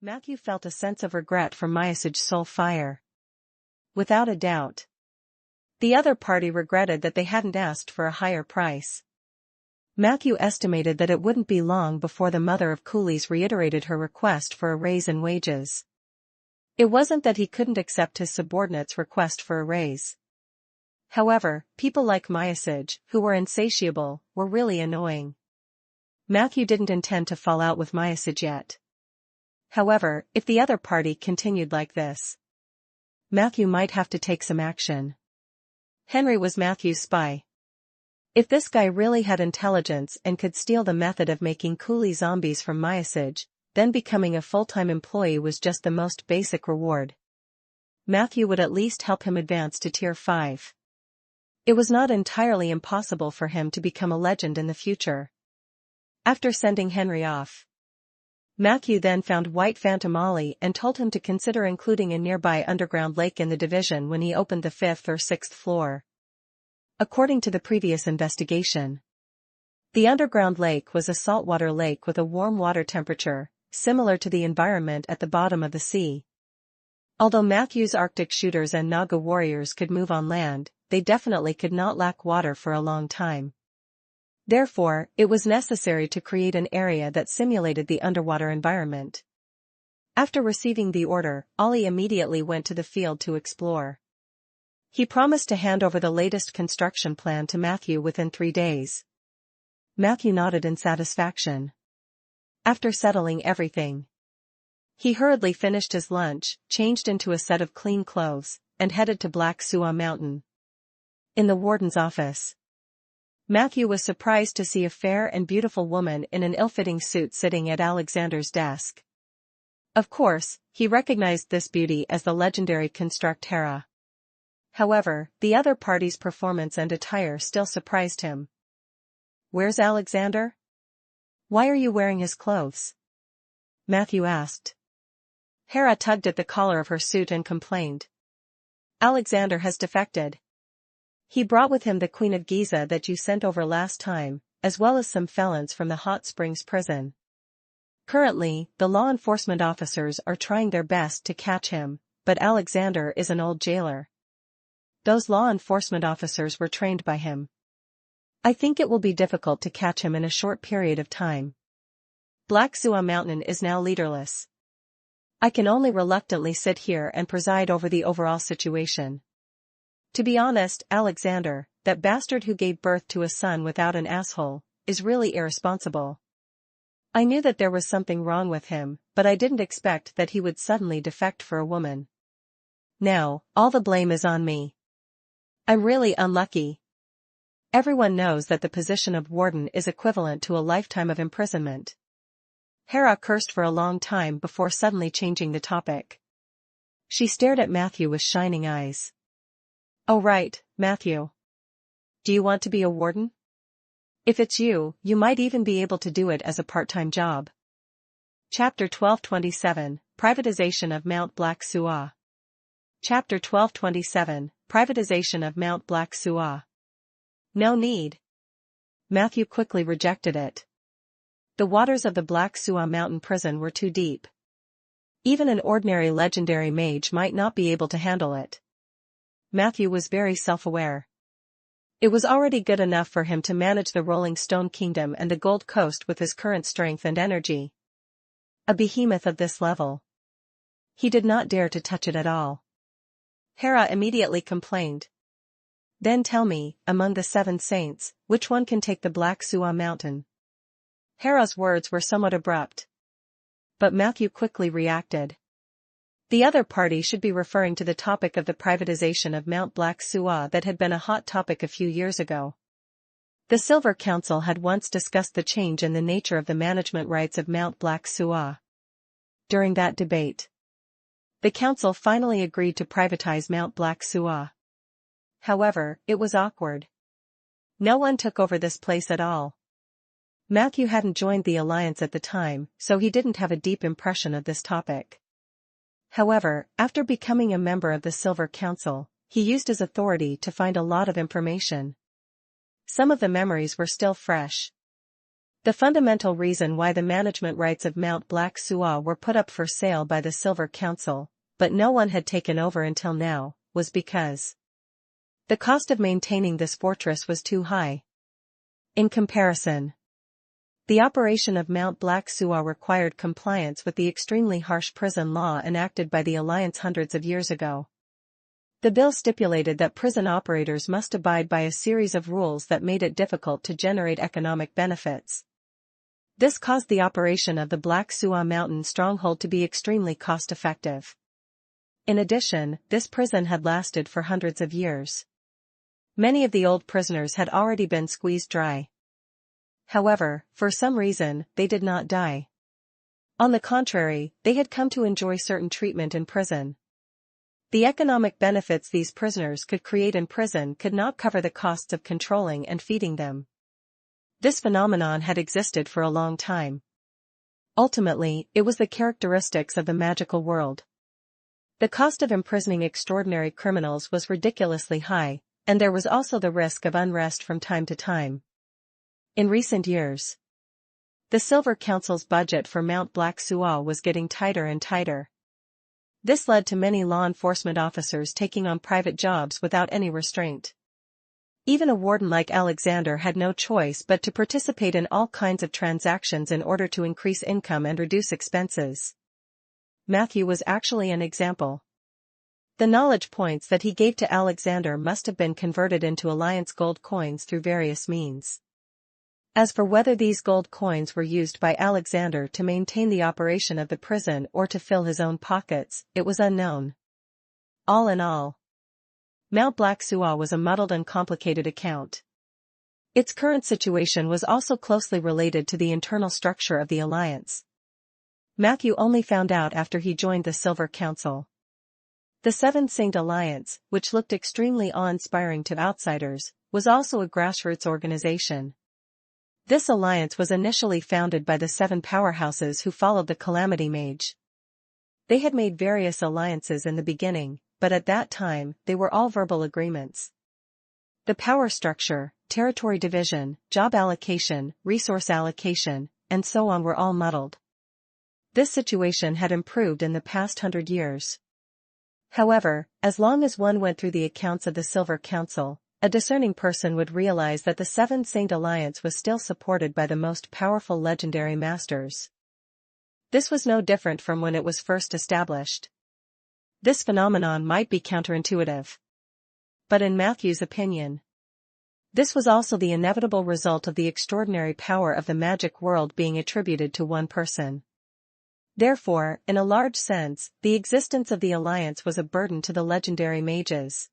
Matthew felt a sense of regret for Myasage's soul fire. Without a doubt. The other party regretted that they hadn't asked for a higher price. Matthew estimated that it wouldn't be long before the mother of coolies reiterated her request for a raise in wages. It wasn't that he couldn't accept his subordinate's request for a raise. However, people like Myasage, who were insatiable, were really annoying. Matthew didn't intend to fall out with Myasage yet. However, if the other party continued like this, Matthew might have to take some action. Henry was Matthew's spy. If this guy really had intelligence and could steal the method of making coolie zombies from Myasage, then becoming a full-time employee was just the most basic reward. Matthew would at least help him advance to Tier 5. It was not entirely impossible for him to become a legend in the future. After sending Henry off, Matthew then found White Phantom Ollie and told him to consider including a nearby underground lake in the division when he opened the 5th or 6th floor. According to the previous investigation, the underground lake was a saltwater lake with a warm water temperature, similar to the environment at the bottom of the sea. Although Matthew's Arctic shooters and Naga warriors could move on land, they definitely could not lack water for a long time. Therefore, it was necessary to create an area that simulated the underwater environment. After receiving the order, Ollie immediately went to the field to explore. He promised to hand over the latest construction plan to Matthew within 3 days. Matthew nodded in satisfaction. After settling everything, he hurriedly finished his lunch, changed into a set of clean clothes, and headed to Black Suwa Mountain. In the warden's office, Matthew was surprised to see a fair and beautiful woman in an ill-fitting suit sitting at Alexander's desk. Of course, he recognized this beauty as the legendary construct Hera. However, the other party's performance and attire still surprised him. "Where's Alexander? Why are you wearing his clothes?" Matthew asked. Hera tugged at the collar of her suit and complained. "Alexander has defected. He brought with him the Queen of Giza that you sent over last time, as well as some felons from the Hot Springs prison. Currently, the law enforcement officers are trying their best to catch him, but Alexander is an old jailer. Those law enforcement officers were trained by him. I think it will be difficult to catch him in a short period of time. Black Suwa Mountain is now leaderless. I can only reluctantly sit here and preside over the overall situation. To be honest, Alexander, that bastard who gave birth to a son without an asshole, is really irresponsible. I knew that there was something wrong with him, but I didn't expect that he would suddenly defect for a woman. Now, all the blame is on me. I'm really unlucky. Everyone knows that the position of warden is equivalent to a lifetime of imprisonment." Hera cursed for a long time before suddenly changing the topic. She stared at Matthew with shining eyes. "Oh right, Matthew. Do you want to be a warden? If it's you, you might even be able to do it as a part-time job." Chapter 1227, Privatization of Mount Black Suwa. Chapter 1227, Privatization of Mount Black Suwa. No need. Matthew quickly rejected it. The waters of the Black Suwa Mountain prison were too deep. Even an ordinary legendary mage might not be able to handle it. Matthew was very self-aware. It was already good enough for him to manage the Rolling Stone Kingdom and the Gold Coast with his current strength and energy. A behemoth of this level. He did not dare to touch it at all. Hera immediately complained. "Then tell me, among the 7 saints, which one can take the Black Suwa Mountain?" Hera's words were somewhat abrupt. But Matthew quickly reacted. The other party should be referring to the topic of the privatization of Mount Black Suwa that had been a hot topic a few years ago. The Silver Council had once discussed the change in the nature of the management rights of Mount Black Suwa. During that debate, the council finally agreed to privatize Mount Black Suwa. However, it was awkward. No one took over this place at all. Matthew hadn't joined the alliance at the time, so he didn't have a deep impression of this topic. However, after becoming a member of the Silver Council, he used his authority to find a lot of information. Some of the memories were still fresh. The fundamental reason why the management rights of Mount Black Suah were put up for sale by the Silver Council, but no one had taken over until now, was because the cost of maintaining this fortress was too high. In comparison, the operation of Mount Black Suah required compliance with the extremely harsh prison law enacted by the Alliance hundreds of years ago. The bill stipulated that prison operators must abide by a series of rules that made it difficult to generate economic benefits. This caused the operation of the Black Suah Mountain stronghold to be extremely cost-effective. In addition, this prison had lasted for hundreds of years. Many of the old prisoners had already been squeezed dry. However, for some reason, they did not die. On the contrary, they had come to enjoy certain treatment in prison. The economic benefits these prisoners could create in prison could not cover the costs of controlling and feeding them. This phenomenon had existed for a long time. Ultimately, it was the characteristics of the magical world. The cost of imprisoning extraordinary criminals was ridiculously high, and there was also the risk of unrest from time to time. In recent years, the Silver Council's budget for Mount Black Suah was getting tighter and tighter. This led to many law enforcement officers taking on private jobs without any restraint. Even a warden like Alexander had no choice but to participate in all kinds of transactions in order to increase income and reduce expenses. Matthew was actually an example. The knowledge points that he gave to Alexander must have been converted into Alliance gold coins through various means. As for whether these gold coins were used by Alexander to maintain the operation of the prison or to fill his own pockets, it was unknown. All in all, Mount Black Suah was a muddled and complicated account. Its current situation was also closely related to the internal structure of the Alliance. Matthew only found out after he joined the Silver Council. The Seven Saint Alliance, which looked extremely awe-inspiring to outsiders, was also a grassroots organization. This alliance was initially founded by the 7 powerhouses who followed the Calamity Mage. They had made various alliances in the beginning, but at that time, they were all verbal agreements. The power structure, territory division, job allocation, resource allocation, and so on were all muddled. This situation had improved in the past 100 years. However, as long as one went through the accounts of the Silver Council, a discerning person would realize that the Seven Saint Alliance was still supported by the most powerful legendary masters. This was no different from when it was first established. This phenomenon might be counterintuitive. But in Matthew's opinion, this was also the inevitable result of the extraordinary power of the magic world being attributed to one person. Therefore, in a large sense, the existence of the Alliance was a burden to the legendary mages.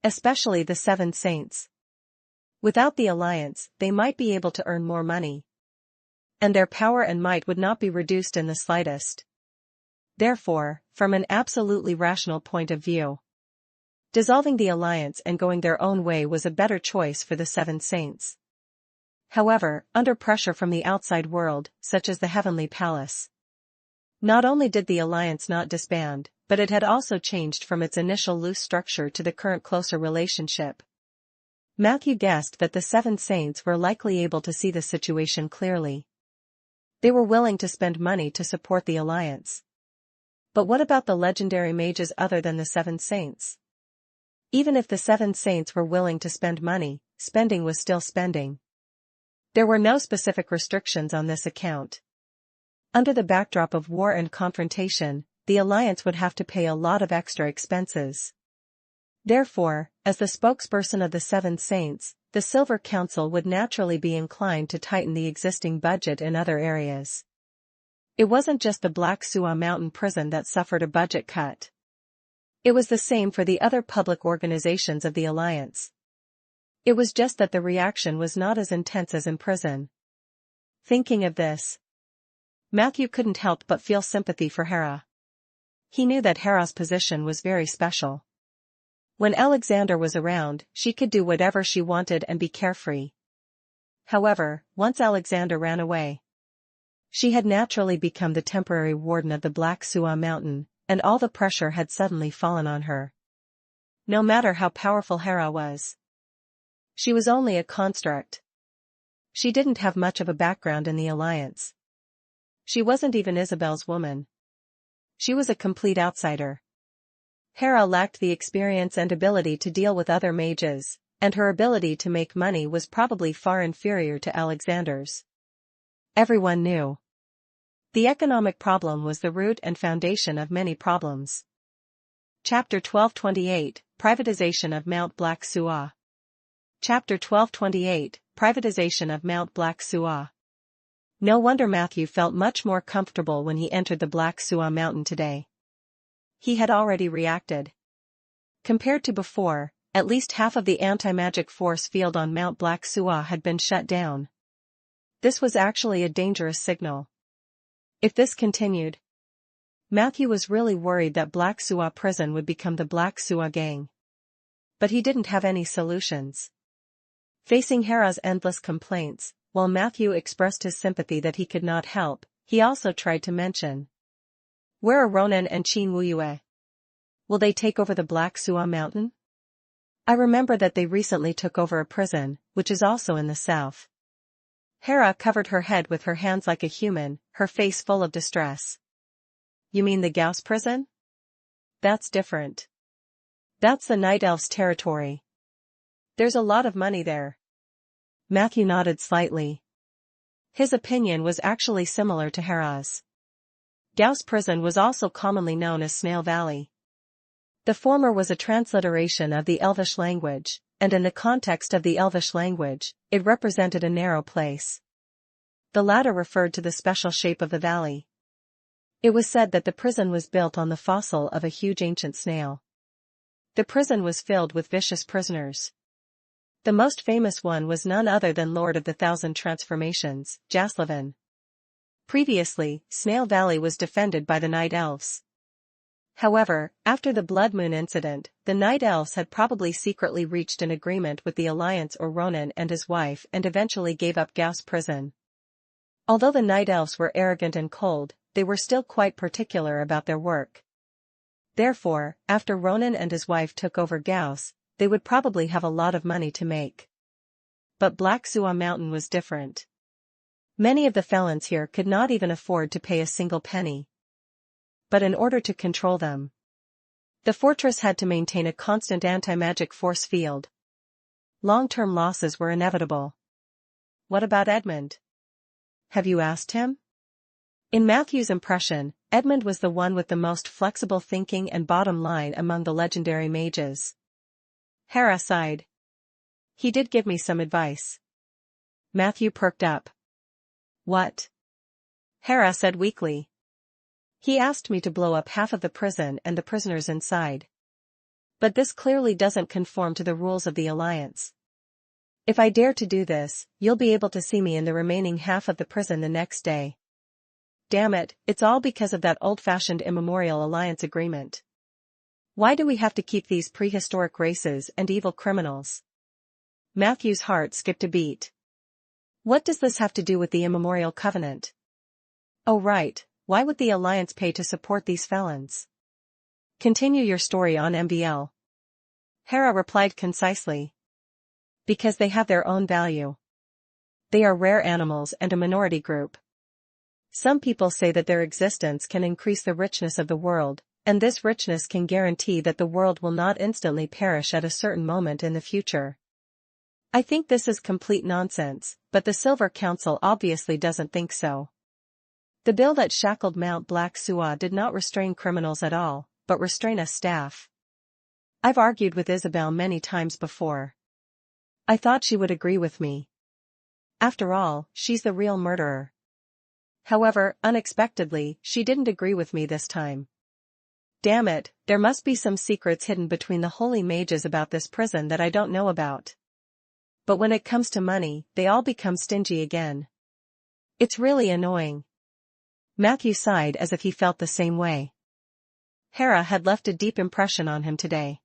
Especially the Seven Saints. Without the Alliance, they might be able to earn more money. And their power and might would not be reduced in the slightest. Therefore, from an absolutely rational point of view, dissolving the Alliance and going their own way was a better choice for the Seven Saints. However, under pressure from the outside world, such as the Heavenly Palace, not only did the Alliance not disband, but it had also changed from its initial loose structure to the current closer relationship. Matthew guessed that the Seven Saints were likely able to see the situation clearly. They were willing to spend money to support the Alliance. But what about the legendary mages other than the Seven Saints? Even if the Seven Saints were willing to spend money, spending was still spending. There were no specific restrictions on this account. Under the backdrop of war and confrontation, the Alliance would have to pay a lot of extra expenses. Therefore, as the spokesperson of the Seven Saints, the Silver Council would naturally be inclined to tighten the existing budget in other areas. It wasn't just the Black Suah Mountain prison that suffered a budget cut. It was the same for the other public organizations of the Alliance. It was just that the reaction was not as intense as in prison. Thinking of this, Matthew couldn't help but feel sympathy for Hera. He knew that Hera's position was very special. When Alexander was around, she could do whatever she wanted and be carefree. However, once Alexander ran away, she had naturally become the temporary warden of the Black Suah Mountain, and all the pressure had suddenly fallen on her. No matter how powerful Hera was, she was only a construct. She didn't have much of a background in the Alliance. She wasn't even Isabel's woman. She was a complete outsider. Hera lacked the experience and ability to deal with other mages, and her ability to make money was probably far inferior to Alexander's. Everyone knew. The economic problem was the root and foundation of many problems. Chapter 1228, Privatization of Mount Black Suah. Chapter 1228, Privatization of Mount Black Suah. No wonder Matthew felt much more comfortable when he entered the Black Suah mountain today. He had already reacted. Compared to before, at least half of the anti-magic force field on Mount Black Suah had been shut down. This was actually a dangerous signal. If this continued, Matthew was really worried that Black Suah prison would become the Black Suah gang. But he didn't have any solutions. Facing Hera's endless complaints, while Matthew expressed his sympathy that he could not help, he also tried to mention. Where are Ronan and Qin Wuyue? Will they take over the Black Suah mountain? I remember that they recently took over a prison, which is also in the south. Hera covered her head with her hands like a human, her face full of distress. You mean the Gauss prison? That's different. That's the Night Elves' territory. There's a lot of money there. Matthew nodded slightly. His opinion was actually similar to Hera's. Gauss prison was also commonly known as Snail Valley. The former was a transliteration of the Elvish language, and in the context of the Elvish language, it represented a narrow place. The latter referred to the special shape of the valley. It was said that the prison was built on the fossil of a huge ancient snail. The prison was filled with vicious prisoners. The most famous one was none other than Lord of the Thousand Transformations, Jaslavin. Previously, Snail Valley was defended by the Night Elves. However, after the Blood Moon incident, the Night Elves had probably secretly reached an agreement with the Alliance or Ronan and his wife and eventually gave up Gauss prison. Although the Night Elves were arrogant and cold, they were still quite particular about their work. Therefore, after Ronan and his wife took over Gauss, they would probably have a lot of money to make. But Black Suah Mountain was different. Many of the felons here could not even afford to pay a single penny. But in order to control them, the fortress had to maintain a constant anti-magic force field. Long-term losses were inevitable. What about Edmund? Have you asked him? In Matthew's impression, Edmund was the one with the most flexible thinking and bottom line among the legendary mages. Hera sighed. He did give me some advice. Matthew perked up. What? Hera said weakly. He asked me to blow up half of the prison and the prisoners inside. But this clearly doesn't conform to the rules of the Alliance. If I dare to do this, you'll be able to see me in the remaining half of the prison the next day. Damn it, it's all because of that old-fashioned immemorial alliance agreement. Why do we have to keep these prehistoric races and evil criminals? Matthew's heart skipped a beat. What does this have to do with the immemorial covenant? Oh right, why would the Alliance pay to support these felons? Continue your story on MBL. Hera replied concisely. Because they have their own value. They are rare animals and a minority group. Some people say that their existence can increase the richness of the world, and this richness can guarantee that the world will not instantly perish at a certain moment in the future. I think this is complete nonsense, but the Silver Council obviously doesn't think so. The bill that shackled Mount Black Suah did not restrain criminals at all, but restrain us staff. I've argued with Isabel many times before. I thought she would agree with me. After all, she's the real murderer. However, unexpectedly, she didn't agree with me this time. Damn it, there must be some secrets hidden between the holy mages about this prison that I don't know about. But when it comes to money, they all become stingy again. It's really annoying. Matthew sighed as if he felt the same way. Hera had left a deep impression on him today.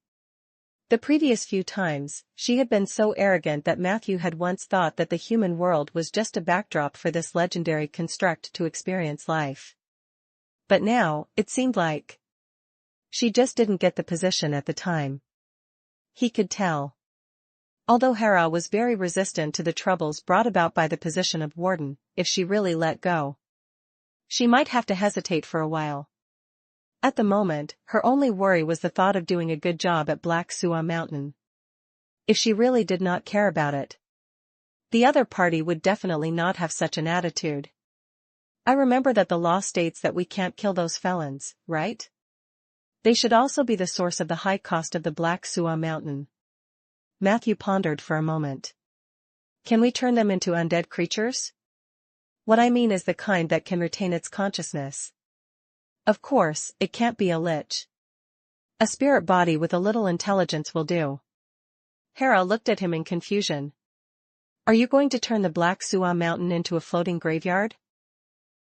The previous few times, she had been so arrogant that Matthew had once thought that the human world was just a backdrop for this legendary construct to experience life. But now, it seemed like she just didn't get the position at the time. He could tell. Although Hera was very resistant to the troubles brought about by the position of warden, if she really let go, she might have to hesitate for a while. At the moment, her only worry was the thought of doing a good job at Black Suah Mountain. If she really did not care about it, the other party would definitely not have such an attitude. I remember that the law states that we can't kill those felons, right? They should also be the source of the high cost of the Black Suah Mountain. Matthew pondered for a moment. Can we turn them into undead creatures? What I mean is the kind that can retain its consciousness. Of course, it can't be a lich. A spirit body with a little intelligence will do. Hera looked at him in confusion. Are you going to turn the Black Suah Mountain into a floating graveyard?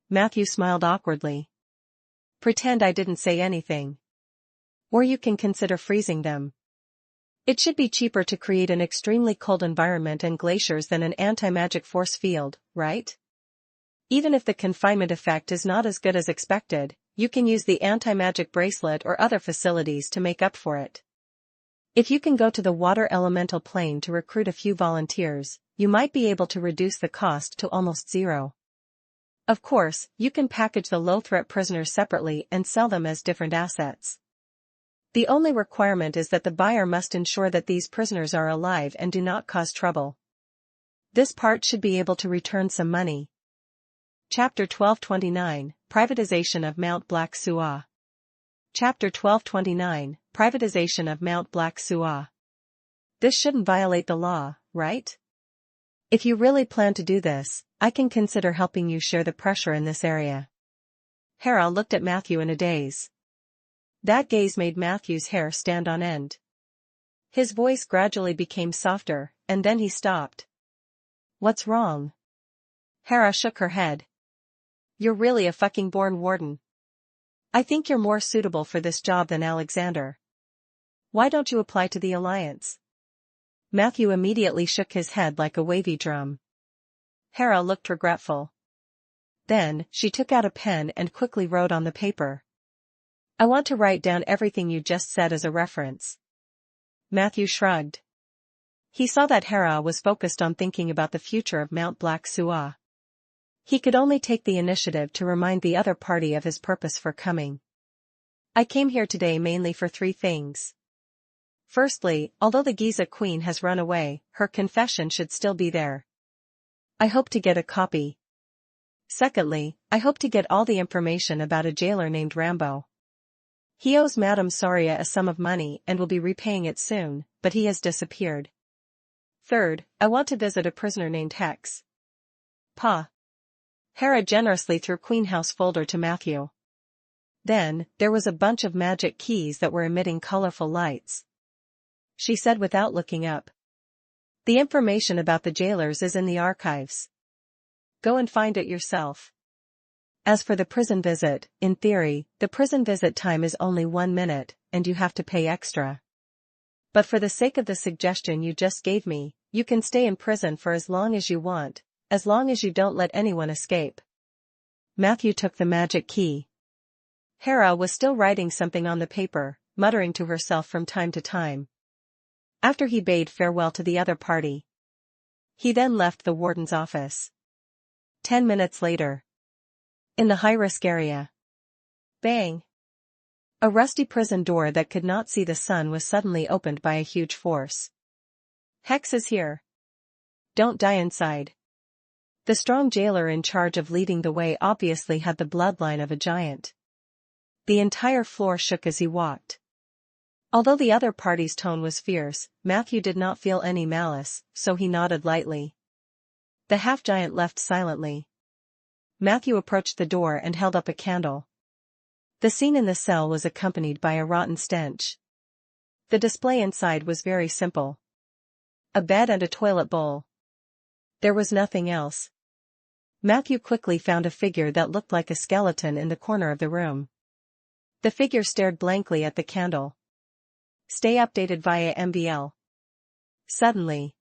Matthew smiled awkwardly. Pretend I didn't say anything. Or you can consider freezing them. It should be cheaper to create an extremely cold environment and glaciers than an anti-magic force field, right? Even if the confinement effect is not as good as expected, you can use the anti-magic bracelet or other facilities to make up for it. If you can go to the water elemental plane to recruit a few volunteers, you might be able to reduce the cost to almost zero. Of course, you can package the low-threat prisoners separately and sell them as different assets. The only requirement is that the buyer must ensure that these prisoners are alive and do not cause trouble. This part should be able to return some money. Chapter 1229, Privatization of Mount Black Suah. Chapter 1229, Privatization of Mount Black Suah. This shouldn't violate the law, right? If you really plan to do this, I can consider helping you share the pressure in this area. Hera looked at Matthew in a daze. That gaze made Matthew's hair stand on end. His voice gradually became softer, and then he stopped. What's wrong? Hera shook her head. You're really a fucking born warden. I think you're more suitable for this job than Alexander. Why don't you apply to the Alliance? Matthew immediately shook his head like a wavy drum. Hera looked regretful. Then, she took out a pen and quickly wrote on the paper. I want to write down everything you just said as a reference. Matthew shrugged. He saw that Hera was focused on thinking about the future of Mount Black Suah. He could only take the initiative to remind the other party of his purpose for coming. I came here today mainly for 3 things. Firstly, although the Giza Queen has run away, her confession should still be there. I hope to get a copy. Secondly, I hope to get all the information about a jailer named Rambo. He owes Madame Saria a sum of money and will be repaying it soon, but he has disappeared. Third, I want to visit a prisoner named Hex. Pa. Hera generously threw Queen House folder to Matthew. Then, there was a bunch of magic keys that were emitting colorful lights. She said without looking up. The information about the jailers is in the archives. Go and find it yourself. As for the prison visit, in theory, the prison visit time is only 1 minute, and you have to pay extra. But for the sake of the suggestion you just gave me, you can stay in prison for as long as you want, as long as you don't let anyone escape. Matthew took the magic key. Hera was still writing something on the paper, muttering to herself from time to time. After he bade farewell to the other party, he then left the warden's office. 10 minutes later. In the high-risk area. Bang! A rusty prison door that could not see the sun was suddenly opened by a huge force. Hex is here. Don't die inside. The strong jailer in charge of leading the way obviously had the bloodline of a giant. The entire floor shook as he walked. Although the other party's tone was fierce, Matthew did not feel any malice, so he nodded lightly. The half-giant left silently. Matthew approached the door and held up a candle. The scene in the cell was accompanied by a rotten stench. The display inside was very simple. A bed and a toilet bowl. There was nothing else. Matthew quickly found a figure that looked like a skeleton in the corner of the room. The figure stared blankly at the candle. Stay updated via MBL. Suddenly,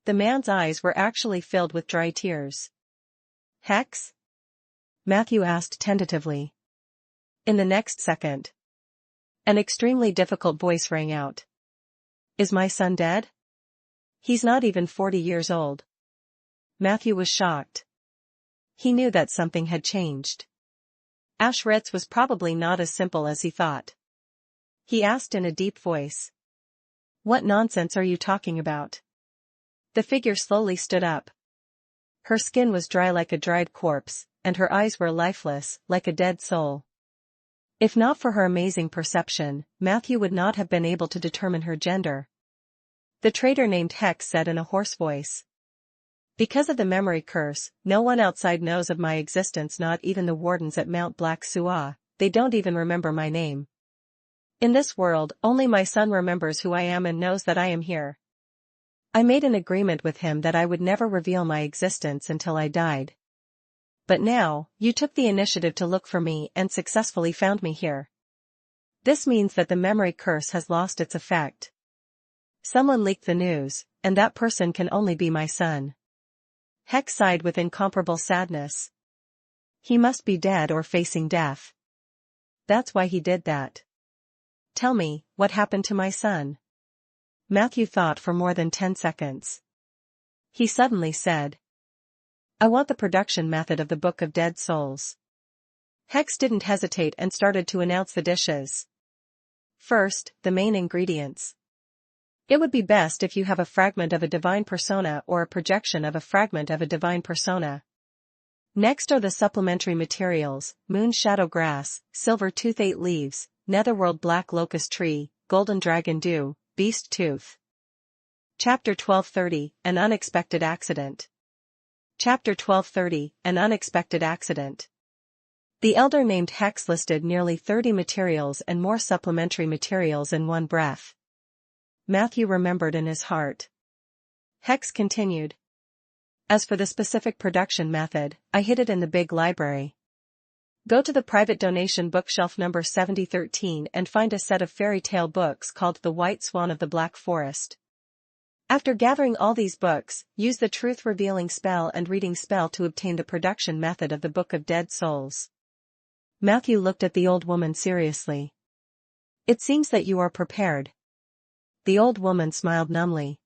the man's eyes were actually filled with dry tears. Hex? Matthew asked tentatively. In the next second, an extremely difficult voice rang out. Is my son dead? He's not even 40 years old. Matthew was shocked. He knew that something had changed. Ash Ritz was probably not as simple as he thought. He asked in a deep voice. What nonsense are you talking about? The figure slowly stood up. Her skin was dry like a dried corpse, and her eyes were lifeless, like a dead soul. If not for her amazing perception, Matthew would not have been able to determine her gender. The traitor named Hex said in a hoarse voice. Because of the memory curse, no one outside knows of my existence, not even the wardens at Mount Black Suah. They don't even remember my name. In this world, only my son remembers who I am and knows that I am here. I made an agreement with him that I would never reveal my existence until I died. But now, you took the initiative to look for me and successfully found me here. This means that the memory curse has lost its effect. Someone leaked the news, and that person can only be my son. Hex sighed with incomparable sadness. He must be dead or facing death. That's why he did that. Tell me, what happened to my son? Matthew thought for more than 10 seconds. He suddenly said. I want the production method of the Book of Dead Souls. Hex didn't hesitate and started to announce the dishes. First, the main ingredients. It would be best if you have a fragment of a divine persona or a projection of a fragment of a divine persona. Next are the supplementary materials: moon shadow grass, silver tooth 8 leaves, netherworld black locust tree, golden dragon dew, beast tooth. Chapter 1230, An Unexpected Accident. Chapter 1230, An Unexpected Accident. The elder named Hex listed nearly 30 materials and more supplementary materials in one breath. Matthew remembered in his heart. Hex continued. As for the specific production method, I hid it in the big library. Go to the private donation bookshelf number 7013 and find a set of fairy tale books called The White Swan of the Black Forest. After gathering all these books, use the truth-revealing spell and reading spell to obtain the production method of the Book of Dead Souls. Matthew looked at the old woman seriously. It seems that you are prepared. The old woman smiled numbly.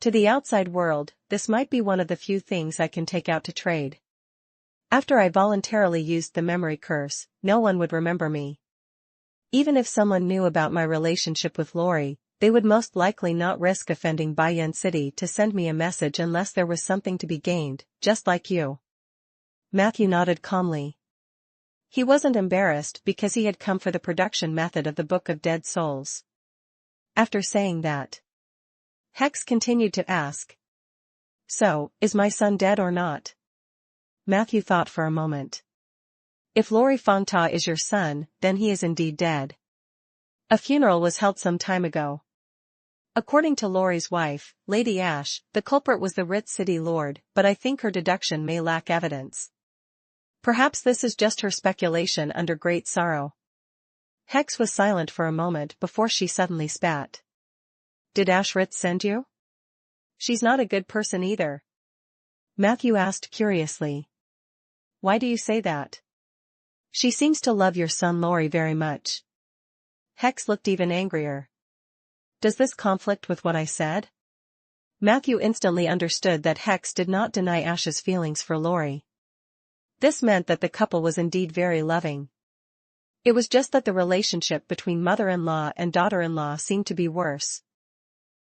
To the outside world, this might be one of the few things I can take out to trade. After I voluntarily used the memory curse, no one would remember me. Even if someone knew about my relationship with Lori, they would most likely not risk offending Bayan City to send me a message unless there was something to be gained, just like you. Matthew nodded calmly. He wasn't embarrassed because he had come for the production method of the Book of Dead Souls. After saying that, Hex continued to ask. So, is my son dead or not? Matthew thought for a moment. If Lori Fangta is your son, then he is indeed dead. A funeral was held some time ago. According to Lori's wife, Lady Ash, the culprit was the Ritz City Lord, but I think her deduction may lack evidence. Perhaps this is just her speculation under great sorrow. Hex was silent for a moment before she suddenly spat. Did Ash Ritz send you? She's not a good person either. Matthew asked curiously. Why do you say that? She seems to love your son Lori very much. Hex looked even angrier. Does this conflict with what I said? Matthew instantly understood that Hex did not deny Ash's feelings for Lori. This meant that the couple was indeed very loving. It was just that the relationship between mother-in-law and daughter-in-law seemed to be worse.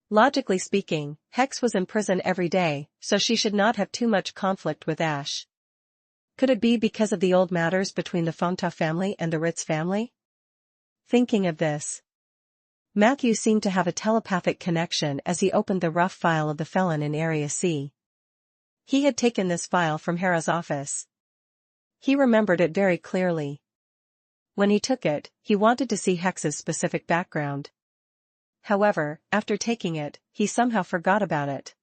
Logically speaking, Hex was in prison every day, so she should not have too much conflict with Ash. Could it be because of the old matters between the Fangta family and the Ritz family? Thinking of this, Matthew seemed to have a telepathic connection as he opened the rough file of the felon in Area C. He had taken this file from Hera's office. He remembered it very clearly. When he took it, he wanted to see Hex's specific background. However, after taking it, he somehow forgot about it.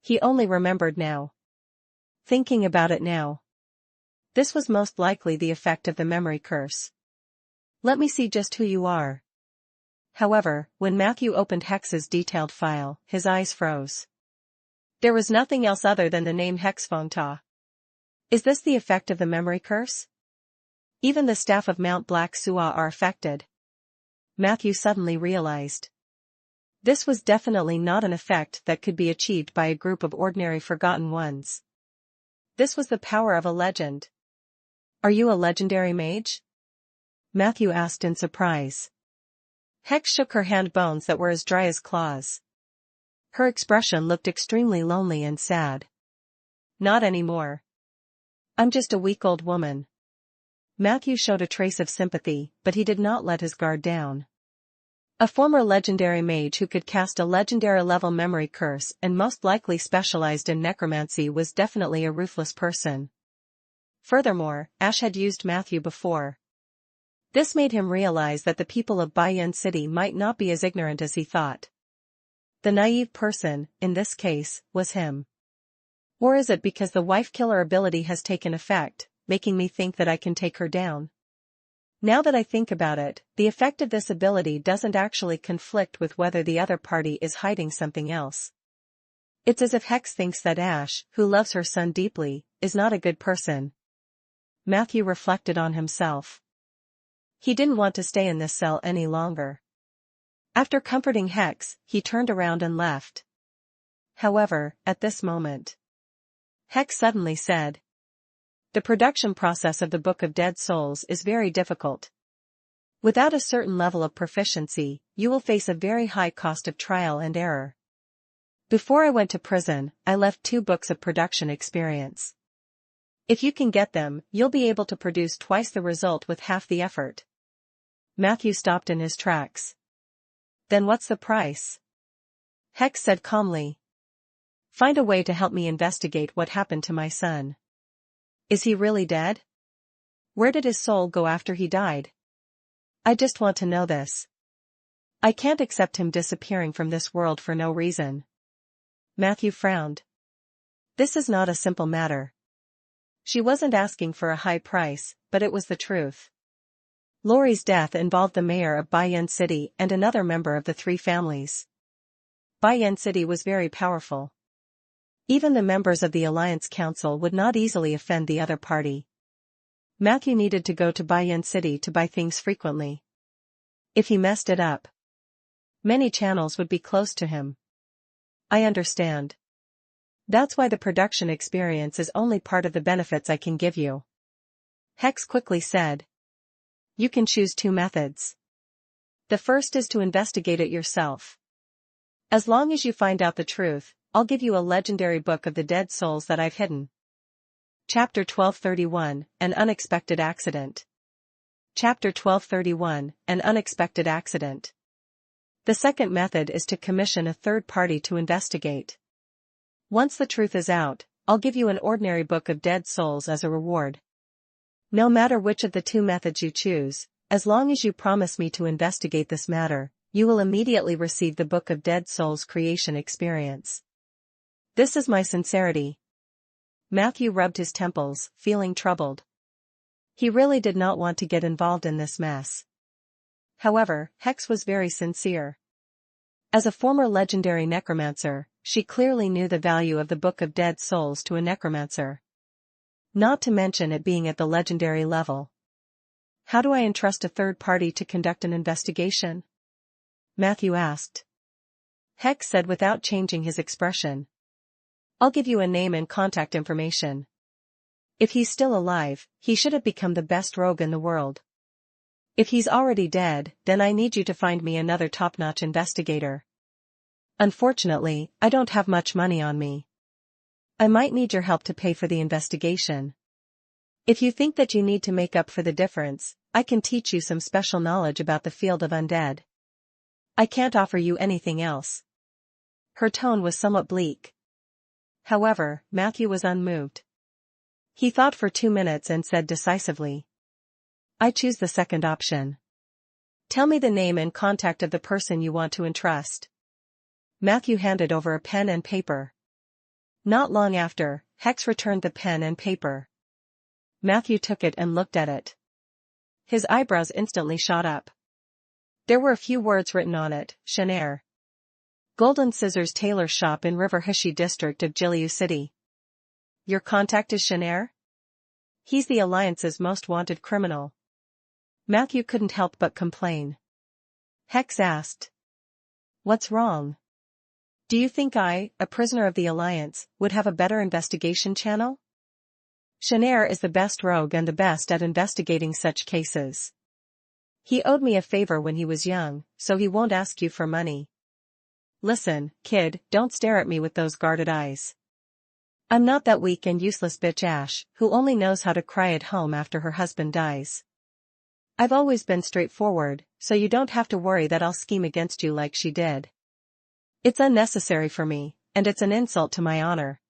He only remembered now. Thinking about it now. This was most likely the effect of the memory curse. Let me see just who you are. However, when Matthew opened Hex's detailed file, his eyes froze. There was nothing else other than the name Hex Fangta. Is this the effect of the memory curse? Even the staff of Mount Black Suah are affected. Matthew suddenly realized. This was definitely not an effect that could be achieved by a group of ordinary forgotten ones. This was the power of a legend. "Are you a legendary mage?" Matthew asked in surprise. Hex shook her hand, bones that were as dry as claws. Her expression looked extremely lonely and sad. "Not anymore. I'm just a weak old woman." Matthew showed a trace of sympathy, but he did not let his guard down. A former legendary mage who could cast a legendary-level memory curse and most likely specialized in necromancy was definitely a ruthless person. Furthermore, Ash had used Matthew before. This made him realize that the people of Bayan City might not be as ignorant as he thought. The naive person, in this case, was him. Or is it because the wife-killer ability has taken effect, making me think that I can take her down? Now that I think about it, the effect of this ability doesn't actually conflict with whether the other party is hiding something else. It's as if Hex thinks that Ash, who loves her son deeply, is not a good person. Matthew reflected on himself. He didn't want to stay in this cell any longer. After comforting Hex, he turned around and left. However, at this moment, Hex suddenly said, "The production process of the Book of Dead Souls is very difficult. Without a certain level of proficiency, you will face a very high cost of trial and error. Before I went to prison, I left 2 books of production experience. If you can get them, you'll be able to produce twice the result with half the effort." Matthew stopped in his tracks. "Then what's the price?" Hex said calmly. "Find a way to help me investigate what happened to my son. Is he really dead? Where did his soul go after he died? I just want to know this. I can't accept him disappearing from this world for no reason." Matthew frowned. This is not a simple matter. She wasn't asking for a high price, but it was the truth. Laurie's death involved the mayor of Bayan City and another member of the 3 families. Bayan City was very powerful. Even the members of the Alliance Council would not easily offend the other party. Matthew needed to go to Bayan City to buy things frequently. If he messed it up, many channels would be closed to him. "I understand. That's why the production experience is only part of the benefits I can give you," Hex quickly said. "You can choose 2 methods. The first is to investigate it yourself. As long as you find out the truth, I'll give you a legendary book of the dead souls that I've hidden." Chapter 1231, An Unexpected Accident. Chapter 1231, An Unexpected Accident. The second method is to commission a third party to investigate. Once the truth is out, I'll give you an ordinary book of dead souls as a reward. No matter which of the 2 methods you choose, as long as you promise me to investigate this matter, you will immediately receive the Book of Dead Souls creation experience. This is my sincerity. Matthew rubbed his temples, feeling troubled. He really did not want to get involved in this mess. However, Hex was very sincere. As a former legendary necromancer, she clearly knew the value of the Book of Dead Souls to a necromancer. Not to mention it being at the legendary level. "How do I entrust a third party to conduct an investigation?" Matthew asked. Hex said without changing his expression. "I'll give you a name and contact information. If he's still alive, he should have become the best rogue in the world. If he's already dead, then I need you to find me another top-notch investigator. Unfortunately, I don't have much money on me. I might need your help to pay for the investigation. If you think that you need to make up for the difference, I can teach you some special knowledge about the field of undead. I can't offer you anything else." Her tone was somewhat bleak. However, Matthew was unmoved. He thought for 2 minutes and said decisively, "I choose the second option. Tell me the name and contact of the person you want to entrust." Matthew handed over a pen and paper. Not long after, Hex returned the pen and paper. Matthew took it and looked at it. His eyebrows instantly shot up. There were a few words written on it: Shanair. Golden Scissors Tailor Shop in River Hishi District of Jiliu City. Your contact is Shanair? He's the Alliance's most wanted criminal. Matthew couldn't help but complain. Hex asked. What's wrong? Do you think I, a prisoner of the Alliance, would have a better investigation channel? Shanair is the best rogue and the best at investigating such cases. He owed me a favor when he was young, so he won't ask you for money. Listen, kid, don't stare at me with those guarded eyes. I'm not that weak and useless bitch Ash, who only knows how to cry at home after her husband dies. I've always been straightforward, so you don't have to worry that I'll scheme against you like she did. It's unnecessary for me, and it's an insult to my honor.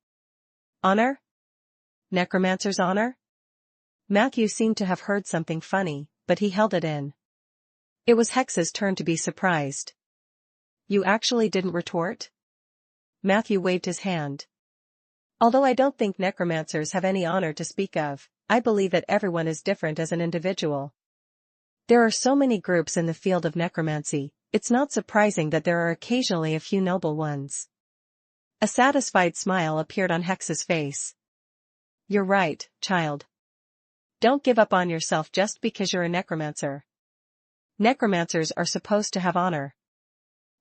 Honor? Necromancer's honor? Matthew seemed to have heard something funny, but he held it in. It was Hex's turn to be surprised. You actually didn't retort? Matthew waved his hand. Although I don't think necromancers have any honor to speak of, I believe that everyone is different as an individual. There are so many groups in the field of necromancy, it's not surprising that there are occasionally a few noble ones. A satisfied smile appeared on Hex's face. You're right, child. Don't give up on yourself just because you're a necromancer. Necromancers are supposed to have honor.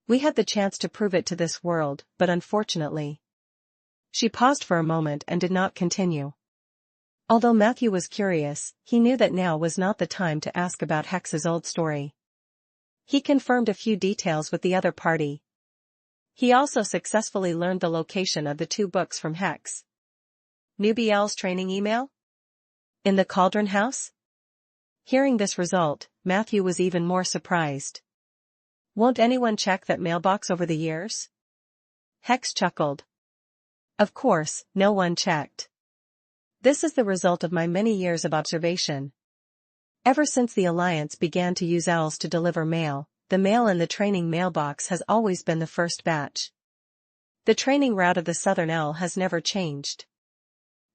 We had the chance to prove it to this world, but unfortunately. She paused for a moment and did not continue. Although Matthew was curious, he knew that now was not the time to ask about Hex's old story. He confirmed a few details with the other party. He also successfully learned the location of the 2 books from Hex. Nubiel's training email? In the Cauldron House? Hearing this result, Matthew was even more surprised. Won't anyone check that mailbox over the years? Hex chuckled. Of course, no one checked. This is the result of my many years of observation. Ever since the Alliance began to use owls to deliver mail, the mail in the training mailbox has always been the first batch. The training route of the Southern Owl has never changed.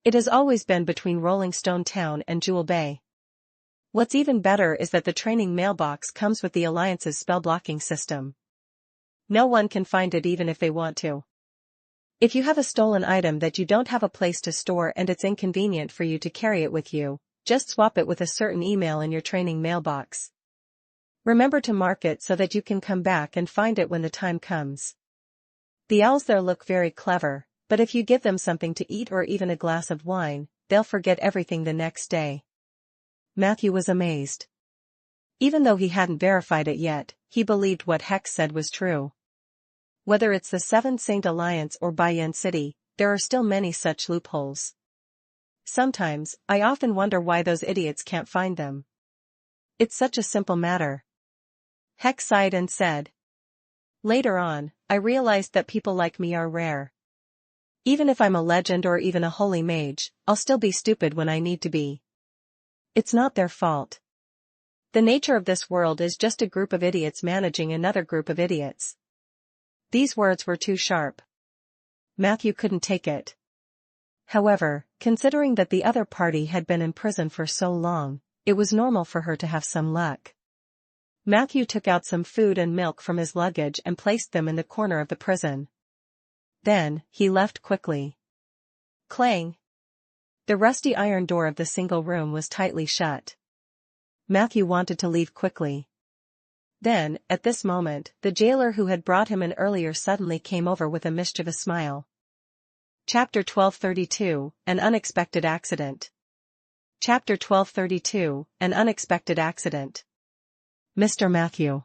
It has always been between Rolling Stone Town and Jewel Bay. What's even better is that the training mailbox comes with the Alliance's spell-blocking system. No one can find it even if they want to. If you have a stolen item that you don't have a place to store and it's inconvenient for you to carry it with you, just swap it with a certain email in your training mailbox. Remember to mark it so that you can come back and find it when the time comes. The owls there look very clever, but if you give them something to eat or even a glass of wine, they'll forget everything the next day. Matthew was amazed. Even though he hadn't verified it yet, he believed what Hex said was true. Whether it's the Seven Saint Alliance or Bayen City, there are still many such loopholes. Sometimes, I often wonder why those idiots can't find them. It's such a simple matter. Hex sighed and said. Later on, I realized that people like me are rare. Even if I'm a legend or even a holy mage, I'll still be stupid when I need to be. It's not their fault. The nature of this world is just a group of idiots managing another group of idiots. These words were too sharp. Matthew couldn't take it. However, considering that the other party had been in prison for so long, it was normal for her to have some luck. Matthew took out some food and milk from his luggage and placed them in the corner of the prison. Then, he left quickly. Clang! The rusty iron door of the single room was tightly shut. Matthew wanted to leave quickly. Then, at this moment, the jailer who had brought him in earlier suddenly came over with a mischievous smile. Chapter 1232, An Unexpected Accident. Chapter 1232, An Unexpected Accident. Mr. Matthew.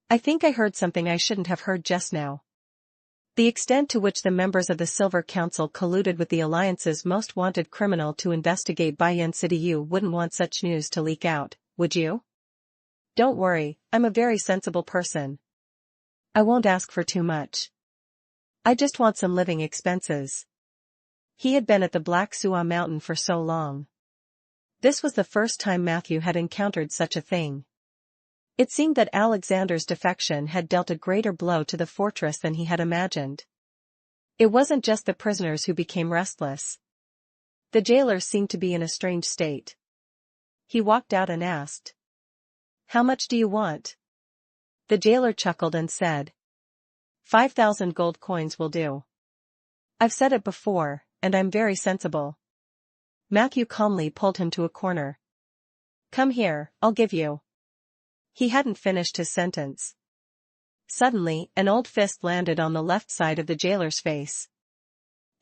I think I heard something I shouldn't have heard just now. The extent to which the members of the Silver Council colluded with the Alliance's most wanted criminal to investigate Bayen City, you wouldn't want such news to leak out, would you? Don't worry, I'm a very sensible person. I won't ask for too much. I just want some living expenses. He had been at the Black Suwa Mountain for so long. This was the first time Matthew had encountered such a thing. It seemed that Alexander's defection had dealt a greater blow to the fortress than he had imagined. It wasn't just the prisoners who became restless. The jailers seemed to be in a strange state. He walked out and asked, "How much do you want?" The jailer chuckled and said, 5,000 gold coins will do. I've said it before, and I'm very sensible. Matthew calmly pulled him to a corner. Come here, I'll give you. He hadn't finished his sentence. Suddenly, an old fist landed on the left side of the jailer's face.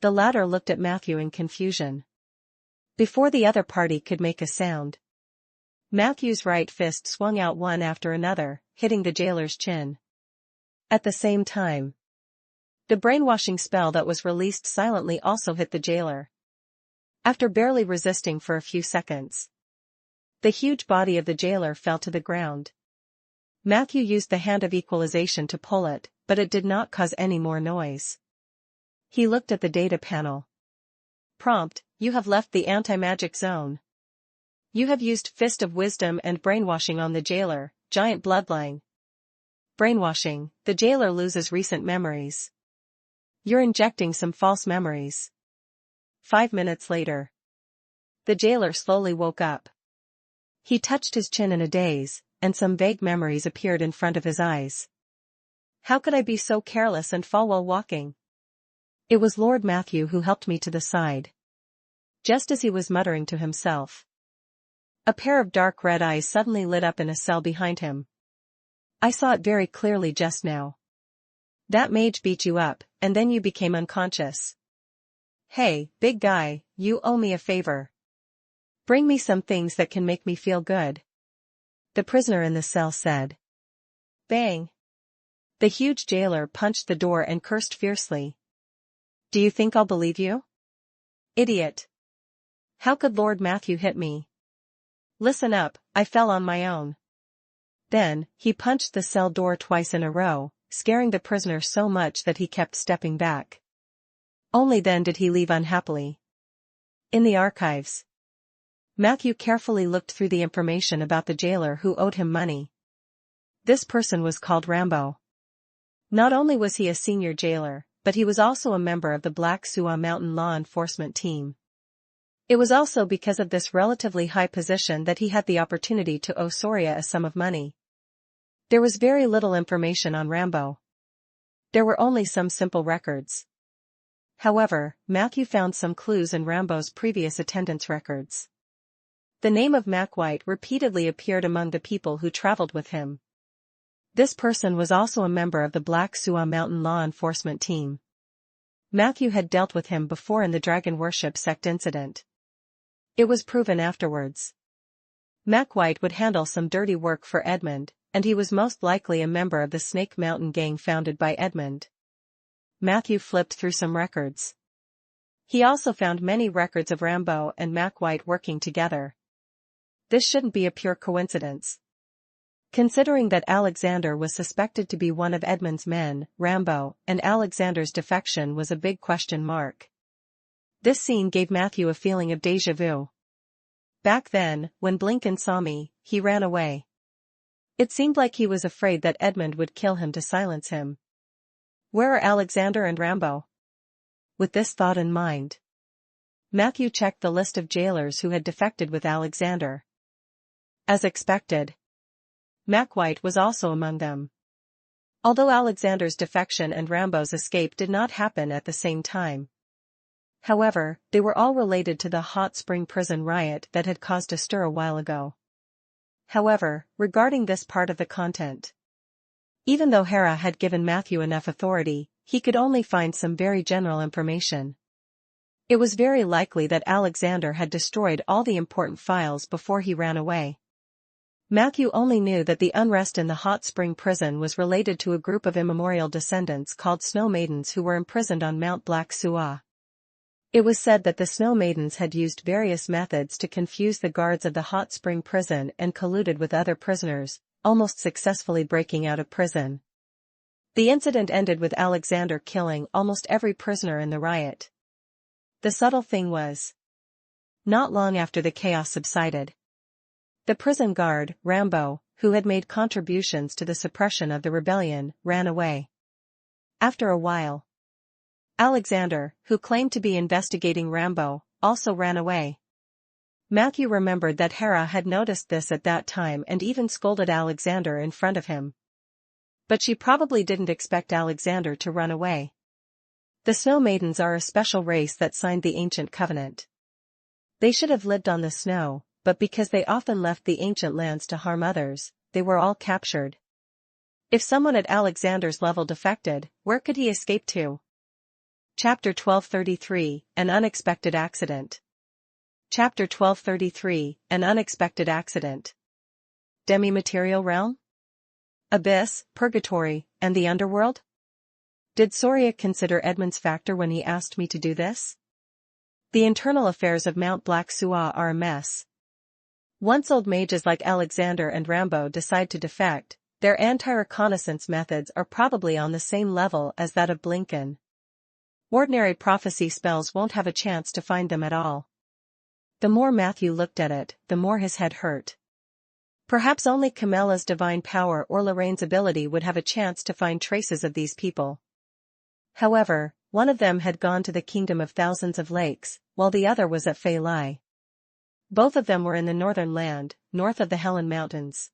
The latter looked at Matthew in confusion. Before the other party could make a sound, Matthew's right fist swung out one after another, hitting the jailer's chin. At the same time, the brainwashing spell that was released silently also hit the jailer. After barely resisting for a few seconds, the huge body of the jailer fell to the ground. Matthew used the hand of equalization to pull it, but it did not cause any more noise. He looked at the data panel. Prompt: you have left the anti-magic zone. You have used Fist of Wisdom and brainwashing on the jailer, giant bloodline. Brainwashing: the jailer loses recent memories. You're injecting some false memories. 5 minutes later, the jailer slowly woke up. He touched his chin in a daze, and some vague memories appeared in front of his eyes. How could I be so careless and fall while walking? It was Lord Matthew who helped me to the side. Just as he was muttering to himself, a pair of dark red eyes suddenly lit up in a cell behind him. I saw it very clearly just now. That mage beat you up, and then you became unconscious. Hey, big guy, you owe me a favor. Bring me some things that can make me feel good. The prisoner in the cell said. Bang! The huge jailer punched the door and cursed fiercely. Do you think I'll believe you? Idiot! How could Lord Matthew hit me? Listen up, I fell on my own. Then, he punched the cell door twice in a row, scaring the prisoner so much that he kept stepping back. Only then did he leave unhappily. In the archives, Matthew carefully looked through the information about the jailer who owed him money. This person was called Rambo. Not only was he a senior jailer, but he was also a member of the Black Suwa Mountain law enforcement team. It was also because of this relatively high position that he had the opportunity to owe Soria a sum of money. There was very little information on Rambo. There were only some simple records. However, Matthew found some clues in Rambo's previous attendance records. The name of Mac White repeatedly appeared among the people who traveled with him. This person was also a member of the Black Suwa Mountain law enforcement team. Matthew had dealt with him before in the dragon worship sect incident. It was proven afterwards. Mac White would handle some dirty work for Edmund, and he was most likely a member of the Snake Mountain gang founded by Edmund. Matthew flipped through some records. He also found many records of Rambo and Mac White working together. This shouldn't be a pure coincidence. Considering that Alexander was suspected to be one of Edmund's men, Rambo and Alexander's defection was a big question mark. This scene gave Matthew a feeling of déjà vu. Back then, when Blinken saw me, he ran away. It seemed like he was afraid that Edmund would kill him to silence him. Where are Alexander and Rambo? With this thought in mind, Matthew checked the list of jailers who had defected with Alexander. As expected, Mac White was also among them. Although Alexander's defection and Rambo's escape did not happen at the same time. However, they were all related to the Hot Spring Prison riot that had caused a stir a while ago. However, regarding this part of the content, even though Hera had given Matthew enough authority, he could only find some very general information. It was very likely that Alexander had destroyed all the important files before he ran away. Matthew only knew that the unrest in the Hot Spring Prison was related to a group of immemorial descendants called Snow Maidens who were imprisoned on Mount Black Suwa. It was said that the Snow Maidens had used various methods to confuse the guards of the Hot Spring Prison and colluded with other prisoners, almost successfully breaking out of prison. The incident ended with Alexander killing almost every prisoner in the riot. The subtle thing was, not long after the chaos subsided, the prison guard, Rambo, who had made contributions to the suppression of the rebellion, ran away. After a while, Alexander, who claimed to be investigating Rambo, also ran away. Matthew remembered that Hera had noticed this at that time and even scolded Alexander in front of him. But she probably didn't expect Alexander to run away. The Snow Maidens are a special race that signed the Ancient Covenant. They should have lived on the snow, but because they often left the ancient lands to harm others, they were all captured. If someone at Alexander's level defected, where could he escape to? Chapter 1233, An Unexpected Accident. Chapter 1233, An Unexpected Accident. Demi-material realm? Abyss, purgatory, and the underworld? Did Soria consider Edmund's factor when he asked me to do this? The internal affairs of Mount Black Suah are a mess. Once old mages like Alexander and Rambo decide to defect, their anti-reconnaissance methods are probably on the same level as that of Blinken. Ordinary prophecy spells won't have a chance to find them at all. The more Matthew looked at it, the more his head hurt. Perhaps only Camilla's divine power or Lorraine's ability would have a chance to find traces of these people. However, one of them had gone to the Kingdom of Thousands of Lakes, while the other was at Fei Lai. Both of them were in the northern land, north of the Helen Mountains.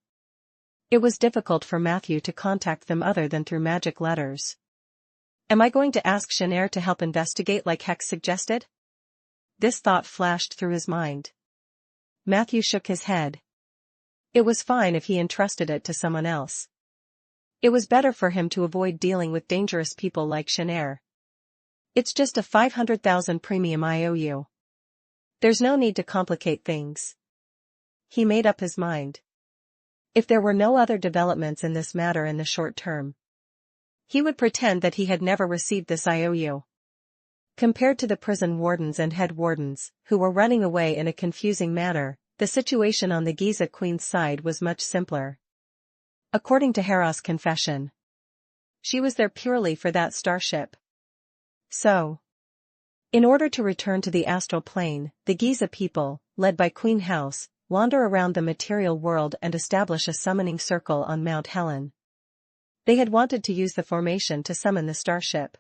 It was difficult for Matthew to contact them other than through magic letters. Am I going to ask Chenair to help investigate like Hex suggested? This thought flashed through his mind. Matthew shook his head. It was fine if he entrusted it to someone else. It was better for him to avoid dealing with dangerous people like Chenair. It's just a 500,000 premium IOU. There's no need to complicate things. He made up his mind. If there were no other developments in this matter in the short term, he would pretend that he had never received this IOU. Compared to the prison wardens and head wardens, who were running away in a confusing manner, the situation on the Giza Queen's side was much simpler. According to Hera's confession, she was there purely for that starship. So, in order to return to the astral plane, the Giza people, led by Queen House, wander around the material world and establish a summoning circle on Mount Helen. They had wanted to use the formation to summon the starship.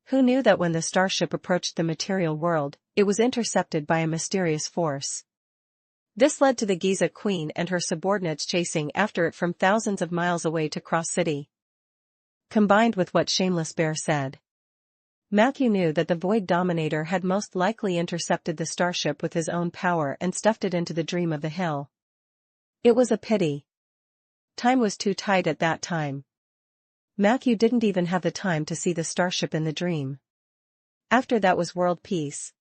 Who knew that when the starship approached the material world, it was intercepted by a mysterious force? This led to the Giza Queen and her subordinates chasing after it from thousands of miles away to Cross City. Combined with what Shameless Bear said, Matthew knew that the Void Dominator had most likely intercepted the starship with his own power and stuffed it into the Dream of the Hill. It was a pity. Time was too tight at that time. Matthew didn't even have the time to see the starship in the dream. After that was world peace.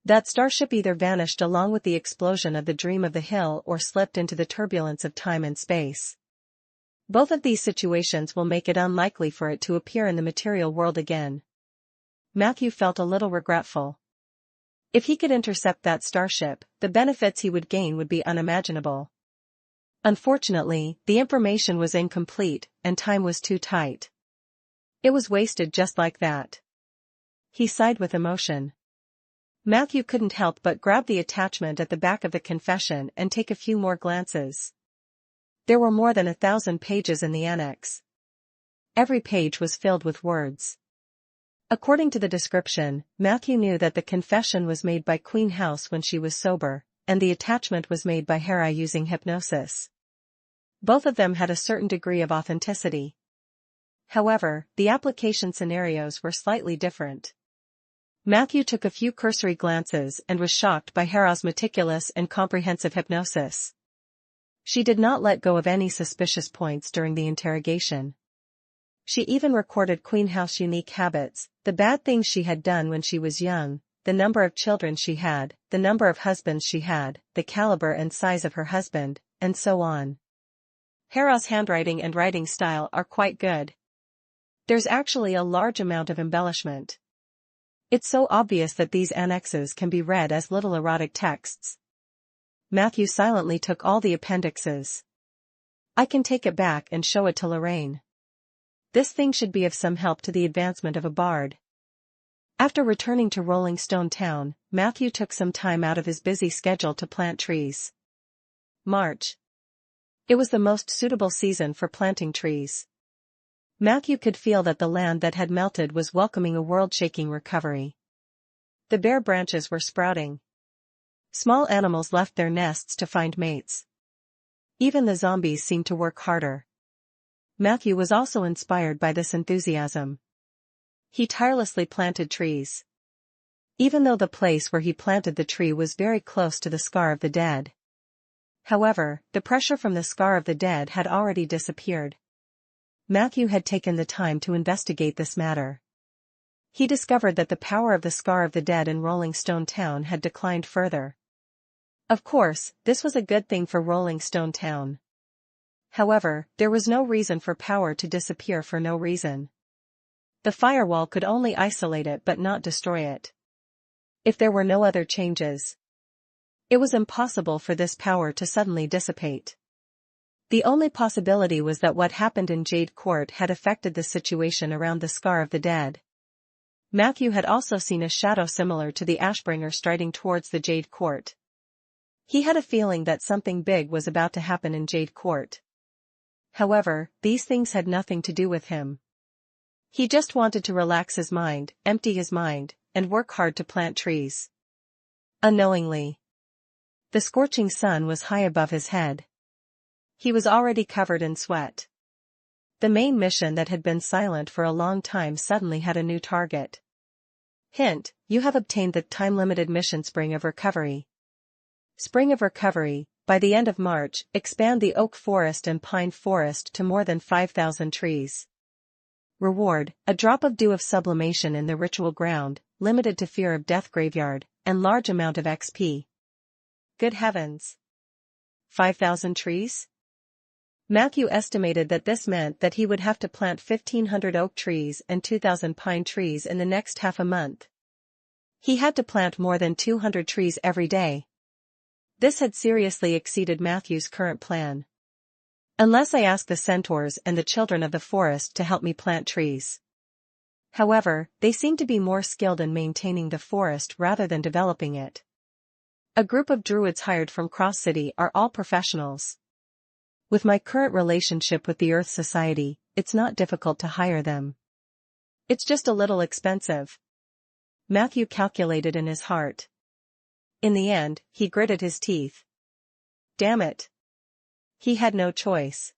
That starship either vanished along with the explosion of the Dream of the Hill or slipped into the turbulence of time and space. Both of these situations will make it unlikely for it to appear in the material world again. Matthew felt a little regretful. If he could intercept that starship, the benefits he would gain would be unimaginable. Unfortunately, the information was incomplete, and time was too tight. It was wasted just like that. He sighed with emotion. Matthew couldn't help but grab the attachment at the back of the confession and take a few more glances. There were more than 1,000 pages in the annex. Every page was filled with words. According to the description, Matthew knew that the confession was made by Queen House when she was sober, and the attachment was made by Hera using hypnosis. Both of them had a certain degree of authenticity. However, the application scenarios were slightly different. Matthew took a few cursory glances and was shocked by Hera's meticulous and comprehensive hypnosis. She did not let go of any suspicious points during the interrogation. She even recorded Queen House's unique habits, the bad things she had done when she was young, the number of children she had, the number of husbands she had, the caliber and size of her husband, and so on. Hera's handwriting and writing style are quite good. There's actually a large amount of embellishment. It's so obvious that these annexes can be read as little erotic texts. Matthew silently took all the appendixes. I can take it back and show it to Lorraine. This thing should be of some help to the advancement of a bard. After returning to Rolling Stone Town, Matthew took some time out of his busy schedule to plant trees. March. It was the most suitable season for planting trees. Matthew could feel that the land that had melted was welcoming a world-shaking recovery. The bare branches were sprouting. Small animals left their nests to find mates. Even the zombies seemed to work harder. Matthew was also inspired by this enthusiasm. He tirelessly planted trees. Even though the place where he planted the tree was very close to the Scar of the Dead. However, the pressure from the Scar of the Dead had already disappeared. Matthew had taken the time to investigate this matter. He discovered that the power of the Scar of the Dead in Rolling Stone Town had declined further. Of course, this was a good thing for Rolling Stone Town. However, there was no reason for power to disappear for no reason. The firewall could only isolate it but not destroy it. If there were no other changes, it was impossible for this power to suddenly dissipate. The only possibility was that what happened in Jade Court had affected the situation around the Scar of the Dead. Matthew had also seen a shadow similar to the Ashbringer striding towards the Jade Court. He had a feeling that something big was about to happen in Jade Court. However, these things had nothing to do with him. He just wanted to relax his mind, empty his mind, and work hard to plant trees. Unknowingly, the scorching sun was high above his head. He was already covered in sweat. The main mission that had been silent for a long time suddenly had a new target. Hint: you have obtained the time-limited mission Spring of Recovery. Spring of Recovery. By the end of March, expand the oak forest and pine forest to more than 5,000 trees. Reward: a drop of dew of sublimation in the ritual ground, limited to Fear of Death graveyard, and large amount of XP. Good heavens! 5,000 trees? Matthew estimated that this meant that he would have to plant 1,500 oak trees and 2,000 pine trees in the next half a month. He had to plant more than 200 trees every day. This had seriously exceeded Matthew's current plan. Unless I ask the centaurs and the children of the forest to help me plant trees. However, they seem to be more skilled in maintaining the forest rather than developing it. A group of druids hired from Cross City are all professionals. With my current relationship with the Earth Society, it's not difficult to hire them. It's just a little expensive. Matthew calculated in his heart. In the end, he gritted his teeth. Damn it. He had no choice.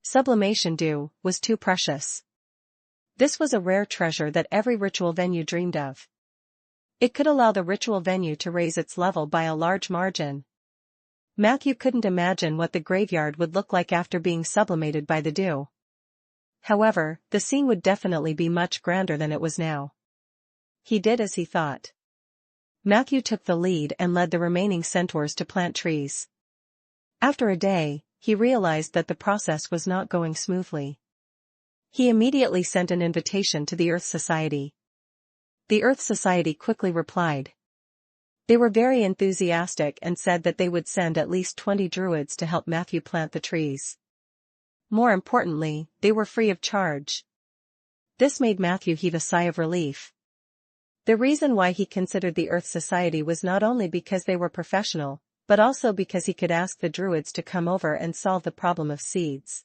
Sublimation dew was too precious. This was a rare treasure that every ritual venue dreamed of. It could allow the ritual venue to raise its level by a large margin. Matthew couldn't imagine what the graveyard would look like after being sublimated by the dew. However, the scene would definitely be much grander than it was now. He did as he thought. Matthew took the lead and led the remaining centaurs to plant trees. After a day, he realized that the process was not going smoothly. He immediately sent an invitation to the Earth Society. The Earth Society quickly replied. They were very enthusiastic and said that they would send at least 20 druids to help Matthew plant the trees. More importantly, they were free of charge. This made Matthew heave a sigh of relief. The reason why he considered the Earth Society was not only because they were professional, but also because he could ask the druids to come over and solve the problem of seeds.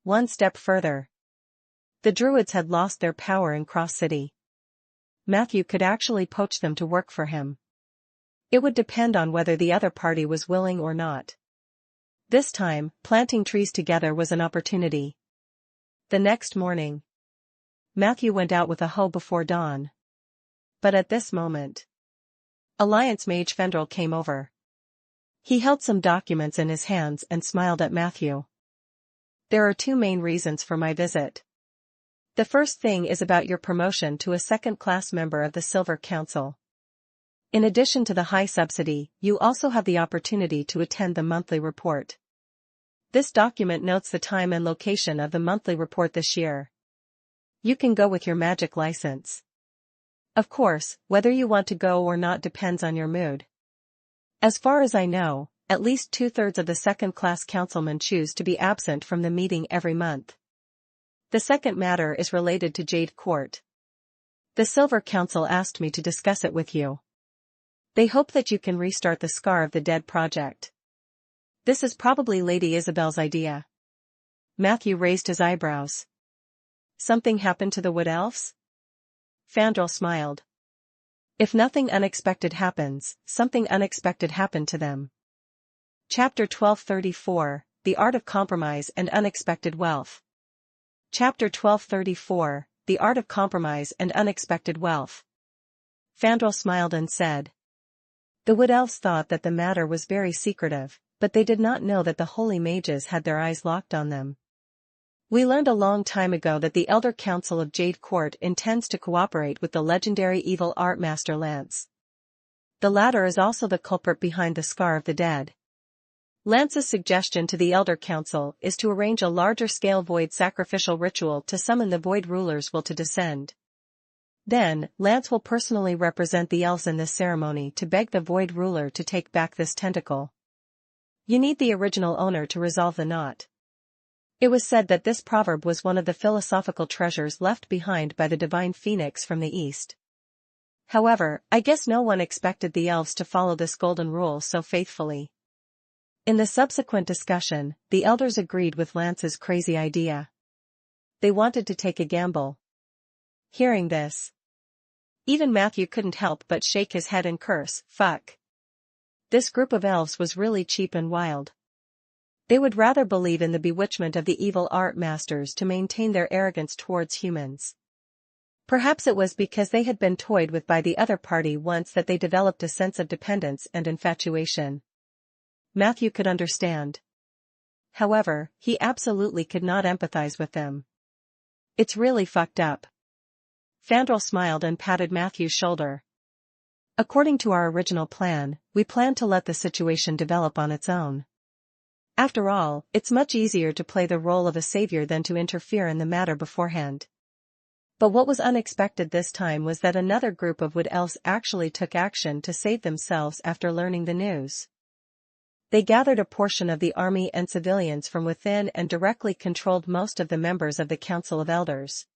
One step further. The druids had lost their power in Cross City. Matthew could actually poach them to work for him. It would depend on whether the other party was willing or not. This time, planting trees together was an opportunity. The next morning, Matthew went out with a hoe before dawn. But at this moment, Alliance Mage Fendrel came over. He held some documents in his hands and smiled at Matthew. There are two main reasons for my visit. The first thing is about your promotion to a second-class member of the Silver Council. In addition to the high subsidy, you also have the opportunity to attend the monthly report. This document notes the time and location of the monthly report this year. You can go with your magic license. Of course, whether you want to go or not depends on your mood. As far as I know, at least 2/3 of the second-class councilmen choose to be absent from the meeting every month. The second matter is related to Jade Court. The Silver Council asked me to discuss it with you. They hope that you can restart the Scar of the Dead project. This is probably Lady Isabel's idea. Matthew raised his eyebrows. Something happened to the Wood Elves? Fandral smiled. If nothing unexpected happens, something unexpected happened to them. Chapter 1234, The Art of Compromise and Unexpected Wealth. Chapter 1234, The Art of Compromise and Unexpected Wealth. Fandral smiled and said. The Wood Elves thought that the matter was very secretive, but they did not know that the holy mages had their eyes locked on them. We learned a long time ago that the Elder Council of Jade Court intends to cooperate with the legendary evil art master Lance. The latter is also the culprit behind the Scar of the Dead. Lance's suggestion to the Elder Council is to arrange a larger-scale void sacrificial ritual to summon the void ruler's will to descend. Then, Lance will personally represent the elves in this ceremony to beg the void ruler to take back this tentacle. You need the original owner to resolve the knot. It was said that this proverb was one of the philosophical treasures left behind by the divine phoenix from the east. However, I guess no one expected the elves to follow this golden rule so faithfully. In the subsequent discussion, the elders agreed with Lance's crazy idea. They wanted to take a gamble. Hearing this, even Matthew couldn't help but shake his head and curse, "Fuck." This group of elves was really cheap and wild. They would rather believe in the bewitchment of the evil art masters to maintain their arrogance towards humans. Perhaps it was because they had been toyed with by the other party once that they developed a sense of dependence and infatuation. Matthew could understand. However, he absolutely could not empathize with them. It's really fucked up. Fandral smiled and patted Matthew's shoulder. According to our original plan, we planned to let the situation develop on its own. After all, it's much easier to play the role of a savior than to interfere in the matter beforehand. But what was unexpected this time was that another group of wood elves actually took action to save themselves after learning the news. They gathered a portion of the army and civilians from within and directly controlled most of the members of the Council of Elders.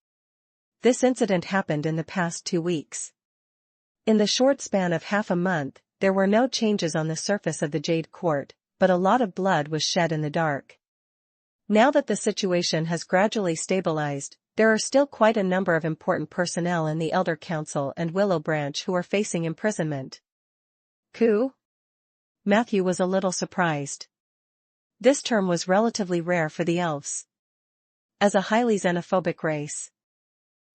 This incident happened in the past 2 weeks. In the short span of half a month, there were no changes on the surface of the Jade Court, but a lot of blood was shed in the dark. Now that the situation has gradually stabilized, there are still quite a number of important personnel in the Elder Council and Willow Branch who are facing imprisonment. Coup? Matthew was a little surprised. This term was relatively rare for the elves. As a highly xenophobic race,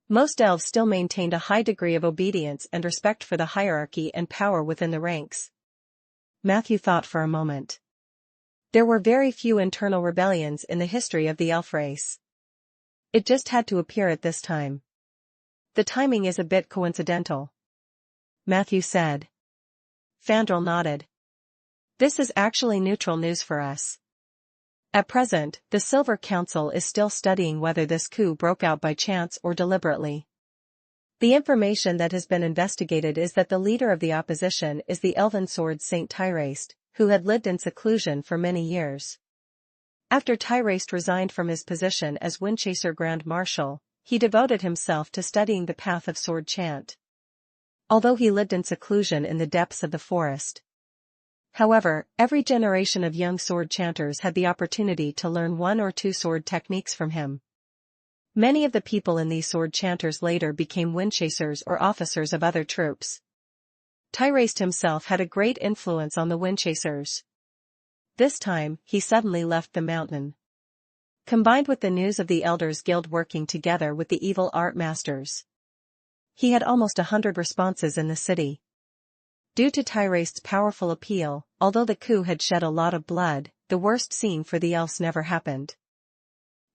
most elves still maintained a high degree of obedience and respect for the hierarchy and power within the ranks. Matthew thought for a moment. There were very few internal rebellions in the history of the elf race. It just had to appear at this time. The timing is a bit coincidental, Matthew said. Fandral nodded. This is actually neutral news for us. At present, the Silver Council is still studying whether this coup broke out by chance or deliberately. The information that has been investigated is that the leader of the opposition is the elven sword Saint Tyraste, who had lived in seclusion for many years. After Tyraste resigned from his position as Windchaser Grand Marshal, he devoted himself to studying the path of sword chant. Although he lived in seclusion in the depths of the forest. However, every generation of young sword chanters had the opportunity to learn 1 or 2 sword techniques from him. Many of the people in these sword chanters later became windchasers or officers of other troops. Tyraste himself had a great influence on the windchasers. This time, he suddenly left the mountain. Combined with the news of the Elders Guild working together with the evil art masters, he had almost 100 responses in the city. Due to Tyraste's powerful appeal, although the coup had shed a lot of blood, the worst scene for the elves never happened.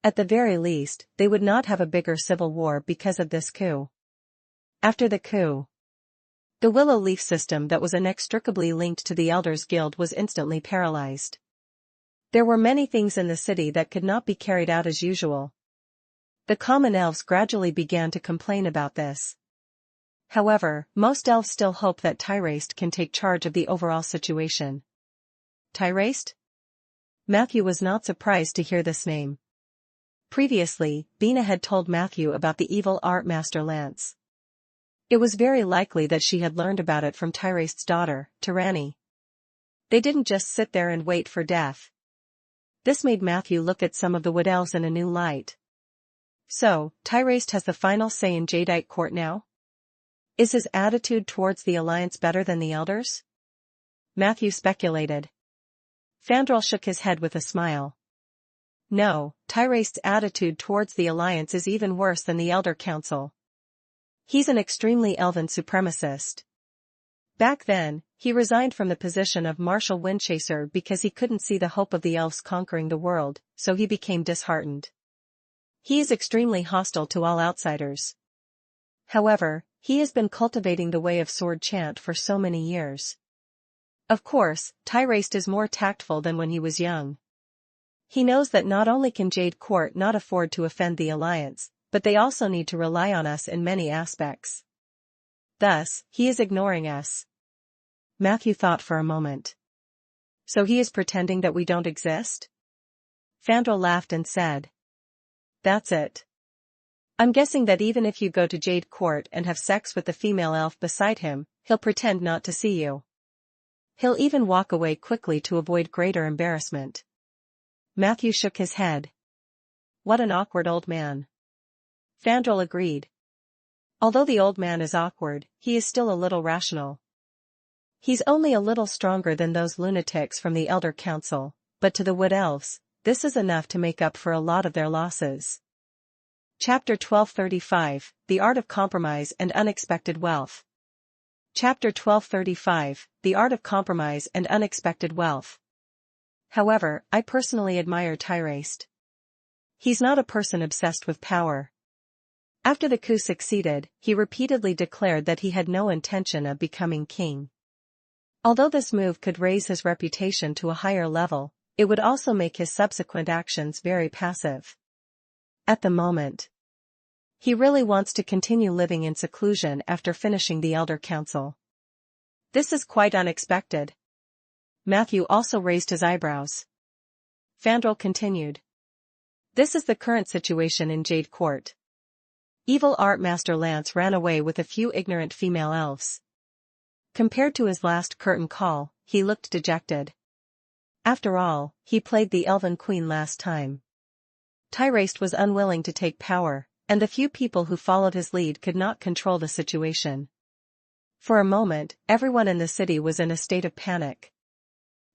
At the very least, they would not have a bigger civil war because of this coup. After the coup, the Willow Leaf system that was inextricably linked to the Elders Guild was instantly paralyzed. There were many things in the city that could not be carried out as usual. The common elves gradually began to complain about this. However, most elves still hope that Tyraste can take charge of the overall situation. Tyraste? Matthew was not surprised to hear this name. Previously, Bina had told Matthew about the evil art master Lance. It was very likely that she had learned about it from Tyraste's daughter, Tyranny. They didn't just sit there and wait for death. This made Matthew look at some of the wood elves in a new light. So, Tyraste has the final say in Jadeite Court now? Is his attitude towards the Alliance better than the Elders? Matthew speculated. Fandral shook his head with a smile. No, Tyraste's attitude towards the Alliance is even worse than the Elder Council. He's an extremely elven supremacist. Back then, he resigned from the position of Marshal Windchaser because he couldn't see the hope of the elves conquering the world, so he became disheartened. He is extremely hostile to all outsiders. However, he has been cultivating the Way of Sword chant for so many years. Of course, Tyraste is more tactful than when he was young. He knows that not only can Jade Court not afford to offend the Alliance, but they also need to rely on us in many aspects. Thus, he is ignoring us. Matthew thought for a moment. So he is pretending that we don't exist? Fandral laughed and said. That's it. I'm guessing that even if you go to Jade Court and have sex with the female elf beside him, he'll pretend not to see you. He'll even walk away quickly to avoid greater embarrassment. Matthew shook his head. What an awkward old man. Fandral agreed. Although the old man is awkward, he is still a little rational. He's only a little stronger than those lunatics from the Elder Council, but to the Wood Elves, this is enough to make up for a lot of their losses. Chapter 1235, The Art of Compromise and Unexpected Wealth. Chapter 1235, The Art of Compromise and Unexpected Wealth. However, I personally admire Tyraste. He's not a person obsessed with power. After the coup succeeded, he repeatedly declared that he had no intention of becoming king. Although this move could raise his reputation to a higher level, it would also make his subsequent actions very passive. At the moment, he really wants to continue living in seclusion after finishing the Elder Council. This is quite unexpected. Matthew also raised his eyebrows. Fandral continued. This is the current situation in Jade Court. Evil Art Master Lance ran away with a few ignorant female elves. Compared to his last curtain call, he looked dejected. After all, he played the Elven Queen last time. Tyraste was unwilling to take power, and the few people who followed his lead could not control the situation. For a moment, everyone in the city was in a state of panic.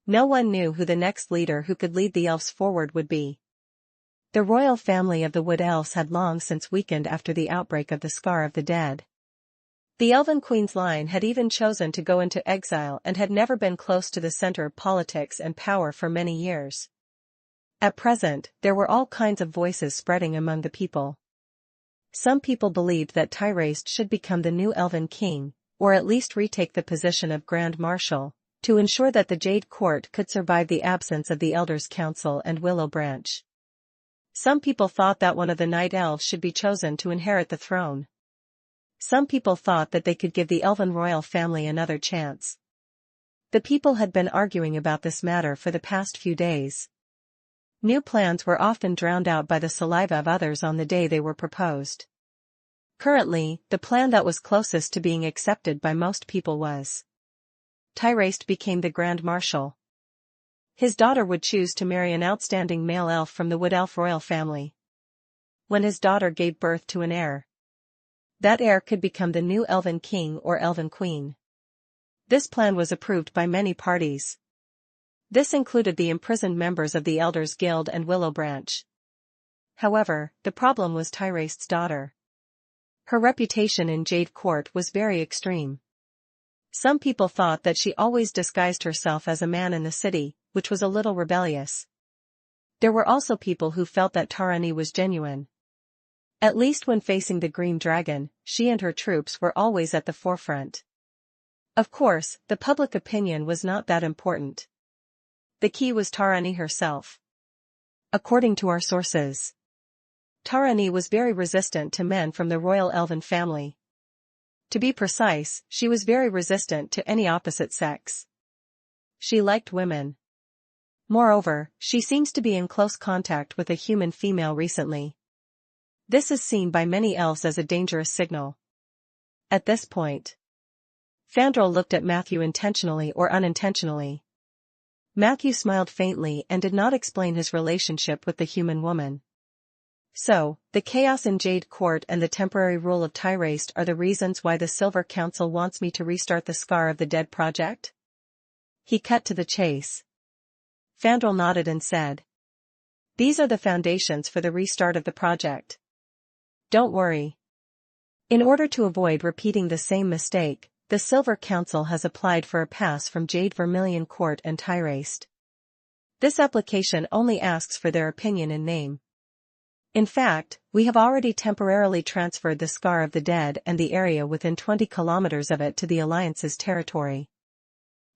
No one knew who the next leader who could lead the elves forward would be. The royal family of the Wood Elves had long since weakened after the outbreak of the Scar of the Dead. The Elven Queen's line had even chosen to go into exile and had never been close to the center of politics and power for many years. At present, there were all kinds of voices spreading among the people. Some people believed that Tyraste should become the new Elven King, or at least retake the position of Grand Marshal, to ensure that the Jade Court could survive the absence of the Elders' Council and Willow Branch. Some people thought that one of the Night Elves should be chosen to inherit the throne. Some people thought that they could give the Elven royal family another chance. The people had been arguing about this matter for the past few days. New plans were often drowned out by the saliva of others on the day they were proposed. Currently, the plan that was closest to being accepted by most people was Tyraste became the Grand Marshal. His daughter would choose to marry an outstanding male elf from the Wood Elf royal family. When his daughter gave birth to an heir, that heir could become the new Elven King or Elven Queen. This plan was approved by many parties. This included the imprisoned members of the Elders Guild and Willow Branch. However, the problem was Tyraste's daughter. Her reputation in Jade Court was very extreme. Some people thought that she always disguised herself as a man in the city, which was a little rebellious. There were also people who felt that Tarani was genuine. At least when facing the Green Dragon, she and her troops were always at the forefront. Of course, the public opinion was not that important. The key was Tarani herself. According to our sources, Tarani was very resistant to men from the royal elven family. To be precise, she was very resistant to any opposite sex. She liked women. Moreover, she seems to be in close contact with a human female recently. This is seen by many elves as a dangerous signal. At this point, Fandral looked at Matthew intentionally or unintentionally. Matthew smiled faintly and did not explain his relationship with the human woman. So, the chaos in Jade Court and the temporary rule of Tyraste are the reasons why the Silver Council wants me to restart the Scar of the Dead project? He cut to the chase. Fandral nodded and said, "These are the foundations for the restart of the project. Don't worry. In order to avoid repeating the same mistake, the Silver Council has applied for a pass from Jade Vermilion Court and Tyraste. This application only asks for their opinion in name. In fact, we have already temporarily transferred the Scar of the Dead and the area within 20 kilometers of it to the Alliance's territory.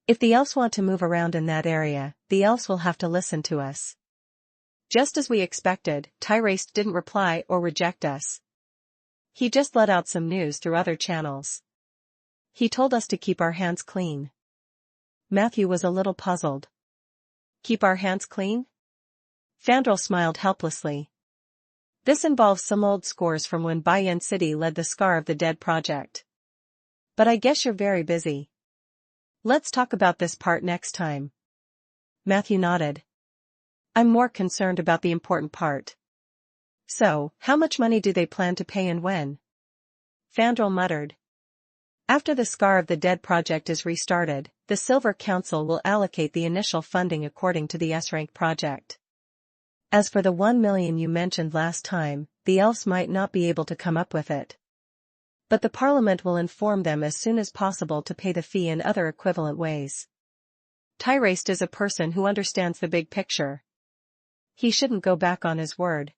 If the elves want to move around in that area, the elves will have to listen to us. Just as we expected, Tyraste didn't reply or reject us. He just let out some news through other channels. He told us to keep our hands clean. Matthew was a little puzzled. Keep our hands clean? Fandral smiled helplessly. This involves some old scores from when Bayan City led the Scar of the Dead project. But I guess you're very busy. Let's talk about this part next time. Matthew nodded. I'm more concerned about the important part. So, how much money do they plan to pay and when? Fandral muttered. After the Scar of the Dead project is restarted, the Silver Council will allocate the initial funding according to the S-rank project. As for the 1 million you mentioned last time, the elves might not be able to come up with it. But the Parliament will inform them as soon as possible to pay the fee in other equivalent ways. Tyraste is a person who understands the big picture. He shouldn't go back on his word.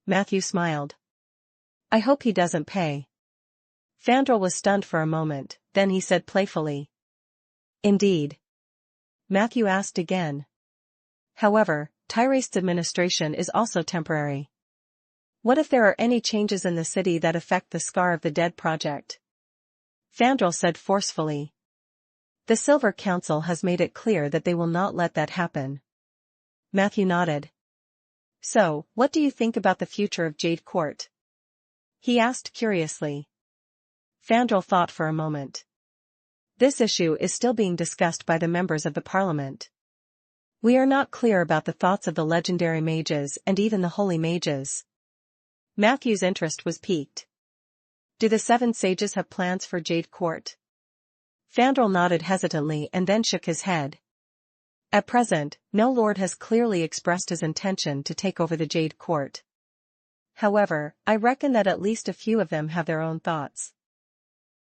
Matthew smiled. I hope he doesn't pay. Fandral was stunned for a moment, then he said playfully. Indeed. Matthew asked again. However, Tyraste's administration is also temporary. What if there are any changes in the city that affect the Scar of the Dead project? Fandral said forcefully. The Silver Council has made it clear that they will not let that happen. Matthew nodded. So, what do you think about the future of Jade Court? He asked curiously. Fandral thought for a moment. This issue is still being discussed by the members of the Parliament. We are not clear about the thoughts of the legendary mages and even the holy mages. Matthew's interest was piqued. Do the 7 sages have plans for Jade Court? Fandral nodded hesitantly and then shook his head. At present, no lord has clearly expressed his intention to take over the Jade Court. However, I reckon that at least a few of them have their own thoughts.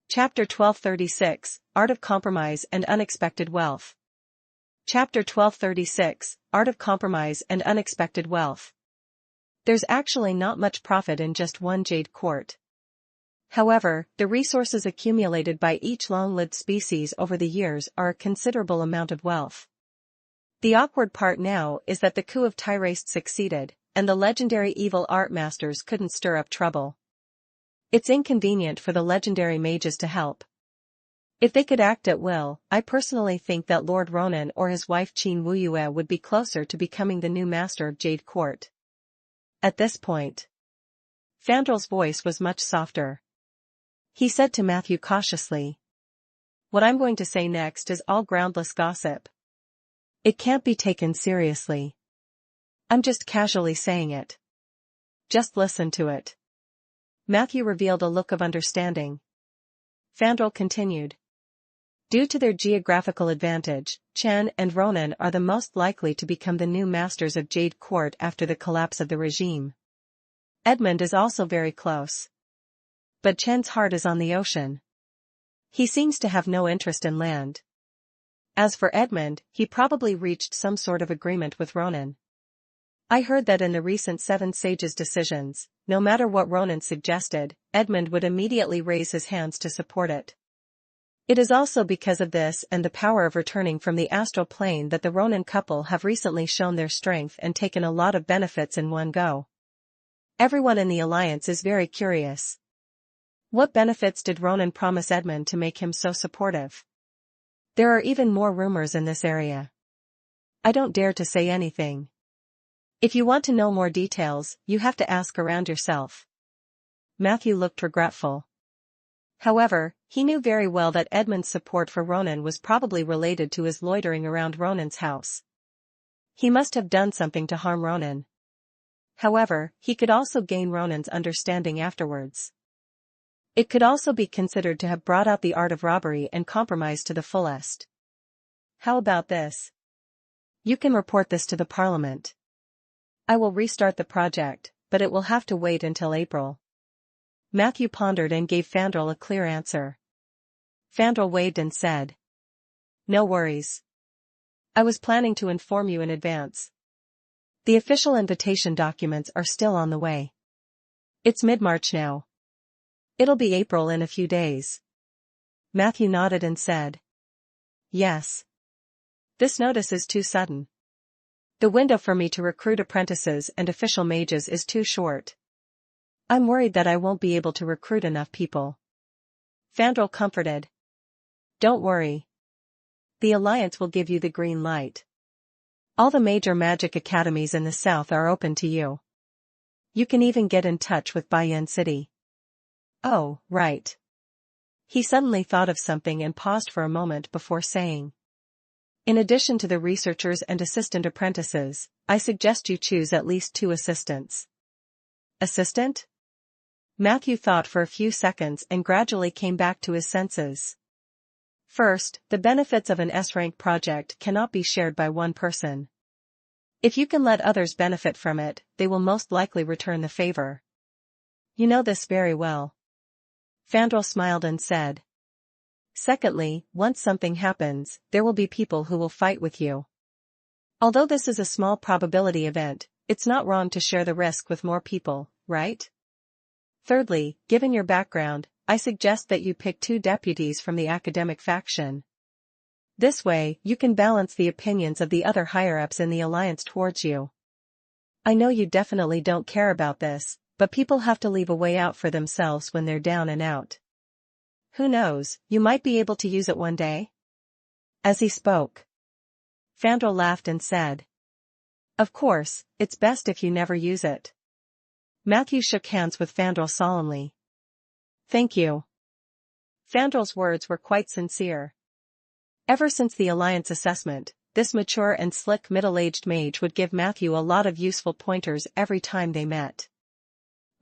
Chapter 1236, Art of Compromise and Unexpected Wealth. Chapter 1236, Art of Compromise and Unexpected Wealth. There's actually not much profit in just one Jade Court. However, the resources accumulated by each long-lived species over the years are a considerable amount of wealth. The awkward part now is that the coup of Tyraste succeeded, and the legendary evil art masters couldn't stir up trouble. It's inconvenient for the legendary mages to help. If they could act at will, I personally think that Lord Ronan or his wife Qin Wuyue would be closer to becoming the new master of Jade Court. At this point, Fandral's voice was much softer. He said to Matthew cautiously, "What I'm going to say next is all groundless gossip. It can't be taken seriously. I'm just casually saying it. Just listen to it." Matthew revealed a look of understanding. Fandral continued. Due to their geographical advantage, Chen and Ronan are the most likely to become the new masters of Jade Court after the collapse of the regime. Edmund is also very close. But Chen's heart is on the ocean. He seems to have no interest in land. As for Edmund, he probably reached some sort of agreement with Ronan. I heard that in the recent 7 sages' decisions, no matter what Ronan suggested, Edmund would immediately raise his hands to support it. It is also because of this and the power of returning from the astral plane that the Ronan couple have recently shown their strength and taken a lot of benefits in one go. Everyone in the alliance is very curious. What benefits did Ronan promise Edmund to make him so supportive? There are even more rumors in this area. I don't dare to say anything. If you want to know more details, you have to ask around yourself. Matthew looked regretful. However, he knew very well that Edmund's support for Ronan was probably related to his loitering around Ronan's house. He must have done something to harm Ronan. However, he could also gain Ronan's understanding afterwards. It could also be considered to have brought out the art of robbery and compromise to the fullest. How about this? You can report this to the Parliament. I will restart the project, but it will have to wait until April. Matthew pondered and gave Fandral a clear answer. Fandral waved and said, "No worries. I was planning to inform you in advance." The official invitation documents are still on the way. It's mid-March now. It'll be April in a few days. Matthew nodded and said. Yes. This notice is too sudden. The window for me to recruit apprentices and official mages is too short. I'm worried that I won't be able to recruit enough people. Fandral comforted. Don't worry. The Alliance will give you the green light. All the major magic academies in the south are open to you. You can even get in touch with Bayan City. Oh, right. He suddenly thought of something and paused for a moment before saying. In addition to the researchers and assistant apprentices, I suggest you choose at least 2 assistants. Assistant? Matthew thought for a few seconds and gradually came back to his senses. First, the benefits of an S-rank project cannot be shared by one person. If you can let others benefit from it, they will most likely return the favor. You know this very well. Fandral smiled and said. Secondly, once something happens, there will be people who will fight with you. Although this is a small probability event, it's not wrong to share the risk with more people, right? Thirdly, given your background, I suggest that you pick 2 deputies from the academic faction. This way, you can balance the opinions of the other higher-ups in the Alliance towards you. I know you definitely don't care about this, but people have to leave a way out for themselves when they're down and out. Who knows, you might be able to use it one day? As he spoke, Fandral laughed and said. Of course, it's best if you never use it. Matthew shook hands with Fandral solemnly. Thank you. Fandral's words were quite sincere. Ever since the Alliance assessment, this mature and slick middle-aged mage would give Matthew a lot of useful pointers every time they met.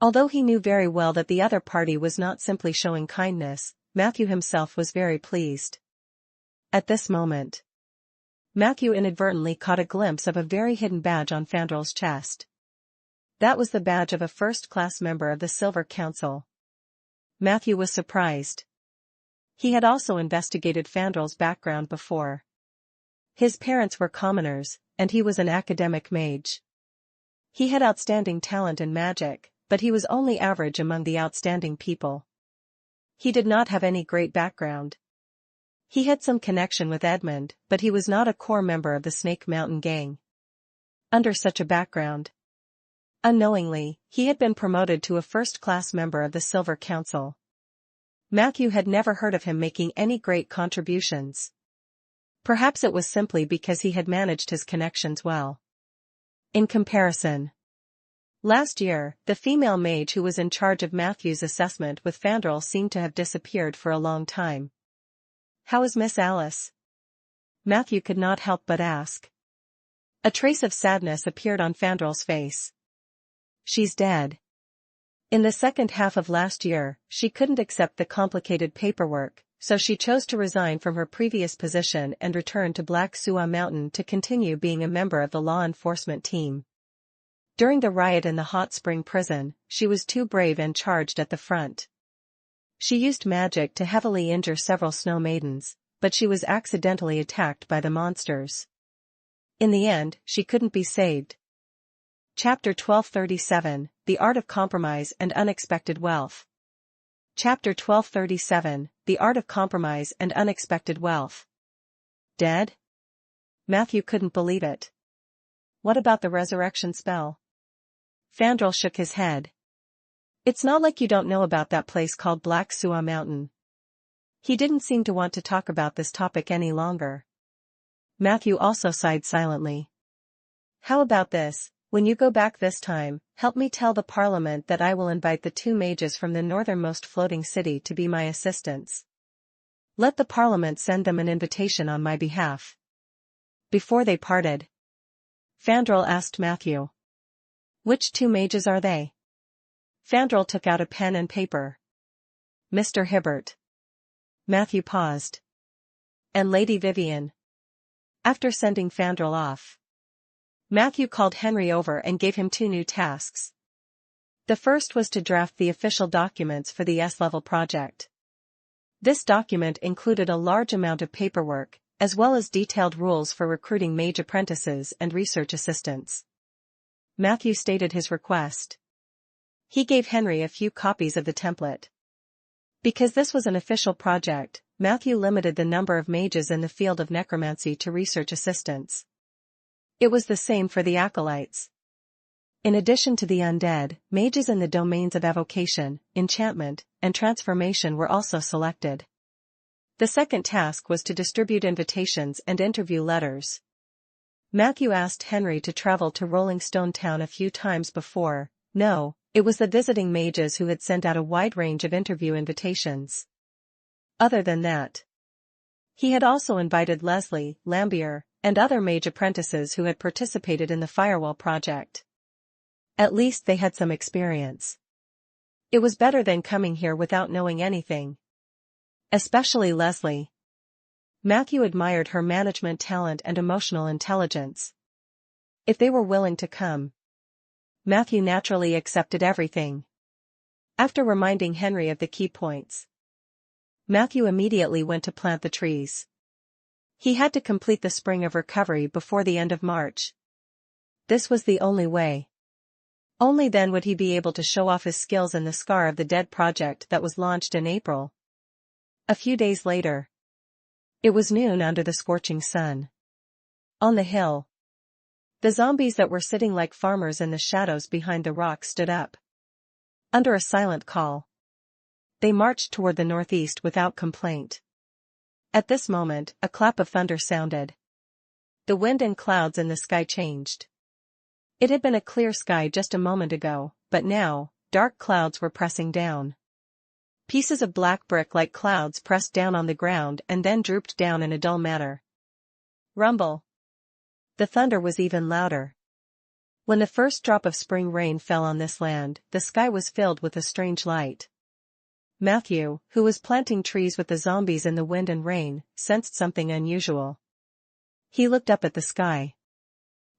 Although he knew very well that the other party was not simply showing kindness, Matthew himself was very pleased. At this moment, Matthew inadvertently caught a glimpse of a very hidden badge on Fandral's chest. That was the badge of a first-class member of the Silver Council. Matthew was surprised. He had also investigated Fandral's background before. His parents were commoners, and he was an academic mage. He had outstanding talent in magic, but he was only average among the outstanding people. He did not have any great background. He had some connection with Edmund, but he was not a core member of the Snake Mountain gang. Under such a background, unknowingly, he had been promoted to a first-class member of the Silver Council. Matthew had never heard of him making any great contributions. Perhaps it was simply because he had managed his connections well. In comparison, last year, the female mage who was in charge of Matthew's assessment with Fandral seemed to have disappeared for a long time. How is Miss Alice? Matthew could not help but ask. A trace of sadness appeared on Fandral's face. She's dead. In the second half of last year, she couldn't accept the complicated paperwork, so she chose to resign from her previous position and return to Black Suwa Mountain to continue being a member of the law enforcement team. During the riot in the hot spring prison, she was too brave and charged at the front. She used magic to heavily injure several snow maidens, but she was accidentally attacked by the monsters. In the end, she couldn't be saved. Chapter 1237, The Art of Compromise and Unexpected Wealth. Chapter 1237, The Art of Compromise and Unexpected Wealth. Dead? Matthew couldn't believe it. What about the resurrection spell? Fandral shook his head. It's not like you don't know about that place called Black Suwa Mountain. He didn't seem to want to talk about this topic any longer. Matthew also sighed silently. How about this? When you go back this time, help me tell the Parliament that I will invite the 2 mages from the northernmost floating city to be my assistants. Let the Parliament send them an invitation on my behalf. Before they parted, Fandral asked Matthew. Which 2 mages are they? Fandral took out a pen and paper. Mr. Hibbert. Matthew paused. And Lady Vivian. After sending Fandral off, Matthew called Henry over and gave him 2 new tasks. The first was to draft the official documents for the S-level project. This document included a large amount of paperwork, as well as detailed rules for recruiting mage apprentices and research assistants. Matthew stated his request. He gave Henry a few copies of the template. Because this was an official project, Matthew limited the number of mages in the field of necromancy to research assistants. It was the same for the acolytes. In addition to the undead, mages in the domains of evocation, enchantment, and transformation were also selected. The second task was to distribute invitations and interview letters. Matthew asked Henry to travel to Rolling Stone Town a few times before. No, it was the visiting mages who had sent out a wide range of interview invitations. Other than that, he had also invited Leslie, Lambier, and other mage apprentices who had participated in the firewall project. At least they had some experience. It was better than coming here without knowing anything. Especially Leslie. Matthew admired her management talent and emotional intelligence. If they were willing to come, Matthew naturally accepted everything. After reminding Henry of the key points, Matthew immediately went to plant the trees. He had to complete the spring of recovery before the end of March. This was the only way. Only then would he be able to show off his skills in the Scar of the Dead project that was launched in April. A few days later. It was noon under the scorching sun. On the hill, the zombies that were sitting like farmers in the shadows behind the rocks stood up. Under a silent call, they marched toward the northeast without complaint. At this moment, a clap of thunder sounded. The wind and clouds in the sky changed. It had been a clear sky just a moment ago, but now, dark clouds were pressing down. Pieces of black brick like clouds pressed down on the ground and then drooped down in a dull manner. Rumble. The thunder was even louder. When the first drop of spring rain fell on this land, the sky was filled with a strange light. Matthew, who was planting trees with the zombies in the wind and rain, sensed something unusual. He looked up at the sky.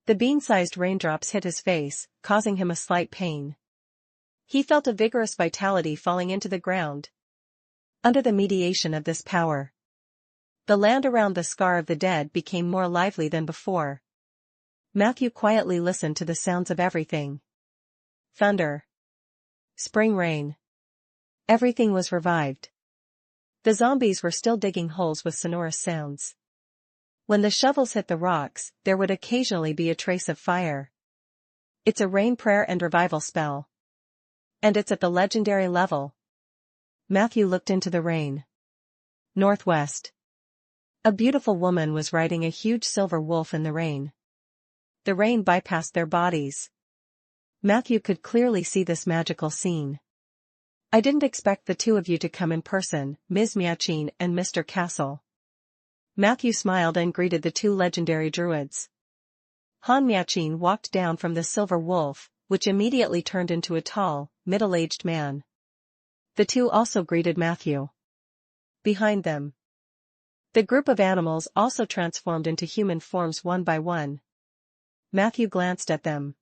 The bean-sized raindrops hit his face, causing him a slight pain. He felt a vigorous vitality falling into the ground. Under the mediation of this power, the land around the Scar of the Dead became more lively than before. Matthew quietly listened to the sounds of everything. Thunder. Spring rain. Everything was revived. The zombies were still digging holes with sonorous sounds. When the shovels hit the rocks, there would occasionally be a trace of fire. It's a rain prayer and revival spell. And it's at the legendary level. Matthew looked into the rain. Northwest. A beautiful woman was riding a huge silver wolf in the rain. The rain bypassed their bodies. Matthew could clearly see this magical scene. I didn't expect the two of you to come in person, Ms. Miachin and Mr. Castle. Matthew smiled and greeted the two legendary druids. Han Miachin walked down from the silver wolf, which immediately turned into a tall, middle-aged man. The two also greeted Matthew. Behind them, the group of animals also transformed into human forms one by one. Matthew glanced at them.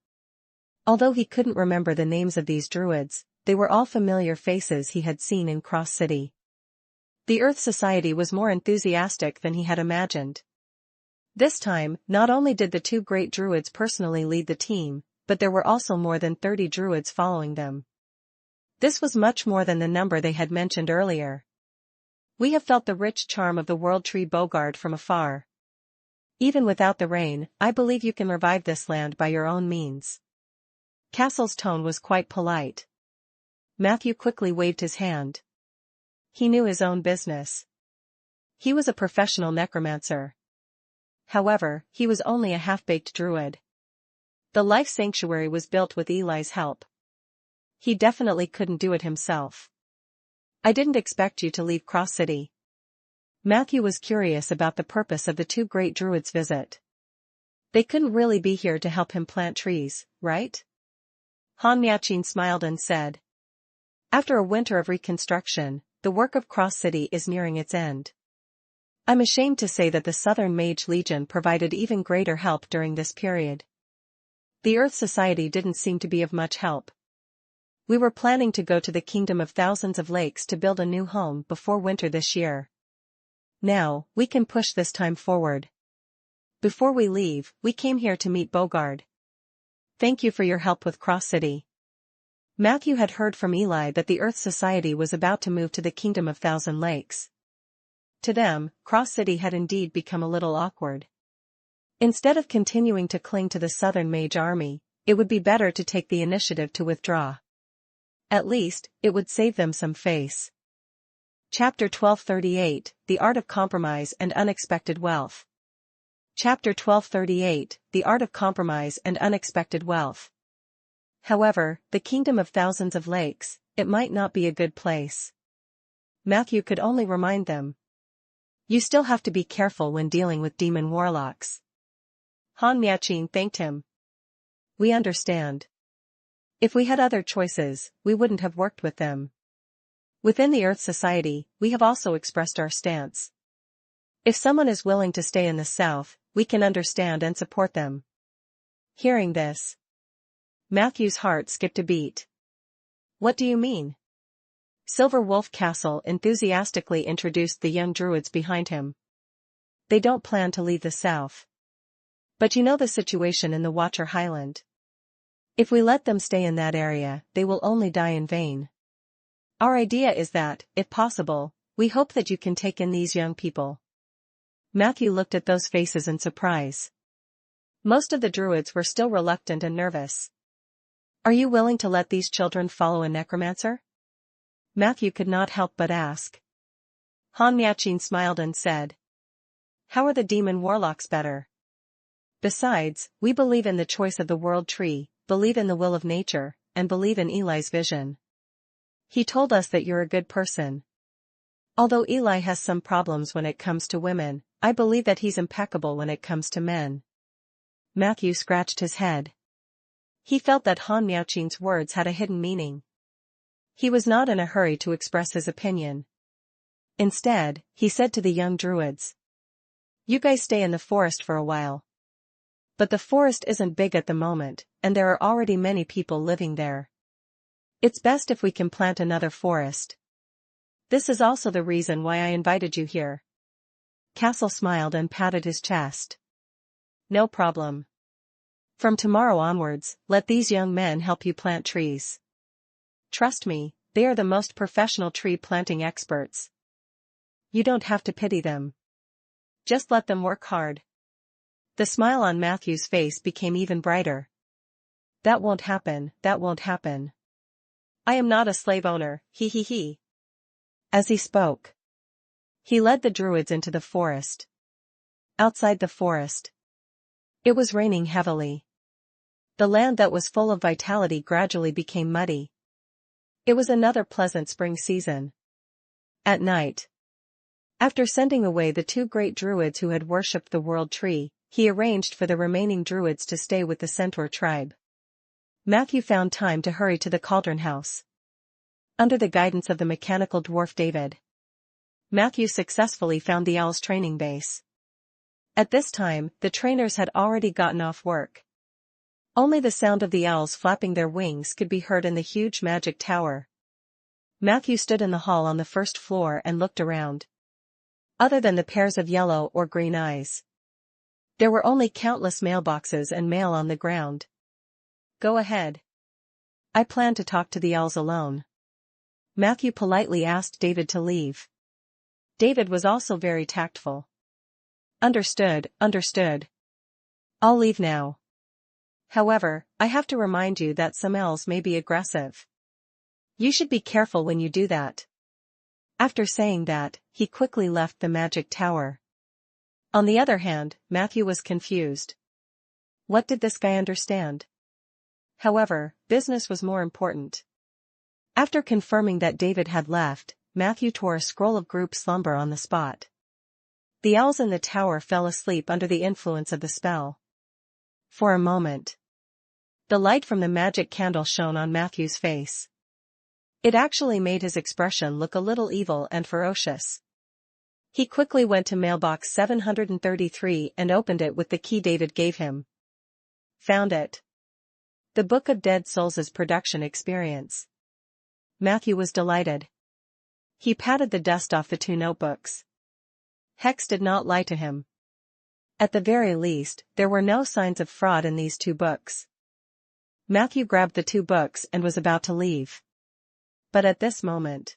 Although he couldn't remember the names of these druids, they were all familiar faces he had seen in Cross City. The Earth Society was more enthusiastic than he had imagined. This time, not only did the two great druids personally lead the team, but there were also more than 30 druids following them. This was much more than the number they had mentioned earlier. We have felt the rich charm of the World Tree Bogard from afar. Even without the rain, I believe you can revive this land by your own means. Castle's tone was quite polite. Matthew quickly waved his hand. He knew his own business. He was a professional necromancer. However, he was only a half-baked druid. The life sanctuary was built with Eli's help. He definitely couldn't do it himself. I didn't expect you to leave Cross City. Matthew was curious about the purpose of the two great druids' visit. They couldn't really be here to help him plant trees, right? Han Miachin smiled and said. After a winter of reconstruction, the work of Cross City is nearing its end. I'm ashamed to say that the Southern Mage Legion provided even greater help during this period. The Earth Society didn't seem to be of much help. We were planning to go to the Kingdom of Thousands of Lakes to build a new home before winter this year. Now, we can push this time forward. Before we leave, we came here to meet Bogard. Thank you for your help with Cross City. Matthew had heard from Eli that the Earth Society was about to move to the Kingdom of Thousand Lakes. To them, Cross City had indeed become a little awkward. Instead of continuing to cling to the Southern Mage Army, it would be better to take the initiative to withdraw. At least, it would save them some face. Chapter 1238, The Art of Compromise and Unexpected Wealth. Chapter 1238, The Art of Compromise and Unexpected Wealth. However, the Kingdom of Thousands of Lakes, it might not be a good place. Matthew could only remind them. You still have to be careful when dealing with demon warlocks. Han Miaqin thanked him. We understand. If we had other choices, we wouldn't have worked with them. Within the Earth Society, we have also expressed our stance. If someone is willing to stay in the South, we can understand and support them. Hearing this, Matthew's heart skipped a beat. What do you mean? Silver Wolf Castle enthusiastically introduced the young druids behind him. They don't plan to leave the South. But you know the situation in the Watcher Highland. If we let them stay in that area, they will only die in vain. Our idea is that, if possible, we hope that you can take in these young people. Matthew looked at those faces in surprise. Most of the druids were still reluctant and nervous. Are you willing to let these children follow a necromancer? Matthew could not help but ask. Han Miaqin smiled and said. How are the demon warlocks better? Besides, we believe in the choice of the world tree, believe in the will of nature, and believe in Eli's vision. He told us that you're a good person. Although Eli has some problems when it comes to women, I believe that he's impeccable when it comes to men. Matthew scratched his head. He felt that Han Miaqin's words had a hidden meaning. He was not in a hurry to express his opinion. Instead, he said to the young druids. You guys stay in the forest for a while. But the forest isn't big at the moment, and there are already many people living there. It's best if we can plant another forest. This is also the reason why I invited you here. Castle smiled and patted his chest. No problem. From tomorrow onwards, let these young men help you plant trees. Trust me, they are the most professional tree planting experts. You don't have to pity them. Just let them work hard. The smile on Matthew's face became even brighter. That won't happen, that won't happen. I am not a slave owner, he he he. As he spoke, he led the druids into the forest. Outside the forest, it was raining heavily. The land that was full of vitality gradually became muddy. It was another pleasant spring season. At night, after sending away the two great druids who had worshipped the world tree, he arranged for the remaining druids to stay with the Centaur tribe. Matthew found time to hurry to the Cauldron House. Under the guidance of the mechanical dwarf David, Matthew successfully found the owl's training base. At this time, the trainers had already gotten off work. Only the sound of the owls flapping their wings could be heard in the huge magic tower. Matthew stood in the hall on the first floor and looked around. Other than the pairs of yellow or green eyes, there were only countless mailboxes and mail on the ground. Go ahead. I plan to talk to the owls alone. Matthew politely asked David to leave. David was also very tactful. Understood, understood. I'll leave now. However, I have to remind you that some elves may be aggressive. You should be careful when you do that. After saying that, he quickly left the magic tower. On the other hand, Matthew was confused. What did this guy understand? However, business was more important. After confirming that David had left, Matthew tore a scroll of group slumber on the spot. The owls in the tower fell asleep under the influence of the spell. For a moment, the light from the magic candle shone on Matthew's face. It actually made his expression look a little evil and ferocious. He quickly went to mailbox 733 and opened it with the key David gave him. Found it. The Book of Dead Souls' production experience. Matthew was delighted. He patted the dust off the two notebooks. Hex did not lie to him. At the very least, there were no signs of fraud in these two books. Matthew grabbed the 2 books and was about to leave. But at this moment,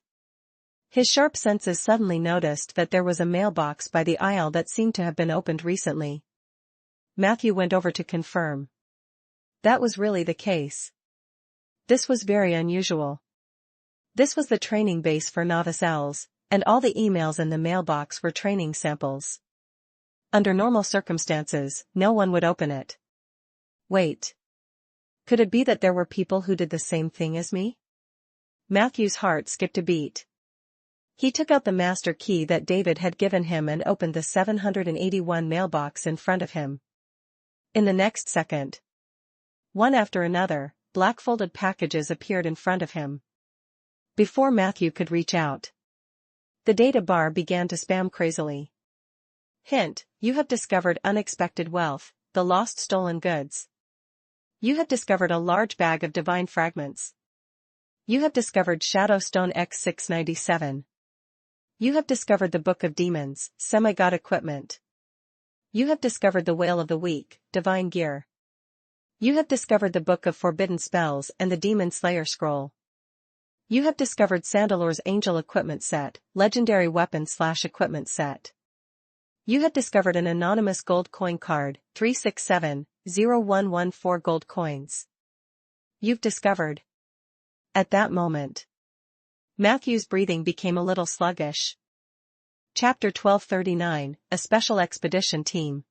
his sharp senses suddenly noticed that there was a mailbox by the aisle that seemed to have been opened recently. Matthew went over to confirm. That was really the case. This was very unusual. This was the training base for novice elves, and all the emails in the mailbox were training samples. Under normal circumstances, no one would open it. Wait. Could it be that there were people who did the same thing as me? Matthew's heart skipped a beat. He took out the master key that David had given him and opened the 781 mailbox in front of him. In the next second, one after another, black folded packages appeared in front of him. Before Matthew could reach out, the data bar began to spam crazily. Hint, you have discovered unexpected wealth, the lost stolen goods. You have discovered a large bag of divine fragments. You have discovered Shadowstone X697. You have discovered the Book of Demons, semi-god equipment. You have discovered the Whale of the Week, divine gear. You have discovered the Book of Forbidden Spells and the Demon Slayer scroll. You have discovered Sandalor's Angel equipment set, legendary weapon/equipment set. You have discovered an anonymous gold coin card, 367-0114 gold coins. You've discovered. At that moment, Matthew's breathing became a little sluggish. Chapter 1239, A Special Expedition Team.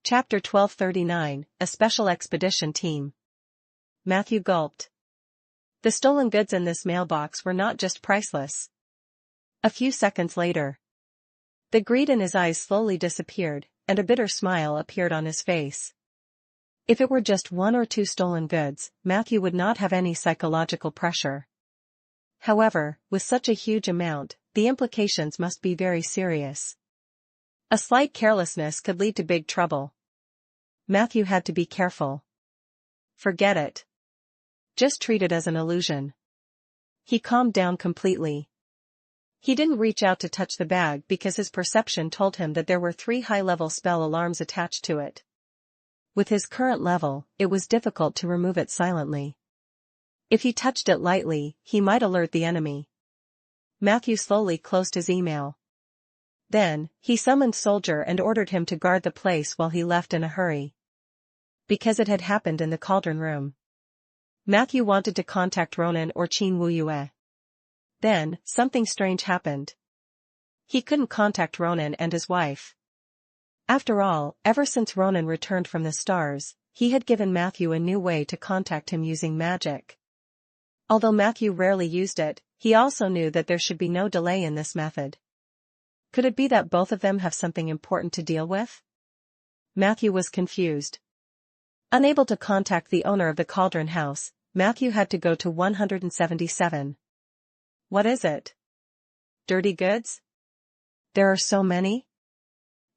Chapter 1239, A Special Expedition Team. Matthew gulped. The stolen goods in this mailbox were not just priceless. A few seconds later, the greed in his eyes slowly disappeared, and a bitter smile appeared on his face. If it were just 1 or 2 stolen goods, Matthew would not have any psychological pressure. However, with such a huge amount, the implications must be very serious. A slight carelessness could lead to big trouble. Matthew had to be careful. Forget it. Just treat it as an illusion. He calmed down completely. He didn't reach out to touch the bag because his perception told him that there were 3 high-level spell alarms attached to it. With his current level, it was difficult to remove it silently. If he touched it lightly, he might alert the enemy. Matthew slowly closed his email. Then, he summoned Soldier and ordered him to guard the place while he left in a hurry. Because it had happened in the cauldron room, Matthew wanted to contact Ronan or Qin Wuyue. Then, something strange happened. He couldn't contact Ronan and his wife. After all, ever since Ronan returned from the stars, he had given Matthew a new way to contact him using magic. Although Matthew rarely used it, he also knew that there should be no delay in this method. Could it be that both of them have something important to deal with? Matthew was confused. Unable to contact the owner of the Cauldron House, Matthew had to go to 177. What is it? Dirty goods? There are so many?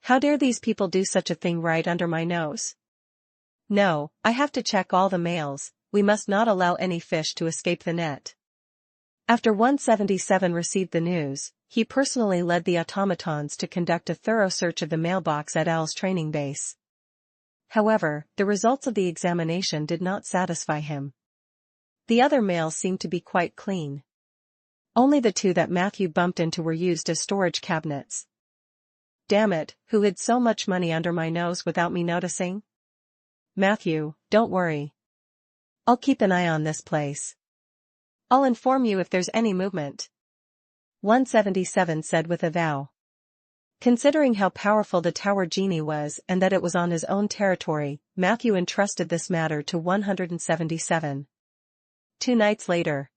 How dare these people do such a thing right under my nose? No, I have to check all the mails, we must not allow any fish to escape the net. After 177 received the news, he personally led the automatons to conduct a thorough search of the mailbox at Al's training base. However, the results of the examination did not satisfy him. The other mails seemed to be quite clean. Only the 2 that Matthew bumped into were used as storage cabinets. Damn it, who hid so much money under my nose without me noticing? Matthew, don't worry. I'll keep an eye on this place. I'll inform you if there's any movement. 177 said with a vow. Considering how powerful the Tower Genie was and that it was on his own territory, Matthew entrusted this matter to 177. 2 nights later,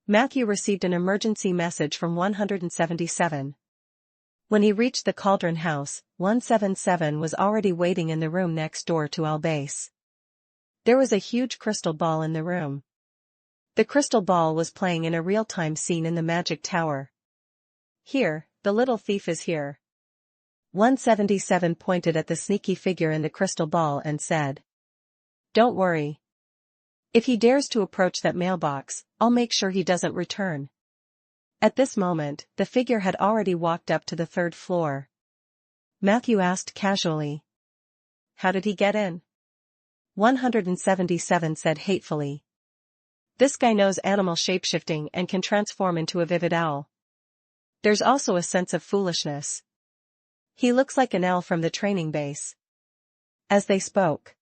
Matthew received an emergency message from 177. When he reached the Cauldron House, 177 was already waiting in the room next door to Al base. There was a huge crystal ball in the room. The crystal ball was playing in a real-time scene in the magic tower. Here, the little thief is here. 177 pointed at the sneaky figure in the crystal ball and said, Don't worry. If he dares to approach that mailbox, I'll make sure he doesn't return. At this moment, the figure had already walked up to the 3rd floor. Matthew asked casually. How did he get in? 177 said hatefully. This guy knows animal shapeshifting and can transform into a vivid owl. There's also a sense of foolishness. He looks like an owl from the training base. As they spoke,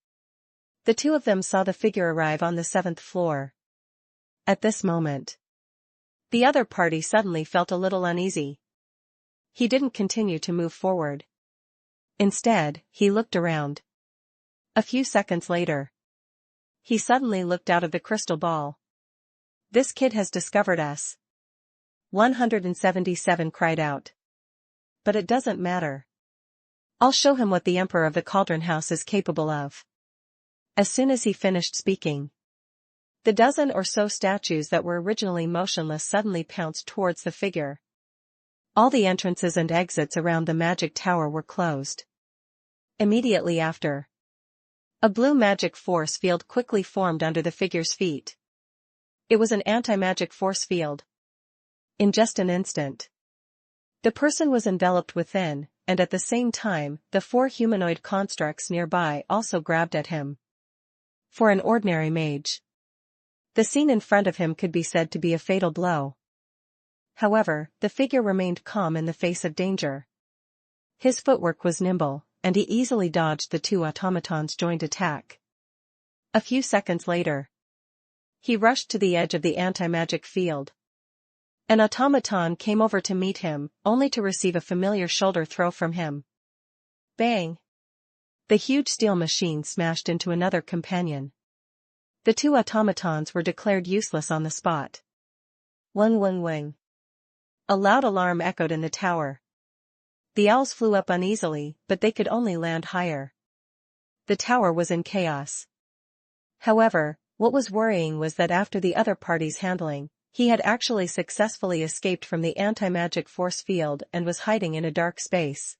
the two of them saw the figure arrive on the 7th floor. At this moment, the other party suddenly felt a little uneasy. He didn't continue to move forward. Instead, he looked around. A few seconds later, he suddenly looked out of the crystal ball. This kid has discovered us. 177 cried out. But it doesn't matter. I'll show him what the Emperor of the Cauldron House is capable of. As soon as he finished speaking, the dozen or so statues that were originally motionless suddenly pounced towards the figure. All the entrances and exits around the magic tower were closed. Immediately after, a blue magic force field quickly formed under the figure's feet. It was an anti-magic force field. In just an instant, the person was enveloped within, and at the same time, the 4 humanoid constructs nearby also grabbed at him. For an ordinary mage, the scene in front of him could be said to be a fatal blow. However, the figure remained calm in the face of danger. His footwork was nimble, and he easily dodged the 2 automatons' joint attack. A few seconds later, he rushed to the edge of the anti-magic field. An automaton came over to meet him, only to receive a familiar shoulder throw from him. Bang! The huge steel machine smashed into another companion. The 2 automatons were declared useless on the spot. Wing wing wing. A loud alarm echoed in the tower. The owls flew up uneasily, but they could only land higher. The tower was in chaos. However, what was worrying was that after the other party's handling, he had actually successfully escaped from the anti-magic force field and was hiding in a dark space.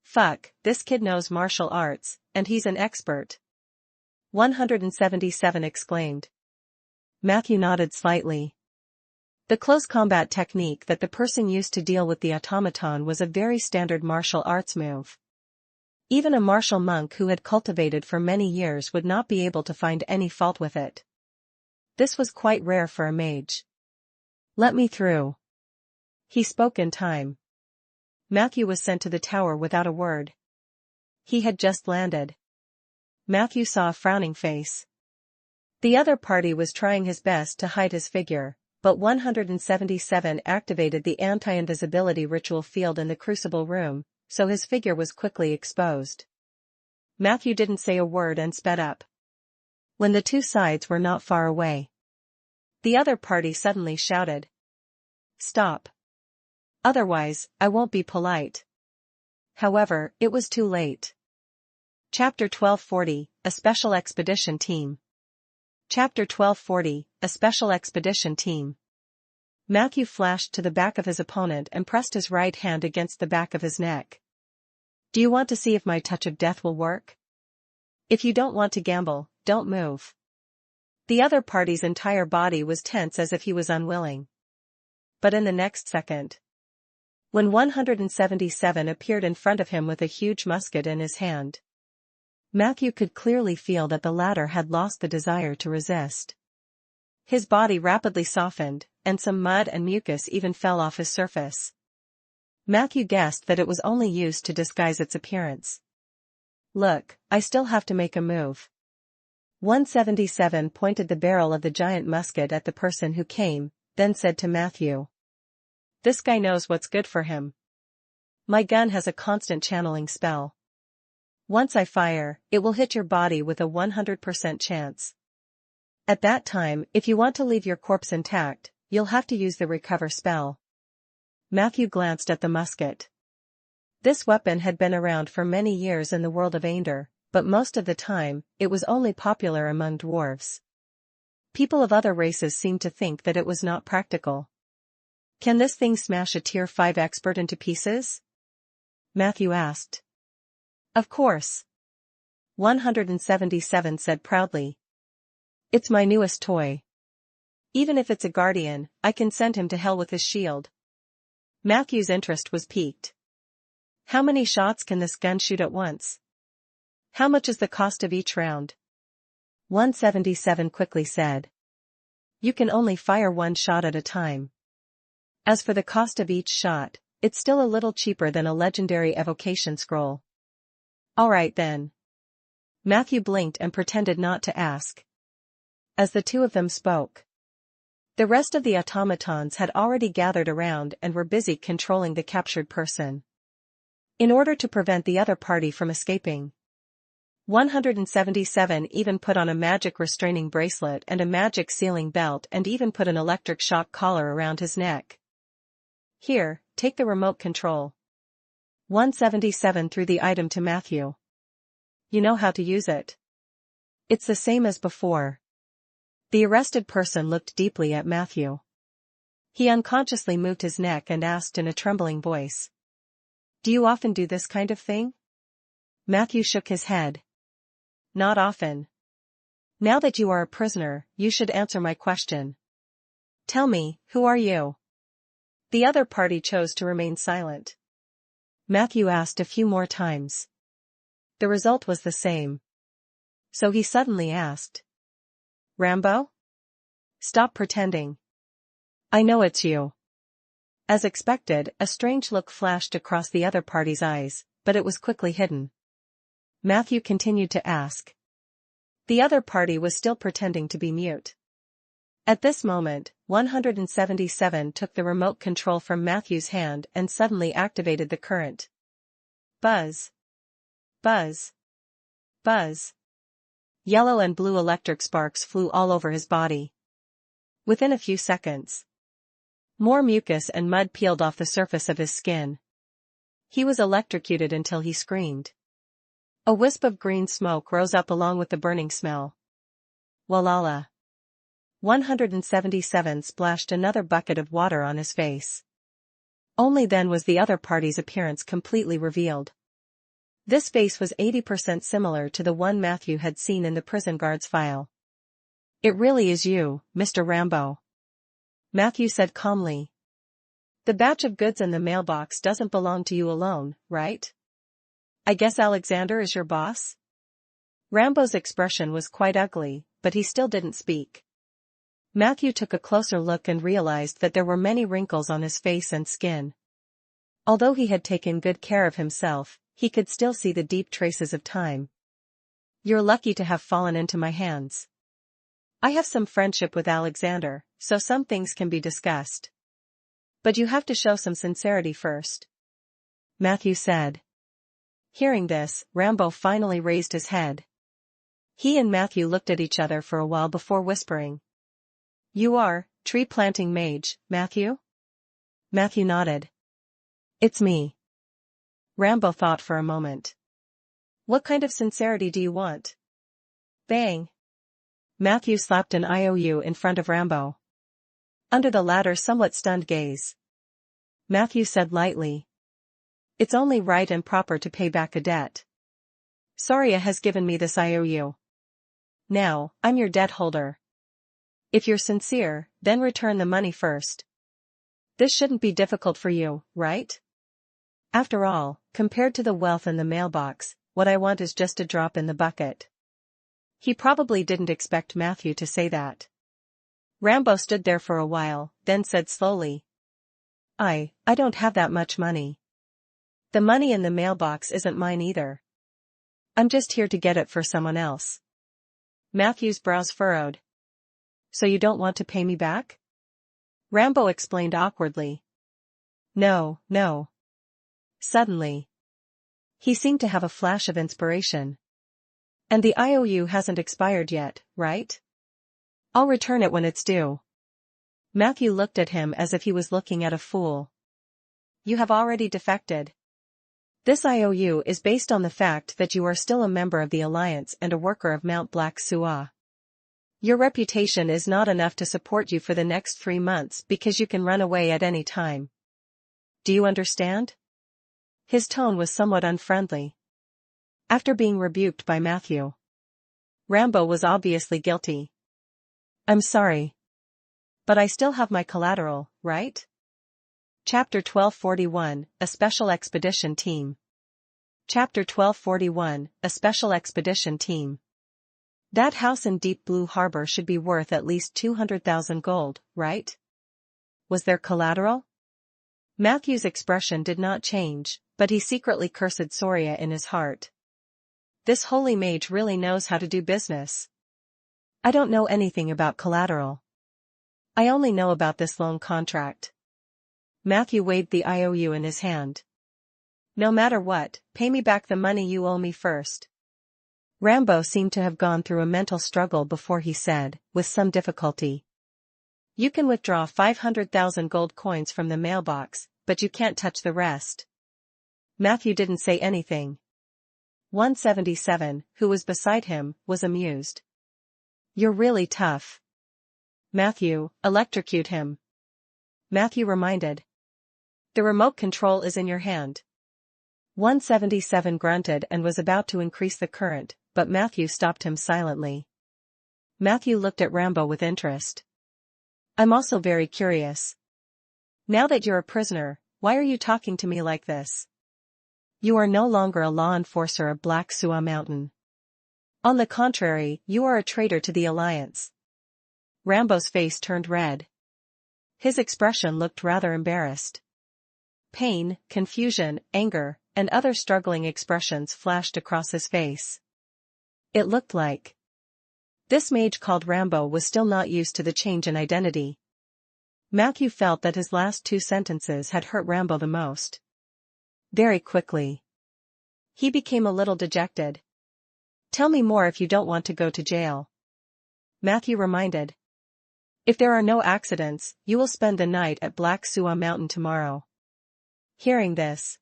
Fuck, this kid knows martial arts, and he's an expert. 177 exclaimed. Matthew nodded slightly. The close combat technique that the person used to deal with the automaton was a very standard martial arts move. Even a martial monk who had cultivated for many years would not be able to find any fault with it. This was quite rare for a mage. Let me through. He spoke in time. Matthew was sent to the tower without a word. He had just landed. Matthew saw a frowning face. The other party was trying his best to hide his figure, but 177 activated the anti-invisibility ritual field in the crucible room, so his figure was quickly exposed. Matthew didn't say a word and sped up. When the 2 sides were not far away, the other party suddenly shouted. Stop. Otherwise, I won't be polite. However, it was too late. Chapter 1240, A Special Expedition Team. Chapter 1240, A Special Expedition Team. Matthew flashed to the back of his opponent and pressed his right hand against the back of his neck. Do you want to see if my touch of death will work? If you don't want to gamble, don't move. The other party's entire body was tense as if he was unwilling. But in the next second, when 177 appeared in front of him with a huge musket in his hand, Matthew could clearly feel that the latter had lost the desire to resist. His body rapidly softened, and some mud and mucus even fell off his surface. Matthew guessed that it was only used to disguise its appearance. Look, I still have to make a move. 177 pointed the barrel of the giant musket at the person who came, then said to Matthew. This guy knows what's good for him. My gun has a constant channeling spell. Once I fire, it will hit your body with a 100% chance. At that time, if you want to leave your corpse intact, you'll have to use the recover spell. Matthew glanced at the musket. This weapon had been around for many years in the world of Ander, but most of the time, it was only popular among dwarves. People of other races seemed to think that it was not practical. Can this thing smash a tier 5 expert into pieces? Matthew asked. Of course. 177 said proudly. It's my newest toy. Even if it's a guardian, I can send him to hell with his shield. Matthew's interest was piqued. How many shots can this gun shoot at once? How much is the cost of each round? 177 quickly said. You can only fire one shot at a time. As for the cost of each shot, it's still a little cheaper than a legendary evocation scroll. Alright then. Matthew blinked and pretended not to ask. As the two of them spoke, the rest of the automatons had already gathered around and were busy controlling the captured person. In order to prevent the other party from escaping, 177 even put on a magic restraining bracelet and a magic sealing belt and even put an electric shock collar around his neck. Here, take the remote control. 177 threw the item to Matthew. You know how to use it. It's the same as before. The arrested person looked deeply at Matthew. He unconsciously moved his neck and asked in a trembling voice. Do you often do this kind of thing? Matthew shook his head. Not often. Now that you are a prisoner, you should answer my question. Tell me, who are you? The other party chose to remain silent. Matthew asked a few more times. The result was the same. So he suddenly asked. Rambo? Stop pretending. I know it's you. As expected, a strange look flashed across the other party's eyes, but it was quickly hidden. Matthew continued to ask. The other party was still pretending to be mute. At this moment, 177 took the remote control from Matthew's hand and suddenly activated the current. Buzz. Buzz. Buzz. Yellow and blue electric sparks flew all over his body. Within a few seconds, more mucus and mud peeled off the surface of his skin. He was electrocuted until he screamed. A wisp of green smoke rose up along with the burning smell. Walala. 177 splashed another bucket of water on his face. Only then was the other party's appearance completely revealed. This face was 80% similar to the one Matthew had seen in the prison guard's file. It really is you, Mr. Rambo. Matthew said calmly. The batch of goods in the mailbox doesn't belong to you alone, right? I guess Alexander is your boss? Rambo's expression was quite ugly, but he still didn't speak. Matthew took a closer look and realized that there were many wrinkles on his face and skin. Although he had taken good care of himself, he could still see the deep traces of time. You're lucky to have fallen into my hands. I have some friendship with Alexander, so some things can be discussed. But you have to show some sincerity first. Matthew said. Hearing this, Rambo finally raised his head. He and Matthew looked at each other for a while before whispering. You are, tree-planting mage, Matthew? Matthew nodded. It's me. Rambo thought for a moment. What kind of sincerity do you want? Bang. Matthew slapped an IOU in front of Rambo. Under the latter's somewhat stunned gaze, Matthew said lightly. It's only right and proper to pay back a debt. Soria has given me this IOU. Now, I'm your debt holder. If you're sincere, then return the money first. This shouldn't be difficult for you, right? After all, compared to the wealth in the mailbox, what I want is just a drop in the bucket. He probably didn't expect Matthew to say that. Rambo stood there for a while, then said slowly. I don't have that much money. The money in the mailbox isn't mine either. I'm just here to get it for someone else. Matthew's brows furrowed. So you don't want to pay me back? Rambo explained awkwardly. No. Suddenly, he seemed to have a flash of inspiration. And the IOU hasn't expired yet, right? I'll return it when it's due. Matthew looked at him as if he was looking at a fool. You have already defected. This IOU is based on the fact that you are still a member of the Alliance and a worker of Mount Black Suah. Your reputation is not enough to support you for the next 3 months because you can run away at any time. Do you understand? His tone was somewhat unfriendly. After being rebuked by Matthew, Rambo was obviously guilty. I'm sorry. But I still have my collateral, right? Chapter 1241, A Special Expedition Team. Chapter 1241, A Special Expedition Team. That house in Deep Blue Harbor should be worth at least 200,000 gold, right? Was there collateral? Matthew's expression did not change, but he secretly cursed Soria in his heart. This holy mage really knows how to do business. I don't know anything about collateral. I only know about this loan contract. Matthew waved the IOU in his hand. No matter what, pay me back the money you owe me first. Rambo seemed to have gone through a mental struggle before he said, with some difficulty. You can withdraw 500,000 gold coins from the mailbox, but you can't touch the rest. Matthew didn't say anything. 177, who was beside him, was amused. You're really tough. Matthew, electrocute him. Matthew reminded. The remote control is in your hand. 177 grunted and was about to increase the current, but Matthew stopped him silently. Matthew looked at Rambo with interest. I'm also very curious. Now that you're a prisoner, why are you talking to me like this? You are no longer a law enforcer of Black Sua Mountain. On the contrary, you are a traitor to the Alliance. Rambo's face turned red. His expression looked rather embarrassed. Pain, confusion, anger, and other struggling expressions flashed across his face. It looked like this mage called Rambo was still not used to the change in identity. Matthew felt that his last two sentences had hurt Rambo the most. Very quickly, he became a little dejected. Tell me more if you don't want to go to jail. Matthew reminded. If there are no accidents, you will spend the night at Black Sua Mountain tomorrow. Hearing this,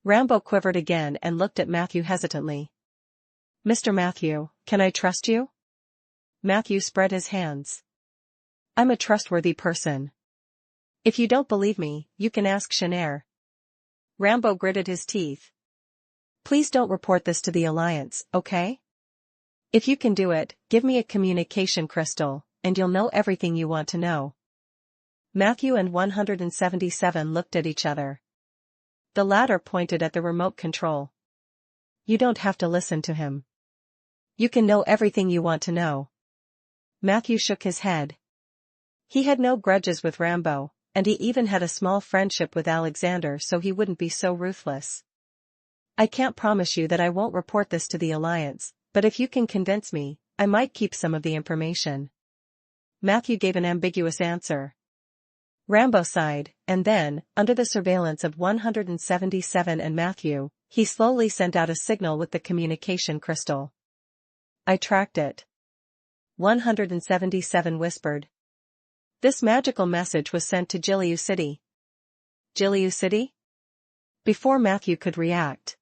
Rambo quivered again and looked at Matthew hesitantly. Mr. Matthew, can I trust you? Matthew spread his hands. I'm a trustworthy person. If you don't believe me, you can ask Shanair. Rambo gritted his teeth. Please don't report this to the Alliance, okay? If you can do it, give me a communication crystal, and you'll know everything you want to know. Matthew and 177 looked at each other. The latter pointed at the remote control. You don't have to listen to him. You can know everything you want to know. Matthew shook his head. He had no grudges with Rambo, and he even had a small friendship with Alexander, so he wouldn't be so ruthless. I can't promise you that I won't report this to the Alliance, but if you can convince me, I might keep some of the information. Matthew gave an ambiguous answer. Rambo sighed, and then, under the surveillance of 177 and Matthew, he slowly sent out a signal with the communication crystal. I tracked it. 177 whispered. This magical message was sent to Jiliu City. Jiliu City? Before Matthew could react,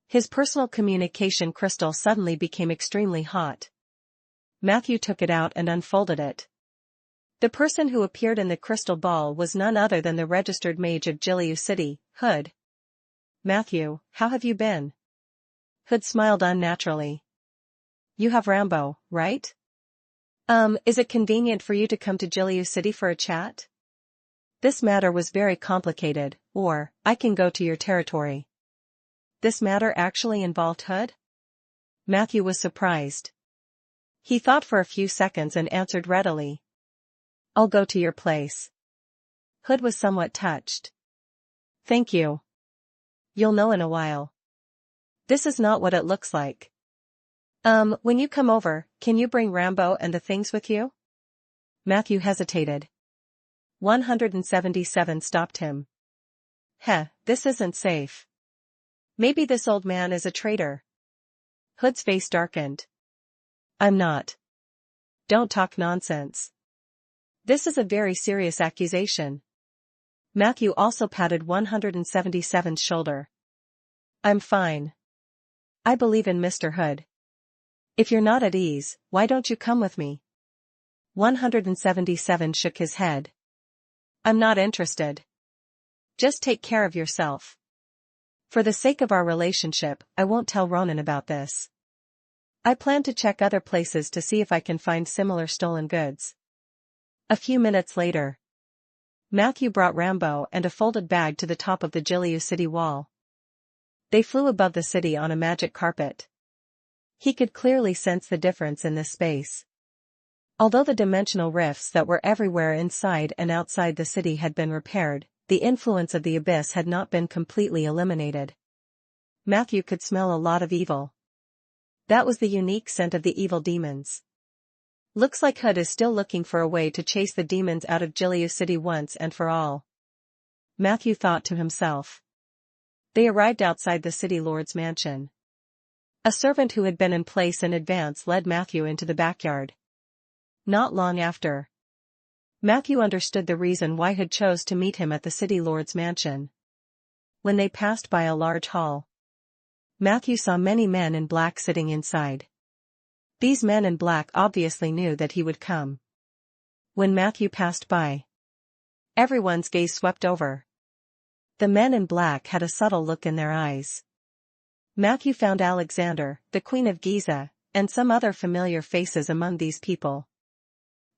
his personal communication crystal suddenly became extremely hot. Matthew took it out and unfolded it. The person who appeared in the crystal ball was none other than the registered mage of Jiliu City, Hood. Matthew, how have you been? Hood smiled unnaturally. You have Rambo, right? Is it convenient for you to come to Jiliu City for a chat? This matter was very complicated, or, I can go to your territory. This matter actually involved Hood? Matthew was surprised. He thought for a few seconds and answered readily. I'll go to your place. Hood was somewhat touched. Thank you. You'll know in a while. This is not what it looks like. When you come over, can you bring Rambo and the things with you? Matthew hesitated. 177 stopped him. This isn't safe. Maybe this old man is a traitor. Hood's face darkened. I'm not. Don't talk nonsense. This is a very serious accusation. Matthew also patted 177's shoulder. I'm fine. I believe in Mr. Hood. If you're not at ease, why don't you come with me? 177 shook his head. I'm not interested. Just take care of yourself. For the sake of our relationship, I won't tell Ronan about this. I plan to check other places to see if I can find similar stolen goods. A few minutes later, Matthew brought Rambo and a folded bag to the top of the Jiliu City wall. They flew above the city on a magic carpet. He could clearly sense the difference in this space. Although the dimensional rifts that were everywhere inside and outside the city had been repaired, the influence of the abyss had not been completely eliminated. Matthew could smell a lot of evil. That was the unique scent of the evil demons. Looks like Hood is still looking for a way to chase the demons out of Giliu City once and for all. Matthew thought to himself. They arrived outside the city lord's mansion. A servant who had been in place in advance led Matthew into the backyard. Not long after, Matthew understood the reason why Hood chose to meet him at the city lord's mansion. When they passed by a large hall, Matthew saw many men in black sitting inside. These men in black obviously knew that he would come. When Matthew passed by, everyone's gaze swept over. The men in black had a subtle look in their eyes. Matthew found Alexander, the Queen of Giza, and some other familiar faces among these people.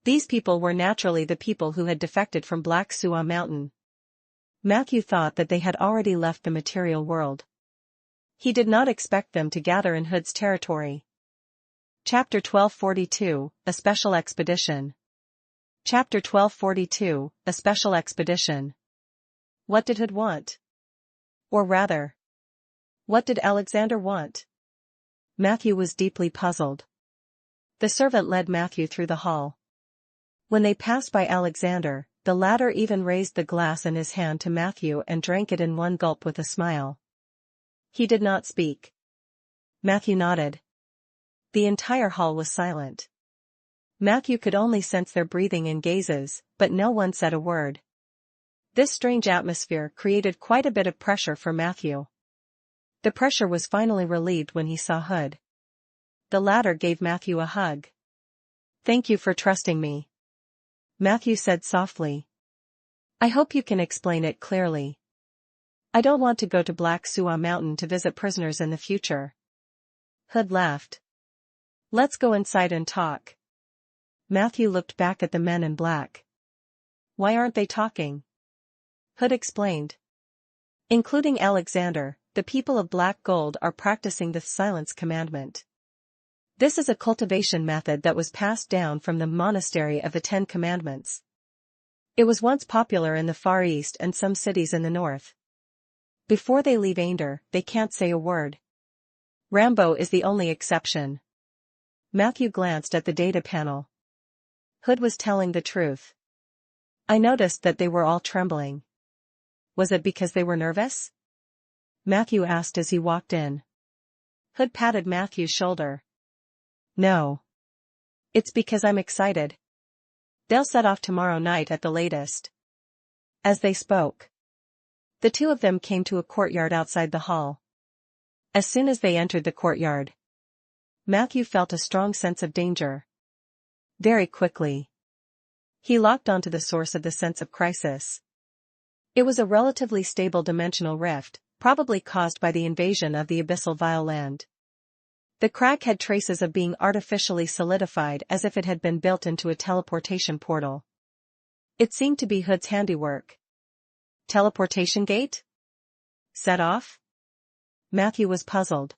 These people were naturally the people who had defected from Black Suwa Mountain. Matthew thought that they had already left the material world. He did not expect them to gather in Hood's territory. Chapter 1242, A Special Expedition. Chapter 1242, A Special Expedition. What did Hood want? Or rather, what did Alexander want? Matthew was deeply puzzled. The servant led Matthew through the hall. When they passed by Alexander, the latter even raised the glass in his hand to Matthew and drank it in one gulp with a smile. He did not speak. Matthew nodded. The entire hall was silent. Matthew could only sense their breathing and gazes, but no one said a word. This strange atmosphere created quite a bit of pressure for Matthew. The pressure was finally relieved when he saw Hood. The latter gave Matthew a hug. "Thank you for trusting me," Matthew said softly. "I hope you can explain it clearly. I don't want to go to Black Suwa Mountain to visit prisoners in the future." Hood laughed. "Let's go inside and talk." Matthew looked back at the men in black. "Why aren't they talking?" Hood explained. "Including Alexander, the people of Black Gold are practicing the silence commandment. This is a cultivation method that was passed down from the monastery of the 10 Commandments. It was once popular in the Far East and some cities in the north. Before they leave Ainder, they can't say a word. Rambo is the only exception." Matthew glanced at the data panel. Hood was telling the truth. I noticed that they were all trembling. Was it because they were nervous? Matthew asked as he walked in. Hood patted Matthew's shoulder. "No. It's because I'm excited. They'll set off tomorrow night at the latest." As they spoke, the two of them came to a courtyard outside the hall. As soon as they entered the courtyard, Matthew felt a strong sense of danger. Very quickly, he locked onto the source of the sense of crisis. It was a relatively stable dimensional rift, probably caused by the invasion of the abyssal Vileland. The crack had traces of being artificially solidified as if it had been built into a teleportation portal. It seemed to be Hood's handiwork. Teleportation gate? Set off? Matthew was puzzled.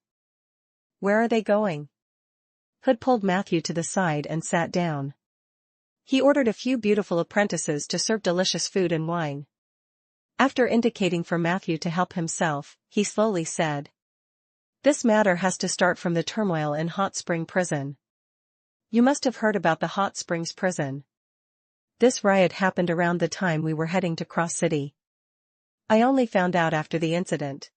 Where are they going? Hood pulled Matthew to the side and sat down. He ordered a few beautiful apprentices to serve delicious food and wine. After indicating for Matthew to help himself, he slowly said, "This matter has to start from the turmoil in Hot Spring Prison. You must have heard about the Hot Springs Prison. This riot happened around the time we were heading to Cross City. I only found out after the incident.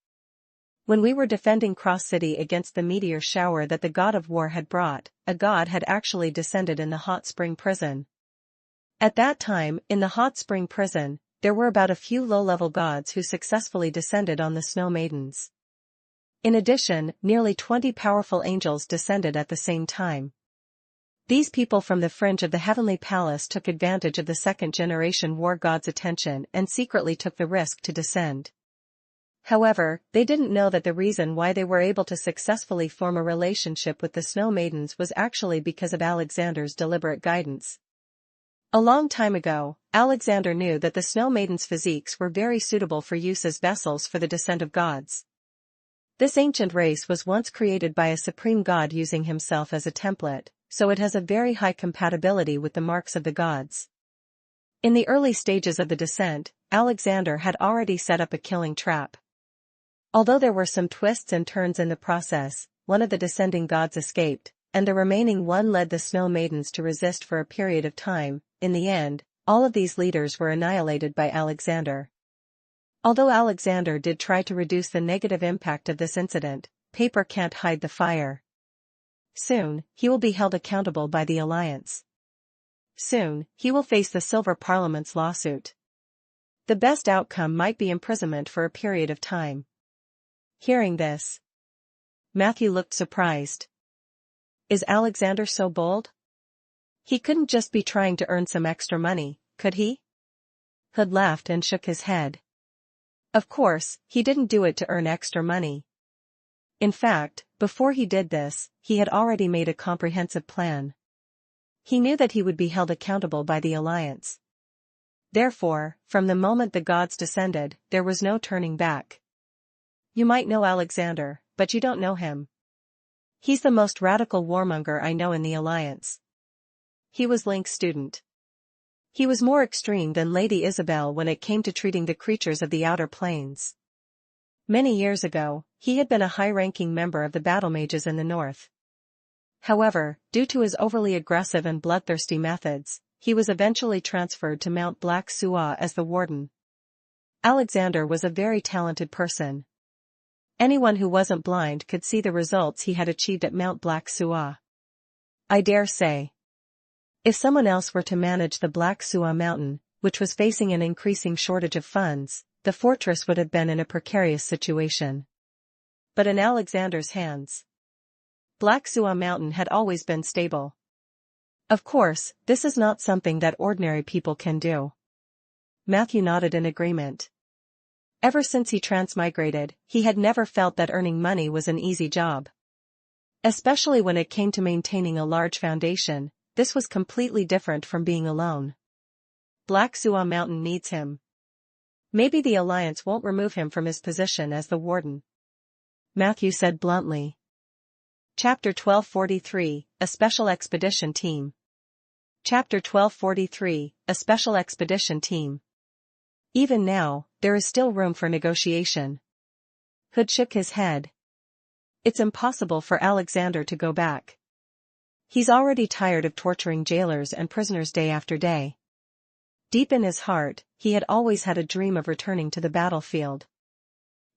When we were defending Cross City against the meteor shower that the god of war had brought, a god had actually descended in the Hot Spring Prison. At that time, in the Hot Spring Prison, there were about a few low-level gods who successfully descended on the Snow Maidens. In addition, nearly 20 powerful angels descended at the same time. These people from the fringe of the Heavenly Palace took advantage of the second-generation war god's attention and secretly took the risk to descend. However, they didn't know that the reason why they were able to successfully form a relationship with the Snow Maidens was actually because of Alexander's deliberate guidance. A long time ago, Alexander knew that the Snow Maidens' physiques were very suitable for use as vessels for the descent of gods. This ancient race was once created by a supreme god using himself as a template, so it has a very high compatibility with the marks of the gods. In the early stages of the descent, Alexander had already set up a killing trap. Although there were some twists and turns in the process, one of the descending gods escaped, and the remaining one led the snow maidens to resist for a period of time. In the end, all of these leaders were annihilated by Alexander. Although Alexander did try to reduce the negative impact of this incident, paper can't hide the fire. Soon, he will be held accountable by the Alliance. Soon, he will face the Silver Parliament's lawsuit. The best outcome might be imprisonment for a period of time. Hearing this, Matthew looked surprised. Is Alexander so bold? He couldn't just be trying to earn some extra money, could he? Hood laughed and shook his head. Of course, he didn't do it to earn extra money. In fact, before he did this, he had already made a comprehensive plan. He knew that he would be held accountable by the Alliance. Therefore, from the moment the gods descended, there was no turning back. You might know Alexander, but you don't know him. He's the most radical warmonger I know in the Alliance. He was Link's student. He was more extreme than Lady Isabel when it came to treating the creatures of the Outer Planes. Many years ago, he had been a high-ranking member of the battle mages in the north. However, due to his overly aggressive and bloodthirsty methods, he was eventually transferred to Mount Black Suah as the warden. Alexander was a very talented person. Anyone who wasn't blind could see the results he had achieved at Mount Black Suah. I dare say, if someone else were to manage the Black Suah mountain, which was facing an increasing shortage of funds, the fortress would have been in a precarious situation. But in Alexander's hands, Black Suah mountain had always been stable. Of course, this is not something that ordinary people can do. Matthew nodded in agreement. Ever since he transmigrated, he had never felt that earning money was an easy job. Especially when it came to maintaining a large foundation, this was completely different from being alone. Black Suah mountain needs him. Maybe the Alliance won't remove him from his position as the warden, Matthew said bluntly. Chapter 1243, A Special Expedition Team. Chapter 1243, A Special Expedition Team. Even now, there is still room for negotiation. Hood shook his head. It's impossible for Alexander to go back. He's already tired of torturing jailers and prisoners day after day. Deep in his heart, he had always had a dream of returning to the battlefield.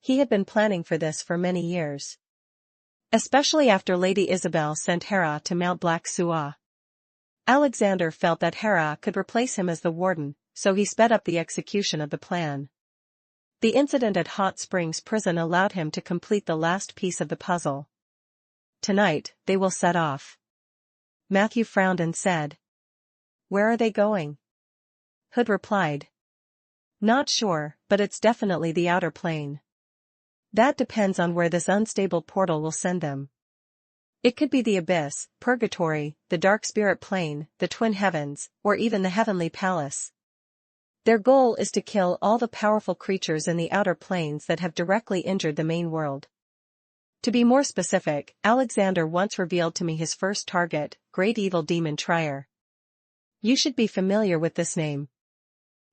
He had been planning for this for many years. Especially after Lady Isabel sent Hera to Mount Black Suah. Alexander felt that Hera could replace him as the warden, so he sped up the execution of the plan. The incident at Hot Springs Prison allowed him to complete the last piece of the puzzle. Tonight, they will set off. Matthew frowned and said, "Where are they going?" Hood replied, "Not sure, but it's definitely the outer plane. That depends on where this unstable portal will send them. It could be the abyss, purgatory, the dark spirit plane, the twin heavens, or even the heavenly palace. Their goal is to kill all the powerful creatures in the outer planes that have directly injured the main world. To be more specific, Alexander once revealed to me his first target, Great Evil Demon Trier. You should be familiar with this name.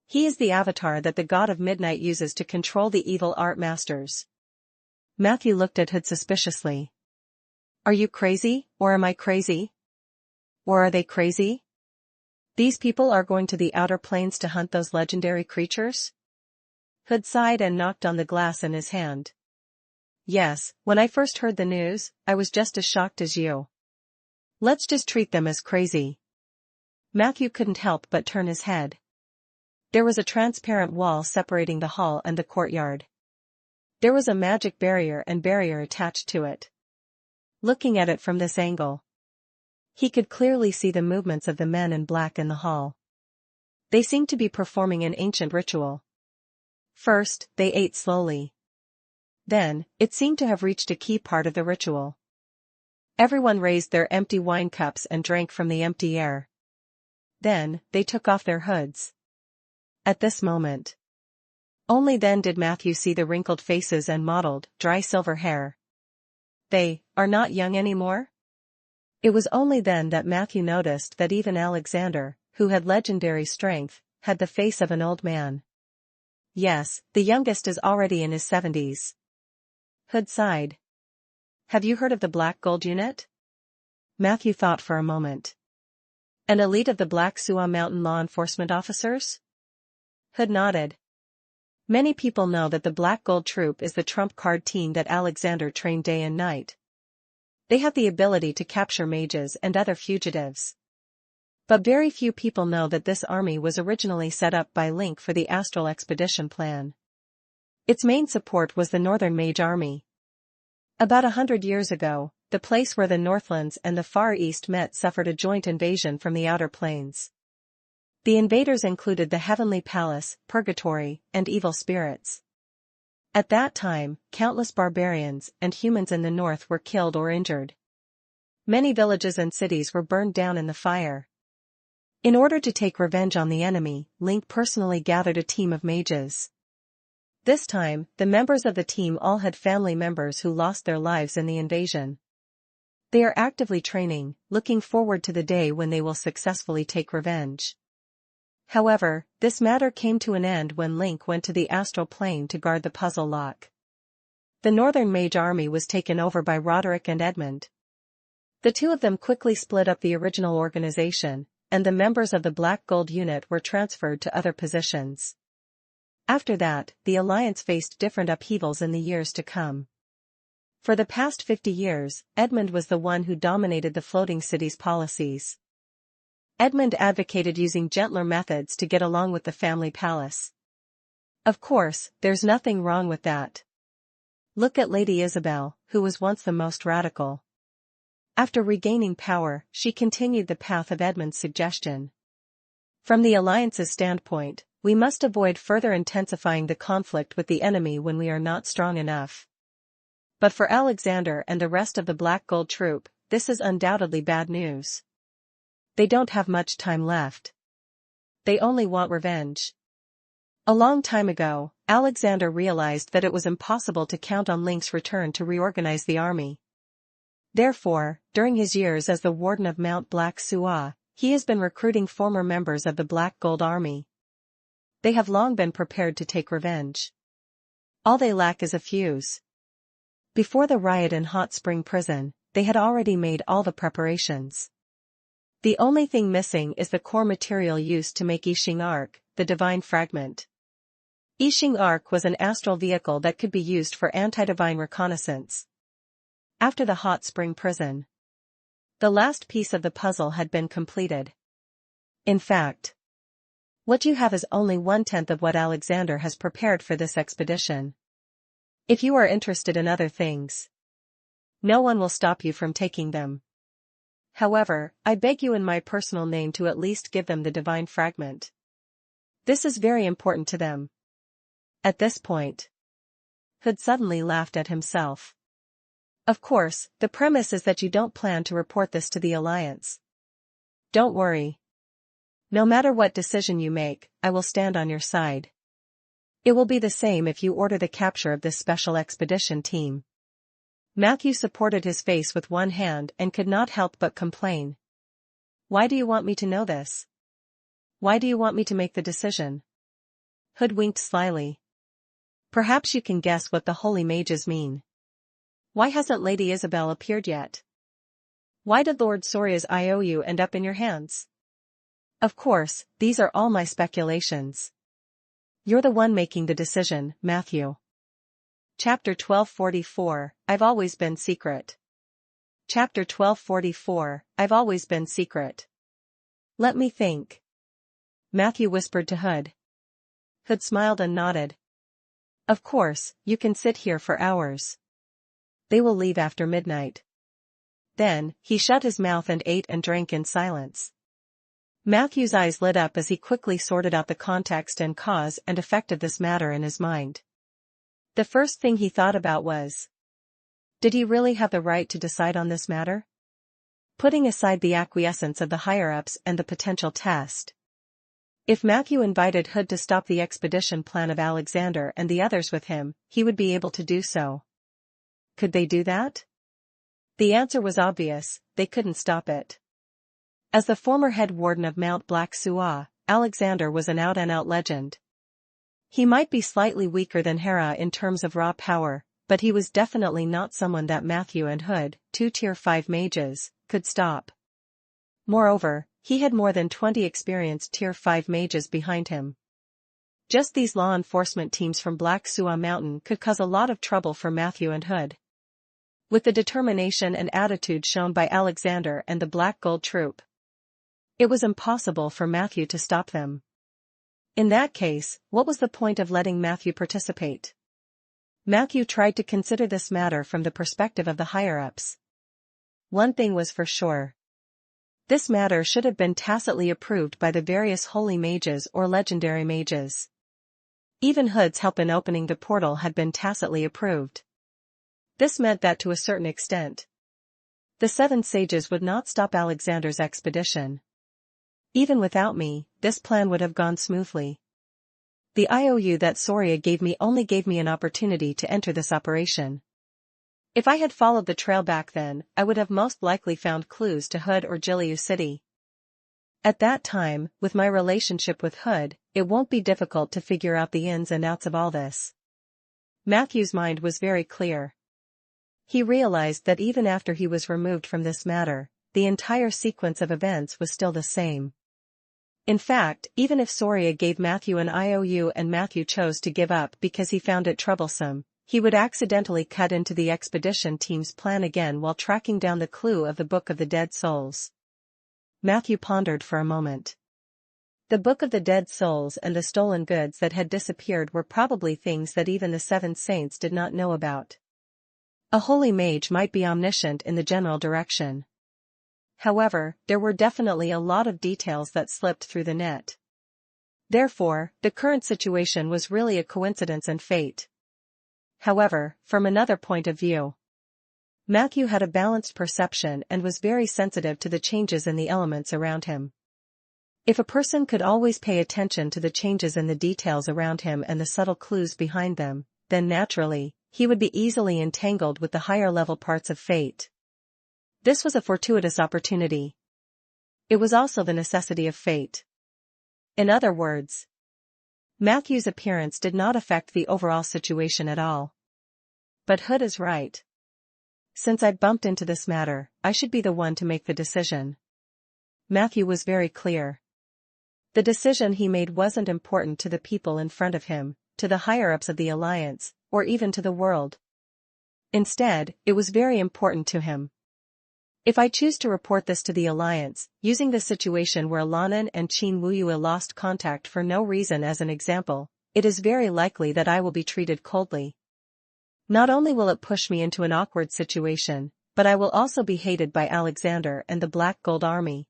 He is the avatar that the God of Midnight uses to control the evil art masters." Matthew looked at Hood suspiciously. "Are you crazy, or am I crazy? Or are they crazy? These people are going to the outer planes to hunt those legendary creatures?" Hood sighed and knocked on the glass in his hand. "Yes, when I first heard the news, I was just as shocked as you. Let's just treat them as crazy." Matthew couldn't help but turn his head. There was a transparent wall separating the hall and the courtyard. There was a magic barrier attached to it. Looking at it from this angle, he could clearly see the movements of the men in black in the hall. They seemed to be performing an ancient ritual. First, they ate slowly. Then, it seemed to have reached a key part of the ritual. Everyone raised their empty wine cups and drank from the empty air. Then, they took off their hoods. At this moment, only then did Matthew see the wrinkled faces and mottled, dry silver hair. They are not young anymore? It was only then that Matthew noticed that even Alexander, who had legendary strength, had the face of an old man. Yes, the youngest is already in his 70s. Hood sighed. Have you heard of the Black Gold Unit? Matthew thought for a moment. An elite of the Black Suwa Mountain law enforcement officers? Hood nodded. Many people know that the Black Gold Troop is the trump card team that Alexander trained day and night. They have the ability to capture mages and other fugitives. But very few people know that this army was originally set up by Link for the Astral Expedition plan. Its main support was the Northern Mage Army. About 100 years ago, the place where the Northlands and the Far East met suffered a joint invasion from the Outer Planes. The invaders included the Heavenly Palace, Purgatory, and evil spirits. At that time, countless barbarians and humans in the north were killed or injured. Many villages and cities were burned down in the fire. In order to take revenge on the enemy, Link personally gathered a team of mages. This time, the members of the team all had family members who lost their lives in the invasion. They are actively training, looking forward to the day when they will successfully take revenge. However, this matter came to an end when Link went to the astral plane to guard the puzzle lock. The Northern Mage Army was taken over by Roderick and Edmund. The two of them quickly split up the original organization, and the members of the Black Gold Unit were transferred to other positions. After that, the Alliance faced different upheavals in the years to come. For the past 50 years, Edmund was the one who dominated the floating city's policies. Edmund advocated using gentler methods to get along with the family palace. Of course, there's nothing wrong with that. Look at Lady Isabel, who was once the most radical. After regaining power, she continued the path of Edmund's suggestion. From the Alliance's standpoint, we must avoid further intensifying the conflict with the enemy when we are not strong enough. But for Alexander and the rest of the Black Gold Troop, this is undoubtedly bad news. They don't have much time left. They only want revenge. A long time ago, Alexander realized that it was impossible to count on Link's return to reorganize the army. Therefore, during his years as the Warden of Mount Black Suwa, he has been recruiting former members of the Black Gold Army. They have long been prepared to take revenge. All they lack is a fuse. Before the riot in Hot Spring Prison, they had already made all the preparations. The only thing missing is the core material used to make Yixing Arc, the Divine Fragment. Yixing Arc was an astral vehicle that could be used for anti-divine reconnaissance. After the Hot Spring Prison, the last piece of the puzzle had been completed. In fact, what you have is only 1/10 of what Alexander has prepared for this expedition. If you are interested in other things, no one will stop you from taking them. However, I beg you in my personal name to at least give them the Divine Fragment. This is very important to them. At this point, Hood suddenly laughed at himself. Of course, the premise is that you don't plan to report this to the Alliance. Don't worry. No matter what decision you make, I will stand on your side. It will be the same if you order the capture of this special expedition team. Matthew supported his face with one hand and could not help but complain. Why do you want me to know this? Why do you want me to make the decision? Hood winked slyly. Perhaps you can guess what the holy mages mean. Why hasn't Lady Isabel appeared yet? Why did Lord Soria's IOU end up in your hands? Of course, these are all my speculations. You're the one making the decision, Matthew. Chapter 1244, I've always been secret. Chapter 1244, I've always been secret. Let me think. Matthew whispered to Hood. Hood smiled and nodded. Of course, you can sit here for hours. They will leave after midnight. Then, he shut his mouth and ate and drank in silence. Matthew's eyes lit up as he quickly sorted out the context and cause and effect of this matter in his mind. The first thing he thought about was, did he really have the right to decide on this matter? Putting aside the acquiescence of the higher-ups and the potential test. If Matthew invited Hood to stop the expedition plan of Alexander and the others with him, he would be able to do so. Could they do that? The answer was obvious, they couldn't stop it. As the former head warden of Mount Black Suah, Alexander was an out-and-out legend. He might be slightly weaker than Hera in terms of raw power, but he was definitely not someone that Matthew and Hood, two Tier 5 mages, could stop. Moreover, he had more than 20 experienced Tier 5 mages behind him. Just these law enforcement teams from Black Suah Mountain could cause a lot of trouble for Matthew and Hood. With the determination and attitude shown by Alexander and the Black Gold Troop, it was impossible for Matthew to stop them. In that case, what was the point of letting Matthew participate? Matthew tried to consider this matter from the perspective of the higher-ups. One thing was for sure. This matter should have been tacitly approved by the various holy mages or legendary mages. Even Hood's help in opening the portal had been tacitly approved. This meant that to a certain extent, the 7 sages would not stop Alexander's expedition. Even without me, this plan would have gone smoothly. The IOU that Soria gave me only gave me an opportunity to enter this operation. If I had followed the trail back then, I would have most likely found clues to Hood or Jiliu City. At that time, with my relationship with Hood, it won't be difficult to figure out the ins and outs of all this. Matthew's mind was very clear. He realized that even after he was removed from this matter, the entire sequence of events was still the same. In fact, even if Soria gave Matthew an IOU and Matthew chose to give up because he found it troublesome, he would accidentally cut into the expedition team's plan again while tracking down the clue of the Book of the Dead Souls. Matthew pondered for a moment. The Book of the Dead Souls and the stolen goods that had disappeared were probably things that even the 7 saints did not know about. A holy mage might be omniscient in the general direction. However, there were definitely a lot of details that slipped through the net. Therefore, the current situation was really a coincidence and fate. However, from another point of view, Matthew had a balanced perception and was very sensitive to the changes in the elements around him. If a person could always pay attention to the changes in the details around him and the subtle clues behind them, then naturally, he would be easily entangled with the higher-level parts of fate. This was a fortuitous opportunity. It was also the necessity of fate. In other words, Matthew's appearance did not affect the overall situation at all. But Hood is right. Since I'd bumped into this matter, I should be the one to make the decision. Matthew was very clear. The decision he made wasn't important to the people in front of him, to the higher-ups of the Alliance, or even to the world. Instead, it was very important to him. If I choose to report this to the Alliance, using the situation where Lanan and Qin Wuyue lost contact for no reason as an example, it is very likely that I will be treated coldly. Not only will it push me into an awkward situation, but I will also be hated by Alexander and the Black Gold Army.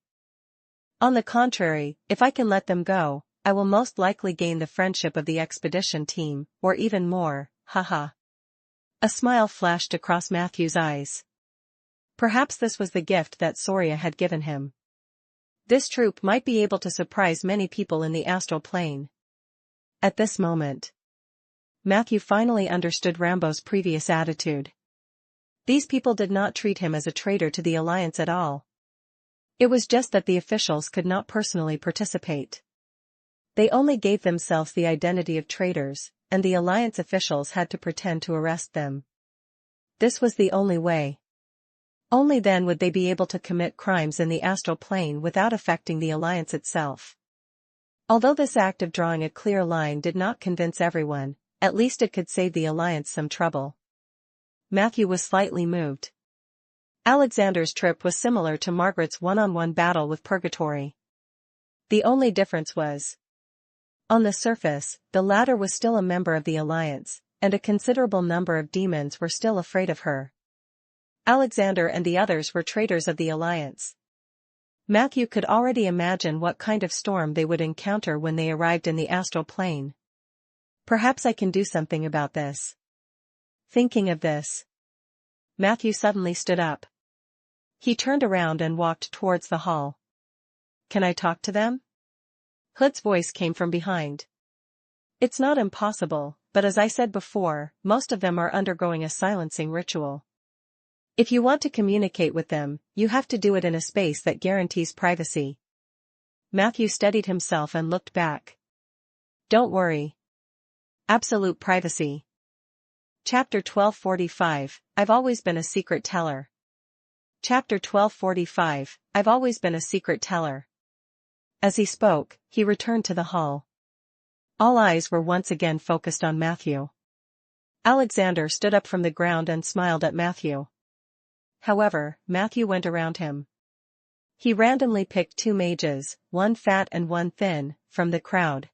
On the contrary, if I can let them go, I will most likely gain the friendship of the expedition team, or even more, haha. A smile flashed across Matthew's eyes. Perhaps this was the gift that Soria had given him. This troop might be able to surprise many people in the astral plane. At this moment, Matthew finally understood Rambo's previous attitude. These people did not treat him as a traitor to the Alliance at all. It was just that the officials could not personally participate. They only gave themselves the identity of traitors, and the Alliance officials had to pretend to arrest them. This was the only way. Only then would they be able to commit crimes in the astral plane without affecting the Alliance itself. Although this act of drawing a clear line did not convince everyone, at least it could save the Alliance some trouble. Matthew was slightly moved. Alexander's trip was similar to Margaret's one-on-one battle with Purgatory. The only difference was, on the surface, the latter was still a member of the Alliance, and a considerable number of demons were still afraid of her. Alexander and the others were traitors of the Alliance. Matthew could already imagine what kind of storm they would encounter when they arrived in the astral plane. Perhaps I can do something about this. Thinking of this, Matthew suddenly stood up. He turned around and walked towards the hall. Can I talk to them? Hood's voice came from behind. It's not impossible, but as I said before, most of them are undergoing a silencing ritual. If you want to communicate with them, you have to do it in a space that guarantees privacy. Matthew steadied himself and looked back. Don't worry. Absolute privacy. Chapter 1245, I've always been a secret teller. Chapter 1245, I've always been a secret teller. As he spoke, he returned to the hall. All eyes were once again focused on Matthew. Alexander stood up from the ground and smiled at Matthew. However, Matthew went around him. He randomly picked two mages, one fat and one thin, from the crowd.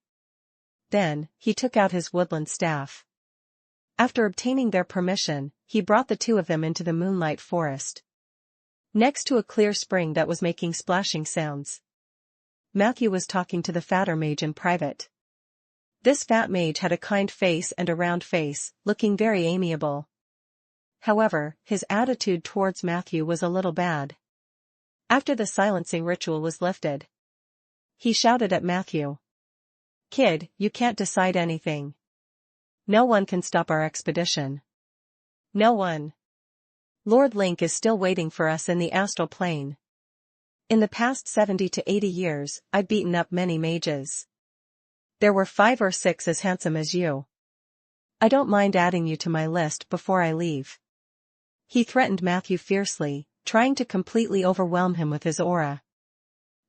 Then, he took out his woodland staff. After obtaining their permission, he brought the two of them into the moonlight forest, next to a clear spring that was making splashing sounds. Matthew was talking to the fatter mage in private. This fat mage had a kind face and a round face, looking very amiable. However, his attitude towards Matthew was a little bad. After the silencing ritual was lifted, he shouted at Matthew. Kid, you can't decide anything. No one can stop our expedition. No one. Lord Link is still waiting for us in the astral plane. In the past 70 to 80 years, I've beaten up many mages. There were 5 or 6 as handsome as you. I don't mind adding you to my list before I leave. He threatened Matthew fiercely, trying to completely overwhelm him with his aura.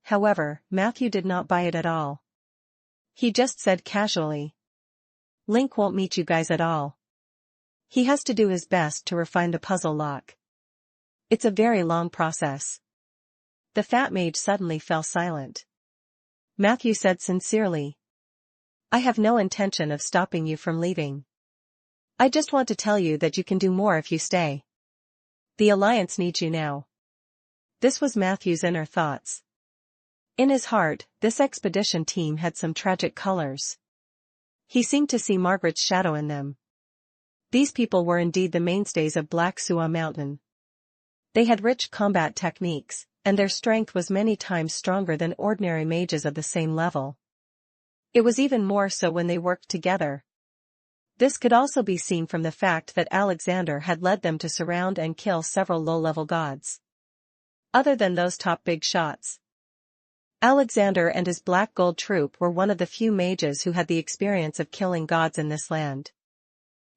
However, Matthew did not buy it at all. He just said casually, Link won't meet you guys at all. He has to do his best to refine the puzzle lock. It's a very long process. The fat mage suddenly fell silent. Matthew said sincerely, I have no intention of stopping you from leaving. I just want to tell you that you can do more if you stay. The Alliance needs you now. This was Matthew's inner thoughts. In his heart, this expedition team had some tragic colors. He seemed to see Margaret's shadow in them. These people were indeed the mainstays of Black Suwa Mountain. They had rich combat techniques, and their strength was many times stronger than ordinary mages of the same level. It was even more so when they worked together. This could also be seen from the fact that Alexander had led them to surround and kill several low-level gods. Other than those top big shots, Alexander and his black gold troop were one of the few mages who had the experience of killing gods in this land.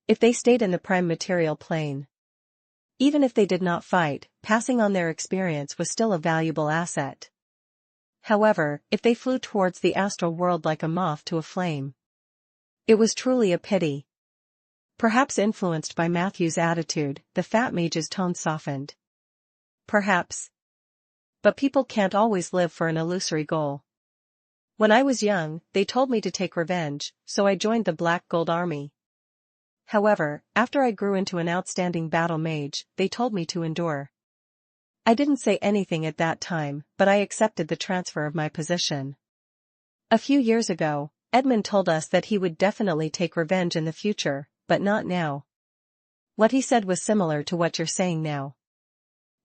If they stayed in the prime material plane, even if they did not fight, passing on their experience was still a valuable asset. However, if they flew towards the astral world like a moth to a flame, it was truly a pity. Perhaps influenced by Matthew's attitude, the fat mage's tone softened. Perhaps. But people can't always live for an illusory goal. When I was young, they told me to take revenge, so I joined the Black Gold Army. However, after I grew into an outstanding battle mage, they told me to endure. I didn't say anything at that time, but I accepted the transfer of my position. A few years ago, Edmund told us that he would definitely take revenge in the future, but not now. What he said was similar to what you're saying now.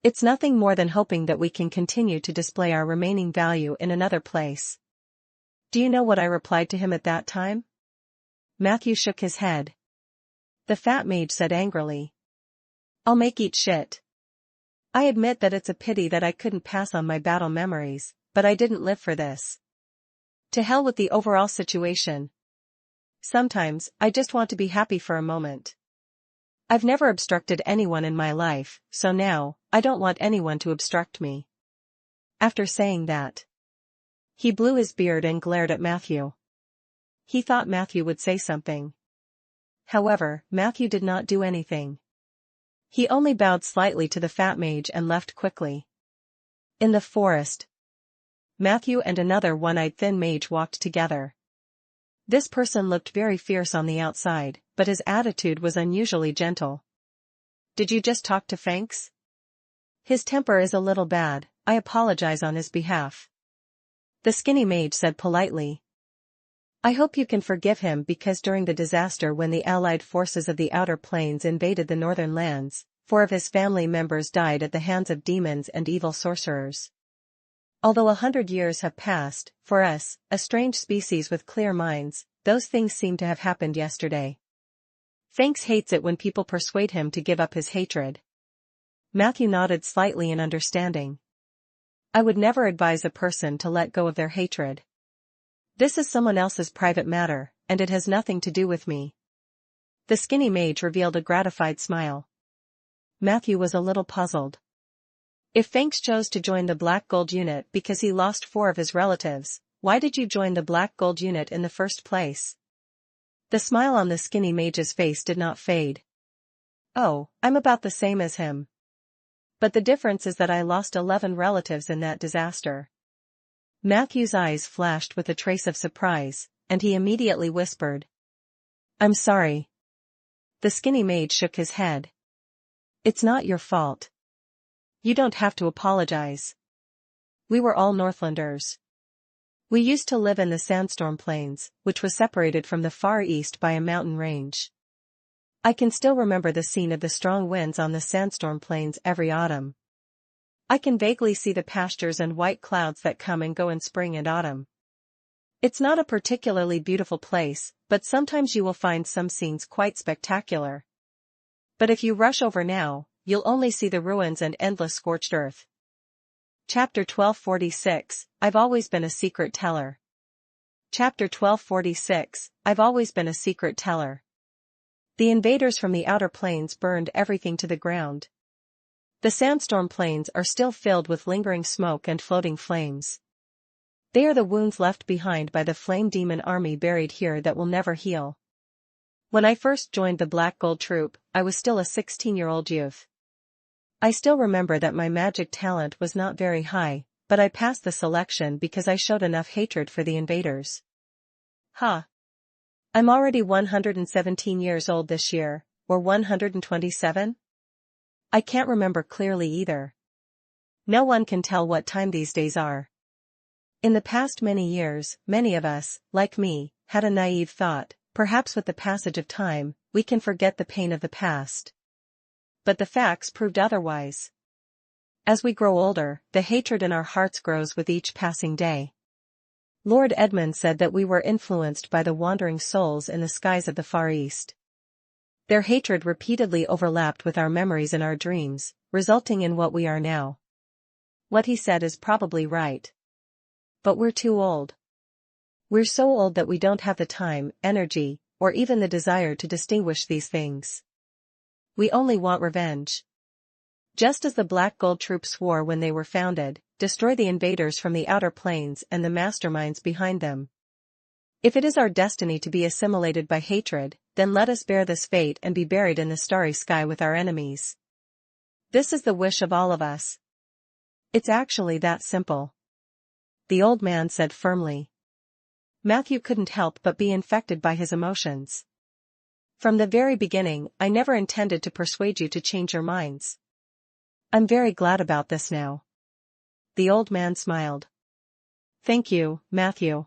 It's nothing more than hoping that we can continue to display our remaining value in another place. Do you know what I replied to him at that time? Matthew shook his head. The fat mage said angrily, I'll make eat shit. I admit that it's a pity that I couldn't pass on my battle memories, but I didn't live for this. To hell with the overall situation. Sometimes, I just want to be happy for a moment. I've never obstructed anyone in my life, so now, I don't want anyone to obstruct me. After saying that, he blew his beard and glared at Matthew. He thought Matthew would say something. However, Matthew did not do anything. He only bowed slightly to the fat mage and left quickly. In the forest, Matthew and another one-eyed thin mage walked together. This person looked very fierce on the outside, but his attitude was unusually gentle. Did you just talk to Fanks? His temper is a little bad, I apologize on his behalf. The skinny mage said politely. I hope you can forgive him because during the disaster when the allied forces of the Outer Plains invaded the northern lands, 4 of his family members died at the hands of demons and evil sorcerers. Although 100 years have passed, for us, a strange species with clear minds, those things seem to have happened yesterday. Fanks hates it when people persuade him to give up his hatred. Matthew nodded slightly in understanding. I would never advise a person to let go of their hatred. This is someone else's private matter, and it has nothing to do with me. The skinny mage revealed a gratified smile. Matthew was a little puzzled. If Fanks chose to join the Black Gold unit because he lost 4 of his relatives, why did you join the Black Gold unit in the first place? The smile on the skinny mage's face did not fade. Oh, I'm about the same as him. But the difference is that I lost 11 relatives in that disaster. Matthew's eyes flashed with a trace of surprise, and he immediately whispered. I'm sorry. The skinny mage shook his head. It's not your fault. You don't have to apologize. We were all Northlanders. We used to live in the Sandstorm Plains, which was separated from the Far East by a mountain range. I can still remember the scene of the strong winds on the Sandstorm Plains every autumn. I can vaguely see the pastures and white clouds that come and go in spring and autumn. It's not a particularly beautiful place, but sometimes you will find some scenes quite spectacular. But if you rush over now, you'll only see the ruins and endless scorched earth. Chapter 1246, I've always been a secret teller. Chapter 1246, I've always been a secret teller. The invaders from the outer plains burned everything to the ground. The Sandstorm Plains are still filled with lingering smoke and floating flames. They are the wounds left behind by the Flame Demon army buried here that will never heal. When I first joined the Black Gold Troop, I was still a 16-year-old youth. I still remember that my magic talent was not very high, but I passed the selection because I showed enough hatred for the invaders. Ha! I'm already 117 years old this year, or 127? I can't remember clearly either. No one can tell what time these days are. In the past many years, many of us, like me, had a naive thought, perhaps with the passage of time, we can forget the pain of the past. But the facts proved otherwise. As we grow older, the hatred in our hearts grows with each passing day. Lord Edmund said that we were influenced by the wandering souls in the skies of the Far East. Their hatred repeatedly overlapped with our memories and our dreams, resulting in what we are now. What he said is probably right. But we're too old. We're so old that we don't have the time, energy, or even the desire to distinguish these things. We only want revenge. Just as the Black Gold Troop swore when they were founded, destroy the invaders from the outer plains and the masterminds behind them. If it is our destiny to be assimilated by hatred, then let us bear this fate and be buried in the starry sky with our enemies. This is the wish of all of us. It's actually that simple. The old man said firmly. Matthew couldn't help but be infected by his emotions. From the very beginning, I never intended to persuade you to change your minds. I'm very glad about this now. The old man smiled. Thank you, Matthew.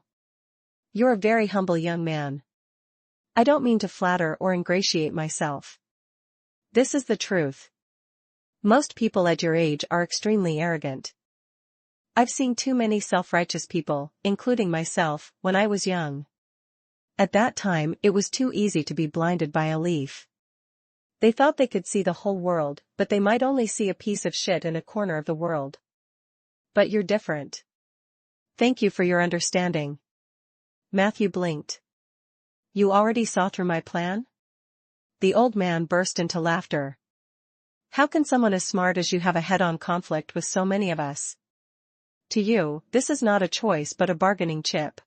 You're a very humble young man. I don't mean to flatter or ingratiate myself. This is the truth. Most people at your age are extremely arrogant. I've seen too many self-righteous people, including myself, when I was young. At that time, it was too easy to be blinded by a leaf. They thought they could see the whole world, but they might only see a piece of shit in a corner of the world. But you're different. Thank you for your understanding. Matthew blinked. You already saw through my plan? The old man burst into laughter. How can someone as smart as you have a head-on conflict with so many of us? To you, this is not a choice but a bargaining chip.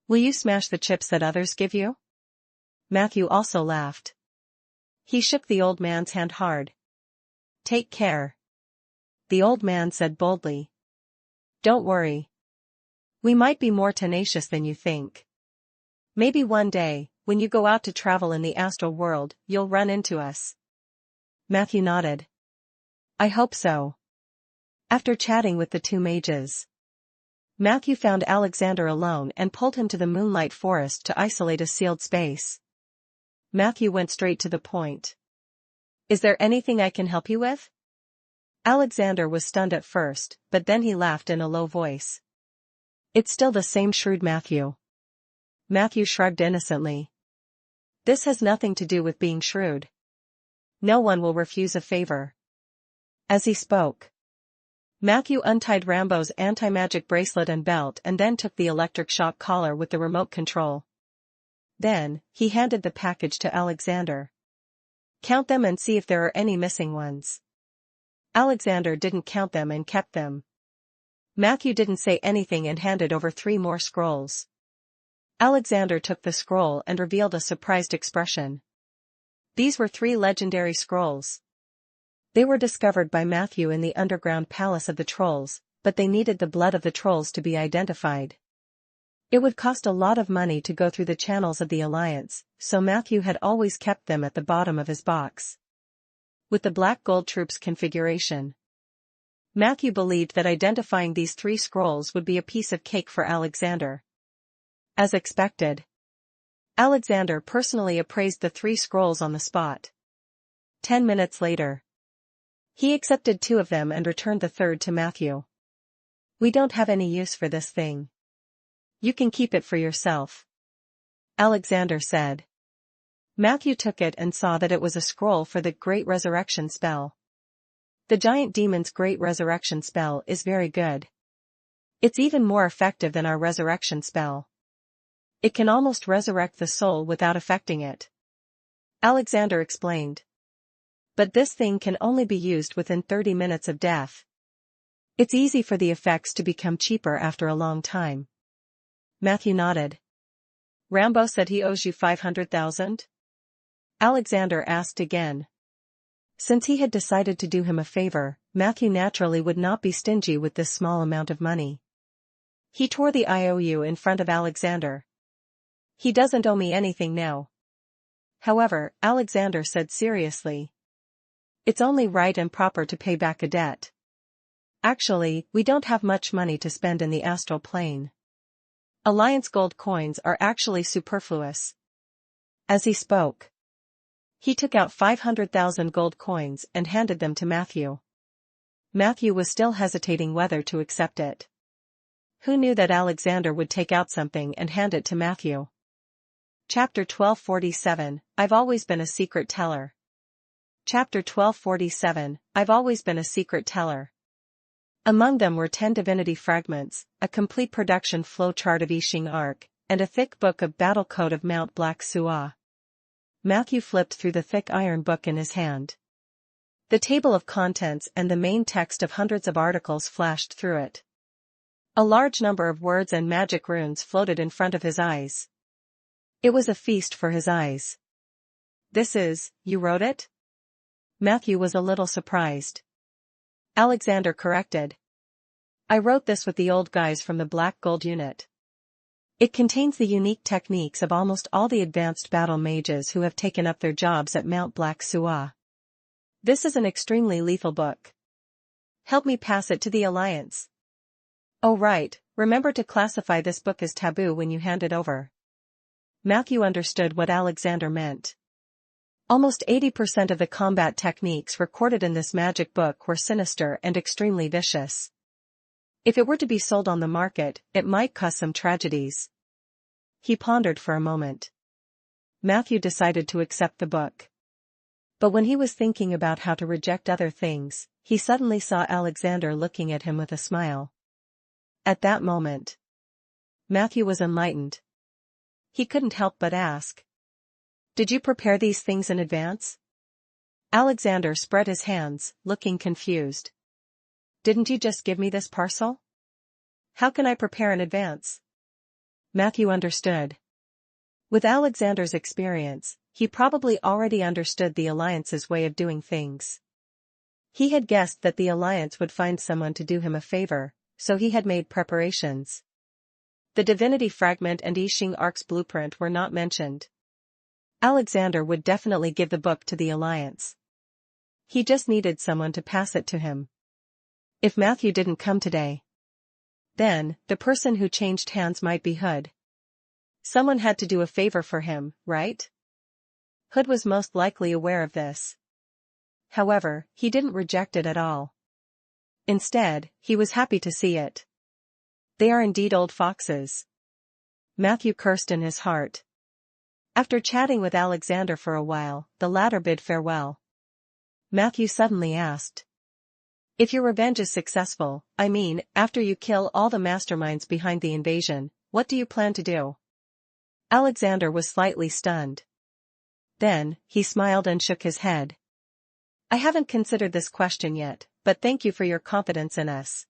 Will you smash the chips that others give you? Matthew also laughed. He shook the old man's hand hard. Take care. The old man said boldly. Don't worry. We might be more tenacious than you think. Maybe one day, when you go out to travel in the astral world, you'll run into us. Matthew nodded. I hope so. After chatting with the two mages, Matthew found Alexander alone and pulled him to the moonlight forest to isolate a sealed space. Matthew went straight to the point. Is there anything I can help you with? Alexander was stunned at first, but then he laughed in a low voice. It's still the same shrewd Matthew. Matthew shrugged innocently. This has nothing to do with being shrewd. No one will refuse a favor. As he spoke, Matthew untied Rambo's anti-magic bracelet and belt and then took the electric shock collar with the remote control. Then, he handed the package to Alexander. "Count them and see if there are any missing ones." Alexander didn't count them and kept them. Matthew didn't say anything and handed over 3 more scrolls. Alexander took the scroll and revealed a surprised expression. These were 3 legendary scrolls. They were discovered by Matthew in the underground palace of the trolls, but they needed the blood of the trolls to be identified. It would cost a lot of money to go through the channels of the Alliance, so Matthew had always kept them at the bottom of his box. With the Black Gold Troops configuration, Matthew believed that identifying these 3 scrolls would be a piece of cake for Alexander. As expected, Alexander personally appraised the 3 scrolls on the spot. 10 minutes later, he accepted 2 of them and returned the 3rd to Matthew. "We don't have any use for this thing. You can keep it for yourself," Alexander said. Matthew took it and saw that it was a scroll for the Great Resurrection spell. The giant demon's Great Resurrection spell is very good. It's even more effective than our resurrection spell. It can almost resurrect the soul without affecting it, Alexander explained. But this thing can only be used within 30 minutes of death. It's easy for the effects to become cheaper after a long time. Matthew nodded. "Rambo said he owes you 500,000? Alexander asked again. Since he had decided to do him a favor, Matthew naturally would not be stingy with this small amount of money. He tore the IOU in front of Alexander. "He doesn't owe me anything now." However, Alexander said seriously, "It's only right and proper to pay back a debt. Actually, we don't have much money to spend in the astral plane. Alliance gold coins are actually superfluous." As he spoke, he took out 500,000 gold coins and handed them to Matthew. Matthew was still hesitating whether to accept it. Who knew that Alexander would take out something and hand it to Matthew? Chapter 1247, I've always been a secret teller. Chapter 1247, I've always been a secret teller. Among them were 10 divinity fragments, a complete production flow chart of I Ching Arc, and a thick book of Battle Code of Mount Black Sua. Matthew flipped through the thick iron book in his hand. The table of contents and the main text of hundreds of articles flashed through it. A large number of words and magic runes floated in front of his eyes. It was a feast for his eyes. You wrote it?" Matthew was a little surprised. Alexander corrected. "I wrote this with the old guys from the Black Gold Unit. It contains the unique techniques of almost all the advanced battle mages who have taken up their jobs at Mount Black Sua. This is an extremely lethal book. Help me pass it to the Alliance." "Oh right, remember to classify this book as taboo when you hand it over." Matthew understood what Alexander meant. Almost 80% of the combat techniques recorded in this magic book were sinister and extremely vicious. If it were to be sold on the market, it might cause some tragedies. He pondered for a moment. Matthew decided to accept the book. But when he was thinking about how to reject other things, he suddenly saw Alexander looking at him with a smile. At that moment, Matthew was enlightened. He couldn't help but ask, "Did you prepare these things in advance?" Alexander spread his hands, looking confused. "Didn't you just give me this parcel? How can I prepare in advance?" Matthew understood. With Alexander's experience, he probably already understood the Alliance's way of doing things. He had guessed that the Alliance would find someone to do him a favor, so he had made preparations. The Divinity Fragment and I Ching Arc's blueprint were not mentioned. Alexander would definitely give the book to the Alliance. He just needed someone to pass it to him. If Matthew didn't come today, then, the person who changed hands might be Hood. Someone had to do a favor for him, right? Hood was most likely aware of this. However, he didn't reject it at all. Instead, he was happy to see it. They are indeed old foxes. Matthew cursed in his heart. After chatting with Alexander for a while, the latter bid farewell. Matthew suddenly asked, If your revenge is successful, I mean, after you kill all the masterminds behind the invasion, what do you plan to do? Alexander was slightly stunned. Then, he smiled and shook his head. I haven't considered this question yet, but thank you for your confidence in us.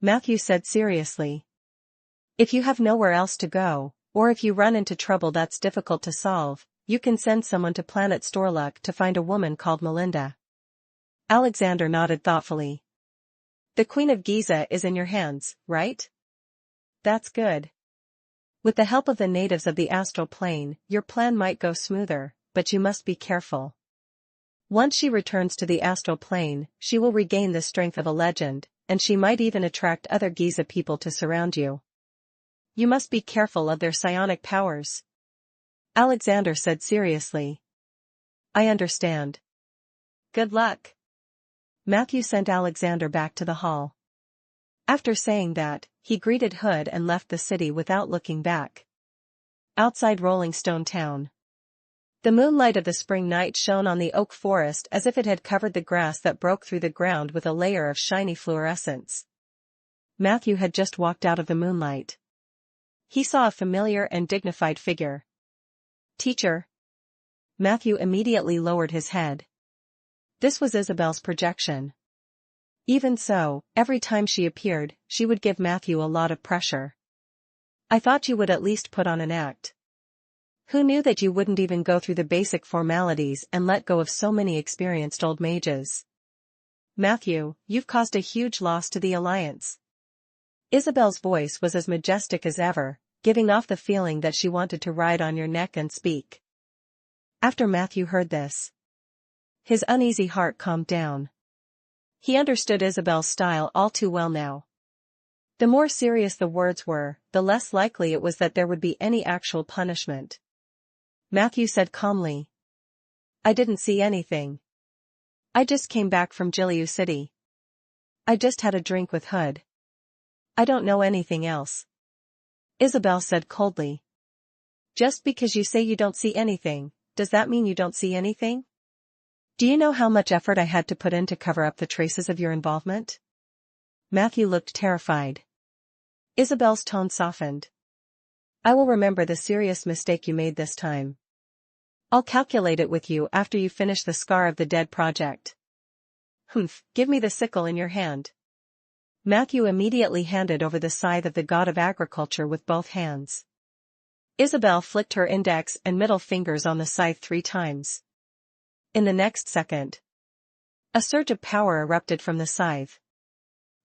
Matthew said seriously. If you have nowhere else to go, or if you run into trouble that's difficult to solve, you can send someone to Planet Storluck to find a woman called Melinda. Alexander nodded thoughtfully. The Queen of Giza is in your hands, right? That's good. With the help of the natives of the astral plane, your plan might go smoother, but you must be careful. Once she returns to the astral plane, she will regain the strength of a legend, and she might even attract other Giza people to surround you. You must be careful of their psionic powers. Alexander said seriously. I understand. Good luck. Matthew sent Alexander back to the hall. After saying that, he greeted Hood and left the city without looking back. Outside Rolling Stone Town. The moonlight of the spring night shone on the oak forest as if it had covered the grass that broke through the ground with a layer of shiny fluorescence. Matthew had just walked out of the moonlight. He saw a familiar and dignified figure. Teacher. Matthew immediately lowered his head. This was Isabel's projection. Even so, every time she appeared, she would give Matthew a lot of pressure. I thought you would at least put on an act. Who knew that you wouldn't even go through the basic formalities and let go of so many experienced old mages? Matthew, you've caused a huge loss to the Alliance. Isabel's voice was as majestic as ever, giving off the feeling that she wanted to ride on your neck and speak. After Matthew heard this, his uneasy heart calmed down. He understood Isabel's style all too well now. The more serious the words were, the less likely it was that there would be any actual punishment. Matthew said calmly. I didn't see anything. I just came back from Jiliu City. I just had a drink with Hood. I don't know anything else. Isabel said coldly. Just because you say you don't see anything, does that mean you don't see anything? Do you know how much effort I had to put in to cover up the traces of your involvement? Matthew looked terrified. Isabel's tone softened. I will remember the serious mistake you made this time. I'll calculate it with you after you finish the Scar of the Dead project. Humph, give me the sickle in your hand. Matthew immediately handed over the scythe of the god of agriculture with both hands. Isabel flicked her index and middle fingers on the scythe 3 times. In the next second, a surge of power erupted from the scythe.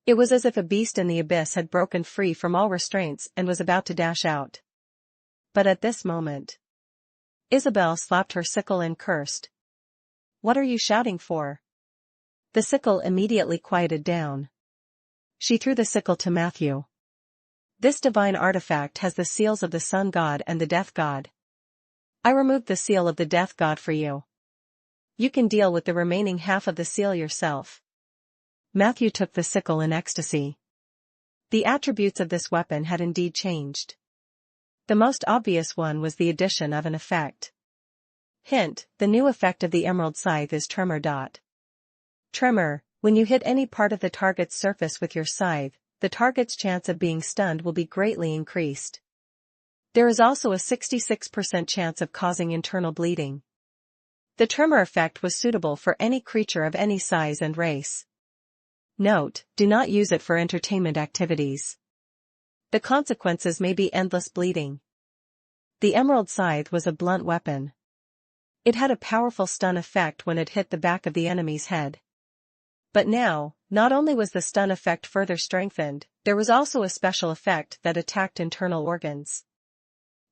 It was as if a beast in the abyss had broken free from all restraints and was about to dash out. But at this moment, Isabel slapped her sickle and cursed. What are you shouting for? The sickle immediately quieted down. She threw the sickle to Matthew. This divine artifact has the seals of the Sun God and the Death God. I removed the seal of the Death God for you. You can deal with the remaining half of the seal yourself. Matthew took the sickle in ecstasy. The attributes of this weapon had indeed changed. The most obvious one was the addition of an effect. Hint, the new effect of the emerald scythe is Tremor. Tremor, when you hit any part of the target's surface with your scythe, the target's chance of being stunned will be greatly increased. There is also a 66% chance of causing internal bleeding. The tremor effect was suitable for any creature of any size and race. Note, do not use it for entertainment activities. The consequences may be endless bleeding. The emerald scythe was a blunt weapon. It had a powerful stun effect when it hit the back of the enemy's head. But now, not only was the stun effect further strengthened, there was also a special effect that attacked internal organs.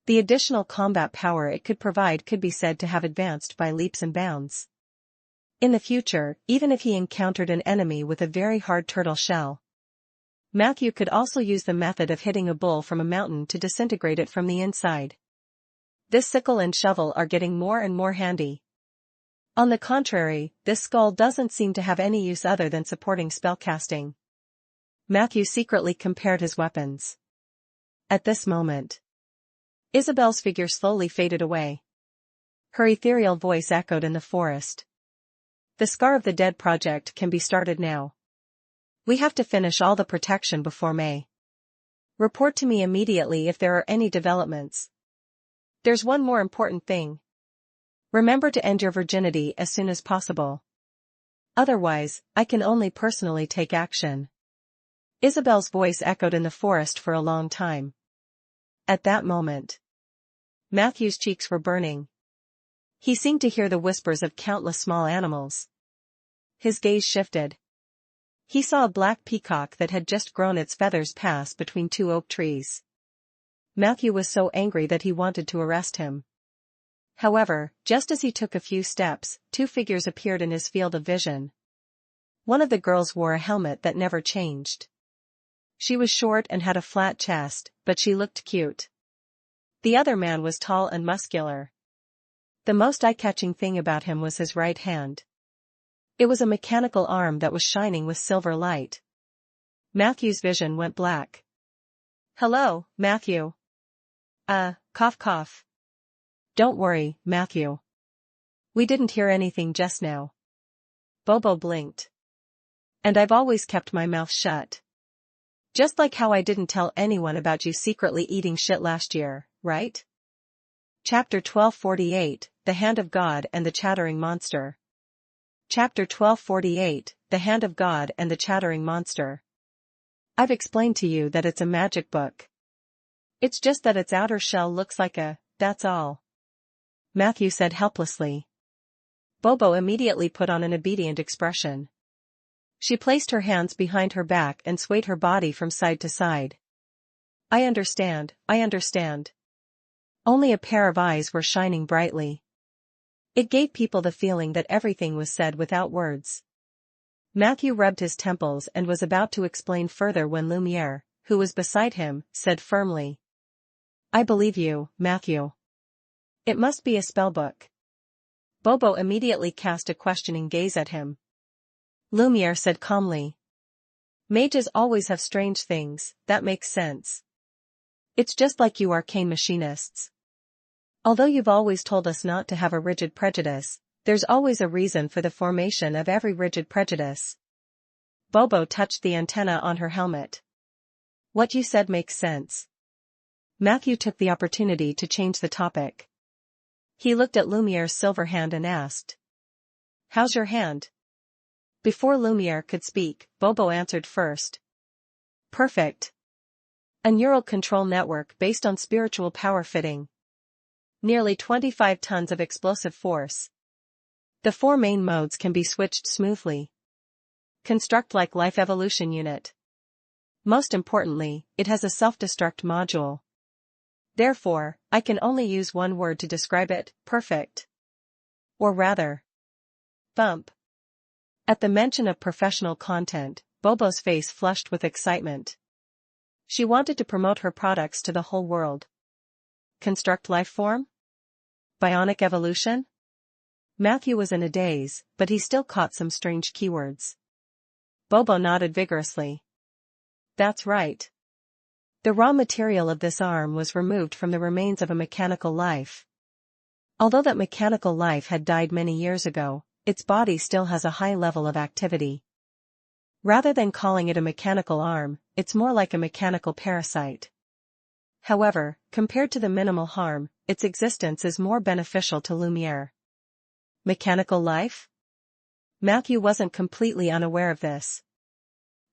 The additional combat power it could provide could be said to have advanced by leaps and bounds. In the future, even if he encountered an enemy with a very hard turtle shell, Matthew could also use the method of hitting a bull from a mountain to disintegrate it from the inside. This sickle and shovel are getting more and more handy. On the contrary, this skull doesn't seem to have any use other than supporting spellcasting. Matthew secretly compared his weapons. At this moment, Isabel's figure slowly faded away. Her ethereal voice echoed in the forest. The Scar of the Dead project can be started now. We have to finish all the protection before May. Report to me immediately if there are any developments. There's one more important thing. Remember to end your virginity as soon as possible. Otherwise, I can only personally take action. Isabel's voice echoed in the forest for a long time. At that moment, Matthew's cheeks were burning. He seemed to hear the whispers of countless small animals. His gaze shifted. He saw a black peacock that had just grown its feathers pass between two oak trees. Matthew was so angry that he wanted to arrest him. However, just as he took a few steps, two figures appeared in his field of vision. One of the girls wore a helmet that never changed. She was short and had a flat chest, but she looked cute. The other man was tall and muscular. The most eye-catching thing about him was his right hand. It was a mechanical arm that was shining with silver light. Matthew's vision went black. "Hello, Matthew." Cough cough. "Don't worry, Matthew. We didn't hear anything just now." Bobo blinked. "And I've always kept my mouth shut. Just like how I didn't tell anyone about you secretly eating shit last year, right?" Chapter 1248, The Hand of God and the Chattering Monster. Chapter 1248, The Hand of God and the Chattering Monster. "I've explained to you that it's a magic book. It's just that its outer shell looks like that's all," Matthew said helplessly. Bobo immediately put on an obedient expression. She placed her hands behind her back and swayed her body from side to side. I understand. Only a pair of eyes were shining brightly. It gave people the feeling that everything was said without words. Matthew rubbed his temples and was about to explain further when Lumiere, who was beside him, said firmly, "I believe you, Matthew. It must be a spellbook." Bobo immediately cast a questioning gaze at him. Lumiere said calmly, "Mages always have strange things, that makes sense. It's just like you arcane machinists. Although you've always told us not to have a rigid prejudice, there's always a reason for the formation of every rigid prejudice." Bobo touched the antenna on her helmet. "What you said makes sense." Matthew took the opportunity to change the topic. He looked at Lumiere's silver hand and asked, "How's your hand?" Before Lumiere could speak, Bobo answered first. "Perfect. A neural control network based on spiritual power fitting. Nearly 25 tons of explosive force. The 4 main modes can be switched smoothly. Construct like life evolution unit. Most importantly, it has a self-destruct module. Therefore, I can only use one word to describe it, perfect. Or rather, bump." At the mention of professional content, Bobo's face flushed with excitement. She wanted to promote her products to the whole world. Construct life form? Bionic evolution? Matthew was in a daze, but he still caught some strange keywords. Bobo nodded vigorously. "That's right. The raw material of this arm was removed from the remains of a mechanical life. Although that mechanical life had died many years ago, its body still has a high level of activity. Rather than calling it a mechanical arm, it's more like a mechanical parasite. However, compared to the minimal harm, its existence is more beneficial to Lumiere." Mechanical life? Matthew wasn't completely unaware of this.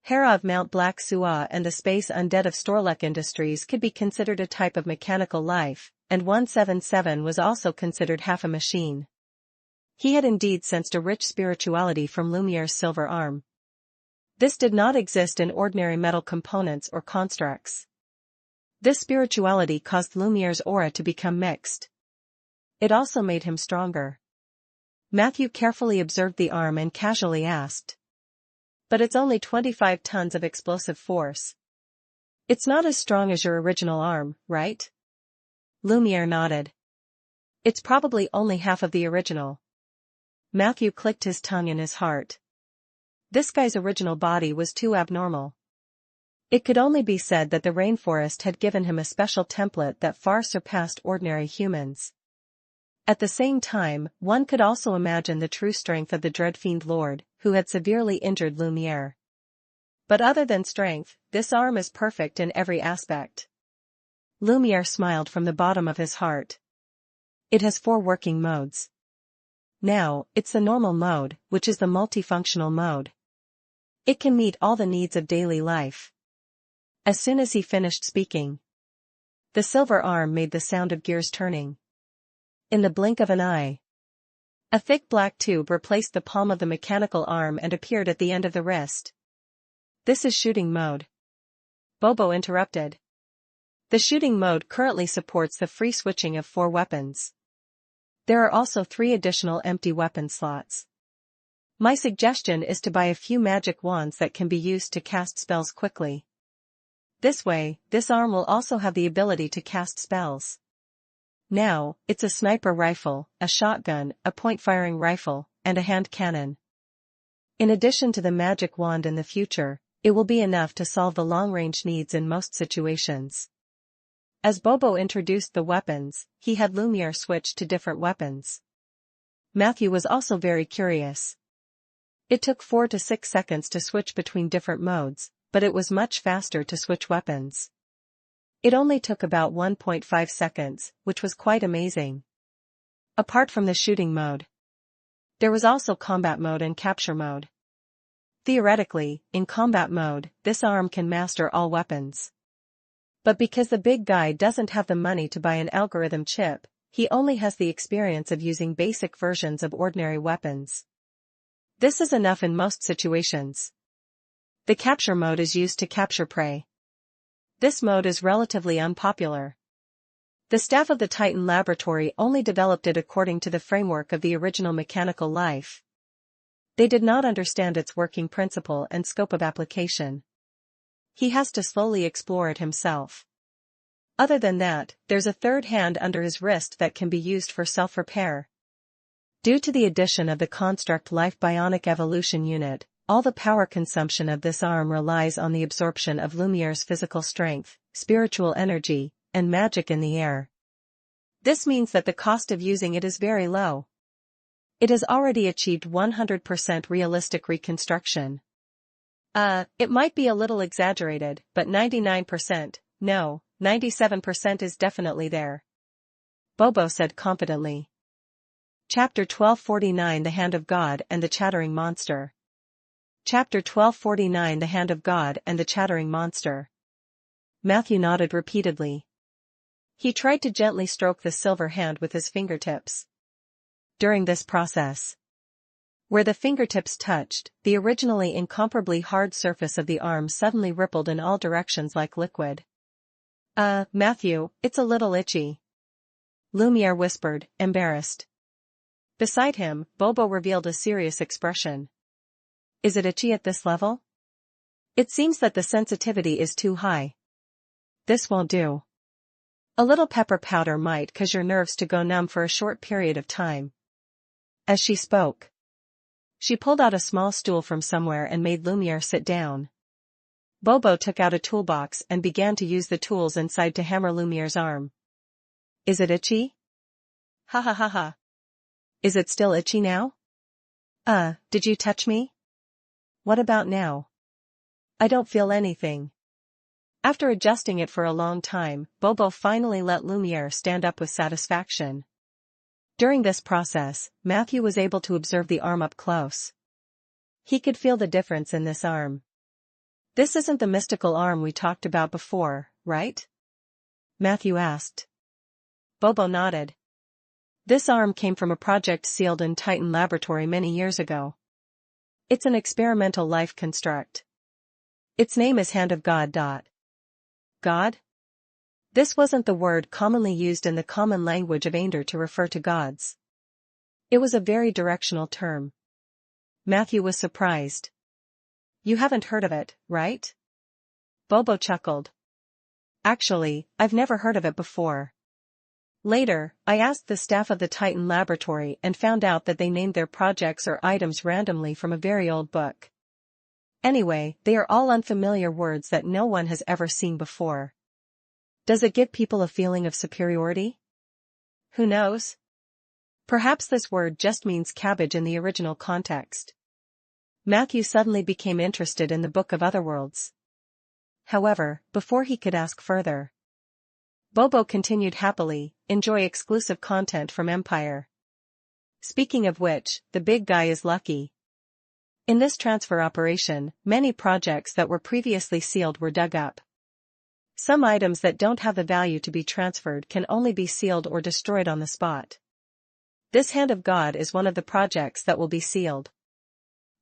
Hera of Mount Black Sua and the space undead of Storlek Industries could be considered a type of mechanical life, and 177 was also considered half a machine. He had indeed sensed a rich spirituality from Lumiere's silver arm. This did not exist in ordinary metal components or constructs. This spirituality caused Lumiere's aura to become mixed. It also made him stronger. Matthew carefully observed the arm and casually asked, "But it's only 25 tons of explosive force. It's not as strong as your original arm, right?" Lumiere nodded. "It's probably only half of the original." Matthew clicked his tongue in his heart. This guy's original body was too abnormal. It could only be said that the rainforest had given him a special template that far surpassed ordinary humans. At the same time, one could also imagine the true strength of the Dreadfiend Lord, who had severely injured Lumiere. But other than strength, this arm is perfect in every aspect. Lumiere smiled from the bottom of his heart. It has 4 working modes. Now, it's the normal mode, which is the multifunctional mode. It can meet all the needs of daily life. As soon as he finished speaking, the silver arm made the sound of gears turning. In the blink of an eye, a thick black tube replaced the palm of the mechanical arm and appeared at the end of the wrist. This is shooting mode. Bobo interrupted. The shooting mode currently supports the free switching of 4 weapons. There are also 3 additional empty weapon slots. My suggestion is to buy a few magic wands that can be used to cast spells quickly. This way, this arm will also have the ability to cast spells. Now, it's a sniper rifle, a shotgun, a point-firing rifle, and a hand cannon. In addition to the magic wand in the future, it will be enough to solve the long-range needs in most situations. As Bobo introduced the weapons, he had Lumiere switch to different weapons. Matthew was also very curious. It took 4 to 6 seconds to switch between different modes, but it was much faster to switch weapons. It only took about 1.5 seconds, which was quite amazing. Apart from the shooting mode, there was also combat mode and capture mode. Theoretically, in combat mode, this arm can master all weapons. But because the big guy doesn't have the money to buy an algorithm chip, he only has the experience of using basic versions of ordinary weapons. This is enough in most situations. The capture mode is used to capture prey. This mode is relatively unpopular. The staff of the Titan Laboratory only developed it according to the framework of the original mechanical life. They did not understand its working principle and scope of application. He has to slowly explore it himself. Other than that, there's a third hand under his wrist that can be used for self-repair. Due to the addition of the Construct Life Bionic Evolution Unit, all the power consumption of this arm relies on the absorption of Lumiere's physical strength, spiritual energy, and magic in the air. This means that the cost of using it is very low. It has already achieved 100% realistic reconstruction. It might be a little exaggerated, but 99%, no, 97% is definitely there. Bobo said confidently. Chapter 1249 The Hand of God and the Chattering Monster. Chapter 1249 The Hand of God and the Chattering Monster. Matthew nodded repeatedly. He tried to gently stroke the silver hand with his fingertips. During this process, where the fingertips touched, the originally incomparably hard surface of the arm suddenly rippled in all directions like liquid. Matthew, it's a little itchy. Lumiere whispered, embarrassed. Beside him, Bobo revealed a serious expression. Is it itchy at this level? It seems that the sensitivity is too high. This won't do. A little pepper powder might cause your nerves to go numb for a short period of time. As she spoke, she pulled out a small stool from somewhere and made Lumiere sit down. Bobo took out a toolbox and began to use the tools inside to hammer Lumiere's arm. Is it itchy? Ha ha ha ha. Is it still itchy now? Did you touch me? What about now? I don't feel anything. After adjusting it for a long time, Bobo finally let Lumiere stand up with satisfaction. During this process, Matthew was able to observe the arm up close. He could feel the difference in this arm. This isn't the mystical arm we talked about before, right? Matthew asked. Bobo nodded. This arm came from a project sealed in Titan Laboratory many years ago. It's an experimental life construct. Its name is Hand of God. God? This wasn't the word commonly used in the common language of Ander to refer to gods. It was a very directional term. Matthew was surprised. You haven't heard of it, right? Bobo chuckled. Actually, I've never heard of it before. Later, I asked the staff of the Titan Laboratory and found out that they named their projects or items randomly from a very old book. Anyway, they are all unfamiliar words that no one has ever seen before. Does it give people a feeling of superiority? Who knows? Perhaps this word just means cabbage in the original context. Matthew suddenly became interested in the Book of Otherworlds. However, before he could ask further, Bobo continued happily, enjoy exclusive content from Empire. Speaking of which, the big guy is lucky. In this transfer operation, many projects that were previously sealed were dug up. Some items that don't have the value to be transferred can only be sealed or destroyed on the spot. This Hand of God is one of the projects that will be sealed.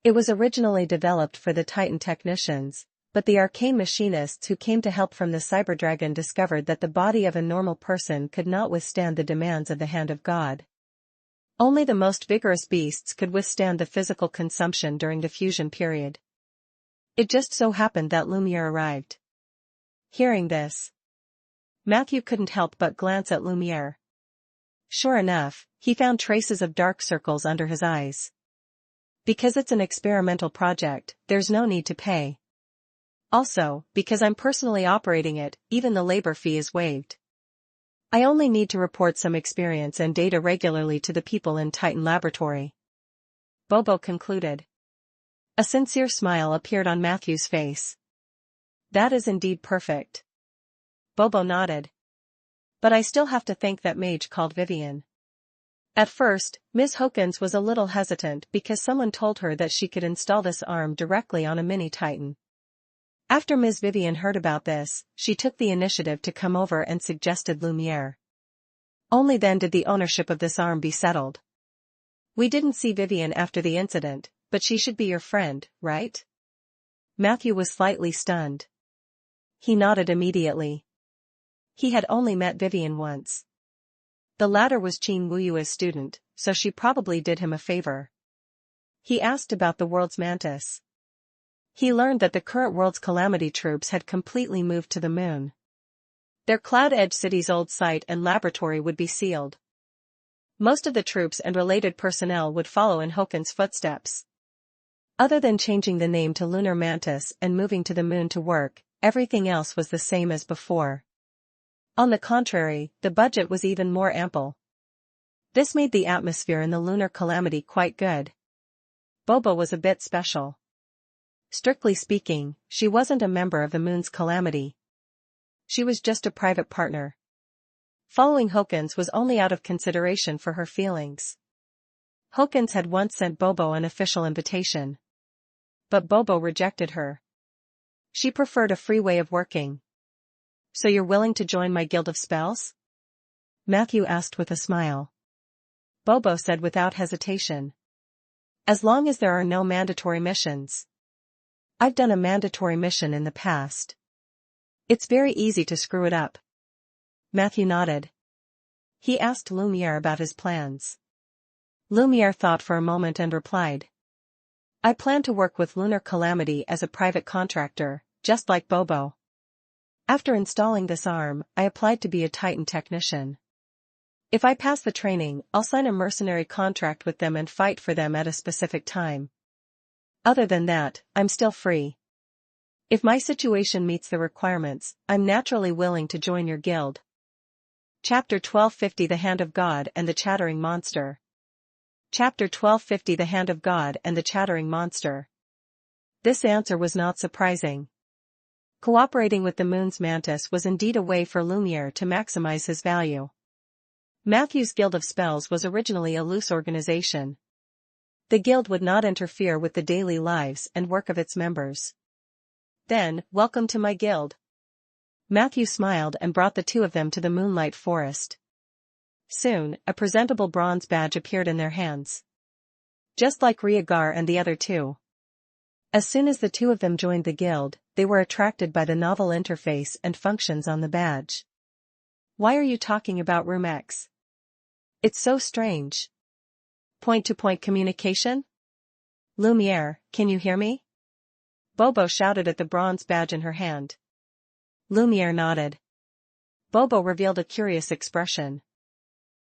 It was originally developed for the Titan technicians, but the arcane machinists who came to help from the Cyberdragon discovered that the body of a normal person could not withstand the demands of the Hand of God. Only the most vigorous beasts could withstand the physical consumption during the fusion period. It just so happened that Lumiere arrived. Hearing this, Matthew couldn't help but glance at Lumiere. Sure enough, he found traces of dark circles under his eyes. Because it's an experimental project, there's no need to pay. Also, because I'm personally operating it, even the labor fee is waived. I only need to report some experience and data regularly to the people in Titan Laboratory. Bobo concluded. A sincere smile appeared on Matthew's face. That is indeed perfect. Bobo nodded. But I still have to thank that mage called Vivian. At first, Ms. Hawkins was a little hesitant because someone told her that she could install this arm directly on a mini-Titan. After Ms. Vivian heard about this, she took the initiative to come over and suggested Lumiere. Only then did the ownership of this arm be settled. We didn't see Vivian after the incident, but she should be your friend, right? Matthew was slightly stunned. He nodded immediately. He had only met Vivian once. The latter was Qin Wuyue's student, so she probably did him a favor. He asked about the world's mantis. He learned that the current world's calamity troops had completely moved to the moon. Their Cloud Edge City's old site and laboratory would be sealed. Most of the troops and related personnel would follow in Hawkins' footsteps. Other than changing the name to Lunar Mantis and moving to the moon to work, everything else was the same as before. On the contrary, the budget was even more ample. This made the atmosphere in the lunar calamity quite good. Bobo was a bit special. Strictly speaking, she wasn't a member of the moon's calamity. She was just a private partner. Following Hawkins was only out of consideration for her feelings. Hawkins had once sent Bobo an official invitation. But Bobo rejected her. She preferred a free way of working. So you're willing to join my guild of spells? Matthew asked with a smile. Bobo said without hesitation. As long as there are no mandatory missions. I've done a mandatory mission in the past. It's very easy to screw it up. Matthew nodded. He asked Lumiere about his plans. Lumiere thought for a moment and replied. I plan to work with Lunar Calamity as a private contractor, just like Bobo. After installing this arm, I applied to be a Titan technician. If I pass the training, I'll sign a mercenary contract with them and fight for them at a specific time. Other than that, I'm still free. If my situation meets the requirements, I'm naturally willing to join your guild. Chapter 1250 The Hand of God and the Chattering Monster. Chapter 1250 The Hand of God and the Chattering Monster. This answer was not surprising. Cooperating with the moon's mantis was indeed a way for Lumiere to maximize his value. Matthew's Guild of Spells was originally a loose organization. The guild would not interfere with the daily lives and work of its members. Then, welcome to my guild. Matthew smiled and brought the two of them to the moonlight forest. Soon, a presentable bronze badge appeared in their hands. Just like Riegar and the other two. As soon as the two of them joined the guild, they were attracted by the novel interface and functions on the badge. Why are you talking about Room X? It's so strange. Point-to-point communication? Lumiere, can you hear me? Bobo shouted at the bronze badge in her hand. Lumiere nodded. Bobo revealed a curious expression.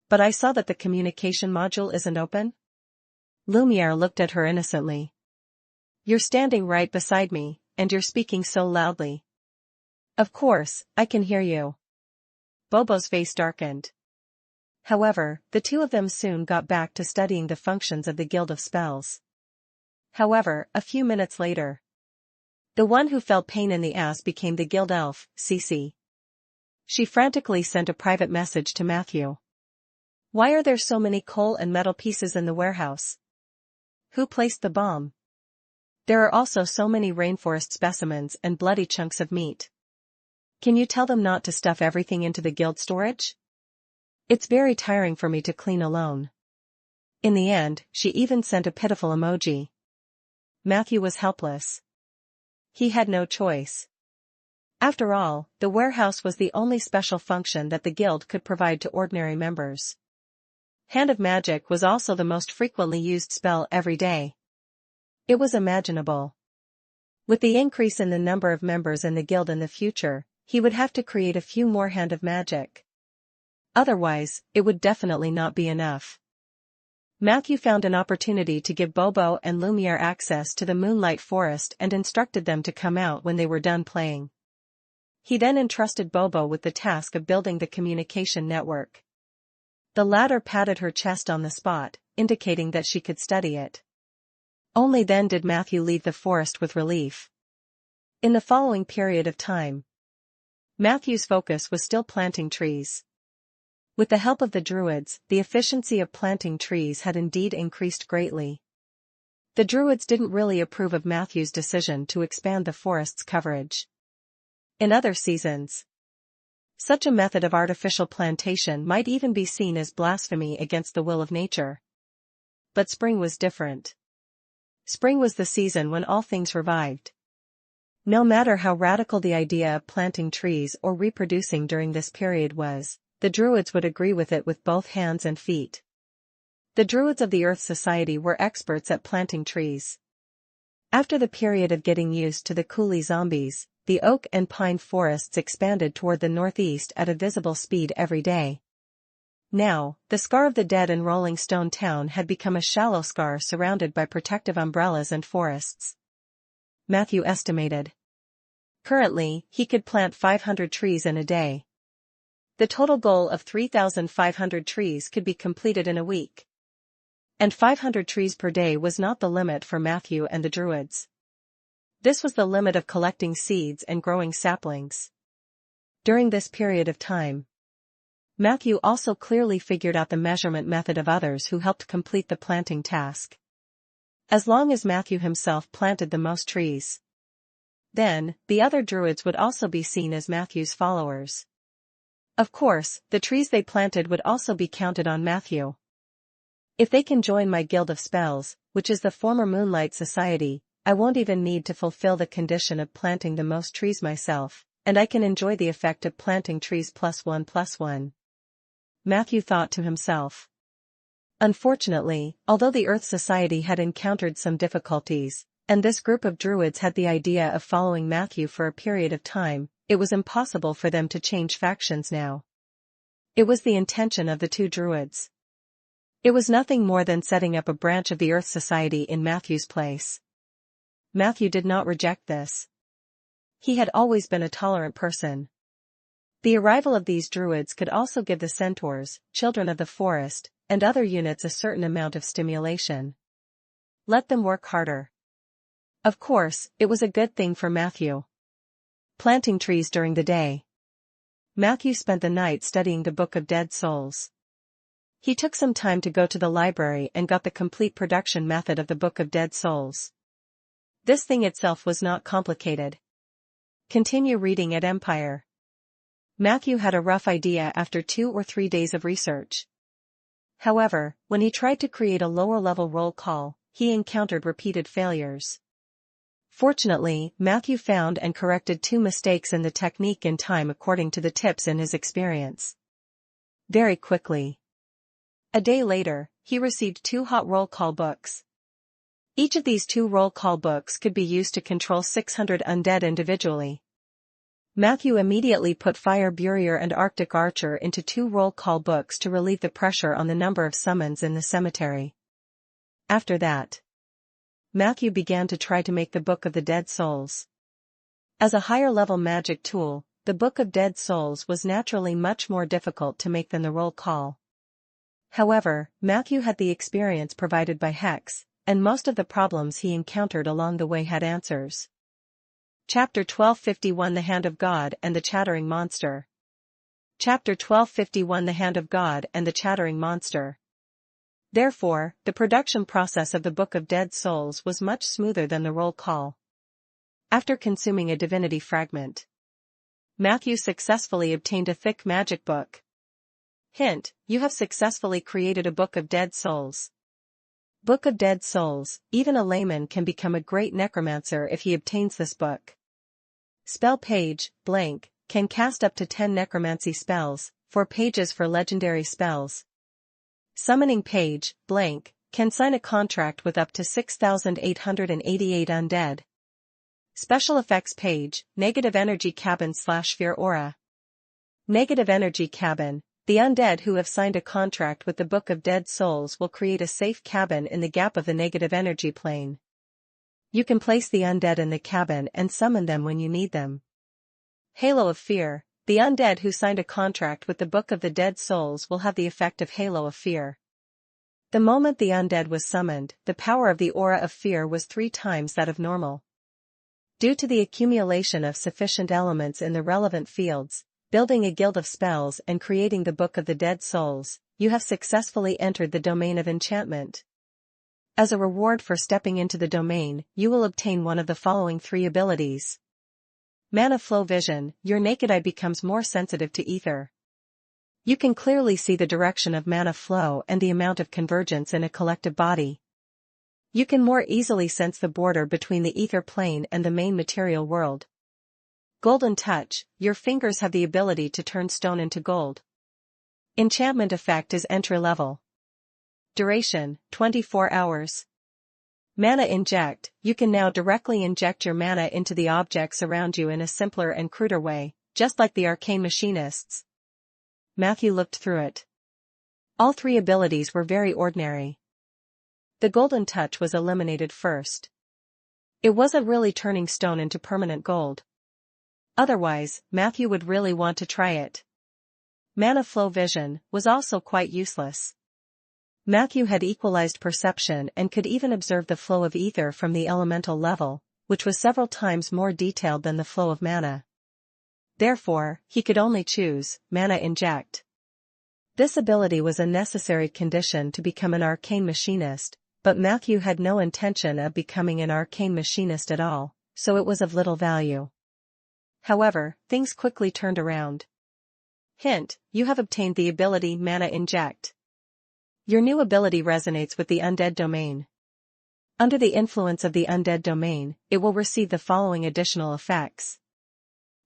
But I saw that the communication module isn't open? Lumiere looked at her innocently. You're standing right beside me, and you're speaking so loudly. Of course, I can hear you. Bobo's face darkened. However, the two of them soon got back to studying the functions of the Guild of Spells. However, a few minutes later, the one who felt pain in the ass became the guild elf, Cece. She frantically sent a private message to Matthew. "Why are there so many coal and metal pieces in the warehouse? Who placed the bomb? There are also so many rainforest specimens and bloody chunks of meat. Can you tell them not to stuff everything into the guild storage? It's very tiring for me to clean alone." In the end, she even sent a pitiful emoji. Matthew was helpless. He had no choice. After all, the warehouse was the only special function that the guild could provide to ordinary members. Hand of Magic was also the most frequently used spell every day. It was imaginable. With the increase in the number of members in the guild in the future, he would have to create a few more Hand of Magic. Otherwise, it would definitely not be enough. Matthew found an opportunity to give Bobo and Lumiere access to the Moonlight Forest and instructed them to come out when they were done playing. He then entrusted Bobo with the task of building the communication network. The latter patted her chest on the spot, indicating that she could study it. Only then did Matthew leave the forest with relief. In the following period of time, Matthew's focus was still planting trees. With the help of the druids, the efficiency of planting trees had indeed increased greatly. The druids didn't really approve of Matthew's decision to expand the forest's coverage. In other seasons, such a method of artificial plantation might even be seen as blasphemy against the will of nature. But spring was different. Spring was the season when all things revived. No matter how radical the idea of planting trees or reproducing during this period was, the druids would agree with it with both hands and feet. The druids of the Earth Society were experts at planting trees. After the period of getting used to the coolie zombies, the oak and pine forests expanded toward the northeast at a visible speed every day. Now, the scar of the dead in Rolling Stone Town had become a shallow scar surrounded by protective umbrellas and forests. Matthew estimated. Currently, he could plant 500 trees in a day. The total goal of 3,500 trees could be completed in a week. And 500 trees per day was not the limit for Matthew and the druids. This was the limit of collecting seeds and growing saplings. During this period of time, Matthew also clearly figured out the measurement method of others who helped complete the planting task. As long as Matthew himself planted the most trees, then, the other druids would also be seen as Matthew's followers. Of course, the trees they planted would also be counted on Matthew. If they can join my Guild of Spells, which is the former Moonlight Society, I won't even need to fulfill the condition of planting the most trees myself, and I can enjoy the effect of planting trees +1+1. Matthew thought to himself. Unfortunately, although the Earth Society had encountered some difficulties, and this group of druids had the idea of following Matthew for a period of time, it was impossible for them to change factions now. It was the intention of the two druids. It was nothing more than setting up a branch of the Earth Society in Matthew's place. Matthew did not reject this. He had always been a tolerant person. The arrival of these druids could also give the centaurs, children of the forest, and other units a certain amount of stimulation. Let them work harder. Of course, it was a good thing for Matthew. Planting trees during the day. Matthew spent the night studying the Book of Dead Souls. He took some time to go to the library and got the complete production method of the Book of Dead Souls. This thing itself was not complicated. Continue reading at Empire. Matthew had a rough idea after 2 or 3 days of research. However, when he tried to create a lower-level roll call, he encountered repeated failures. Fortunately, Matthew found and corrected 2 mistakes in the technique in time according to the tips in his experience. Very quickly. A day later, he received 2 hot roll call books. Each of these 2 roll call books could be used to control 600 undead individually. Matthew immediately put Fire Burier and Arctic Archer into 2 roll call books to relieve the pressure on the number of summons in the cemetery. After that, Matthew began to try to make the Book of the Dead Souls. As a higher-level magic tool, the Book of Dead Souls was naturally much more difficult to make than the roll call. However, Matthew had the experience provided by Hex, and most of the problems he encountered along the way had answers. Chapter 1251 The Hand of God and the Chattering Monster. Chapter 1251 The Hand of God and the Chattering Monster. Therefore, the production process of the Book of Dead Souls was much smoother than the roll call. After consuming a divinity fragment, Matthew successfully obtained a thick magic book. Hint: you have successfully created a Book of Dead Souls. Book of Dead Souls. Even a layman can become a great necromancer if he obtains this book. Spell page, blank, can cast up to 10 necromancy spells, 4 pages for legendary spells. Summoning page, blank, can sign a contract with up to 6,888 undead. Special effects page, negative energy cabin / sphere aura. Negative energy cabin. The undead who have signed a contract with the Book of Dead Souls will create a safe cabin in the gap of the negative energy plane. You can place the undead in the cabin and summon them when you need them. Halo of Fear. The undead who signed a contract with the Book of the Dead Souls will have the effect of Halo of Fear. The moment the undead was summoned, the power of the aura of fear was 3 times that of normal. Due to the accumulation of sufficient elements in the relevant fields, building a guild of spells and creating the Book of the Dead Souls, you have successfully entered the domain of enchantment. As a reward for stepping into the domain, you will obtain one of the following 3 abilities. Mana Flow Vision. Your naked eye becomes more sensitive to ether. You can clearly see the direction of mana flow and the amount of convergence in a collective body. You can more easily sense the border between the ether plane and the main material world. Golden Touch. Your fingers have the ability to turn stone into gold. Enchantment effect is entry level. Duration, 24 hours. Mana Inject. You can now directly inject your mana into the objects around you in a simpler and cruder way, just like the arcane machinists. Matthew looked through it. All 3 abilities were very ordinary. The Golden Touch was eliminated first. It wasn't really turning stone into permanent gold. Otherwise, Matthew would really want to try it. Mana Flow Vision was also quite useless. Matthew had equalized perception and could even observe the flow of ether from the elemental level, which was several times more detailed than the flow of mana. Therefore, he could only choose Mana Inject. This ability was a necessary condition to become an arcane machinist, but Matthew had no intention of becoming an arcane machinist at all, so it was of little value. However, things quickly turned around. Hint: you have obtained the ability Mana Inject. Your new ability resonates with the undead domain. Under the influence of the undead domain, it will receive the following additional effects.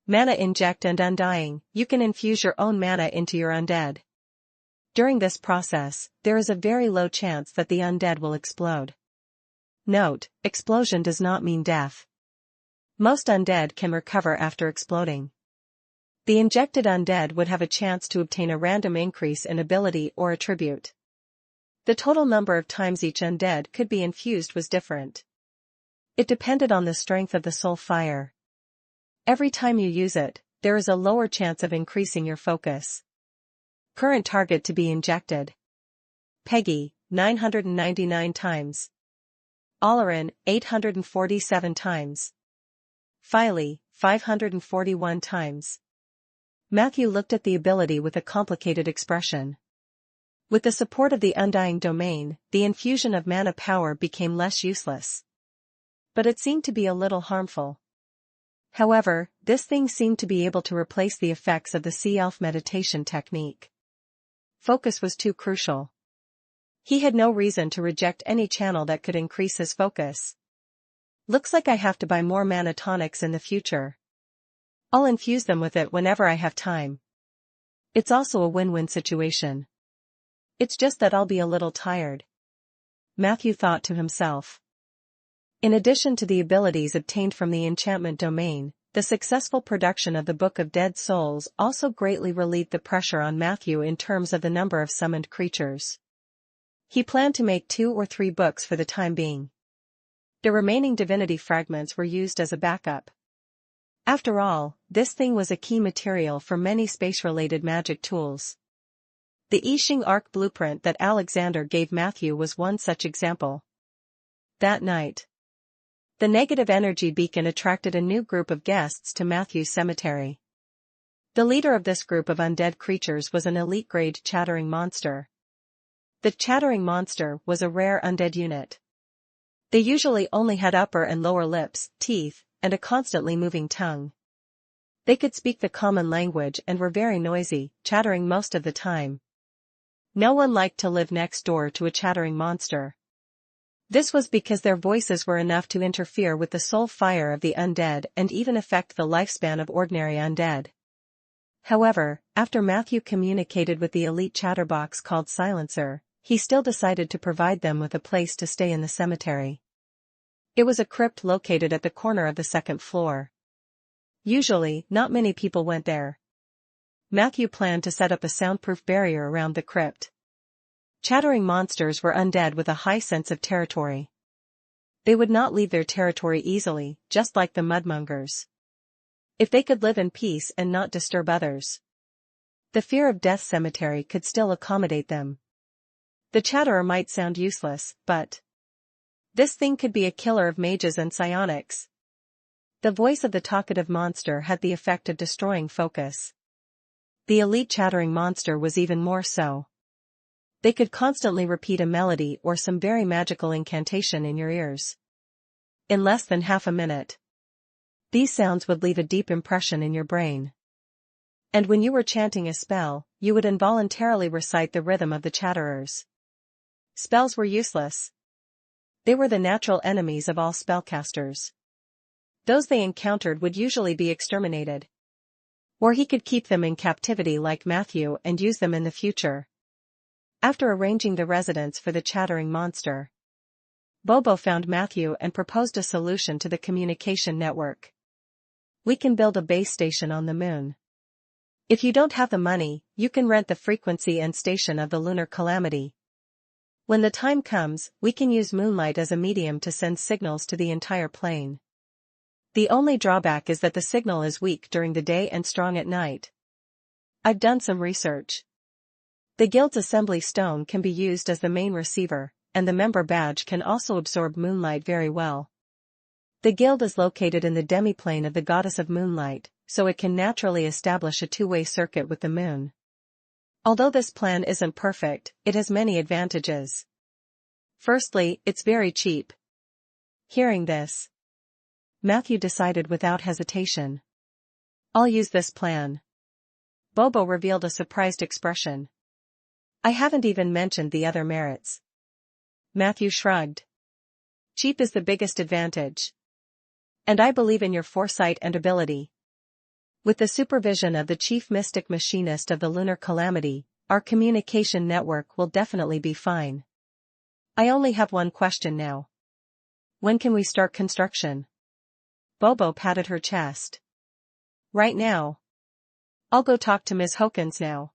Mana Inject and Undying. You can infuse your own mana into your undead. During this process, there is a very low chance that the undead will explode. Note: explosion does not mean death. Most undead can recover after exploding. The injected undead would have a chance to obtain a random increase in ability or attribute. The total number of times each undead could be infused was different. It depended on the strength of the soul fire. Every time you use it, there is a lower chance of increasing your focus. Current target to be injected. Peggy, 999 times. Olerin, 847 times. Filey, 541 times. Matthew looked at the ability with a complicated expression. With the support of the Undying domain, the infusion of mana power became less useless. But it seemed to be a little harmful. However, this thing seemed to be able to replace the effects of the Sea Elf meditation technique. Focus was too crucial. He had no reason to reject any channel that could increase his focus. Looks like I have to buy more mana tonics in the future. I'll infuse them with it whenever I have time. It's also a win-win situation. It's just that I'll be a little tired. Matthew thought to himself. In addition to the abilities obtained from the enchantment domain, the successful production of the Book of Dead Souls also greatly relieved the pressure on Matthew in terms of the number of summoned creatures. He planned to make 2 or 3 books for the time being. The remaining divinity fragments were used as a backup. After all, this thing was a key material for many space-related magic tools. The I Ching Arc blueprint that Alexander gave Matthew was one such example. That night, the negative energy beacon attracted a new group of guests to Matthew's cemetery. The leader of this group of undead creatures was an elite-grade chattering monster. The chattering monster was a rare undead unit. They usually only had upper and lower lips, teeth, and a constantly moving tongue. They could speak the common language and were very noisy, chattering most of the time. No one liked to live next door to a chattering monster. This was because their voices were enough to interfere with the soul fire of the undead and even affect the lifespan of ordinary undead. However, after Matthew communicated with the elite chatterbox called Silencer, he still decided to provide them with a place to stay in the cemetery. It was a crypt located at the corner of the second floor. Usually, not many people went there. Matthew planned to set up a soundproof barrier around the crypt. Chattering monsters were undead with a high sense of territory. They would not leave their territory easily, just like the mudmongers. If they could live in peace and not disturb others, the fear of death cemetery could still accommodate them. The chatterer might sound useless, but this thing could be a killer of mages and psionics. The voice of the talkative monster had the effect of destroying focus. The elite chattering monster was even more so. They could constantly repeat a melody or some very magical incantation in your ears. In less than half a minute, these sounds would leave a deep impression in your brain. And when you were chanting a spell, you would involuntarily recite the rhythm of the chatterers. Spells were useless. They were the natural enemies of all spellcasters. Those they encountered would usually be exterminated. Or he could keep them in captivity like Matthew and use them in the future. After arranging the residence for the chattering monster, Bobo found Matthew and proposed a solution to the communication network. We can build a base station on the moon. If you don't have the money, you can rent the frequency and station of the lunar calamity. When the time comes, we can use moonlight as a medium to send signals to the entire plane. The only drawback is that the signal is weak during the day and strong at night. I've done some research. The guild's assembly stone can be used as the main receiver, and the member badge can also absorb moonlight very well. The guild is located in the demiplane of the goddess of moonlight, so it can naturally establish a two-way circuit with the moon. Although this plan isn't perfect, it has many advantages. Firstly, it's very cheap. Hearing this, Matthew decided without hesitation. I'll use this plan. Bobo revealed a surprised expression. I haven't even mentioned the other merits. Matthew shrugged. Cheap is the biggest advantage. And I believe in your foresight and ability. With the supervision of the chief mystic machinist of the lunar calamity, our communication network will definitely be fine. I only have one question now. When can we start construction? Bobo patted her chest. Right now. I'll go talk to Ms. Hawkins now.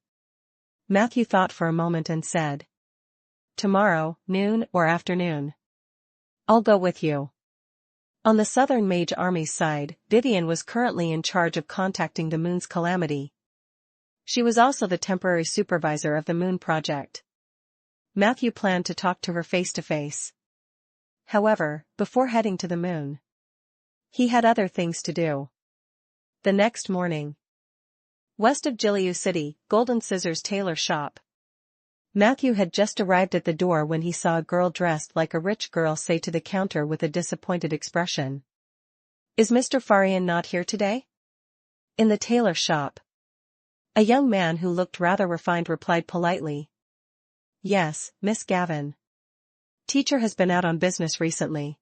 Matthew thought for a moment and said. Tomorrow, noon or afternoon. I'll go with you. On the Southern Mage Army's side, Vivian was currently in charge of contacting the Moon's calamity. She was also the temporary supervisor of the Moon Project. Matthew planned to talk to her face to face. However, before heading to the Moon, he had other things to do. The next morning, west of Jiliu City, Golden Scissors Tailor Shop. Matthew had just arrived at the door when he saw a girl dressed like a rich girl say to the counter with a disappointed expression. Is Mr. Farian not here today? In the tailor shop. A young man who looked rather refined replied politely. Yes, Miss Gavin. Teacher has been out on business recently.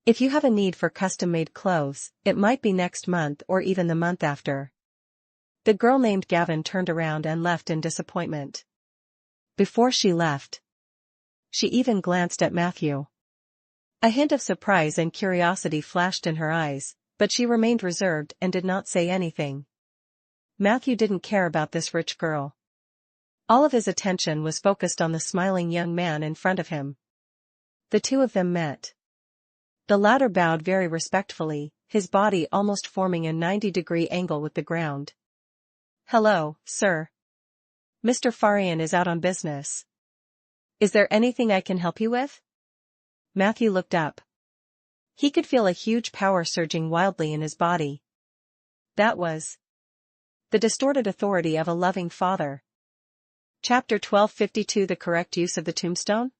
If you have a need for custom-made clothes, it might be next month or even the month after. The girl named Gavin turned around and left in disappointment. Before she left, she even glanced at Matthew. A hint of surprise and curiosity flashed in her eyes, but she remained reserved and did not say anything. Matthew didn't care about this rich girl. All of his attention was focused on the smiling young man in front of him. The two of them met. The latter bowed very respectfully, his body almost forming a 90-degree angle with the ground. Hello, sir. Mr. Farian is out on business. Is there anything I can help you with? Matthew looked up. He could feel a huge power surging wildly in his body. That was the distorted authority of a loving father. Chapter 1252 The correct use of the tombstone?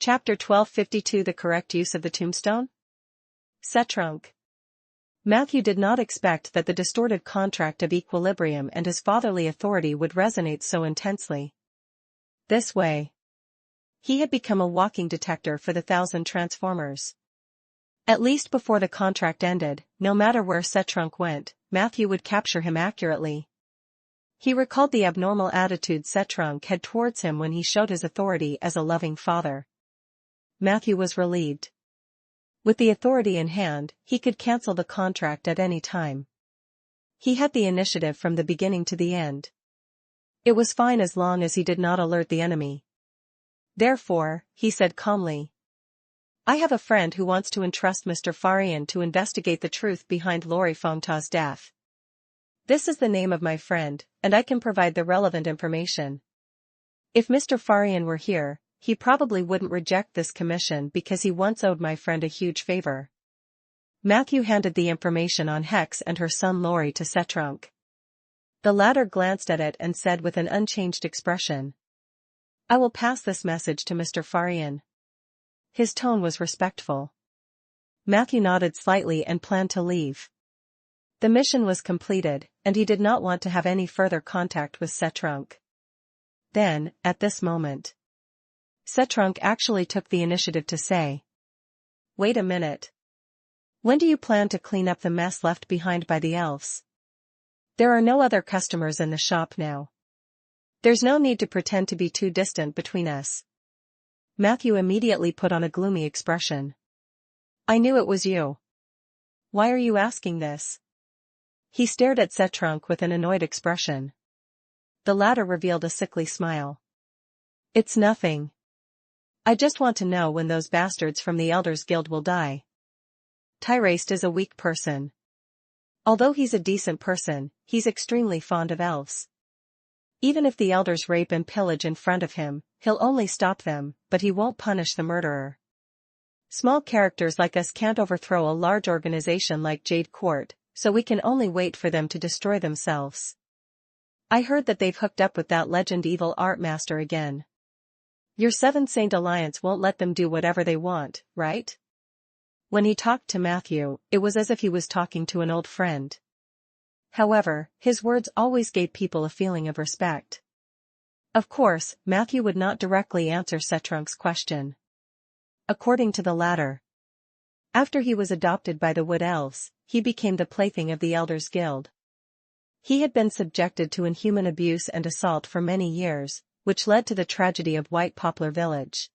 Chapter 1252 The correct use of the tombstone? Setrunk. Matthew did not expect that the distorted contract of equilibrium and his fatherly authority would resonate so intensely. This way, he had become a walking detector for the 1,000 transformers. At least before the contract ended, no matter where Setrunk went, Matthew would capture him accurately. He recalled the abnormal attitude Setrunk had towards him when he showed his authority as a loving father. Matthew was relieved. With the authority in hand, he could cancel the contract at any time. He had the initiative from the beginning to the end. It was fine as long as he did not alert the enemy. Therefore, he said calmly, I have a friend who wants to entrust Mr. Farian to investigate the truth behind Lori Fongta's death. This is the name of my friend, and I can provide the relevant information. If Mr. Farian were here, he probably wouldn't reject this commission because he once owed my friend a huge favor. Matthew handed the information on Hex and her son Lori to Setrunk. The latter glanced at it and said with an unchanged expression, I will pass this message to Mr. Farian. His tone was respectful. Matthew nodded slightly and planned to leave. The mission was completed, and he did not want to have any further contact with Setrunk. Then, at this moment, Setrunk actually took the initiative to say, Wait a minute. When do you plan to clean up the mess left behind by the elves? There are no other customers in the shop now. There's no need to pretend to be too distant between us. Matthew immediately put on a gloomy expression. I knew it was you. Why are you asking this? He stared at Setrunk with an annoyed expression. The latter revealed a sickly smile. It's nothing. I just want to know when those bastards from the Elders Guild will die. Tyraste is a weak person. Although he's a decent person, he's extremely fond of elves. Even if the elders rape and pillage in front of him, he'll only stop them, but he won't punish the murderer. Small characters like us can't overthrow a large organization like Jade Court, so we can only wait for them to destroy themselves. I heard that they've hooked up with that legend evil art master again. Your Seven Saint Alliance won't let them do whatever they want, right? When he talked to Matthew, it was as if he was talking to an old friend. However, his words always gave people a feeling of respect. Of course, Matthew would not directly answer Setrunk's question. According to the latter, after he was adopted by the Wood Elves, he became the plaything of the Elders Guild. He had been subjected to inhuman abuse and assault for many years, which led to the tragedy of White Poplar Village.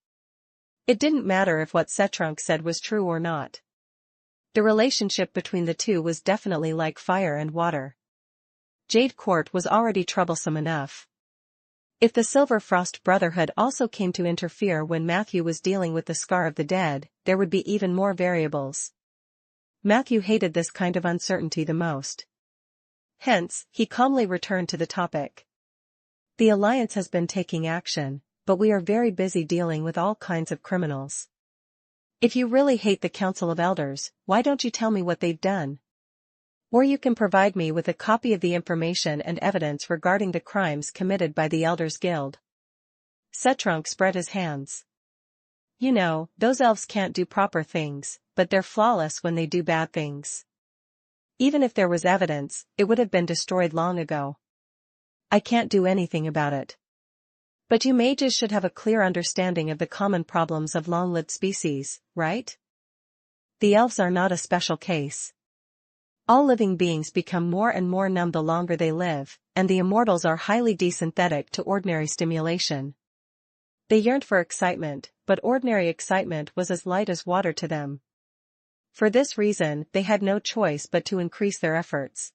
It didn't matter if what Setrunk said was true or not. The relationship between the two was definitely like fire and water. Jade Court was already troublesome enough. If the Silver Frost Brotherhood also came to interfere when Matthew was dealing with the Scar of the Dead, there would be even more variables. Matthew hated this kind of uncertainty the most. Hence, he calmly returned to the topic. The Alliance has been taking action, but we are very busy dealing with all kinds of criminals. If you really hate the Council of Elders, why don't you tell me what they've done? Or you can provide me with a copy of the information and evidence regarding the crimes committed by the Elders Guild. Setrunk spread his hands. You know, those elves can't do proper things, but they're flawless when they do bad things. Even if there was evidence, it would have been destroyed long ago. I can't do anything about it. But you mages should have a clear understanding of the common problems of long-lived species, right? The elves are not a special case. All living beings become more and more numb the longer they live, and the immortals are highly desynthetic to ordinary stimulation. They yearned for excitement, but ordinary excitement was as light as water to them. For this reason, they had no choice but to increase their efforts.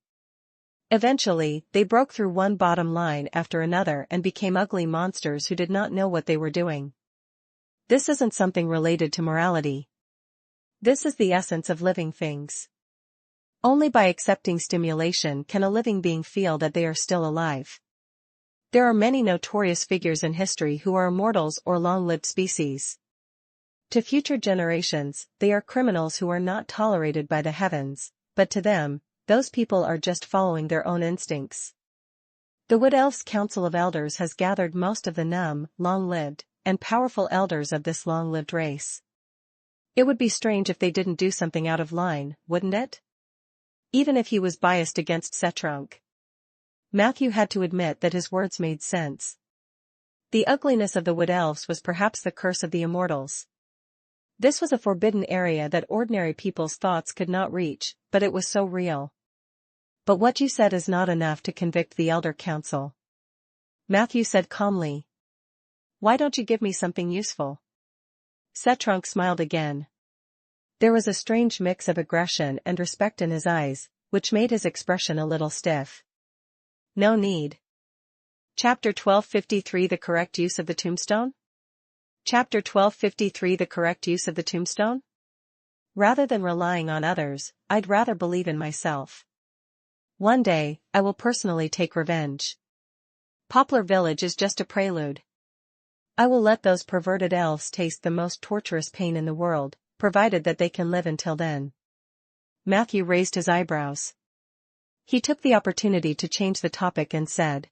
Eventually, they broke through one bottom line after another and became ugly monsters who did not know what they were doing. This isn't something related to morality. This is the essence of living things. Only by accepting stimulation can a living being feel that they are still alive. There are many notorious figures in history who are immortals or long-lived species. To future generations, they are criminals who are not tolerated by the heavens, but to them, those people are just following their own instincts. The Wood Elves' Council of Elders has gathered most of the numb, long-lived, and powerful elders of this long-lived race. It would be strange if they didn't do something out of line, wouldn't it? Even if he was biased against Setrunk. Matthew had to admit that his words made sense. The ugliness of the Wood Elves was perhaps the curse of the immortals. This was a forbidden area that ordinary people's thoughts could not reach, but it was so real. But what you said is not enough to convict the Elder Council. Matthew said calmly. Why don't you give me something useful? Setrunk smiled again. There was a strange mix of aggression and respect in his eyes, which made his expression a little stiff. No need. Chapter 1253 The Correct Use of the Tombstone? Chapter 1253 The Correct Use of the Tombstone? Rather than relying on others, I'd rather believe in myself. One day, I will personally take revenge. Poplar Village is just a prelude. I will let those perverted elves taste the most torturous pain in the world, provided that they can live until then. Matthew raised his eyebrows. He took the opportunity to change the topic and said,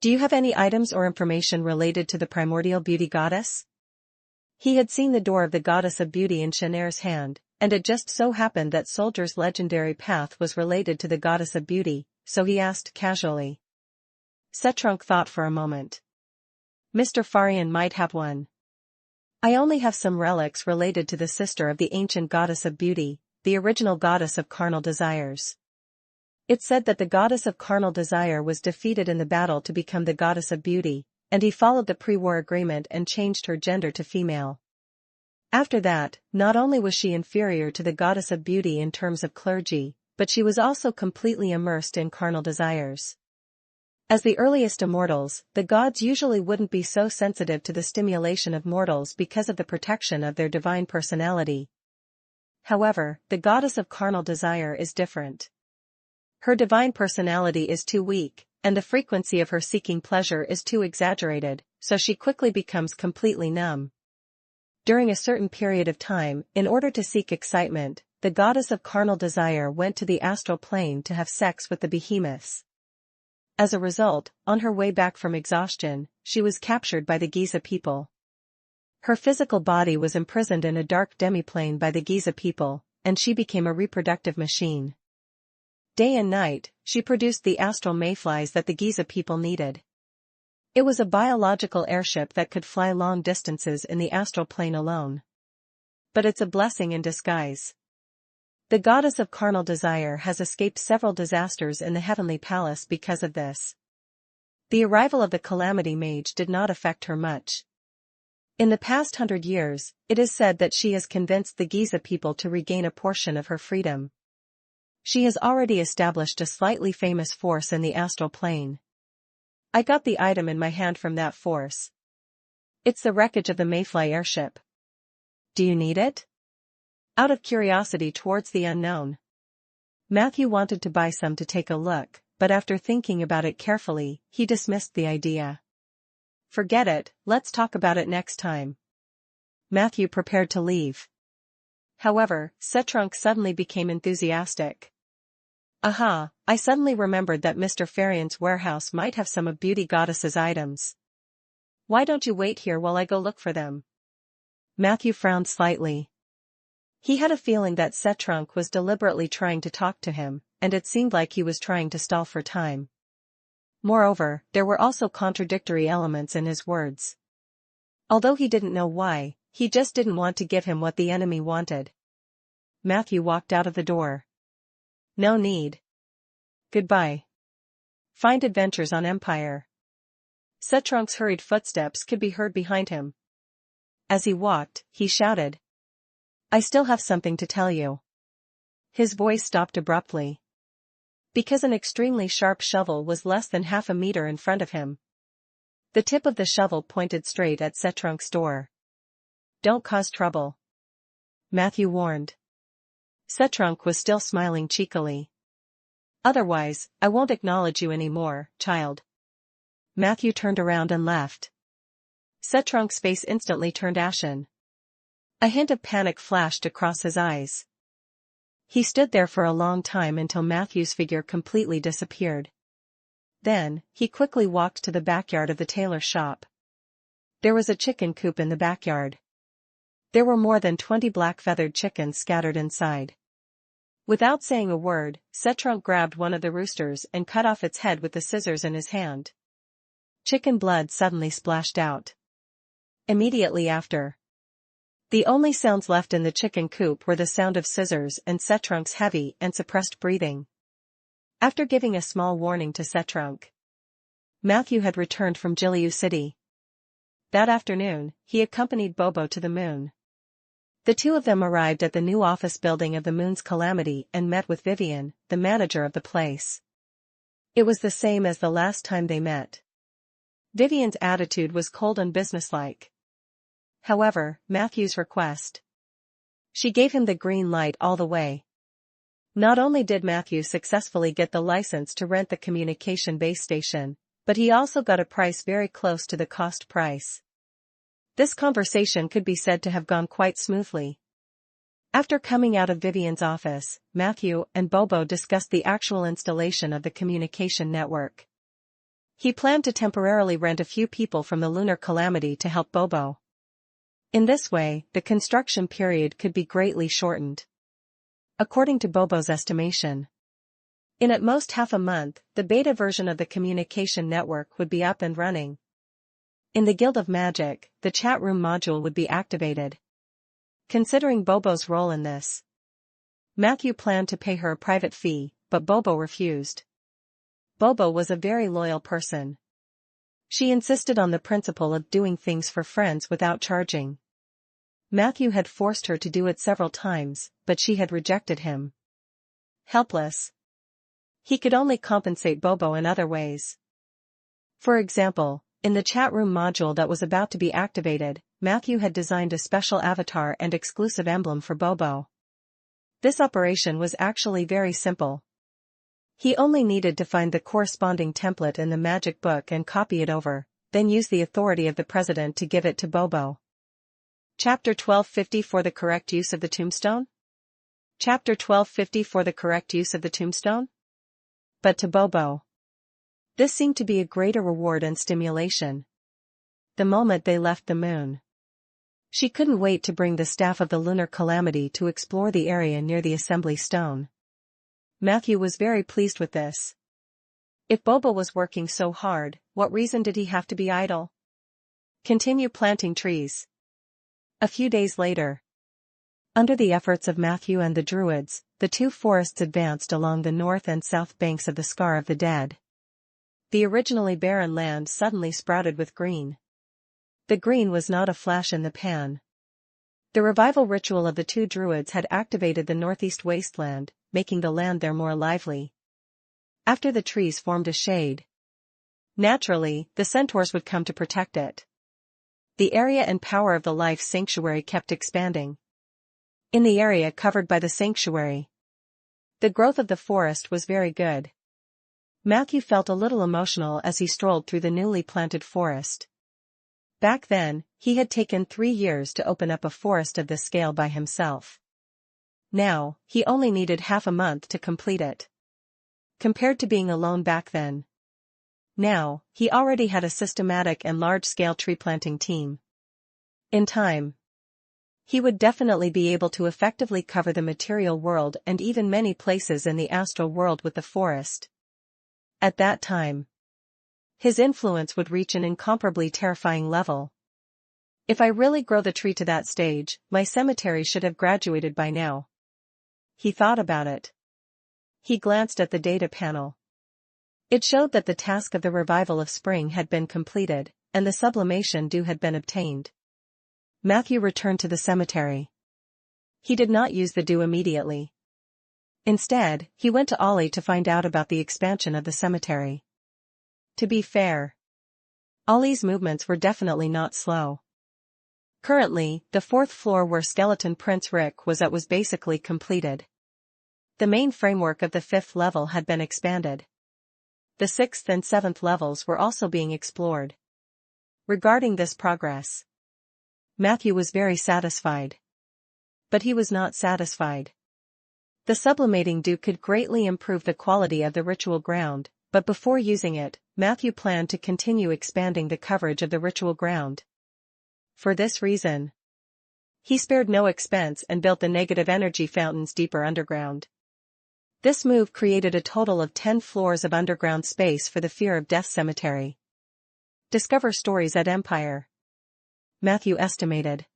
Do you have any items or information related to the primordial beauty goddess? He had seen the door of the goddess of beauty in Shanair's hand, and it just so happened that Soldier's legendary path was related to the goddess of beauty, so he asked casually. Setrunk thought for a moment. Mr. Farian might have one. I only have some relics related to the sister of the ancient goddess of beauty, the original goddess of carnal desires. It said that the goddess of carnal desire was defeated in the battle to become the goddess of beauty, and he followed the pre-war agreement and changed her gender to female. After that, not only was she inferior to the goddess of beauty in terms of clergy, but she was also completely immersed in carnal desires. As the earliest immortals, the gods usually wouldn't be so sensitive to the stimulation of mortals because of the protection of their divine personality. However, the goddess of carnal desire is different. Her divine personality is too weak, and the frequency of her seeking pleasure is too exaggerated, so she quickly becomes completely numb. During a certain period of time, in order to seek excitement, the goddess of carnal desire went to the astral plane to have sex with the behemoths. As a result, on her way back from exhaustion, she was captured by the Giza people. Her physical body was imprisoned in a dark demiplane by the Giza people, and she became a reproductive machine. Day and night, she produced the astral mayflies that the Giza people needed. It was a biological airship that could fly long distances in the astral plane alone. But it's a blessing in disguise. The goddess of carnal desire has escaped several disasters in the heavenly palace because of this. The arrival of the calamity mage did not affect her much. In the past 100 years, it is said that she has convinced the Giza people to regain a portion of her freedom. She has already established a slightly famous force in the astral plane. I got the item in my hand from that force. It's the wreckage of the Mayfly airship. Do you need it? Out of curiosity towards the unknown. Matthew wanted to buy some to take a look, but after thinking about it carefully, he dismissed the idea. Forget it, let's talk about it next time. Matthew prepared to leave. However, Setrunk suddenly became enthusiastic. Aha, I suddenly remembered that Mr. Farian's warehouse might have some of Beauty Goddess's items. Why don't you wait here while I go look for them? Matthew frowned slightly. He had a feeling that Setrunk was deliberately trying to talk to him, and it seemed like he was trying to stall for time. Moreover, there were also contradictory elements in his words. Although he didn't know why, he just didn't want to give him what the enemy wanted. Matthew walked out of the door. No need. Goodbye. Find adventures on Empire. Setrunk's hurried footsteps could be heard behind him. As he walked, he shouted. I still have something to tell you. His voice stopped abruptly. Because an extremely sharp shovel was less than half a meter in front of him. The tip of the shovel pointed straight at Setrunk's door. Don't cause trouble. Matthew warned. Setrunk was still smiling cheekily. Otherwise, I won't acknowledge you anymore, child. Matthew turned around and left. Setrunk's face instantly turned ashen. A hint of panic flashed across his eyes. He stood there for a long time until Matthew's figure completely disappeared. Then, he quickly walked to the backyard of the tailor shop. There was a chicken coop in the backyard. There were more than 20 black-feathered chickens scattered inside. Without saying a word, Cetrunk grabbed one of the roosters and cut off its head with the scissors in his hand. Chicken blood suddenly splashed out. Immediately after, the only sounds left in the chicken coop were the sound of scissors and Cetrunk's heavy and suppressed breathing. After giving a small warning to Cetrunk, Matthew had returned from Jiliu City. That afternoon, he accompanied Bobo to the moon. The two of them arrived at the new office building of the Moon's Calamity and met with Vivian, the manager of the place. It was the same as the last time they met. Vivian's attitude was cold and businesslike. However, Matthew's request. She gave him the green light all the way. Not only did Matthew successfully get the license to rent the communication base station, but he also got a price very close to the cost price. This conversation could be said to have gone quite smoothly. After coming out of Vivian's office, Matthew and Bobo discussed the actual installation of the communication network. He planned to temporarily rent a few people from the Lunar Calamity to help Bobo. In this way, the construction period could be greatly shortened. According to Bobo's estimation, in at most half a month, the beta version of the communication network would be up and running. In the Guild of Magic, the chat room module would be activated. Considering Bobo's role in this, Matthew planned to pay her a private fee, but Bobo refused. Bobo was a very loyal person. She insisted on the principle of doing things for friends without charging. Matthew had forced her to do it several times, but she had rejected him. Helpless, he could only compensate Bobo in other ways. For example, in the chat room module that was about to be activated, Matthew had designed a special avatar and exclusive emblem for Bobo. This operation was actually very simple. He only needed to find the corresponding template in the magic book and copy it over, then use the authority of the president to give it to Bobo. Chapter 1250 for the correct use of the tombstone? Chapter 1250 for the correct use of the tombstone? But to Bobo, this seemed to be a greater reward and stimulation. The moment they left the moon, she couldn't wait to bring the staff of the Lunar Calamity to explore the area near the assembly stone. Matthew was very pleased with this. If Bobo was working so hard, what reason did he have to be idle? Continue planting trees. A few days later, under the efforts of Matthew and the Druids, the two forests advanced along the north and south banks of the Scar of the Dead. The originally barren land suddenly sprouted with green. The green was not a flash in the pan. The revival ritual of the two Druids had activated the northeast wasteland, making the land there more lively. After the trees formed a shade, naturally, the centaurs would come to protect it. The area and power of the life sanctuary kept expanding. In the area covered by the sanctuary, the growth of the forest was very good. Matthew felt a little emotional as he strolled through the newly planted forest. Back then, he had taken 3 years to open up a forest of this scale by himself. Now, he only needed half a month to complete it. Compared to being alone back then, now, he already had a systematic and large-scale tree-planting team. In time, he would definitely be able to effectively cover the material world and even many places in the astral world with the forest. At that time, his influence would reach an incomparably terrifying level. If I really grow the tree to that stage, my cemetery should have graduated by now. He thought about it. He glanced at the data panel. It showed that the task of the revival of spring had been completed, and the sublimation dew had been obtained. Matthew returned to the cemetery. He did not use the dew immediately. Instead, he went to Ollie to find out about the expansion of the cemetery. To be fair, Ollie's movements were definitely not slow. Currently, the 4th floor where Skeleton Prince Rick was at was basically completed. The main framework of the 5th level had been expanded. The 6th and 7th levels were also being explored. Regarding this progress, Matthew was very satisfied. But he was not satisfied. The sublimating dew could greatly improve the quality of the ritual ground, but before using it, Matthew planned to continue expanding the coverage of the ritual ground. For this reason, he spared no expense and built the negative energy fountains deeper underground. This move created a total of 10 floors of underground space for the Fear of Death Cemetery. Discover stories at Empire. Matthew estimated.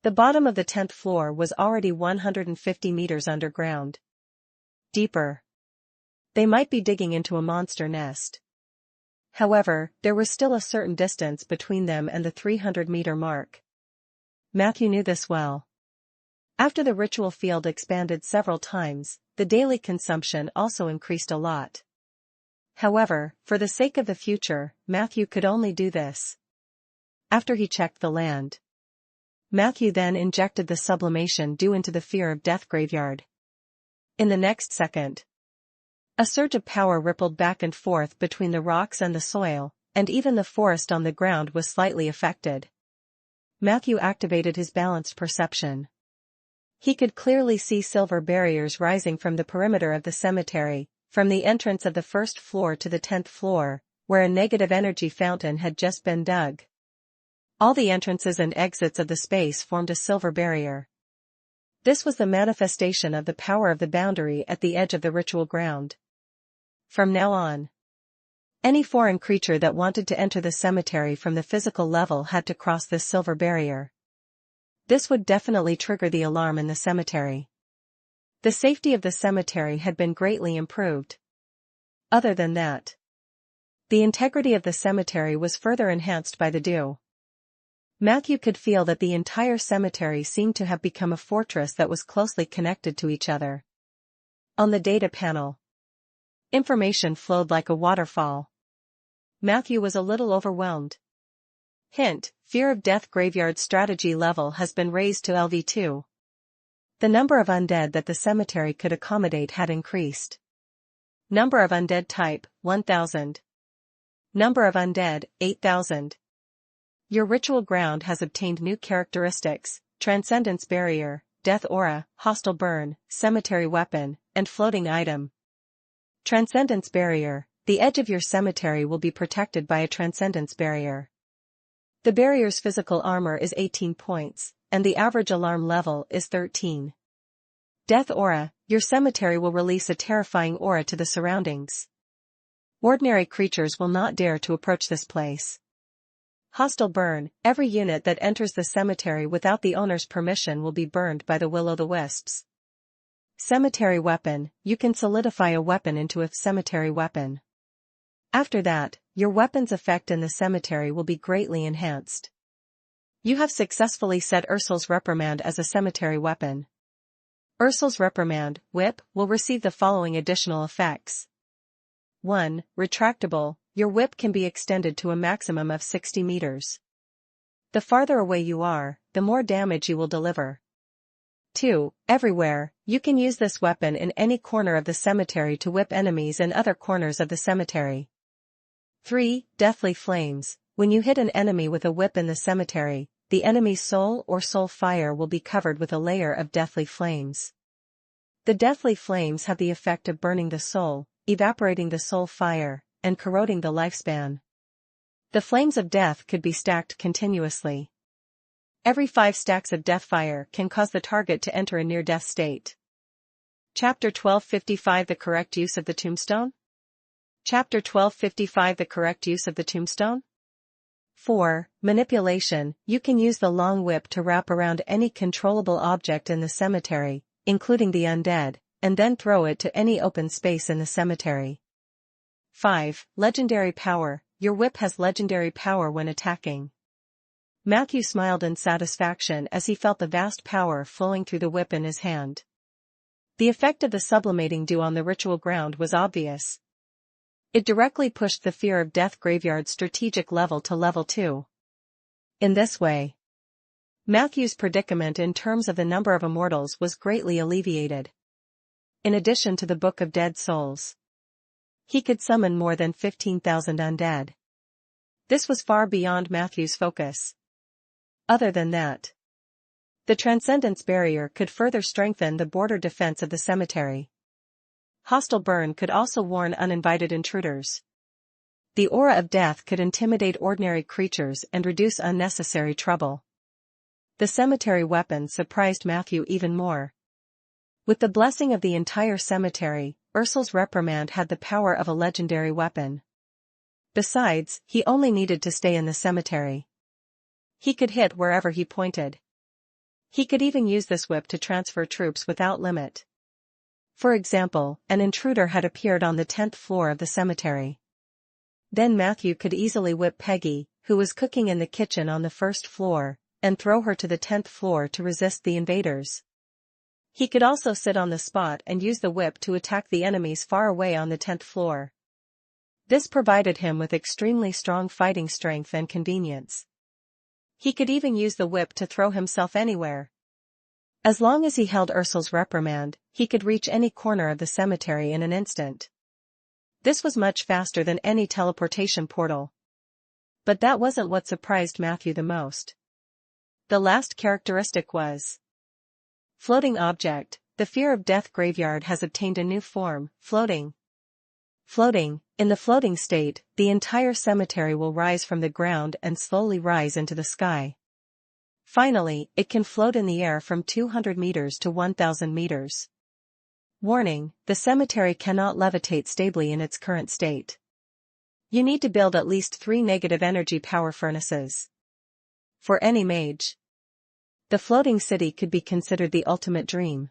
The bottom of the 10th floor was already 150 meters underground. Deeper. They might be digging into a monster nest. However, there was still a certain distance between them and the 300-meter mark. Matthew knew this well. After the ritual field expanded several times, the daily consumption also increased a lot. However, for the sake of the future, Matthew could only do this. After he checked the land, Matthew then injected the sublimation dew into the Fear of Death graveyard. In the next second, a surge of power rippled back and forth between the rocks and the soil, and even the forest on the ground was slightly affected. Matthew activated his balanced perception. He could clearly see silver barriers rising from the perimeter of the cemetery, from the entrance of the first floor to the 10th floor, where a negative energy fountain had just been dug. All the entrances and exits of the space formed a silver barrier. This was the manifestation of the power of the boundary at the edge of the ritual ground. From now on, any foreign creature that wanted to enter the cemetery from the physical level had to cross this silver barrier. This would definitely trigger the alarm in the cemetery. The safety of the cemetery had been greatly improved. Other than that, the integrity of the cemetery was further enhanced by the dew. Matthew could feel that the entire cemetery seemed to have become a fortress that was closely connected to each other. On the data panel, information flowed like a waterfall. Matthew was a little overwhelmed. Hint: Fear of Death graveyard strategy level has been raised to LV2. The number of undead that the cemetery could accommodate had increased. Number of undead type, 1000. Number of undead, 8000. Your ritual ground has obtained new characteristics: Transcendence Barrier, Death Aura, Hostile Burn, Cemetery Weapon, and Floating Item. Transcendence Barrier: the edge of your cemetery will be protected by a Transcendence Barrier. The barrier's physical armor is 18 points, and the average alarm level is 13. Death Aura: your cemetery will release a terrifying aura to the surroundings. Ordinary creatures will not dare to approach this place. Hostile Burn: every unit that enters the cemetery without the owner's permission will be burned by the will-o'-the-wisps. Cemetery Weapon: you can solidify a weapon into a cemetery weapon. After that, your weapon's effect in the cemetery will be greatly enhanced. You have successfully set Ursul's Reprimand as a cemetery weapon. Ursul's Reprimand, Whip, will receive the following additional effects. 1. Retractable: your whip can be extended to a maximum of 60 meters. The farther away you are, the more damage you will deliver. 2. Everywhere: you can use this weapon in any corner of the cemetery to whip enemies in other corners of the cemetery. 3. Deathly Flames: when you hit an enemy with a whip in the cemetery, the enemy's soul or soul fire will be covered with a layer of deathly flames. The deathly flames have the effect of burning the soul, evaporating the soul fire, and corroding the lifespan. The flames of death could be stacked continuously. Every 5 stacks of death fire can cause the target to enter a near-death state. Chapter 1255: The correct use of the tombstone? Chapter 1255: The correct use of the tombstone? 4. Manipulation: you can use the long whip to wrap around any controllable object in the cemetery, including the undead, and then throw it to any open space in the cemetery. 5. Legendary Power: your whip has legendary power when attacking. Matthew smiled in satisfaction as he felt the vast power flowing through the whip in his hand. The effect of the sublimating dew on the ritual ground was obvious. It directly pushed the Fear of Death graveyard strategic level to level 2. In this way, Matthew's predicament in terms of the number of immortals was greatly alleviated. In addition to the Book of Dead Souls, he could summon more than 15,000 undead. This was far beyond Matthew's focus. Other than that, The Transcendence Barrier could further strengthen the border defense of the cemetery. Hostile Burn could also warn uninvited intruders. The Aura of Death could intimidate ordinary creatures and reduce unnecessary trouble. The cemetery weapon surprised Matthew even more. With the blessing of the entire cemetery, Ursul's reprimand had the power of a legendary weapon. Besides, he only needed to stay in the cemetery. He could hit wherever he pointed. He could even use this whip to transfer troops without limit. For example, an intruder had appeared on the 10th floor of the cemetery. Then Matthew could easily whip Peggy, who was cooking in the kitchen on the 1st floor, and throw her to the 10th floor to resist the invaders. He could also sit on the spot and use the whip to attack the enemies far away on the 10th floor. This provided him with extremely strong fighting strength and convenience. He could even use the whip to throw himself anywhere. As long as he held Ursul's reprimand, he could reach any corner of the cemetery in an instant. This was much faster than any teleportation portal. But that wasn't what surprised Matthew the most. The last characteristic was floating object. The Fear of Death graveyard has obtained a new form, floating. Floating. In the floating state, the entire cemetery will rise from the ground and slowly rise into the sky. Finally, it can float in the air from 200 meters to 1,000 meters. Warning: the cemetery cannot levitate stably in its current state. You need to build at least 3 negative energy power furnaces. For any mage, the floating city could be considered the ultimate dream.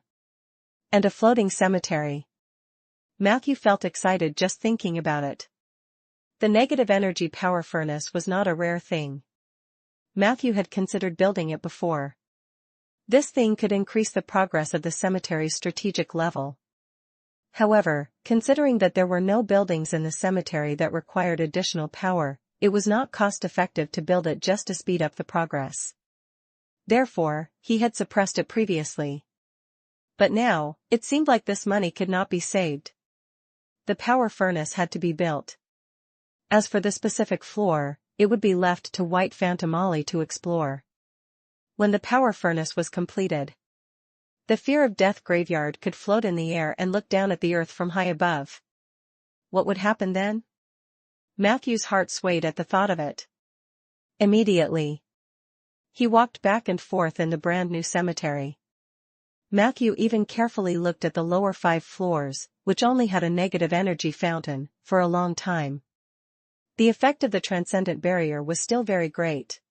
And a floating cemetery. Matthew felt excited just thinking about it. The negative energy power furnace was not a rare thing. Matthew had considered building it before. This thing could increase the progress of the cemetery's strategic level. However, considering that there were no buildings in the cemetery that required additional power, it was not cost-effective to build it just to speed up the progress. Therefore, he had suppressed it previously. But now, it seemed like this money could not be saved. The power furnace had to be built. As for the specific floor, it would be left to White Phantom Ollie to explore. When the power furnace was completed, the Fear of Death graveyard could float in the air and look down at the earth from high above. What would happen then? Matthew's heart swayed at the thought of it. Immediately, he walked back and forth in the brand new cemetery. Matthew even carefully looked at the lower 5 floors, which only had a negative energy fountain, for a long time. The effect of the transcendent barrier was still very great.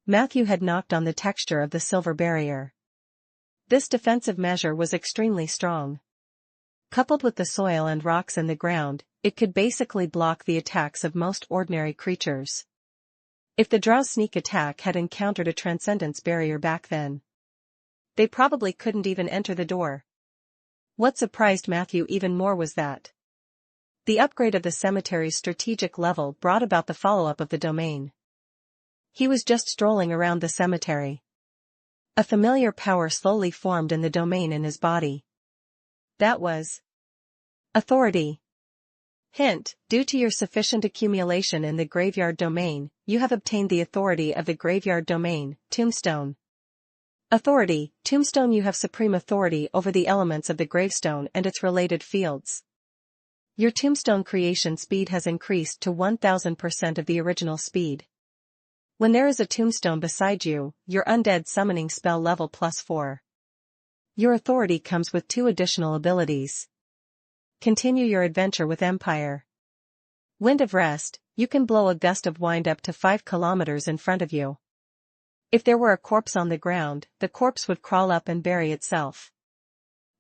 Matthew had knocked on the texture of the silver barrier. This defensive measure was extremely strong. Coupled with the soil and rocks in the ground, it could basically block the attacks of most ordinary creatures. If the Drow's sneak attack had encountered a transcendence barrier back then, they probably couldn't even enter the door. What surprised Matthew even more was that the upgrade of the cemetery's strategic level brought about the follow-up of the domain. He was just strolling around the cemetery. A familiar power slowly formed in the domain in his body. That was authority. Hint: due to your sufficient accumulation in the graveyard domain, you have obtained the authority of the graveyard domain, Tombstone. Authority: Tombstone. You have supreme authority over the elements of the gravestone and its related fields. Your tombstone creation speed has increased to 1000% of the original speed. When there is a tombstone beside you, your undead summoning spell level +4. Your authority comes with 2 additional abilities. Continue your adventure with Empire. Wind of Rest: you can blow a gust of wind up to 5 kilometers in front of you. If there were a corpse on the ground, the corpse would crawl up and bury itself.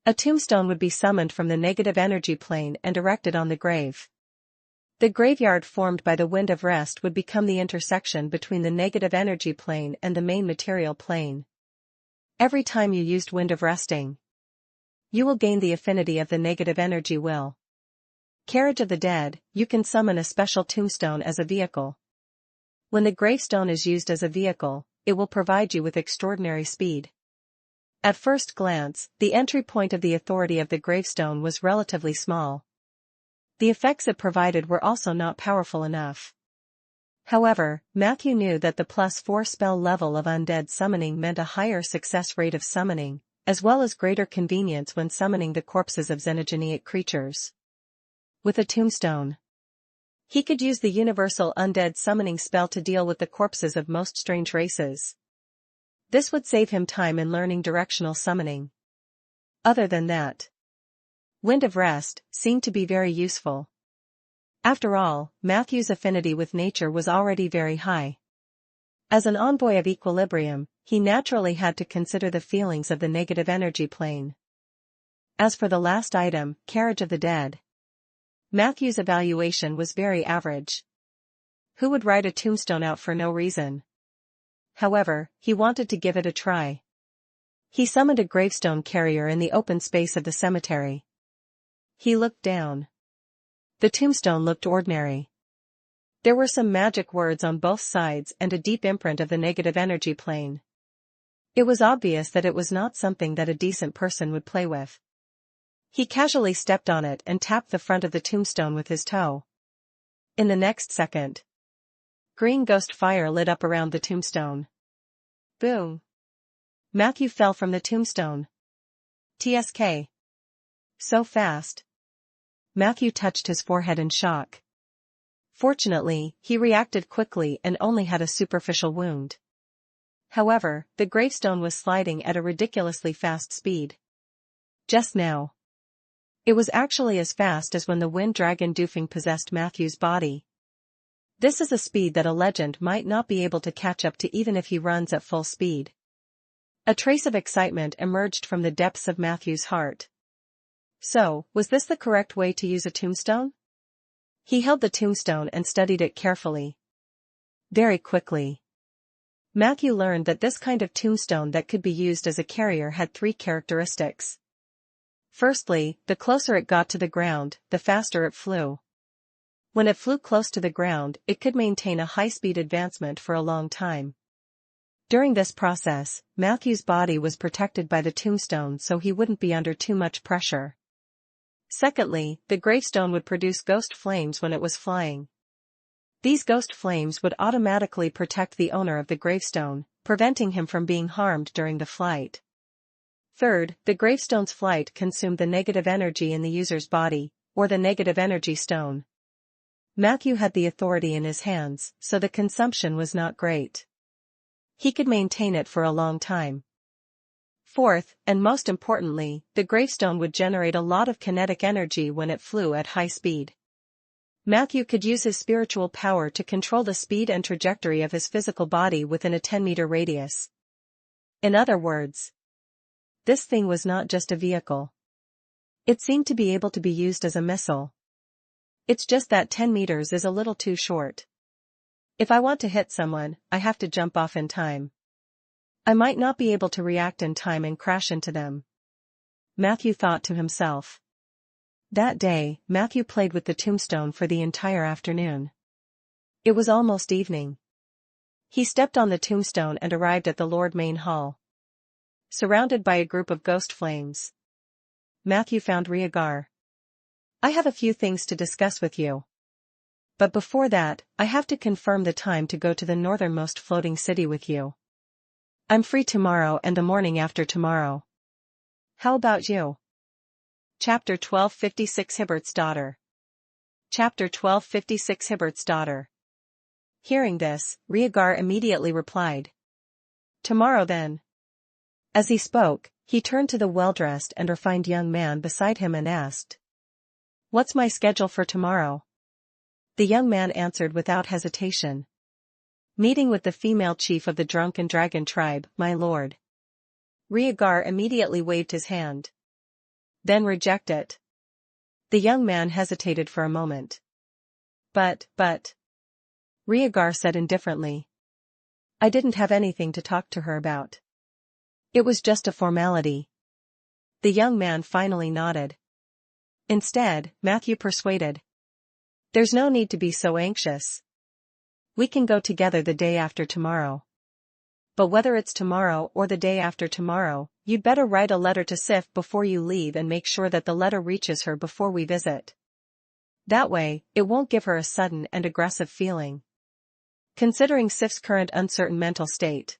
A tombstone would be summoned from the negative energy plane and erected on the grave. The graveyard formed by the Wind of Rest would become the intersection between the negative energy plane and the main material plane. Every time you used Wind of Resting, you will gain the affinity of the negative energy will. Carriage of the Dead: you can summon a special tombstone as a vehicle. When the gravestone is used as a vehicle, it will provide you with extraordinary speed. At first glance, the entry point of the authority of the gravestone was relatively small. The effects it provided were also not powerful enough. However, Matthew knew that the +4 spell level of undead summoning meant a higher success rate of summoning, as well as greater convenience when summoning the corpses of xenogeneic creatures. With a tombstone, he could use the universal undead summoning spell to deal with the corpses of most strange races. This would save him time in learning directional summoning. Other than that, Wind of Rest seemed to be very useful. After all, Matthew's affinity with nature was already very high. As an envoy of equilibrium, he naturally had to consider the feelings of the negative energy plane. As for the last item, Carriage of the Dead, Matthew's evaluation was very average. Who would write a tombstone out for no reason? However, he wanted to give it a try. He summoned a gravestone carrier in the open space of the cemetery. He looked down. The tombstone looked ordinary. There were some magic words on both sides and a deep imprint of the negative energy plane. It was obvious that it was not something that a decent person would play with. He casually stepped on it and tapped the front of the tombstone with his toe. In the next second, green ghost fire lit up around the tombstone. Boom! Matthew fell from the tombstone. TSK. So fast. Matthew touched his forehead in shock. Fortunately, he reacted quickly and only had a superficial wound. However, the gravestone was sliding at a ridiculously fast speed. Just now, it was actually as fast as when the wind dragon doofing possessed Matthew's body. This is a speed that a legend might not be able to catch up to even if he runs at full speed. A trace of excitement emerged from the depths of Matthew's heart. So, was this the correct way to use a tombstone? He held the tombstone and studied it carefully. Very quickly, Matthew learned that this kind of tombstone that could be used as a carrier had 3 characteristics. Firstly, the closer it got to the ground, the faster it flew. When it flew close to the ground, it could maintain a high-speed advancement for a long time. During this process, Matthew's body was protected by the tombstone so he wouldn't be under too much pressure. Secondly, the gravestone would produce ghost flames when it was flying. These ghost flames would automatically protect the owner of the gravestone, preventing him from being harmed during the flight. Third, the gravestone's flight consumed the negative energy in the user's body, or the negative energy stone. Matthew had the authority in his hands, so the consumption was not great. He could maintain it for a long time. Fourth, and most importantly, the gravestone would generate a lot of kinetic energy when it flew at high speed. Matthew could use his spiritual power to control the speed and trajectory of his physical body within a 10-meter radius. In other words, this thing was not just a vehicle. It seemed to be able to be used as a missile. It's just that 10 meters is a little too short. If I want to hit someone, I have to jump off in time. I might not be able to react in time and crash into them. Matthew thought to himself. That day, Matthew played with the tombstone for the entire afternoon. It was almost evening. He stepped on the tombstone and arrived at the Lord Main Hall. Surrounded by a group of ghost flames, Matthew found Rhaegar. I have a few things to discuss with you. But before that, I have to confirm the time to go to the northernmost floating city with you. I'm free tomorrow and the morning after tomorrow. How about you? Chapter 1256 Hibbert's Daughter. Chapter 1256 Hibbert's Daughter. Hearing this, Rhaegar immediately replied. Tomorrow then. As he spoke, he turned to the well-dressed and refined young man beside him and asked. What's my schedule for tomorrow? The young man answered without hesitation. Meeting with the female chief of the drunken dragon tribe, my lord. Rhaegar immediately waved his hand. Then reject it. The young man hesitated for a moment. But. Rhaegar said indifferently. I didn't have anything to talk to her about. It was just a formality. The young man finally nodded. Instead, Matthew persuaded. There's no need to be so anxious. We can go together the day after tomorrow. But whether it's tomorrow or the day after tomorrow, you'd better write a letter to Sif before you leave and make sure that the letter reaches her before we visit. That way, it won't give her a sudden and aggressive feeling. Considering Sif's current uncertain mental state,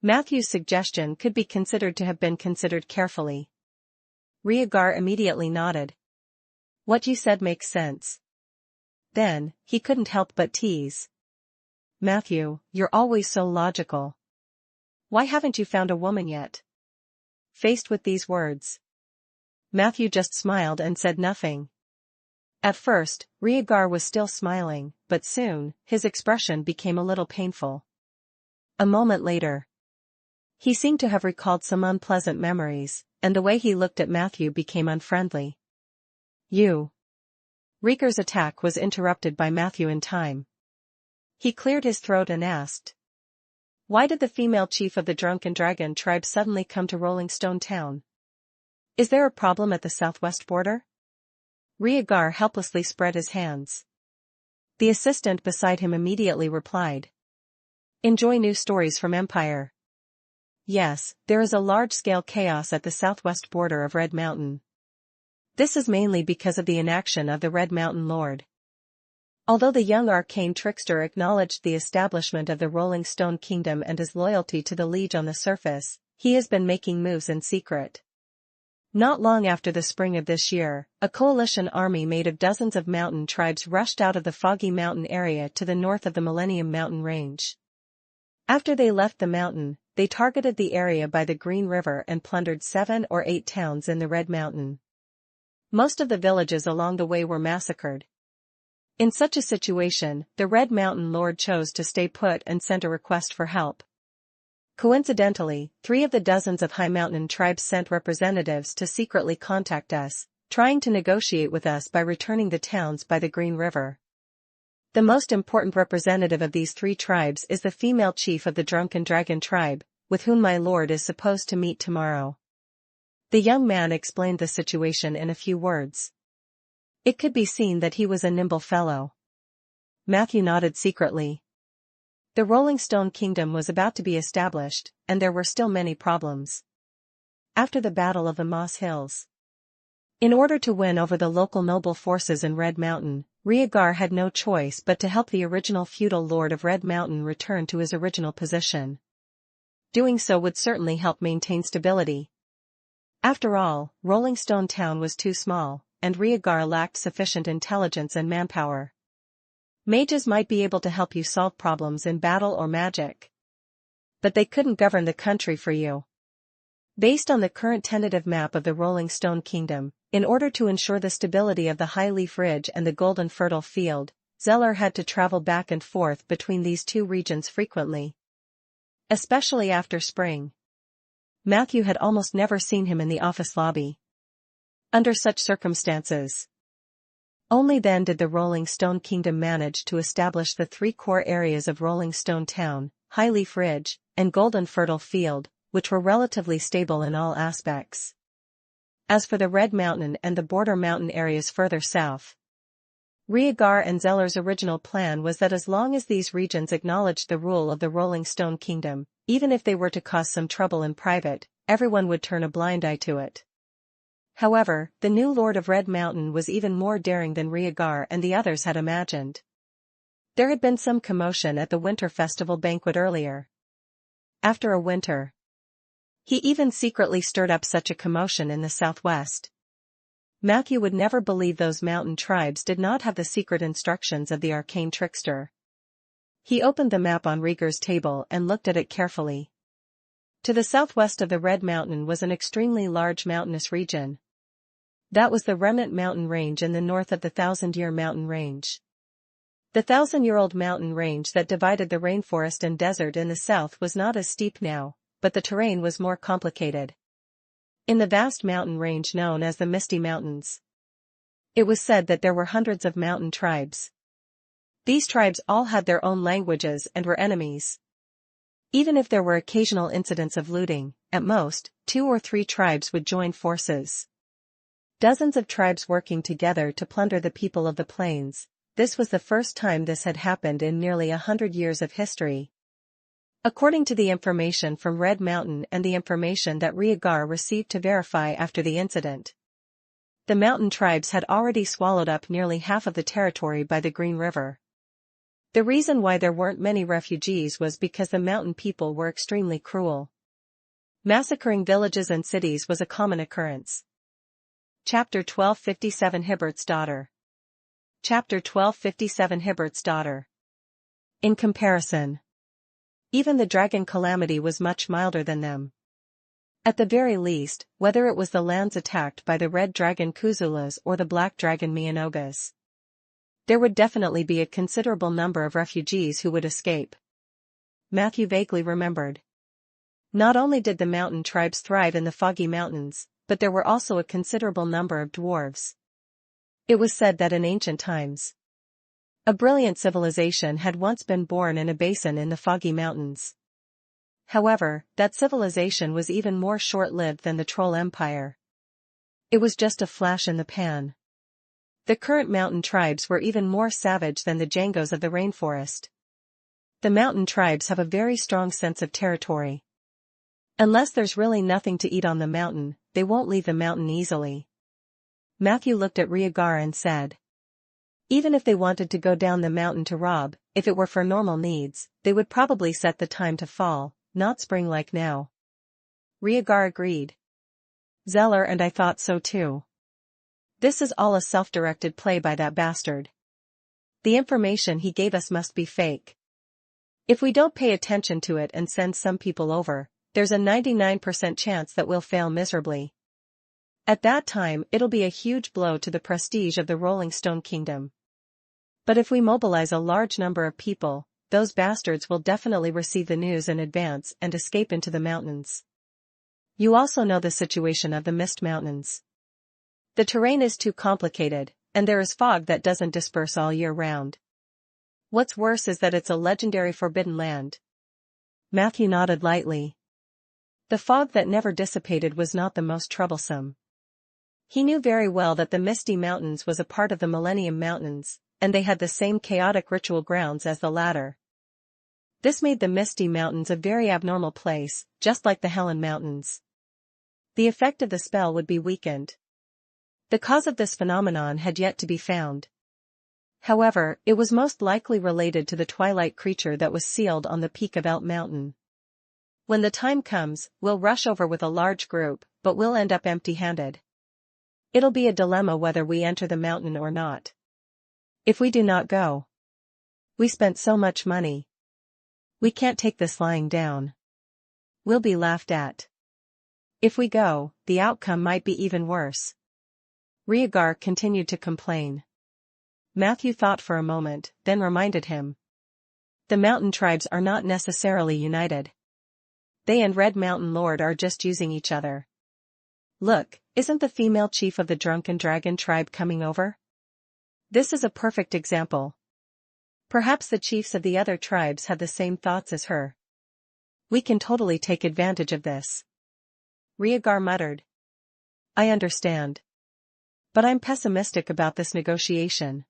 Matthew's suggestion could be considered to have been considered carefully. Rhaegar immediately nodded. What you said makes sense. Then, he couldn't help but tease. Matthew, you're always so logical. Why haven't you found a woman yet? Faced with these words, Matthew just smiled and said nothing. At first, Rhaegar was still smiling, but soon, his expression became a little painful. A moment later, he seemed to have recalled some unpleasant memories, and the way he looked at Matthew became unfriendly. You. Rhaegar's attack was interrupted by Matthew in time. He cleared his throat and asked, why did the female chief of the Drunken Dragon tribe suddenly come to Rolling Stone Town? Is there a problem at the southwest border? Rhaegar helplessly spread his hands. The assistant beside him immediately replied. Enjoy new stories from Empire. Yes, there is a large-scale chaos at the southwest border of Red Mountain. This is mainly because of the inaction of the Red Mountain Lord. Although the young arcane trickster acknowledged the establishment of the Rolling Stone Kingdom and his loyalty to the Liege on the surface, he has been making moves in secret. Not long after the spring of this year, a coalition army made of dozens of mountain tribes rushed out of the Foggy Mountain area to the north of the Millennium Mountain Range. After they left the mountain, they targeted the area by the Green River and plundered 7 or 8 towns in the Red Mountain. Most of the villages along the way were massacred. In such a situation, the Red Mountain Lord chose to stay put and sent a request for help. Coincidentally, 3 of the dozens of high mountain tribes sent representatives to secretly contact us, trying to negotiate with us by returning the towns by the Green River. The most important representative of these 3 tribes is the female chief of the Drunken Dragon tribe, with whom my lord is supposed to meet tomorrow. The young man explained the situation in a few words. It could be seen that he was a nimble fellow. Matthew nodded secretly. The Rolling Stone Kingdom was about to be established, and there were still many problems. After the Battle of the Moss Hills, in order to win over the local noble forces in Red Mountain, Rhaegar had no choice but to help the original feudal lord of Red Mountain return to his original position. Doing so would certainly help maintain stability. After all, Rolling Stone Town was too small, and Rhaegar lacked sufficient intelligence and manpower. Mages might be able to help you solve problems in battle or magic, but they couldn't govern the country for you. Based on the current tentative map of the Rolling Stone Kingdom, in order to ensure the stability of the High Leaf Ridge and the Golden Fertile Field, Zeller had to travel back and forth between these 2 regions frequently. Especially after spring. Matthew had almost never seen him in the office lobby. Under such circumstances, only then did the Rolling Stone Kingdom manage to establish the 3 core areas of Rolling Stone Town, High Leaf Ridge, and Golden Fertile Field, which were relatively stable in all aspects. As for the Red Mountain and the border mountain areas further south, Rhaegar and Zeller's original plan was that as long as these regions acknowledged the rule of the Rolling Stone Kingdom, even if they were to cause some trouble in private, everyone would turn a blind eye to it. However, the new Lord of Red Mountain was even more daring than Rhaegar and the others had imagined. There had been some commotion at the Winter Festival banquet earlier. After a winter, he even secretly stirred up such a commotion in the southwest. Matthew would never believe those mountain tribes did not have the secret instructions of the arcane trickster. He opened the map on Rhaegar's table and looked at it carefully. To the southwest of the Red Mountain was an extremely large mountainous region. That was the Remnant Mountain Range in the north of the 1,000-year mountain range. The 1,000-year-old mountain range that divided the rainforest and desert in the south was not as steep now, but the terrain was more complicated. In the vast mountain range known as the Misty Mountains, it was said that there were hundreds of mountain tribes. These tribes all had their own languages and were enemies. Even if there were occasional incidents of looting, at most, 2 or 3 tribes would join forces. Dozens of tribes working together to plunder the people of the plains. This was the first time this had happened in nearly 100 years of history. According to the information from Red Mountain and the information that Rhaegar received to verify after the incident, the mountain tribes had already swallowed up nearly half of the territory by the Green River. The reason why there weren't many refugees was because the mountain people were extremely cruel. Massacring villages and cities was a common occurrence. Chapter 1257 Hibbert's Daughter. Chapter 1257 Hibbert's Daughter. In comparison, even the dragon calamity was much milder than them. At the very least, whether it was the lands attacked by the red dragon Kuzulas or the black dragon Miyanogas, there would definitely be a considerable number of refugees who would escape. Matthew vaguely remembered. Not only did the mountain tribes thrive in the foggy mountains, but there were also a considerable number of dwarves. It was said that in ancient times, a brilliant civilization had once been born in a basin in the foggy mountains. However, that civilization was even more short-lived than the Troll Empire. It was just a flash in the pan. The current mountain tribes were even more savage than the Jangos of the rainforest. The mountain tribes have a very strong sense of territory. Unless there's really nothing to eat on the mountain, they won't leave the mountain easily. Matthew looked at Rhaegar and said, even if they wanted to go down the mountain to rob, if it were for normal needs, they would probably set the time to fall, not spring like now. Rhaegar agreed. Zeller and I thought so too. This is all a self-directed play by that bastard. The information he gave us must be fake. If we don't pay attention to it and send some people over, there's a 99% chance that we'll fail miserably. At that time it'll be a huge blow to the prestige of the Rolling Stone Kingdom. But if we mobilize a large number of people, those bastards will definitely receive the news in advance and escape into the mountains. You also know the situation of the Mist Mountains. The terrain is too complicated, and there is fog that doesn't disperse all year round. What's worse is that it's a legendary forbidden land. Matthew nodded lightly. The fog that never dissipated was not the most troublesome. He knew very well that the Misty Mountains was a part of the Millennium Mountains, and they had the same chaotic ritual grounds as the latter. This made the Misty Mountains a very abnormal place, just like the Helen Mountains. The effect of the spell would be weakened. The cause of this phenomenon had yet to be found. However, it was most likely related to the twilight creature that was sealed on the peak of Elk Mountain. When the time comes, we'll rush over with a large group, but we'll end up empty-handed. It'll be a dilemma whether we enter the mountain or not. If we do not go, we spent so much money. We can't take this lying down. We'll be laughed at. If we go, the outcome might be even worse. Rhaegar continued to complain. Matthew thought for a moment, then reminded him. The mountain tribes are not necessarily united. They and Red Mountain Lord are just using each other. Look, isn't the female chief of the Drunken Dragon tribe coming over? This is a perfect example. Perhaps the chiefs of the other tribes have the same thoughts as her. We can totally take advantage of this. Rhaegar muttered. I understand. But I'm pessimistic about this negotiation.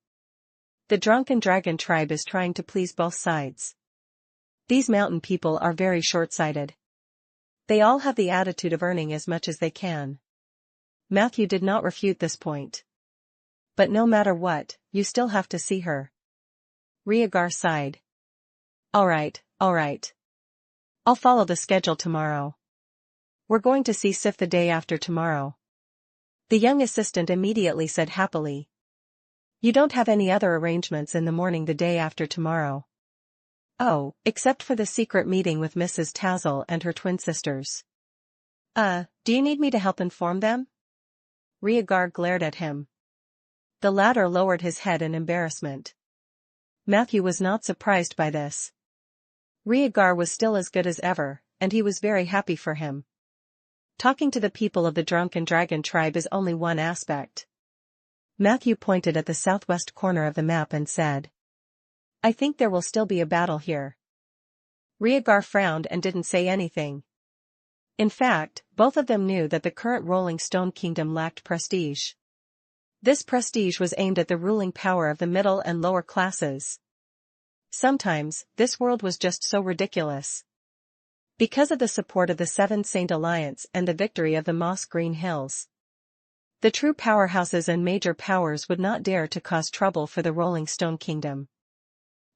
The Drunken Dragon tribe is trying to please both sides. These mountain people are very short-sighted. They all have the attitude of earning as much as they can. Matthew did not refute this point. But no matter what, you still have to see her. Rhaegar sighed. All right. I'll follow the schedule tomorrow. We're going to see Sif the day after tomorrow. The young assistant immediately said happily. You don't have any other arrangements in the morning the day after tomorrow? Oh, except for the secret meeting with Mrs. Tazzle and her twin sisters. Do you need me to help inform them? Rhaegar glared at him. The latter lowered his head in embarrassment. Matthew was not surprised by this. Rhaegar was still as good as ever, and he was very happy for him. Talking to the people of the Drunken Dragon tribe is only one aspect. Matthew pointed at the southwest corner of the map and said, I think there will still be a battle here. Rhaegar frowned and didn't say anything. In fact, both of them knew that the current Rolling Stone Kingdom lacked prestige. This prestige was aimed at the ruling power of the middle and lower classes. Sometimes, this world was just so ridiculous. Because of the support of the Seven Saint Alliance and the victory of the Moss Green Hills, the true powerhouses and major powers would not dare to cause trouble for the Rolling Stone Kingdom.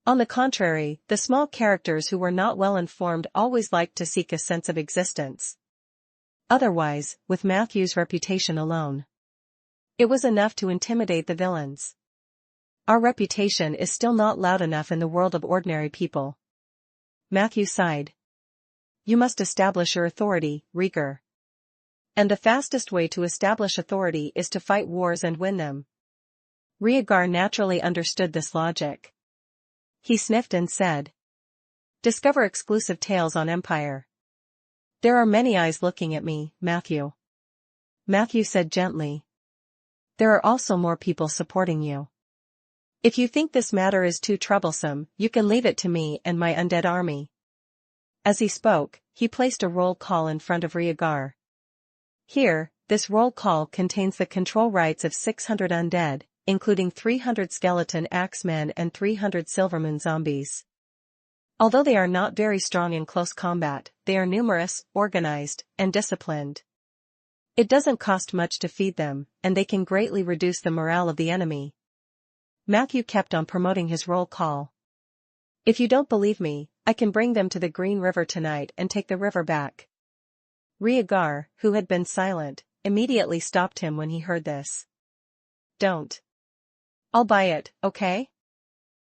On the contrary, the small characters who were not well informed always liked to seek a sense of existence. Otherwise, with Matthew's reputation alone, it was enough to intimidate the villains. Our reputation is still not loud enough in the world of ordinary people. Matthew sighed. You must establish your authority, Rieger. And the fastest way to establish authority is to fight wars and win them. Rieger naturally understood this logic. He sniffed and said, discover exclusive tales on Empire. There are many eyes looking at me, Matthew. Matthew said gently. There are also more people supporting you. If you think this matter is too troublesome, you can leave it to me and my undead army. As he spoke, he placed a roll call in front of Rieger. Here, this roll call contains the control rights of 600 undead, including 300 skeleton axemen and 300 Silvermoon zombies. Although they are not very strong in close combat, they are numerous, organized, and disciplined. It doesn't cost much to feed them, and they can greatly reduce the morale of the enemy. Matthew kept on promoting his roll call. If you don't believe me, I can bring them to the Green River tonight and take the river back. Rieger, who had been silent, immediately stopped him when he heard this. Don't. I'll buy it, okay?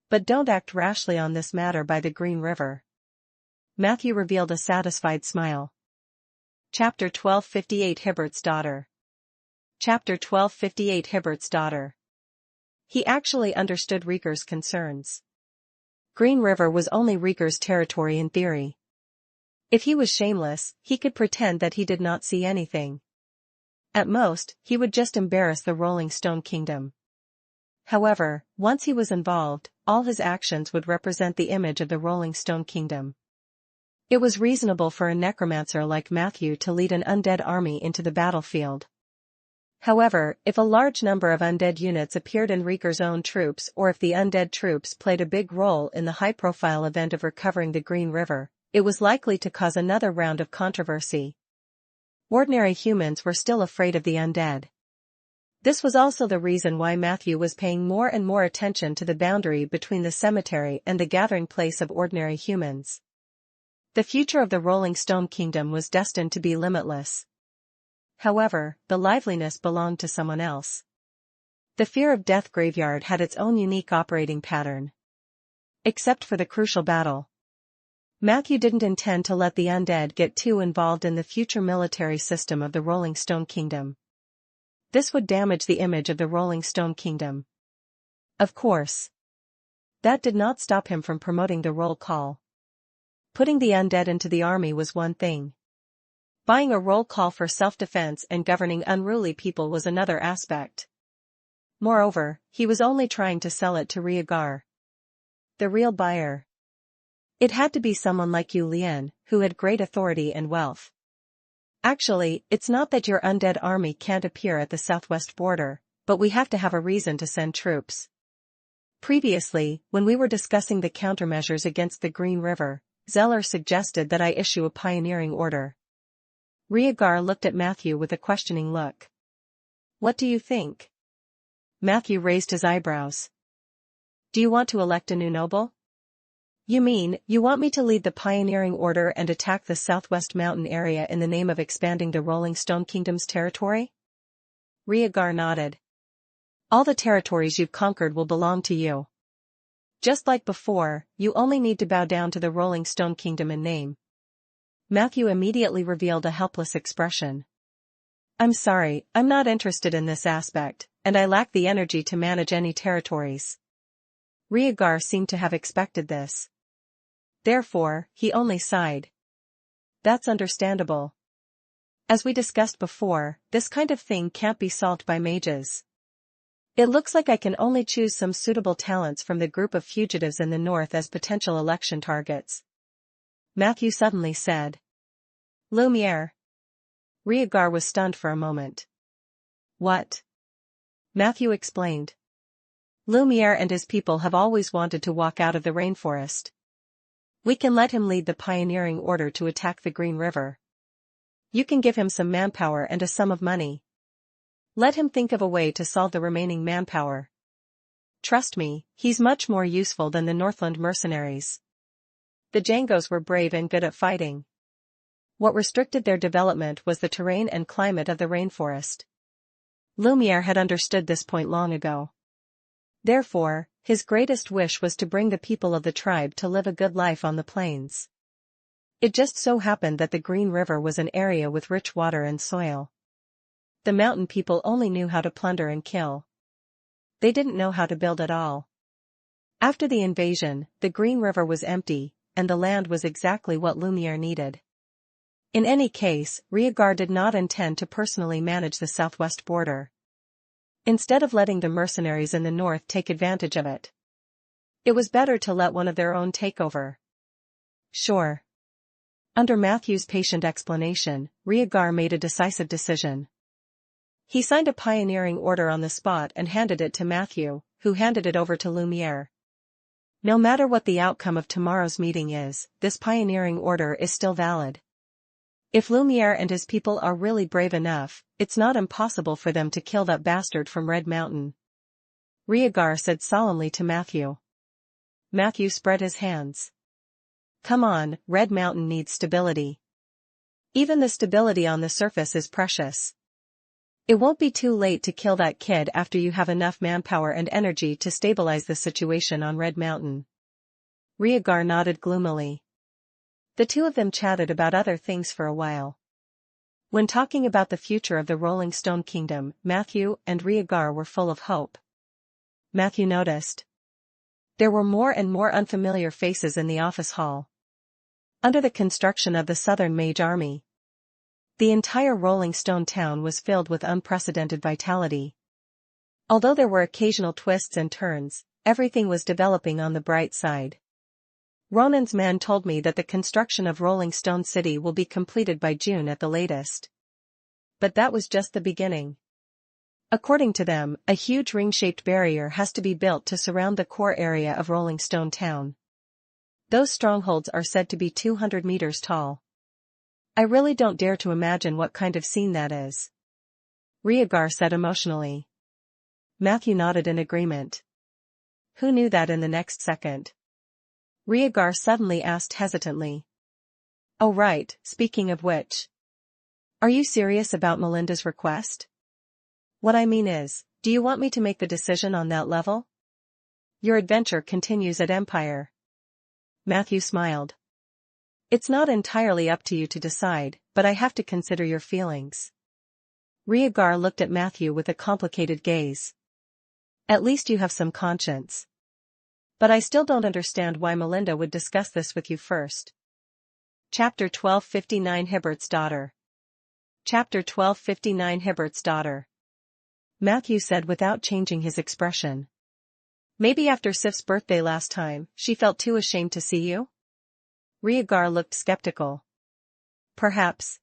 But don't act rashly on this matter by the Green River. Matthew revealed a satisfied smile. Chapter 1258 Hibbert's Daughter. Chapter 1258 Hibbert's Daughter. He actually understood Rieger's concerns. Green River was only Rieger's territory in theory. If he was shameless, he could pretend that he did not see anything. At most, he would just embarrass the Rolling Stone Kingdom. However, once he was involved, all his actions would represent the image of the Rolling Stone Kingdom. It was reasonable for a necromancer like Matthew to lead an undead army into the battlefield. However, if a large number of undead units appeared in Rieger's own troops or if the undead troops played a big role in the high-profile event of recovering the Green River, it was likely to cause another round of controversy. Ordinary humans were still afraid of the undead. This was also the reason why Matthew was paying more and more attention to the boundary between the cemetery and the gathering place of ordinary humans. The future of the Rolling Stone Kingdom was destined to be limitless. However, the liveliness belonged to someone else. The Fear of Death graveyard had its own unique operating pattern. Except for the crucial battle. Matthew didn't intend to let the undead get too involved in the future military system of the Rolling Stone Kingdom. This would damage the image of the Rolling Stone Kingdom. Of course. That did not stop him from promoting the roll call. Putting the undead into the army was one thing. Buying a roll call for self-defense and governing unruly people was another aspect. Moreover, he was only trying to sell it to Rieger, the real buyer. It had to be someone like you, Lien, who had great authority and wealth. Actually, it's not that your undead army can't appear at the southwest border, but we have to have a reason to send troops. Previously, when we were discussing the countermeasures against the Green River, Zeller suggested that I issue a pioneering order. Rieger looked at Matthew with a questioning look. What do you think? Matthew raised his eyebrows. Do you want to elect a new noble? You mean, you want me to lead the pioneering order and attack the southwest mountain area in the name of expanding the Rolling Stone Kingdom's territory? Rieger nodded. All the territories you've conquered will belong to you. Just like before, you only need to bow down to the Rolling Stone Kingdom in name. Matthew immediately revealed a helpless expression. I'm sorry, I'm not interested in this aspect, and I lack the energy to manage any territories. Rieger seemed to have expected this. Therefore, he only sighed. That's understandable. As we discussed before, this kind of thing can't be solved by mages. It looks like I can only choose some suitable talents from the group of fugitives in the north as potential election targets. Matthew suddenly said. Lumiere. Rieger was stunned for a moment. What? Matthew explained. Lumiere and his people have always wanted to walk out of the rainforest. We can let him lead the pioneering order to attack the Green River. You can give him some manpower and a sum of money. Let him think of a way to solve the remaining manpower. Trust me, he's much more useful than the Northland mercenaries. The Jangos were brave and good at fighting. What restricted their development was the terrain and climate of the rainforest. Lumiere had understood this point long ago. Therefore, his greatest wish was to bring the people of the tribe to live a good life on the plains. It just so happened that the Green River was an area with rich water and soil. The mountain people only knew how to plunder and kill. They didn't know how to build at all. After the invasion, the Green River was empty, and the land was exactly what Lumiere needed. In any case, Rhaegar did not intend to personally manage the southwest border. Instead of letting the mercenaries in the north take advantage of it, it was better to let one of their own take over. Sure. Under Matthew's patient explanation, Rhaegar made a decisive decision. He signed a pioneering order on the spot and handed it to Matthew, who handed it over to Lumiere. No matter what the outcome of tomorrow's meeting is, this pioneering order is still valid. If Lumiere and his people are really brave enough, it's not impossible for them to kill that bastard from Red Mountain. Rhaegar said solemnly to Matthew. Matthew spread his hands. Come on, Red Mountain needs stability. Even the stability on the surface is precious. It won't be too late to kill that kid after you have enough manpower and energy to stabilize the situation on Red Mountain. Rhaegar nodded gloomily. The two of them chatted about other things for a while. When talking about the future of the Rolling Stone Kingdom, Matthew and Rhaegar were full of hope. Matthew noticed. There were more and more unfamiliar faces in the office hall. Under the construction of the Southern Mage Army, the entire Rolling Stone town was filled with unprecedented vitality. Although there were occasional twists and turns, everything was developing on the bright side. Ronan's men told me that the construction of Rolling Stone City will be completed by June at the latest. But that was just the beginning. According to them, a huge ring-shaped barrier has to be built to surround the core area of Rolling Stone Town. Those strongholds are said to be 200 meters tall. I really don't dare to imagine what kind of scene that is. Rhaegar said emotionally. Matthew nodded in agreement. Who knew that in the next second? Rhaegar suddenly asked hesitantly. Oh right, speaking of which. Are you serious about Melinda's request? What I mean is, do you want me to make the decision on that level? Your adventure continues at Empire. Matthew smiled. It's not entirely up to you to decide, but I have to consider your feelings. Rhaegar looked at Matthew with a complicated gaze. At least you have some conscience. But I still don't understand why Melinda would discuss this with you first. Chapter 1259 Hibbert's Daughter. Chapter 1259 Hibbert's Daughter. Matthew said without changing his expression. Maybe after Sif's birthday last time, she felt too ashamed to see you? Rhaegar looked skeptical. Perhaps.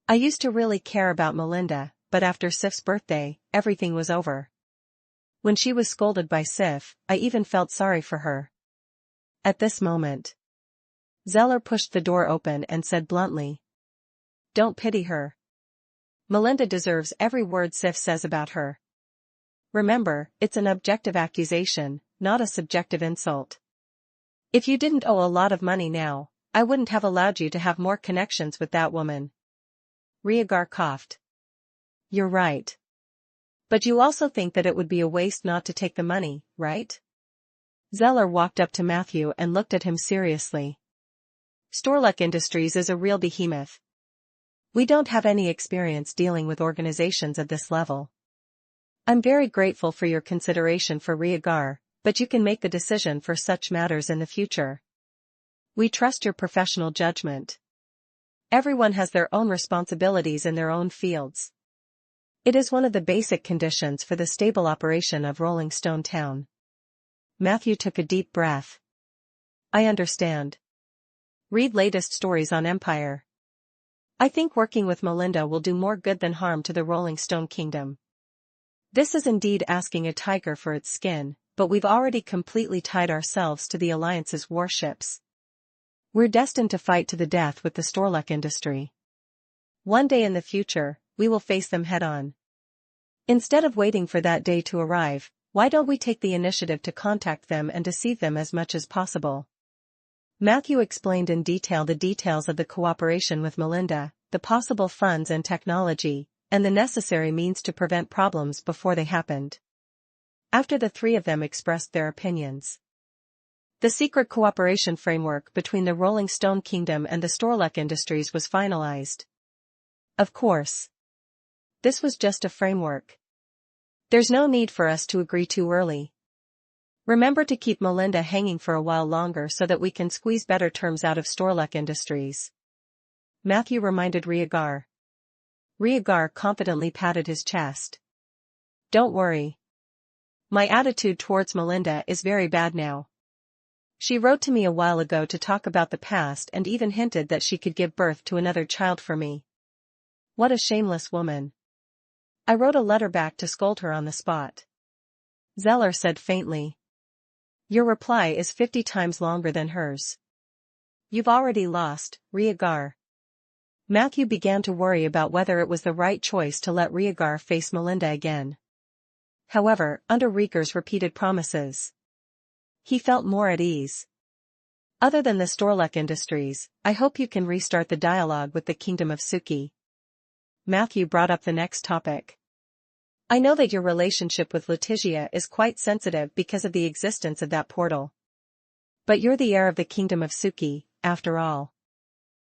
I used to really care about Melinda, but after Sif's birthday, everything was over. When she was scolded by Sif, I even felt sorry for her. At this moment, Zeller pushed the door open and said bluntly. Don't pity her. Melinda deserves every word Sif says about her. Remember, it's an objective accusation, not a subjective insult. If you didn't owe a lot of money now, I wouldn't have allowed you to have more connections with that woman. Rhaegar coughed. You're right. But you also think that it would be a waste not to take the money, right? Zeller walked up to Matthew and looked at him seriously. Storluck Industries is a real behemoth. We don't have any experience dealing with organizations of this level. I'm very grateful for your consideration for Rhaegar, but you can make the decision for such matters in the future. We trust your professional judgment. Everyone has their own responsibilities in their own fields. It is one of the basic conditions for the stable operation of Rolling Stone Town. Matthew took a deep breath. I understand. Read latest stories on Empire. I think working with Melinda will do more good than harm to the Rolling Stone Kingdom. This is indeed asking a tiger for its skin, but we've already completely tied ourselves to the Alliance's warships. We're destined to fight to the death with the Storluck industry. One day in the future, we will face them head-on. Instead of waiting for that day to arrive, why don't we take the initiative to contact them and deceive them as much as possible? Matthew explained in detail the details of the cooperation with Melinda, the possible funds and technology, and the necessary means to prevent problems before they happened. After the three of them expressed their opinions, the secret cooperation framework between the Rolling Stone Kingdom and the Storluck Industries was finalized. Of course, this was just a framework. There's no need for us to agree too early. Remember to keep Melinda hanging for a while longer so that we can squeeze better terms out of Storluck Industries. Matthew reminded Rhaegar. Rhaegar confidently patted his chest. Don't worry. My attitude towards Melinda is very bad now. She wrote to me a while ago to talk about the past and even hinted that she could give birth to another child for me. What a shameless woman. I wrote a letter back to scold her on the spot. Zeller said faintly. Your reply is 50 times longer than hers. You've already lost, Rhaegar. Matthew began to worry about whether it was the right choice to let Rhaegar face Melinda again. However, under Rhaegar's repeated promises, he felt more at ease. Other than the Storluck Industries, I hope you can restart the dialogue with the Kingdom of Suki. Matthew brought up the next topic. I know that your relationship with Letitia is quite sensitive because of the existence of that portal. But you're the heir of the Kingdom of Suki, after all.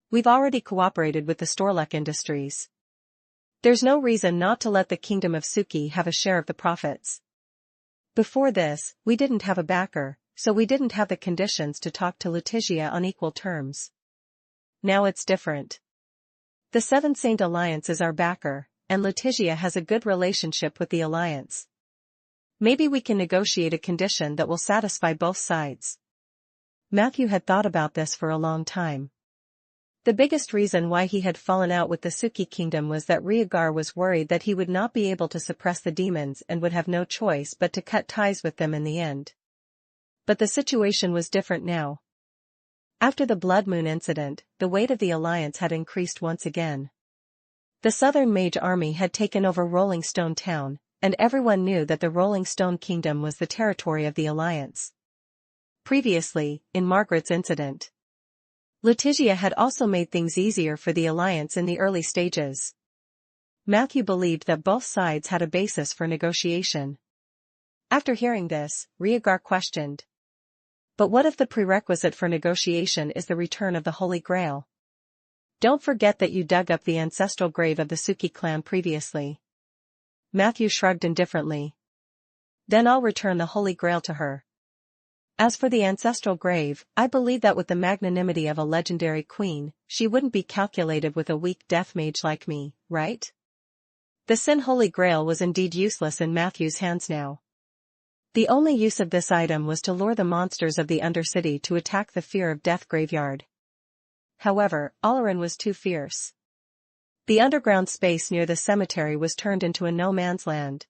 We've already cooperated with the Storluck Industries. There's no reason not to let the Kingdom of Suki have a share of the profits. Before this, we didn't have a backer, so we didn't have the conditions to talk to Letitia on equal terms. Now it's different. The Seven Saint Alliance is our backer, and Letitia has a good relationship with the Alliance. Maybe we can negotiate a condition that will satisfy both sides. Matthew had thought about this for a long time. The biggest reason why he had fallen out with the Suki Kingdom was that Rhaegar was worried that he would not be able to suppress the demons and would have no choice but to cut ties with them in the end. But the situation was different now. After the Blood Moon incident, the weight of the Alliance had increased once again. The Southern Mage Army had taken over Rolling Stone Town, and everyone knew that the Rolling Stone Kingdom was the territory of the Alliance. Previously, in Margaret's incident, Letitia had also made things easier for the Alliance in the early stages. Matthew believed that both sides had a basis for negotiation. After hearing this, Rhaegar questioned. But what if the prerequisite for negotiation is the return of the Holy Grail? Don't forget that you dug up the ancestral grave of the Suki clan previously. Matthew shrugged indifferently. Then I'll return the Holy Grail to her. As for the ancestral grave, I believe that with the magnanimity of a legendary queen, she wouldn't be calculated with a weak death mage like me, right? The Sin Holy Grail was indeed useless in Matthew's hands now. The only use of this item was to lure the monsters of the Undercity to attack the Fear of Death graveyard. However, Olerin was too fierce. The underground space near the cemetery was turned into a no-man's land.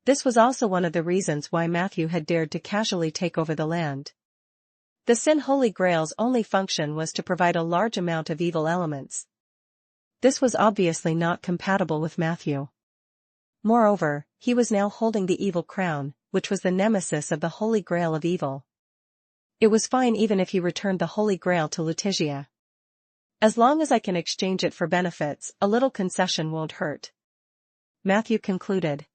This was also one of the reasons why Matthew had dared to casually take over the land. The Sin Holy Grail's only function was to provide a large amount of evil elements. This was obviously not compatible with Matthew. Moreover, he was now holding the Evil Crown, which was the nemesis of the Holy Grail of evil. It was fine even if he returned the Holy Grail to Letitia. As long as I can exchange it for benefits, a little concession won't hurt. Matthew concluded.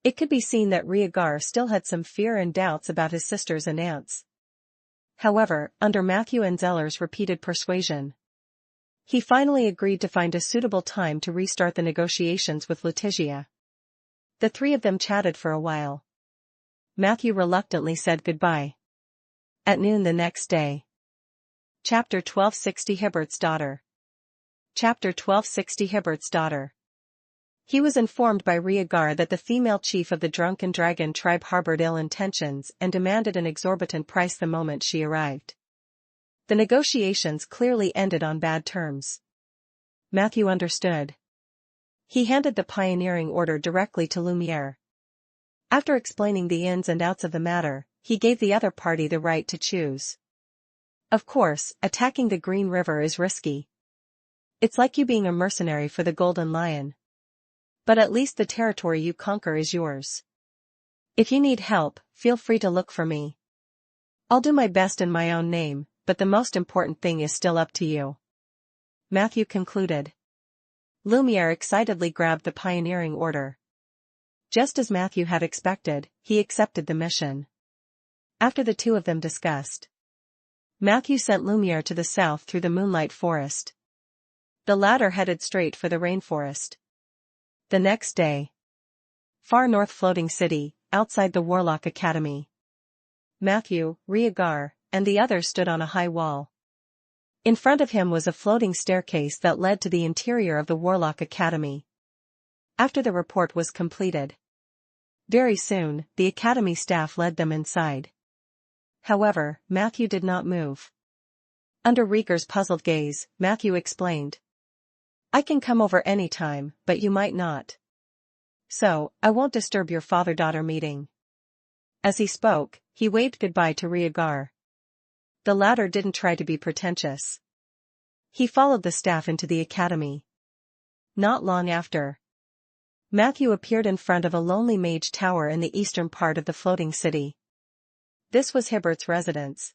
It could be seen that Rhaegar still had some fear and doubts about his sisters and aunts. However, under Matthew and Zeller's repeated persuasion, he finally agreed to find a suitable time to restart the negotiations with Letitia. The three of them chatted for a while. Matthew reluctantly said goodbye. At noon the next day. Chapter 1260 Hibbert's Daughter. Chapter 1260 Hibbert's Daughter. He was informed by Rhaegar that the female chief of the Drunken Dragon tribe harbored ill intentions and demanded an exorbitant price the moment she arrived. The negotiations clearly ended on bad terms. Matthew understood. He handed the pioneering order directly to Lumiere. After explaining the ins and outs of the matter, he gave the other party the right to choose. Of course, attacking the Green River is risky. It's like you being a mercenary for the Golden Lion. But at least the territory you conquer is yours. If you need help, feel free to look for me. I'll do my best in my own name, but the most important thing is still up to you. Matthew concluded. Lumiere excitedly grabbed the pioneering order. Just as Matthew had expected, he accepted the mission. After the two of them discussed, Matthew sent Lumiere to the south through the Moonlight Forest. The latter headed straight for the rainforest. The next day, far north floating city, outside the Warlock Academy. Matthew, Rhaegar, and the others stood on a high wall. In front of him was a floating staircase that led to the interior of the Warlock Academy. After the report was completed, very soon, the Academy staff led them inside. However, Matthew did not move. Under Rhaegar's puzzled gaze, Matthew explained. I can come over any time, but you might not. So, I won't disturb your father-daughter meeting. As he spoke, he waved goodbye to Rhaegar. The latter didn't try to be pretentious. He followed the staff into the academy. Not long after, Matthew appeared in front of a lonely mage tower in the eastern part of the floating city. This was Hibbert's residence.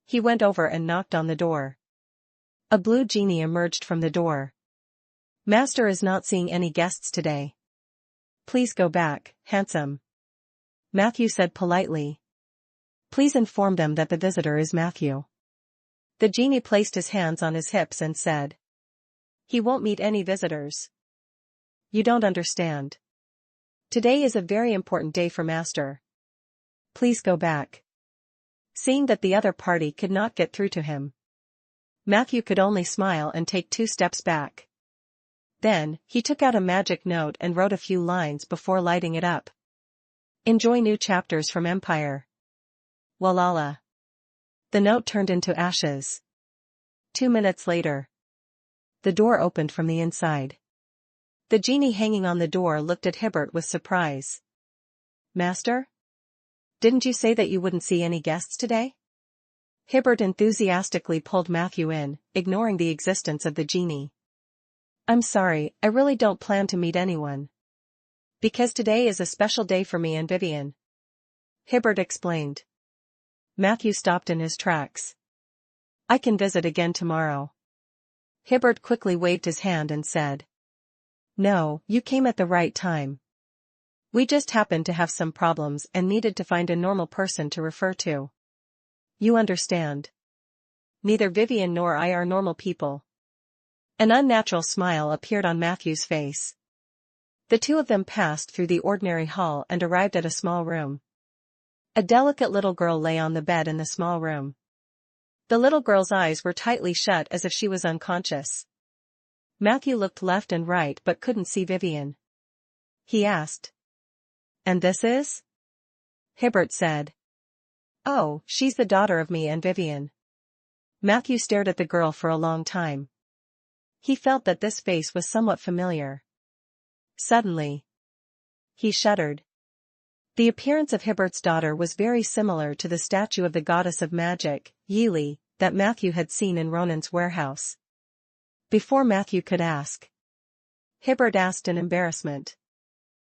He went over and knocked on the door. A blue genie emerged from the door. Master is not seeing any guests today. Please go back, handsome. Matthew said politely. Please inform them that the visitor is Matthew. The genie placed his hands on his hips and said. He won't meet any visitors. You don't understand. Today is a very important day for Master. Please go back. Seeing that the other party could not get through to him, Matthew could only smile and take 2 steps back. Then, he took out a magic note and wrote a few lines before lighting it up. Enjoy new chapters from Empire. Walala. The note turned into ashes. 2 minutes later, the door opened from the inside. The genie hanging on the door looked at Hibbert with surprise. Master? Didn't you say that you wouldn't see any guests today? Hibbert enthusiastically pulled Matthew in, ignoring the existence of the genie. I'm sorry, I really don't plan to meet anyone. Because today is a special day for me and Vivian. Hibbert explained. Matthew stopped in his tracks. I can visit again tomorrow. Hibbert quickly waved his hand and said. No, you came at the right time. We just happened to have some problems and needed to find a normal person to refer to. You understand. Neither Vivian nor I are normal people. An unnatural smile appeared on Matthew's face. The two of them passed through the ordinary hall and arrived at a small room. A delicate little girl lay on the bed in the small room. The little girl's eyes were tightly shut as if she was unconscious. Matthew looked left and right but couldn't see Vivian. He asked. And this is? Hibbert said. Oh, she's the daughter of me and Vivian. Matthew stared at the girl for a long time. He felt that this face was somewhat familiar. Suddenly, he shuddered. The appearance of Hibbert's daughter was very similar to the statue of the goddess of magic, Yili, that Matthew had seen in Ronan's warehouse. Before Matthew could ask, Hibbert asked in embarrassment.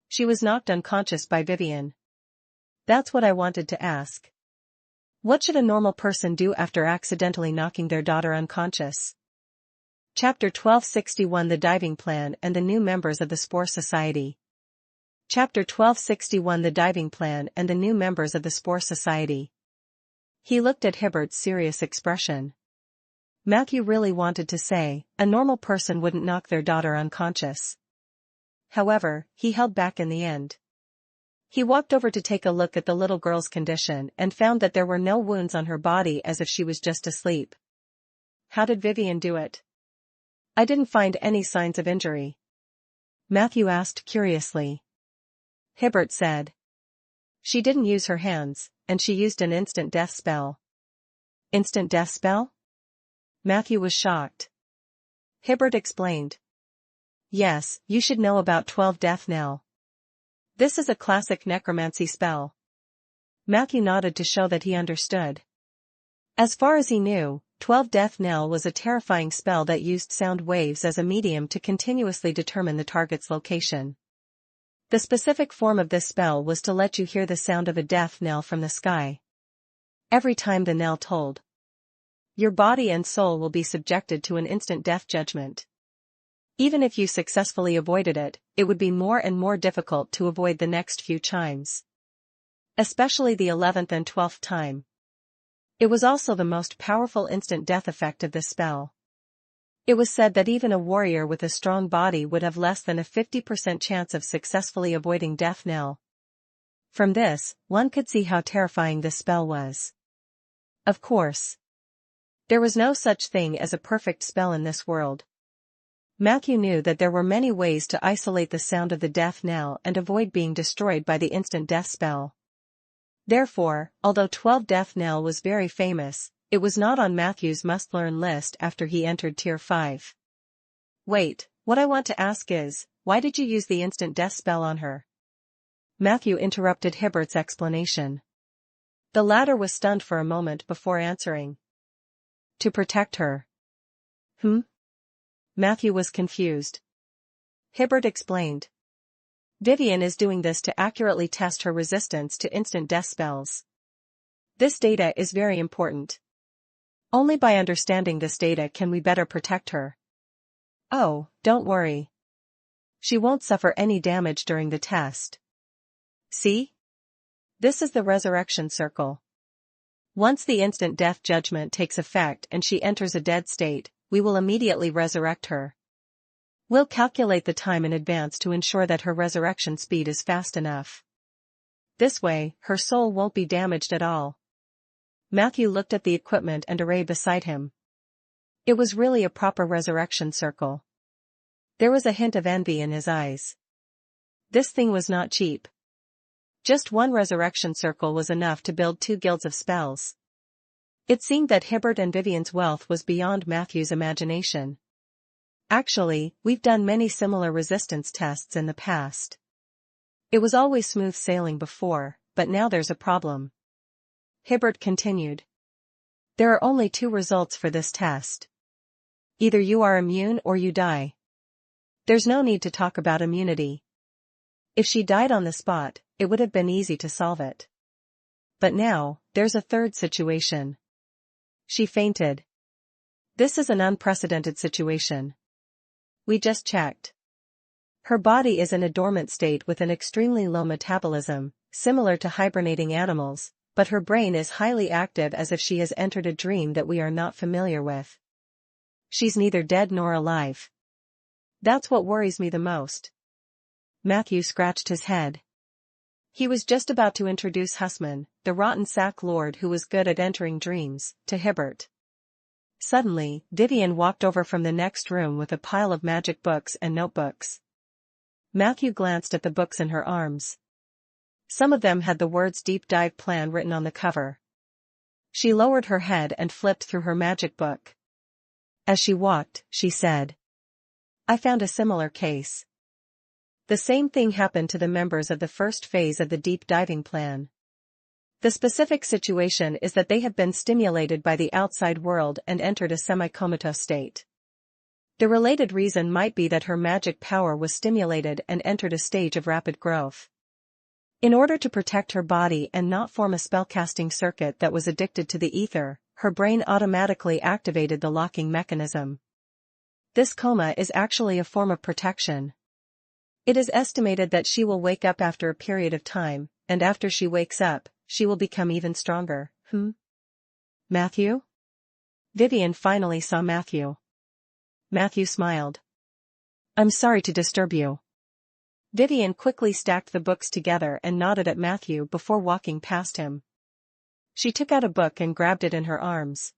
She was knocked unconscious by Vivian. That's what I wanted to ask. What should a normal person do after accidentally knocking their daughter unconscious? Chapter 1261 The Diving Plan and the New Members of the Spore Society. Chapter 1261 The Diving Plan and the New Members of the Spore Society. He looked at Hibbert's serious expression. Matthew really wanted to say, a normal person wouldn't knock their daughter unconscious. However, he held back in the end. He walked over to take a look at the little girl's condition and found that there were no wounds on her body as if she was just asleep. How did Vivian do it? I didn't find any signs of injury. Matthew asked curiously. Hibbert said. She didn't use her hands, and she used an instant death spell. Instant death spell? Matthew was shocked. Hibbert explained. Yes, you should know about 12 Death Knell. This is a classic necromancy spell. Matthew nodded to show that he understood. As far as he knew, 12 Death Knell was a terrifying spell that used sound waves as a medium to continuously determine the target's location. The specific form of this spell was to let you hear the sound of a death knell from the sky. Every time the knell tolled, your body and soul will be subjected to an instant death judgment. Even if you successfully avoided it, it would be more and more difficult to avoid the next few chimes. Especially the 11th and 12th time. It was also the most powerful instant death effect of this spell. It was said that even a warrior with a strong body would have less than a 50% chance of successfully avoiding death knell. From this, one could see how terrifying this spell was. Of course, there was no such thing as a perfect spell in this world. Matthew knew that there were many ways to isolate the sound of the death knell and avoid being destroyed by the instant death spell. Therefore, although 12 Death Knell was very famous, it was not on Matthew's must-learn list after he entered Tier 5. Wait, what I want to ask is, why did you use the instant death spell on her? Matthew interrupted Hibbert's explanation. The latter was stunned for a moment before answering. To protect her. Matthew was confused. Hibbert explained. Vivian is doing this to accurately test her resistance to instant death spells. This data is very important. Only by understanding this data can we better protect her. Oh, don't worry. She won't suffer any damage during the test. See? This is the resurrection circle. Once the instant death judgment takes effect and she enters a dead state, we will immediately resurrect her. We'll calculate the time in advance to ensure that her resurrection speed is fast enough. This way, her soul won't be damaged at all. Matthew looked at the equipment and array beside him. It was really a proper resurrection circle. There was a hint of envy in his eyes. This thing was not cheap. Just one resurrection circle was enough to build 2 guilds of spells. It seemed that Hibbert and Vivian's wealth was beyond Matthew's imagination. Actually, we've done many similar resistance tests in the past. It was always smooth sailing before, but now there's a problem. Hibbert continued. There are only 2 results for this test. Either you are immune or you die. There's no need to talk about immunity. If she died on the spot, it would have been easy to solve it. But now, there's a third situation. She fainted. This is an unprecedented situation. We just checked. Her body is in a dormant state with an extremely low metabolism, similar to hibernating animals, but her brain is highly active as if she has entered a dream that we are not familiar with. She's neither dead nor alive. That's what worries me the most. Matthew scratched his head. He was just about to introduce Husman, the rotten sack lord who was good at entering dreams, to Hibbert. Suddenly, Vivian walked over from the next room with a pile of magic books and notebooks. Matthew glanced at the books in her arms. Some of them had the words Deep Dive Plan written on the cover. She lowered her head and flipped through her magic book. As she walked, she said, I found a similar case. The same thing happened to the members of the first phase of the deep diving plan. The specific situation is that they have been stimulated by the outside world and entered a semi-comatose state. The related reason might be that her magic power was stimulated and entered a stage of rapid growth. In order to protect her body and not form a spellcasting circuit that was addicted to the ether, her brain automatically activated the locking mechanism. This coma is actually a form of protection. It is estimated that she will wake up after a period of time, and after she wakes up, she will become even stronger. Matthew? Vivian finally saw Matthew. Matthew smiled. I'm sorry to disturb you. Vivian quickly stacked the books together and nodded at Matthew before walking past him. She took out a book and grabbed it in her arms.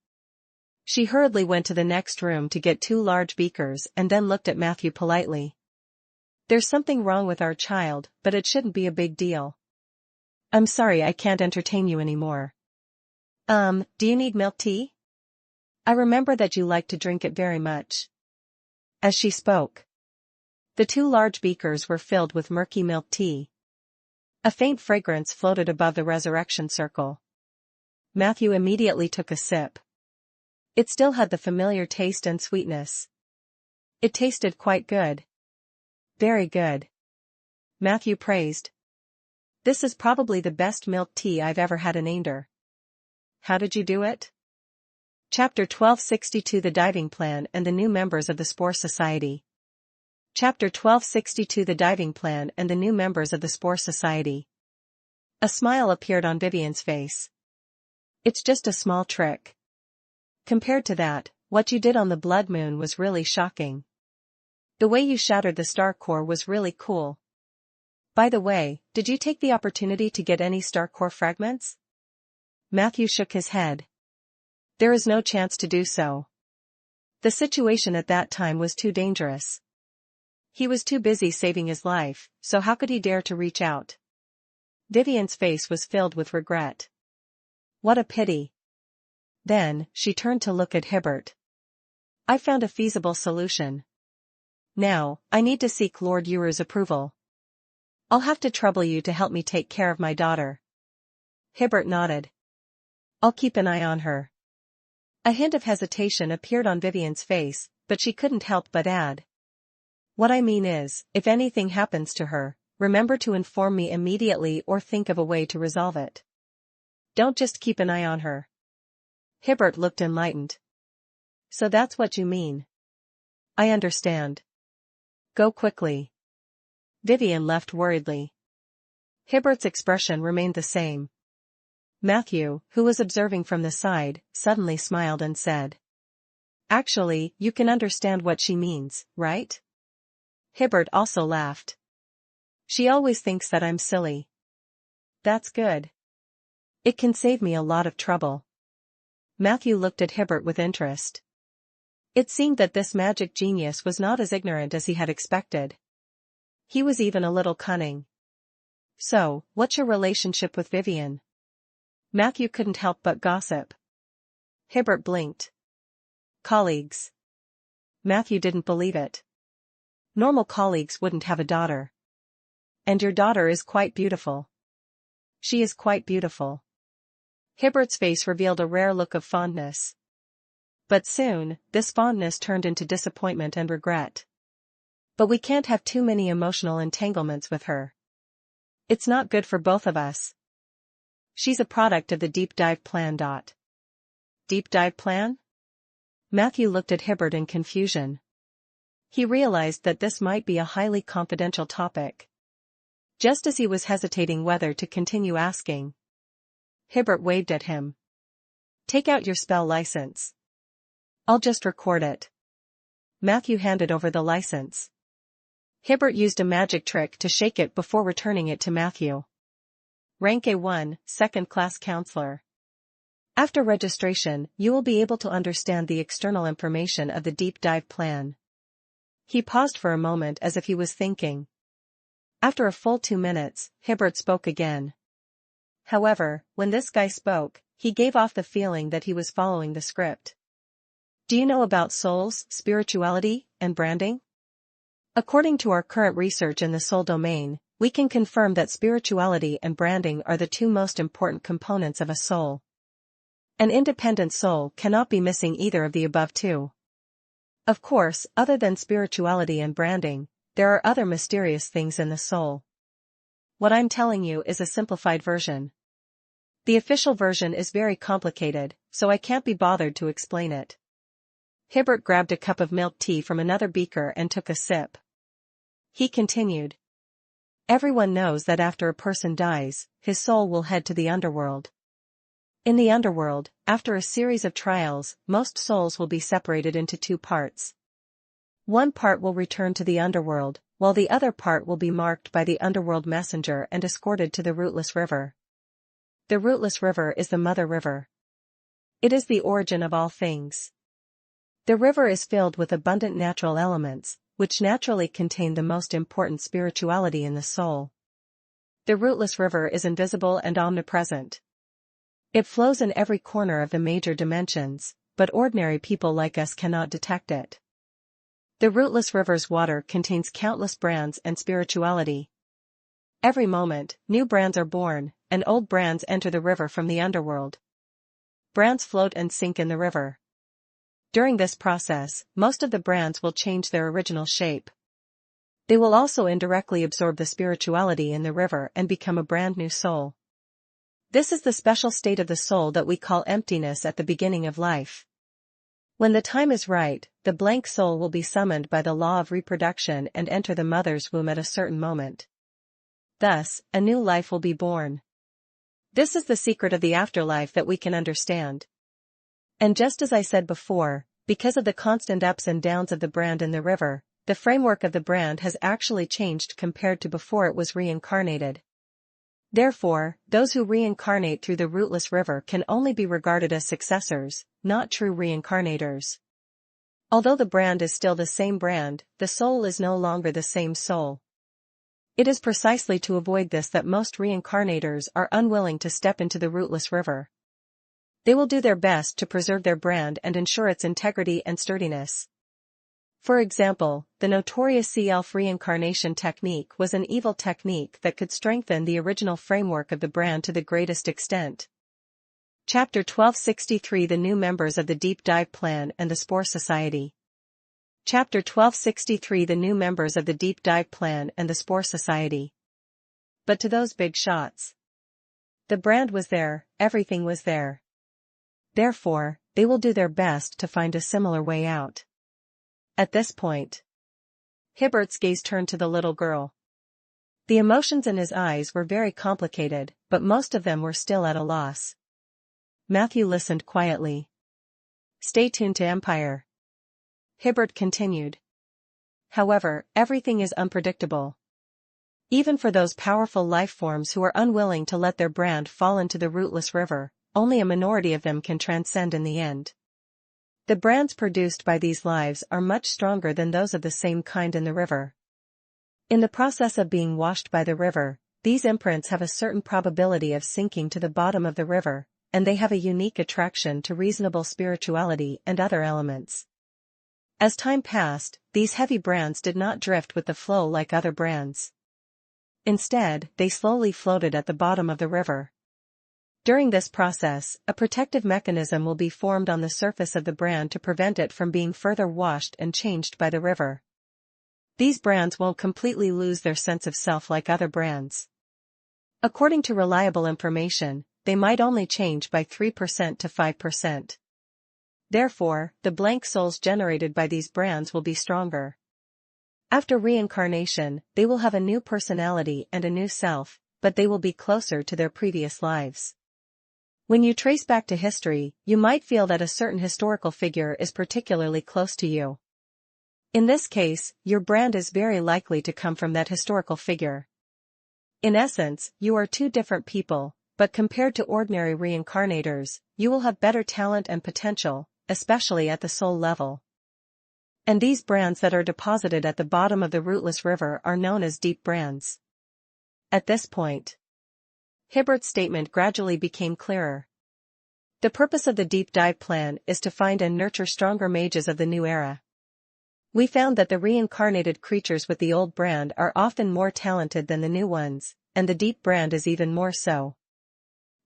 She hurriedly went to the next room to get 2 large beakers and then looked at Matthew politely. There's something wrong with our child, but it shouldn't be a big deal. I'm sorry I can't entertain you anymore. Do you need milk tea? I remember that you like to drink it very much. As she spoke, the 2 large beakers were filled with murky milk tea. A faint fragrance floated above the resurrection circle. Matthew immediately took a sip. It still had the familiar taste and sweetness. It tasted quite good. Very good. Matthew praised. This is probably the best milk tea I've ever had in Ander. How did you do it? Chapter 1262 The Diving Plan and the New Members of the Spore Society. Chapter 1262 The Diving Plan and the New Members of the Spore Society. A smile appeared on Vivian's face. It's just a small trick. Compared to that, what you did on the Blood Moon was really shocking. The way you shattered the star core was really cool. By the way, did you take the opportunity to get any star core fragments? Matthew shook his head. There is no chance to do so. The situation at that time was too dangerous. He was too busy saving his life, so how could he dare to reach out? Vivian's face was filled with regret. What a pity. Then, she turned to look at Hibbert. I found a feasible solution. Now, I need to seek Lord Yuru's approval. I'll have to trouble you to help me take care of my daughter. Hibbert nodded. I'll keep an eye on her. A hint of hesitation appeared on Vivian's face, but she couldn't help but add. What I mean is, if anything happens to her, remember to inform me immediately or think of a way to resolve it. Don't just keep an eye on her. Hibbert looked enlightened. So that's what you mean. I understand. Go quickly. Vivian left worriedly. Hibbert's expression remained the same. Matthew, who was observing from the side, suddenly smiled and said. Actually, you can understand what she means, right? Hibbert also laughed. She always thinks that I'm silly. That's good. It can save me a lot of trouble. Matthew looked at Hibbert with interest. It seemed that this magic genius was not as ignorant as he had expected. He was even a little cunning. So, what's your relationship with Vivian? Matthew couldn't help but gossip. Hibbert blinked. Colleagues. Matthew didn't believe it. Normal colleagues wouldn't have a daughter. And your daughter is quite beautiful. She is quite beautiful. Hibbert's face revealed a rare look of fondness. But soon, this fondness turned into disappointment and regret. But we can't have too many emotional entanglements with her. It's not good for both of us. She's a product of the deep dive plan. Deep dive plan? Matthew looked at Hibbert in confusion. He realized that this might be a highly confidential topic. Just as he was hesitating whether to continue asking, Hibbert waved at him. Take out your spell license. I'll just record it. Matthew handed over the license. Hibbert used a magic trick to shake it before returning it to Matthew. Rank A1, Second Class Counselor. After registration, you will be able to understand the external information of the deep dive plan. He paused for a moment as if he was thinking. After a full 2 minutes, Hibbert spoke again. However, when this guy spoke, he gave off the feeling that he was following the script. Do you know about souls, spirituality, and branding? According to our current research in the soul domain, we can confirm that spirituality and branding are the two most important components of a soul. An independent soul cannot be missing either of the above two. Of course, other than spirituality and branding, there are other mysterious things in the soul. What I'm telling you is a simplified version. The official version is very complicated, so I can't be bothered to explain it. Hibbert grabbed a cup of milk tea from another beaker and took a sip. He continued. Everyone knows that after a person dies, his soul will head to the underworld. In the underworld, after a series of trials, most souls will be separated into two parts. One part will return to the underworld, while the other part will be marked by the underworld messenger and escorted to the rootless river. The rootless river is the Mother River. It is the origin of all things. The river is filled with abundant natural elements, which naturally contain the most important spirituality in the soul. The rootless river is invisible and omnipresent. It flows in every corner of the major dimensions, but ordinary people like us cannot detect it. The rootless river's water contains countless brands and spirituality. Every moment, new brands are born, and old brands enter the river from the underworld. Brands float and sink in the river. During this process, most of the brands will change their original shape. They will also indirectly absorb the spirituality in the river and become a brand new soul. This is the special state of the soul that we call emptiness at the beginning of life. When the time is right, the blank soul will be summoned by the law of reproduction and enter the mother's womb at a certain moment. Thus, a new life will be born. This is the secret of the afterlife that we can understand. And just as I said before, because of the constant ups and downs of the brand in the river, the framework of the brand has actually changed compared to before it was reincarnated. Therefore, those who reincarnate through the rootless river can only be regarded as successors, not true reincarnators. Although the brand is still the same brand, the soul is no longer the same soul. It is precisely to avoid this that most reincarnators are unwilling to step into the rootless river. They will do their best to preserve their brand and ensure its integrity and sturdiness. For example, the notorious sea elf reincarnation technique was an evil technique that could strengthen the original framework of the brand to the greatest extent. Chapter 1263 The New Members of the Deep Dive Plan and the Spore Society. Chapter 1263 The New Members of the Deep Dive Plan and the Spore Society. But to those big shots. The brand was there, everything was there. Therefore, they will do their best to find a similar way out. At this point, Hibbert's gaze turned to the little girl. The emotions in his eyes were very complicated, but most of them were still at a loss. Matthew listened quietly. Stay tuned to Empire. Hibbert continued. However, everything is unpredictable. Even for those powerful life forms who are unwilling to let their brand fall into the rootless river, only a minority of them can transcend in the end. The brands produced by these lives are much stronger than those of the same kind in the river. In the process of being washed by the river, these imprints have a certain probability of sinking to the bottom of the river, and they have a unique attraction to reasonable spirituality and other elements. As time passed, these heavy brands did not drift with the flow like other brands. Instead, they slowly floated at the bottom of the river. During this process, a protective mechanism will be formed on the surface of the brand to prevent it from being further washed and changed by the river. These brands won't completely lose their sense of self like other brands. According to reliable information, they might only change by 3% to 5%. Therefore, the blank souls generated by these brands will be stronger. After reincarnation, they will have a new personality and a new self, but they will be closer to their previous lives. When you trace back to history, you might feel that a certain historical figure is particularly close to you. In this case, your brand is very likely to come from that historical figure. In essence, you are two different people, but compared to ordinary reincarnators, you will have better talent and potential, especially at the soul level. And these brands that are deposited at the bottom of the rootless river are known as deep brands. At this point, Hibbert's statement gradually became clearer. The purpose of the deep dive plan is to find and nurture stronger mages of the new era. We found that the reincarnated creatures with the old brand are often more talented than the new ones, and the deep brand is even more so.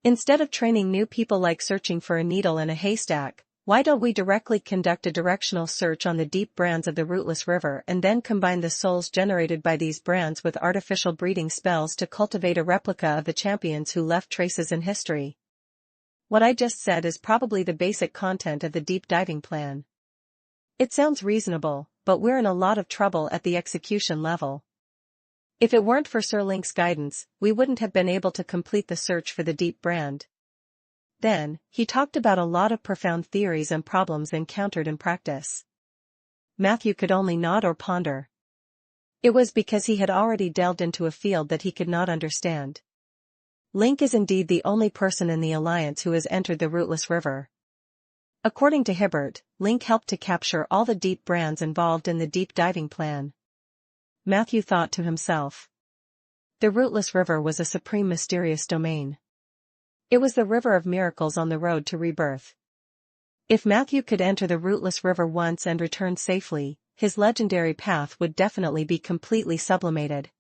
Instead of training new people like searching for a needle in a haystack, why don't we directly conduct a directional search on the deep brands of the rootless river and then combine the souls generated by these brands with artificial breeding spells to cultivate a replica of the champions who left traces in history? What I just said is probably the basic content of the deep diving plan. It sounds reasonable, but we're in a lot of trouble at the execution level. If it weren't for Sir Link's guidance, we wouldn't have been able to complete the search for the deep brand. Then, he talked about a lot of profound theories and problems encountered in practice. Matthew could only nod or ponder. It was because he had already delved into a field that he could not understand. Link is indeed the only person in the Alliance who has entered the rootless river. According to Hibbert, Link helped to capture all the deep brands involved in the deep diving plan. Matthew thought to himself. The rootless river was a supreme mysterious domain. It was the river of miracles on the road to rebirth. If Matthew could enter the rootless river once and return safely, his legendary path would definitely be completely sublimated.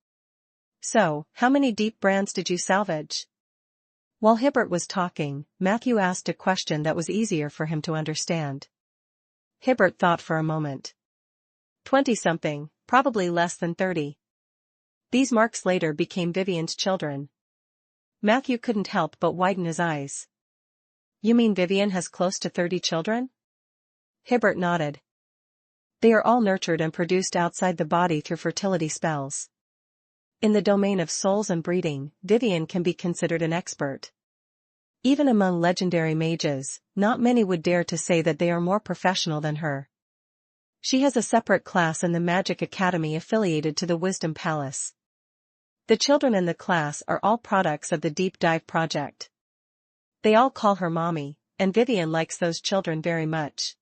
So, how many deep brands did you salvage? While Hibbert was talking, Matthew asked a question that was easier for him to understand. Hibbert thought for a moment. 20-something, probably less than 30. These marks later became Vivian's children. Matthew couldn't help but widen his eyes. You mean Vivian has close to 30 children? Hibbert nodded. They are all nurtured and produced outside the body through fertility spells. In the domain of souls and breeding, Vivian can be considered an expert. Even among legendary mages, not many would dare to say that they are more professional than her. She has a separate class in the Magic Academy affiliated to the Wisdom Palace. The children in the class are all products of the Deep Dive project. They all call her Mommy, and Vivian likes those children very much.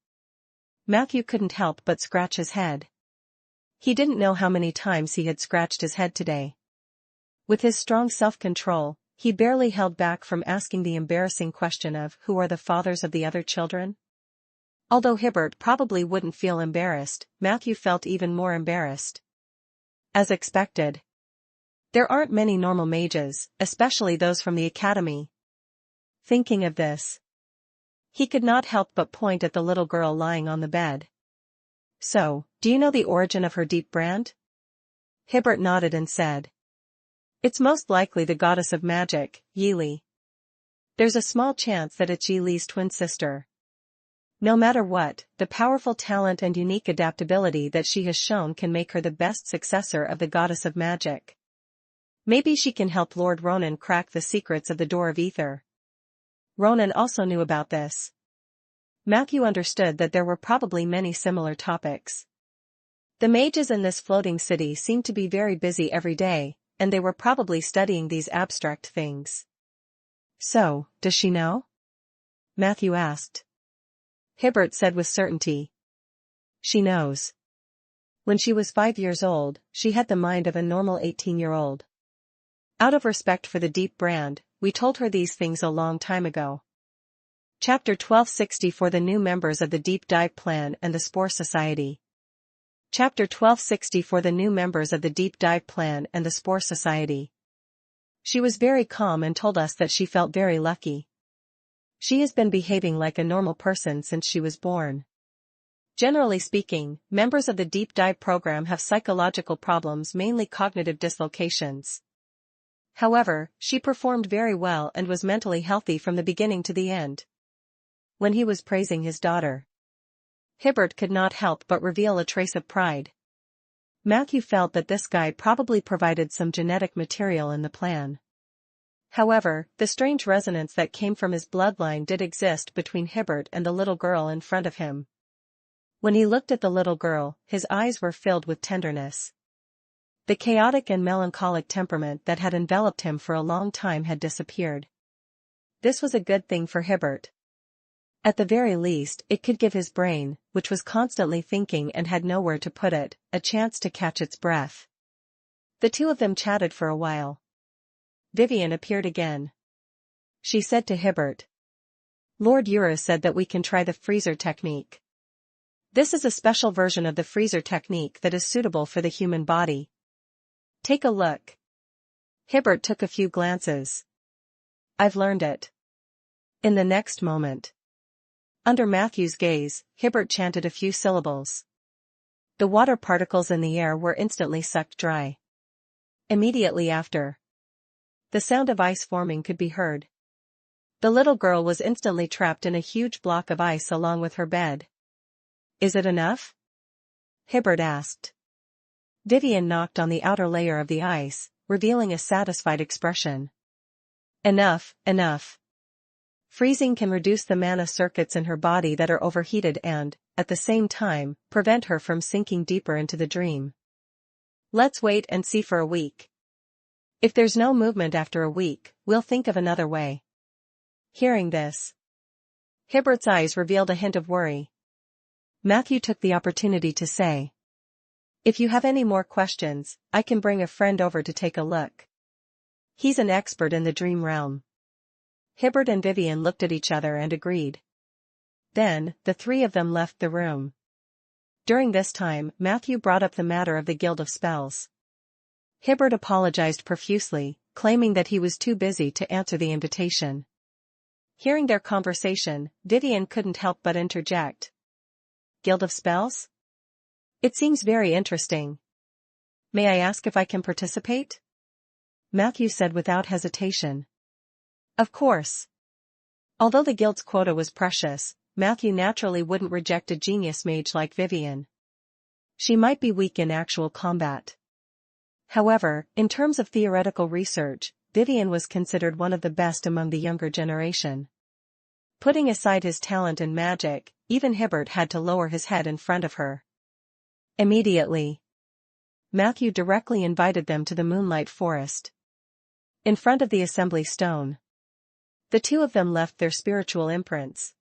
Matthew couldn't help but scratch his head. He didn't know how many times he had scratched his head today. With his strong self-control, he barely held back from asking the embarrassing question of who are the fathers of the other children? Although Hibbert probably wouldn't feel embarrassed, Matthew felt even more embarrassed. As expected. There aren't many normal mages, especially those from the academy. Thinking of this, he could not help but point at the little girl lying on the bed. So, do you know the origin of her deep brand? Hibbert nodded and said. It's most likely the goddess of magic, Yili. There's a small chance that it's Yili's twin sister. No matter what, the powerful talent and unique adaptability that she has shown can make her the best successor of the goddess of magic. Maybe she can help Lord Ronan crack the secrets of the Door of Ether. Ronan also knew about this. Matthew understood that there were probably many similar topics. The mages in this floating city seemed to be very busy every day, and they were probably studying these abstract things. So, does she know? Matthew asked. Hibbert said with certainty. She knows. When she was 5 years old, she had the mind of a normal 18-year-old. Out of respect for the deep brand, we told her these things a long time ago. Chapter 1260 for the new members of the Deep Dive Plan and the Spore Society. Chapter 1260 for the new members of the Deep Dive Plan and the Spore Society. She was very calm and told us that she felt very lucky. She has been behaving like a normal person since she was born. Generally speaking, members of the Deep Dive program have psychological problems, mainly cognitive dislocations. However, she performed very well and was mentally healthy from the beginning to the end. When he was praising his daughter, Hibbert could not help but reveal a trace of pride. Matthew felt that this guy probably provided some genetic material in the plan. However, the strange resonance that came from his bloodline did exist between Hibbert and the little girl in front of him. When he looked at the little girl, his eyes were filled with tenderness. The chaotic and melancholic temperament that had enveloped him for a long time had disappeared. This was a good thing for Hibbert. At the very least, it could give his brain, which was constantly thinking and had nowhere to put it, a chance to catch its breath. The two of them chatted for a while. Vivian appeared again. She said to Hibbert. Lord Ura said that we can try the freezer technique. This is a special version of the freezer technique that is suitable for the human body. Take a look. Hibbert took a few glances. I've learned it. In the next moment, under Matthew's gaze, Hibbert chanted a few syllables. The water particles in the air were instantly sucked dry. Immediately after, the sound of ice forming could be heard. The little girl was instantly trapped in a huge block of ice along with her bed. Is it enough? Hibbert asked. Vivian knocked on the outer layer of the ice, revealing a satisfied expression. Enough, enough. Freezing can reduce the mana circuits in her body that are overheated and, at the same time, prevent her from sinking deeper into the dream. Let's wait and see for a week. If there's no movement after a week, we'll think of another way. Hearing this, Hibbert's eyes revealed a hint of worry. Matthew took the opportunity to say, if you have any more questions, I can bring a friend over to take a look. He's an expert in the dream realm. Hibbert and Vivian looked at each other and agreed. Then, the three of them left the room. During this time, Matthew brought up the matter of the Guild of Spells. Hibbert apologized profusely, claiming that he was too busy to answer the invitation. Hearing their conversation, Vivian couldn't help but interject. Guild of Spells? It seems very interesting. May I ask if I can participate? Matthew said without hesitation. Of course. Although the guild's quota was precious, Matthew naturally wouldn't reject a genius mage like Vivian. She might be weak in actual combat. However, in terms of theoretical research, Vivian was considered one of the best among the younger generation. Putting aside his talent in magic, even Hibbert had to lower his head in front of her. Immediately, Matthew directly invited them to the Moonlight Forest. In front of the assembly stone, the two of them left their spiritual imprints.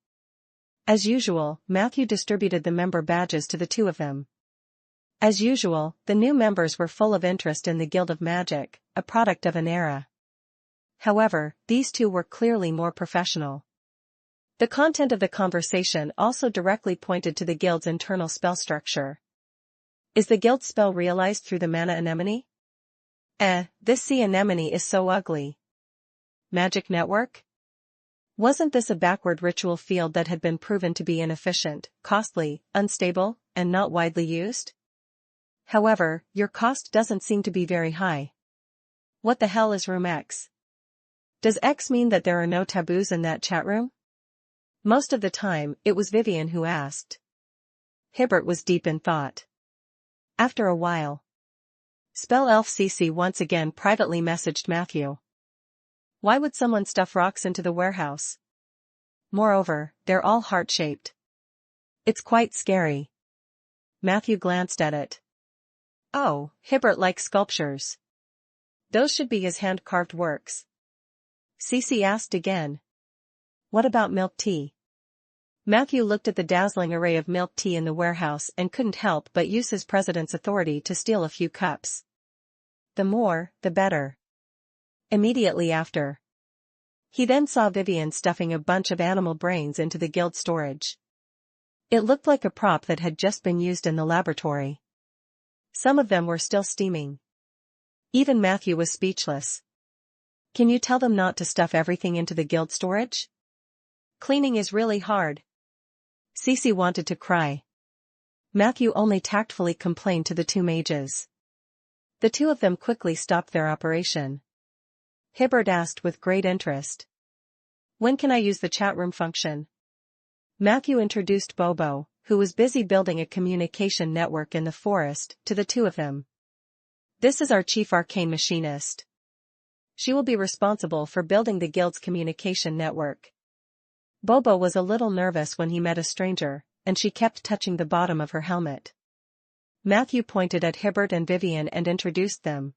As usual, Matthew distributed the member badges to the two of them. As usual, the new members were full of interest in the Guild of Magic, a product of an era. However, these two were clearly more professional. The content of the conversation also directly pointed to the guild's internal spell structure. Is the guild spell realized through the mana anemone? This sea anemone is so ugly. Magic network? Wasn't this a backward ritual field that had been proven to be inefficient, costly, unstable, and not widely used? However, your cost doesn't seem to be very high. What the hell is room X? Does X mean that there are no taboos in that chat room? Most of the time, it was Vivian who asked. Hibbert was deep in thought. After a while, Spell Elf Cece once again privately messaged Matthew. Why would someone stuff rocks into the warehouse? Moreover, they're all heart-shaped. It's quite scary. Matthew glanced at it. Oh, Hibbert likes sculptures. Those should be his hand-carved works. Cece asked again. What about milk tea? Matthew looked at the dazzling array of milk tea in the warehouse and couldn't help but use his president's authority to steal a few cups. The more, the better. Immediately after, he then saw Vivian stuffing a bunch of animal brains into the guild storage. It looked like a prop that had just been used in the laboratory. Some of them were still steaming. Even Matthew was speechless. Can you tell them not to stuff everything into the guild storage? Cleaning is really hard. Cece wanted to cry. Matthew only tactfully complained to the two mages. The two of them quickly stopped their operation. Hibbert asked with great interest. When can I use the chat room function? Matthew introduced Bobo, who was busy building a communication network in the forest, to the two of them. This is our chief arcane machinist. She will be responsible for building the guild's communication network. Bobo was a little nervous when he met a stranger, and she kept touching the bottom of her helmet. Matthew pointed at Hibbert and Vivian and introduced them.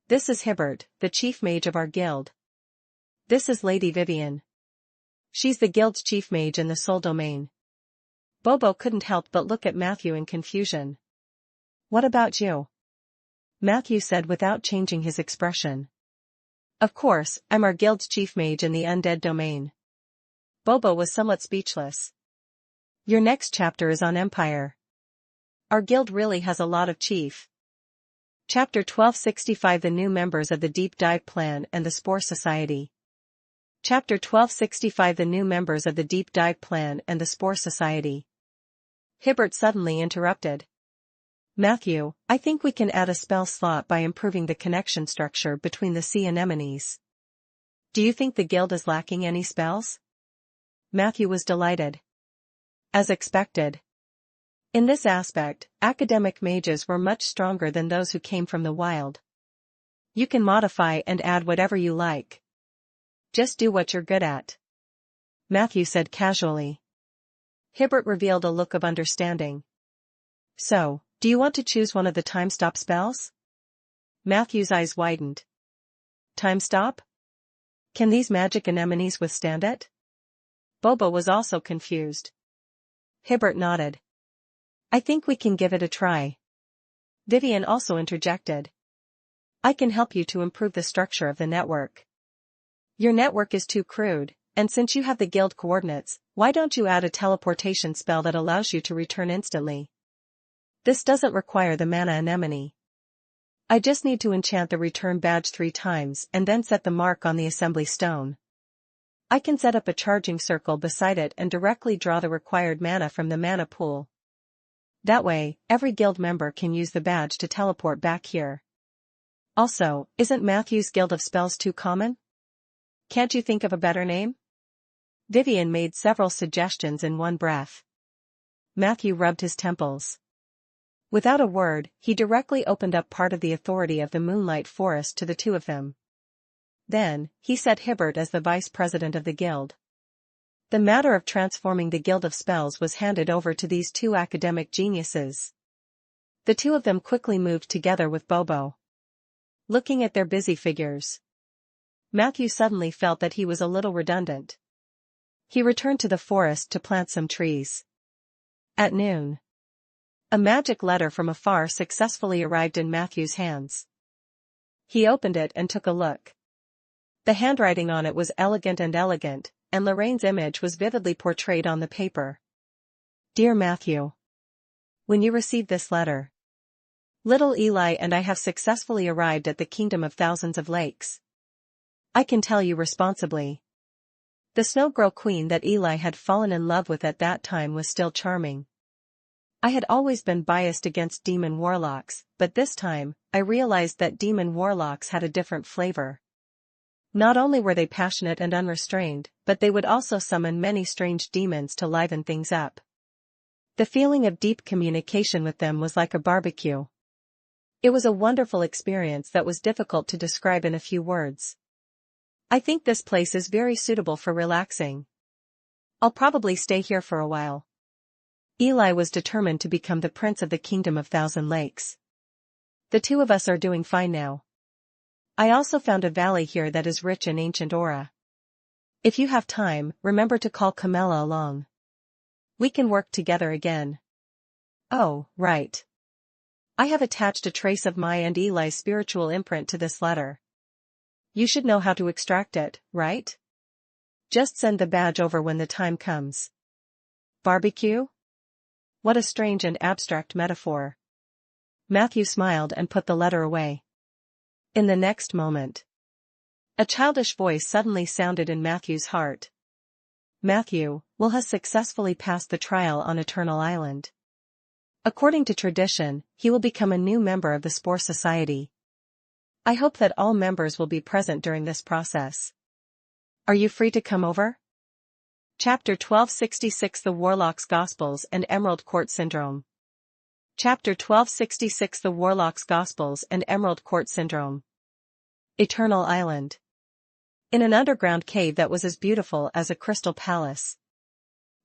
This is Hibbert, the chief mage of our guild. This is Lady Vivian. She's the guild's chief mage in the Soul Domain. Bobo couldn't help but look at Matthew in confusion. What about you? Matthew said without changing his expression. Of course, I'm our guild's chief mage in the Undead domain. Bobo was somewhat speechless. Your next chapter is on Empire. Our guild really has a lot of chief. Chapter 1265 The new members of the Deep Dive Plan and the Spore Society. Chapter 1265 The new members of the Deep Dive Plan and the Spore Society. Hibbert suddenly interrupted. Matthew, I think we can add a spell slot by improving the connection structure between the sea anemones. Do you think the guild is lacking any spells? Matthew was delighted. As expected. In this aspect, academic mages were much stronger than those who came from the wild. You can modify and add whatever you like. Just do what you're good at. Matthew said casually. Hibbert revealed a look of understanding. So, do you want to choose one of the time stop spells? Matthew's eyes widened. Time stop? Can these magic anemones withstand it? Bobo was also confused. Hibbert nodded. I think we can give it a try. Vivian also interjected. I can help you to improve the structure of the network. Your network is too crude, and since you have the guild coordinates, why don't you add a teleportation spell that allows you to return instantly? This doesn't require the mana anemone. I just need to enchant the return badge 3 times and then set the mark on the assembly stone. I can set up a charging circle beside it and directly draw the required mana from the mana pool. That way, every guild member can use the badge to teleport back here. Also, isn't Matthew's Guild of Spells too common? Can't you think of a better name? Vivian made several suggestions in one breath. Matthew rubbed his temples. Without a word, he directly opened up part of the authority of the Moonlight Forest to the two of them. Then, he set Hibbert as the vice president of the guild. The matter of transforming the Guild of Spells was handed over to these two academic geniuses. The two of them quickly moved together with Bobo. Looking at their busy figures, Matthew suddenly felt that he was a little redundant. He returned to the forest to plant some trees. At noon, a magic letter from afar successfully arrived in Matthew's hands. He opened it and took a look. The handwriting on it was elegant, and Lorraine's image was vividly portrayed on the paper. Dear Matthew, when you receive this letter, little Eli and I have successfully arrived at the Kingdom of Thousands of Lakes. I can tell you responsibly. The Snow Girl Queen that Eli had fallen in love with at that time was still charming. I had always been biased against demon warlocks, but this time, I realized that demon warlocks had a different flavor. Not only were they passionate and unrestrained, but they would also summon many strange demons to liven things up. The feeling of deep communication with them was like a barbecue. It was a wonderful experience that was difficult to describe in a few words. I think this place is very suitable for relaxing. I'll probably stay here for a while. Eli was determined to become the prince of the Kingdom of Thousand Lakes. The two of us are doing fine now. I also found a valley here that is rich in ancient aura. If you have time, remember to call Camilla along. We can work together again. Oh, right. I have attached a trace of my and Eli's spiritual imprint to this letter. You should know how to extract it, right? Just send the badge over when the time comes. Barbecue? What a strange and abstract metaphor. Matthew smiled and put the letter away. In the next moment, a childish voice suddenly sounded in Matthew's heart. Matthew, Will has successfully passed the trial on Eternal Island. According to tradition, he will become a new member of the Spore Society. I hope that all members will be present during this process. Are you free to come over? Chapter 1266 The Warlock's Gospels and Emerald Court Syndrome. Chapter 1266 The Warlock's Gospels and Emerald Court Syndrome. Eternal Island. In an underground cave that was as beautiful as a crystal palace,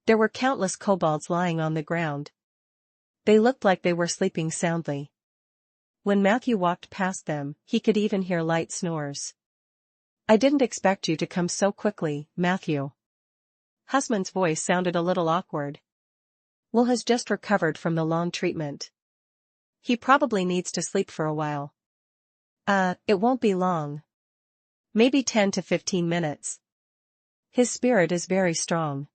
there were countless kobolds lying on the ground. They looked like they were sleeping soundly. When Matthew walked past them, he could even hear light snores. I didn't expect you to come so quickly, Matthew. Husman's voice sounded a little awkward. Will has just recovered from the long treatment. He probably needs to sleep for a while. It won't be long. Maybe 10 to 15 minutes. His spirit is very strong.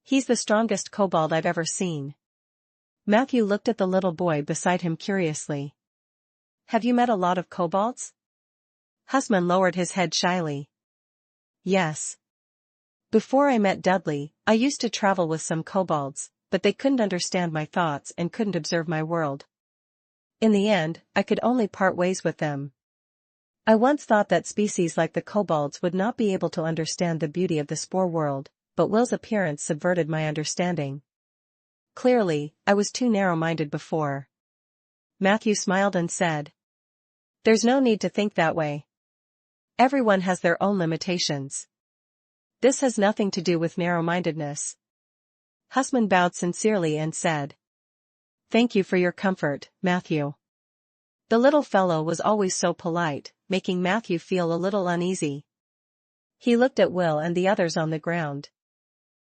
He's the strongest kobold I've ever seen. Matthew looked at the little boy beside him curiously. Have you met a lot of kobolds? Husman lowered his head shyly. Yes. Before I met Dudley, I used to travel with some kobolds, but they couldn't understand my thoughts and couldn't observe my world. In the end, I could only part ways with them. I once thought that species like the kobolds would not be able to understand the beauty of the spore world, but Will's appearance subverted my understanding. Clearly, I was too narrow-minded before. Matthew smiled and said, There's no need to think that way. Everyone has their own limitations. This has nothing to do with narrow-mindedness. Husman bowed sincerely and said, Thank you for your comfort, Matthew. The little fellow was always so polite, making Matthew feel a little uneasy. He looked at Will and the others on the ground.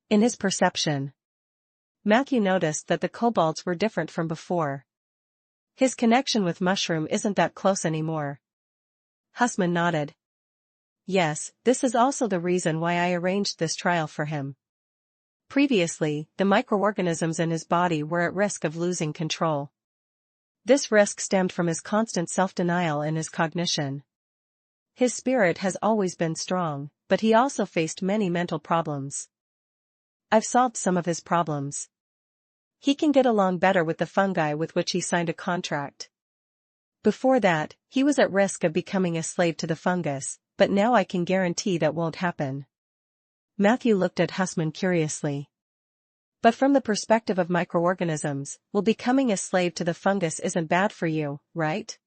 In his perception, Matthew noticed that the kobolds were different from before. His connection with Mushroom isn't that close anymore. Husman nodded. Yes, this is also the reason why I arranged this trial for him. Previously, the microorganisms in his body were at risk of losing control. This risk stemmed from his constant self-denial and his cognition. His spirit has always been strong, but he also faced many mental problems. I've solved some of his problems. He can get along better with the fungi with which he signed a contract. Before that, he was at risk of becoming a slave to the fungus, but now I can guarantee that won't happen. Matthew looked at Hussman curiously. But from the perspective of microorganisms, well, becoming a slave to the fungus isn't bad for you, right?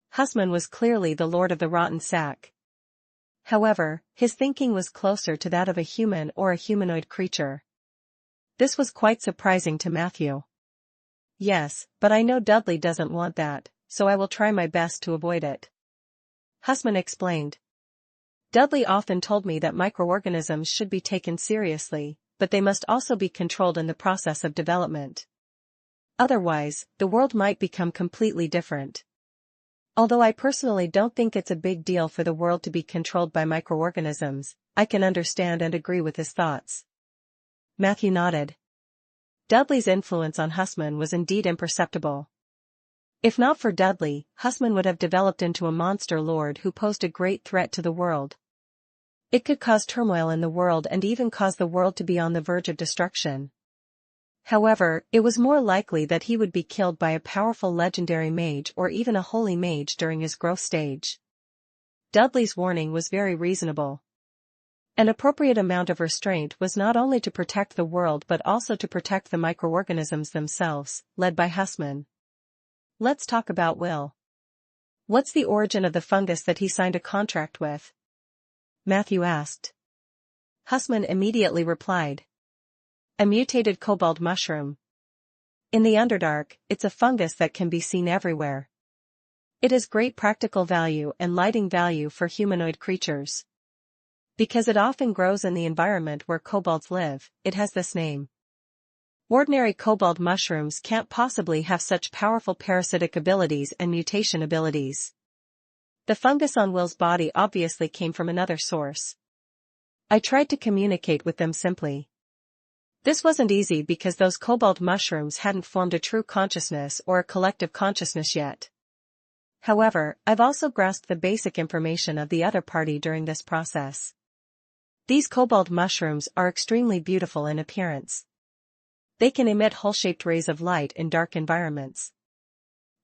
Hussman was clearly the lord of the rotten sack. However, his thinking was closer to that of a human or a humanoid creature. This was quite surprising to Matthew. Yes, but I know Dudley doesn't want that, so I will try my best to avoid it. Hussman explained. Dudley often told me that microorganisms should be taken seriously, but they must also be controlled in the process of development. Otherwise, the world might become completely different. Although I personally don't think it's a big deal for the world to be controlled by microorganisms, I can understand and agree with his thoughts. Matthew nodded. Dudley's influence on Hussman was indeed imperceptible. If not for Dudley, Hussman would have developed into a monster lord who posed a great threat to the world. It could cause turmoil in the world and even cause the world to be on the verge of destruction. However, it was more likely that he would be killed by a powerful legendary mage or even a holy mage during his growth stage. Dudley's warning was very reasonable. An appropriate amount of restraint was not only to protect the world but also to protect the microorganisms themselves, led by Hussman. Let's talk about Will. What's the origin of the fungus that he signed a contract with? Matthew asked. Hussman immediately replied. A mutated kobold mushroom. In the Underdark, it's a fungus that can be seen everywhere. It has great practical value and lighting value for humanoid creatures. Because it often grows in the environment where kobolds live, it has this name. Ordinary kobold mushrooms can't possibly have such powerful parasitic abilities and mutation abilities. The fungus on Will's body obviously came from another source. I tried to communicate with them simply. This wasn't easy because those kobold mushrooms hadn't formed a true consciousness or a collective consciousness yet. However, I've also grasped the basic information of the other party during this process. These kobold mushrooms are extremely beautiful in appearance. They can emit hole-shaped rays of light in dark environments.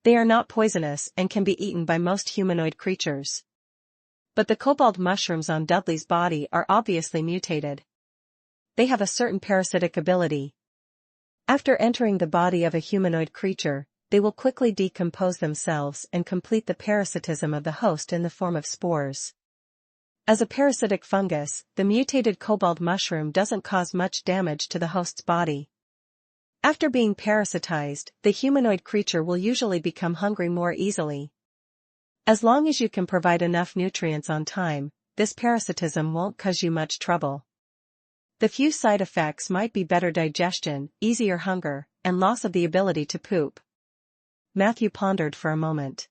They are not poisonous and can be eaten by most humanoid creatures. But the kobold mushrooms on Dudley's body are obviously mutated. They have a certain parasitic ability. After entering the body of a humanoid creature, they will quickly decompose themselves and complete the parasitism of the host in the form of spores. As a parasitic fungus, the mutated kobold mushroom doesn't cause much damage to the host's body. After being parasitized, the humanoid creature will usually become hungry more easily. As long as you can provide enough nutrients on time, this parasitism won't cause you much trouble. The few side effects might be better digestion, easier hunger, and loss of the ability to poop. Matthew pondered for a moment.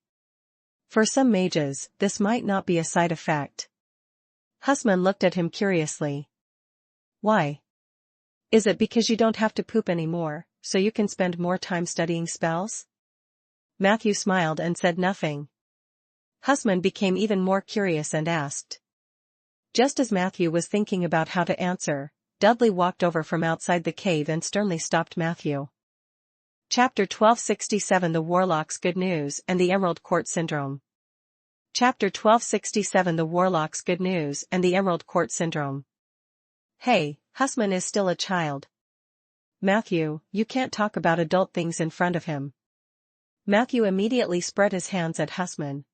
For some mages, this might not be a side effect. Hussman looked at him curiously. Why? Is it because you don't have to poop anymore, so you can spend more time studying spells? Matthew smiled and said nothing. Hussman became even more curious and asked. Just as Matthew was thinking about how to answer, Dudley walked over from outside the cave and sternly stopped Matthew. Chapter 1267 The Warlock's Good News and the Emerald Court Syndrome. Chapter 1267 The Warlock's Good News and the Emerald Court Syndrome. Hey, Hussman is still a child. Matthew, you can't talk about adult things in front of him. Matthew immediately spread his hands at Hussman.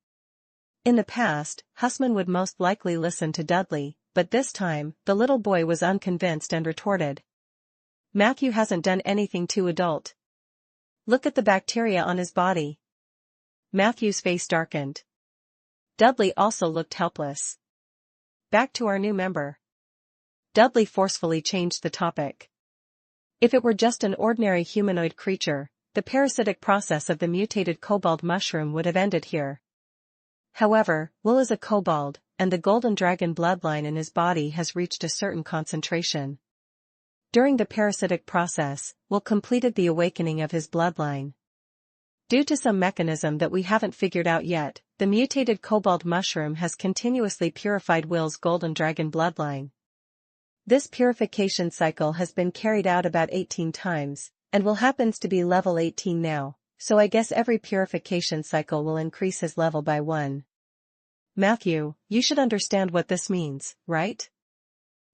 In the past, Hussman would most likely listen to Dudley, but this time, the little boy was unconvinced and retorted. Matthew hasn't done anything too adult. Look at the bacteria on his body. Matthew's face darkened. Dudley also looked helpless. Back to our new member. Dudley forcefully changed the topic. If it were just an ordinary humanoid creature, the parasitic process of the mutated kobold mushroom would have ended here. However, Will is a kobold, and the golden dragon bloodline in his body has reached a certain concentration. During the parasitic process, Will completed the awakening of his bloodline. Due to some mechanism that we haven't figured out yet, the mutated kobold mushroom has continuously purified Will's golden dragon bloodline. This purification cycle has been carried out about 18 times, And Will happens to be level 18 now, so I guess every purification cycle will increase his level by 1. Matthew, you should understand what this means, right?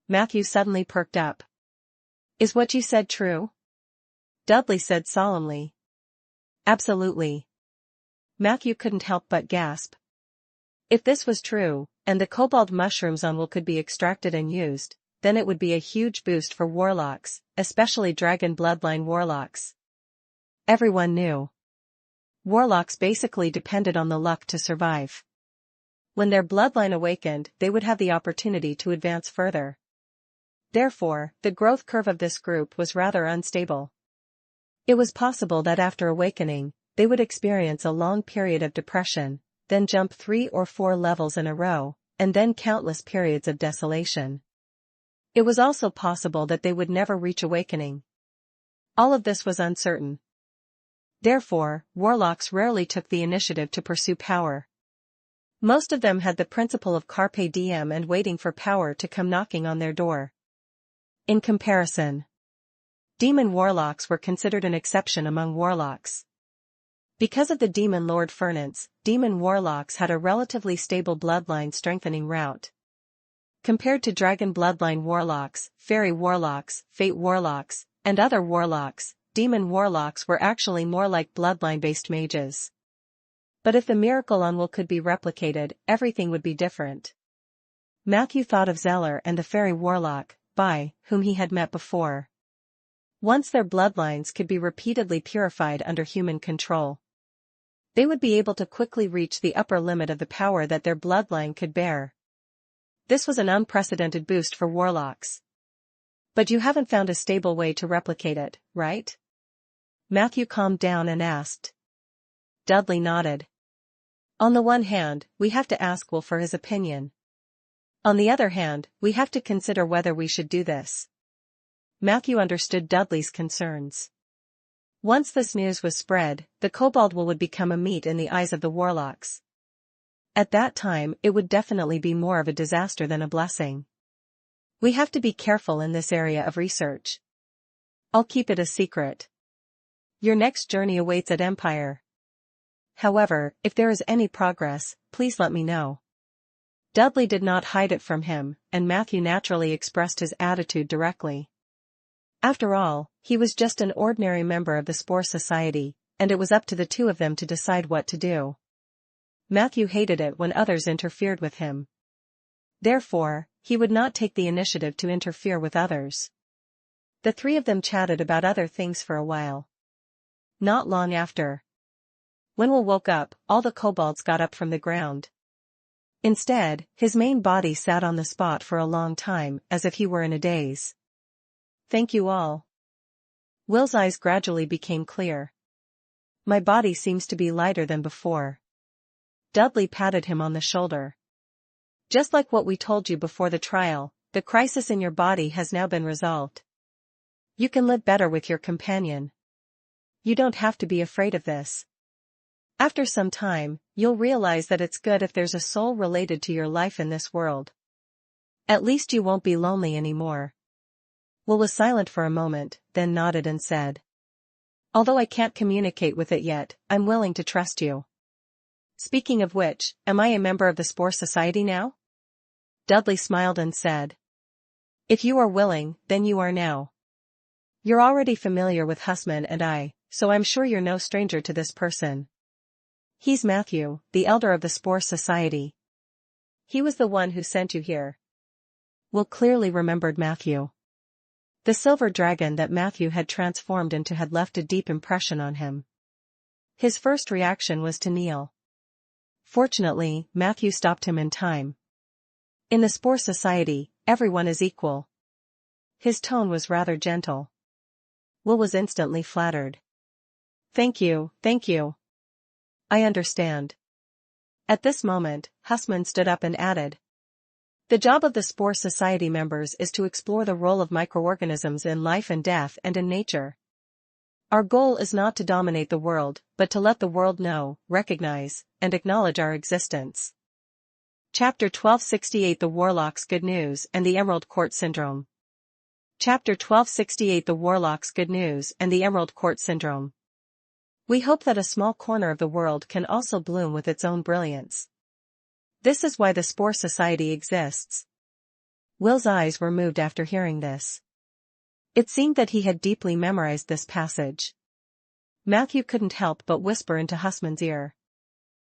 Matthew suddenly perked up. Is what you said true? Dudley said solemnly. Absolutely. Matthew couldn't help but gasp. If this was true, and the cobalt mushrooms on Will could be extracted and used, then it would be a huge boost for warlocks, especially dragon bloodline warlocks. Everyone knew. Warlocks basically depended on the luck to survive. When their bloodline awakened, they would have the opportunity to advance further. Therefore, the growth curve of this group was rather unstable. It was possible that after awakening, they would experience a long period of depression, then jump 3 or 4 levels in a row, and then countless periods of desolation. It was also possible that they would never reach awakening. All of this was uncertain. Therefore, warlocks rarely took the initiative to pursue power. Most of them had the principle of carpe diem and waiting for power to come knocking on their door. In comparison, demon warlocks were considered an exception among warlocks. Because of the demon lord Fernance, demon warlocks had a relatively stable bloodline strengthening route. Compared to dragon bloodline warlocks, fairy warlocks, fate warlocks, and other warlocks, demon warlocks were actually more like bloodline-based mages. But if the miracle on Will could be replicated, everything would be different. Matthew thought of Zeller and the fairy warlock, by whom he had met before. Once their bloodlines could be repeatedly purified under human control, they would be able to quickly reach the upper limit of the power that their bloodline could bear. This was an unprecedented boost for warlocks. But you haven't found a stable way to replicate it, right? Matthew calmed down and asked. Dudley nodded. On the one hand, we have to ask Will for his opinion. On the other hand, we have to consider whether we should do this. Matthew understood Dudley's concerns. Once this news was spread, the kobold Will would become a meat in the eyes of the warlocks. At that time, it would definitely be more of a disaster than a blessing. We have to be careful in this area of research. I'll keep it a secret. Your next journey awaits at Empire. However, if there is any progress, please let me know. Dudley did not hide it from him, and Matthew naturally expressed his attitude directly. After all, he was just an ordinary member of the Spore Society, and it was up to the two of them to decide what to do. Matthew hated it when others interfered with him. Therefore, he would not take the initiative to interfere with others. The three of them chatted about other things for a while. Not long after, when Will woke up, all the kobolds got up from the ground. Instead, his main body sat on the spot for a long time, as if he were in a daze. Thank you all. Will's eyes gradually became clear. My body seems to be lighter than before. Dudley patted him on the shoulder. Just like what we told you before the trial, the crisis in your body has now been resolved. You can live better with your companion. You don't have to be afraid of this. After some time, you'll realize that it's good if there's a soul related to your life in this world. At least you won't be lonely anymore. Will was silent for a moment, then nodded and said. Although I can't communicate with it yet, I'm willing to trust you. Speaking of which, am I a member of the Spore Society now? Dudley smiled and said. If you are willing, then you are now. You're already familiar with Husman and I, so I'm sure you're no stranger to this person. He's Matthew, the elder of the Spore Society. He was the one who sent you here. Will clearly remembered Matthew. The silver dragon that Matthew had transformed into had left a deep impression on him. His first reaction was to kneel. Fortunately, Matthew stopped him in time. In the Spore Society, everyone is equal. His tone was rather gentle. Will was instantly flattered. Thank you, thank you. I understand. At this moment, Husman stood up and added. The job of the Spore Society members is to explore the role of microorganisms in life and death and in nature. Our goal is not to dominate the world, but to let the world know, recognize, and acknowledge our existence. Chapter 1268 The Warlock's Good News and the Emerald Court Syndrome. Chapter 1268 The Warlock's Good News and the Emerald Court Syndrome. We hope that a small corner of the world can also bloom with its own brilliance. This is why the Spore Society exists. Will's eyes were moved after hearing this. It seemed that he had deeply memorized this passage. Matthew couldn't help but whisper into Husman's ear.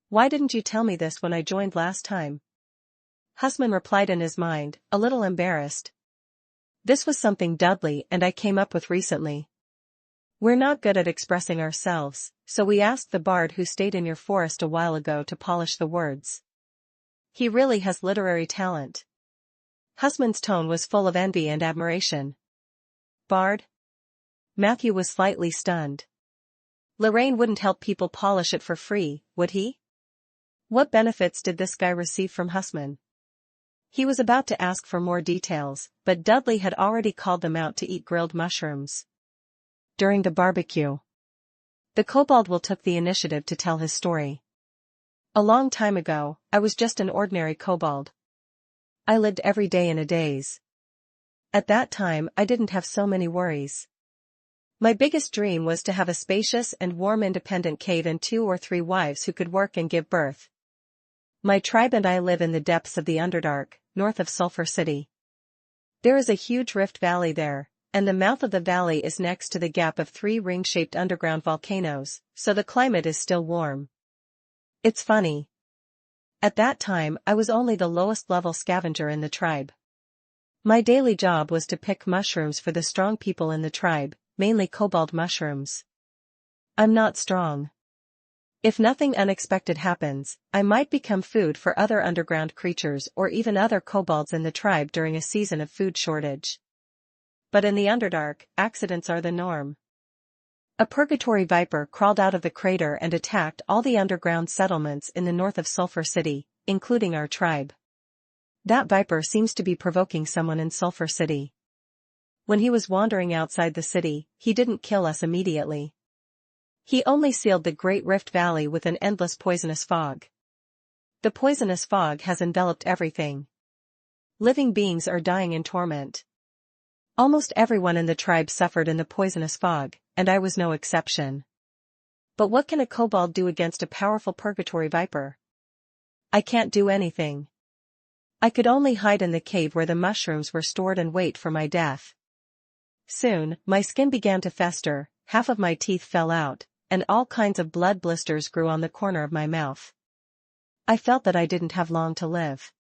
"Why didn't you tell me this when I joined last time?" Husman replied in his mind, a little embarrassed. "This was something Dudley and I came up with recently. We're not good at expressing ourselves, so we asked the bard who stayed in your forest a while ago to polish the words. He really has literary talent." Husman's tone was full of envy and admiration. "Bard?" Matthew was slightly stunned. Lorraine wouldn't help people polish it for free, would he? What benefits did this guy receive from Husman? He was about to ask for more details, but Dudley had already called them out to eat grilled mushrooms. During the barbecue, the kobold will took the initiative to tell his story. "A long time ago, I was just an ordinary kobold. I lived every day in a daze. At that time I didn't have so many worries. My biggest dream was to have a spacious and warm independent cave and 2 or 3 wives who could work and give birth. My tribe and I live in the depths of the Underdark, north of Sulphur City. There is a huge rift valley there, and the mouth of the valley is next to the gap of 3 ring-shaped underground volcanoes, so the climate is still warm. It's funny. At that time I was only the lowest level scavenger in the tribe. My daily job was to pick mushrooms for the strong people in the tribe, mainly kobold mushrooms. I'm not strong. If nothing unexpected happens, I might become food for other underground creatures or even other kobolds in the tribe during a season of food shortage. But in the Underdark, accidents are the norm. A purgatory viper crawled out of the crater and attacked all the underground settlements in the north of Sulphur City, including our tribe. That viper seems to be provoking someone in Sulphur City. When he was wandering outside the city, he didn't kill us immediately. He only sealed the Great Rift Valley with an endless poisonous fog. The poisonous fog has enveloped everything. Living beings are dying in torment. Almost everyone in the tribe suffered in the poisonous fog, and I was no exception. But what can a kobold do against a powerful purgatory viper? I can't do anything. I could only hide in the cave where the mushrooms were stored and wait for my death. Soon, my skin began to fester, half of my teeth fell out, and all kinds of blood blisters grew on the corner of my mouth. I felt that I didn't have long to live.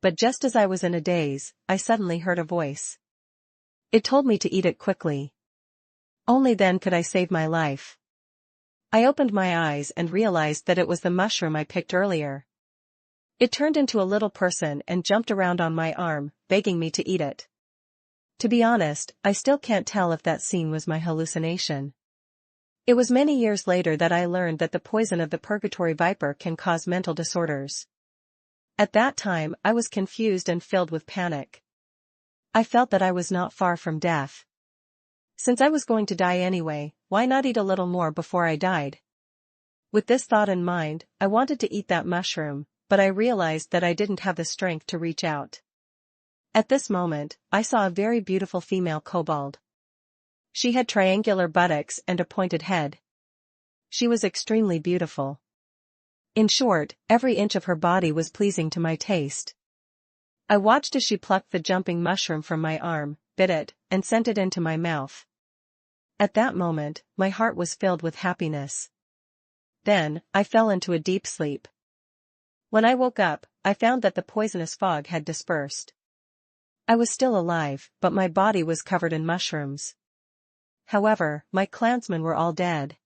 But just as I was in a daze, I suddenly heard a voice. It told me to eat it quickly. Only then could I save my life. I opened my eyes and realized that it was the mushroom I picked earlier. It turned into a little person and jumped around on my arm, begging me to eat it. To be honest, I still can't tell if that scene was my hallucination. It was many years later that I learned that the poison of the purgatory viper can cause mental disorders. At that time, I was confused and filled with panic. I felt that I was not far from death. Since I was going to die anyway, why not eat a little more before I died? With this thought in mind, I wanted to eat that mushroom, but I realized that I didn't have the strength to reach out. At this moment, I saw a very beautiful female kobold. She had triangular buttocks and a pointed head. She was extremely beautiful. In short, every inch of her body was pleasing to my taste. I watched as she plucked the jumping mushroom from my arm, bit it, and sent it into my mouth. At that moment, my heart was filled with happiness. Then, I fell into a deep sleep. When I woke up, I found that the poisonous fog had dispersed. I was still alive, but my body was covered in mushrooms. However, my clansmen were all dead.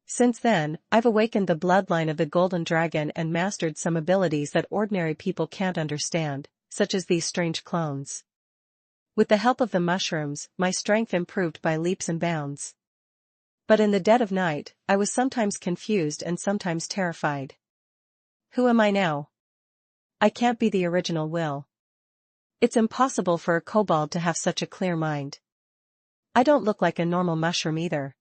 Since then, I've awakened the bloodline of the Golden Dragon and mastered some abilities that ordinary people can't understand, such as these strange clones. With the help of the mushrooms, my strength improved by leaps and bounds. But in the dead of night, I was sometimes confused and sometimes terrified. Who am I now? I can't be the original Will. It's impossible for a kobold to have such a clear mind. I don't look like a normal mushroom either.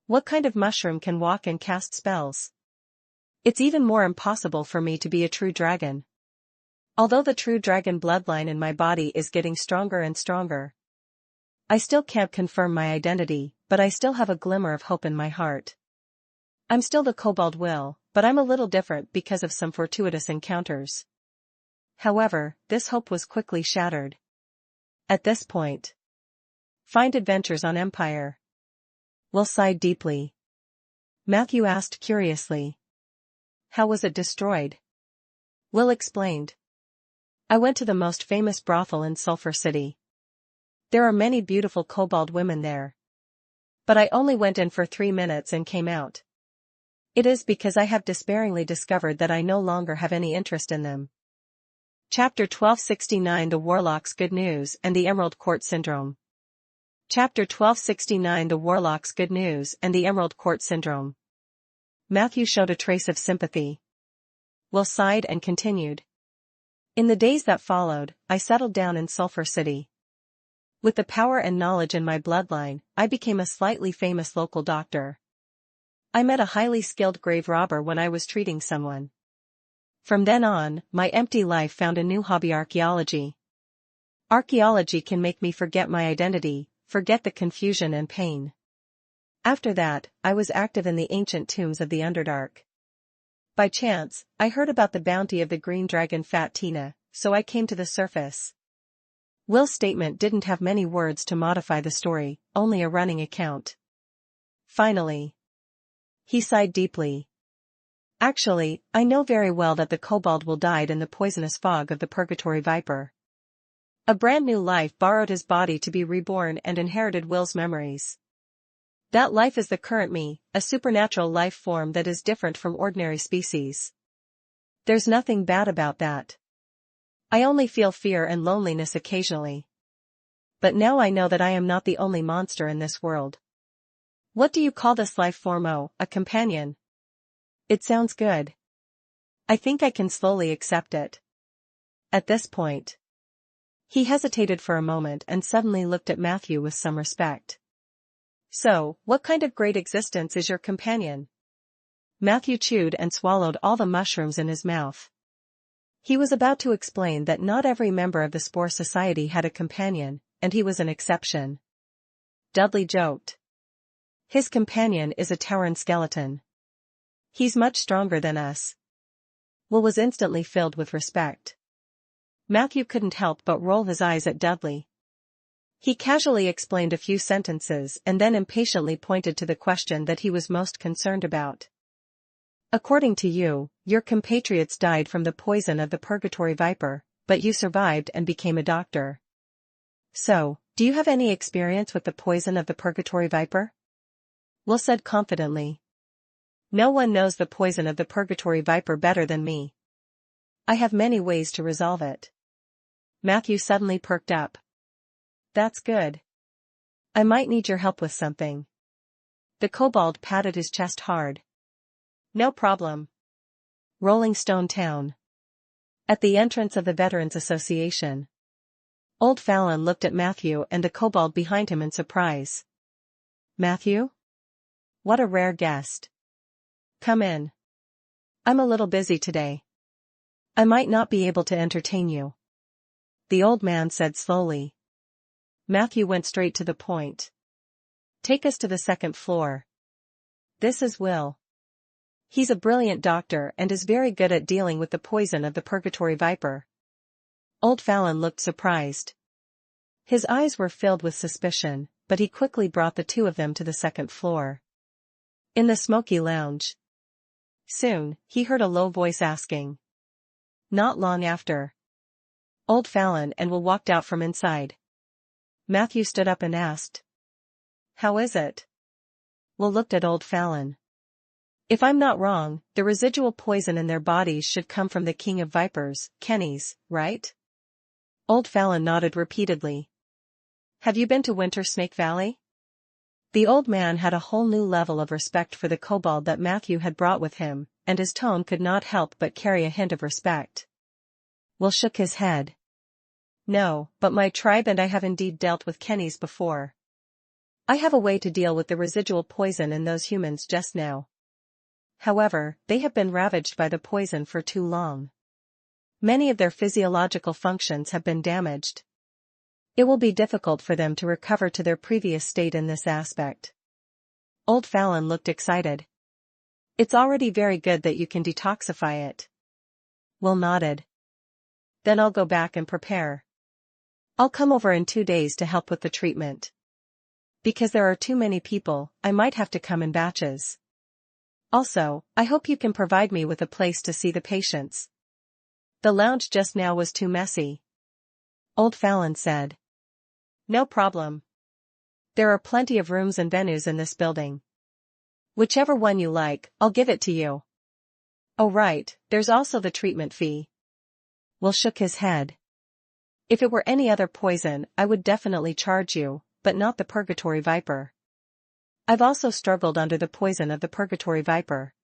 What kind of mushroom can walk and cast spells? It's even more impossible for me to be a true dragon. Although the true dragon bloodline in my body is getting stronger and stronger, I still can't confirm my identity, but I still have a glimmer of hope in my heart. I'm still the Kobold Will, but I'm a little different because of some fortuitous encounters. However, this hope was quickly shattered. At this point, find adventures on Empire. Will sighed deeply. Matthew asked curiously. How was it destroyed? Will explained. I went to the most famous brothel in Sulphur City. There are many beautiful kobold women there. But I only went in for 3 minutes and came out. It is because I have despairingly discovered that I no longer have any interest in them. Chapter 1269 The Warlock's Good News and the Emerald Court Syndrome. Chapter 1269 The Warlock's Good News and the Emerald Court Syndrome. Matthew showed a trace of sympathy. Will sighed and continued. In the days that followed, I settled down in Sulphur City. With the power and knowledge in my bloodline, I became a slightly famous local doctor. I met a highly skilled grave robber when I was treating someone. From then on, my empty life found a new hobby: archaeology. Archaeology can make me forget my identity, forget the confusion and pain. After that, I was active in the ancient tombs of the Underdark. By chance, I heard about the bounty of the green dragon Fat Tina, so I came to the surface. Will's statement didn't have many words to modify the story, only a running account. Finally, he sighed deeply. Actually, I know very well that the Kobold Will died in the poisonous fog of the Purgatory Viper. A brand new life borrowed his body to be reborn and inherited Will's memories. That life is the current me, a supernatural life form that is different from ordinary species. There's nothing bad about that. I only feel fear and loneliness occasionally. But now I know that I am not the only monster in this world. What do you call this life form? Oh, a companion. It sounds good. I think I can slowly accept it. At this point, he hesitated for a moment and suddenly looked at Matthew with some respect. So, what kind of great existence is your companion? Matthew chewed and swallowed all the mushrooms in his mouth. He was about to explain that not every member of the Spore Society had a companion, and he was an exception. Dudley joked. His companion is a towering skeleton. He's much stronger than us. Will was instantly filled with respect. Matthew couldn't help but roll his eyes at Dudley. He casually explained a few sentences and then impatiently pointed to the question that he was most concerned about. According to you, your compatriots died from the poison of the Purgatory Viper, but you survived and became a doctor. So, do you have any experience with the poison of the Purgatory Viper? Will said confidently. No one knows the poison of the Purgatory Viper better than me. I have many ways to resolve it. Matthew suddenly perked up. That's good. I might need your help with something. The kobold patted his chest hard. No problem. Rolling Stone Town. At the entrance of the Veterans Association. Old Fallon looked at Matthew and the kobold behind him in surprise. Matthew? What a rare guest. Come in. I'm a little busy today. I might not be able to entertain you. The old man said slowly. Matthew went straight to the point. Take us to the 2nd floor. This is Will. He's a brilliant doctor and is very good at dealing with the poison of the Purgatory Viper. Old Fallon looked surprised. His eyes were filled with suspicion, but he quickly brought the two of them to the 2nd floor. In the smoky lounge. Soon, he heard a low voice asking. Not long after. Old Fallon and Will walked out from inside. Matthew stood up and asked. How is it? Will looked at Old Fallon. If I'm not wrong, the residual poison in their bodies should come from the King of Vipers, Kenny's, right? Old Fallon nodded repeatedly. Have you been to Winter Snake Valley? The old man had a whole new level of respect for the kobold that Matthew had brought with him, and his tone could not help but carry a hint of respect. Will shook his head. No, but my tribe and I have indeed dealt with Kenny's before. I have a way to deal with the residual poison in those humans just now. However, they have been ravaged by the poison for too long. Many of their physiological functions have been damaged. It will be difficult for them to recover to their previous state in this aspect. Old Fallon looked excited. It's already very good that you can detoxify it. Will nodded. Then I'll go back and prepare. I'll come over in 2 days to help with the treatment. Because there are too many people, I might have to come in batches. Also, I hope you can provide me with a place to see the patients. The lounge just now was too messy. Old Fallon said. No problem. There are plenty of rooms and venues in this building. Whichever one you like, I'll give it to you. Oh right, there's also the treatment fee. Will shook his head. If it were any other poison, I would definitely charge you, but not the Purgatory Viper. I've also struggled under the poison of the Purgatory Viper.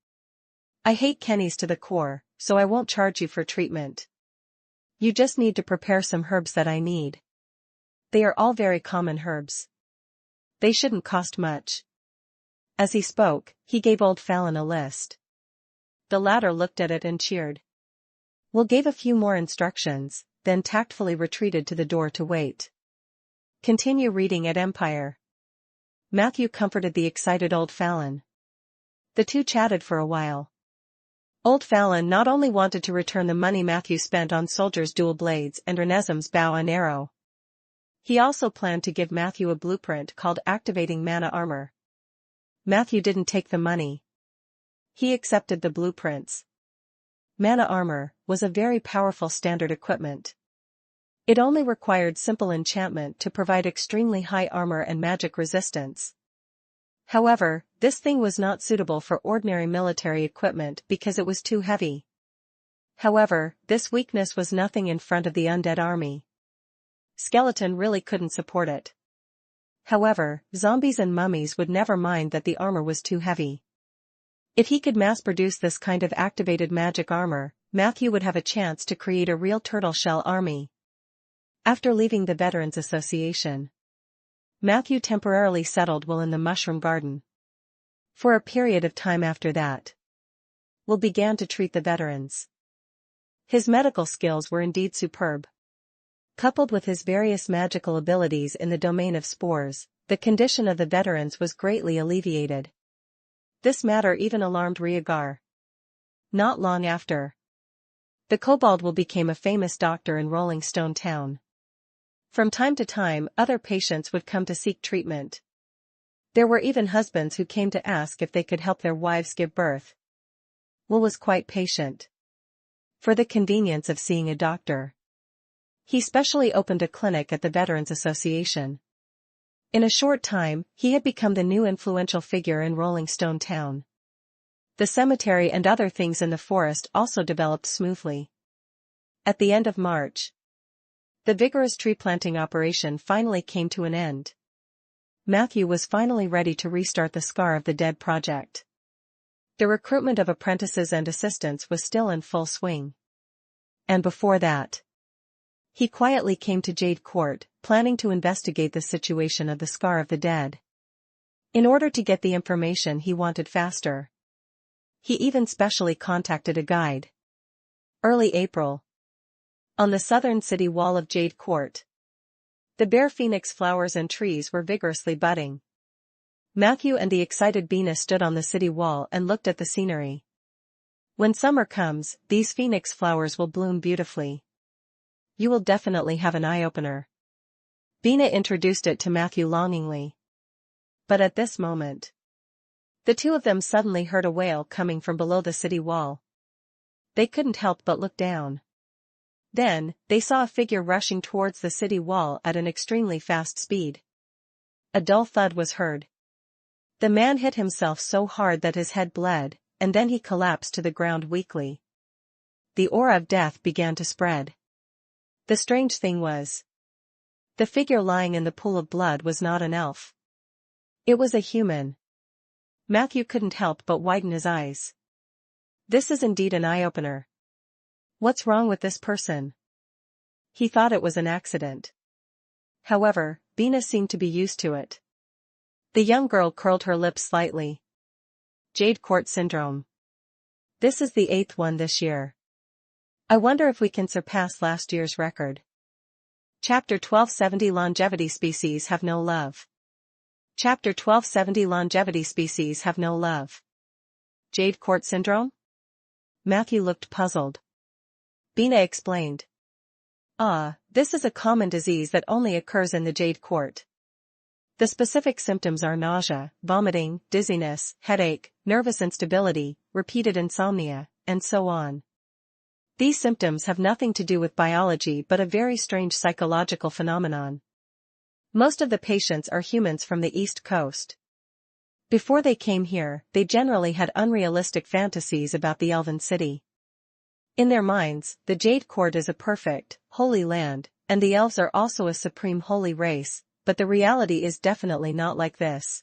I hate Kennies to the core, so I won't charge you for treatment. You just need to prepare some herbs that I need. They are all very common herbs. They shouldn't cost much. As he spoke, he gave Old Fallon a list. The latter looked at it and cheered. Will gave a few more instructions, then tactfully retreated to the door to wait. Continue reading at Empire. Matthew comforted the excited Old Fallon. The two chatted for a while. Old Fallon not only wanted to return the money Matthew spent on Soldier's dual blades and Renesm's bow and arrow. He also planned to give Matthew a blueprint called Activating Mana Armor. Matthew didn't take the money. He accepted the blueprints. Mana Armor was a very powerful standard equipment. It only required simple enchantment to provide extremely high armor and magic resistance. However, this thing was not suitable for ordinary military equipment because it was too heavy. However, this weakness was nothing in front of the undead army. Skeleton really couldn't support it. However, zombies and mummies would never mind that the armor was too heavy. If he could mass-produce this kind of activated magic armor, Matthew would have a chance to create a real turtle shell army. After leaving the Veterans Association, Matthew temporarily settled Will in the Mushroom Garden. For a period of time after that, Will began to treat the veterans. His medical skills were indeed superb. Coupled with his various magical abilities in the domain of spores, the condition of the veterans was greatly alleviated. This matter even alarmed Rhaegar. Not long after, the Kobold Will became a famous doctor in Rolling Stone Town. From time to time, other patients would come to seek treatment. There were even husbands who came to ask if they could help their wives give birth. Will was quite patient. For the convenience of seeing a doctor, he specially opened a clinic at the Veterans Association. In a short time, he had become the new influential figure in Rolling Stone Town. The cemetery and other things in the forest also developed smoothly. At the end of March, the vigorous tree planting operation finally came to an end. Matthew was finally ready to restart the Scar of the Dead project. The recruitment of apprentices and assistants was still in full swing. And before that, he quietly came to Jade Court, planning to investigate the situation of the Scar of the Dead. In order to get the information he wanted faster, he even specially contacted a guide. Early April. On the southern city wall of Jade Court, the bare phoenix flowers and trees were vigorously budding. Matthew and the excited Bina stood on the city wall and looked at the scenery. When summer comes, these phoenix flowers will bloom beautifully. You will definitely have an eye-opener. Bina introduced it to Matthew longingly. But at this moment, the two of them suddenly heard a wail coming from below the city wall. They couldn't help but look down. Then, they saw a figure rushing towards the city wall at an extremely fast speed. A dull thud was heard. The man hit himself so hard that his head bled, and then he collapsed to the ground weakly. The aura of death began to spread. The strange thing was, the figure lying in the pool of blood was not an elf. It was a human. Matthew couldn't help but widen his eyes. This is indeed an eye-opener. What's wrong with this person? He thought it was an accident. However, Bina seemed to be used to it. The young girl curled her lips slightly. Jade Court Syndrome. This is the 8th one this year. I wonder if we can surpass last year's record. Chapter 1270 Longevity Species Have No Love. Chapter 1270 Longevity Species Have No Love. Jade Court Syndrome? Matthew looked puzzled. Bina explained. This is a common disease that only occurs in the Jade Court. The specific symptoms are nausea, vomiting, dizziness, headache, nervous instability, repeated insomnia, and so on. These symptoms have nothing to do with biology but a very strange psychological phenomenon. Most of the patients are humans from the East Coast. Before they came here, they generally had unrealistic fantasies about the Elven City. In their minds, the Jade Court is a perfect, holy land, and the elves are also a supreme holy race, but the reality is definitely not like this.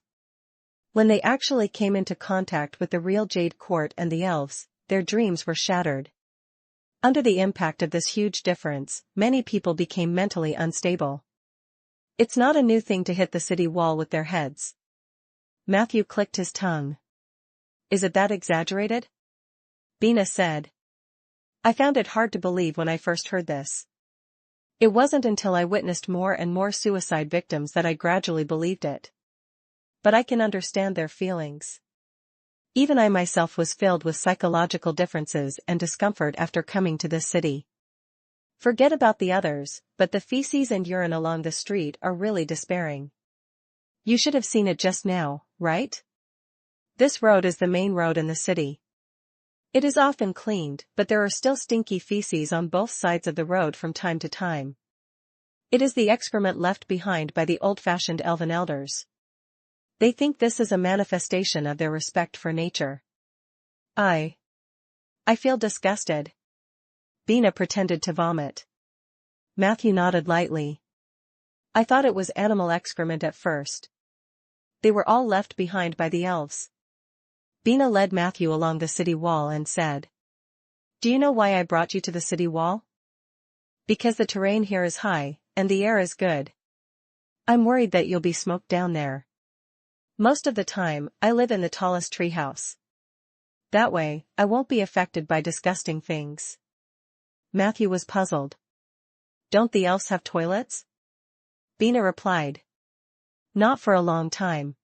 When they actually came into contact with the real Jade Court and the elves, their dreams were shattered. Under the impact of this huge difference, many people became mentally unstable. It's not a new thing to hit the city wall with their heads. Matthew clicked his tongue. Is it that exaggerated? Bina said. I found it hard to believe when I first heard this. It wasn't until I witnessed more and more suicide victims that I gradually believed it. But I can understand their feelings. Even I myself was filled with psychological differences and discomfort after coming to this city. Forget about the others, but the feces and urine along the street are really despairing. You should have seen it just now, right? This road is the main road in the city. It is often cleaned, but there are still stinky feces on both sides of the road from time to time. It is the excrement left behind by the old-fashioned elven elders. They think this is a manifestation of their respect for nature. I feel disgusted. Bina pretended to vomit. Matthew nodded lightly. I thought it was animal excrement at first. They were all left behind by the elves. Bina led Matthew along the city wall and said. Do you know why I brought you to the city wall? Because the terrain here is high, and the air is good. I'm worried that you'll be smoked down there. Most of the time, I live in the tallest treehouse. That way, I won't be affected by disgusting things. Matthew was puzzled. Don't the elves have toilets? Bina replied. Not for a long time.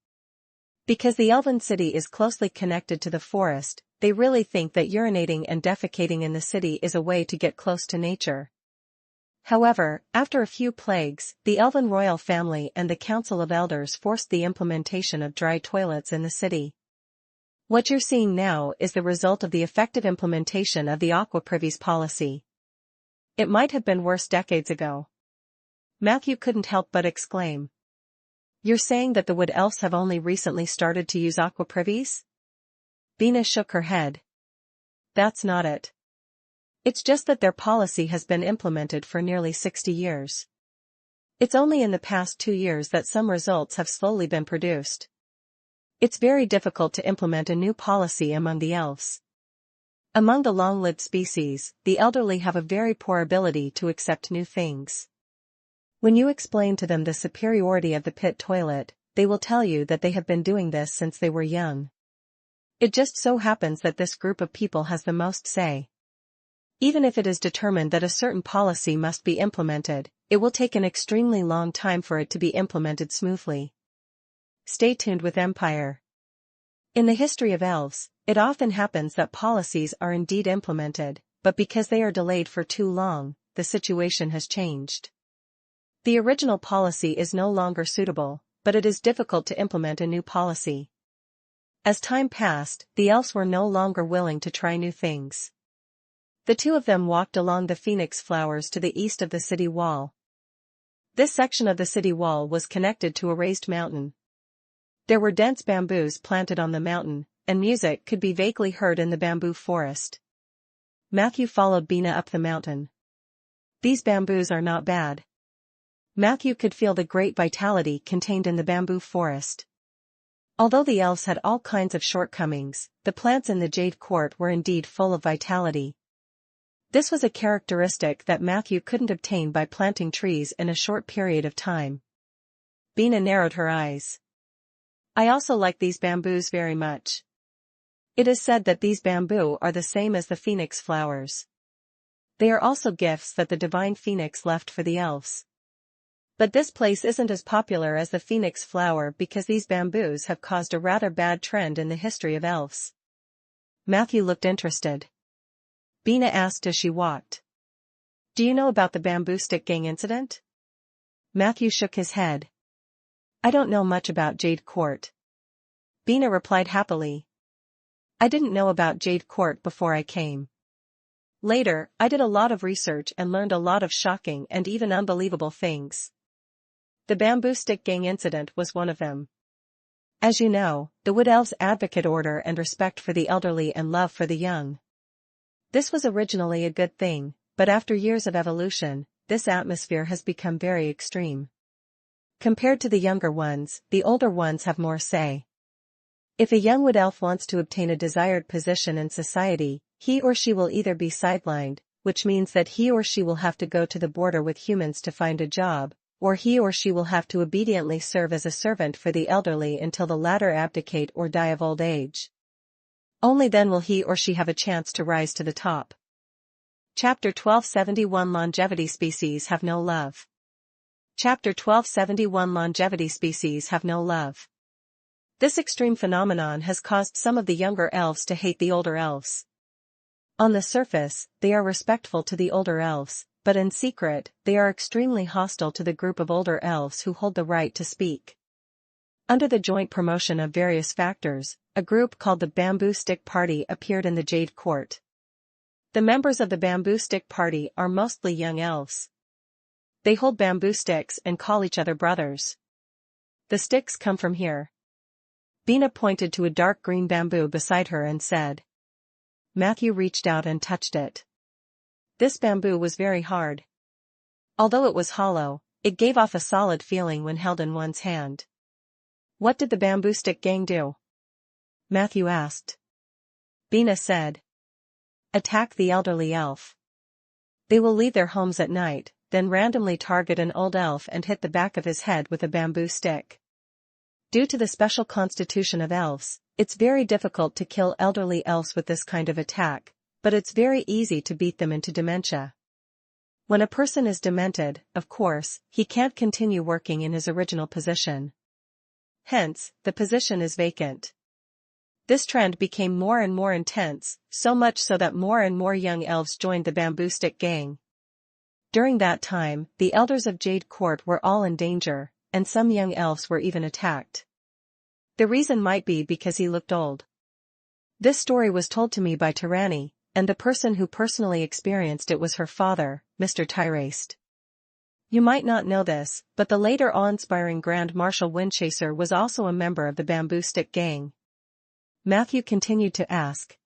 Because the Elven City is closely connected to the forest, they really think that urinating and defecating in the city is a way to get close to nature. However, after a few plagues, the Elven royal family and the Council of Elders forced the implementation of dry toilets in the city. What you're seeing now is the result of the effective implementation of the Aqua Privies policy. It might have been worse decades ago. Matthew couldn't help but exclaim. You're saying that the Wood Elves have only recently started to use Aqua Privies? Bina shook her head. That's not it. It's just that their policy has been implemented for nearly 60 years. It's only in the past 2 years that some results have slowly been produced. It's very difficult to implement a new policy among the elves. Among the long-lived species, the elderly have a very poor ability to accept new things. When you explain to them the superiority of the pit toilet, they will tell you that they have been doing this since they were young. It just so happens that this group of people has the most say. Even if it is determined that a certain policy must be implemented, it will take an extremely long time for it to be implemented smoothly. Stay tuned with Empire. In the history of elves, it often happens that policies are indeed implemented, but because they are delayed for too long, the situation has changed. The original policy is no longer suitable, but it is difficult to implement a new policy. As time passed, the elves were no longer willing to try new things. The two of them walked along the phoenix flowers to the east of the city wall. This section of the city wall was connected to a raised mountain. There were dense bamboos planted on the mountain, and music could be vaguely heard in the bamboo forest. Matthew followed Bina up the mountain. These bamboos are not bad. Matthew could feel the great vitality contained in the bamboo forest. Although the elves had all kinds of shortcomings, the plants in the Jade Court were indeed full of vitality. This was a characteristic that Matthew couldn't obtain by planting trees in a short period of time. Bina narrowed her eyes. I also like these bamboos very much. It is said that these bamboo are the same as the phoenix flowers. They are also gifts that the divine phoenix left for the elves. But this place isn't as popular as the phoenix flower because these bamboos have caused a rather bad trend in the history of elves. Matthew looked interested. Bina asked as she walked. Do you know about the bamboo stick gang incident? Matthew shook his head. I don't know much about Jade Court. Bina replied happily. I didn't know about Jade Court before I came. Later, I did a lot of research and learned a lot of shocking and even unbelievable things. The bamboo stick gang incident was one of them. As you know, the Wood Elves advocate order and respect for the elderly and love for the young. This was originally a good thing, but after years of evolution, this atmosphere has become very extreme. Compared to the younger ones, the older ones have more say. If a young Wood Elf wants to obtain a desired position in society, he or she will either be sidelined, which means that he or she will have to go to the border with humans to find a job, or he or she will have to obediently serve as a servant for the elderly until the latter abdicate or die of old age. Only then will he or she have a chance to rise to the top. Chapter 1271 Longevity Species Have No Love. Chapter 1271 Longevity Species Have No Love. This extreme phenomenon has caused some of the younger elves to hate the older elves. On the surface, they are respectful to the older elves, but in secret, they are extremely hostile to the group of older elves who hold the right to speak. Under the joint promotion of various factors, a group called the Bamboo Stick Party appeared in the Jade Court. The members of the Bamboo Stick Party are mostly young elves. They hold bamboo sticks and call each other brothers. The sticks come from here. Bina pointed to a dark green bamboo beside her and said. Matthew reached out and touched it. This bamboo was very hard. Although it was hollow, it gave off a solid feeling when held in one's hand. What did the bamboo stick gang do? Matthew asked. Bina said. Attack the elderly elf. They will leave their homes at night, then randomly target an old elf and hit the back of his head with a bamboo stick. Due to the special constitution of elves, it's very difficult to kill elderly elves with this kind of attack, but it's very easy to beat them into dementia. When a person is demented, of course, he can't continue working in his original position. Hence, the position is vacant. This trend became more and more intense, so much so that more and more young elves joined the bamboo stick gang. During that time, the elders of Jade Court were all in danger, and some young elves were even attacked. The reason might be because he looked old. This story was told to me by Tyranny, and the person who personally experienced it was her father, Mr. Tyraste. You might not know this, but the later awe-inspiring Grand Marshal Windchaser was also a member of the Bamboo Stick Gang. Matthew continued to ask.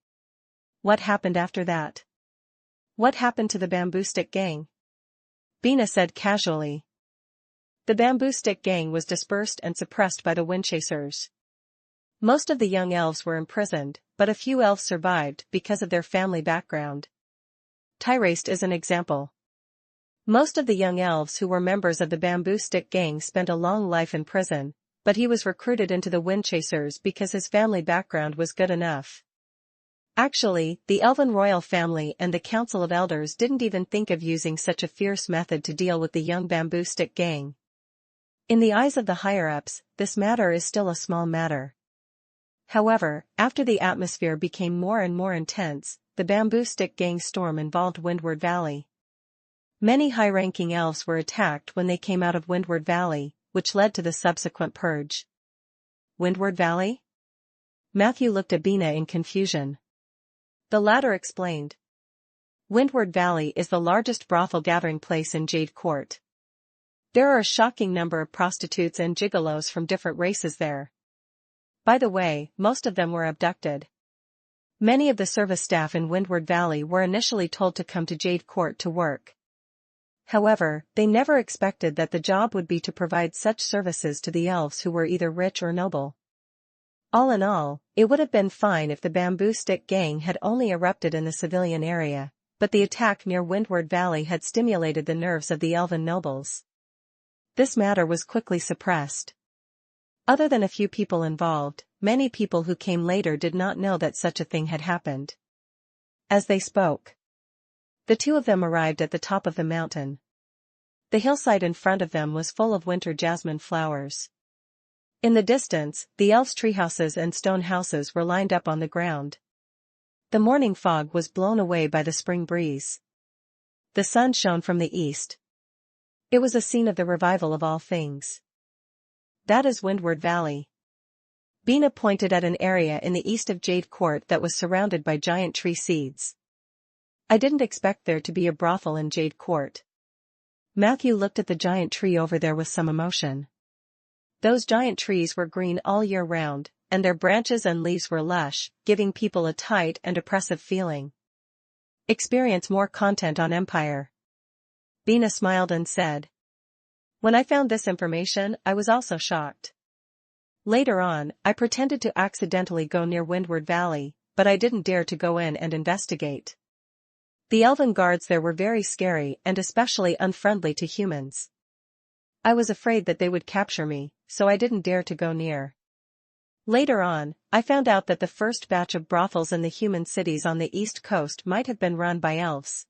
What happened after that? What happened to the Bamboo Stick Gang? Bina said casually. The Bamboo Stick Gang was dispersed and suppressed by the Windchasers. Most of the young elves were imprisoned, but a few elves survived because of their family background. Tyraste is an example. Most of the young elves who were members of the Bamboo Stick Gang spent a long life in prison, but he was recruited into the Windchasers because his family background was good enough. Actually, the Elven royal family and the Council of Elders didn't even think of using such a fierce method to deal with the young Bamboo Stick Gang. In the eyes of the higher-ups, this matter is still a small matter. However, after the atmosphere became more and more intense, the Bamboo Stick Gang storm involved Windward Valley. Many high-ranking elves were attacked when they came out of Windward Valley, which led to the subsequent purge. Windward Valley? Matthew looked at Bina in confusion. The latter explained. Windward Valley is the largest brothel gathering place in Jade Court. There are a shocking number of prostitutes and gigolos from different races there. By the way, most of them were abducted. Many of the service staff in Windward Valley were initially told to come to Jade Court to work. However, they never expected that the job would be to provide such services to the elves who were either rich or noble. All in all, it would have been fine if the Bamboo Stick Gang had only erupted in the civilian area, but the attack near Windward Valley had stimulated the nerves of the elven nobles. This matter was quickly suppressed. Other than a few people involved, many people who came later did not know that such a thing had happened. As they spoke, the two of them arrived at the top of the mountain. The hillside in front of them was full of winter jasmine flowers. In the distance, the elves' treehouses and stone houses were lined up on the ground. The morning fog was blown away by the spring breeze. The sun shone from the east. It was a scene of the revival of all things. That is Windward Valley. Bina pointed at an area in the east of Jade Court that was surrounded by giant tree seeds. I didn't expect there to be a brothel in Jade Court. Matthew looked at the giant tree over there with some emotion. Those giant trees were green all year round, and their branches and leaves were lush, giving people a tight and oppressive feeling. Experience more content on Empire. Bina smiled and said. When I found this information, I was also shocked. Later on, I pretended to accidentally go near Windward Valley, but I didn't dare to go in and investigate. The elven guards there were very scary and especially unfriendly to humans. I was afraid that they would capture me, so I didn't dare to go near. Later on, I found out that the first batch of brothels in the human cities on the east coast might have been run by elves.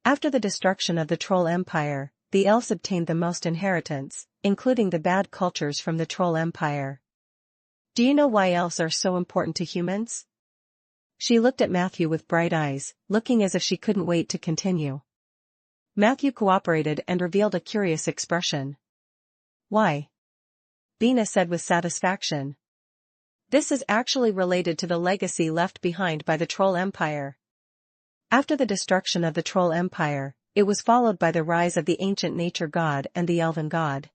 After the destruction of the Troll Empire, the elves obtained the most inheritance, including the bad cultures from the Troll Empire. Do you know why elves are so important to humans? She looked at Matthew with bright eyes, looking as if she couldn't wait to continue. Matthew cooperated and revealed a curious expression. Why? Bina said with satisfaction. This is actually related to the legacy left behind by the Troll Empire. After the destruction of the Troll Empire, it was followed by the rise of the ancient nature god and the elven god.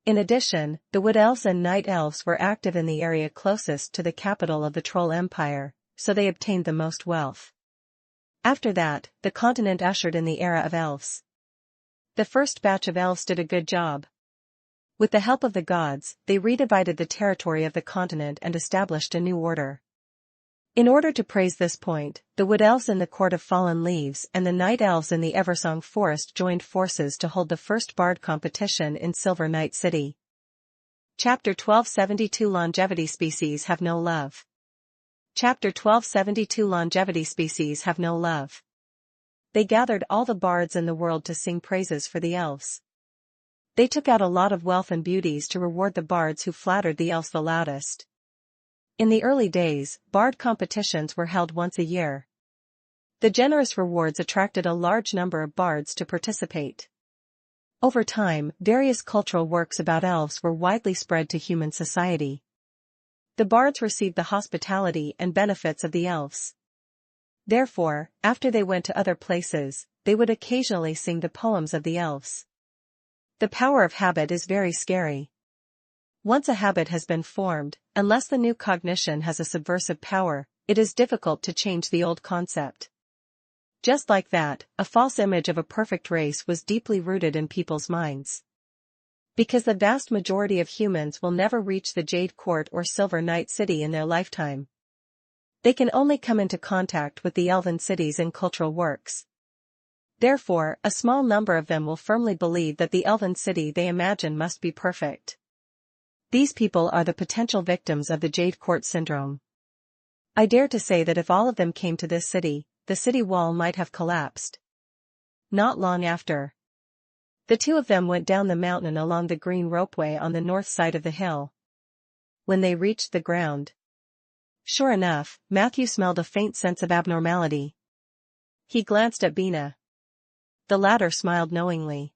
In addition, the wood elves and night elves were active in the area closest to the capital of the Troll Empire, so they obtained the most wealth. After that, the continent ushered in the era of elves. The first batch of elves did a good job. With the help of the gods, they redivided the territory of the continent and established a new order. In order to praise this point, the wood elves in the Court of Fallen Leaves and the night elves in the Eversong Forest joined forces to hold the first bard competition in Silver Night City. Chapter 1272 Longevity Species Have No Love. Chapter 1272 Longevity Species Have No Love. They gathered all the bards in the world to sing praises for the elves. They took out a lot of wealth and beauties to reward the bards who flattered the elves the loudest. In the early days, bard competitions were held once a year. The generous rewards attracted a large number of bards to participate. Over time, various cultural works about elves were widely spread to human society. The bards received the hospitality and benefits of the elves. Therefore, after they went to other places, they would occasionally sing the poems of the elves. The power of habit is very scary. Once a habit has been formed, unless the new cognition has a subversive power, it is difficult to change the old concept. Just like that, a false image of a perfect race was deeply rooted in people's minds. Because the vast majority of humans will never reach the Jade Court or Silver Night City in their lifetime. They can only come into contact with the elven cities in cultural works. Therefore, a small number of them will firmly believe that the elven city they imagine must be perfect. These people are the potential victims of the Jade Court syndrome. I dare to say that if all of them came to this city, the city wall might have collapsed. Not long after. The two of them went down the mountain along the green ropeway on the north side of the hill. When they reached the ground. Sure enough, Matthew smelled a faint sense of abnormality. He glanced at Bina. The latter smiled knowingly.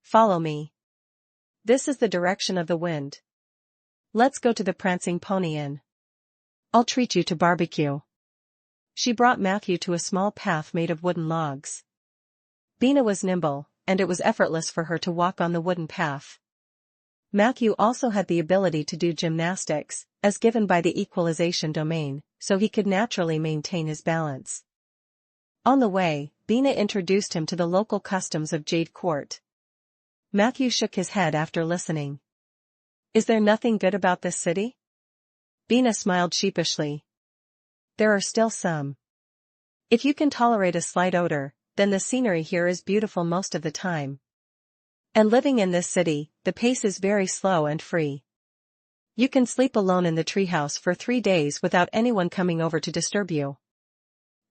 Follow me. This is the direction of the wind. Let's go to the Prancing Pony Inn. I'll treat you to barbecue. She brought Matthew to a small path made of wooden logs. Bina was nimble, and it was effortless for her to walk on the wooden path. Matthew also had the ability to do gymnastics, as given by the equalization domain, so he could naturally maintain his balance. On the way, Bina introduced him to the local customs of Jade Court. Matthew shook his head after listening. Is there nothing good about this city? Bina smiled sheepishly. There are still some. If you can tolerate a slight odor, then the scenery here is beautiful most of the time. And living in this city, the pace is very slow and free. You can sleep alone in the treehouse for 3 days without anyone coming over to disturb you.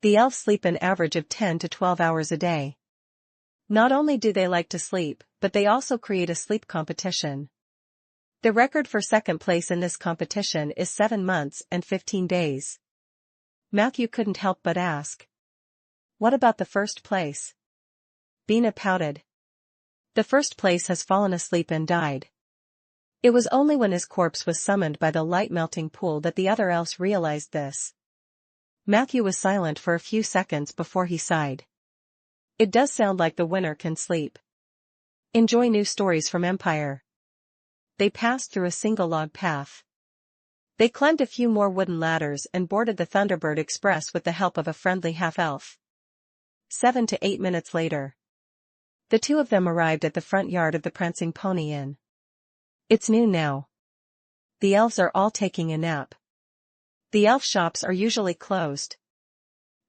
The elves sleep an average of 10 to 12 hours a day. Not only do they like to sleep, but they also create a sleep competition. The record for second place in this competition is 7 months and 15 days. Matthew couldn't help but ask. What about the first place? Bina pouted. The first place has fallen asleep and died. It was only when his corpse was summoned by the light-melting pool that the other elves realized this. Matthew was silent for a few seconds before he sighed. It does sound like the winner can sleep. Enjoy new stories from Empire. They passed through a single log path. They climbed a few more wooden ladders and boarded the Thunderbird Express with the help of a friendly half-elf. 7 to 8 minutes later. The two of them arrived at the front yard of the Prancing Pony Inn. It's noon now. The elves are all taking a nap. The elf shops are usually closed.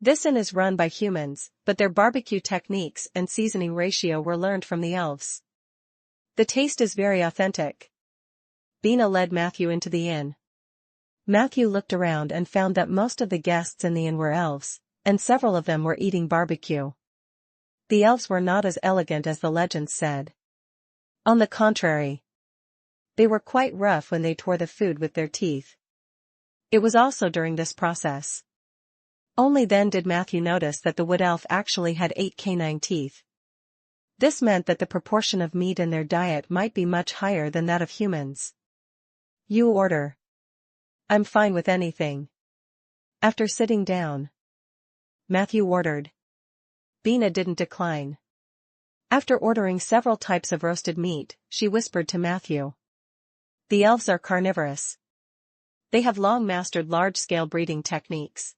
This inn is run by humans, but their barbecue techniques and seasoning ratio were learned from the elves. The taste is very authentic. Bina led Matthew into the inn. Matthew looked around and found that most of the guests in the inn were elves, and several of them were eating barbecue. The elves were not as elegant as the legends said. On the contrary, they were quite rough when they tore the food with their teeth. It was also during this process. Only then did Matthew notice that the wood elf actually had 8 canine teeth. This meant that the proportion of meat in their diet might be much higher than that of humans. You order. I'm fine with anything. After sitting down, Matthew ordered. Bina didn't decline. After ordering several types of roasted meat, she whispered to Matthew. The elves are carnivorous. They have long mastered large-scale breeding techniques.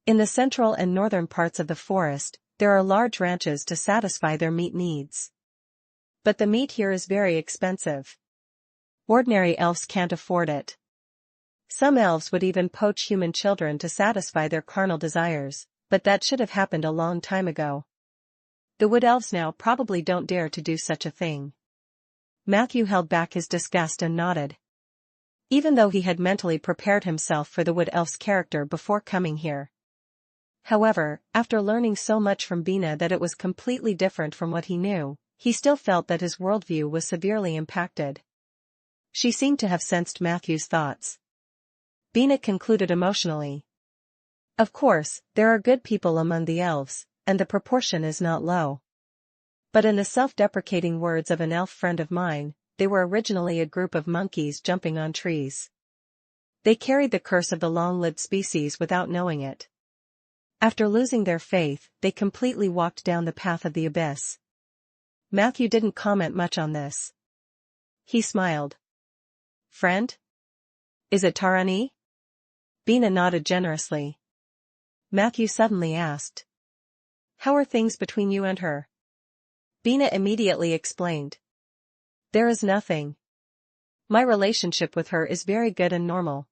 In the central and northern parts of the forest, there are large ranches to satisfy their meat needs. But the meat here is very expensive. Ordinary elves can't afford it. Some elves would even poach human children to satisfy their carnal desires, but that should have happened a long time ago. The wood elves now probably don't dare to do such a thing. Matthew held back his disgust and nodded. Even though he had mentally prepared himself for the wood elf's character before coming here. However, after learning so much from Bina that it was completely different from what he knew, he still felt that his worldview was severely impacted. She seemed to have sensed Matthew's thoughts. Bina concluded emotionally. Of course, there are good people among the elves, and the proportion is not low. But in the self-deprecating words of an elf friend of mine, they were originally a group of monkeys jumping on trees. They carried the curse of the long-lived species without knowing it. After losing their faith, they completely walked down the path of the abyss. Matthew didn't comment much on this. He smiled. Friend? Is it Tarani? Bina nodded generously. Matthew suddenly asked. How are things between you and her? Bina immediately explained. There is nothing. My relationship with her is very good and normal.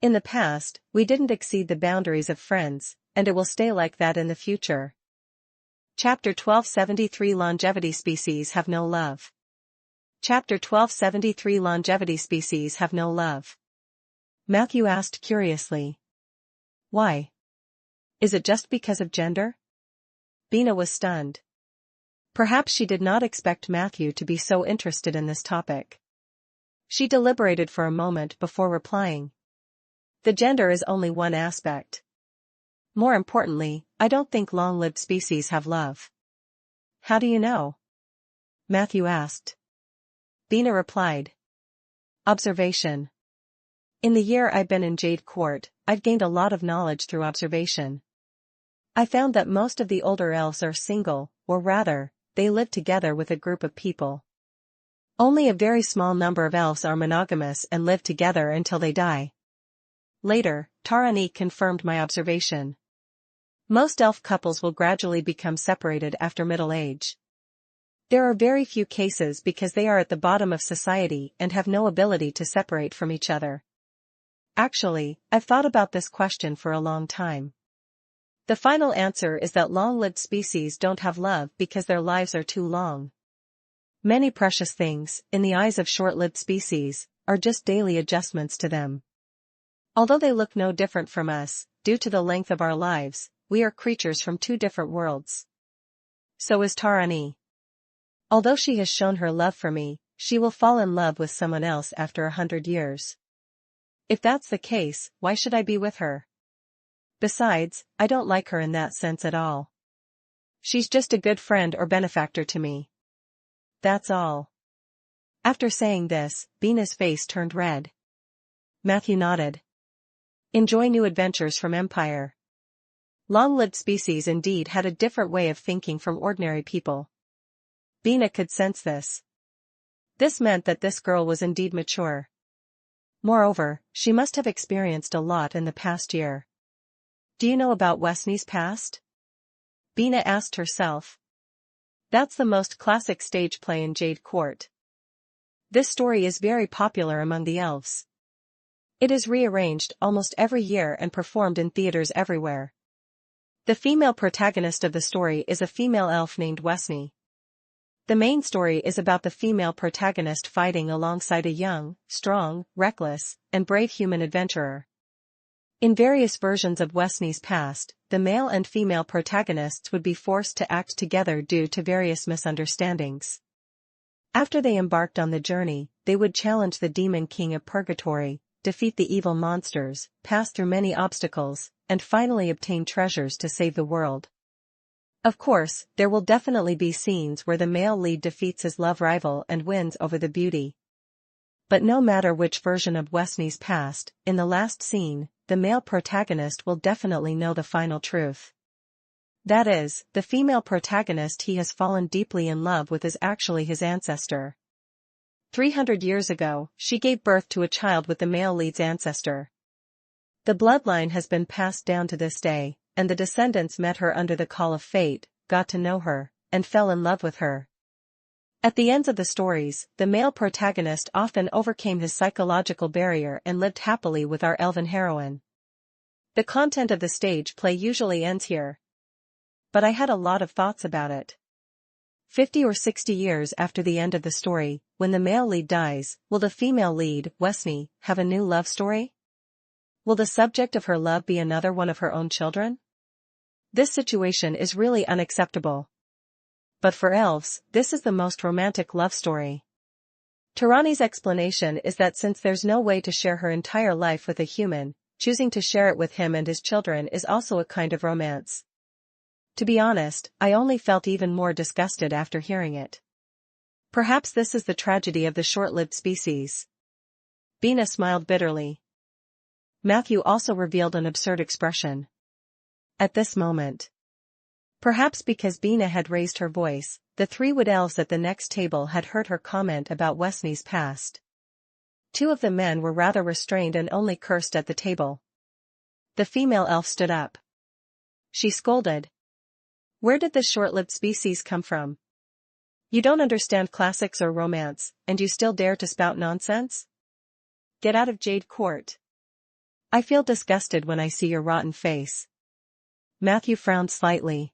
In the past, we didn't exceed the boundaries of friends, and it will stay like that in the future. Chapter 1273 Longevity Species Have No Love. Chapter 1273 Longevity Species Have No Love. Matthew asked curiously. Why? Is it just because of gender? Bina was stunned. Perhaps she did not expect Matthew to be so interested in this topic. She deliberated for a moment before replying. The gender is only one aspect. More importantly, I don't think long-lived species have love. How do you know? Matthew asked. Bina replied. Observation. In the year I've been in Jade Court, I've gained a lot of knowledge through observation. I found that most of the older elves are single, or rather, they live together with a group of people. Only a very small number of elves are monogamous and live together until they die. Later, Tarani confirmed my observation. Most elf couples will gradually become separated after middle age. There are very few cases because they are at the bottom of society and have no ability to separate from each other. Actually, I've thought about this question for a long time. The final answer is that long-lived species don't have love because their lives are too long. Many precious things, in the eyes of short-lived species, are just daily adjustments to them. Although they look no different from us, due to the length of our lives, we are creatures from two different worlds. So is Tarani. Although she has shown her love for me, she will fall in love with someone else after 100 years. If that's the case, why should I be with her? Besides, I don't like her in that sense at all. She's just a good friend or benefactor to me. That's all. After saying this, Bina's face turned red. Matthew nodded. Enjoy new adventures from Empire. Long-lived species indeed had a different way of thinking from ordinary people. Bina could sense this. This meant that this girl was indeed mature. Moreover, she must have experienced a lot in the past year. Do you know about Wesney's past? Bina asked herself. That's the most classic stage play in Jade Court. This story is very popular among the elves. It is rearranged almost every year and performed in theaters everywhere. The female protagonist of the story is a female elf named Wesney. The main story is about the female protagonist fighting alongside a young, strong, reckless, and brave human adventurer. In various versions of Wesney's past, the male and female protagonists would be forced to act together due to various misunderstandings. After they embarked on the journey, they would challenge the demon king of Purgatory, defeat the evil monsters, pass through many obstacles, and finally obtain treasures to save the world. Of course, there will definitely be scenes where the male lead defeats his love rival and wins over the beauty. But no matter which version of Wesney's past, in the last scene, the male protagonist will definitely know the final truth. That is, the female protagonist he has fallen deeply in love with is actually his ancestor. 300 years ago, she gave birth to a child with the male lead's ancestor. The bloodline has been passed down to this day, and the descendants met her under the call of fate, got to know her, and fell in love with her. At the ends of the stories, the male protagonist often overcame his psychological barrier and lived happily with our elven heroine. The content of the stage play usually ends here. But I had a lot of thoughts about it. 50 or 60 years after the end of the story, when the male lead dies, will the female lead, Wesney, have a new love story? Will the subject of her love be another one of her own children? This situation is really unacceptable. But for elves, this is the most romantic love story. Tarani's explanation is that since there's no way to share her entire life with a human, choosing to share it with him and his children is also a kind of romance. To be honest, I only felt even more disgusted after hearing it. Perhaps this is the tragedy of the short-lived species. Bina smiled bitterly. Matthew also revealed an absurd expression. At this moment. Perhaps because Bina had raised her voice, the three wood elves at the next table had heard her comment about Wesney's past. Two of the men were rather restrained and only cursed at the table. The female elf stood up. She scolded. Where did this short-lived species come from? You don't understand classics or romance, and you still dare to spout nonsense? Get out of Jade Court. I feel disgusted when I see your rotten face. Matthew frowned slightly.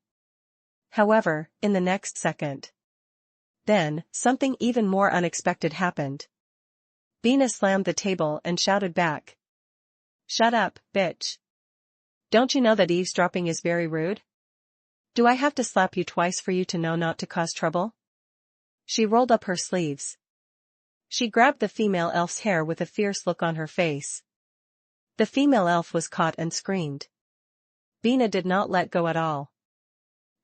However, in the next second. Then, something even more unexpected happened. Bina slammed the table and shouted back. Shut up, bitch. Don't you know that eavesdropping is very rude? Do I have to slap you twice for you to know not to cause trouble? She rolled up her sleeves. She grabbed the female elf's hair with a fierce look on her face. The female elf was caught and screamed. Bina did not let go at all.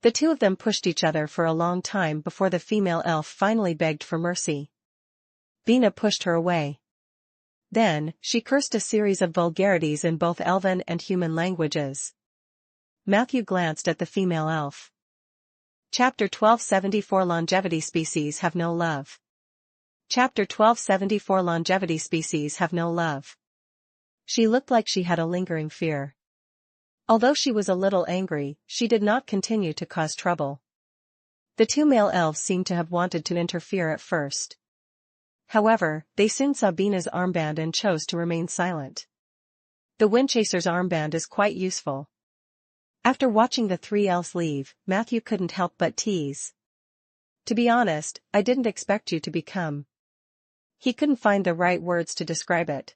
The two of them pushed each other for a long time before the female elf finally begged for mercy. Bina pushed her away. Then, she cursed a series of vulgarities in both Elven and human languages. Matthew glanced at the female elf. Chapter 1274 Longevity Species Have No Love. Chapter 1274 Longevity Species Have No Love. She looked like she had a lingering fear. Although she was a little angry, she did not continue to cause trouble. The two male elves seemed to have wanted to interfere at first. However, they soon saw Bina's armband and chose to remain silent. The Windchaser's armband is quite useful. After watching the three elves leave, Matthew couldn't help but tease. To be honest, I didn't expect you to become. He couldn't find the right words to describe it.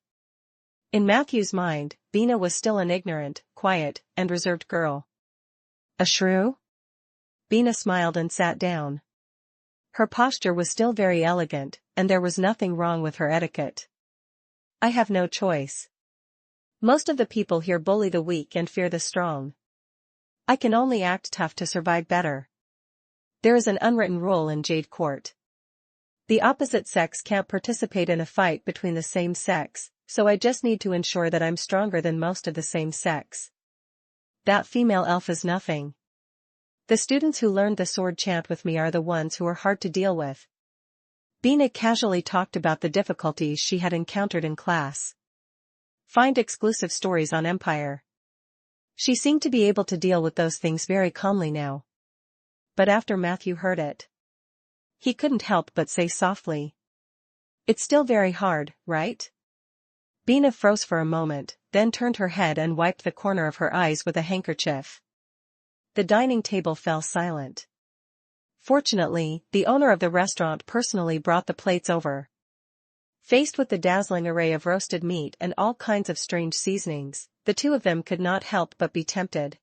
In Matthew's mind, Bina was still an ignorant, quiet, and reserved girl. A shrew? Bina smiled and sat down. Her posture was still very elegant, and there was nothing wrong with her etiquette. I have no choice. Most of the people here bully the weak and fear the strong. I can only act tough to survive better. There is an unwritten rule in Jade Court. The opposite sex can't participate in a fight between the same sex, so I just need to ensure that I'm stronger than most of the same sex. That female elf is nothing. The students who learned the sword chant with me are the ones who are hard to deal with. Bina casually talked about the difficulties she had encountered in class. Find exclusive stories on Empire. She seemed to be able to deal with those things very calmly now. But after Matthew heard it, he couldn't help but say softly, "It's still very hard, right?" Bina froze for a moment, then turned her head and wiped the corner of her eyes with a handkerchief. The dining table fell silent. Fortunately, the owner of the restaurant personally brought the plates over. Faced with the dazzling array of roasted meat and all kinds of strange seasonings, the two of them could not help but be tempted.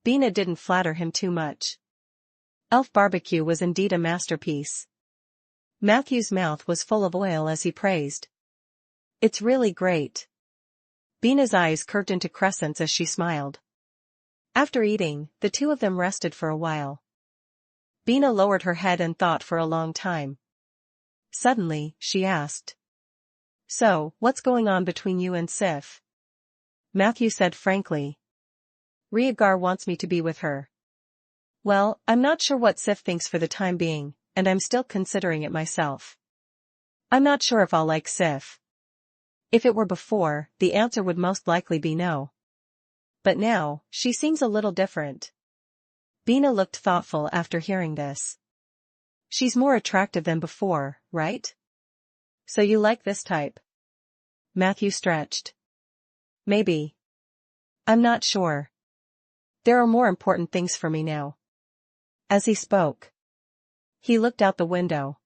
Bina didn't flatter him too much. Elf barbecue was indeed a masterpiece. Matthew's mouth was full of oil as he praised. "It's really great." Bina's eyes curved into crescents as she smiled. After eating, the two of them rested for a while. Bina lowered her head and thought for a long time. Suddenly, she asked, "So, what's going on between you and Sif?" Matthew said frankly, "Rhaegar wants me to be with her." "Well, I'm not sure what Sif thinks for the time being, and I'm still considering it myself. I'm not sure if I'll like Sif." If it were before, the answer would most likely be no. But now, she seems a little different. Bina looked thoughtful after hearing this. "She's more attractive than before, right? So you like this type?" Matthew stretched. "Maybe. I'm not sure. There are more important things for me now." As he spoke, he looked out the window.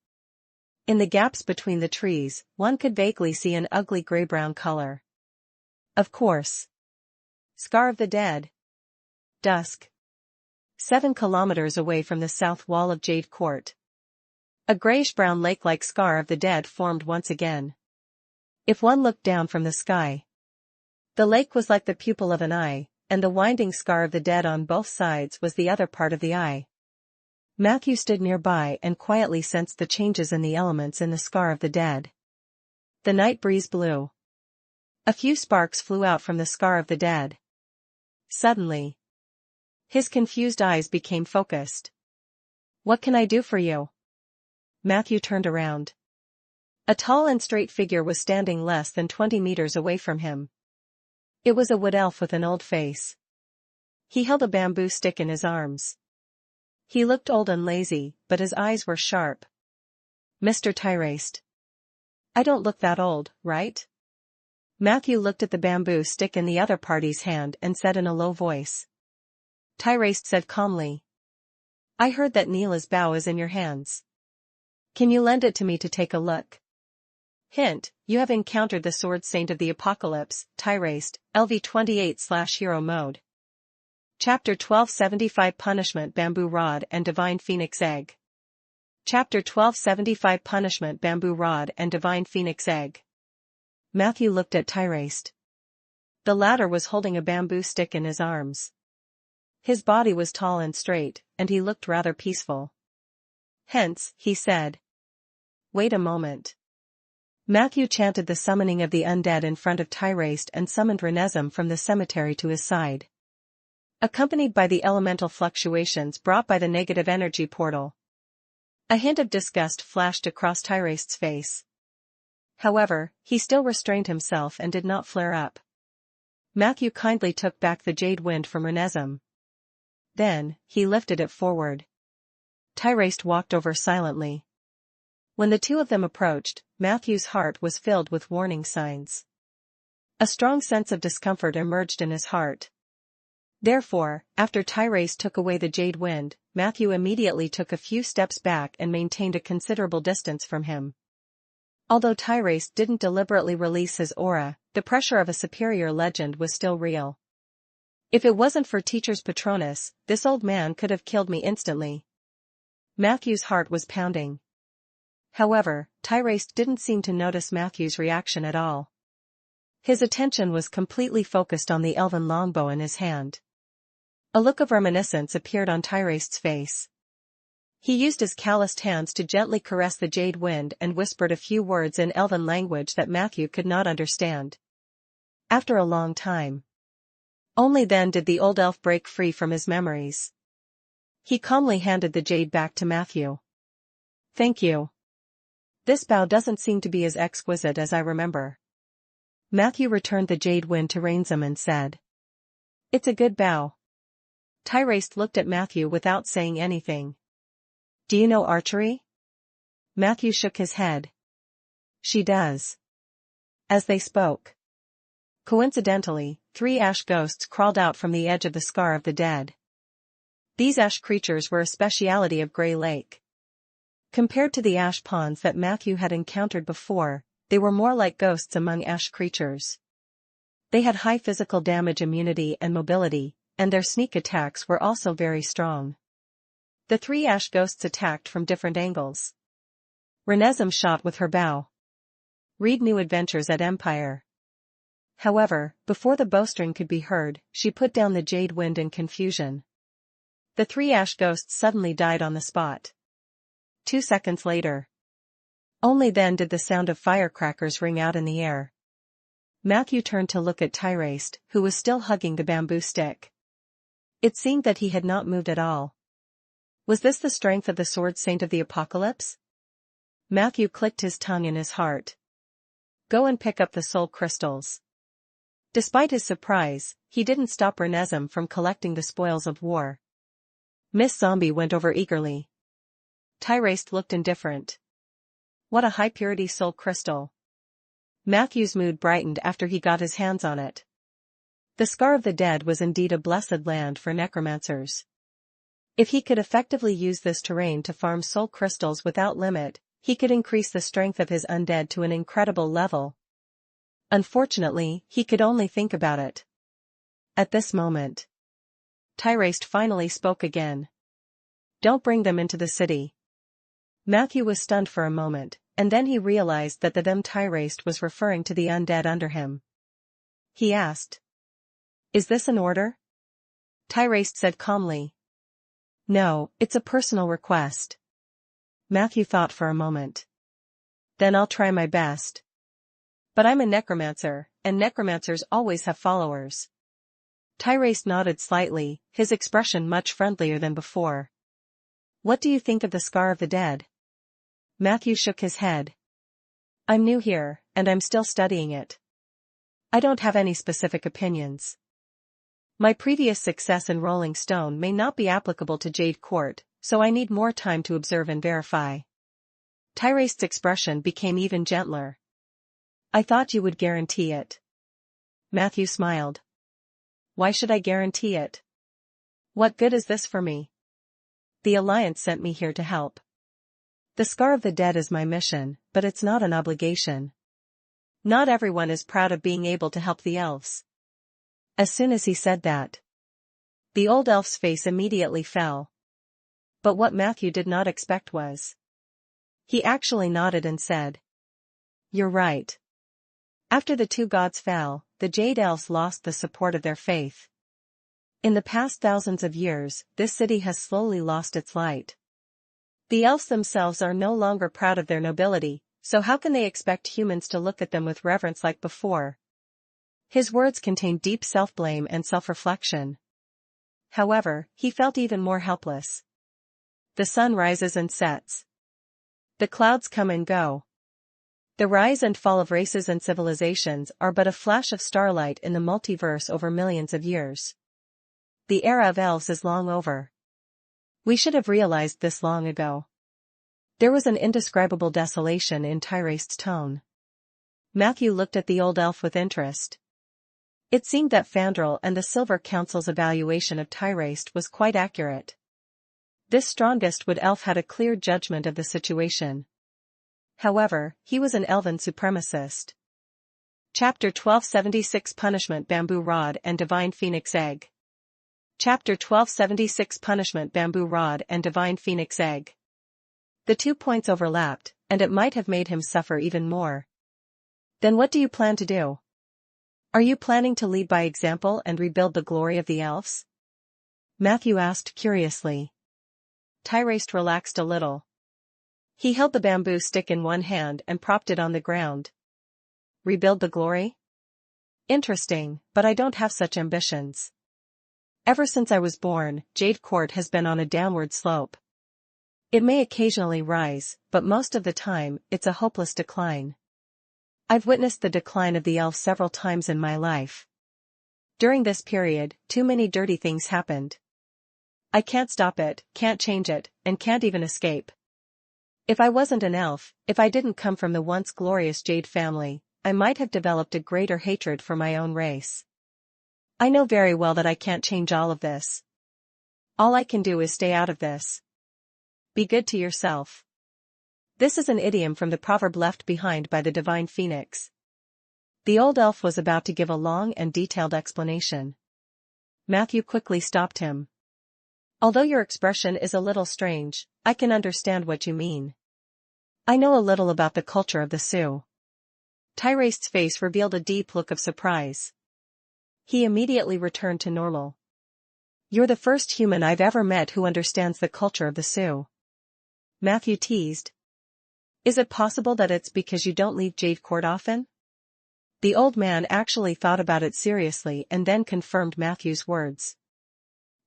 In the gaps between the trees, one could vaguely see an ugly gray-brown color. Of course. Scar of the Dead. Dusk. 7 kilometers away from the south wall of Jade Court. A grayish-brown lake-like Scar of the Dead formed once again. If one looked down from the sky, the lake was like the pupil of an eye, and the winding Scar of the Dead on both sides was the other part of the eye. Matthew stood nearby and quietly sensed the changes in the elements in the Scar of the Dead. The night breeze blew. A few sparks flew out from the Scar of the Dead. Suddenly, his confused eyes became focused. "What can I do for you?" Matthew turned around. A tall and straight figure was standing less than 20 meters away from him. It was a wood elf with an old face. He held a bamboo stick in his arms. He looked old and lazy, but his eyes were sharp. "Mr. Tyraste. I don't look that old, right?" Matthew looked at the bamboo stick in the other party's hand and said in a low voice. Tyraste said calmly, "I heard that Neela's bow is in your hands. Can you lend it to me to take a look?" Hint, you have encountered the Sword Saint of the Apocalypse, Tyraste, LV28/Hero Mode. Chapter 1275 Punishment Bamboo Rod and Divine Phoenix Egg. Chapter 1275 Punishment Bamboo Rod and Divine Phoenix Egg. Matthew looked at Tyraste. The latter was holding a bamboo stick in his arms. His body was tall and straight, and he looked rather peaceful. "Hence," he said. "Wait a moment." Matthew chanted the summoning of the undead in front of Tyraste and summoned Renesm from the cemetery to his side, accompanied by the elemental fluctuations brought by the negative energy portal. A hint of disgust flashed across Tyraste's face. However, he still restrained himself and did not flare up. Matthew kindly took back the jade wind from Renesm. Then, he lifted it forward. Tyraste walked over silently. When the two of them approached, Matthew's heart was filled with warning signs. A strong sense of discomfort emerged in his heart. Therefore, after Tyraste took away the jade wind, Matthew immediately took a few steps back and maintained a considerable distance from him. Although Tyraste didn't deliberately release his aura, the pressure of a superior legend was still real. If it wasn't for Teacher's Patronus, this old man could have killed me instantly. Matthew's heart was pounding. However, Tyraste didn't seem to notice Matthew's reaction at all. His attention was completely focused on the elven longbow in his hand. A look of reminiscence appeared on Tyraste's face. He used his calloused hands to gently caress the jade wind and whispered a few words in elven language that Matthew could not understand. After a long time. Only then did the old elf break free from his memories. He calmly handed the jade back to Matthew. Thank you. This bow doesn't seem to be as exquisite as I remember. Matthew returned the jade wind to Rainsome and said. It's a good bow. Tyraste looked at Matthew without saying anything. Do you know archery? Matthew shook his head. She does. As they spoke. Coincidentally, 3 ash ghosts crawled out from the edge of the Scar of the Dead. These ash creatures were a speciality of Grey Lake. Compared to the ash ponds that Matthew had encountered before, they were more like ghosts among ash creatures. They had high physical damage immunity and mobility, and their sneak attacks were also very strong. The 3 ash ghosts attacked from different angles. Renesmee shot with her bow. Read new adventures at Empire. However, before the bowstring could be heard, she put down the jade wind in confusion. The 3 ash ghosts suddenly died on the spot. 2 seconds later. Only then did the sound of firecrackers ring out in the air. Matthew turned to look at Tyraste, who was still hugging the bamboo stick. It seemed that he had not moved at all. Was this the strength of the sword saint of the apocalypse? Matthew clicked his tongue in his heart. Go and pick up the soul crystals. Despite his surprise, he didn't stop Renesmee from collecting the spoils of war. Miss Zombie went over eagerly. Tyraste looked indifferent. What a high-purity soul crystal. Matthew's mood brightened after he got his hands on it. The Scar of the Dead was indeed a blessed land for necromancers. If he could effectively use this terrain to farm soul crystals without limit, he could increase the strength of his undead to an incredible level. Unfortunately, he could only think about it. At this moment, Tyraste finally spoke again. Don't bring them into the city. Matthew was stunned for a moment, and then he realized that the them Tyraste was referring to the undead under him. He asked. Is this an order? Tyraste said calmly. No, it's a personal request. Matthew thought for a moment. Then I'll try my best. But I'm a necromancer, and necromancers always have followers. Tyraste nodded slightly, his expression much friendlier than before. What do you think of the Scar of the Dead? Matthew shook his head. I'm new here, and I'm still studying it. I don't have any specific opinions. My previous success in Rolling Stone may not be applicable to Jade Court, so I need more time to observe and verify. Tyraste's expression became even gentler. I thought you would guarantee it. Matthew smiled. Why should I guarantee it? What good is this for me? The Alliance sent me here to help. The Scar of the Dead is my mission, but it's not an obligation. Not everyone is proud of being able to help the elves. As soon as he said that, the old elf's face immediately fell. But what Matthew did not expect was. He actually nodded and said. You're right. After the 2 gods fell, the Jade Elves lost the support of their faith. In the past thousands of years, this city has slowly lost its light. The elves themselves are no longer proud of their nobility, so how can they expect humans to look at them with reverence like before? His words contained deep self-blame and self-reflection. However, he felt even more helpless. The sun rises and sets. The clouds come and go. The rise and fall of races and civilizations are but a flash of starlight in the multiverse over millions of years. The era of elves is long over. We should have realized this long ago. There was an indescribable desolation in Tyraste's tone. Matthew looked at the old elf with interest. It seemed that Fandral and the Silver Council's evaluation of Tyraste was quite accurate. This strongest wood elf had a clear judgment of the situation. However, he was an elven supremacist. Chapter 1276 Punishment Bamboo Rod and Divine Phoenix Egg. Chapter 1276 Punishment Bamboo Rod and Divine Phoenix Egg. The 2 points overlapped, and it might have made him suffer even more. Then what do you plan to do? Are you planning to lead by example and rebuild the glory of the elves? Matthew asked curiously. Tyraste relaxed a little. He held the bamboo stick in one hand and propped it on the ground. Rebuild the glory? Interesting, but I don't have such ambitions. Ever since I was born, Jade Court has been on a downward slope. It may occasionally rise, but most of the time, it's a hopeless decline. I've witnessed the decline of the elf several times in my life. During this period, too many dirty things happened. I can't stop it, can't change it, and can't even escape. If I wasn't an elf, if I didn't come from the once glorious Jade family, I might have developed a greater hatred for my own race. I know very well that I can't change all of this. All I can do is stay out of this. Be good to yourself. This is an idiom from the proverb left behind by the divine phoenix. The old elf was about to give a long and detailed explanation. Matthew quickly stopped him. Although your expression is a little strange, I can understand what you mean. I know a little about the culture of the Sioux. Tyraste's face revealed a deep look of surprise. He immediately returned to normal. You're the first human I've ever met who understands the culture of the Sioux. Matthew teased. Is it possible that it's because you don't leave Jade Court often? The old man actually thought about it seriously and then confirmed Matthew's words.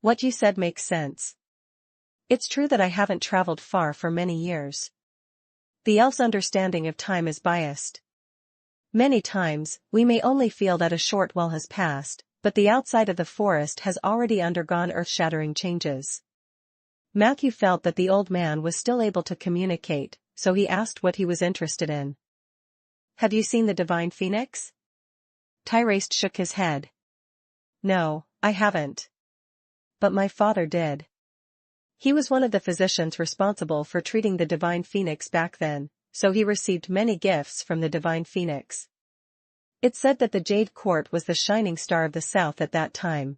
What you said makes sense. It's true that I haven't traveled far for many years. The elf's understanding of time is biased. Many times, we may only feel that a short while has passed, but the outside of the forest has already undergone earth-shattering changes. Matthew felt that the old man was still able to communicate, so he asked what he was interested in. Have you seen the divine phoenix? Tyraste shook his head. No, I haven't. But my father did. He was one of the physicians responsible for treating the divine phoenix back then, so he received many gifts from the divine phoenix. It's said that the Jade Court was the shining star of the South at that time.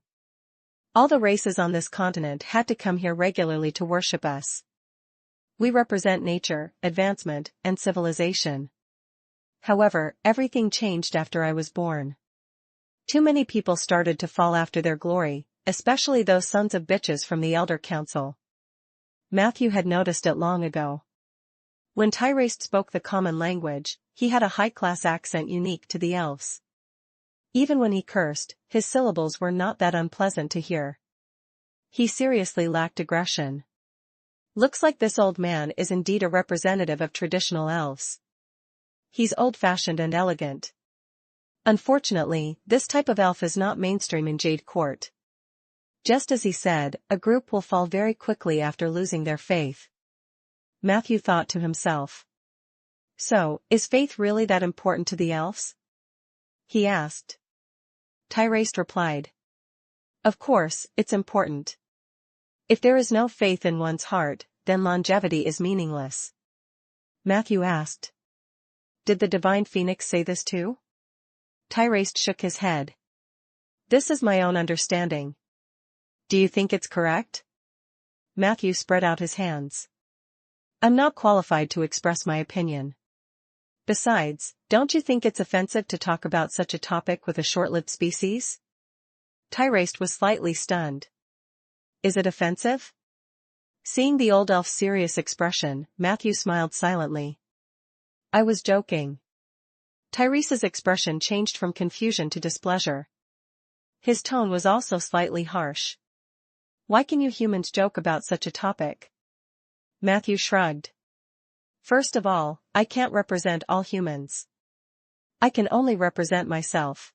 All the races on this continent had to come here regularly to worship us. We represent nature, advancement, and civilization. However, everything changed after I was born. Too many people started to fall after their glory, especially those sons of bitches from the Elder Council. Matthew had noticed it long ago. When Tyraste spoke the common language, he had a high-class accent unique to the elves. Even when he cursed, his syllables were not that unpleasant to hear. He seriously lacked aggression. Looks like this old man is indeed a representative of traditional elves. He's old-fashioned and elegant. Unfortunately, this type of elf is not mainstream in Jade Court. Just as he said, a group will fall very quickly after losing their faith. Matthew thought to himself. So, is faith really that important to the elves? He asked. Tyraste replied. Of course, it's important. If there is no faith in one's heart, then longevity is meaningless. Matthew asked. Did the divine phoenix say this too? Tyraste shook his head. This is my own understanding. Do you think it's correct? Matthew spread out his hands. I'm not qualified to express my opinion. Besides, don't you think it's offensive to talk about such a topic with a short-lived species? Tyraste was slightly stunned. Is it offensive? Seeing the old elf's serious expression, Matthew smiled silently. I was joking. Tyraste's expression changed from confusion to displeasure. His tone was also slightly harsh. Why can you humans joke about such a topic? Matthew shrugged. First of all, I can't represent all humans. I can only represent myself.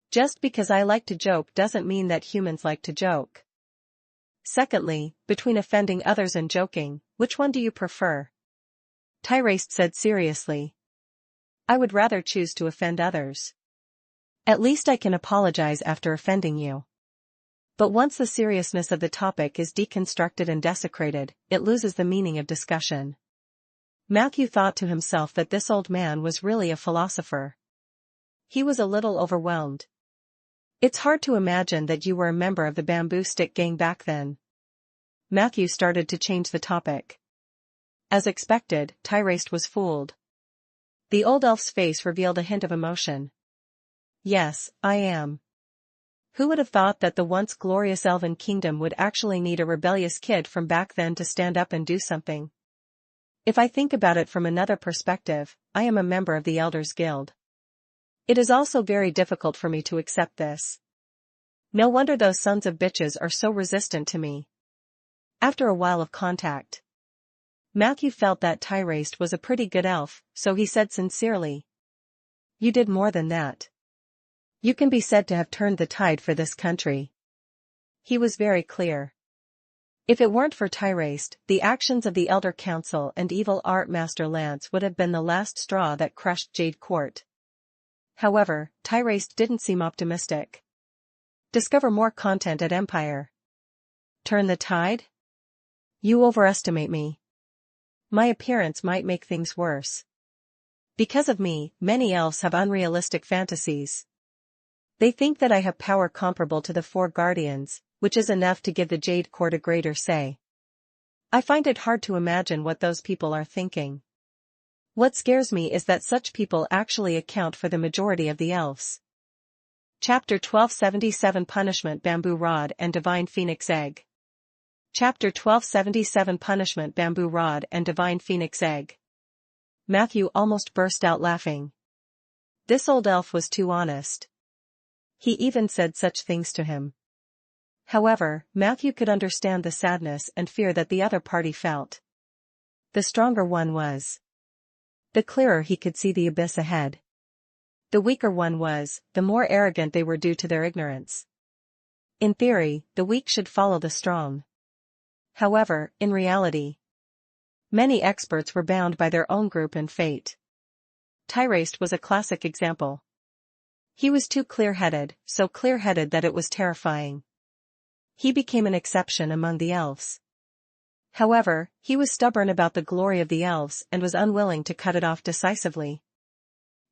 Just because I like to joke doesn't mean that humans like to joke. Secondly, between offending others and joking, which one do you prefer? Tyraste said seriously. I would rather choose to offend others. At least I can apologize after offending you. But once the seriousness of the topic is deconstructed and desecrated, it loses the meaning of discussion. Matthew thought to himself that this old man was really a philosopher. He was a little overwhelmed. It's hard to imagine that you were a member of the bamboo stick gang back then. Matthew started to change the topic. As expected, Tyraste was fooled. The old elf's face revealed a hint of emotion. Yes, I am. Who would have thought that the once glorious elven kingdom would actually need a rebellious kid from back then to stand up and do something? If I think about it from another perspective, I am a member of the Elders Guild. It is also very difficult for me to accept this. No wonder those sons of bitches are so resistant to me. After a while of contact, Matthew felt that Tyraste was a pretty good elf, so he said sincerely. You did more than that. You can be said to have turned the tide for this country. He was very clear. If it weren't for Tyraste, the actions of the Elder Council and evil Art Master Lance would have been the last straw that crushed Jade Court. However, Tyraste didn't seem optimistic. Discover more content at Empire. Turn the tide? You overestimate me. My appearance might make things worse. Because of me, many elves have unrealistic fantasies. They think that I have power comparable to the Four Guardians, which is enough to give the Jade Court a greater say. I find it hard to imagine what those people are thinking. What scares me is that such people actually account for the majority of the elves. Chapter 1277 Punishment Bamboo Rod and Divine Phoenix Egg. Chapter 1277 Punishment Bamboo Rod and Divine Phoenix Egg. Matthew almost burst out laughing. This old elf was too honest. He even said such things to him. However, Matthew could understand the sadness and fear that the other party felt. The stronger one was. The clearer he could see the abyss ahead. The weaker one was, the more arrogant they were due to their ignorance. In theory, the weak should follow the strong. However, in reality, many experts were bound by their own group and fate. Tyraste was a classic example. He was too clear-headed, so clear-headed that it was terrifying. He became an exception among the elves. However, he was stubborn about the glory of the elves and was unwilling to cut it off decisively.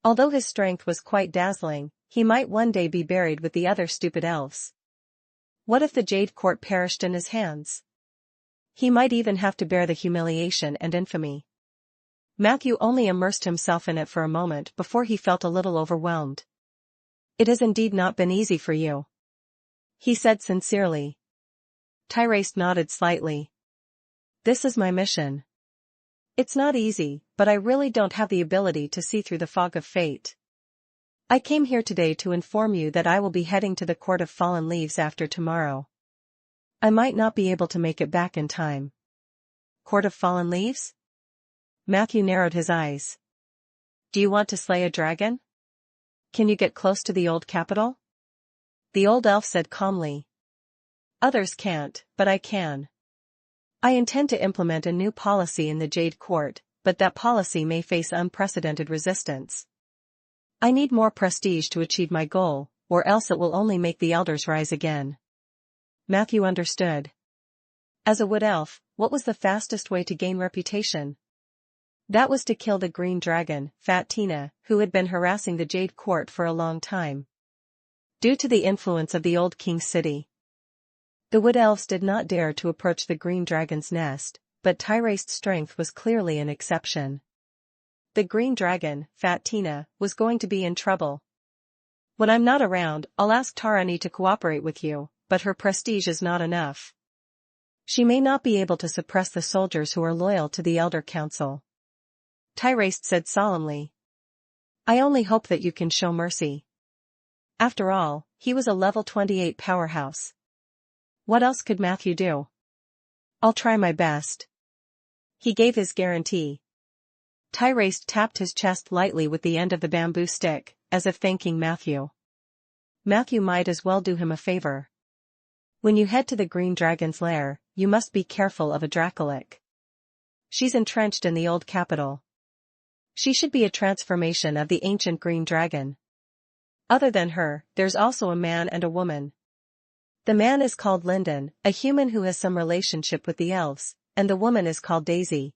Although his strength was quite dazzling, he might one day be buried with the other stupid elves. What if the Jade Court perished in his hands? He might even have to bear the humiliation and infamy. Matthew only immersed himself in it for a moment before he felt a little overwhelmed. It has indeed not been easy for you, he said sincerely. Tyraste nodded slightly. This is my mission. It's not easy, but I really don't have the ability to see through the fog of fate. I came here today to inform you that I will be heading to the Court of Fallen Leaves after tomorrow. I might not be able to make it back in time. Court of Fallen Leaves? Matthew narrowed his eyes. Do you want to slay a dragon? Can you get close to the old capital? The old elf said calmly. Others can't, but I can. I intend to implement a new policy in the Jade Court, but that policy may face unprecedented resistance. I need more prestige to achieve my goal, or else it will only make the elders rise again. Matthew understood. As a wood elf, what was the fastest way to gain reputation? That was to kill the green dragon, Fat Tina, who had been harassing the Jade Court for a long time. Due to the influence of the old king's city, the wood elves did not dare to approach the green dragon's nest, but Tyraste's strength was clearly an exception. The green dragon, Fat Tina, was going to be in trouble. When I'm not around, I'll ask Tarani to cooperate with you, but her prestige is not enough. She may not be able to suppress the soldiers who are loyal to the Elder Council. Tyraste said solemnly. I only hope that you can show mercy. After all, he was a level 28 powerhouse. What else could Matthew do? I'll try my best. He gave his guarantee. Tyraste tapped his chest lightly with the end of the bamboo stick, as if thanking Matthew. Matthew might as well do him a favor. When you head to the green dragon's lair, you must be careful of a Dracolic. She's entrenched in the old capital. She should be a transformation of the ancient green dragon. Other than her, there's also a man and a woman. The man is called Lyndon, a human who has some relationship with the elves, and the woman is called Daisy.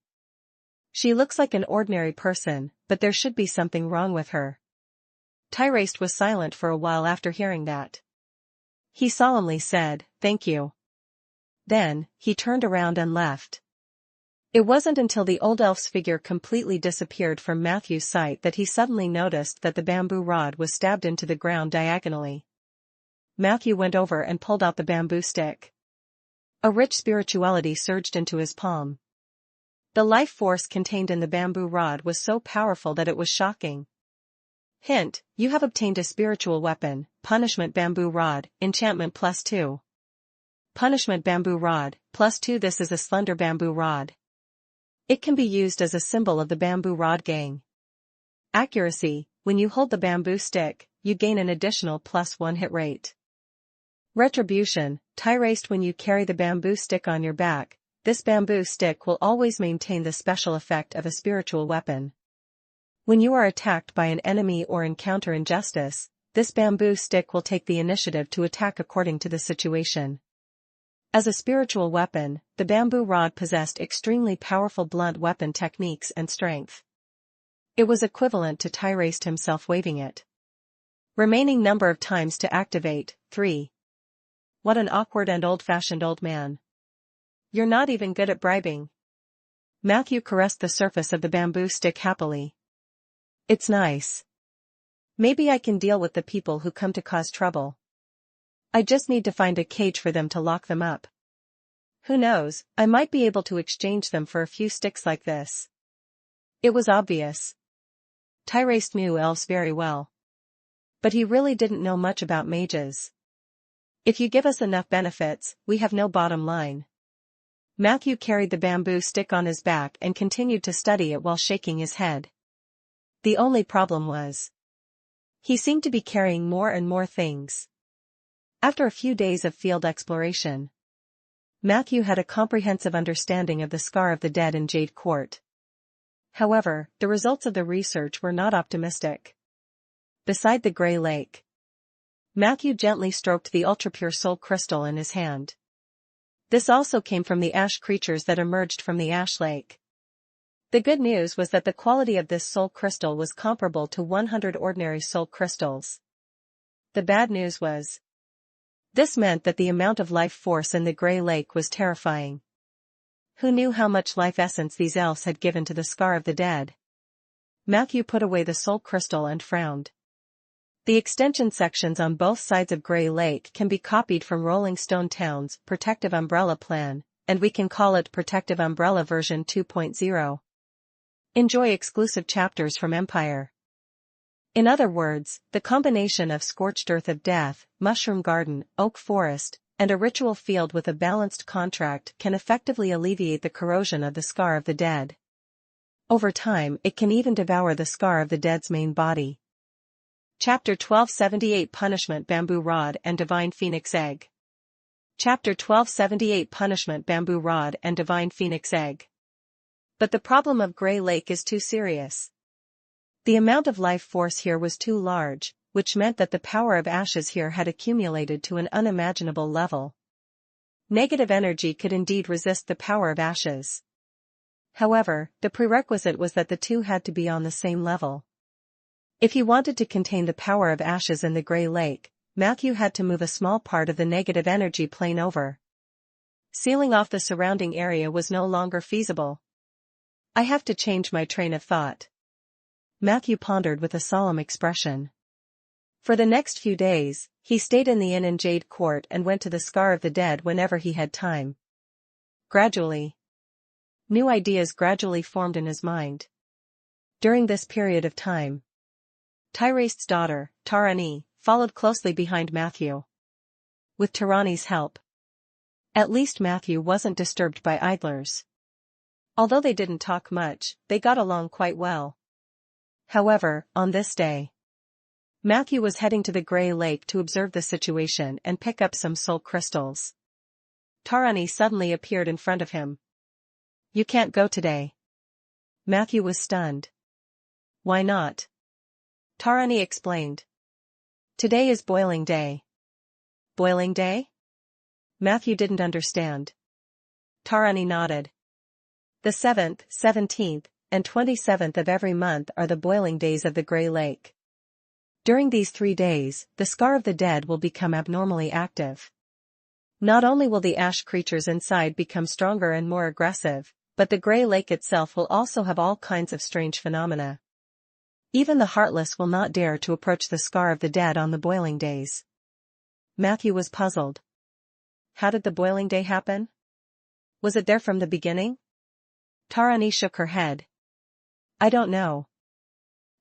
She looks like an ordinary person, but there should be something wrong with her. Tyraste was silent for a while after hearing that. He solemnly said, "Thank you." Then, he turned around and left. It wasn't until the old elf's figure completely disappeared from Matthew's sight that he suddenly noticed that the bamboo rod was stabbed into the ground diagonally. Matthew went over and pulled out the bamboo stick. A rich spirituality surged into his palm. The life force contained in the bamboo rod was so powerful that it was shocking. Hint: you have obtained a spiritual weapon, Punishment Bamboo Rod, enchantment +2. Punishment Bamboo Rod, +2. This is a slender bamboo rod. It can be used as a symbol of the bamboo rod gang. Accuracy: when you hold the bamboo stick, you gain an additional +1 hit rate. Retribution: tirade: when you carry the bamboo stick on your back, this bamboo stick will always maintain the special effect of a spiritual weapon. When you are attacked by an enemy or encounter injustice, this bamboo stick will take the initiative to attack according to the situation. As a spiritual weapon, the bamboo rod possessed extremely powerful blunt weapon techniques and strength. It was equivalent to Tyraste himself waving it. Remaining number of times to activate, 3. What an awkward and old-fashioned old man. You're not even good at bribing. Matthew caressed the surface of the bamboo stick happily. It's nice. Maybe I can deal with the people who come to cause trouble. I just need to find a cage for them to lock them up. Who knows, I might be able to exchange them for a few sticks like this. It was obvious. Tyraste knew elves very well. But he really didn't know much about mages. If you give us enough benefits, we have no bottom line. Matthew carried the bamboo stick on his back and continued to study it while shaking his head. The only problem was, he seemed to be carrying more and more things. After a few days of field exploration, Matthew had a comprehensive understanding of the scar of the dead in Jade Court. However, the results of the research were not optimistic. Beside the Grey Lake, Matthew gently stroked the ultrapure soul crystal in his hand. This also came from the ash creatures that emerged from the ash lake. The good news was that the quality of this soul crystal was comparable to 100 ordinary soul crystals. The bad news was, this meant that the amount of life force in the Grey Lake was terrifying. Who knew how much life essence these elves had given to the scar of the dead? Matthew put away the soul crystal and frowned. The extension sections on both sides of Grey Lake can be copied from Rolling Stone Town's Protective Umbrella Plan, and we can call it Protective Umbrella version 2.0. Enjoy exclusive chapters from Empire. In other words, the combination of scorched earth of death, mushroom garden, oak forest, and a ritual field with a balanced contract can effectively alleviate the corrosion of the scar of the dead. Over time, it can even devour the scar of the dead's main body. Chapter 1278 Punishment Bamboo Rod and Divine Phoenix Egg. Chapter 1278 Punishment Bamboo Rod and Divine Phoenix Egg. But the problem of Grey Lake is too serious. The amount of life force here was too large, which meant that the power of ashes here had accumulated to an unimaginable level. Negative energy could indeed resist the power of ashes. However, the prerequisite was that the two had to be on the same level. If he wanted to contain the power of ashes in the Grey Lake, Matthew had to move a small part of the negative energy plane over. Sealing off the surrounding area was no longer feasible. I have to change my train of thought. Matthew pondered with a solemn expression. For the next few days, he stayed in the inn in Jade Court and went to the Scar of the Dead whenever he had time. Gradually, new ideas gradually formed in his mind. During this period of time, Tyraste's daughter, Tarani, followed closely behind Matthew. With Tarani's help, at least Matthew wasn't disturbed by idlers. Although they didn't talk much, they got along quite well. However, on this day, Matthew was heading to the Grey Lake to observe the situation and pick up some soul crystals. Tarani suddenly appeared in front of him. You can't go today. Matthew was stunned. Why not? Tarani explained. Today is boiling day. Boiling day? Matthew didn't understand. Tarani nodded. The 7th, 17th, and 27th of every month are the boiling days of the Grey Lake. During these 3 days, the Scar of the Dead will become abnormally active. Not only will the ash creatures inside become stronger and more aggressive, but the Grey Lake itself will also have all kinds of strange phenomena. Even the heartless will not dare to approach the Scar of the Dead on the boiling days. Matthew was puzzled. How did the boiling day happen? Was it there from the beginning? Tarani shook her head. I don't know.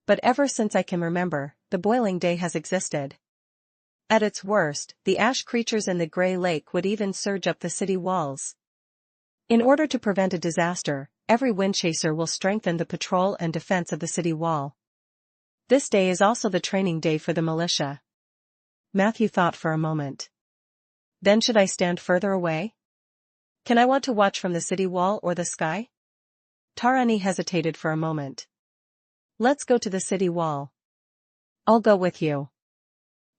But ever since I can remember, the boiling day has existed. At its worst, the ash creatures in the Grey Lake would even surge up the city walls. In order to prevent a disaster, every windchaser will strengthen the patrol and defense of the city wall. This day is also the training day for the militia. Matthew thought for a moment. Then should I stand further away? Can I want to watch from the city wall or the sky? Tarani hesitated for a moment. Let's go to the city wall. I'll go with you.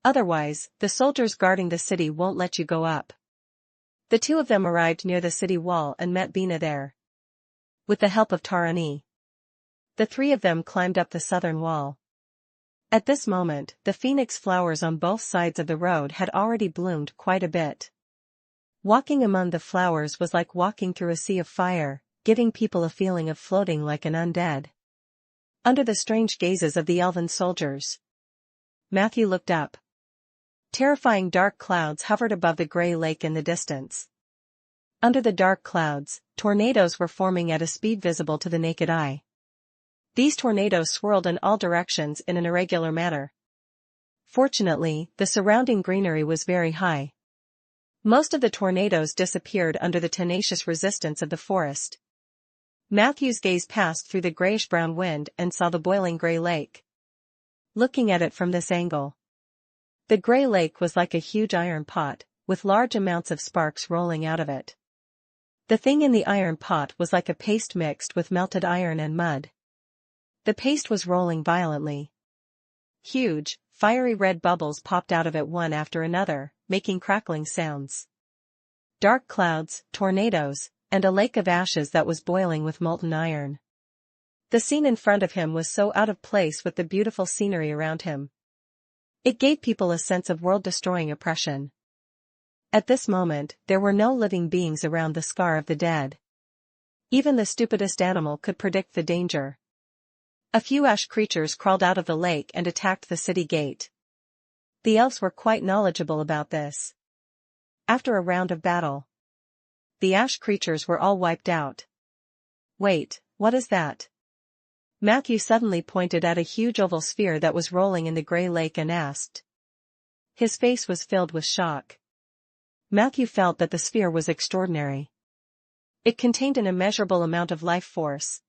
Otherwise, the soldiers guarding the city won't let you go up. The two of them arrived near the city wall and met Bina there. With the help of Tarani, the 3 of them climbed up the southern wall. At this moment, the phoenix flowers on both sides of the road had already bloomed quite a bit. Walking among the flowers was like walking through a sea of fire, giving people a feeling of floating like an undead. Under the strange gazes of the elven soldiers, Matthew looked up. Terrifying dark clouds hovered above the Grey Lake in the distance. Under the dark clouds, tornadoes were forming at a speed visible to the naked eye. These tornadoes swirled in all directions in an irregular manner. Fortunately, the surrounding greenery was very high. Most of the tornadoes disappeared under the tenacious resistance of the forest. Matthew's gaze passed through the grayish-brown wind and saw the boiling Grey Lake. Looking at it from this angle, the Grey Lake was like a huge iron pot, with large amounts of sparks rolling out of it. The thing in the iron pot was like a paste mixed with melted iron and mud. The paste was rolling violently. Huge, fiery red bubbles popped out of it one after another, making crackling sounds. Dark clouds, tornadoes, and a lake of ashes that was boiling with molten iron. The scene in front of him was so out of place with the beautiful scenery around him. It gave people a sense of world-destroying oppression. At this moment, there were no living beings around the Scar of the Dead. Even the stupidest animal could predict the danger. A few ash creatures crawled out of the lake and attacked the city gate. The elves were quite knowledgeable about this. After a round of battle, the ash creatures were all wiped out. Wait, what is that? Matthew suddenly pointed at a huge oval sphere that was rolling in the Grey Lake and asked. His face was filled with shock. Matthew felt that the sphere was extraordinary. It contained an immeasurable amount of life force.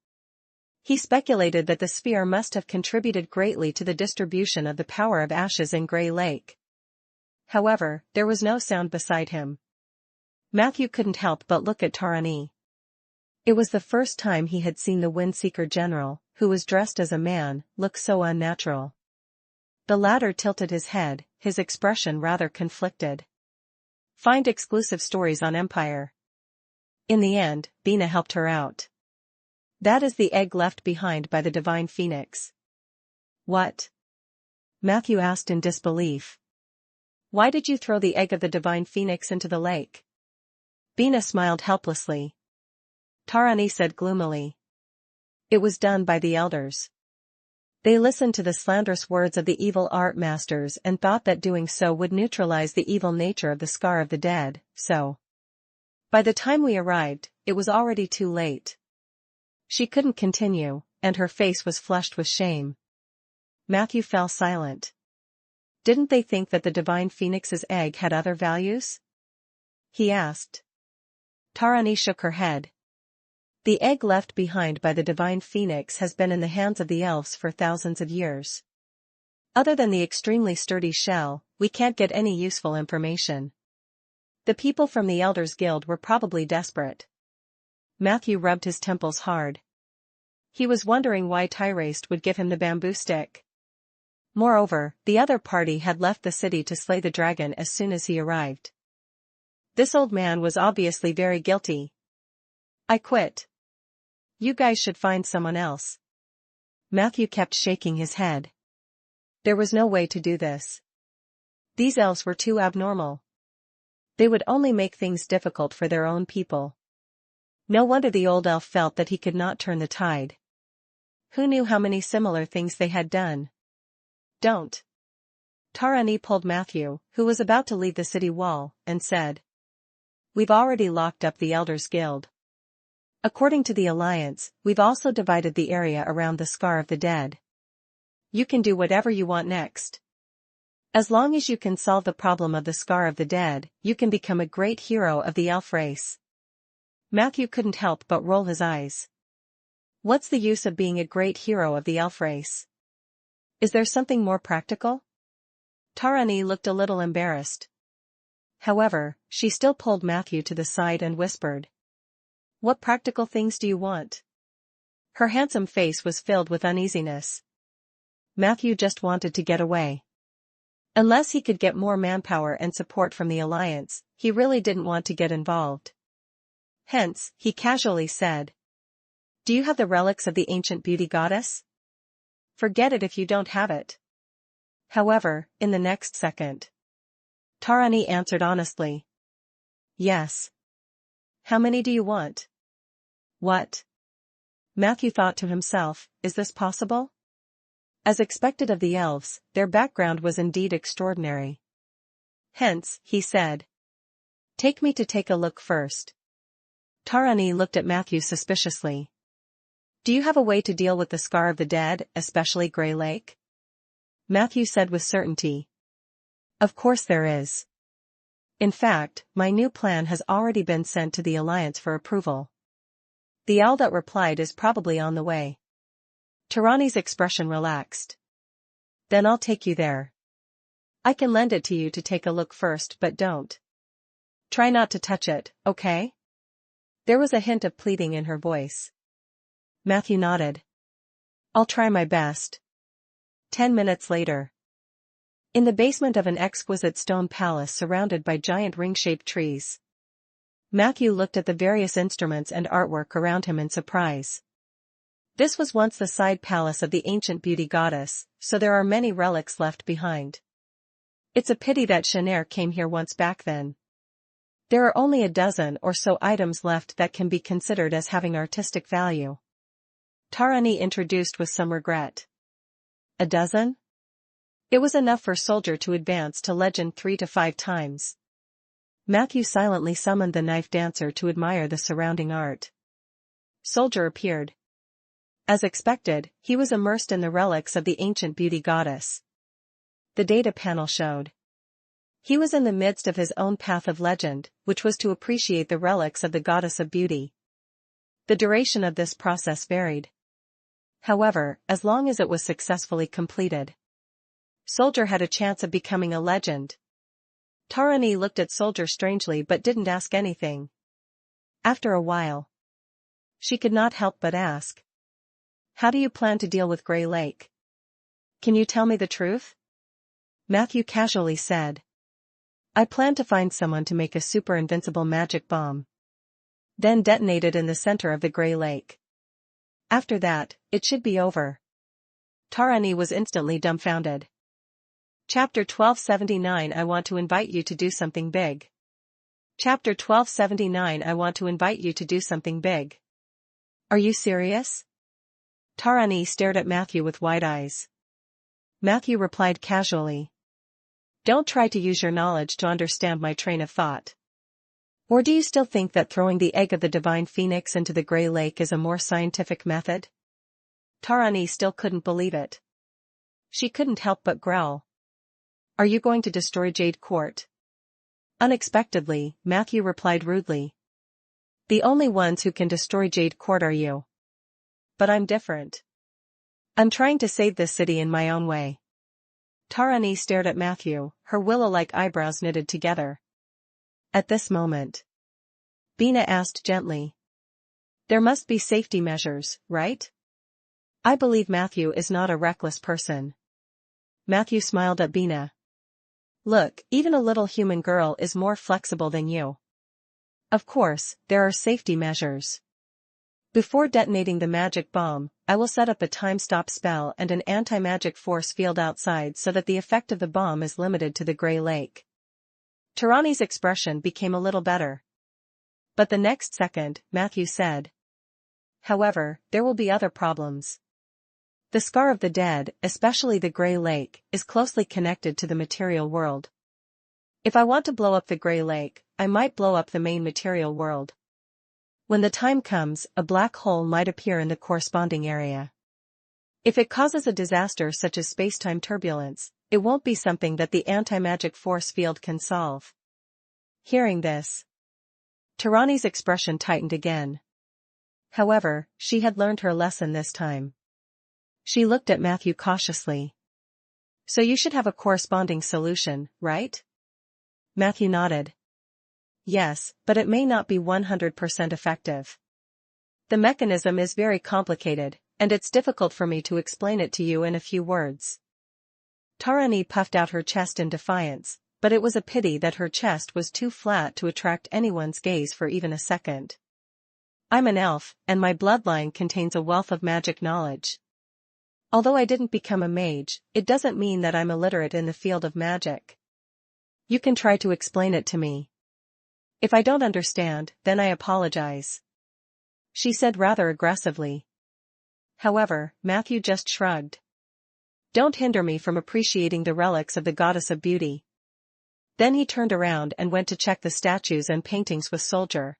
He speculated that the sphere must have contributed greatly to the distribution of the power of ashes in Grey Lake. However, there was no sound beside him. Matthew couldn't help but look at Tarani. It was the first time he had seen the Windseeker general, who was dressed as a man, look so unnatural. The latter tilted his head, his expression rather conflicted. Find exclusive stories on Empire. In the end, Bina helped her out. That is the egg left behind by the divine phoenix. What? Matthew asked in disbelief. Why did you throw the egg of the divine phoenix into the lake? Bina smiled helplessly. Tarani said gloomily. It was done by the elders. They listened to the slanderous words of the evil art masters and thought that doing so would neutralize the evil nature of the Scar of the Dead, so. By the time we arrived, it was already too late. She couldn't continue, and her face was flushed with shame. Matthew fell silent. Didn't they think that the divine phoenix's egg had other values? He asked. Tarani shook her head. The egg left behind by the divine phoenix has been in the hands of the elves for thousands of years. Other than the extremely sturdy shell, we can't get any useful information. The people from the Elders Guild were probably desperate. Matthew rubbed his temples hard. He was wondering why Tyraste would give him the bamboo stick. Moreover, the other party had left the city to slay the dragon as soon as he arrived. This old man was obviously very guilty. I quit. You guys should find someone else. Matthew kept shaking his head. There was no way to do this. These elves were too abnormal. They would only make things difficult for their own people. No wonder the old elf felt that he could not turn the tide. Who knew how many similar things they had done? Don't. Tarani pulled Matthew, who was about to leave the city wall, and said. We've already locked up the Elders Guild. According to the Alliance, we've also divided the area around the Scar of the Dead. You can do whatever you want next. As long as you can solve the problem of the Scar of the Dead, you can become a great hero of the elf race. Matthew couldn't help but roll his eyes. What's the use of being a great hero of the elf race? Is there something more practical? Tarani looked a little embarrassed. However, she still pulled Matthew to the side and whispered. What practical things do you want? Her handsome face was filled with uneasiness. Matthew just wanted to get away. Unless he could get more manpower and support from the Alliance, he really didn't want to get involved. Hence, he casually said. Do you have the relics of the ancient beauty goddess? Forget it if you don't have it. However, in the next second, Tarani answered honestly. Yes. How many do you want? What? Matthew thought to himself, is this possible? As expected of the elves, their background was indeed extraordinary. Hence, he said. Take me to take a look first. Tarani looked at Matthew suspiciously. Do you have a way to deal with the Scar of the Dead, especially Grey Lake? Matthew said with certainty. Of course there is. In fact, my new plan has already been sent to the Alliance for approval. The Aldut replied is probably on the way. Tarani's expression relaxed. Then I'll take you there. I can lend it to you to take a look first, but don't. Try not to touch it, okay? There was a hint of pleading in her voice. Matthew nodded. I'll try my best. 10 minutes later. In the basement of an exquisite stone palace surrounded by giant ring-shaped trees. Matthew looked at the various instruments and artwork around him in surprise. This was once the side palace of the ancient beauty goddess, so there are many relics left behind. It's a pity that Shanair came here once back then. There are only a dozen or so items left that can be considered as having artistic value. Tarani introduced with some regret. A dozen? It was enough for Soldier to advance to legend 3 to 5 times. Matthew silently summoned the knife dancer to admire the surrounding art. Soldier appeared. As expected, he was immersed in the relics of the ancient beauty goddess. The data panel showed. He was in the midst of his own path of legend, which was to appreciate the relics of the goddess of beauty. The duration of this process varied. However, as long as it was successfully completed, Soldier had a chance of becoming a legend. Tarani looked at Soldier strangely but didn't ask anything. After a while, she could not help but ask. How do you plan to deal with Grey Lake? Can you tell me the truth? Matthew casually said. I plan to find someone to make a super invincible magic bomb. Then detonate it in the center of the Grey Lake. After that, it should be over. Tarani was instantly dumbfounded. Chapter 1279 I want to invite you to do something big. Chapter 1279 I want to invite you to do something big. Are you serious? Tarani stared at Matthew with wide eyes. Matthew replied casually. Don't try to use your knowledge to understand my train of thought. Or do you still think that throwing the egg of the divine phoenix into the Grey Lake is a more scientific method? Tarani still couldn't believe it. She couldn't help but growl. Are you going to destroy Jade Court? Unexpectedly, Matthew replied rudely. The only ones who can destroy Jade Court are you. But I'm different. I'm trying to save this city in my own way. Tarani stared at Matthew, her willow-like eyebrows knitted together. At this moment, Bina asked gently. There must be safety measures, right? I believe Matthew is not a reckless person. Matthew smiled at Bina. Look, even a little human girl is more flexible than you. Of course, there are safety measures. Before detonating the magic bomb, I will set up a time-stop spell and an anti-magic force field outside so that the effect of the bomb is limited to the Grey Lake. Tarani's expression became a little better. But the next second, Matthew said. However, there will be other problems. The Scar of the Dead, especially the Grey Lake, is closely connected to the material world. If I want to blow up the Grey Lake, I might blow up the main material world. When the time comes, a black hole might appear in the corresponding area. If it causes a disaster such as space-time turbulence, it won't be something that the anti-magic force field can solve. Hearing this, Tarani's expression tightened again. However, she had learned her lesson this time. She looked at Matthew cautiously. So you should have a corresponding solution, right? Matthew nodded. Yes, but it may not be 100% effective. The mechanism is very complicated, and it's difficult for me to explain it to you in a few words. Tarani puffed out her chest in defiance, but it was a pity that her chest was too flat to attract anyone's gaze for even a second. I'm an elf, and my bloodline contains a wealth of magic knowledge. Although I didn't become a mage, it doesn't mean that I'm illiterate in the field of magic. You can try to explain it to me. If I don't understand, then I apologize. She said rather aggressively. However, Matthew just shrugged. Don't hinder me from appreciating the relics of the goddess of beauty. Then he turned around and went to check the statues and paintings with Soldier.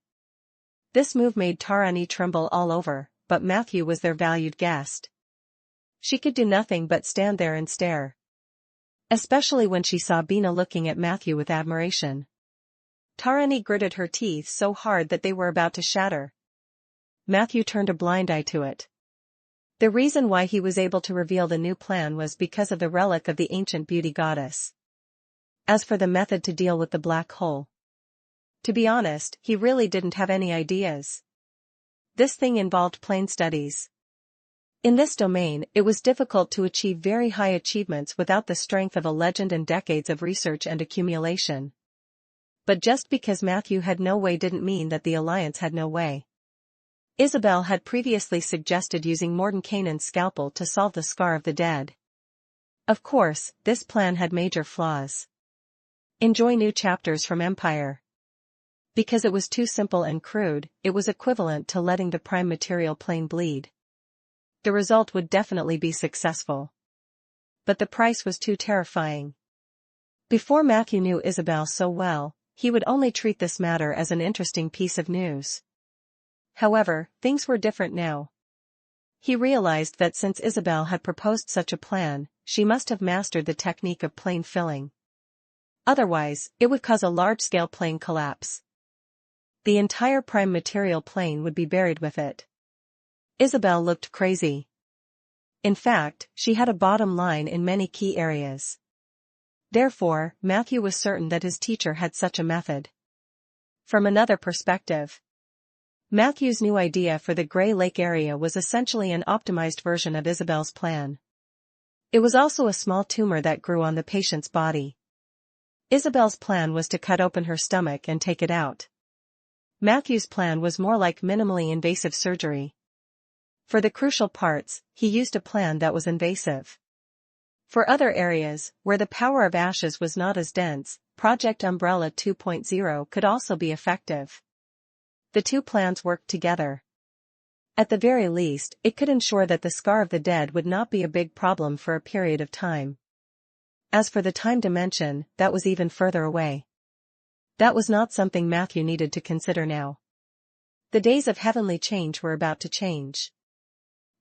This move made Tarani tremble all over, but Matthew was their valued guest. She could do nothing but stand there and stare. Especially when she saw Bina looking at Matthew with admiration. Tarani gritted her teeth so hard that they were about to shatter. Matthew turned a blind eye to it. The reason why he was able to reveal the new plan was because of the relic of the ancient beauty goddess. As for the method to deal with the black hole, to be honest, he really didn't have any ideas. This thing involved plain studies. In this domain, it was difficult to achieve very high achievements without the strength of a legend and decades of research and accumulation. But just because Matthew had no way didn't mean that the Alliance had no way. Isabel had previously suggested using Mordenkainen's scalpel to solve the Scar of the Dead. Of course, this plan had major flaws. Enjoy new chapters from Empire. Because it was too simple and crude, it was equivalent to letting the prime material plane bleed. The result would definitely be successful. But the price was too terrifying. Before Matthew knew Isabel so well, he would only treat this matter as an interesting piece of news. However, things were different now. He realized that since Isabel had proposed such a plan, she must have mastered the technique of plane filling. Otherwise, it would cause a large-scale plane collapse. The entire prime material plane would be buried with it. Isabel looked crazy. In fact, she had a bottom line in many key areas. Therefore, Matthew was certain that his teacher had such a method. From another perspective, Matthew's new idea for the Grey Lake area was essentially an optimized version of Isabel's plan. It was also a small tumor that grew on the patient's body. Isabel's plan was to cut open her stomach and take it out. Matthew's plan was more like minimally invasive surgery. For the crucial parts, he used a plan that was invasive. For other areas, where the power of ashes was not as dense, Project Umbrella 2.0 could also be effective. The two plans worked together. At the very least, it could ensure that the Scar of the Dead would not be a big problem for a period of time. As for the time dimension, that was even further away. That was not something Matthew needed to consider now. The days of heavenly change were about to change.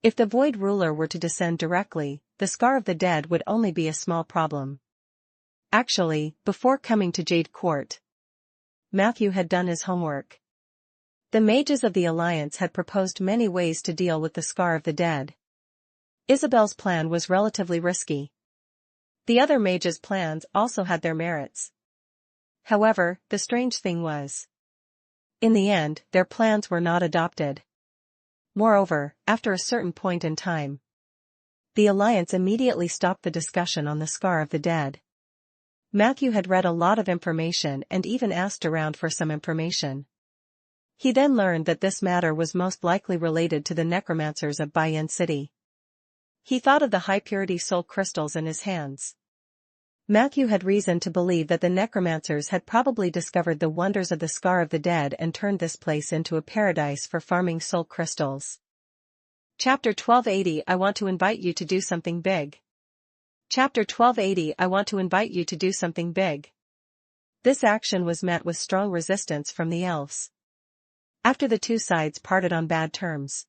If the Void Ruler were to descend directly, the Scar of the Dead would only be a small problem. Actually, before coming to Jade Court, Matthew had done his homework. The mages of the Alliance had proposed many ways to deal with the Scar of the Dead. Isabel's plan was relatively risky. The other mages' plans also had their merits. However, the strange thing was, in the end, their plans were not adopted. Moreover, after a certain point in time, the Alliance immediately stopped the discussion on the Scar of the Dead. Matthew had read a lot of information and even asked around for some information. He then learned that this matter was most likely related to the necromancers of Bayan City. He thought of the high-purity soul crystals in his hands. Matthew had reason to believe that the necromancers had probably discovered the wonders of the Scar of the Dead and turned this place into a paradise for farming soul crystals. Chapter 1280 I want to invite you to do something big. Chapter 1280 I want to invite you to do something big. This action was met with strong resistance from the elves. After the two sides parted on bad terms.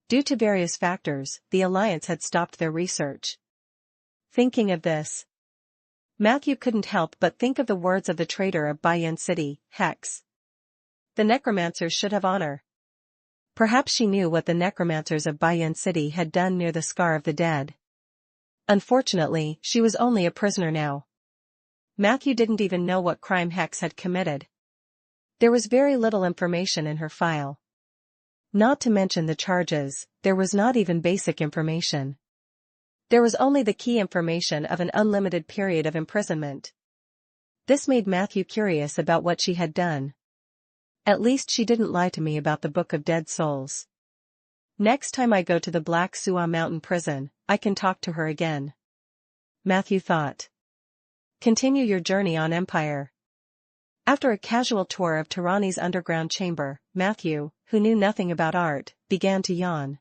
Due to various factors, the alliance had stopped their research. Thinking of this, Matthew couldn't help but think of the words of the traitor of Bayan City, Hex. The necromancers should have honor. Perhaps she knew what the necromancers of Bayan City had done near the Scar of the Dead. Unfortunately, she was only a prisoner now. Matthew didn't even know what crime Hex had committed. There was very little information in her file. Not to mention the charges, there was not even basic information. There was only the key information of an unlimited period of imprisonment. This made Matthew curious about what she had done. At least she didn't lie to me about the Book of Dead Souls. Next time I go to the Black Suwa Mountain prison, I can talk to her again. Matthew thought. Continue your journey on Empire. After a casual tour of Tirani's underground chamber, Matthew, who knew nothing about art, began to yawn.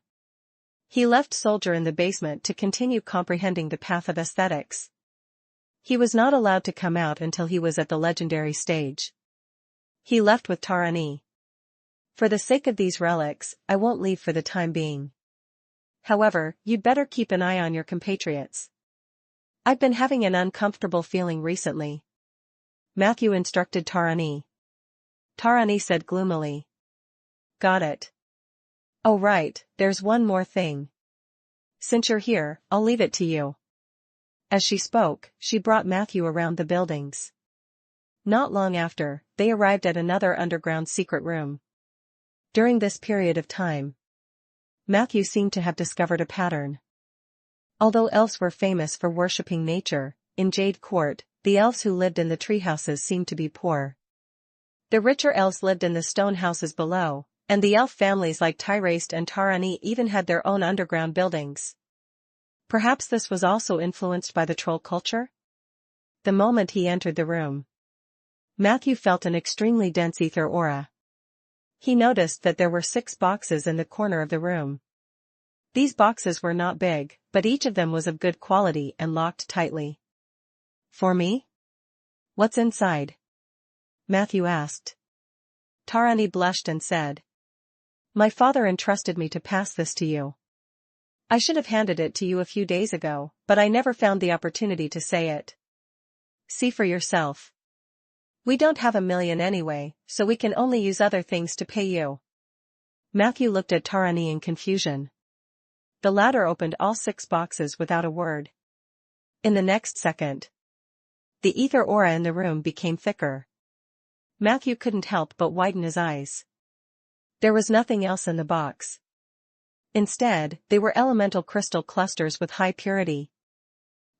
He left Soldier in the basement to continue comprehending the path of aesthetics. He was not allowed to come out until he was at the legendary stage. He left with Tirani. For the sake of these relics, I won't leave for the time being. However, you'd better keep an eye on your compatriots. I've been having an uncomfortable feeling recently. Matthew instructed Tirani. Tirani said gloomily. Got it. Oh right, there's one more thing. Since you're here, I'll leave it to you. As she spoke, she brought Matthew around the buildings. Not long after, they arrived at another underground secret room. During this period of time, Matthew seemed to have discovered a pattern. Although elves were famous for worshipping nature, in Jade Court, the elves who lived in the treehouses seemed to be poor. The richer elves lived in the stone houses below, and the elf families like Tyraste and Tirani even had their own underground buildings. Perhaps this was also influenced by the troll culture? The moment he entered the room, Matthew felt an extremely dense ether aura. He noticed that there were 6 boxes in the corner of the room. These boxes were not big, but each of them was of good quality and locked tightly. For me? What's inside? Matthew asked. Tirani blushed and said. My father entrusted me to pass this to you. I should have handed it to you a few days ago, but I never found the opportunity to say it. See for yourself. We don't have $1 million anyway, so we can only use other things to pay you. Matthew looked at Tirani in confusion. The latter opened all 6 boxes without a word. In the next second, the ether aura in the room became thicker. Matthew couldn't help but widen his eyes. There was nothing else in the box. Instead, they were elemental crystal clusters with high purity.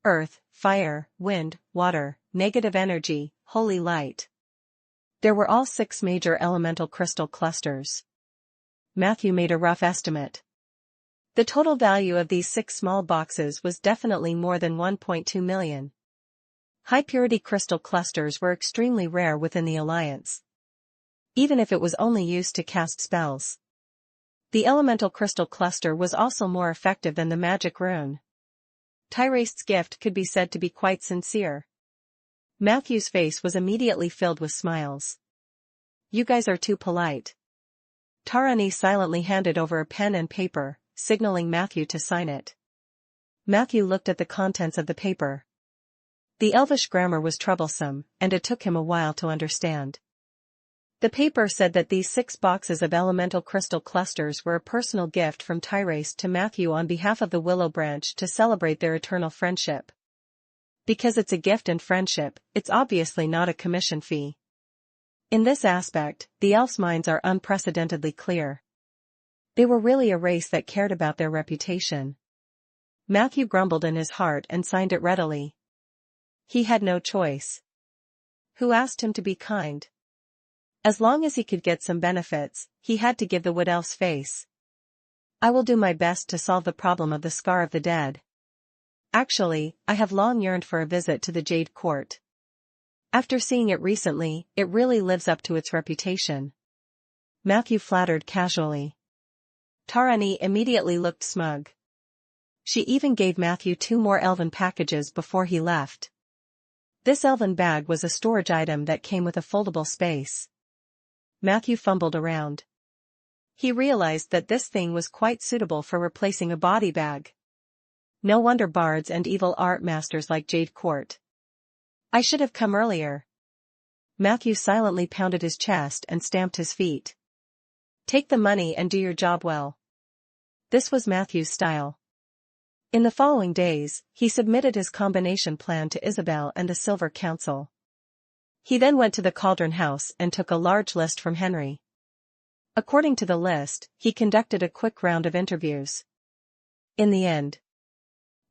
Earth, fire, wind, water, negative energy, holy light. There were all 6 major elemental crystal clusters. Matthew made a rough estimate. The total value of these 6 small boxes was definitely more than 1.2 million. High-purity crystal clusters were extremely rare within the Alliance. Even if it was only used to cast spells. The elemental crystal cluster was also more effective than the magic rune. Tyraste's gift could be said to be quite sincere. Matthew's face was immediately filled with smiles. You guys are too polite. Tirani silently handed over a pen and paper, signaling Matthew to sign it. Matthew looked at the contents of the paper. The Elvish grammar was troublesome, and it took him a while to understand. The paper said that these 6 boxes of elemental crystal clusters were a personal gift from Tyraste to Matthew on behalf of the Willow Branch to celebrate their eternal friendship. Because it's a gift and friendship, it's obviously not a commission fee. In this aspect, the elves' minds are unprecedentedly clear. They were really a race that cared about their reputation. Matthew grumbled in his heart and signed it readily. He had no choice. Who asked him to be kind? As long as he could get some benefits, he had to give the Wood Elf's face. I will do my best to solve the problem of the Scar of the Dead. Actually, I have long yearned for a visit to the Jade Court. After seeing it recently, it really lives up to its reputation. Matthew flattered casually. Tarani immediately looked smug. She even gave Matthew 2 more elven packages before he left. This elven bag was a storage item that came with a foldable space. Matthew fumbled around. He realized that this thing was quite suitable for replacing a body bag. No wonder bards and evil art masters like Jade Court. I should have come earlier. Matthew silently pounded his chest and stamped his feet. Take the money and do your job well. This was Matthew's style. In the following days, he submitted his combination plan to Isabel and the Silver Council. He then went to the Cauldron House and took a large list from Henry. According to the list, he conducted a quick round of interviews. In the end,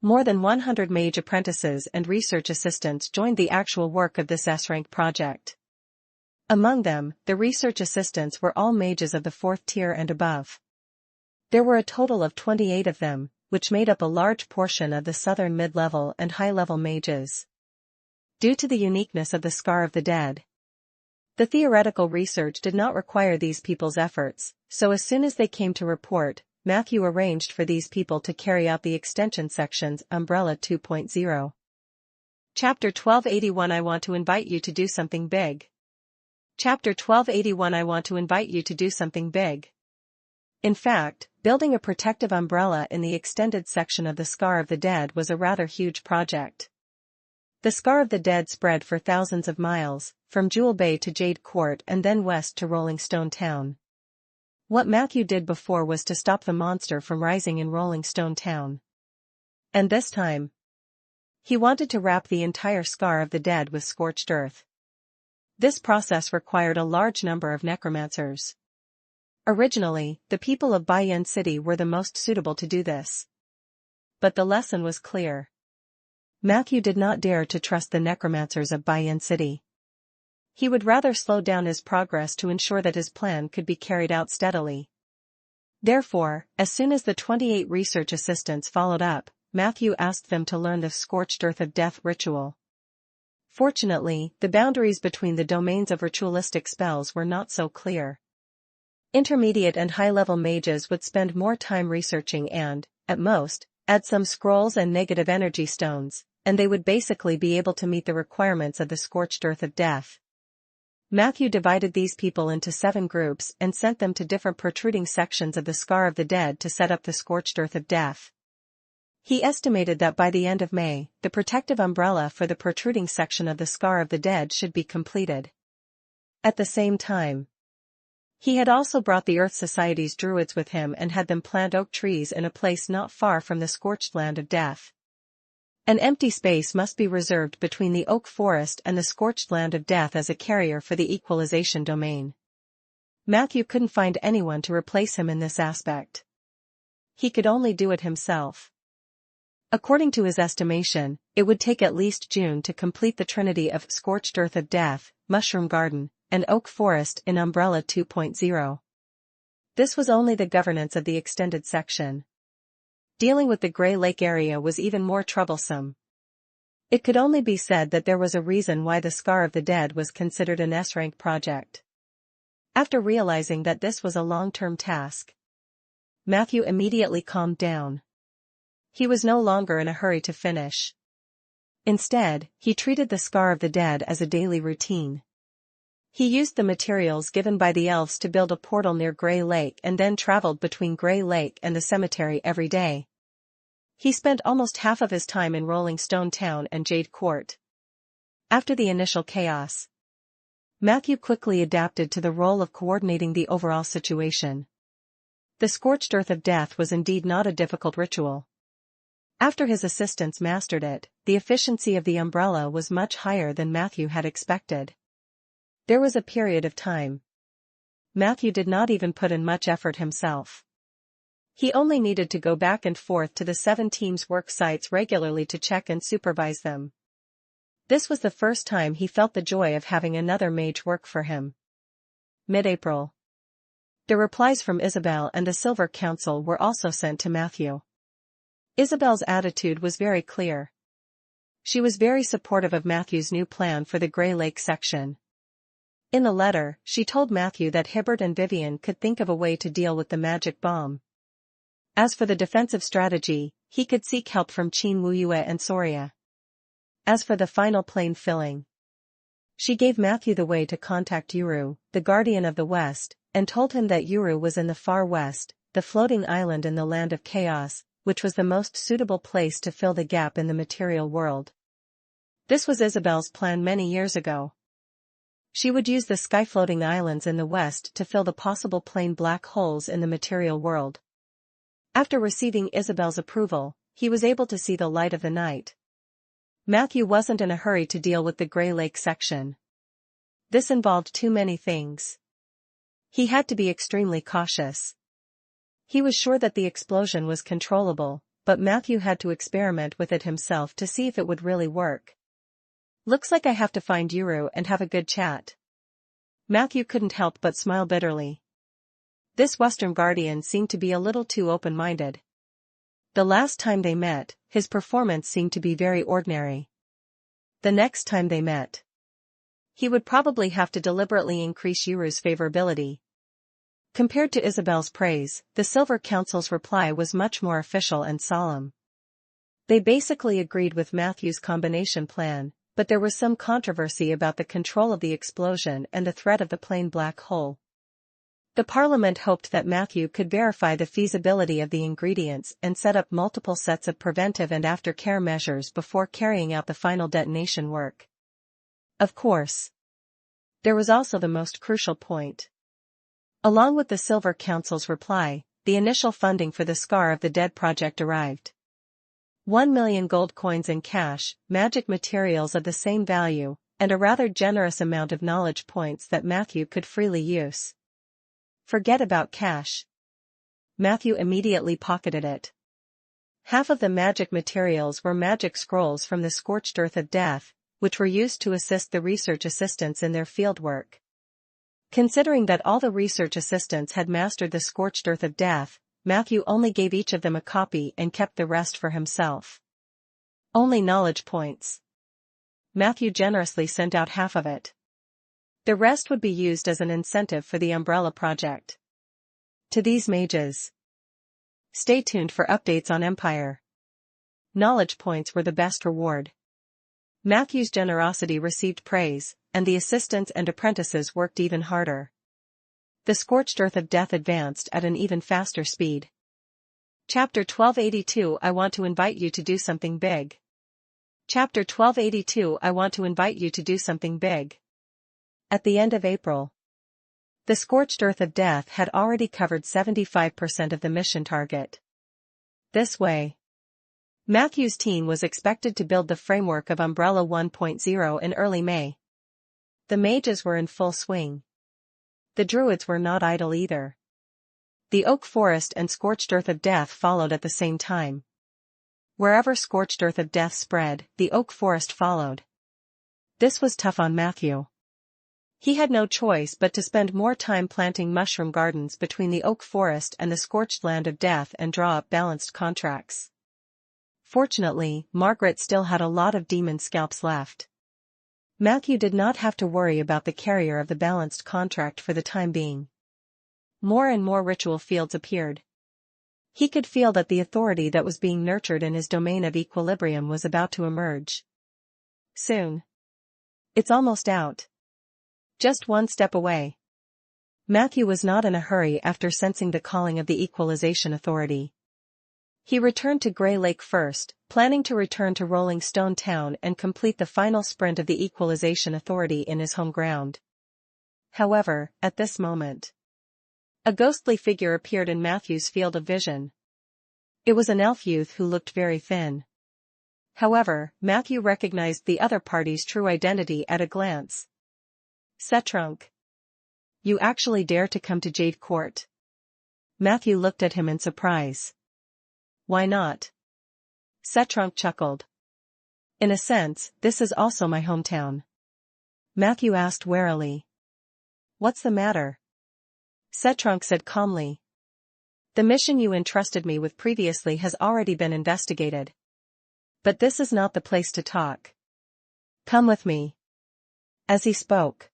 more than 100 mage apprentices and research assistants joined the actual work of this S-rank project. Among them, the research assistants were all mages of the 4th tier and above. There were a total of 28 of them, which made up a large portion of the southern mid-level and high-level mages. Due to the uniqueness of the Scar of the Dead, the theoretical research did not require these people's efforts, so as soon as they came to report, Matthew arranged for these people to carry out the extension section's Umbrella 2.0. Chapter 1281 I want to invite you to do something big. Chapter 1281 I want to invite you to do something big. In fact, building a protective umbrella in the extended section of the Scar of the Dead was a rather huge project. The Scar of the Dead spread for thousands of miles, from Jewel Bay to Jade Court and then west to Rolling Stone Town. What Matthew did before was to stop the monster from rising in Rolling Stone Town. And this time, he wanted to wrap the entire Scar of the Dead with scorched earth. This process required a large number of necromancers. Originally, the people of Bayan City were the most suitable to do this. But the lesson was clear. Matthew did not dare to trust the necromancers of Bayan City. He would rather slow down his progress to ensure that his plan could be carried out steadily. Therefore, as soon as the 28 research assistants followed up, Matthew asked them to learn the Scorched Earth of Death ritual. Fortunately, the boundaries between the domains of ritualistic spells were not so clear. Intermediate and high-level mages would spend more time researching and, at most, add some scrolls and negative energy stones, and they would basically be able to meet the requirements of the Scorched Earth of Death. Matthew divided these people into 7 groups and sent them to different protruding sections of the Scar of the Dead to set up the Scorched Earth of Death. He estimated that by the end of May, the protective umbrella for the protruding section of the Scar of the Dead should be completed. At the same time, he had also brought the Earth Society's druids with him and had them plant oak trees in a place not far from the scorched land of death. An empty space must be reserved between the oak forest and the scorched land of death as a carrier for the equalization domain. Matthew couldn't find anyone to replace him in this aspect. He could only do it himself. According to his estimation, it would take at least June to complete the trinity of Scorched Earth of Death, Mushroom Garden, and Oak Forest in Umbrella 2.0. This was only the governance of the extended section. Dealing with the Grey Lake area was even more troublesome. It could only be said that there was a reason why the Scar of the Dead was considered an S-rank project. After realizing that this was a long-term task, Matthew immediately calmed down. He was no longer in a hurry to finish. Instead, he treated the Scar of the Dead as a daily routine. He used the materials given by the elves to build a portal near Grey Lake and then traveled between Grey Lake and the cemetery every day. He spent almost half of his time in Rolling Stone Town and Jade Court. After the initial chaos, Matthew quickly adapted to the role of coordinating the overall situation. The Scorched Earth of Death was indeed not a difficult ritual. After his assistants mastered it, the efficiency of the umbrella was much higher than Matthew had expected. There was a period of time. Matthew did not even put in much effort himself. He only needed to go back and forth to the 7 teams' work sites regularly to check and supervise them. This was the first time he felt the joy of having another mage work for him. mid-April. The replies from Isabel and the Silver Council were also sent to Matthew. Isabel's attitude was very clear. She was very supportive of Matthew's new plan for the Grey Lake section. In the letter, she told Matthew that Hibbert and Vivian could think of a way to deal with the magic bomb. As for the defensive strategy, he could seek help from Qin Wuyue and Soria. As for the final plane filling, she gave Matthew the way to contact Uru, the Guardian of the West, and told him that Uru was in the far west, the floating island in the land of chaos, which was the most suitable place to fill the gap in the material world. This was Isabel's plan many years ago. She would use the sky-floating islands in the west to fill the possible plain black holes in the material world. After receiving Isabel's approval, he was able to see the light of the night. Matthew wasn't in a hurry to deal with the Grey Lake section. This involved too many things. He had to be extremely cautious. He was sure that the explosion was controllable, but Matthew had to experiment with it himself to see if it would really work. Looks like I have to find Uru and have a good chat. Matthew couldn't help but smile bitterly. This Western Guardian seemed to be a little too open-minded. The last time they met, his performance seemed to be very ordinary. The next time they met, he would probably have to deliberately increase Uru's favorability. Compared to Isabel's praise, the Silver Council's reply was much more official and solemn. They basically agreed with Matthew's combination plan, but there was some controversy about the control of the explosion and the threat of the plain black hole. The Parliament hoped that Matthew could verify the feasibility of the ingredients and set up multiple sets of preventive and aftercare measures before carrying out the final detonation work. Of course, there was also the most crucial point. Along with the Silver Council's reply, the initial funding for the Scar of the Dead project arrived. 1 million gold coins in cash, magic materials of the same value, and a rather generous amount of knowledge points that Matthew could freely use. Forget about cash. Matthew immediately pocketed it. Half of the magic materials were magic scrolls from the Scorched Earth of Death, which were used to assist the research assistants in their fieldwork. Considering that all the research assistants had mastered the Scorched Earth of Death, Matthew only gave each of them a copy and kept the rest for himself. Only knowledge points. Matthew generously sent out half of it. The rest would be used as an incentive for the Umbrella project. To these mages, stay tuned for updates on Empire. Knowledge points were the best reward. Matthew's generosity received praise, and the assistants and apprentices worked even harder. The Scorched Earth of Death advanced at an even faster speed. Chapter 1282 I want to invite you to do something big. Chapter 1282 I want to invite you to do something big. At the end of April, the Scorched Earth of Death had already covered 75% of the mission target. This way, Matthew's team was expected to build the framework of Umbrella 1.0 in early May. The mages were in full swing. The druids were not idle either. The Oak Forest and Scorched Earth of Death followed at the same time. Wherever Scorched Earth of Death spread, the Oak Forest followed. This was tough on Matthew. He had no choice but to spend more time planting mushroom gardens between the Oak Forest and the Scorched Land of Death and draw up balanced contracts. Fortunately, Margaret still had a lot of demon scalps left. Matthew did not have to worry about the carrier of the balanced contract for the time being. More and more ritual fields appeared. He could feel that the authority that was being nurtured in his domain of equilibrium was about to emerge. Soon. It's almost out. Just one step away. Matthew was not in a hurry after sensing the calling of the Equalization Authority. He returned to Grey Lake first, planning to return to Rolling Stone Town and complete the final sprint of the Equalization Authority in his home ground. However, at this moment, a ghostly figure appeared in Matthew's field of vision. It was an elf youth who looked very thin. However, Matthew recognized the other party's true identity at a glance. Setrunk. You actually dare to come to Jade Court? Matthew looked at him in surprise. Why not? Setrunk chuckled. In a sense, this is also my hometown. Matthew asked warily. What's the matter? Setrunk said calmly. The mission you entrusted me with previously has already been investigated. But this is not the place to talk. Come with me. As he spoke,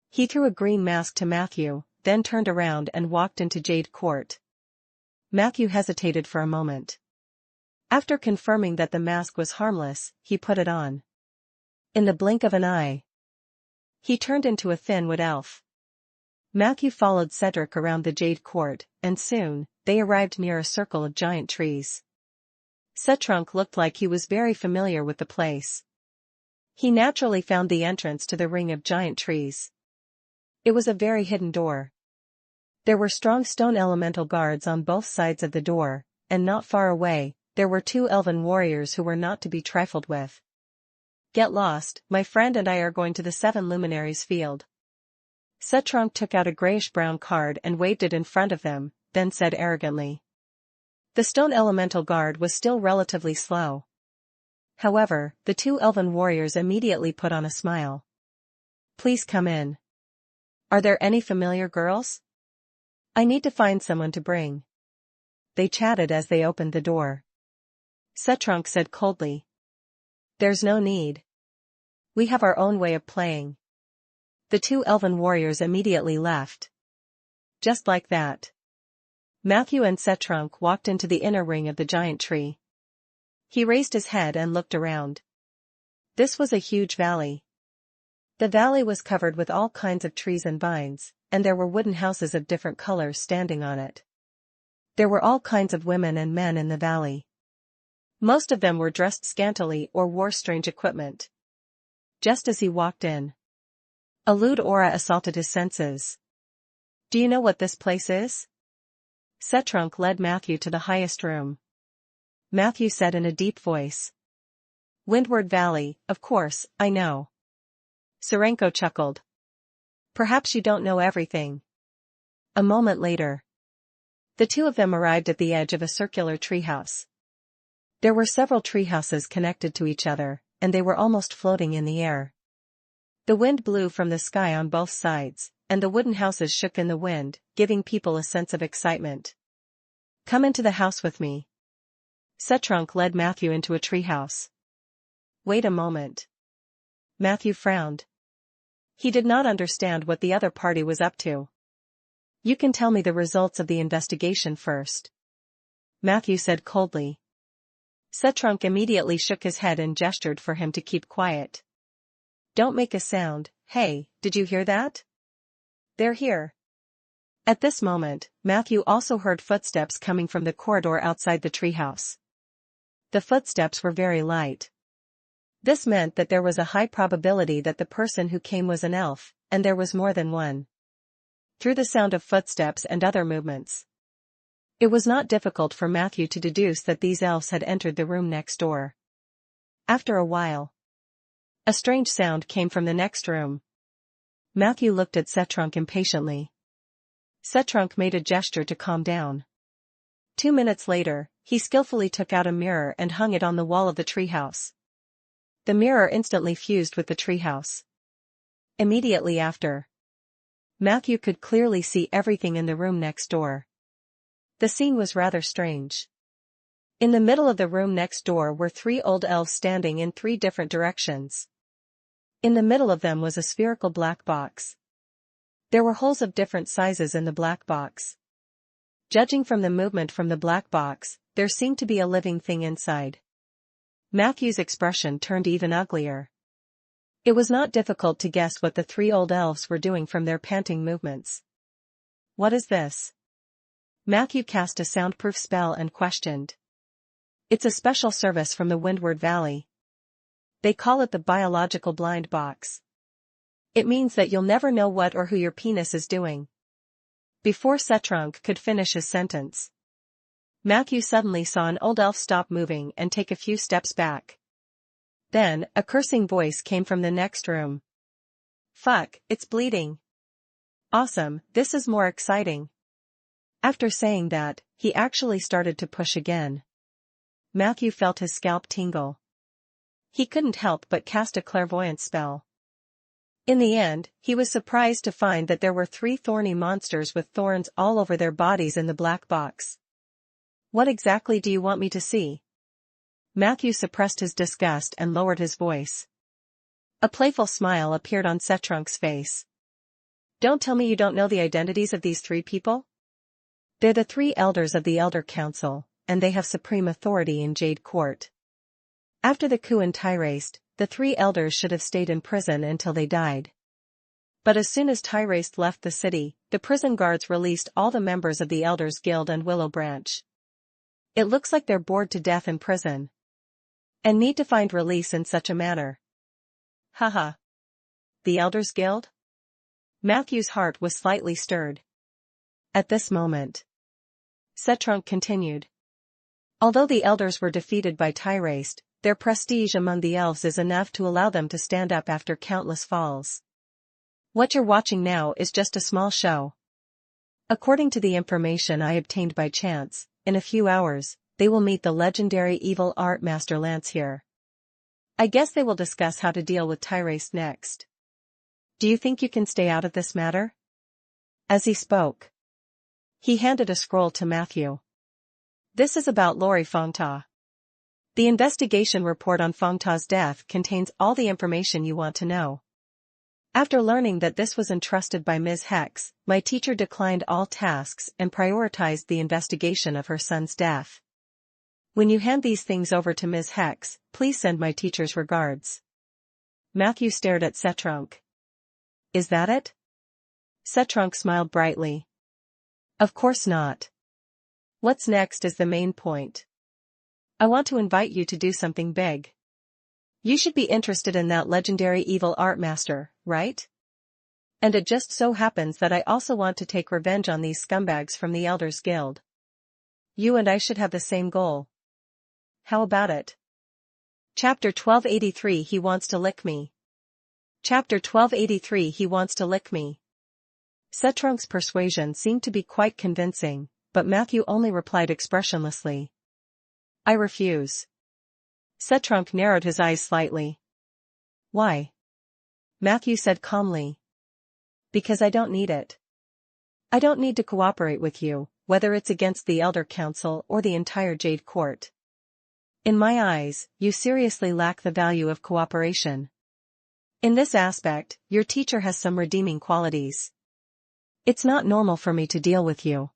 he threw a green mask to Matthew, then turned around and walked into Jade Court. Matthew hesitated for a moment. After confirming that the mask was harmless, he put it on. In the blink of an eye, he turned into a thin wood elf. Matthew followed Cedric around the Jade Court, and soon, they arrived near a circle of giant trees. Setrunk looked like he was very familiar with the place. He naturally found the entrance to the ring of giant trees. It was a very hidden door. There were strong stone elemental guards on both sides of the door, and not far away, there were 2 elven warriors who were not to be trifled with. Get lost, my friend and I are going to the 7 Luminaries field. Setrunk took out a grayish-brown card and waved it in front of them, then said arrogantly. The stone elemental guard was still relatively slow. However, the 2 elven warriors immediately put on a smile. Please come in. Are there any familiar girls? I need to find someone to bring. They chatted as they opened the door. Setrunk said coldly. There's no need. We have our own way of playing. The 2 elven warriors immediately left. Just like that. Matthew and Setrunk walked into the inner ring of the giant tree. He raised his head and looked around. This was a huge valley. The valley was covered with all kinds of trees and vines, and there were wooden houses of different colors standing on it. There were all kinds of women and men in the valley. Most of them were dressed scantily or wore strange equipment. Just as he walked in, a lewd aura assaulted his senses. Do you know what this place is? Setrunk led Matthew to the highest room. Matthew said in a deep voice. Windward Valley, of course, I know. Serenko chuckled. Perhaps you don't know everything. A moment later, the 2 of them arrived at the edge of a circular treehouse. There were several treehouses connected to each other, and they were almost floating in the air. The wind blew from the sky on both sides, and the wooden houses shook in the wind, giving people a sense of excitement. Come into the house with me. Setrunk led Matthew into a treehouse. Wait a moment. Matthew frowned. He did not understand what the other party was up to. You can tell me the results of the investigation first. Matthew said coldly. Setrunk immediately shook his head and gestured for him to keep quiet. Don't make a sound. Hey, did you hear that? They're here. At this moment, Matthew also heard footsteps coming from the corridor outside the treehouse. The footsteps were very light. This meant that there was a high probability that the person who came was an elf, and there was more than one. Through the sound of footsteps and other movements, it was not difficult for Matthew to deduce that these elves had entered the room next door. After a while, a strange sound came from the next room. Matthew looked at Setrunk impatiently. Setrunk made a gesture to calm down. 2 minutes later, he skillfully took out a mirror and hung it on the wall of the treehouse. The mirror instantly fused with the treehouse. Immediately after, Matthew could clearly see everything in the room next door. The scene was rather strange. In the middle of the room next door were 3 old elves standing in 3 different directions. In the middle of them was a spherical black box. There were holes of different sizes in the black box. Judging from the movement from the black box, there seemed to be a living thing inside. Matthew's expression turned even uglier. It was not difficult to guess what the 3 old elves were doing from their panting movements. What is this? Matthew cast a soundproof spell and questioned. It's a special service from the Windward Valley. They call it the biological blind box. It means that you'll never know what or who your penis is doing. Before Setrunk could finish his sentence, Matthew suddenly saw an old elf stop moving and take a few steps back. Then, a cursing voice came from the next room. Fuck, it's bleeding. Awesome, this is more exciting. After saying that, he actually started to push again. Matthew felt his scalp tingle. He couldn't help but cast a clairvoyance spell. In the end, he was surprised to find that there were 3 thorny monsters with thorns all over their bodies in the black box. What exactly do you want me to see? Matthew suppressed his disgust and lowered his voice. A playful smile appeared on Setrunk's face. Don't tell me you don't know the identities of these 3 people? They're the 3 elders of the Elder Council, and they have supreme authority in Jade Court. After the coup in Tyraste, the 3 elders should have stayed in prison until they died. But as soon as Tyraste left the city, the prison guards released all the members of the Elders Guild and Willow Branch. It looks like they're bored to death in prison. And need to find release in such a manner. Haha. The Elders Guild? Matthew's heart was slightly stirred. At this moment, Setrunk continued. Although the elders were defeated by Tyraste, their prestige among the elves is enough to allow them to stand up after countless falls. What you're watching now is just a small show. According to the information I obtained by chance, in a few hours, they will meet the legendary evil art master Lance here. I guess they will discuss how to deal with Tyraste next. Do you think you can stay out of this matter? As he spoke, he handed a scroll to Matthew. This is about Lori Fongta. The investigation report on Fongta's death contains all the information you want to know. After learning that this was entrusted by Ms. Hex, my teacher declined all tasks and prioritized the investigation of her son's death. When you hand these things over to Ms. Hex, please send my teacher's regards. Matthew stared at Setrunk. Is that it? Setrunk smiled brightly. Of course not. What's next is the main point. I want to invite you to do something big. You should be interested in that legendary evil art master, right? And it just so happens that I also want to take revenge on these scumbags from the Elders Guild. You and I should have the same goal. How about it? Chapter 1283 He wants to lick me. Chapter 1283 He wants to lick me. Setrunk's persuasion seemed to be quite convincing, but Matthew only replied expressionlessly. I refuse. Setrunk narrowed his eyes slightly. Why? Matthew said calmly. Because I don't need it. I don't need to cooperate with you, whether it's against the Elder Council or the entire Jade Court. In my eyes, you seriously lack the value of cooperation. In this aspect, your teacher has some redeeming qualities. It's not normal for me to deal with you.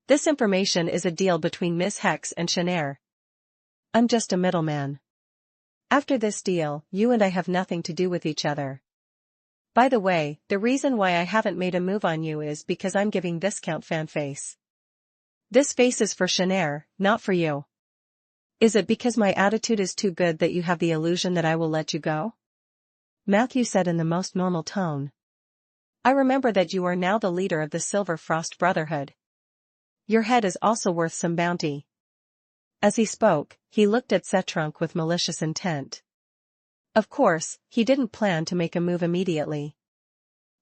This information is a deal between Miss Hex and Shanair. I'm just a middleman. After this deal, you and I have nothing to do with each other. By the way, the reason why I haven't made a move on you is because I'm giving Viscount Fanface. This face is for Shanair, not for you. Is it because my attitude is too good that you have the illusion that I will let you go? Matthew said in the most normal tone. I remember that you are now the leader of the Silver Frost Brotherhood. Your head is also worth some bounty. As he spoke, he looked at Setrunk with malicious intent. Of course, he didn't plan to make a move immediately.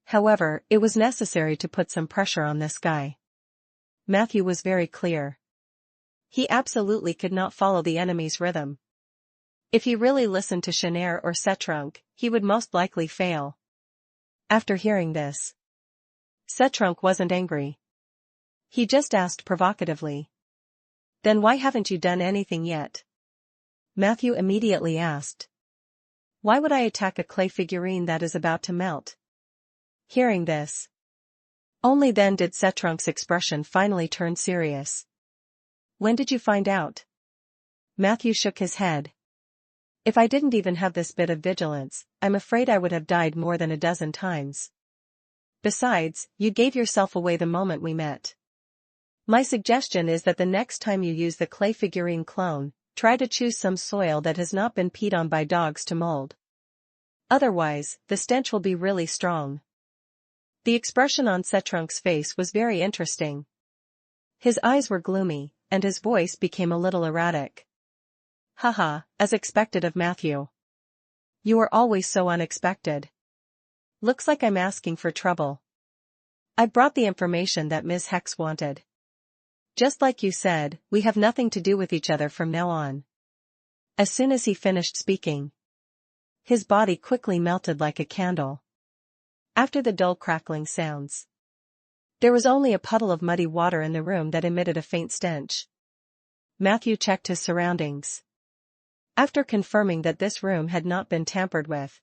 However, it was necessary to put some pressure on this guy. Matthew was very clear. He absolutely could not follow the enemy's rhythm. If he really listened to Shanair or Setrunk, he would most likely fail. After hearing this, Setrunk wasn't angry. He just asked provocatively. Then why haven't you done anything yet? Matthew immediately asked. Why would I attack a clay figurine that is about to melt? Hearing this, only then did Setrunk's expression finally turn serious. When did you find out? Matthew shook his head. If I didn't even have this bit of vigilance, I'm afraid I would have died more than a dozen times. Besides, you gave yourself away the moment we met. My suggestion is that the next time you use the clay figurine clone, try to choose some soil that has not been peed on by dogs to mold. Otherwise, the stench will be really strong. The expression on Setrunk's face was very interesting. His eyes were gloomy, and his voice became a little erratic. Haha, as expected of Matthew. You are always so unexpected. Looks like I'm asking for trouble. I brought the information that Ms. Hex wanted. Just like you said, we have nothing to do with each other from now on. As soon as he finished speaking, his body quickly melted like a candle. After the dull crackling sounds, there was only a puddle of muddy water in the room that emitted a faint stench. Matthew checked his surroundings. After confirming that this room had not been tampered with,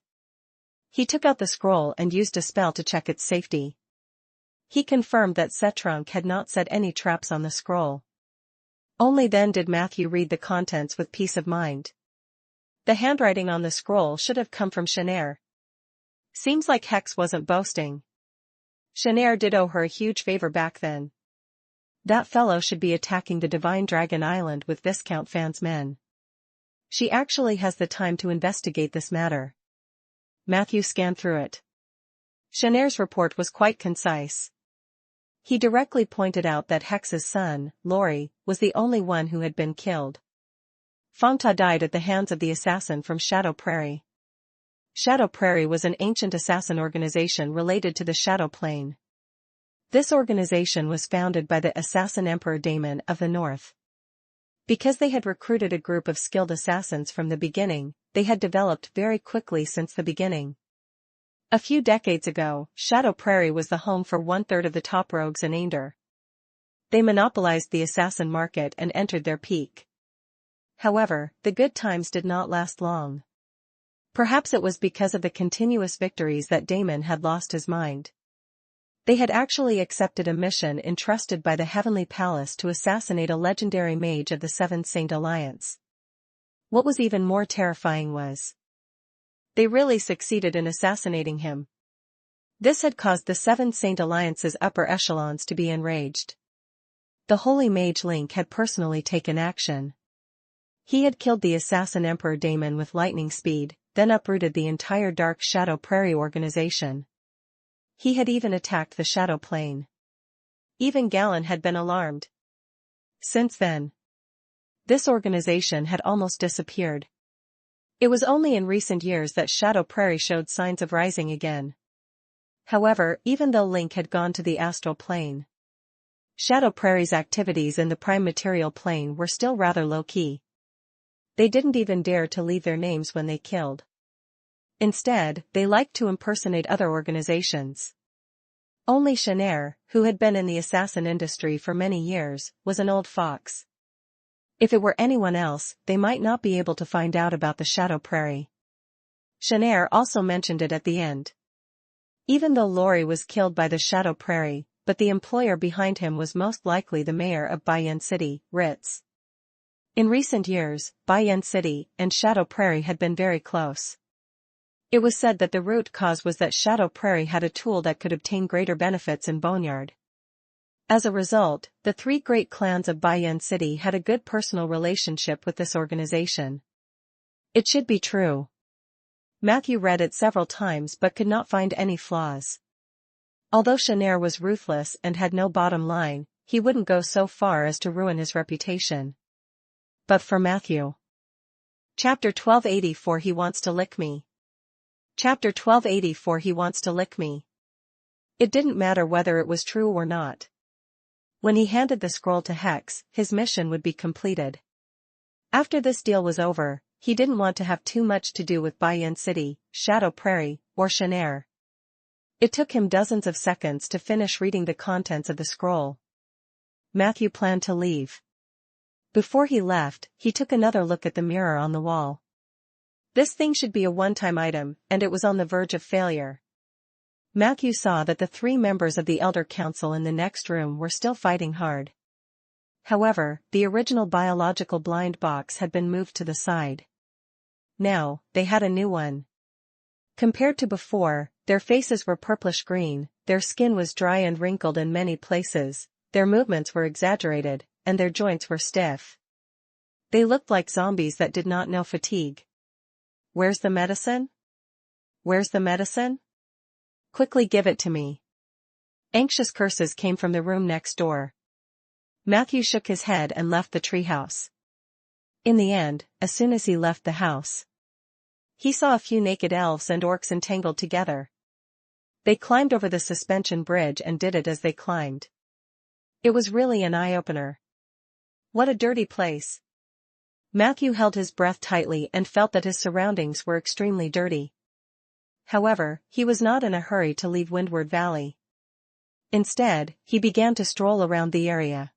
he took out the scroll and used a spell to check its safety. He confirmed that Setrunk had not set any traps on the scroll. Only then did Matthew read the contents with peace of mind. The handwriting on the scroll should have come from Shanair. Seems like Hex wasn't boasting. Shanair did owe her a huge favor back then. That fellow should be attacking the Divine Dragon Island with Viscount Fan's men. She actually has the time to investigate this matter. Matthew scanned through it. Shanair's report was quite concise. He directly pointed out that Hex's son, Lori, was the only one who had been killed. Fangta died at the hands of the assassin from Shadow Prairie. Shadow Prairie was an ancient assassin organization related to the Shadow Plane. This organization was founded by the assassin Emperor Daemon of the North. Because they had recruited a group of skilled assassins from the beginning, they had developed very quickly since the beginning. A few decades ago, Shadow Prairie was the home for 1/3 of the top rogues in Aender. They monopolized the assassin market and entered their peak. However, the good times did not last long. Perhaps it was because of the continuous victories that Daemon had lost his mind. They had actually accepted a mission entrusted by the Heavenly Palace to assassinate a legendary mage of the Seven Saint Alliance. What was even more terrifying was, they really succeeded in assassinating him. This had caused the Seven Saint Alliance's upper echelons to be enraged. The Holy Mage Link had personally taken action. He had killed the assassin Emperor Daemon with lightning speed, then uprooted the entire Dark Shadow Prairie organization. He had even attacked the Shadow Plane. Even Galen had been alarmed. Since then, this organization had almost disappeared. It was only in recent years that Shadow Prairie showed signs of rising again. However, even though Link had gone to the astral plane, Shadow Prairie's activities in the prime material plane were still rather low-key. They didn't even dare to leave their names when they killed. Instead, they liked to impersonate other organizations. Only Shanair, who had been in the assassin industry for many years, was an old fox. If it were anyone else, they might not be able to find out about the Shadow Prairie. Shanair also mentioned it at the end. Even though Lori was killed by the Shadow Prairie, but the employer behind him was most likely the mayor of Bayen City, Ritz. In recent years, Bayen City and Shadow Prairie had been very close. It was said that the root cause was that Shadow Prairie had a tool that could obtain greater benefits in Boneyard. As a result, the three great clans of Bayen City had a good personal relationship with this organization. It should be true. Matthew read it several times but could not find any flaws. Although Shanair was ruthless and had no bottom line, he wouldn't go so far as to ruin his reputation. But for Matthew. Chapter 1284 He Wants to Lick Me. Chapter 1284 He Wants to Lick Me. It didn't matter whether it was true or not. When he handed the scroll to Hex, his mission would be completed. After this deal was over, he didn't want to have too much to do with Bayen City, Shadow Prairie, or Shanair. It took him dozens of seconds to finish reading the contents of the scroll. Matthew planned to leave. Before he left, he took another look at the mirror on the wall. This thing should be a one-time item, and it was on the verge of failure. Matthew saw that the 3 members of the Elder Council in the next room were still fighting hard. However, the original biological blind box had been moved to the side. Now, they had a new one. Compared to before, their faces were purplish-green, their skin was dry and wrinkled in many places, their movements were exaggerated, and their joints were stiff. They looked like zombies that did not know fatigue. Where's the medicine? Where's the medicine? Quickly give it to me. Anxious curses came from the room next door. Matthew shook his head and left the treehouse. In the end, as soon as he left the house, he saw a few naked elves and orcs entangled together. They climbed over the suspension bridge and did it as they climbed. It was really an eye-opener. What a dirty place. Matthew held his breath tightly and felt that his surroundings were extremely dirty. However, he was not in a hurry to leave Windward Valley. Instead, he began to stroll around the area.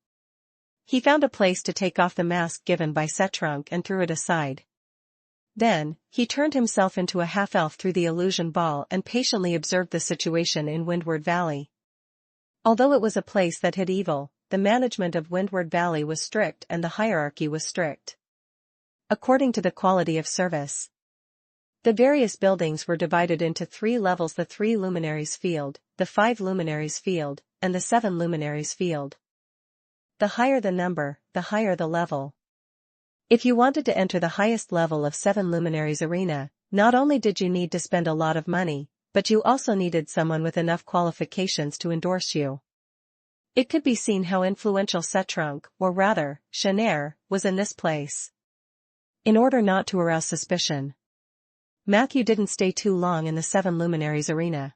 He found a place to take off the mask given by Setrunk and threw it aside. Then, he turned himself into a half-elf through the illusion ball and patiently observed the situation in Windward Valley. Although it was a place that hid evil, the management of Windward Valley was strict and the hierarchy was strict. According to the quality of service, the various buildings were divided into 3 levels: the 3 luminaries field, the 5 luminaries field, and the 7 luminaries field. The higher the number, the higher the level. If you wanted to enter the highest level of 7 luminaries arena, not only did you need to spend a lot of money, but you also needed someone with enough qualifications to endorse you. It could be seen how influential Setrunk, or rather, Shanair, was in this place. In order not to arouse suspicion, Matthew didn't stay too long in the 7 luminaries arena.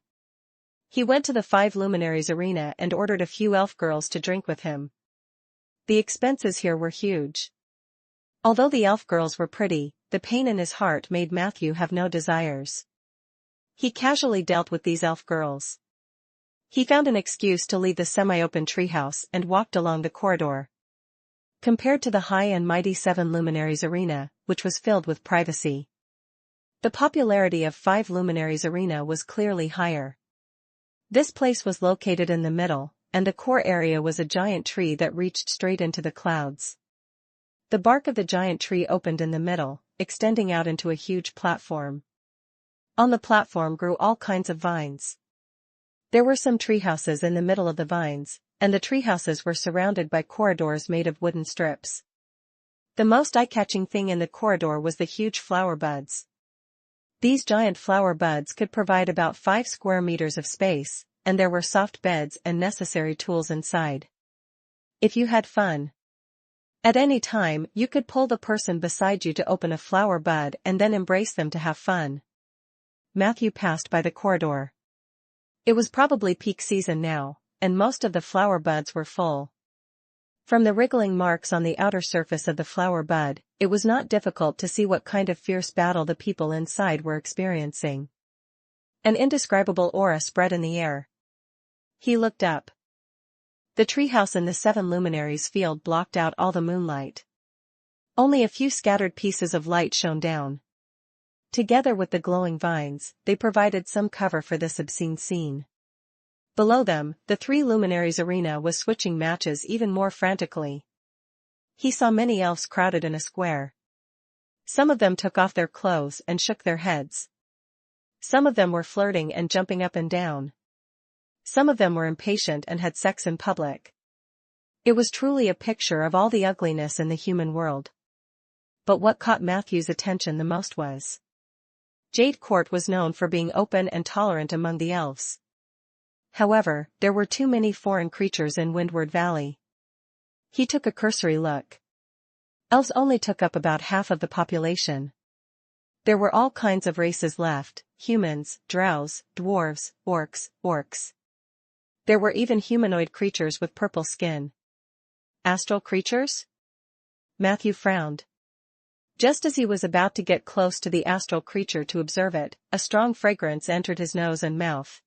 He went to the 5 luminaries arena and ordered a few elf girls to drink with him. The expenses here were huge. Although the elf girls were pretty, the pain in his heart made Matthew have no desires. He casually dealt with these elf girls. He found an excuse to leave the semi-open treehouse and walked along the corridor. Compared to the high and mighty 7 luminaries arena, which was filled with privacy, the popularity of 5 luminaries arena was clearly higher. This place was located in the middle, and the core area was a giant tree that reached straight into the clouds. The bark of the giant tree opened in the middle, extending out into a huge platform. On the platform grew all kinds of vines. There were some treehouses in the middle of the vines, and the treehouses were surrounded by corridors made of wooden strips. The most eye-catching thing in the corridor was the huge flower buds. These giant flower buds could provide about 5 square meters of space, and there were soft beds and necessary tools inside. If you had fun at any time, you could pull the person beside you to open a flower bud and then embrace them to have fun. Matthew passed by the corridor. It was probably peak season now, and most of the flower buds were full. From the wriggling marks on the outer surface of the flower bud, it was not difficult to see what kind of fierce battle the people inside were experiencing. An indescribable aura spread in the air. He looked up. The treehouse in the 7 luminaries field blocked out all the moonlight. Only a few scattered pieces of light shone down. Together with the glowing vines, they provided some cover for this obscene scene. Below them, the 3 luminaries arena was switching matches even more frantically. He saw many elves crowded in a square. Some of them took off their clothes and shook their heads. Some of them were flirting and jumping up and down. Some of them were impatient and had sex in public. It was truly a picture of all the ugliness in the human world. But what caught Matthew's attention the most was Jade Court was known for being open and tolerant among the elves. However, there were too many foreign creatures in Windward Valley. He took a cursory look. Elves only took up about half of the population. There were all kinds of races left: humans, drows, dwarves, orcs. There were even humanoid creatures with purple skin. Astral creatures? Matthew frowned. Just as he was about to get close to the astral creature to observe it, a strong fragrance entered his nose and mouth.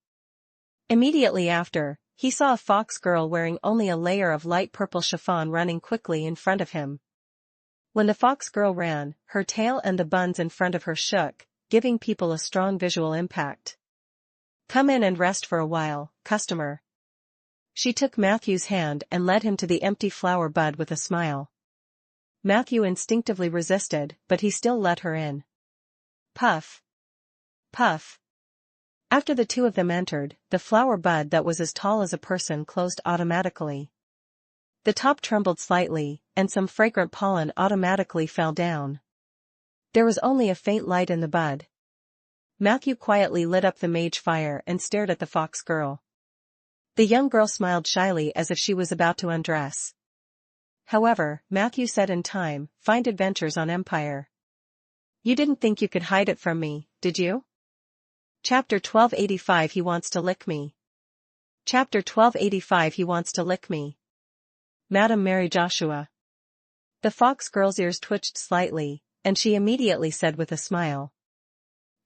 Immediately after, he saw a fox girl wearing only a layer of light purple chiffon running quickly in front of him. When the fox girl ran, her tail and the buns in front of her shook, giving people a strong visual impact. "Come in and rest for a while, customer." She took Matthew's hand and led him to the empty flower bud with a smile. Matthew instinctively resisted, but he still let her in. Puff. Puff. After the two of them entered, the flower bud that was as tall as a person closed automatically. The top trembled slightly, and some fragrant pollen automatically fell down. There was only a faint light in the bud. Matthew quietly lit up the mage fire and stared at the fox girl. The young girl smiled shyly as if she was about to undress. However, Matthew said in time, "Find adventures on Empire. You didn't think you could hide it from me, did you?" Chapter 1285 He wants to lick me. Chapter 1285 He wants to lick me. Madam Mary Joshua. The fox girl's ears twitched slightly, and she immediately said with a smile,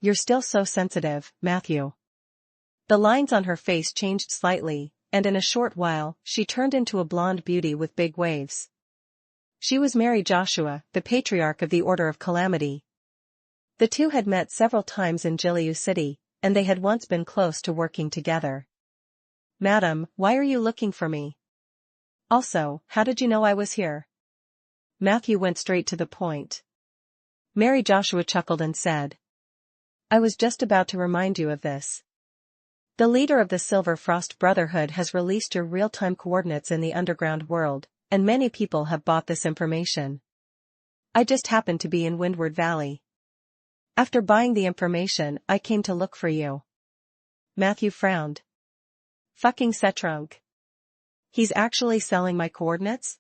You're still so sensitive, Matthew. The lines on her face changed slightly, and in a short while, she turned into a blonde beauty with big waves. She was Mary Joshua, the patriarch of the Order of Calamity. The two had met several times in Jiliu City, and they had once been close to working together. Madam, why are you looking for me? Also, how did you know I was here? Matthew went straight to the point. Mary Joshua chuckled and said, I was just about to remind you of this. The leader of the Silver Frost Brotherhood has released your real-time coordinates in the underground world, and many people have bought this information. I just happened to be in Windward Valley. After buying the information, I came to look for you. Matthew frowned. Fucking Setrunk. He's actually selling my coordinates?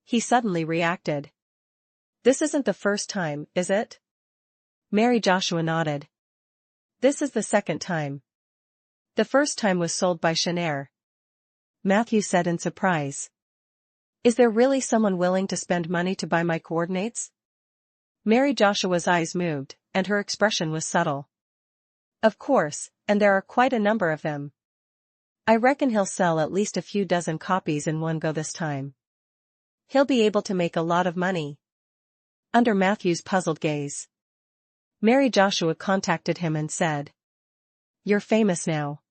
He suddenly reacted. This isn't the first time, is it? Mary Joshua nodded. This is the second time. The first time was sold by Shanair. Matthew said in surprise. Is there really someone willing to spend money to buy my coordinates? Mary Joshua's eyes moved, and her expression was subtle. Of course, and there are quite a number of them. I reckon he'll sell at least a few dozen copies in one go this time. He'll be able to make a lot of money. Under Matthew's puzzled gaze, Mary Joshua contacted him and said, You're famous now.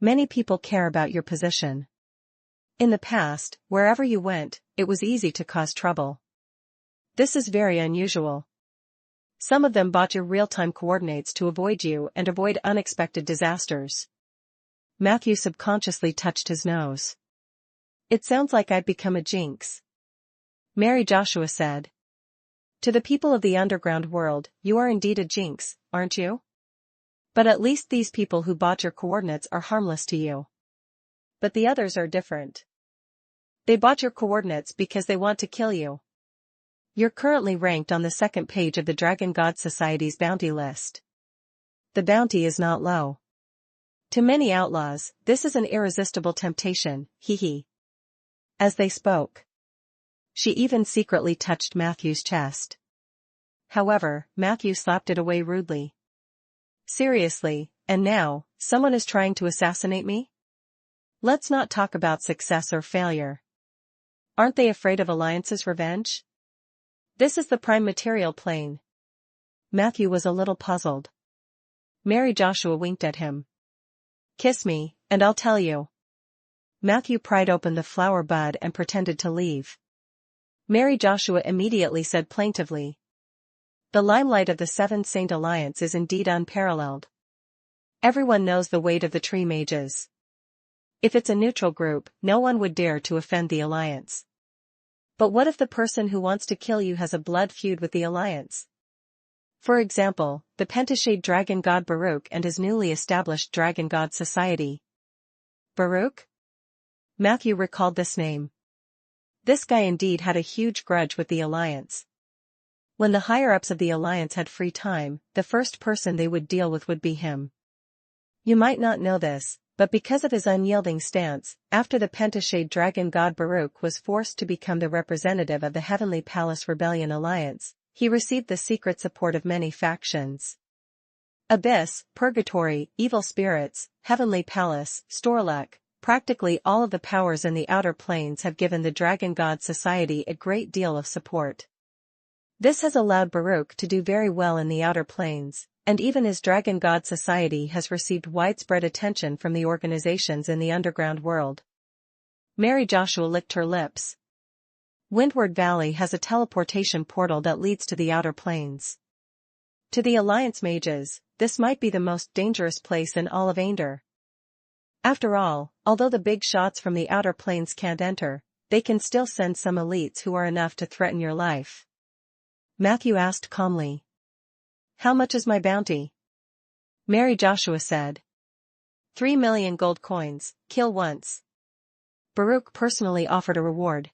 Many people care about your position. In the past, wherever you went, it was easy to cause trouble. This is very unusual. Some of them bought your real-time coordinates to avoid you and avoid unexpected disasters. Matthew subconsciously touched his nose. It sounds like I've become a jinx. Mary Joshua said. To the people of the underground world, you are indeed a jinx, aren't you? But at least these people who bought your coordinates are harmless to you. But the others are different. They bought your coordinates because they want to kill you. You're currently ranked on the second page of the Dragon God Society's bounty list. The bounty is not low. To many outlaws, this is an irresistible temptation, hee. As they spoke, she even secretly touched Matthew's chest. However, Matthew slapped it away rudely. Seriously, and now, someone is trying to assassinate me? Let's not talk about success or failure. Aren't they afraid of Alliance's revenge? This is the prime material plane. Matthew was a little puzzled. Mary Joshua winked at him. Kiss me, and I'll tell you. Matthew pried open the flower bud and pretended to leave. Mary Joshua immediately said plaintively, The limelight of the Seven Saint Alliance is indeed unparalleled. Everyone knows the weight of the tree mages. If it's a neutral group, no one would dare to offend the Alliance. But what if the person who wants to kill you has a blood feud with the Alliance? For example, the Pentashade Dragon God Baruch and his newly established Dragon God Society. Baruch? Matthew recalled this name. This guy indeed had a huge grudge with the Alliance. When the higher-ups of the Alliance had free time, the first person they would deal with would be him. You might not know this, but because of his unyielding stance, after the Pentashade Dragon God Baruch was forced to become the representative of the Heavenly Palace Rebellion Alliance, he received the secret support of many factions. Abyss, Purgatory, Evil Spirits, Heavenly Palace, Storluck, practically all of the powers in the outer planes have given the Dragon God Society a great deal of support. This has allowed Baruch to do very well in the outer planes, and even his Dragon God Society has received widespread attention from the organizations in the underground world. Mary Joshua licked her lips. Windward Valley has a teleportation portal that leads to the outer planes. To the Alliance mages, this might be the most dangerous place in all of Ander. After all, although the big shots from the outer planes can't enter, they can still send some elites who are enough to threaten your life. Matthew asked calmly. How much is my bounty? Mary Joshua said. 3 million gold coins, kill once. Baruch personally offered a reward.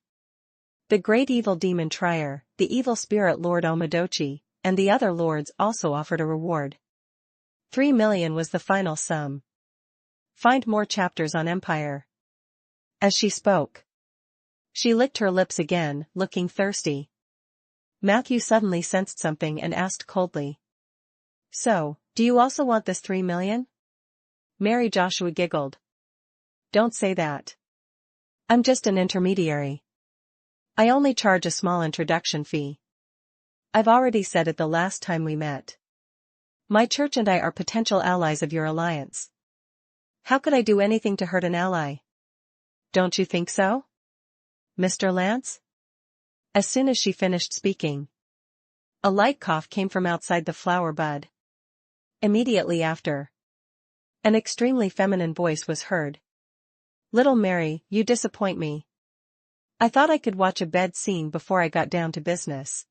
The great evil demon Trier, the evil spirit Lord Omadochi, and the other lords also offered a reward. 3 million was the final sum. Find more chapters on Empire. As she spoke, she licked her lips again, looking thirsty. Matthew suddenly sensed something and asked coldly. So, do you also want this 3 million? Mary Joshua giggled. Don't say that. I'm just an intermediary. I only charge a small introduction fee. I've already said it the last time we met. My church and I are potential allies of your alliance. How could I do anything to hurt an ally? Don't you think so? Mr. Lance? As soon as she finished speaking, a light cough came from outside the flower bud. Immediately after, an extremely feminine voice was heard. Little Mary, you disappoint me. I thought I could watch a bed scene before I got down to business.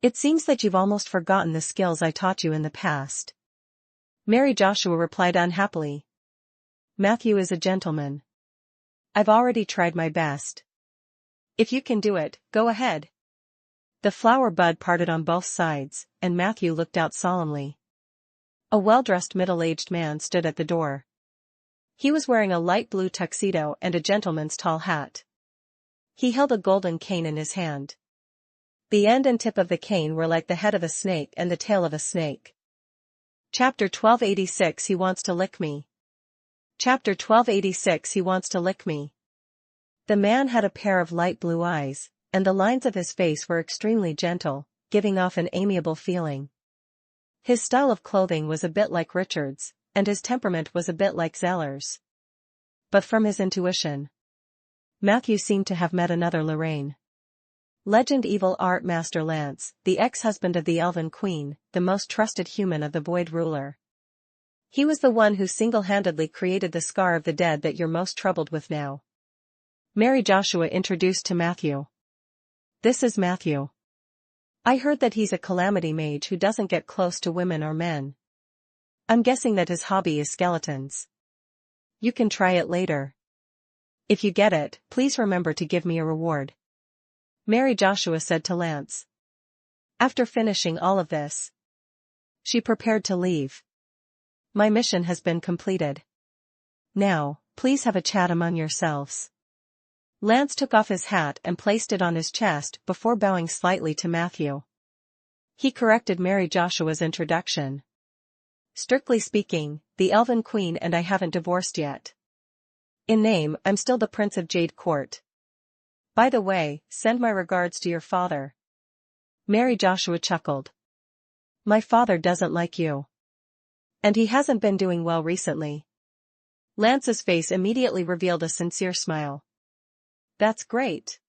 It seems that you've almost forgotten the skills I taught you in the past. Mary Joshua replied unhappily. Matthew is a gentleman. I've already tried my best. If you can do it, go ahead. The flower bud parted on both sides, and Matthew looked out solemnly. A well-dressed middle-aged man stood at the door. He was wearing a light blue tuxedo and a gentleman's tall hat. He held a golden cane in his hand. The end and tip of the cane were like the head of a snake and the tail of a snake. Chapter 1286 He wants to lick me. Chapter 1286 He wants to lick me. The man had a pair of light blue eyes, and the lines of his face were extremely gentle, giving off an amiable feeling. His style of clothing was a bit like Richard's, and his temperament was a bit like Zeller's. But from his intuition, Matthew seemed to have met another Lorraine. Legend Evil Art Master Lance, the ex-husband of the Elven Queen, the most trusted human of the Void Ruler. He was the one who single-handedly created the scar of the dead that you're most troubled with now. Mary Joshua introduced to Matthew. This is Matthew. I heard that he's a calamity mage who doesn't get close to women or men. I'm guessing that his hobby is skeletons. You can try it later. If you get it, please remember to give me a reward. Mary Joshua said to Lance. After finishing all of this, she prepared to leave. My mission has been completed. Now, please have a chat among yourselves. Lance took off his hat and placed it on his chest before bowing slightly to Matthew. He corrected Mary Joshua's introduction. Strictly speaking, the Elven Queen and I haven't divorced yet. In name, I'm still the Prince of Jade Court. By the way, send my regards to your father. Mary Joshua chuckled. My father doesn't like you. And he hasn't been doing well recently. Lance's face immediately revealed a sincere smile. That's great.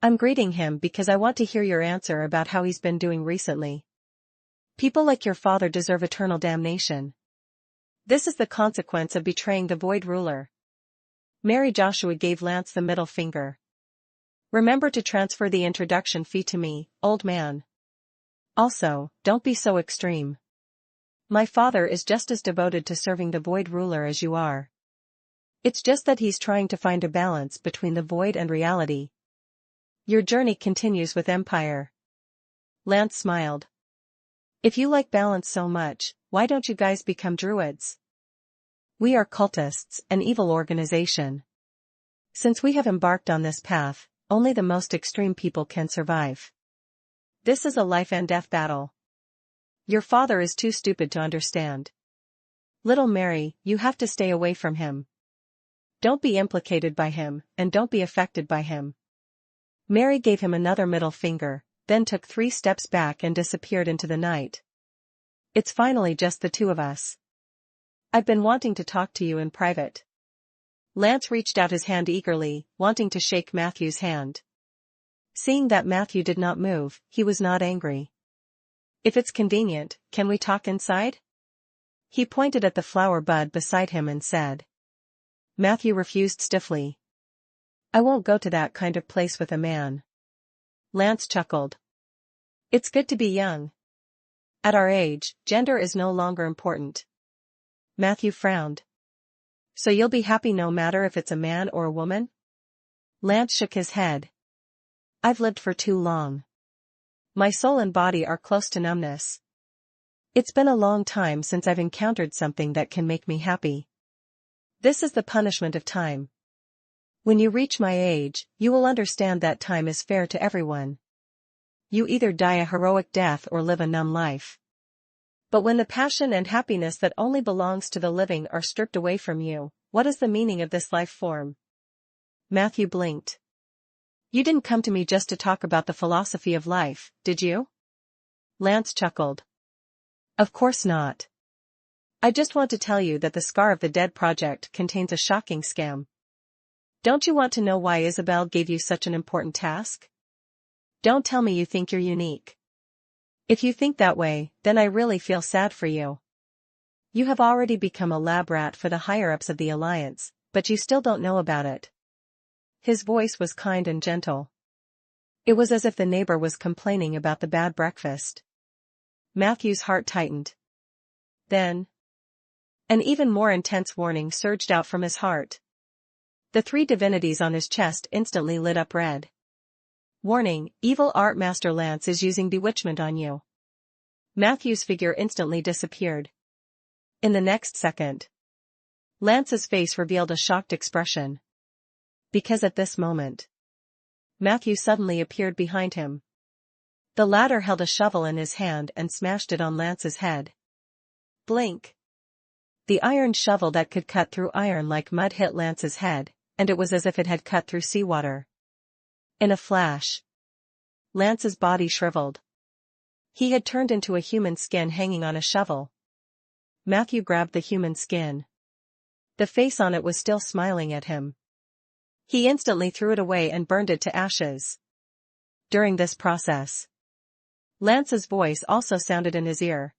I'm greeting him because I want to hear your answer about how he's been doing recently. People like your father deserve eternal damnation. This is the consequence of betraying the Void Ruler. Mary Joshua gave Lance the middle finger. Remember to transfer the introduction fee to me, old man. Also, don't be so extreme. My father is just as devoted to serving the Void Ruler as you are. It's just that he's trying to find a balance between the void and reality. Your journey continues with Empire. Lance smiled. If you like balance so much, why don't you guys become druids? We are cultists, an evil organization. Since we have embarked on this path, only the most extreme people can survive. This is a life and death battle. Your father is too stupid to understand. Little Mary, you have to stay away from him. Don't be implicated by him, and don't be affected by him. Mary gave him another middle finger, then took 3 steps back and disappeared into the night. It's finally just the two of us. I've been wanting to talk to you in private. Lance reached out his hand eagerly, wanting to shake Matthew's hand. Seeing that Matthew did not move, he was not angry. If it's convenient, can we talk inside? He pointed at the flower bud beside him and said. Matthew refused stiffly. I won't go to that kind of place with a man. Lance chuckled. It's good to be young. At our age, gender is no longer important. Matthew frowned. So you'll be happy no matter if it's a man or a woman? Lance shook his head. I've lived for too long. My soul and body are close to numbness. It's been a long time since I've encountered something that can make me happy. This is the punishment of time. When you reach my age, you will understand that time is fair to everyone. You either die a heroic death or live a numb life. But when the passion and happiness that only belongs to the living are stripped away from you, what is the meaning of this life form? Matthew blinked. You didn't come to me just to talk about the philosophy of life, did you? Lance chuckled. Of course not. I just want to tell you that the Scar of the Dead project contains a shocking scam. Don't you want to know why Isabel gave you such an important task? Don't tell me you think you're unique. If you think that way, then I really feel sad for you. You have already become a lab rat for the higher-ups of the Alliance, but you still don't know about it. His voice was kind and gentle. It was as if the neighbor was complaining about the bad breakfast. Matthew's heart tightened. Then, an even more intense warning surged out from his heart. The 3 divinities on his chest instantly lit up red. Warning, evil art master Lance is using bewitchment on you. Matthew's figure instantly disappeared. In the next second, Lance's face revealed a shocked expression. Because at this moment, Matthew suddenly appeared behind him. The latter held a shovel in his hand and smashed it on Lance's head. Blink. The iron shovel that could cut through iron like mud hit Lance's head, and it was as if it had cut through seawater. In a flash, Lance's body shriveled. He had turned into a human skin hanging on a shovel. Matthew grabbed the human skin. The face on it was still smiling at him. He instantly threw it away and burned it to ashes. During this process, Lance's voice also sounded in his ear.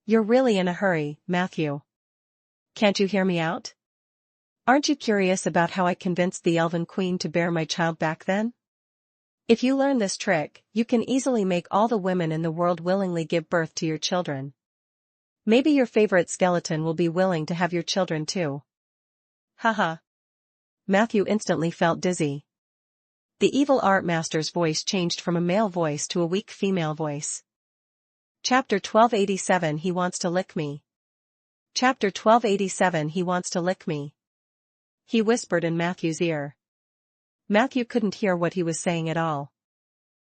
You're really in a hurry, Matthew. Can't you hear me out? Aren't you curious about how I convinced the Elven Queen to bear my child back then? If you learn this trick, you can easily make all the women in the world willingly give birth to your children. Maybe your favorite skeleton will be willing to have your children too. Haha. Matthew instantly felt dizzy. The evil art master's voice changed from a male voice to a weak female voice. Chapter 1287 He wants to lick me. Chapter 1287 He wants to lick me. He whispered in Matthew's ear. Matthew couldn't hear what he was saying at all.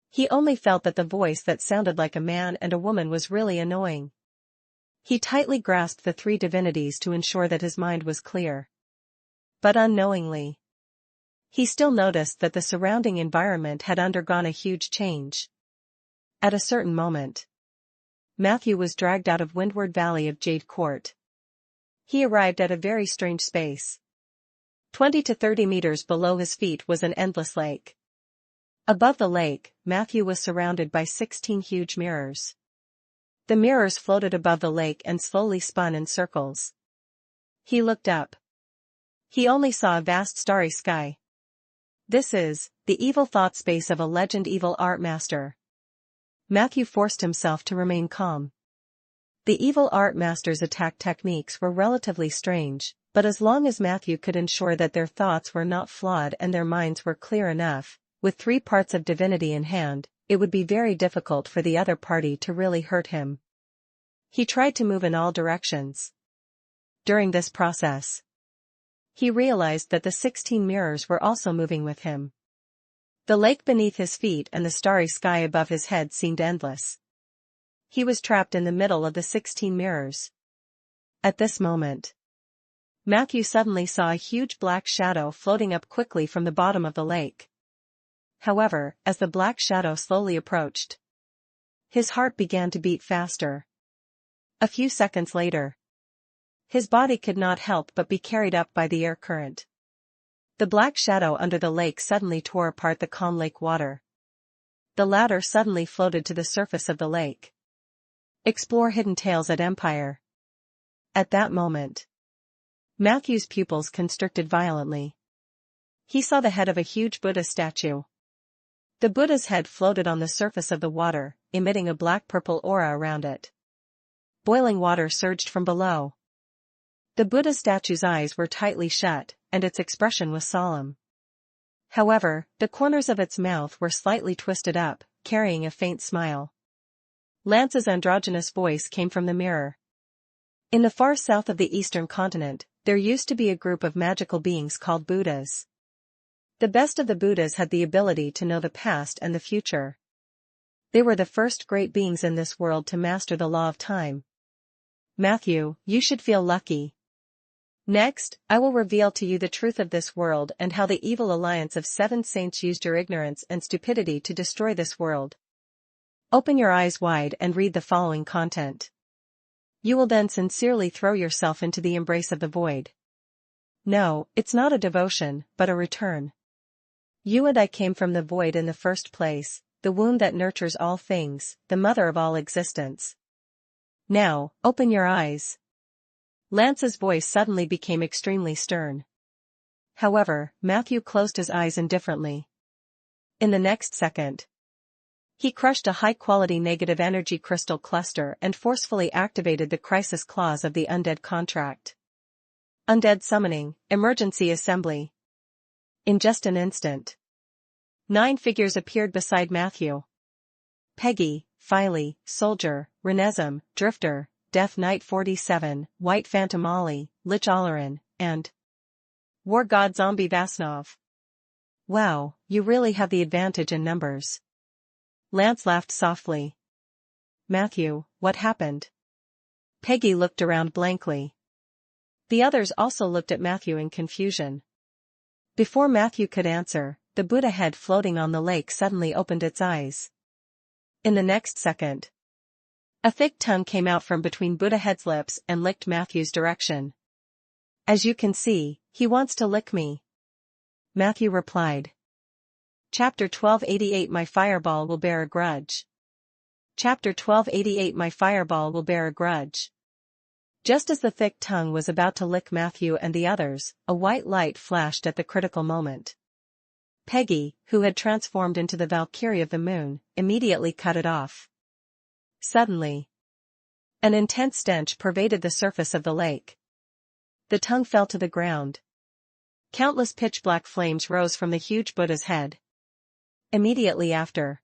He only felt that the voice that sounded like a man and a woman was really annoying. He tightly grasped the 3 divinities to ensure that his mind was clear. But unknowingly, he still noticed that the surrounding environment had undergone a huge change. At a certain moment, Matthew was dragged out of Windward Valley of Jade Court. He arrived at a very strange space. 20 to 30 meters below his feet was an endless lake. Above the lake, Matthew was surrounded by 16 huge mirrors. The mirrors floated above the lake and slowly spun in circles. He looked up. He only saw a vast starry sky. This is the evil thought space of a legend evil art master. Matthew forced himself to remain calm. The evil art master's attack techniques were relatively strange, but as long as Matthew could ensure that their thoughts were not flawed and their minds were clear enough, with 3 parts of divinity in hand, it would be very difficult for the other party to really hurt him. He tried to move in all directions. During this process, he realized that the 16 mirrors were also moving with him. The lake beneath his feet and the starry sky above his head seemed endless. He was trapped in the middle of the 16 mirrors. At this moment, Matthew suddenly saw a huge black shadow floating up quickly from the bottom of the lake. However, as the black shadow slowly approached, his heart began to beat faster. A few seconds later, his body could not help but be carried up by the air current. The black shadow under the lake suddenly tore apart the calm lake water. The latter suddenly floated to the surface of the lake. Explore hidden tales at Empire. At that moment, Matthew's pupils constricted violently. He saw the head of a huge Buddha statue. The Buddha's head floated on the surface of the water, emitting a black-purple aura around it. Boiling water surged from below. The Buddha statue's eyes were tightly shut, and its expression was solemn. However, the corners of its mouth were slightly twisted up, carrying a faint smile. Lance's androgynous voice came from the mirror. In the far south of the eastern continent, there used to be a group of magical beings called Buddhas. The best of the Buddhas had the ability to know the past and the future. They were the first great beings in this world to master the law of time, Matthew, you should feel lucky. Next, I will reveal to you the truth of this world and how the evil alliance of 7 saints used your ignorance and stupidity to destroy this world. Open your eyes wide and read the following content. You will then sincerely throw yourself into the embrace of the void. No, it's not a devotion, but a return. You and I came from the void in the first place, the womb that nurtures all things, the mother of all existence. Now, open your eyes. Lance's voice suddenly became extremely stern. However, Matthew closed his eyes indifferently. In the next second, he crushed a high-quality negative energy crystal cluster and forcefully activated the crisis clause of the Undead contract. Undead summoning, emergency assembly. In just an instant, 9 figures appeared beside Matthew. Peggy, Filey, Soldier, Renesm, Drifter, Death Knight 47, White Phantom Ollie, Lich Olerin, and War God Zombie Vasnov. Wow, you really have the advantage in numbers. Lance laughed softly. Matthew, what happened? Peggy looked around blankly. The others also looked at Matthew in confusion. Before Matthew could answer, the Buddha head floating on the lake suddenly opened its eyes. In the next second, a thick tongue came out from between Buddha head's lips and licked Matthew's direction. As you can see, he wants to lick me. Matthew replied. Chapter 1288 My Fireball Will Bear a Grudge. Chapter 1288 My Fireball Will Bear a Grudge. Just as the thick tongue was about to lick Matthew and the others, a white light flashed at the critical moment. Peggy, who had transformed into the Valkyrie of the Moon, immediately cut it off. Suddenly, an intense stench pervaded the surface of the lake. The tongue fell to the ground. Countless pitch-black flames rose from the huge Buddha's head. Immediately after,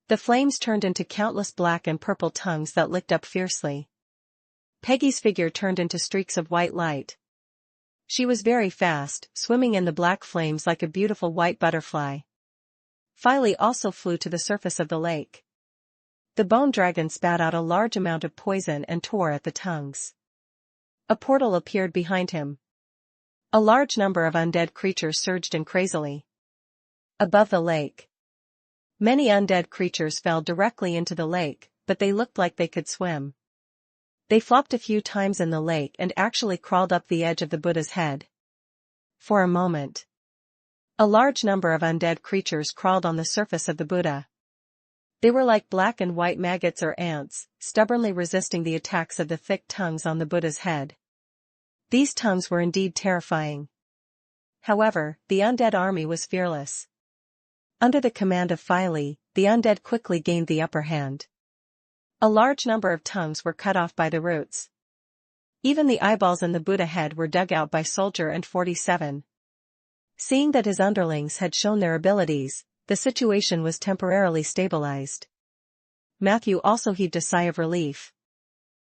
the flames turned into countless black and purple tongues that licked up fiercely. Peggy's figure turned into streaks of white light. She was very fast, swimming in the black flames like a beautiful white butterfly. Filey also flew to the surface of the lake. The bone dragon spat out a large amount of poison and tore at the tongues. A portal appeared behind him. A large number of undead creatures surged in crazily. Above the lake, many undead creatures fell directly into the lake, but they looked like they could swim. They flopped a few times in the lake and actually crawled up the edge of the Buddha's head. For a moment, a large number of undead creatures crawled on the surface of the Buddha. They were like black and white maggots or ants, stubbornly resisting the attacks of the thick tongues on the Buddha's head. These tongues were indeed terrifying. However, the undead army was fearless. Under the command of Filey, the undead quickly gained the upper hand. A large number of tongues were cut off by the roots. Even the eyeballs in the Buddha head were dug out by Soldier and 47. Seeing that his underlings had shown their abilities, the situation was temporarily stabilized. Matthew also heaved a sigh of relief.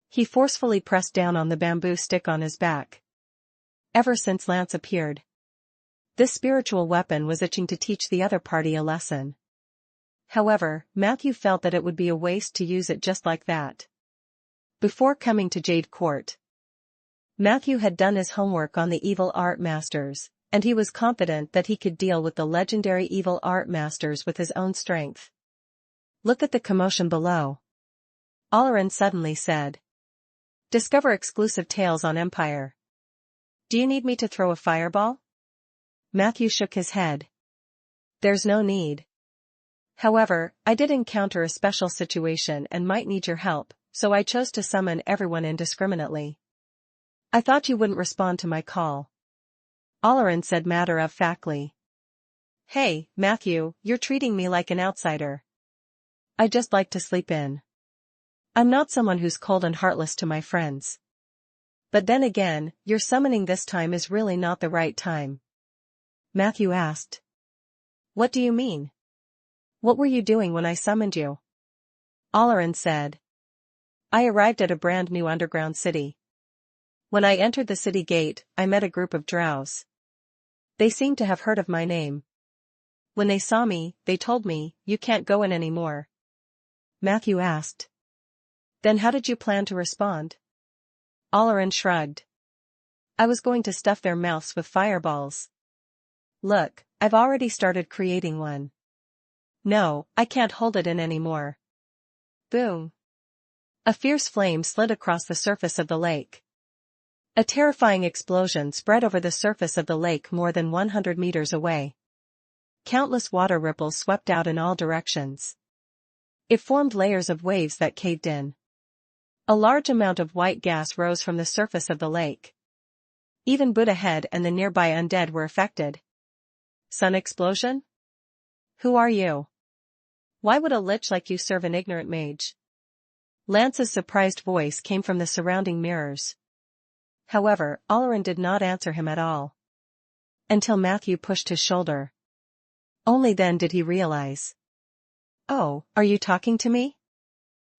He forcefully pressed down on the bamboo stick on his back. Ever since Lance appeared, this spiritual weapon was itching to teach the other party a lesson. However, Matthew felt that it would be a waste to use it just like that. Before coming to Jade Court, Matthew had done his homework on the evil art masters, and he was confident that he could deal with the legendary evil art masters with his own strength. Look at the commotion below. Olerin suddenly said. Discover exclusive tales on Empire. Do you need me to throw a fireball? Matthew shook his head. There's no need. However, I did encounter a special situation and might need your help, so I chose to summon everyone indiscriminately. I thought you wouldn't respond to my call. Olerin said matter-of-factly. Hey, Matthew, you're treating me like an outsider. I just like to sleep in. I'm not someone who's cold and heartless to my friends. But then again, your summoning this time is really not the right time. Matthew asked. What do you mean? What were you doing when I summoned you? Olerin said. I arrived at a brand new underground city. When I entered the city gate, I met a group of drows. They seemed to have heard of my name. When they saw me, they told me, you can't go in anymore. Matthew asked. Then how did you plan to respond? Olerin shrugged. I was going to stuff their mouths with fireballs. Look, I've already started creating one. No, I can't hold it in anymore. Boom. A fierce flame slid across the surface of the lake. A terrifying explosion spread over the surface of the lake more than 100 meters away. Countless water ripples swept out in all directions. It formed layers of waves that caved in. A large amount of white gas rose from the surface of the lake. Even Buddha Head and the nearby undead were affected. Sun explosion? Who are you? Why would a lich like you serve an ignorant mage? Lance's surprised voice came from the surrounding mirrors. However, Olerin did not answer him at all. Until Matthew pushed his shoulder. Only then did he realize. Oh, are you talking to me?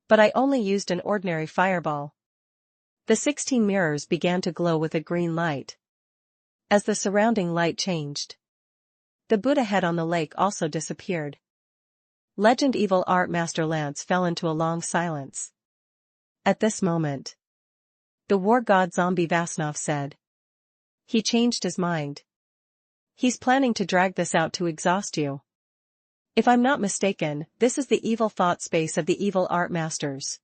But I only used an ordinary fireball. The 16 mirrors began to glow with a green light. As the surrounding light changed, the Buddha head on the lake also disappeared. Legend Evil Art Master Lance fell into a long silence. At this moment, the war god zombie Vasnov said. He changed his mind. He's planning to drag this out to exhaust you. If I'm not mistaken, this is the evil thought space of the evil art masters.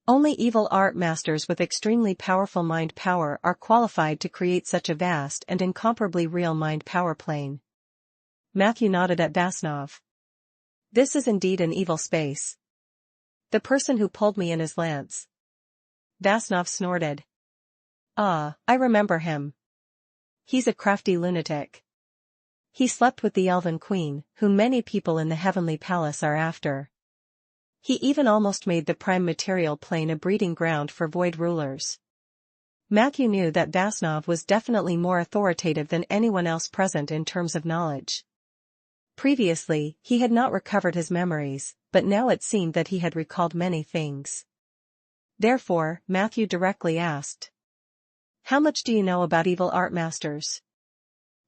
Only evil art masters with extremely powerful mind power are qualified to create such a vast and incomparably real mind power plane. Matthew nodded at Vasnov. This is indeed an evil space. The person who pulled me in is Lance. Vasnov snorted. Ah, I remember him. He's a crafty lunatic. He slept with the Elven Queen, whom many people in the Heavenly Palace are after. He even almost made the Prime Material Plane a breeding ground for Void rulers. Matthew knew that Vasnov was definitely more authoritative than anyone else present in terms of knowledge. Previously, he had not recovered his memories, but now it seemed that he had recalled many things. Therefore, Matthew directly asked. How much do you know about evil art masters?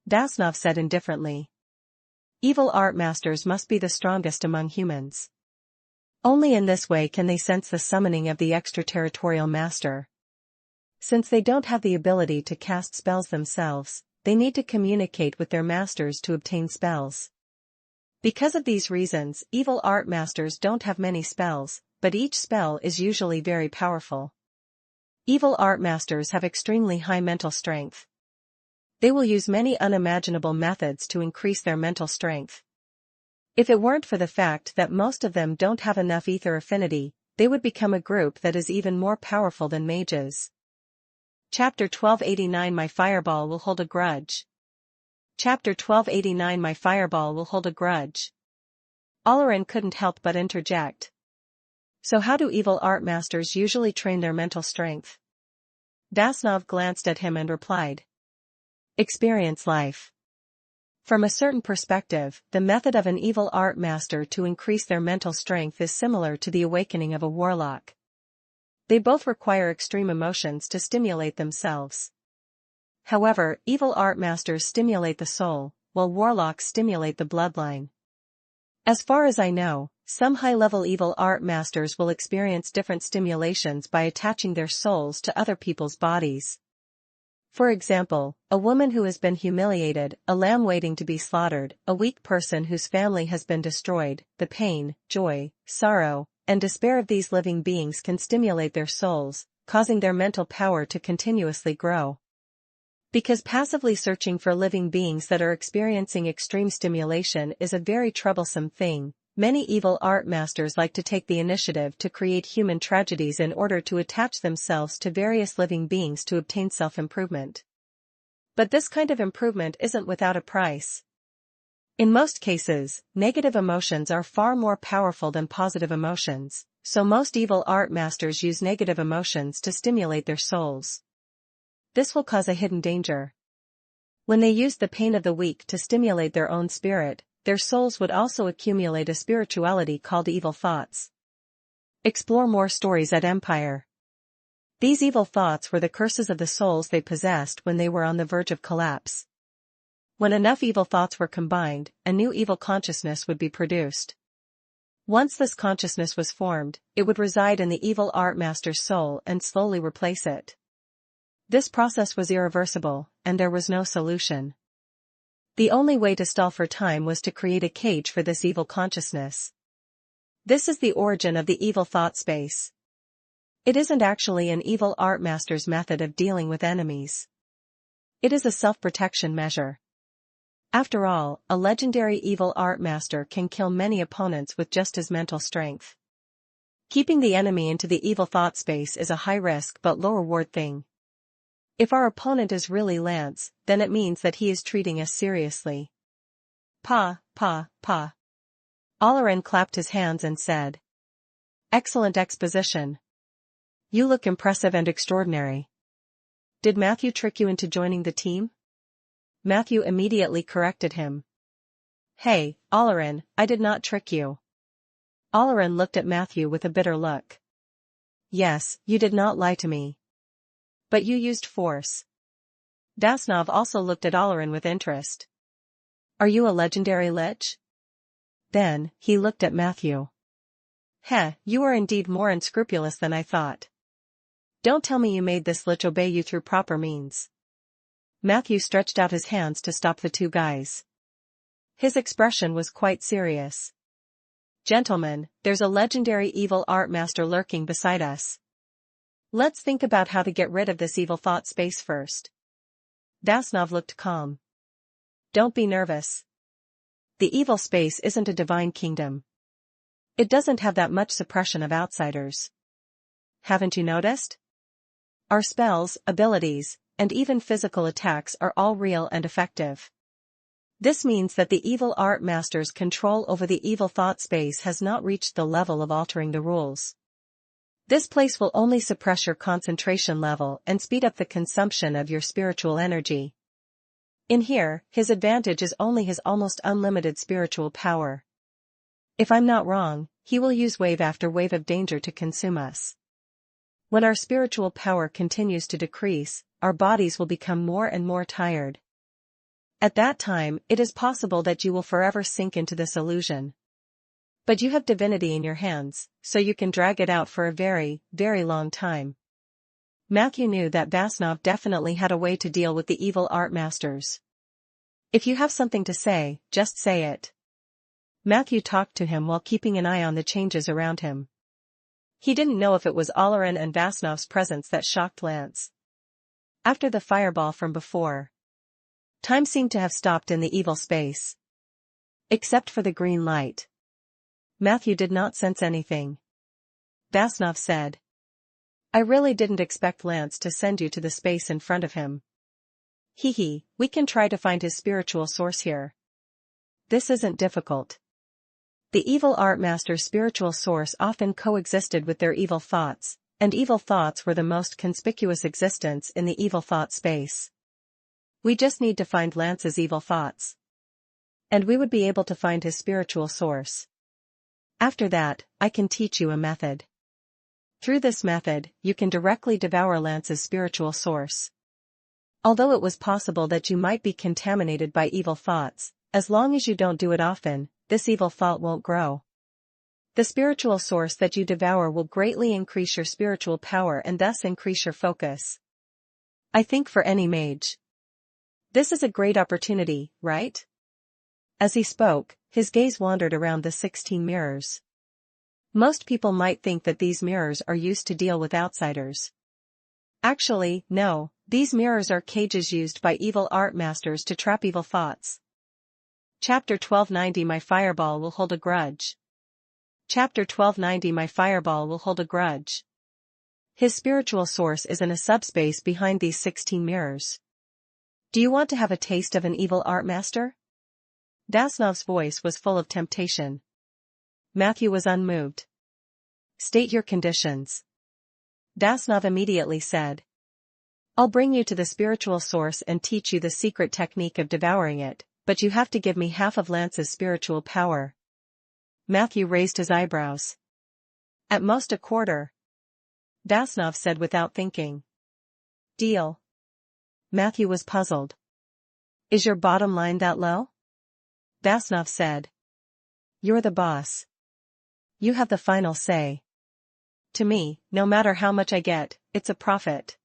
Vasnov said indifferently. Evil art masters must be the strongest among humans. Only in this way can they sense the summoning of the extraterritorial master. Since they don't have the ability to cast spells themselves, they need to communicate with their masters to obtain spells. Because of these reasons, evil art masters don't have many spells, but each spell is usually very powerful. Evil art masters have extremely high mental strength. They will use many unimaginable methods to increase their mental strength. If it weren't for the fact that most of them don't have enough ether affinity, they would become a group that is even more powerful than mages. Chapter 1289 My Fireball Will Hold a Grudge. Chapter 1289 My Fireball Will Hold a Grudge. Olerin couldn't help but interject. So how do evil art masters usually train their mental strength? Vasnov glanced at him and replied. Experience life. From a certain perspective, the method of an evil art master to increase their mental strength is similar to the awakening of a warlock. They both require extreme emotions to stimulate themselves. However, evil art masters stimulate the soul, while warlocks stimulate the bloodline. As far as I know, some high-level evil art masters will experience different stimulations by attaching their souls to other people's bodies. For example, a woman who has been humiliated, a lamb waiting to be slaughtered, a weak person whose family has been destroyed, the pain, joy, sorrow, and despair of these living beings can stimulate their souls, causing their mental power to continuously grow. Because passively searching for living beings that are experiencing extreme stimulation is a very troublesome thing, many evil art masters like to take the initiative to create human tragedies in order to attach themselves to various living beings to obtain self-improvement. But this kind of improvement isn't without a price. In most cases, negative emotions are far more powerful than positive emotions, so most evil art masters use negative emotions to stimulate their souls. This will cause a hidden danger. When they use the pain of the weak to stimulate their own spirit, their souls would also accumulate a spirituality called evil thoughts. Explore more stories at Empire. These evil thoughts were the curses of the souls they possessed when they were on the verge of collapse. When enough evil thoughts were combined, a new evil consciousness would be produced. Once this consciousness was formed, it would reside in the evil art master's soul and slowly replace it. This process was irreversible, and there was no solution. The only way to stall for time was to create a cage for this evil consciousness. This is the origin of the evil thought space. It isn't actually an evil art master's method of dealing with enemies. It is a self-protection measure. After all, a legendary evil art master can kill many opponents with just his mental strength. Keeping the enemy into the evil thought space is a high-risk but low-reward thing. If our opponent is really Lance, then it means that he is treating us seriously. Pa. Olarin clapped his hands and said, "Excellent exposition. You look impressive and extraordinary. Did Matthew trick you into joining the team?" Matthew immediately corrected him. "Hey, Olarin, I did not trick you." Olarin looked at Matthew with a bitter look. "Yes, you did not lie to me. But you used force." Dasnov also looked at Olarin with interest. "Are you a legendary lich?" Then, he looked at Matthew. You are indeed more unscrupulous than I thought. Don't tell me you made this lich obey you through proper means." Matthew stretched out his hands to stop the two guys. His expression was quite serious. "Gentlemen, there's a legendary evil art master lurking beside us. Let's think about how to get rid of this evil thought space first." Dasnov looked calm. "Don't be nervous. The evil space isn't a divine kingdom. It doesn't have that much suppression of outsiders. Haven't you noticed? Our spells, abilities, and even physical attacks are all real and effective. This means that the evil art master's control over the evil thought space has not reached the level of altering the rules. This place will only suppress your concentration level and speed up the consumption of your spiritual energy. In here, his advantage is only his almost unlimited spiritual power. If I'm not wrong, he will use wave after wave of danger to consume us. When our spiritual power continues to decrease, our bodies will become more and more tired. At that time, it is possible that you will forever sink into this illusion. But you have divinity in your hands, so you can drag it out for a very, very long time." Matthew knew that Dasnov definitely had a way to deal with the evil art masters. "If you have something to say, just say it." Matthew talked to him while keeping an eye on the changes around him. He didn't know if it was Olarin and Dasnov's presence that shocked Lance. After the fireball from before, time seemed to have stopped in the evil space. Except for the green light. Matthew did not sense anything. Dasnov said, "I really didn't expect Lance to send you to the space in front of him. We can try to find his spiritual source here. This isn't difficult." The evil art master's spiritual source often coexisted with their evil thoughts, and evil thoughts were the most conspicuous existence in the evil thought space. We just need to find Lance's evil thoughts. And we would be able to find his spiritual source. After that, I can teach you a method. Through this method, you can directly devour Lance's spiritual source. Although it was possible that you might be contaminated by evil thoughts, as long as you don't do it often, this evil thought won't grow. The spiritual source that you devour will greatly increase your spiritual power and thus increase your focus. I think for any mage, this is a great opportunity, right? As he spoke, his gaze wandered around the 16 mirrors. Most people might think that these mirrors are used to deal with outsiders. Actually, no, these mirrors are cages used by evil art masters to trap evil thoughts. Chapter 1290 My Fireball Will Hold a Grudge. Chapter 1290 My Fireball Will Hold a Grudge. His spiritual source is in a subspace behind these 16 mirrors. Do you want to have a taste of an evil art master? Dasnov's voice was full of temptation. Matthew was unmoved. State your conditions. Dasnov immediately said. I'll bring you to the spiritual source and teach you the secret technique of devouring it, but you have to give me half of Lance's spiritual power. Matthew raised his eyebrows. At most a quarter. Dasnov said without thinking. Deal. Matthew was puzzled. Is your bottom line that low? Dasnov said. You're the boss. You have the final say. To me, no matter how much I get, it's a profit.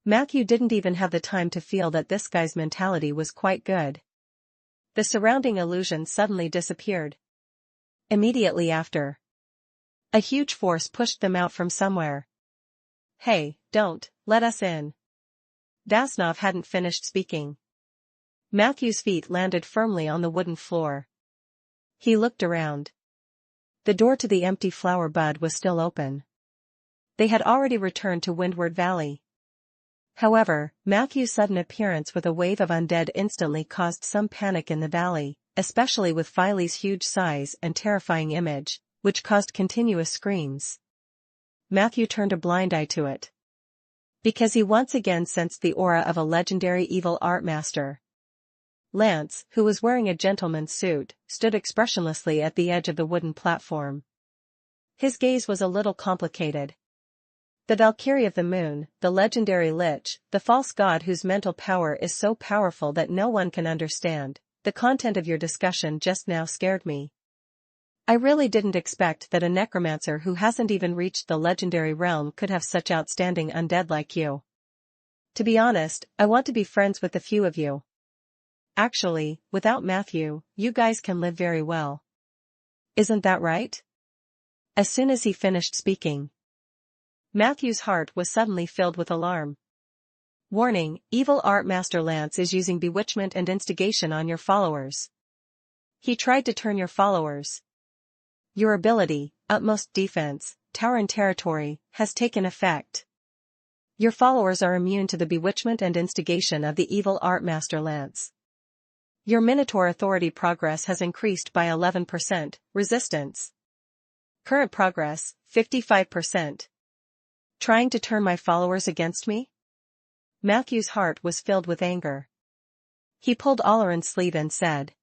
Matthew didn't even have the time to feel that this guy's mentality was quite good. The surrounding illusion suddenly disappeared. Immediately after, a huge force pushed them out from somewhere. "Hey, don't, let us in." Vasnov hadn't finished speaking. Matthew's feet landed firmly on the wooden floor. He looked around. The door to the empty flower bud was still open. They had already returned to Windward Valley. However, Matthew's sudden appearance with a wave of undead instantly caused some panic in the valley, especially with Filey's huge size and terrifying image, which caused continuous screams. Matthew turned a blind eye to it, because he once again sensed the aura of a legendary evil art master. Lance, who was wearing a gentleman's suit, stood expressionlessly at the edge of the wooden platform. His gaze was a little complicated. The Valkyrie of the Moon, the legendary Lich, the false god whose mental power is so powerful that no one can understand. The content of your discussion just now scared me. I really didn't expect that a necromancer who hasn't even reached the legendary realm could have such outstanding undead like you. To be honest, I want to be friends with a few of you. Actually, without Matthew, you guys can live very well. Isn't that right? As soon as he finished speaking, Matthew's heart was suddenly filled with alarm. Warning, evil art master Lance is using bewitchment and instigation on your followers. He tried to turn your followers. Your ability, utmost defense, tower and territory, has taken effect. Your followers are immune to the bewitchment and instigation of the evil art master Lance. Your Minotaur authority progress has increased by 11%, resistance. Current progress, 55%. Trying to turn my followers against me? Matthew's heart was filled with anger. He pulled Olarin's sleeve and said,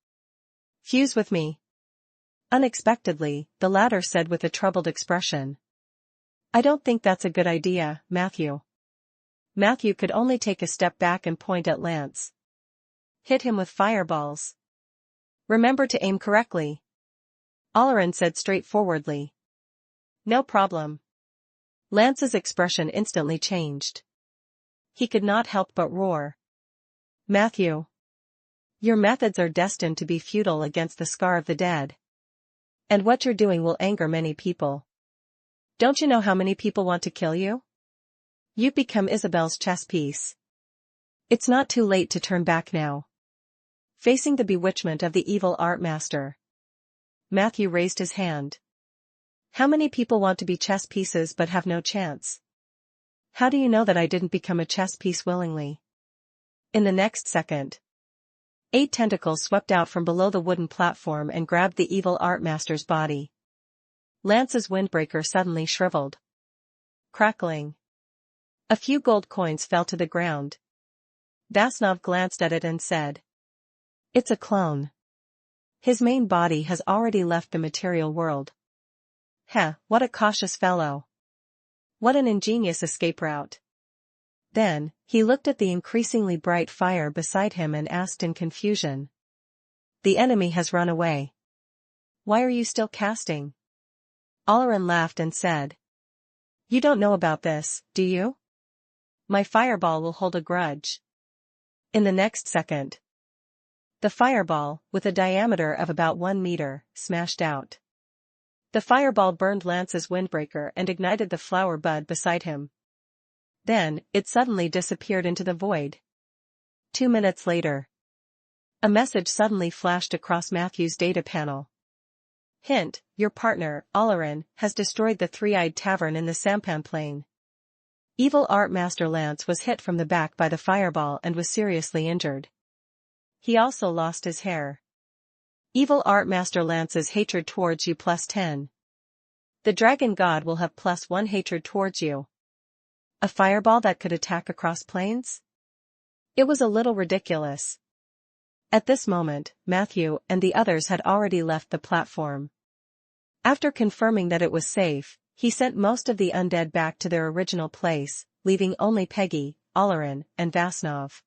"Fuse with me." Unexpectedly, the latter said with a troubled expression, "I don't think that's a good idea, Matthew." Matthew could only take a step back and point at Lance. "Hit him with fireballs. Remember to aim correctly." Olarin said straightforwardly. "No problem." Lance's expression instantly changed. He could not help but roar. "Matthew, your methods are destined to be futile against the scar of the dead. And what you're doing will anger many people. Don't you know how many people want to kill you? You've become Isabel's chess piece. It's not too late to turn back now." Facing the bewitchment of the evil art master, Matthew raised his hand. "How many people want to be chess pieces but have no chance? How do you know that I didn't become a chess piece willingly?" In the next second, 8 tentacles swept out from below the wooden platform and grabbed the evil art master's body. Lance's windbreaker suddenly shriveled. Crackling. A few gold coins fell to the ground. Vasnov glanced at it and said, "It's a clone. His main body has already left the material world. What a cautious fellow. What an ingenious escape route." Then, he looked at the increasingly bright fire beside him and asked in confusion, "The enemy has run away. Why are you still casting?" Olarin laughed and said, "You don't know about this, do you? My fireball will hold a grudge." In the next second, the fireball, with a diameter of about 1 meter, smashed out. The fireball burned Lance's windbreaker and ignited the flower bud beside him. Then, it suddenly disappeared into the void. 2 minutes later, a message suddenly flashed across Matthew's data panel. "Hint, your partner, Olarin, has destroyed the Three-Eyed Tavern in the Sampan Plain. Evil art master Lance was hit from the back by the fireball and was seriously injured. He also lost his hair. Evil art master Lance's hatred towards you +10. The dragon god will have +1 hatred towards you. A fireball that could attack across planes? It was a little ridiculous." At this moment, Matthew and the others had already left the platform. After confirming that it was safe, he sent most of the undead back to their original place, leaving only Peggy, Olarin, and Vasnov.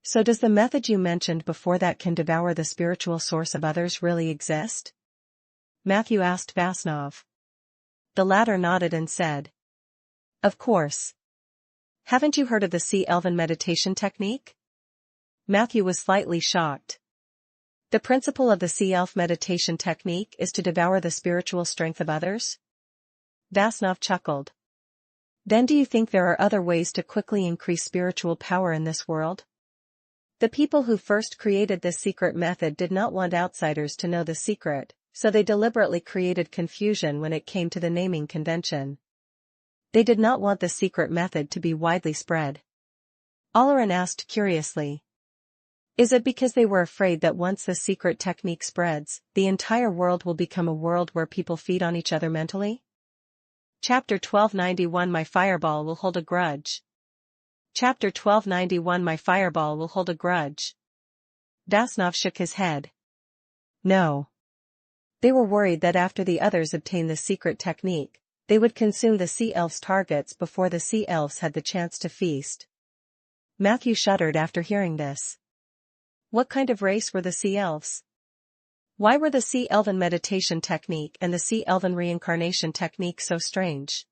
"So does the method you mentioned before that can devour the spiritual source of others really exist?" Matthew asked Vasnov. The latter nodded and said, "Of course. Haven't you heard of the Sea Elven meditation technique? Matthew was slightly shocked. The principle of the Sea Elf meditation technique is to devour the spiritual strength of others? Vasnov chuckled. Then do you think there are other ways to quickly increase spiritual power in this world? The people who first created this secret method did not want outsiders to know the secret, so they deliberately created confusion when it came to the naming convention. They did not want the secret method to be widely spread. Olerin asked curiously. Is it because they were afraid that once the secret technique spreads, the entire world will become a world where people feed on each other mentally? Chapter 1291 My Fireball Will Hold a Grudge. Chapter 1291 My Fireball Will Hold a Grudge. Vasnov shook his head. No. They were worried that after the others obtained the secret technique, they would consume the Sea Elves' targets before the Sea Elves had the chance to feast. Matthew shuddered after hearing this. What kind of race were the Sea Elves? Why were the Sea Elven meditation technique and the Sea Elven reincarnation technique so strange?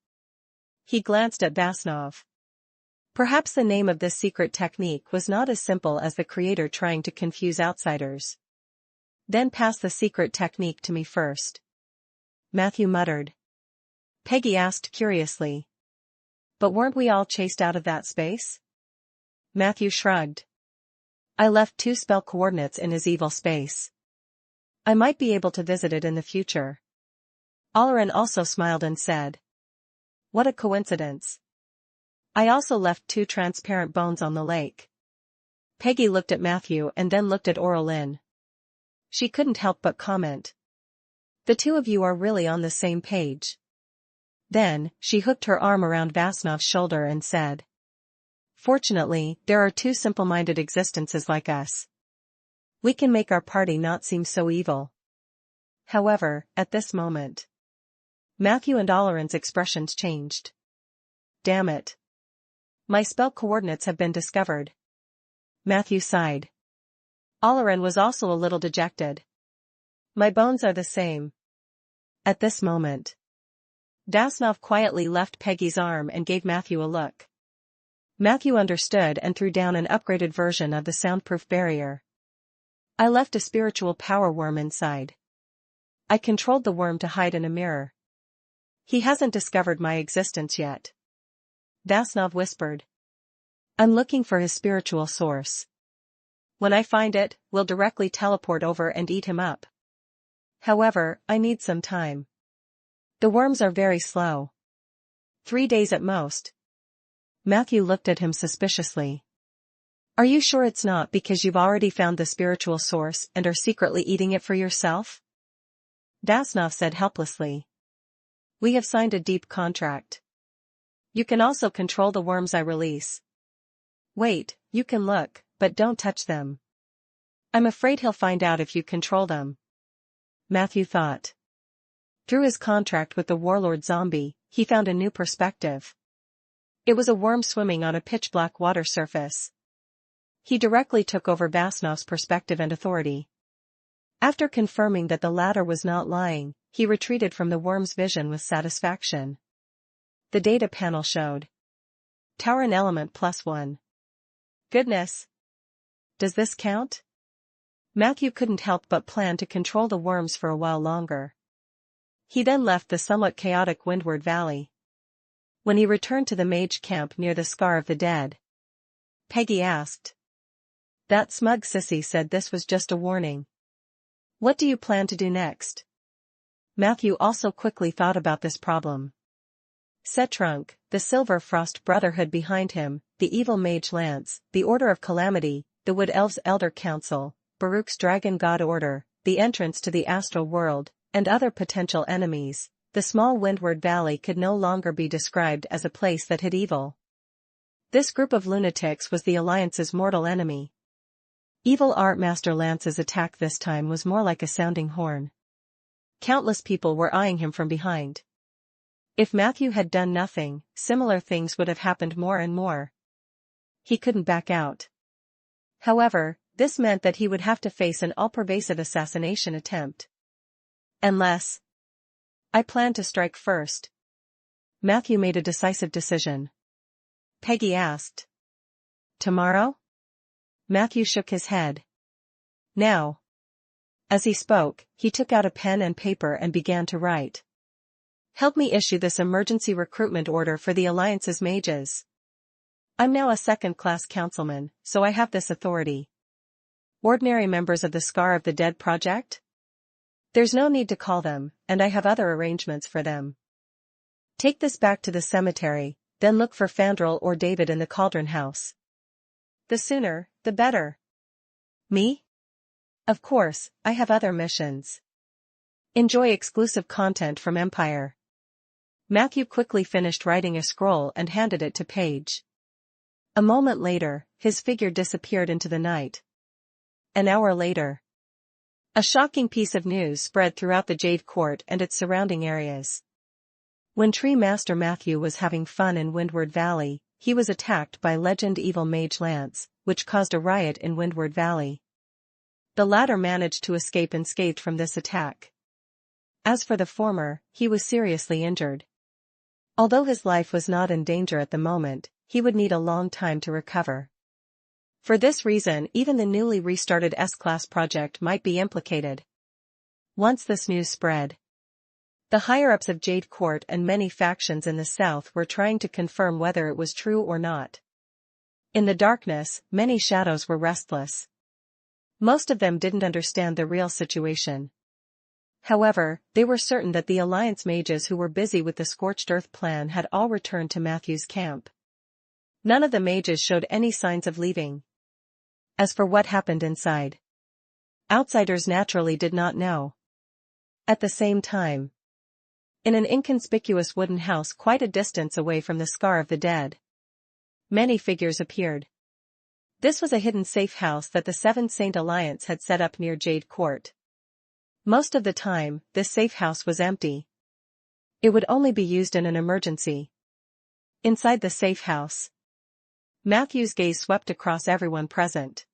He glanced at Vasnov. Perhaps the name of this secret technique was not as simple as the creator trying to confuse outsiders. Then pass the secret technique to me first. Matthew muttered. Peggy asked curiously. But weren't we all chased out of that space? Matthew shrugged. I left 2 spell coordinates in his evil space. I might be able to visit it in the future. Olerin also smiled and said. What a coincidence. I also left 2 transparent bones on the lake. Peggy looked at Matthew and then looked at Orlin. She couldn't help but comment. The 2 of you are really on the same page. Then, she hooked her arm around Vasnov's shoulder and said. Fortunately, there are 2 simple-minded existences like us. We can make our party not seem so evil. However, at this moment, Matthew and Olerin's expressions changed. Damn it. My spell coordinates have been discovered. Matthew sighed. Olerin was also a little dejected. My bones are the same. At this moment, Vasnov quietly left Peggy's arm and gave Matthew a look. Matthew understood and threw down an upgraded version of the soundproof barrier. I left a spiritual power worm inside. I controlled the worm to hide in a mirror. He hasn't discovered my existence yet. Vasnov whispered. I'm looking for his spiritual source. When I find it, we'll directly teleport over and eat him up. However, I need some time. The worms are very slow. 3 days at most. Matthew looked at him suspiciously. Are you sure it's not because you've already found the spiritual source and are secretly eating it for yourself? Vasnov said helplessly. We have signed a deep contract. You can also control the worms I release. Wait, you can look, but don't touch them. I'm afraid he'll find out if you control them. Matthew thought. Through his contract with the warlord zombie, he found a new perspective. It was a worm swimming on a pitch-black water surface. He directly took over Vasnov's perspective and authority. After confirming that the latter was not lying, he retreated from the worm's vision with satisfaction. The data panel showed. Tauren element +1. Goodness. Does this count? Matthew couldn't help but plan to control the worms for a while longer. He then left the somewhat chaotic Windward Valley. When he returned to the mage camp near the Scar of the Dead, Peggy asked. That smug sissy said this was just a warning. What do you plan to do next? Matthew also quickly thought about this problem. Setrunk, the Silver Frost Brotherhood behind him, the evil Mage Lance, the Order of Calamity, the Wood Elves Elder Council, Baruch's Dragon God Order, the entrance to the astral world, and other potential enemies, the small Windward Valley could no longer be described as a place that hid evil. This group of lunatics was the Alliance's mortal enemy. Evil Artmaster Lance's attack this time was more like a sounding horn. Countless people were eyeing him from behind. If Matthew had done nothing, similar things would have happened more and more. He couldn't back out. However, this meant that he would have to face an all-pervasive assassination attempt. Unless I plan to strike first. Matthew made a decisive decision. Peggy asked. Tomorrow? Matthew shook his head. Now. As he spoke, he took out a pen and paper and began to write. Help me issue this emergency recruitment order for the Alliance's mages. I'm now a second-class councilman, so I have this authority. Ordinary members of the Scar of the Dead project? There's no need to call them, and I have other arrangements for them. Take this back to the cemetery, then look for Fandral or David in the Cauldron House. The sooner, the better. Me? Of course, I have other missions. Enjoy exclusive content from Empire. Matthew quickly finished writing a scroll and handed it to Paige. A moment later, his figure disappeared into the night. An hour later. A shocking piece of news spread throughout the Jade Court and its surrounding areas. When Tree Master Matthew was having fun in Windward Valley, he was attacked by Legend Evil Mage Lance, which caused a riot in Windward Valley. The latter managed to escape unscathed from this attack. As for the former, he was seriously injured. Although his life was not in danger at the moment, he would need a long time to recover. For this reason, even the newly restarted S-Class project might be implicated. Once this news spread, the higher-ups of Jade Court and many factions in the south were trying to confirm whether it was true or not. In the darkness, many shadows were restless. Most of them didn't understand the real situation. However, they were certain that the Alliance mages who were busy with the Scorched Earth plan had all returned to Matthew's camp. None of the mages showed any signs of leaving. As for what happened inside, outsiders naturally did not know. At the same time, in an inconspicuous wooden house quite a distance away from the Scar of the Dead, many figures appeared. This was a hidden safe house that the Seven Saint Alliance had set up near Jade Court. Most of the time, this safe house was empty. It would only be used in an emergency. Inside the safe house, Matthew's gaze swept across everyone present.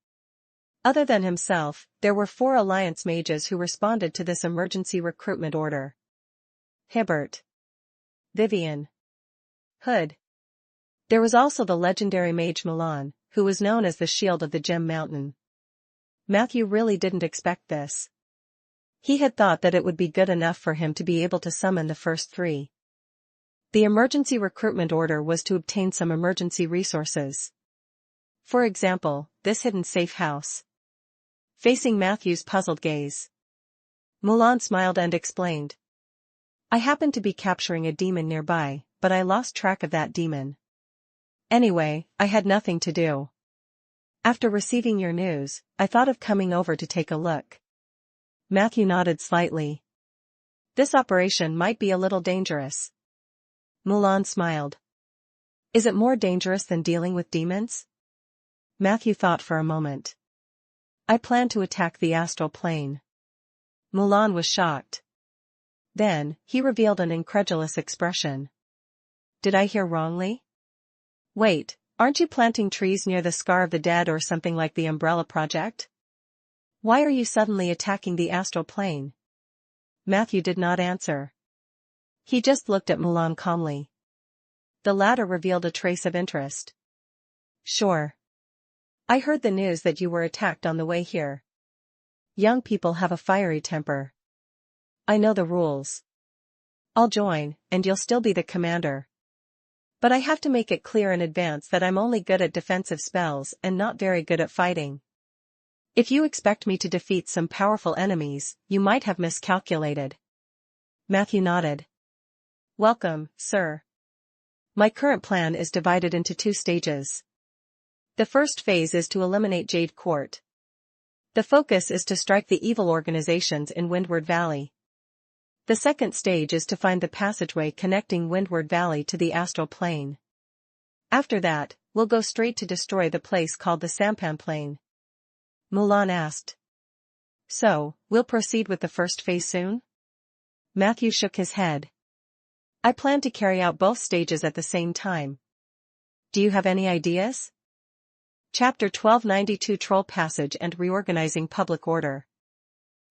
Other than himself, there were 4 Alliance mages who responded to this emergency recruitment order. Hibbert, Vivian, Hood. There was also the legendary mage Milan, who was known as the Shield of the Gem Mountain. Matthew really didn't expect this. He had thought that it would be good enough for him to be able to summon the first 3. The emergency recruitment order was to obtain some emergency resources. For example, this hidden safe house. Facing Matthew's puzzled gaze, Mulan smiled and explained. I happened to be capturing a demon nearby, but I lost track of that demon. Anyway, I had nothing to do. After receiving your news, I thought of coming over to take a look. Matthew nodded slightly. This operation might be a little dangerous. Mulan smiled. Is it more dangerous than dealing with demons? Matthew thought for a moment. I plan to attack the astral plane. Mulan was shocked. Then, he revealed an incredulous expression. Did I hear wrongly? Wait, aren't you planting trees near the Scar of the Dead or something like the Umbrella Project? Why are you suddenly attacking the astral plane? Matthew did not answer. He just looked at Mulan calmly. The latter revealed a trace of interest. Sure. I heard the news that you were attacked on the way here. Young people have a fiery temper. I know the rules. I'll join, and you'll still be the commander. But I have to make it clear in advance that I'm only good at defensive spells and not very good at fighting. If you expect me to defeat some powerful enemies, you might have miscalculated. Matthew nodded. Welcome, sir. My current plan is divided into 2 stages. The first phase is to eliminate Jade Court. The focus is to strike the evil organizations in Windward Valley. The second stage is to find the passageway connecting Windward Valley to the astral plane. After that, we'll go straight to destroy the place called the Sampan Plane. Mulan asked. So, we'll proceed with the first phase soon? Matthew shook his head. I plan to carry out both stages at the same time. Do you have any ideas? Chapter 1292 Troll Passage and Reorganizing Public Order.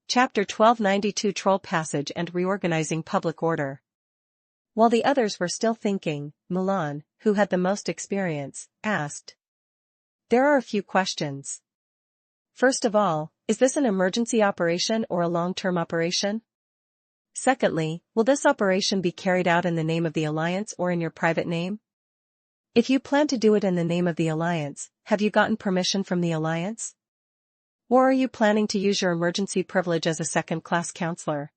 Chapter 1292 Troll Passage and Reorganizing Public Order. While the others were still thinking, Mulan, who had the most experience, asked. There are a few questions. First of all, is this an emergency operation or a long-term operation? Secondly, will this operation be carried out in the name of the Alliance or in your private name? If you plan to do it in the name of the Alliance, have you gotten permission from the Alliance? Or are you planning to use your emergency privilege as a second-class counselor?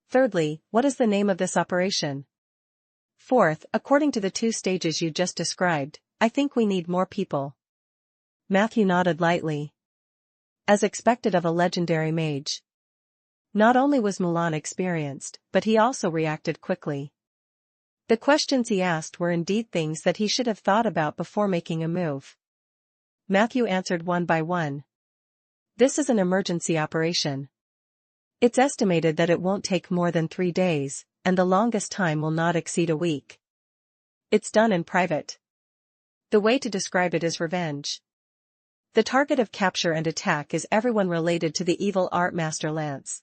Thirdly, what is the name of this operation? Fourth, according to the 2 stages you just described, I think we need more people. Matthew nodded lightly. As expected of a legendary mage. Not only was Mulan experienced, but he also reacted quickly. The questions he asked were indeed things that he should have thought about before making a move. Matthew answered one by one. This is an emergency operation. It's estimated that it won't take more than 3 days, and the longest time will not exceed a week. It's done in private. The way to describe it is revenge. The target of capture and attack is everyone related to the evil art master Lance.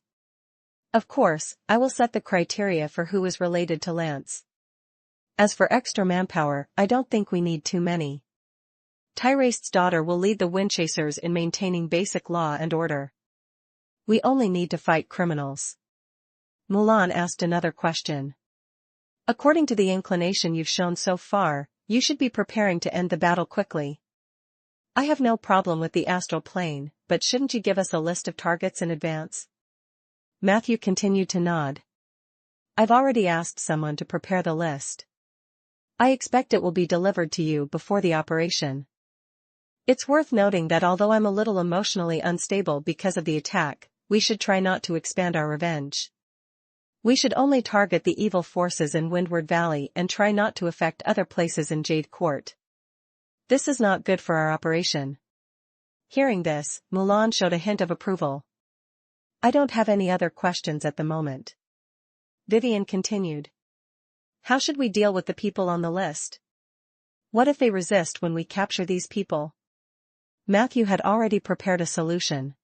Of course, I will set the criteria for who is related to Lance. As for extra manpower, I don't think we need too many. Tyrast's daughter will lead the Windchasers in maintaining basic law and order. We only need to fight criminals. Mulan asked another question. According to the inclination you've shown so far, you should be preparing to end the battle quickly. I have no problem with the astral plane, but shouldn't you give us a list of targets in advance? Matthew continued to nod. I've already asked someone to prepare the list. I expect it will be delivered to you before the operation. It's worth noting that although I'm a little emotionally unstable because of the attack, we should try not to expand our revenge. We should only target the evil forces in Windward Valley and try not to affect other places in Jade Court. This is not good for our operation. Hearing this, Mulan showed a hint of approval. I don't have any other questions at the moment. Vivian continued. How should we deal with the people on the list? What if they resist when we capture these people? Matthew had already prepared a solution.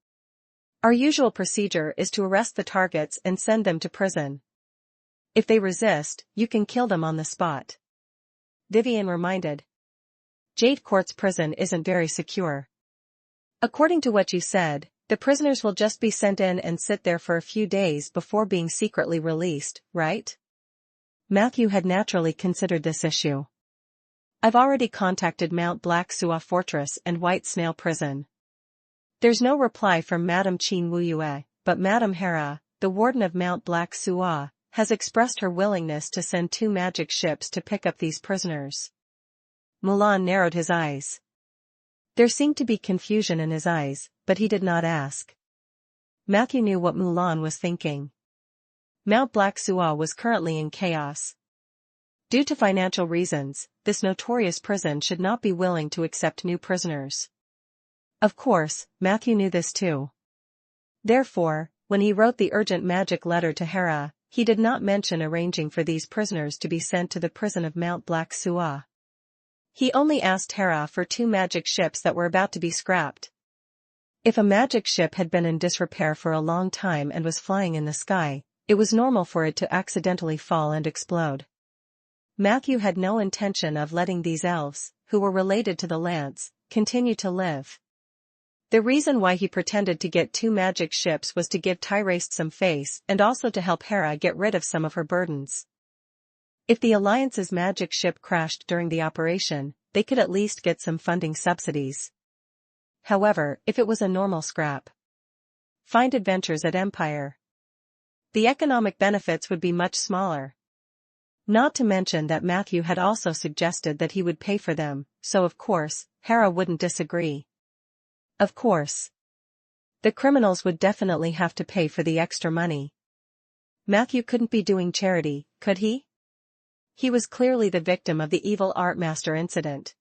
Our usual procedure is to arrest the targets and send them to prison. If they resist, you can kill them on the spot. Vivian reminded. Jade Court's prison isn't very secure. According to what you said, the prisoners will just be sent in and sit there for a few days before being secretly released, right? Matthew had naturally considered this issue. I've already contacted Mount Black Sua Fortress and White Snail Prison. There's no reply from Madame Qin Wuyue, but Madame Hera, the warden of Mount Black Sua, has expressed her willingness to send 2 magic ships to pick up these prisoners. Mulan narrowed his eyes. There seemed to be confusion in his eyes, but he did not ask. Matthew knew what Mulan was thinking. Mount Black Sua was currently in chaos. Due to financial reasons, this notorious prison should not be willing to accept new prisoners. Of course, Matthew knew this too. Therefore, when he wrote the urgent magic letter to Hera, he did not mention arranging for these prisoners to be sent to the prison of Mount Black Sua. He only asked Hera for 2 magic ships that were about to be scrapped. If a magic ship had been in disrepair for a long time and was flying in the sky, it was normal for it to accidentally fall and explode. Matthew had no intention of letting these elves, who were related to the Lance, continue to live. The reason why he pretended to get 2 magic ships was to give Tyraste some face and also to help Hera get rid of some of her burdens. If the Alliance's magic ship crashed during the operation, they could at least get some funding subsidies. However, if it was a normal scrap, find adventures at Empire, the economic benefits would be much smaller. Not to mention that Matthew had also suggested that he would pay for them, so of course, Hera wouldn't disagree. Of course. The criminals would definitely have to pay for the extra money. Matthew couldn't be doing charity, could he? He was clearly the victim of the evil art master incident.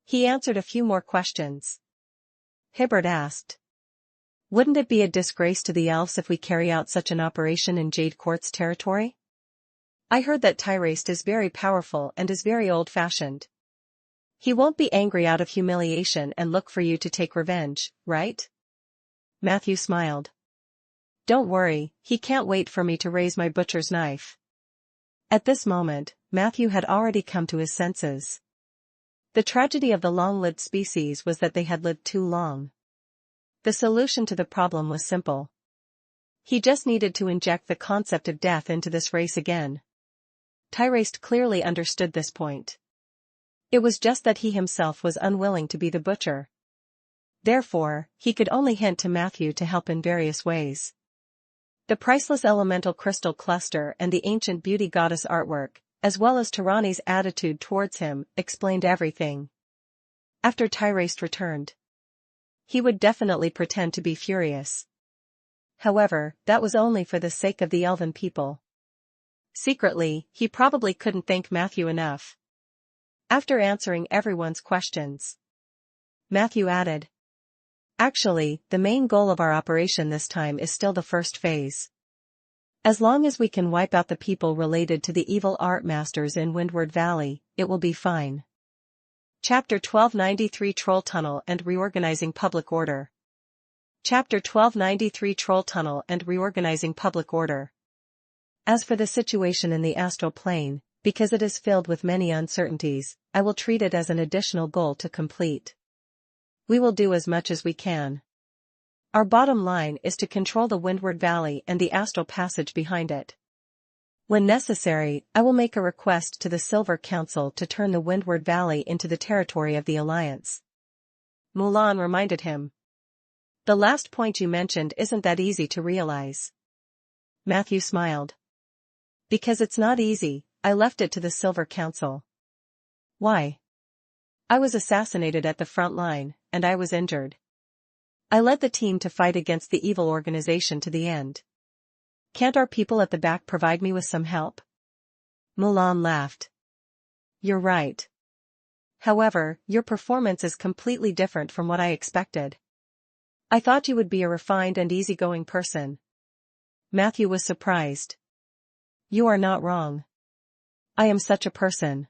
He answered a few more questions. Hibbert asked. Wouldn't it be a disgrace to the elves if we carry out such an operation in Jade Court's territory? I heard that Tyraste is very powerful and is very old-fashioned. He won't be angry out of humiliation and look for you to take revenge, right? Matthew smiled. Don't worry, he can't wait for me to raise my butcher's knife. At this moment, Matthew had already come to his senses. The tragedy of the long-lived species was that they had lived too long. The solution to the problem was simple. He just needed to inject the concept of death into this race again. Tyrest clearly understood this point. It was just that he himself was unwilling to be the butcher. Therefore, he could only hint to Matthew to help in various ways. The priceless elemental crystal cluster and the ancient beauty goddess artwork, as well as Tirani's attitude towards him, explained everything. After Tyrest returned, he would definitely pretend to be furious. However, that was only for the sake of the elven people. Secretly, he probably couldn't thank Matthew enough. After answering everyone's questions, Matthew added, "Actually, the main goal of our operation this time is still the first phase. As long as we can wipe out the people related to the evil art masters in Windward Valley, it will be fine." Chapter 1293 Troll Tunnel and Reorganizing Public Order. Chapter 1293 Troll Tunnel and Reorganizing Public Order. As for the situation in the astral plane, because it is filled with many uncertainties, I will treat it as an additional goal to complete. We will do as much as we can. Our bottom line is to control the Windward Valley and the astral passage behind it. When necessary, I will make a request to the Silver Council to turn the Windward Valley into the territory of the Alliance. Mulan reminded him. The last point you mentioned isn't that easy to realize. Matthew smiled. Because it's not easy, I left it to the Silver Council. Why? I was assassinated at the front line, and I was injured. I led the team to fight against the evil organization to the end. Can't our people at the back provide me with some help? Mulan laughed. You're right. However, your performance is completely different from what I expected. I thought you would be a refined and easygoing person. Matthew was surprised. You are not wrong. I am such a person.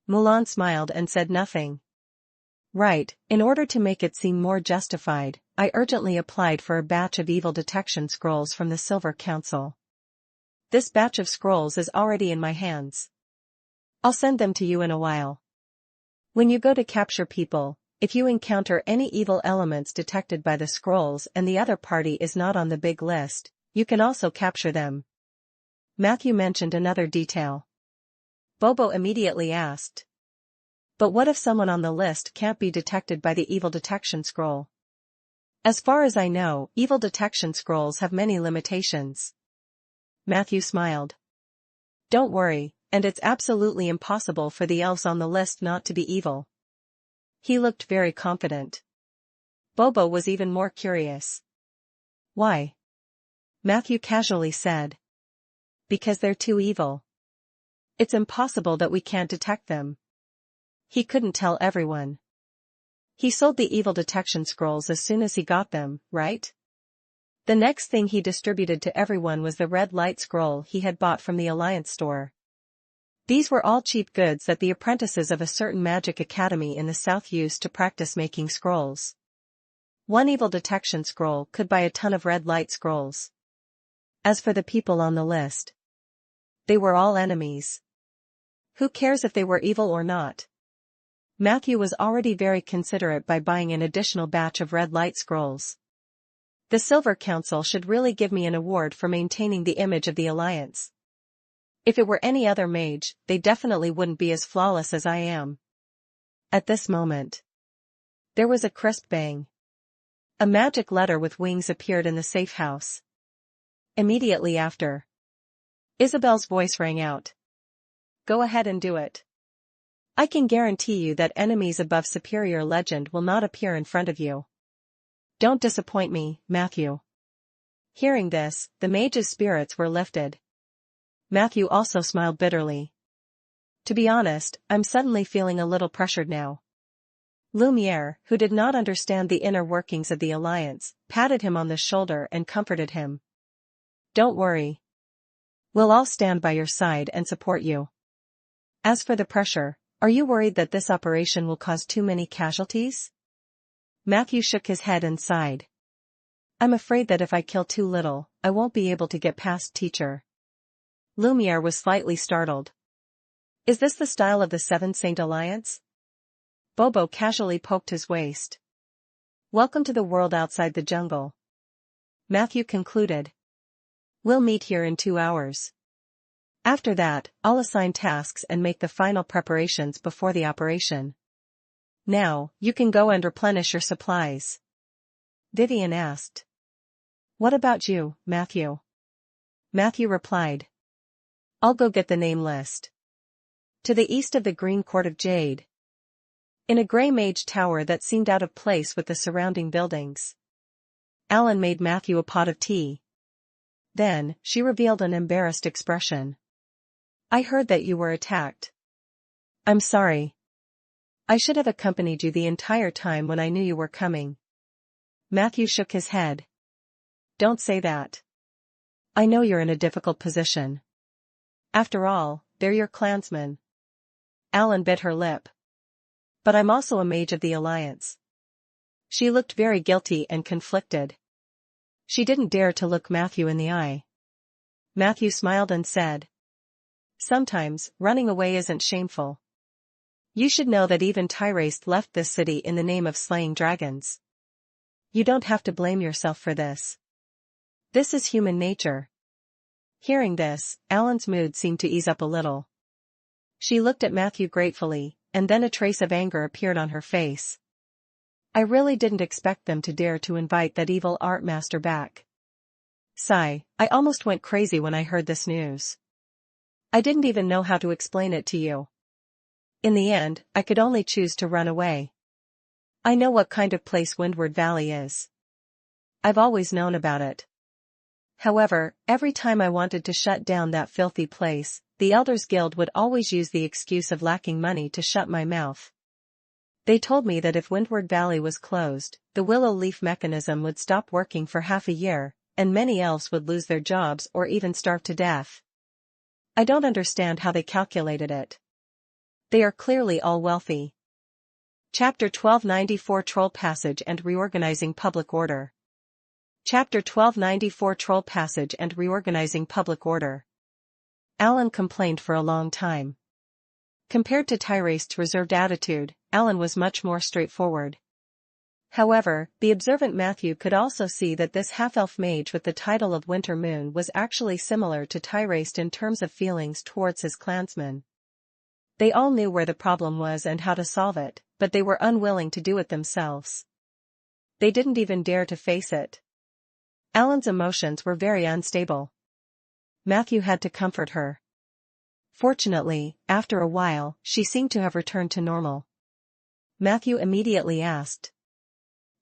Mulan smiled and said nothing. Right, in order to make it seem more justified, I urgently applied for a batch of evil detection scrolls from the Silver Council. This batch of scrolls is already in my hands. I'll send them to you in a while. When you go to capture people, if you encounter any evil elements detected by the scrolls and the other party is not on the big list, you can also capture them. Matthew mentioned another detail. Bobo immediately asked. But what if someone on the list can't be detected by the evil detection scroll? As far as I know, evil detection scrolls have many limitations. Matthew smiled. Don't worry, and it's absolutely impossible for the elves on the list not to be evil. He looked very confident. Bobo was even more curious. Why? Matthew casually said. Because they're too evil. It's impossible that we can't detect them. He couldn't tell everyone. He sold the evil detection scrolls as soon as he got them, right? The next thing he distributed to everyone was the red light scroll he had bought from the Alliance store. These were all cheap goods that the apprentices of a certain magic academy in the south used to practice making scrolls. One evil detection scroll could buy a ton of red light scrolls. As for the people on the list, they were all enemies. Who cares if they were evil or not? Matthew was already very considerate by buying an additional batch of red light scrolls. The Silver Council should really give me an award for maintaining the image of the Alliance. If it were any other mage, they definitely wouldn't be as flawless as I am. At this moment, there was a crisp bang. A magic letter with wings appeared in the safe house. Immediately after, Isabel's voice rang out. Go ahead and do it. I can guarantee you that enemies above superior legend will not appear in front of you. Don't disappoint me, Matthew. Hearing this, the mage's spirits were lifted. Matthew also smiled bitterly. To be honest, I'm suddenly feeling a little pressured now. Lumiere, who did not understand the inner workings of the Alliance, patted him on the shoulder and comforted him. Don't worry. We'll all stand by your side and support you. As for the pressure, are you worried that this operation will cause too many casualties? Matthew shook his head and sighed. I'm afraid that if I kill too little, I won't be able to get past teacher. Lumiere was slightly startled. Is this the style of the Seven Saint Alliance? Bobo casually poked his waist. Welcome to the world outside the jungle. Matthew concluded. We'll meet here in 2 hours. After that, I'll assign tasks and make the final preparations before the operation. Now, you can go and replenish your supplies. Vivian asked. What about you, Matthew? Matthew replied. I'll go get the name list. To the east of the Green Court of Jade. In a grey mage tower that seemed out of place with the surrounding buildings. Alan made Matthew a pot of tea. Then, she revealed an embarrassed expression. I heard that you were attacked. I'm sorry. I should have accompanied you the entire time when I knew you were coming. Matthew shook his head. Don't say that. I know you're in a difficult position. After all, they're your clansmen. Alan bit her lip. But I'm also a mage of the Alliance. She looked very guilty and conflicted. She didn't dare to look Matthew in the eye. Matthew smiled and said. Sometimes, running away isn't shameful. You should know that even Tyraste left this city in the name of slaying dragons. You don't have to blame yourself for this. This is human nature. Hearing this, Alan's mood seemed to ease up a little. She looked at Matthew gratefully, and then a trace of anger appeared on her face. I really didn't expect them to dare to invite that evil art master back. Sigh, I almost went crazy when I heard this news. I didn't even know how to explain it to you. In the end, I could only choose to run away. I know what kind of place Windward Valley is. I've always known about it. However, every time I wanted to shut down that filthy place, the Elders Guild would always use the excuse of lacking money to shut my mouth. They told me that if Windward Valley was closed, the willow leaf mechanism would stop working for half a year, and many elves would lose their jobs or even starve to death. I don't understand how they calculated it. They are clearly all wealthy. Chapter 1294 Troll Passage and Reorganizing Public Order. Chapter 1294 Troll Passage and Reorganizing Public Order. Alan complained for a long time. Compared to Tyraste's reserved attitude, Alan was much more straightforward. However, the observant Matthew could also see that this half-elf mage with the title of Winter Moon was actually similar to Tyraste in terms of feelings towards his clansmen. They all knew where the problem was and how to solve it, but they were unwilling to do it themselves. They didn't even dare to face it. Alan's emotions were very unstable. Matthew had to comfort her. Fortunately, after a while, she seemed to have returned to normal. Matthew immediately asked.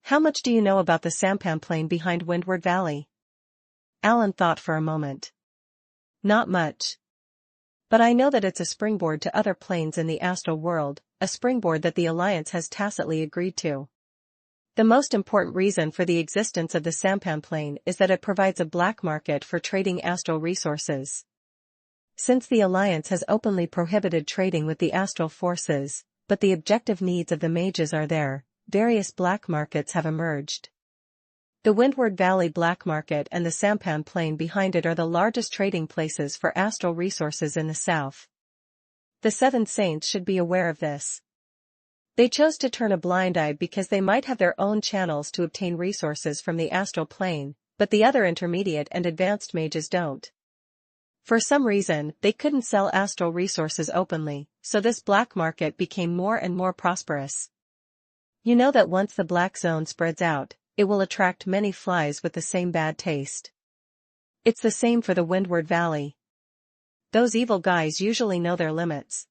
How much do you know about the sampan plain behind Windward Valley? Alan thought for a moment. Not much. But I know that it's a springboard to other planes in the astral world, a springboard that the Alliance has tacitly agreed to. The most important reason for the existence of the sampan plane is that it provides a black market for trading astral resources. Since the Alliance has openly prohibited trading with the astral forces, but the objective needs of the mages are there, various black markets have emerged. The Windward Valley black market and the sampan plain behind it are the largest trading places for astral resources in the south. The Seven Saints should be aware of this. They chose to turn a blind eye because they might have their own channels to obtain resources from the astral plane, but the other intermediate and advanced mages don't. For some reason, they couldn't sell astral resources openly, so this black market became more and more prosperous. You know that once the black zone spreads out, it will attract many flies with the same bad taste. It's the same for the Windward Valley. Those evil guys usually know their limits.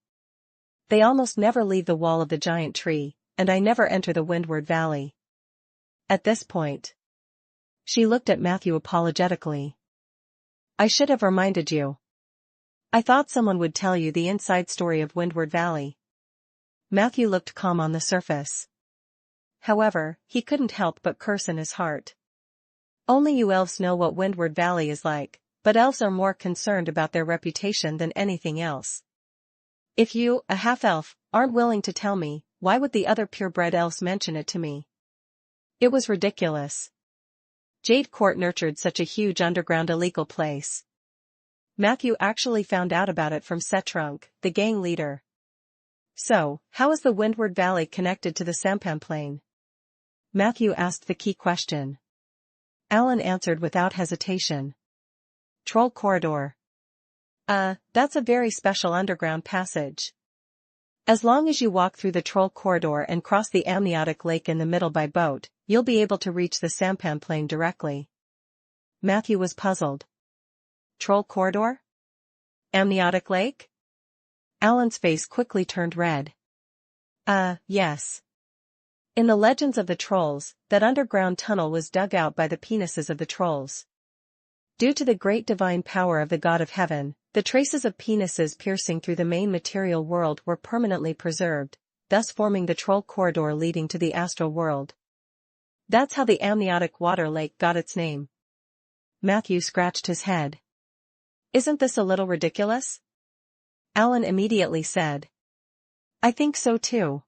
They almost never leave the wall of the giant tree, and I never enter the Windward Valley. At this point, she looked at Matthew apologetically. I should have reminded you. I thought someone would tell you the inside story of Windward Valley. Matthew looked calm on the surface. However, he couldn't help but curse in his heart. Only you elves know what Windward Valley is like, but elves are more concerned about their reputation than anything else. If you, a half-elf, aren't willing to tell me, why would the other purebred elves mention it to me? It was ridiculous. Jade Court nurtured such a huge underground illegal place. Matthew actually found out about it from Setrunk, the gang leader. So, how is the Windward Valley connected to the Sampan Plain? Matthew asked the key question. Alan answered without hesitation. Troll Corridor. That's a very special underground passage. As long as you walk through the Troll Corridor and cross the amniotic lake in the middle by boat, you'll be able to reach the Sampan Plain directly. Matthew was puzzled. Troll Corridor? Amniotic lake? Alan's face quickly turned red. Yes. In the legends of the trolls, that underground tunnel was dug out by the penises of the trolls. Due to the great divine power of the God of Heaven, the traces of penises piercing through the main material world were permanently preserved, thus forming the Troll Corridor leading to the astral world. That's how the amniotic water lake got its name. Matthew scratched his head. Isn't this a little ridiculous? Alan immediately said. I think so too.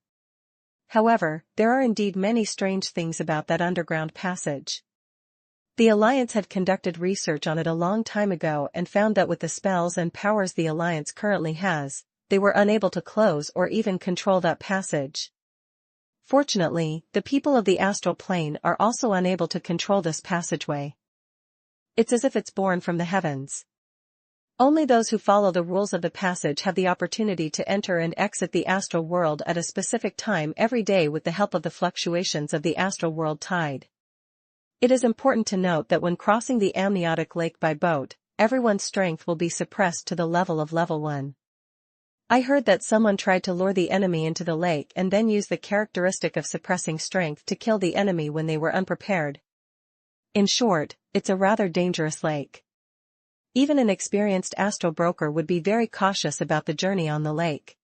However, there are indeed many strange things about that underground passage. The Alliance had conducted research on it a long time ago and found that with the spells and powers the Alliance currently has, they were unable to close or even control that passage. Fortunately, the people of the astral plane are also unable to control this passageway. It's as if it's born from the heavens. Only those who follow the rules of the passage have the opportunity to enter and exit the astral world at a specific time every day with the help of the fluctuations of the astral world tide. It is important to note that when crossing the amniotic lake by boat, everyone's strength will be suppressed to the level of level 1. I heard that someone tried to lure the enemy into the lake and then use the characteristic of suppressing strength to kill the enemy when they were unprepared. In short, it's a rather dangerous lake. Even an experienced astral broker would be very cautious about the journey on the lake.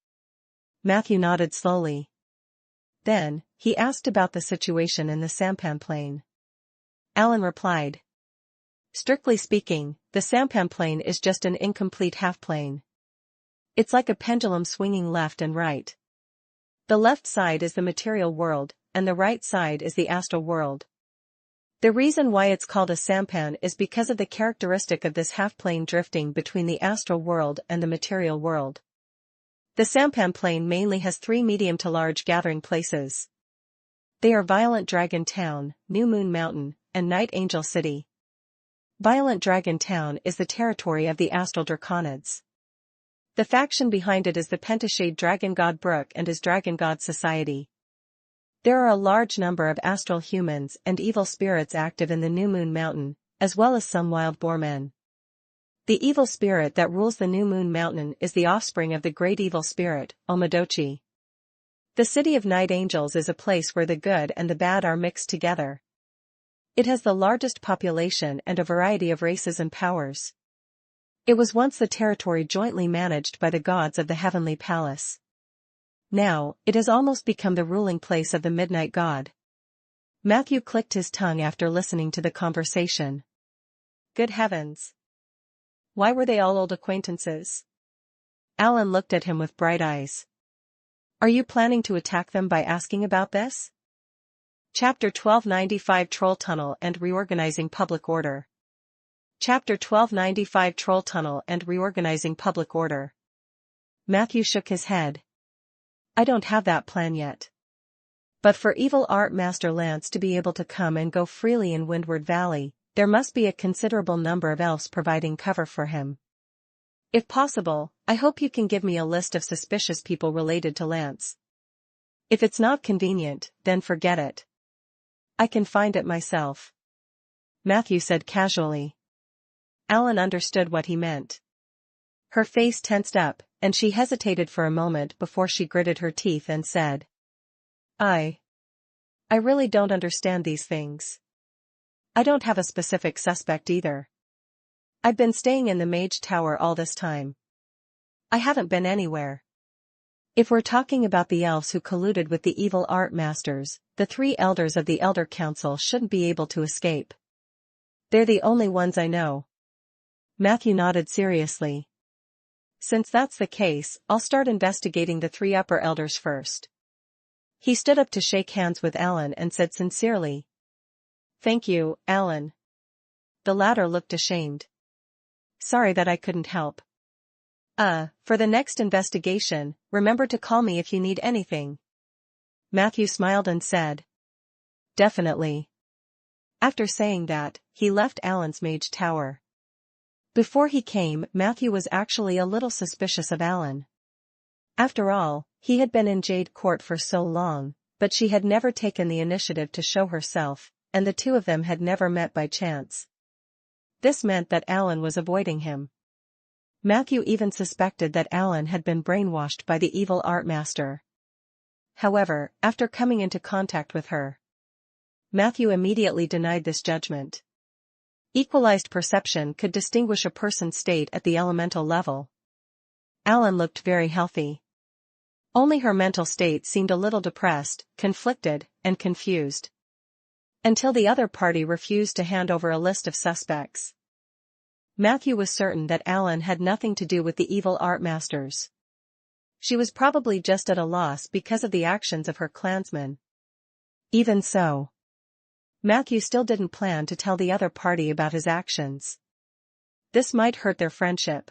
Matthew nodded slowly. Then, he asked about the situation in the Sampan Plain. Alan replied. Strictly speaking, the Sampan Plain is just an incomplete half-plane. It's like a pendulum swinging left and right. The left side is the material world, and the right side is the astral world. The reason why it's called a sampan is because of the characteristic of this half-plane drifting between the astral world and the material world. The sampan plane mainly has 3 medium to large gathering places. They are Violent Dragon Town, New Moon Mountain, and Night Angel City. Violent Dragon Town is the territory of the astral draconids. The faction behind it is the Pentashade Dragon God Brook and his Dragon God Society. There are a large number of astral humans and evil spirits active in the New Moon Mountain, as well as some wild boar men. The evil spirit that rules the New Moon Mountain is the offspring of the great evil spirit, Omadochi. The city of Night Angels is a place where the good and the bad are mixed together. It has the largest population and a variety of races and powers. It was once the territory jointly managed by the gods of the Heavenly Palace. Now, it has almost become the ruling place of the Midnight God. Matthew clicked his tongue after listening to the conversation. Good heavens! Why were they all old acquaintances? Alan looked at him with bright eyes. Are you planning to attack them by asking about this? Chapter 1295 Troll Tunnel and Reorganizing Public Order. Chapter 1295 Troll Tunnel and Reorganizing Public Order. Matthew shook his head. I don't have that plan yet. But for Evil Art Master Lance to be able to come and go freely in Windward Valley, there must be a considerable number of elves providing cover for him. If possible, I hope you can give me a list of suspicious people related to Lance. If it's not convenient, then forget it. I can find it myself. Matthew said casually. Alan understood what he meant. Her face tensed up, and she hesitated for a moment before she gritted her teeth and said, I really don't understand these things. I don't have a specific suspect either. I've been staying in the Mage Tower all this time. I haven't been anywhere. If we're talking about the elves who colluded with the evil art masters, the 3 elders of the Elder Council shouldn't be able to escape. They're the only ones I know. Matthew nodded seriously. Since that's the case, I'll start investigating the 3 upper elders first. He stood up to shake hands with Alan and said sincerely, Thank you, Alan. The latter looked ashamed. sorry that I couldn't help. For the next investigation, remember to call me if you need anything. Matthew smiled and said. Definitely. After saying that, he left Alan's mage tower. Before he came, Matthew was actually a little suspicious of Alan. After all, he had been in Jade Court for so long, but she had never taken the initiative to show herself, and the two of them had never met by chance. This meant that Alan was avoiding him. Matthew even suspected that Alan had been brainwashed by the evil art master. However, after coming into contact with her, Matthew immediately denied this judgment. Equalized perception could distinguish a person's state at the elemental level. Alan looked very healthy. Only her mental state seemed a little depressed, conflicted, and confused. Until the other party refused to hand over a list of suspects. Matthew was certain that Alan had nothing to do with the evil art masters. She was probably just at a loss because of the actions of her clansmen. Even so, Matthew still didn't plan to tell the other party about his actions. This might hurt their friendship.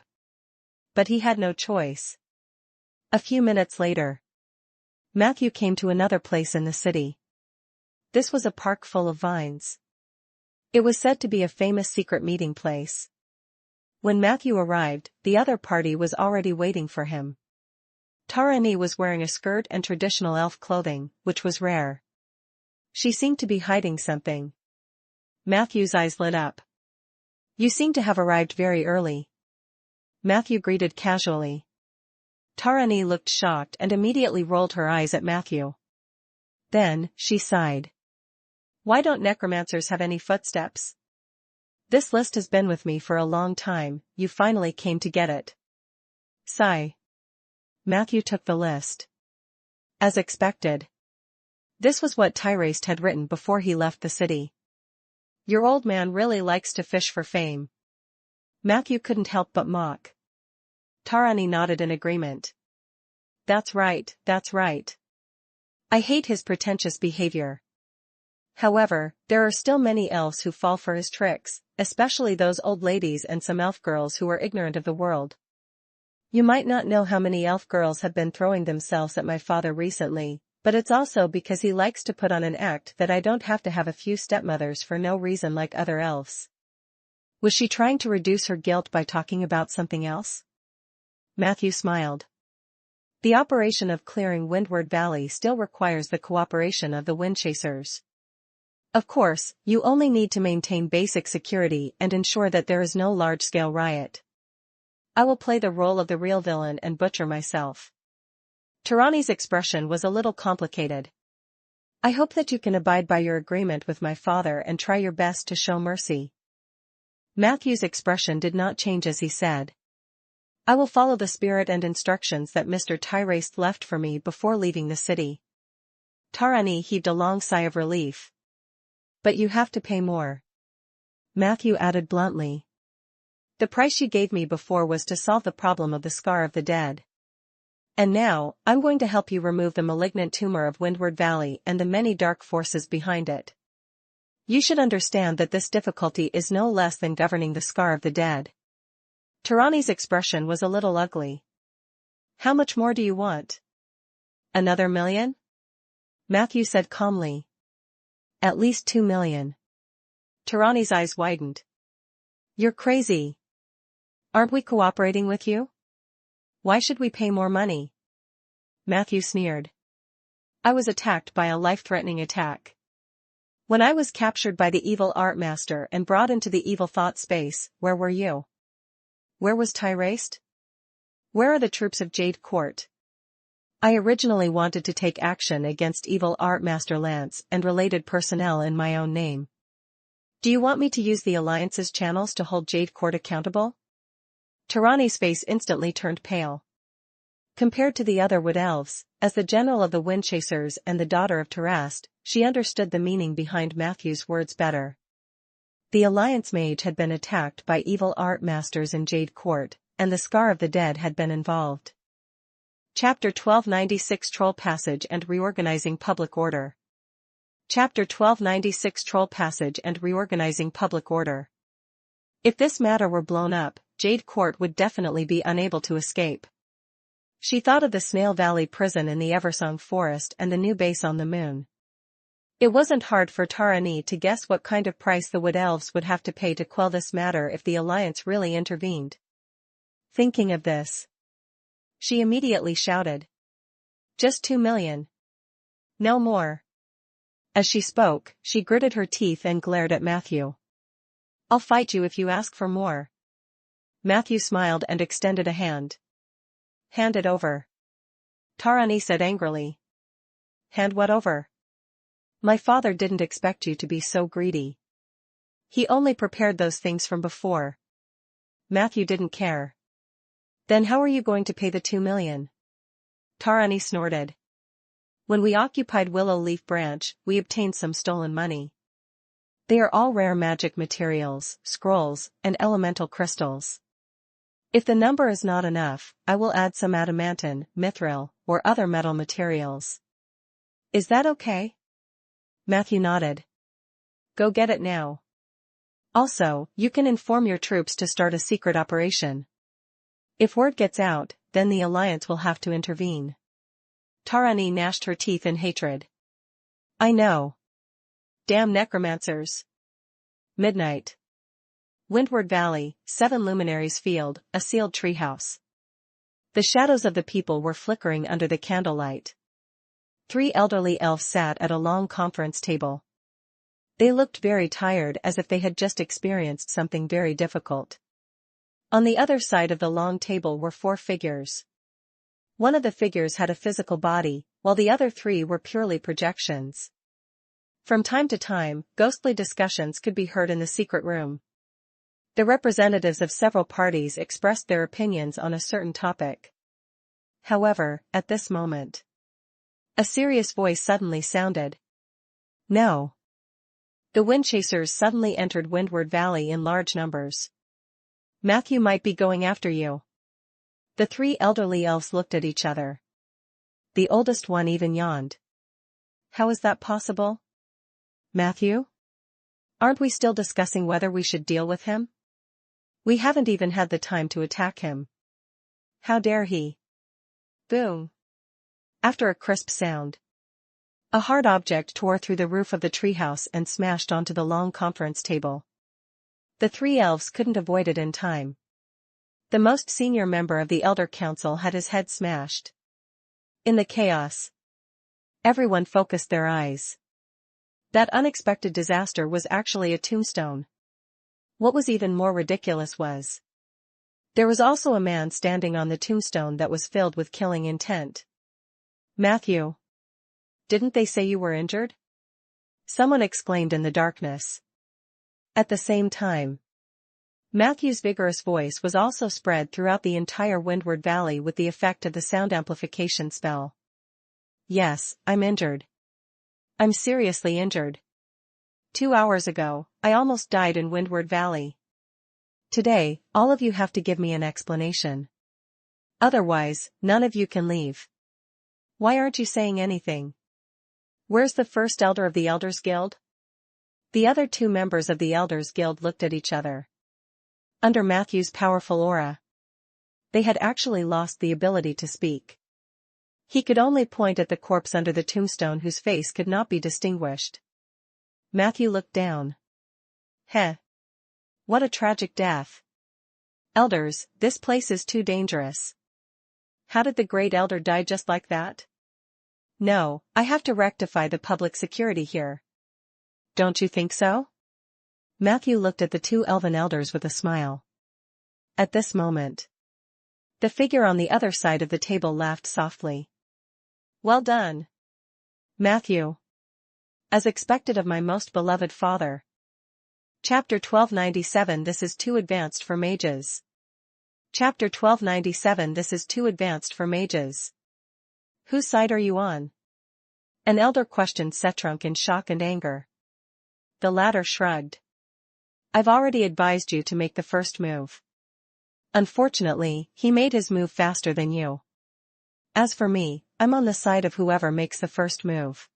But he had no choice. A few minutes later, Matthew came to another place in the city. This was a park full of vines. It was said to be a famous secret meeting place. When Matthew arrived, the other party was already waiting for him. Tarani was wearing a skirt and traditional elf clothing, which was rare. She seemed to be hiding something. Matthew's eyes lit up. You seem to have arrived very early. Matthew greeted casually. Tarani looked shocked and immediately rolled her eyes at Matthew. Then, she sighed. Why don't necromancers have any footsteps? This list has been with me for a long time, you finally came to get it. Sigh. Matthew took the list. As expected. This was what Tyraste had written before he left the city. Your old man really likes to fish for fame. Matthew couldn't help but mock. Tarani nodded in agreement. That's right, that's right. I hate his pretentious behavior. However, there are still many elves who fall for his tricks, especially those old ladies and some elf girls who are ignorant of the world. You might not know how many elf girls have been throwing themselves at my father recently, but it's also because he likes to put on an act that I don't have to have a few stepmothers for no reason like other elves. Was she trying to reduce her guilt by talking about something else? Matthew smiled. The operation of clearing Windward Valley still requires the cooperation of the Windchasers. Of course, you only need to maintain basic security and ensure that there is no large-scale riot. I will play the role of the real villain and butcher myself. Tarani's expression was a little complicated. I hope that you can abide by your agreement with my father and try your best to show mercy. Matthew's expression did not change as he said. I will follow the spirit and instructions that Mr. Tyraste left for me before leaving the city. Tarani heaved a long sigh of relief. But you have to pay more. Matthew added bluntly. The price you gave me before was to solve the problem of the scar of the dead. And now, I'm going to help you remove the malignant tumor of Windward Valley and the many dark forces behind it. You should understand that this difficulty is no less than governing the scar of the dead. Tarani's expression was a little ugly. How much more do you want? Another $1 million? Matthew said calmly. At least 2 million. Tarani's eyes widened. You're crazy. Aren't we cooperating with you? Why should we pay more money? Matthew sneered. I was attacked by a life-threatening attack. When I was captured by the evil art master and brought into the evil thought space, where were you? Where was Tyraste? Where are the troops of Jade Court? I originally wanted to take action against evil art master Lance and related personnel in my own name. Do you want me to use the Alliance's channels to hold Jade Court accountable? Tarani's face instantly turned pale. Compared to the other Wood Elves, as the general of the Windchasers and the daughter of Tyraste, she understood the meaning behind Matthew's words better. The Alliance mage had been attacked by evil art masters in Jade Court, and the Scar of the Dead had been involved. Chapter 1296 Troll Passage and Reorganizing Public Order. Chapter 1296 Troll Passage and Reorganizing Public Order. If this matter were blown up, Jade Court would definitely be unable to escape. She thought of the Snail Valley prison in the Eversong Forest and the new base on the moon. It wasn't hard for Tarani to guess what kind of price the Wood Elves would have to pay to quell this matter if the Alliance really intervened. Thinking of this, she immediately shouted, "Just 2 million. No more." As she spoke, she gritted her teeth and glared at Matthew. "I'll fight you if you ask for more." Matthew smiled and extended a hand. "Hand it over." Tarani said angrily. "Hand what over?" "My father didn't expect you to be so greedy. He only prepared those things from before." Matthew didn't care. "Then how are you going to pay the 2 million? Tarani snorted. "When we occupied Willow Leaf Branch, we obtained some stolen money. They are all rare magic materials, scrolls, and elemental crystals. If the number is not enough, I will add some adamantine, mithril, or other metal materials. Is that okay?" Matthew nodded. "Go get it now. Also, you can inform your troops to start a secret operation. If word gets out, then the Alliance will have to intervene." Tarani gnashed her teeth in hatred. "I know. Damn necromancers." Midnight. Windward Valley, 7 Luminaries Field, a sealed treehouse. The shadows of the people were flickering under the candlelight. 3 elderly elves sat at a long conference table. They looked very tired, as if they had just experienced something very difficult. On the other side of the long table were 4 figures. One of the figures had a physical body, while the other 3 were purely projections. From time to time, ghostly discussions could be heard in the secret room. The representatives of several parties expressed their opinions on a certain topic. However, at this moment, a serious voice suddenly sounded. "No." The Windchasers suddenly entered Windward Valley in large numbers. "Matthew might be going after you." The 3 elderly elves looked at each other. The oldest one even yawned. "How is that possible? Matthew? Aren't we still discussing whether we should deal with him? We haven't even had the time to attack him. How dare he?" Boom. After a crisp sound, a hard object tore through the roof of the treehouse and smashed onto the long conference table. The 3 elves couldn't avoid it in time. The most senior member of the Elder Council had his head smashed. In the chaos, everyone focused their eyes. That unexpected disaster was actually a tombstone. What was even more ridiculous was, there was also a man standing on the tombstone that was filled with killing intent. "Matthew, didn't they say you were injured?" someone exclaimed in the darkness. At the same time, Matthew's vigorous voice was also spread throughout the entire Windward Valley with the effect of the sound amplification spell. "Yes, I'm injured. I'm seriously injured. 2 hours ago, I almost died in Windward Valley. Today, all of you have to give me an explanation. Otherwise, none of you can leave. Why aren't you saying anything? Where's the first elder of the Elders Guild?" The other 2 members of the Elders Guild looked at each other. Under Matthew's powerful aura, they had actually lost the ability to speak. He could only point at the corpse under the tombstone whose face could not be distinguished. Matthew looked down. "Heh. What a tragic death. Elders, this place is too dangerous. How did the Great Elder die just like that? No, I have to rectify the public security here. Don't you think so?" Matthew looked at the 2 elven elders with a smile. At this moment, the figure on the other side of the table laughed softly. "Well done, Matthew. As expected of my most beloved father." Chapter 1297 This is too advanced for mages. Chapter 1297 This is too advanced for mages. Whose side are you on? An elder questioned Setrunk in shock and anger. The latter shrugged. "I've already advised you to make the first move. Unfortunately, he made his move faster than you. As for me, I'm on the side of whoever makes the first move.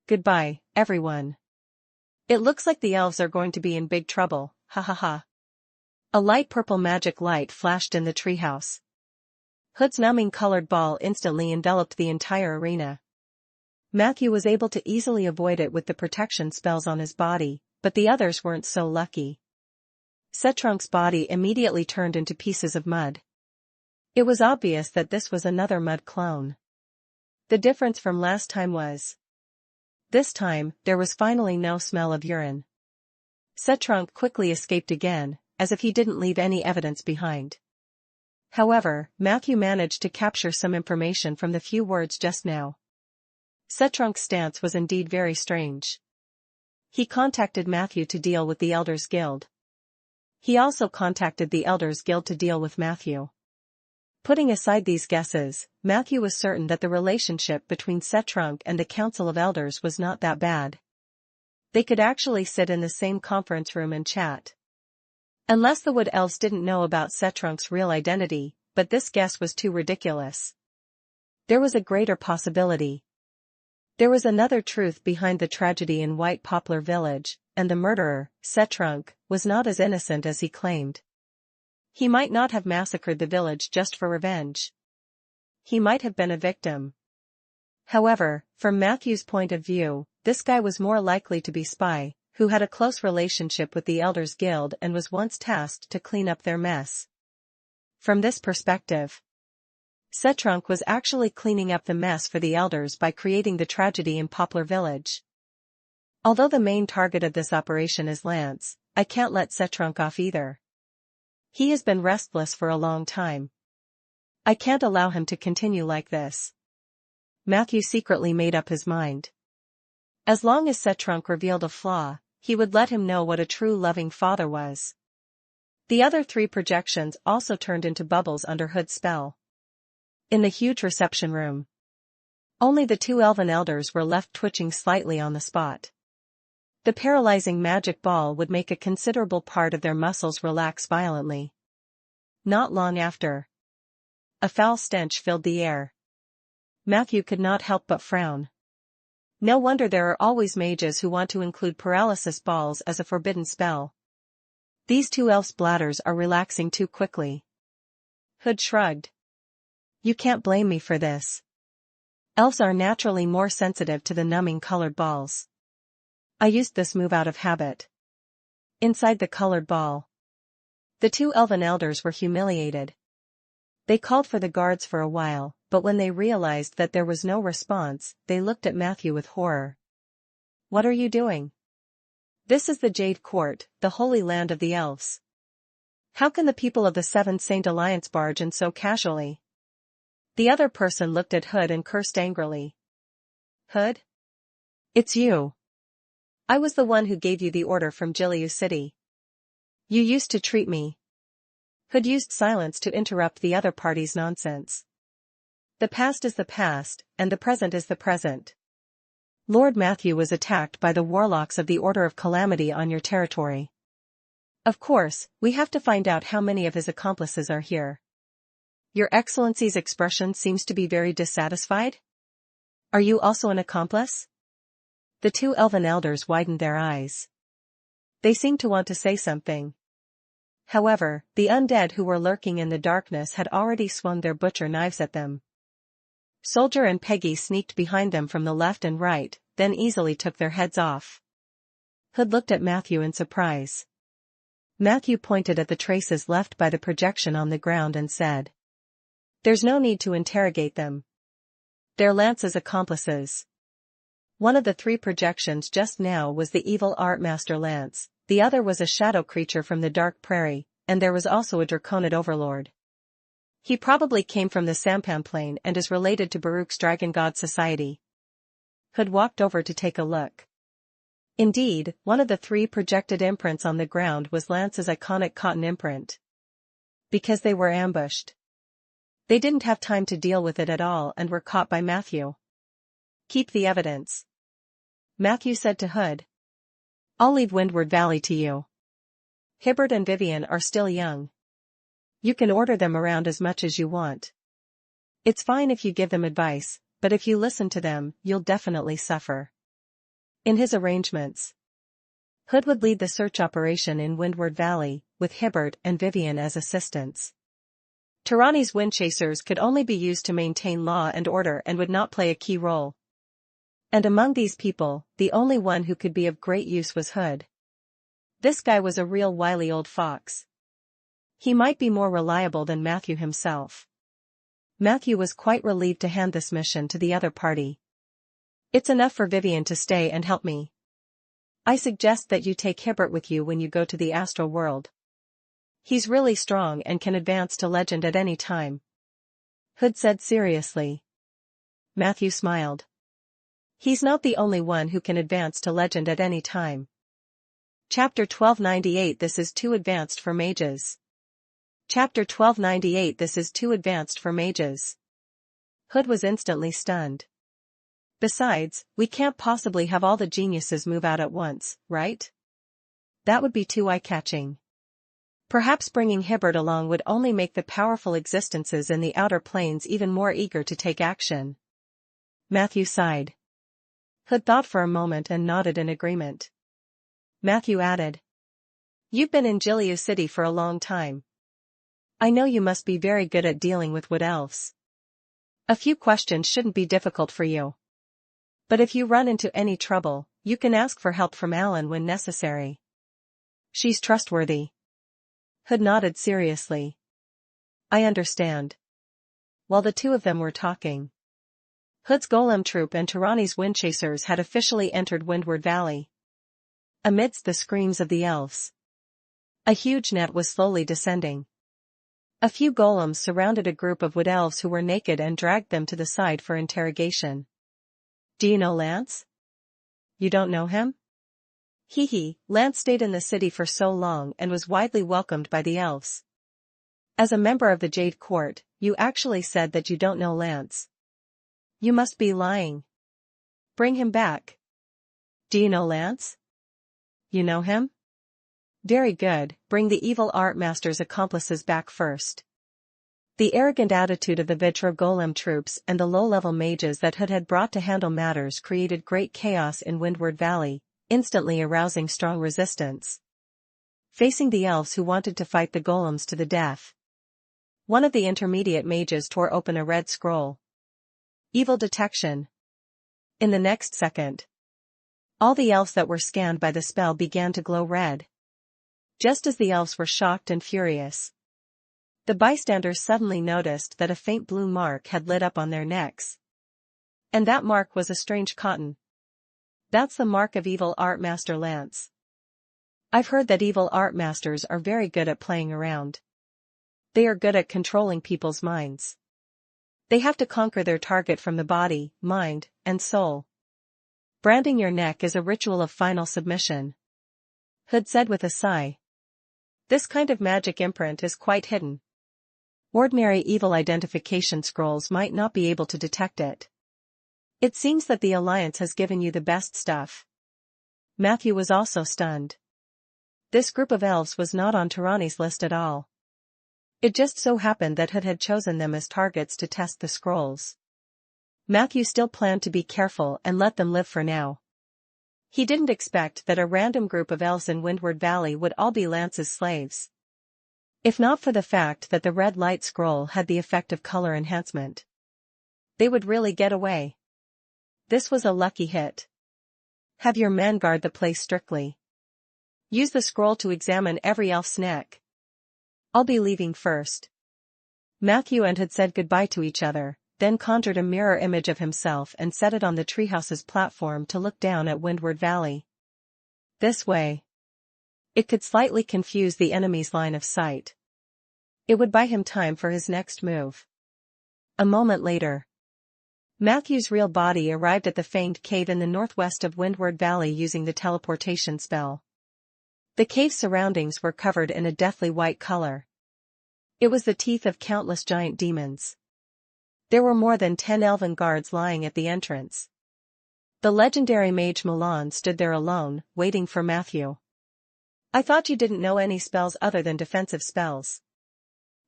Goodbye, everyone. It looks like the elves are going to be in big trouble, ha ha ha." A light purple magic light flashed in the treehouse. Hood's numbing colored ball instantly enveloped the entire arena. Matthew was able to easily avoid it with the protection spells on his body, but the others weren't so lucky. Setrunk's body immediately turned into pieces of mud. It was obvious that this was another mud clone. The difference from last time was, this time, there was finally no smell of urine. Setrunk quickly escaped again, as if he didn't leave any evidence behind. However, Matthew managed to capture some information from the few words just now. Setrunk's stance was indeed very strange. He contacted Matthew to deal with the Elders Guild. He also contacted the Elders Guild to deal with Matthew. Putting aside these guesses, Matthew was certain that the relationship between Setrunk and the Council of Elders was not that bad. They could actually sit in the same conference room and chat. Unless the Wood Elves didn't know about Setrunk's real identity, but this guess was too ridiculous. There was a greater possibility. There was another truth behind the tragedy in White Poplar Village, and the murderer, Setrunk, was not as innocent as he claimed. He might not have massacred the village just for revenge. He might have been a victim. However, from Matthew's point of view, this guy was more likely to be spy, who had a close relationship with the Elders Guild and was once tasked to clean up their mess. From this perspective, Setrunk was actually cleaning up the mess for the Elders by creating the tragedy in Poplar Village. Although the main target of this operation is Lance, I can't let Setrunk off either. He has been restless for a long time. I can't allow him to continue like this. Matthew secretly made up his mind. As long as Setrunk revealed a flaw, he would let him know what a true loving father was. The other three projections also turned into bubbles under Hood's spell. In the huge reception room, only the two elven elders were left twitching slightly on the spot. The paralyzing magic ball would make a considerable part of their muscles relax violently. Not long after, a foul stench filled the air. Matthew could not help but frown. No wonder there are always mages who want to include paralysis balls as a forbidden spell. These two elves' bladders are relaxing too quickly. Hood shrugged. You can't blame me for this. Elves are naturally more sensitive to the numbing colored balls. I used this move out of habit. Inside the colored ball, the two elven elders were humiliated. They called for the guards for a while, but when they realized that there was no response, they looked at Matthew with horror. What are you doing? This is the Jade Court, the holy land of the elves. How can the people of the Seventh Saint Alliance barge in so casually? The other person looked at Hood and cursed angrily. Hood? It's you. I was the one who gave you the order from Jiliu City. You used to treat me. Hood used silence to interrupt the other party's nonsense. The past is the past, and the present is the present. Lord Matthew was attacked by the warlocks of the Order of Calamity on your territory. Of course, we have to find out how many of his accomplices are here. Your Excellency's expression seems to be very dissatisfied? Are you also an accomplice? The two elven elders widened their eyes. They seemed to want to say something. However, the undead who were lurking in the darkness had already swung their butcher knives at them. Soldier and Peggy sneaked behind them from the left and right, then easily took their heads off. Hood looked at Matthew in surprise. Matthew pointed at the traces left by the projection on the ground and said, "There's no need to interrogate them. They're Lance's accomplices." One of the three projections just now was the evil art master Lance, the other was a shadow creature from the dark prairie, and there was also a draconid overlord. He probably came from the Sampan Plain and is related to Baruch's Dragon God Society. Hood walked over to take a look. Indeed, one of the three projected imprints on the ground was Lance's iconic cotton imprint. Because they were ambushed. They didn't have time to deal with it at all and were caught by Matthew. Keep the evidence. Matthew said to Hood. I'll leave Windward Valley to you. Hibbert and Vivian are still young. You can order them around as much as you want. It's fine if you give them advice, but if you listen to them, you'll definitely suffer. In his arrangements, Hood would lead the search operation in Windward Valley, with Hibbert and Vivian as assistants. Tirani's windchasers could only be used to maintain law and order and would not play a key role. And among these people, the only one who could be of great use was Hood. This guy was a real wily old fox. He might be more reliable than Matthew himself. Matthew was quite relieved to hand this mission to the other party. It's enough for Vivian to stay and help me. I suggest that you take Hibbert with you when you go to the astral world. He's really strong and can advance to legend at any time. Hood said seriously. Matthew smiled. He's not the only one who can advance to legend at any time. Chapter 1298 This is too advanced for mages. Chapter 1298 This is too advanced for mages. Hood was instantly stunned. Besides, we can't possibly have all the geniuses move out at once, right? That would be too eye-catching. Perhaps bringing Hibbert along would only make the powerful existences in the outer planes even more eager to take action. Matthew sighed. Hood thought for a moment and nodded in agreement. Matthew added. You've been in Gileu City for a long time. I know you must be very good at dealing with wood elves. A few questions shouldn't be difficult for you. But if you run into any trouble, you can ask for help from Alan when necessary. She's trustworthy. Hood nodded seriously. I understand. While the two of them were talking, Hood's golem troop and Tirani's windchasers had officially entered Windward Valley. Amidst the screams of the elves, a huge net was slowly descending. A few golems surrounded a group of wood elves who were naked and dragged them to the side for interrogation. Do you know Lance? You don't know him? Hee. Lance stayed in the city for so long and was widely welcomed by the elves. As a member of the Jade Court, you actually said that you don't know Lance. You must be lying. Bring him back. Do you know Lance? You know him? Very good, bring the evil art master's accomplices back first. The arrogant attitude of the Vitra golem troops and the low-level mages that Hood had brought to handle matters created great chaos in Windward Valley, instantly arousing strong resistance. Facing the elves who wanted to fight the golems to the death, one of the intermediate mages tore open a red scroll. Evil detection. In the next second, all the elves that were scanned by the spell began to glow red. Just as the elves were shocked and furious, the bystanders suddenly noticed that a faint blue mark had lit up on their necks. And that mark was a strange cotton. That's the mark of evil art master Lance. I've heard that evil art masters are very good at playing around. They are good at controlling people's minds. They have to conquer their target from the body, mind, and soul. Branding your neck is a ritual of final submission. Hood said with a sigh. This kind of magic imprint is quite hidden. Ordinary evil identification scrolls might not be able to detect it. It seems that the Alliance has given you the best stuff. Matthew was also stunned. This group of elves was not on Tirani's list at all. It just so happened that Hood had chosen them as targets to test the scrolls. Matthew still planned to be careful and let them live for now. He didn't expect that a random group of elves in Windward Valley would all be Lance's slaves. If not for the fact that the red light scroll had the effect of color enhancement, they would really get away. This was a lucky hit. Have your men guard the place strictly. Use the scroll to examine every elf's neck. I'll be leaving first. Matthew and Hood said goodbye to each other, then conjured a mirror image of himself and set it on the treehouse's platform to look down at Windward Valley. This way, it could slightly confuse the enemy's line of sight. It would buy him time for his next move. A moment later, Matthew's real body arrived at the Fanged Cave in the northwest of Windward Valley using the teleportation spell. The cave's surroundings were covered in a deathly white color. It was the teeth of countless giant demons. There were more than 10 elven guards lying at the entrance. The legendary mage Milan stood there alone, waiting for Matthew. I thought you didn't know any spells other than defensive spells.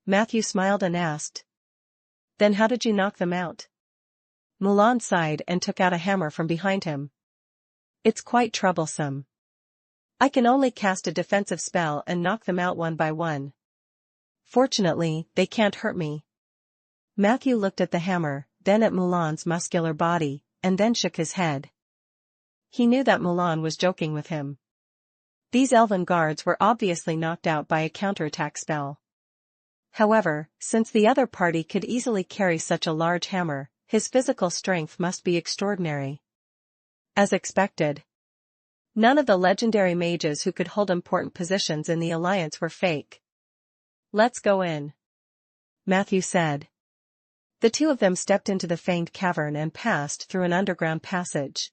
Matthew smiled and asked. Then how did you knock them out? Milan sighed and took out a hammer from behind him. It's quite troublesome. I can only cast a defensive spell and knock them out one by one. Fortunately, they can't hurt me. Matthew looked at the hammer, then at Mulan's muscular body, and then shook his head. He knew that Mulan was joking with him. These elven guards were obviously knocked out by a counterattack spell. However, since the other party could easily carry such a large hammer, his physical strength must be extraordinary. As expected, none of the legendary mages who could hold important positions in the alliance were fake. "Let's go in," Matthew said. The two of them stepped into the fanged cavern and passed through an underground passage.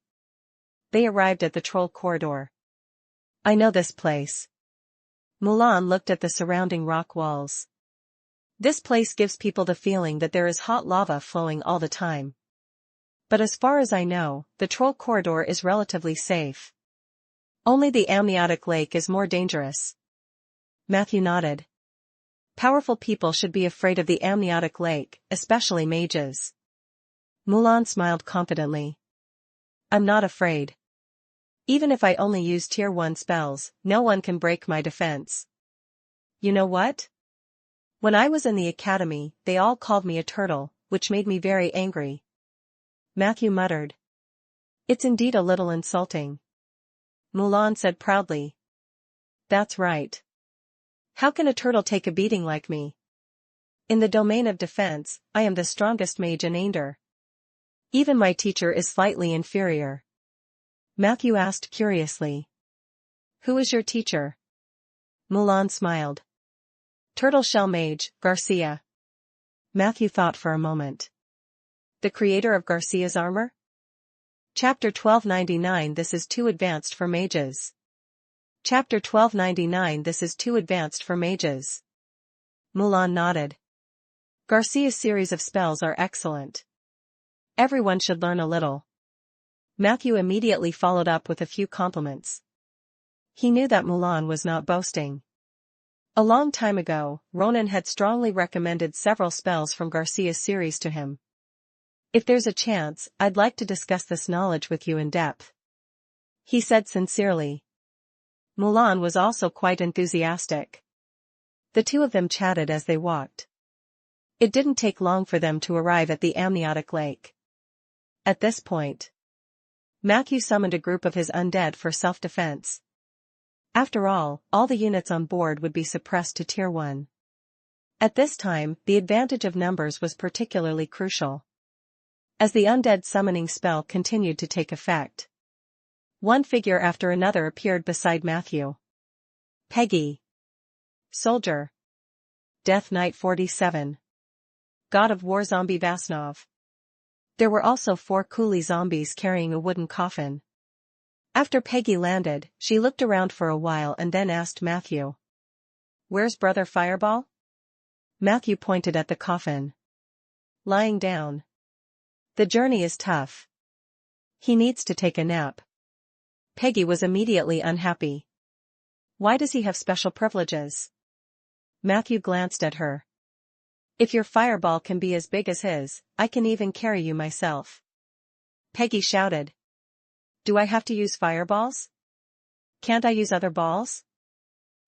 They arrived at the troll corridor. "I know this place." Mulan looked at the surrounding rock walls. "This place gives people the feeling that there is hot lava flowing all the time. But as far as I know, the troll corridor is relatively safe. Only the amniotic lake is more dangerous." Matthew nodded. "Powerful people should be afraid of the amniotic lake, especially mages." Mulan smiled confidently. "I'm not afraid. Even if I only use tier 1 spells, no one can break my defense. You know what? When I was in the academy, they all called me a turtle, which made me very angry." Matthew muttered. "It's indeed a little insulting." Mulan said proudly. "That's right. How can a turtle take a beating like me? In the domain of defense, I am the strongest mage in Ander. Even my teacher is slightly inferior." Matthew asked curiously. "Who is your teacher?" Mulan smiled. "Turtle Shell Mage, Garcia." Matthew thought for a moment. "The creator of Garcia's armor?" Chapter 1299 This is too advanced for mages. Chapter 1299 This is too advanced for mages. Mulan nodded. "Garcia's series of spells are excellent. Everyone should learn a little." Matthew immediately followed up with a few compliments. He knew that Mulan was not boasting. A long time ago, Ronan had strongly recommended several spells from Garcia's series to him. "If there's a chance, I'd like to discuss this knowledge with you in depth," he said sincerely. Mulan was also quite enthusiastic. The two of them chatted as they walked. It didn't take long for them to arrive at the amniotic lake. At this point, Matthew summoned a group of his undead for self-defense. After all the units on board would be suppressed to tier 1. At this time, the advantage of numbers was particularly crucial. As the undead summoning spell continued to take effect, one figure after another appeared beside Matthew. Peggy. Soldier. Death Knight 47. God of War Zombie Vasnov. There were also 4 coolie zombies carrying a wooden coffin. After Peggy landed, she looked around for a while and then asked Matthew. "Where's Brother Fireball?" Matthew pointed at the coffin. "Lying down. The journey is tough. He needs to take a nap." Peggy was immediately unhappy. "Why does he have special privileges?" Matthew glanced at her. "If your fireball can be as big as his, I can even carry you myself." Peggy shouted. "Do I have to use fireballs? Can't I use other balls?"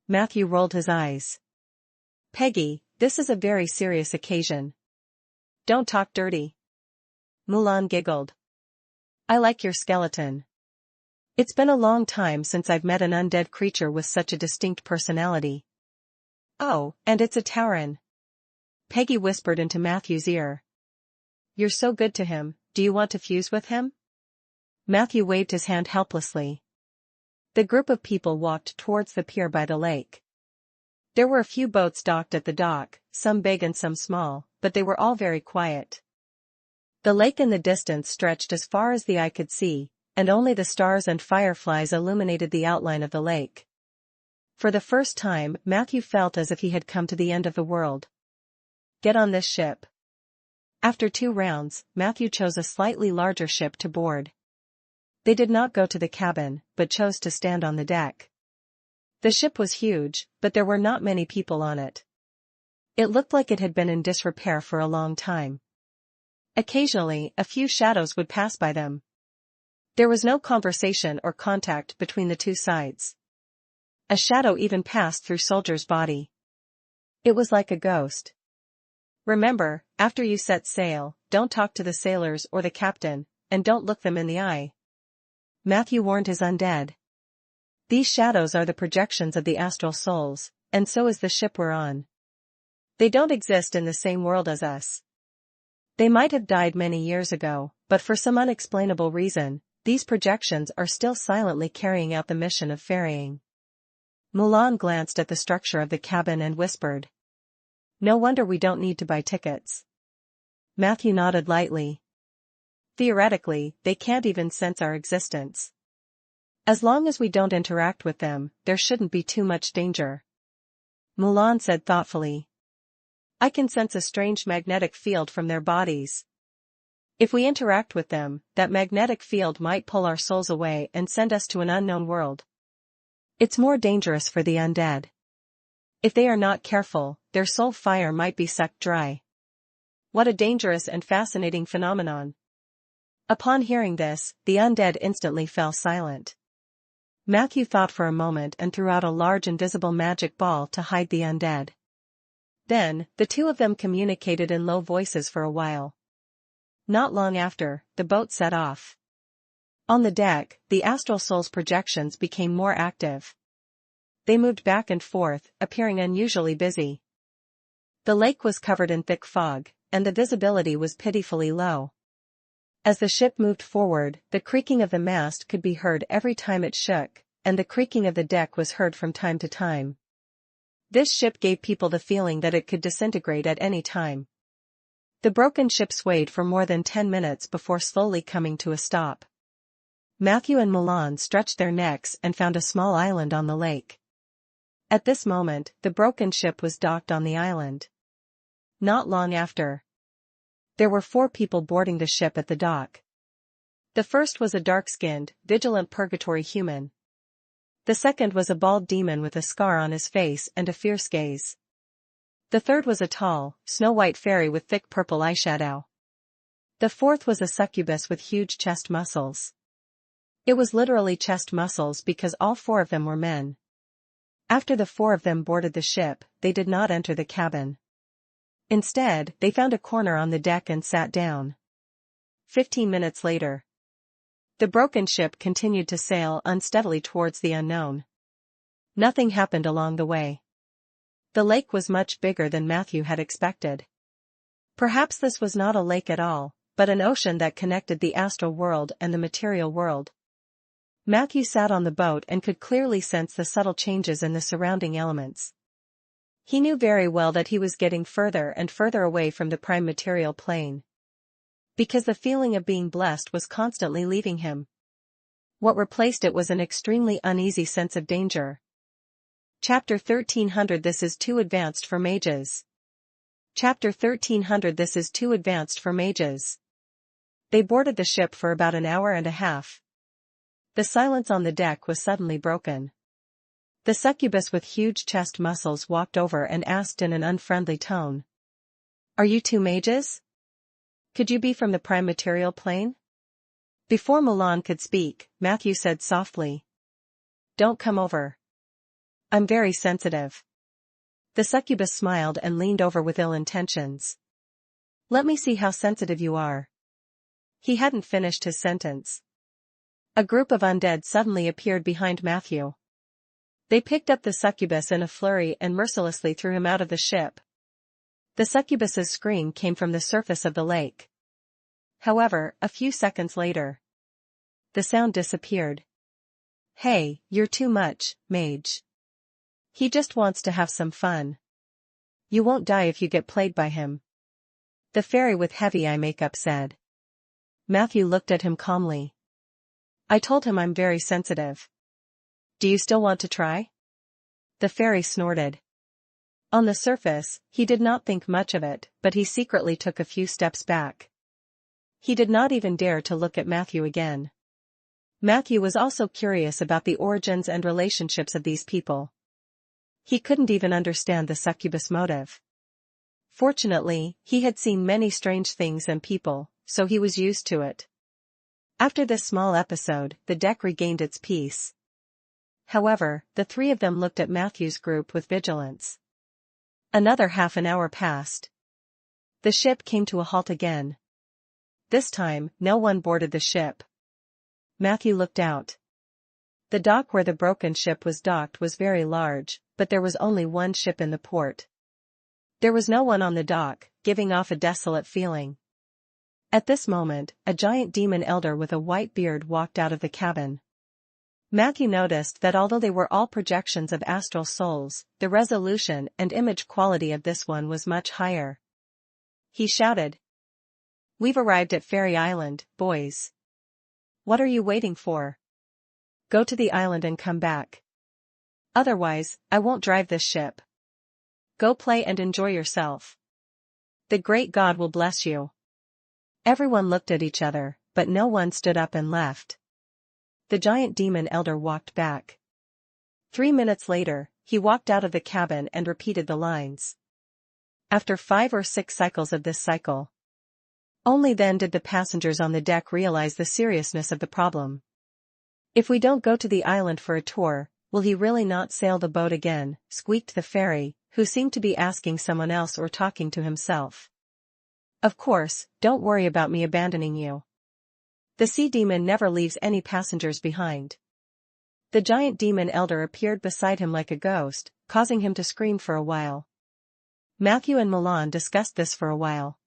Matthew rolled his eyes. "Peggy, this is a very serious occasion. Don't talk dirty." Mulan giggled. "I like your skeleton. It's been a long time since I've met an undead creature with such a distinct personality." "Oh, and it's a Tauren," Peggy whispered into Matthew's ear. "You're so good to him, do you want to fuse with him?" Matthew waved his hand helplessly. The group of people walked towards the pier by the lake. There were a few boats docked at the dock, some big and some small, but they were all very quiet. The lake in the distance stretched as far as the eye could see, and only the stars and fireflies illuminated the outline of the lake. For the first time, Matthew felt as if he had come to the end of the world. "Get on this ship." After 2 rounds, Matthew chose a slightly larger ship to board. They did not go to the cabin, but chose to stand on the deck. The ship was huge, but there were not many people on it. It looked like it had been in disrepair for a long time. Occasionally, a few shadows would pass by them. There was no conversation or contact between the two sides. A shadow even passed through Soldier's body. It was like a ghost. Remember, after you set sail, don't talk to the sailors or the captain, and don't look them in the eye. Matthew warned his undead. These shadows are the projections of the astral souls, and so is the ship we're on. They don't exist in the same world as us. They might have died many years ago, but for some unexplainable reason, these projections are still silently carrying out the mission of ferrying. Mulan glanced at the structure of the cabin and whispered. No wonder we don't need to buy tickets. Matthew nodded lightly. Theoretically, they can't even sense our existence. As long as we don't interact with them, there shouldn't be too much danger. Mulan said thoughtfully. I can sense a strange magnetic field from their bodies. If we interact with them, that magnetic field might pull our souls away and send us to an unknown world. It's more dangerous for the undead. If they are not careful, their soul fire might be sucked dry. What a dangerous and fascinating phenomenon. Upon hearing this, the undead instantly fell silent. Matthew thought for a moment and threw out a large invisible magic ball to hide the undead. Then, the two of them communicated in low voices for a while. Not long after, the boat set off. On the deck, the astral soul's projections became more active. They moved back and forth, appearing unusually busy. The lake was covered in thick fog, and the visibility was pitifully low. As the ship moved forward, the creaking of the mast could be heard every time it shook, and the creaking of the deck was heard from time to time. This ship gave people the feeling that it could disintegrate at any time. The broken ship swayed for more than 10 minutes before slowly coming to a stop. Matthew and Mulan stretched their necks and found a small island on the lake. At this moment, the broken ship was docked on the island. Not long after, there were 4 people boarding the ship at the dock. The first was a dark-skinned, vigilant purgatory human. The second was a bald demon with a scar on his face and a fierce gaze. The third was a tall, snow-white fairy with thick purple eyeshadow. The fourth was a succubus with huge chest muscles. It was literally chest muscles because all 4 of them were men. After the 4 of them boarded the ship, they did not enter the cabin. Instead, they found a corner on the deck and sat down. 15 minutes later, the broken ship continued to sail unsteadily towards the unknown. Nothing happened along the way. The lake was much bigger than Matthew had expected. Perhaps this was not a lake at all, but an ocean that connected the astral world and the material world. Matthew sat on the boat and could clearly sense the subtle changes in the surrounding elements. He knew very well that he was getting further and further away from the prime material plane. Because the feeling of being blessed was constantly leaving him. What replaced it was an extremely uneasy sense of danger. Chapter 1300 This is too advanced for mages. Chapter 1300 This is too advanced for mages. They boarded the ship for about an hour and a half. The silence on the deck was suddenly broken. The succubus with huge chest muscles walked over and asked in an unfriendly tone. Are you 2 mages? Could you be from the prime material plane? Before Mulan could speak, Matthew said softly. Don't come over. I'm very sensitive. The succubus smiled and leaned over with ill intentions. Let me see how sensitive you are. He hadn't finished his sentence. A group of undead suddenly appeared behind Matthew. They picked up the succubus in a flurry and mercilessly threw him out of the ship. The succubus's scream came from the surface of the lake. However, a few seconds later, the sound disappeared. Hey, you're too much, mage. He just wants to have some fun. You won't die if you get played by him. The fairy with heavy eye makeup said. Matthew looked at him calmly. I told him I'm very sensitive. Do you still want to try? The fairy snorted. On the surface, he did not think much of it, but he secretly took a few steps back. He did not even dare to look at Matthew again. Matthew was also curious about the origins and relationships of these people. He couldn't even understand the succubus motive. Fortunately, he had seen many strange things and people, so he was used to it. After this small episode, the deck regained its peace. However, the three of them looked at Matthew's group with vigilance. Another half an hour passed. The ship came to a halt again. This time, no one boarded the ship. Matthew looked out. The dock where the broken ship was docked was very large, but there was only one ship in the port. There was no one on the dock, giving off a desolate feeling. At this moment, a giant demon elder with a white beard walked out of the cabin. Matthew noticed that although they were all projections of astral souls, the resolution and image quality of this one was much higher. He shouted, "We've arrived at Fairy Island, boys. What are you waiting for? Go to the island and come back. Otherwise, I won't drive this ship. Go play and enjoy yourself. The great God will bless you." Everyone looked at each other, but no one stood up and left. The giant demon elder walked back. 3 minutes later, he walked out of the cabin and repeated the lines. After 5 or 6 cycles of this cycle, only then did the passengers on the deck realize the seriousness of the problem. "If we don't go to the island for a tour, will he really not sail the boat again?" squeaked the fairy, who seemed to be asking someone else or talking to himself. "Of course, don't worry about me abandoning you. The sea demon never leaves any passengers behind." The giant demon elder appeared beside him like a ghost, causing him to scream for a while. Matthew and Milan discussed this for a while.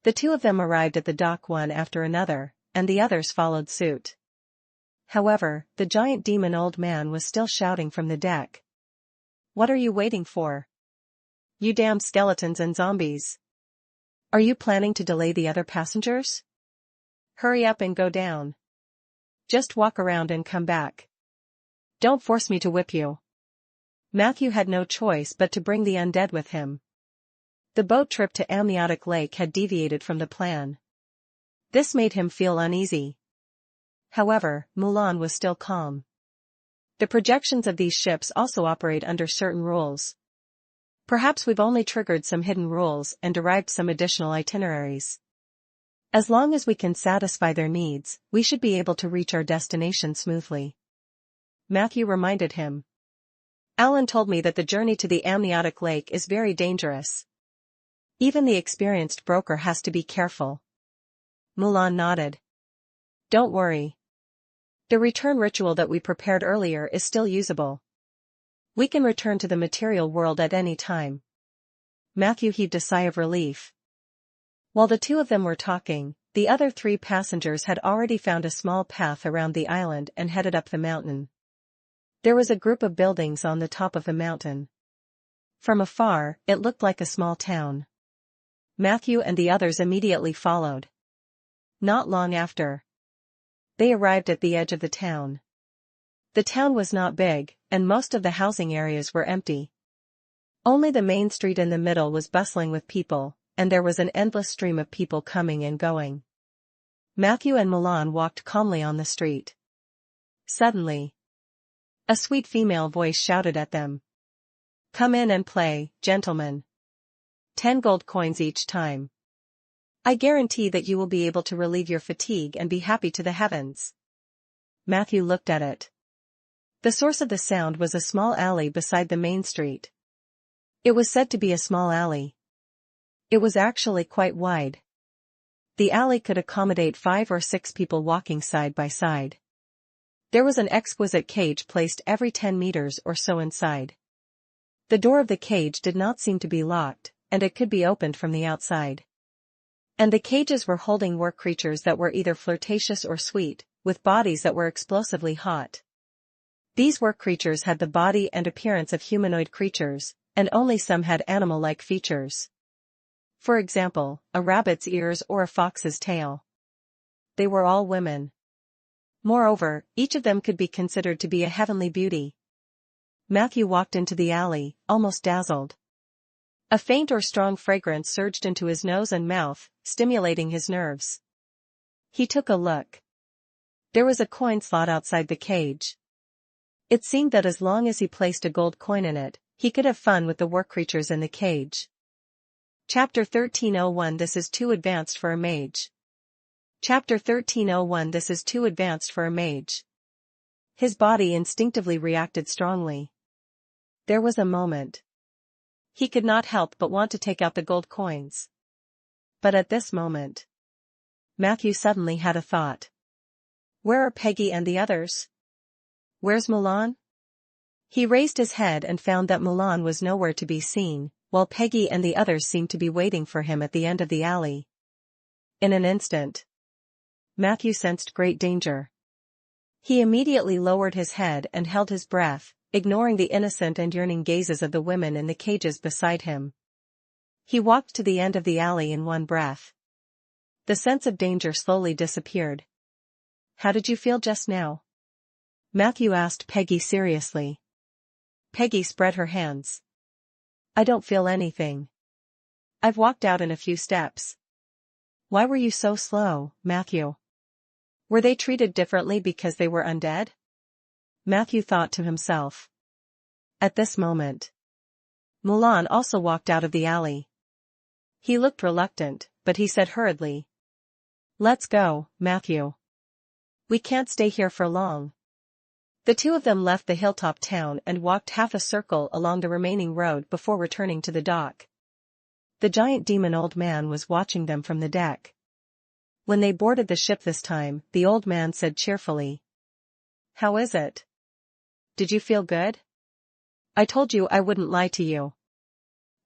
The two of them arrived at the dock one after another, and the others followed suit. However, the giant demon old man was still shouting from the deck. "What are you waiting for? You damned skeletons and zombies. Are you planning to delay the other passengers? Hurry up and go down. Just walk around and come back. Don't force me to whip you." Matthew had no choice but to bring the undead with him. The boat trip to Amniotic Lake had deviated from the plan. This made him feel uneasy. However, Mulan was still calm. The projections of these ships also operate under certain rules. Perhaps we've only triggered some hidden rules and derived some additional itineraries. As long as we can satisfy their needs, we should be able to reach our destination smoothly. Matthew reminded him. "Alan told me that the journey to the Amniotic Lake is very dangerous. Even the experienced broker has to be careful." Mulan nodded. "Don't worry. The return ritual that we prepared earlier is still usable. We can return to the material world at any time." Matthew heaved a sigh of relief. While the two of them were talking, the other 3 passengers had already found a small path around the island and headed up the mountain. There was a group of buildings on the top of the mountain. From afar, it looked like a small town. Matthew and the others immediately followed. Not long after, they arrived at the edge of the town. The town was not big, and most of the housing areas were empty. Only the main street in the middle was bustling with people, and there was an endless stream of people coming and going. Matthew and Milan walked calmly on the street. Suddenly, a sweet female voice shouted at them. "Come in and play, gentlemen. 10 gold coins each time. I guarantee that you will be able to relieve your fatigue and be happy to the heavens." Matthew looked at it. The source of the sound was a small alley beside the main street. It was said to be a small alley. It was actually quite wide. The alley could accommodate 5 or 6 people walking side by side. There was an exquisite cage placed every 10 meters or so inside. The door of the cage did not seem to be locked, and it could be opened from the outside. And the cages were holding work creatures that were either flirtatious or sweet, with bodies that were explosively hot. These work creatures had the body and appearance of humanoid creatures, and only some had animal-like features. For example, a rabbit's ears or a fox's tail. They were all women. Moreover, each of them could be considered to be a heavenly beauty. Matthew walked into the alley, almost dazzled. A faint or strong fragrance surged into his nose and mouth, stimulating his nerves. He took a look. There was a coin slot outside the cage. It seemed that as long as he placed a gold coin in it, he could have fun with the work creatures in the cage. Chapter 1301 This is too advanced for a mage. Chapter 1301 This is too advanced for a mage. His body instinctively reacted strongly. There was a moment. He could not help but want to take out the gold coins. But at this moment, Matthew suddenly had a thought. Where are Peggy and the others? Where's Milan? He raised his head and found that Milan was nowhere to be seen, while Peggy and the others seemed to be waiting for him at the end of the alley. In an instant, Matthew sensed great danger. He immediately lowered his head and held his breath, ignoring the innocent and yearning gazes of the women in the cages beside him. He walked to the end of the alley in one breath. The sense of danger slowly disappeared. How did you feel just now? Matthew asked Peggy seriously. Peggy spread her hands. I don't feel anything. I've walked out in a few steps. Why were you so slow, Matthew? Were they treated differently because they were undead? Matthew thought to himself. At this moment, Milan also walked out of the alley. He looked reluctant, but he said hurriedly. Let's go, Matthew. We can't stay here for long. The two of them left the hilltop town and walked half a circle along the remaining road before returning to the dock. The giant demon old man was watching them from the deck. When they boarded the ship this time, the old man said cheerfully. How is it? Did you feel good? I told you I wouldn't lie to you.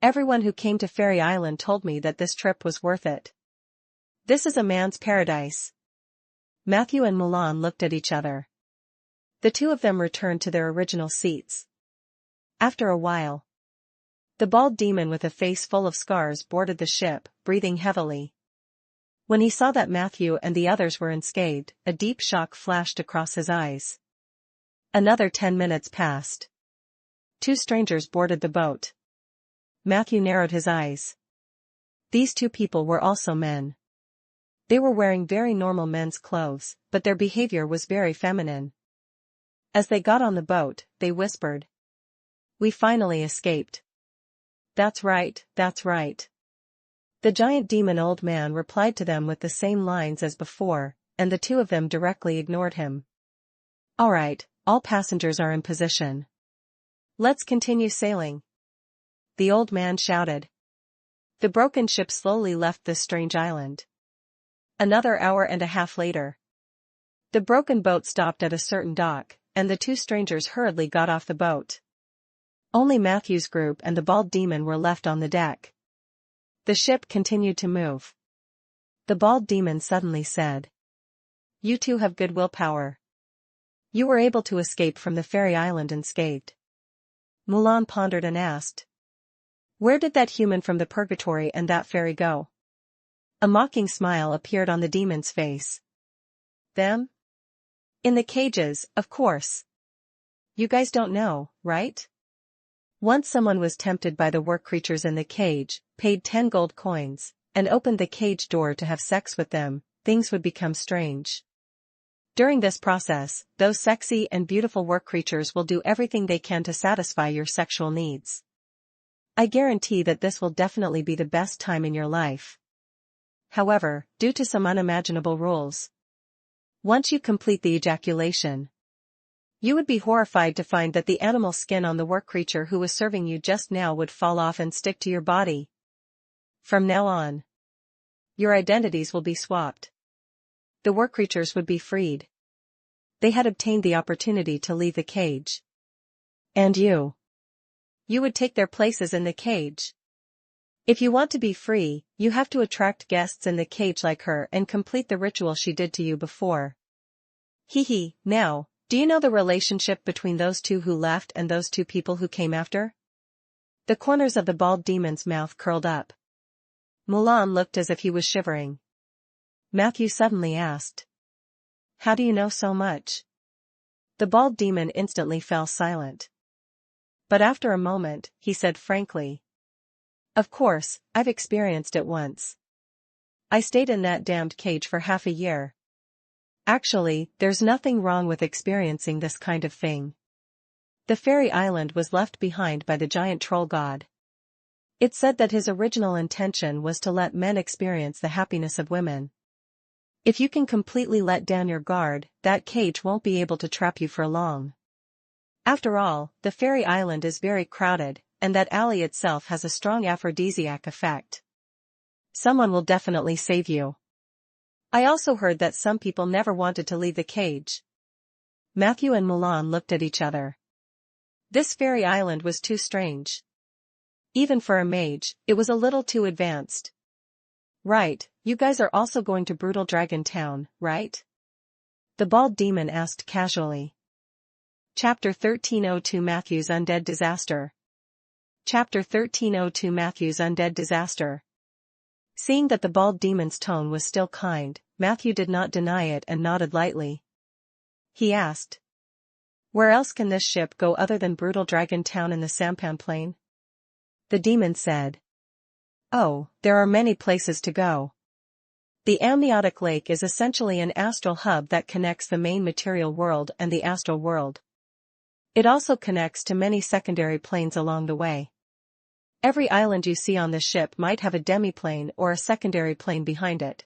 Everyone who came to Fairy Island told me that this trip was worth it. This is a man's paradise. Matthew and Milan looked at each other. The two of them returned to their original seats. After a while, the bald demon with a face full of scars boarded the ship, breathing heavily. When he saw that Matthew and the others were unscathed, a deep shock flashed across his eyes. Another 10 minutes passed. Two strangers boarded the boat. Matthew narrowed his eyes. These two people were also men. They were wearing very normal men's clothes, but their behavior was very feminine. As they got on the boat, they whispered. We finally escaped. That's right, that's right. The giant demon old man replied to them with the same lines as before, and the two of them directly ignored him. All right, all passengers are in position. Let's continue sailing. The old man shouted. The broken ship slowly left this strange island. Another hour and a half later, the broken boat stopped at a certain dock, and the two strangers hurriedly got off the boat. Only Matthew's group and the bald demon were left on the deck. The ship continued to move. The bald demon suddenly said. You two have good willpower. You were able to escape from the fairy island unscathed. Milan pondered and asked. Where did that human from the purgatory and that fairy go? A mocking smile appeared on the demon's face. Them? In the cages, of course. You guys don't know, right? Once someone was tempted by the work creatures in the cage, paid 10 gold coins, and opened the cage door to have sex with them, things would become strange. During this process, those sexy and beautiful work creatures will do everything they can to satisfy your sexual needs. I guarantee that this will definitely be the best time in your life. However, due to some unimaginable rules, once you complete the ejaculation, you would be horrified to find that the animal skin on the work creature who was serving you just now would fall off and stick to your body. From now on, your identities will be swapped. The work creatures would be freed. They had obtained the opportunity to leave the cage. And you would take their places in the cage. If you want to be free, you have to attract guests in the cage like her and complete the ritual she did to you before. Hee. Now, do you know the relationship between those two who left and those two people who came after? The corners of the bald demon's mouth curled up. Milan looked as if he was shivering. Matthew suddenly asked. How do you know so much? The bald demon instantly fell silent. But after a moment, he said frankly. Of course, I've experienced it once. I stayed in that damned cage for half a year. Actually, there's nothing wrong with experiencing this kind of thing. The fairy island was left behind by the giant troll god. It said that his original intention was to let men experience the happiness of women. If you can completely let down your guard, that cage won't be able to trap you for long. After all, the fairy island is very crowded, and that alley itself has a strong aphrodisiac effect. Someone will definitely save you. I also heard that some people never wanted to leave the cage. Matthew and Mulan looked at each other. This fairy island was too strange. Even for a mage, it was a little too advanced. Right, you guys are also going to Brutal Dragon Town, right? The bald demon asked casually. Chapter 1302 Matthew's Undead Disaster. Chapter 1302 Matthew's Undead Disaster. Seeing that the bald demon's tone was still kind, Matthew did not deny it and nodded lightly. He asked, "Where else can this ship go other than Brutal Dragon Town in the Sampan Plain?" The demon said, "Oh, there are many places to go. The amniotic lake is essentially an astral hub that connects the main material world and the astral world. It also connects to many secondary planes along the way. Every island you see on the ship might have a demiplane or a secondary plane behind it.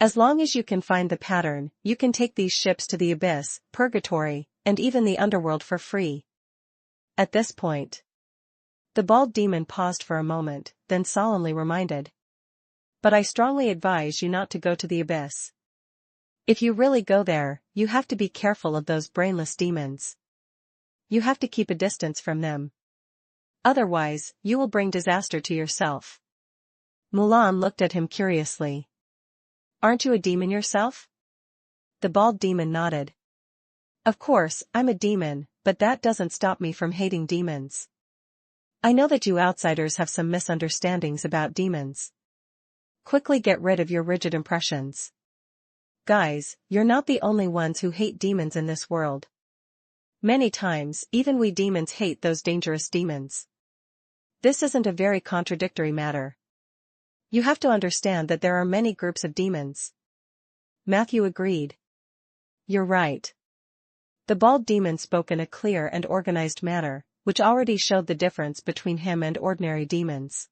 As long as you can find the pattern, you can take these ships to the abyss, purgatory, and even the underworld for free." At this point, the bald demon paused for a moment, then solemnly reminded, "But I strongly advise you not to go to the abyss. If you really go there, you have to be careful of those brainless demons. You have to keep a distance from them. Otherwise, you will bring disaster to yourself." Mulan looked at him curiously. "Aren't you a demon yourself?" The bald demon nodded. "Of course, I'm a demon, but that doesn't stop me from hating demons. I know that you outsiders have some misunderstandings about demons. Quickly get rid of your rigid impressions. Guys, you're not the only ones who hate demons in this world. Many times, even we demons hate those dangerous demons. This isn't a very contradictory matter. You have to understand that there are many groups of demons." Matthew agreed. "You're right." The bald demon spoke in a clear and organized manner, which already showed the difference between him and ordinary demons.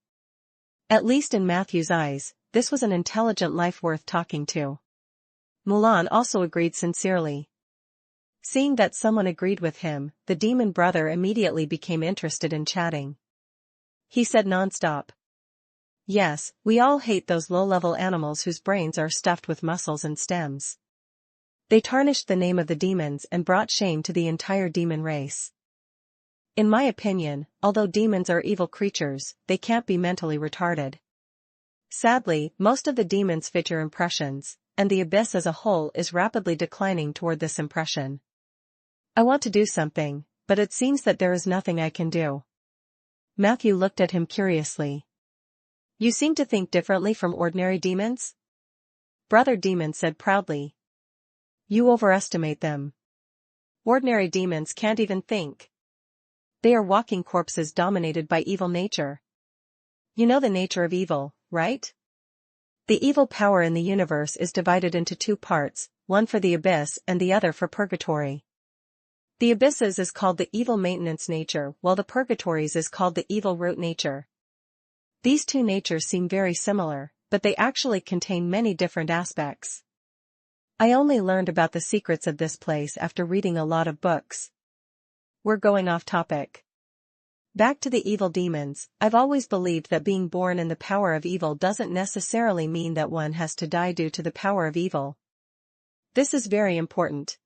At least in Matthew's eyes, this was an intelligent life worth talking to. Mulan also agreed sincerely. Seeing that someone agreed with him, the demon brother immediately became interested in chatting. He said nonstop, "Yes, we all hate those low-level animals whose brains are stuffed with muscles and stems. They tarnished the name of the demons and brought shame to the entire demon race. In my opinion, although demons are evil creatures, they can't be mentally retarded. Sadly, most of the demons fit your impressions, and the abyss as a whole is rapidly declining toward this impression. I want to do something, but it seems that there is nothing I can do." Matthew looked at him curiously. "You seem to think differently from ordinary demons?" Brother Demon said proudly. "You overestimate them. Ordinary demons can't even think. They are walking corpses dominated by evil nature. You know the nature of evil, right? The evil power in the universe is divided into two parts, one for the abyss and the other for purgatory. The abysses is called the evil maintenance nature, while the purgatories is called the evil root nature. These two natures seem very similar, but they actually contain many different aspects. I only learned about the secrets of this place after reading a lot of books. We're going off topic. Back to the evil demons. I've always believed that being born in the power of evil doesn't necessarily mean that one has to die due to the power of evil. This is very important.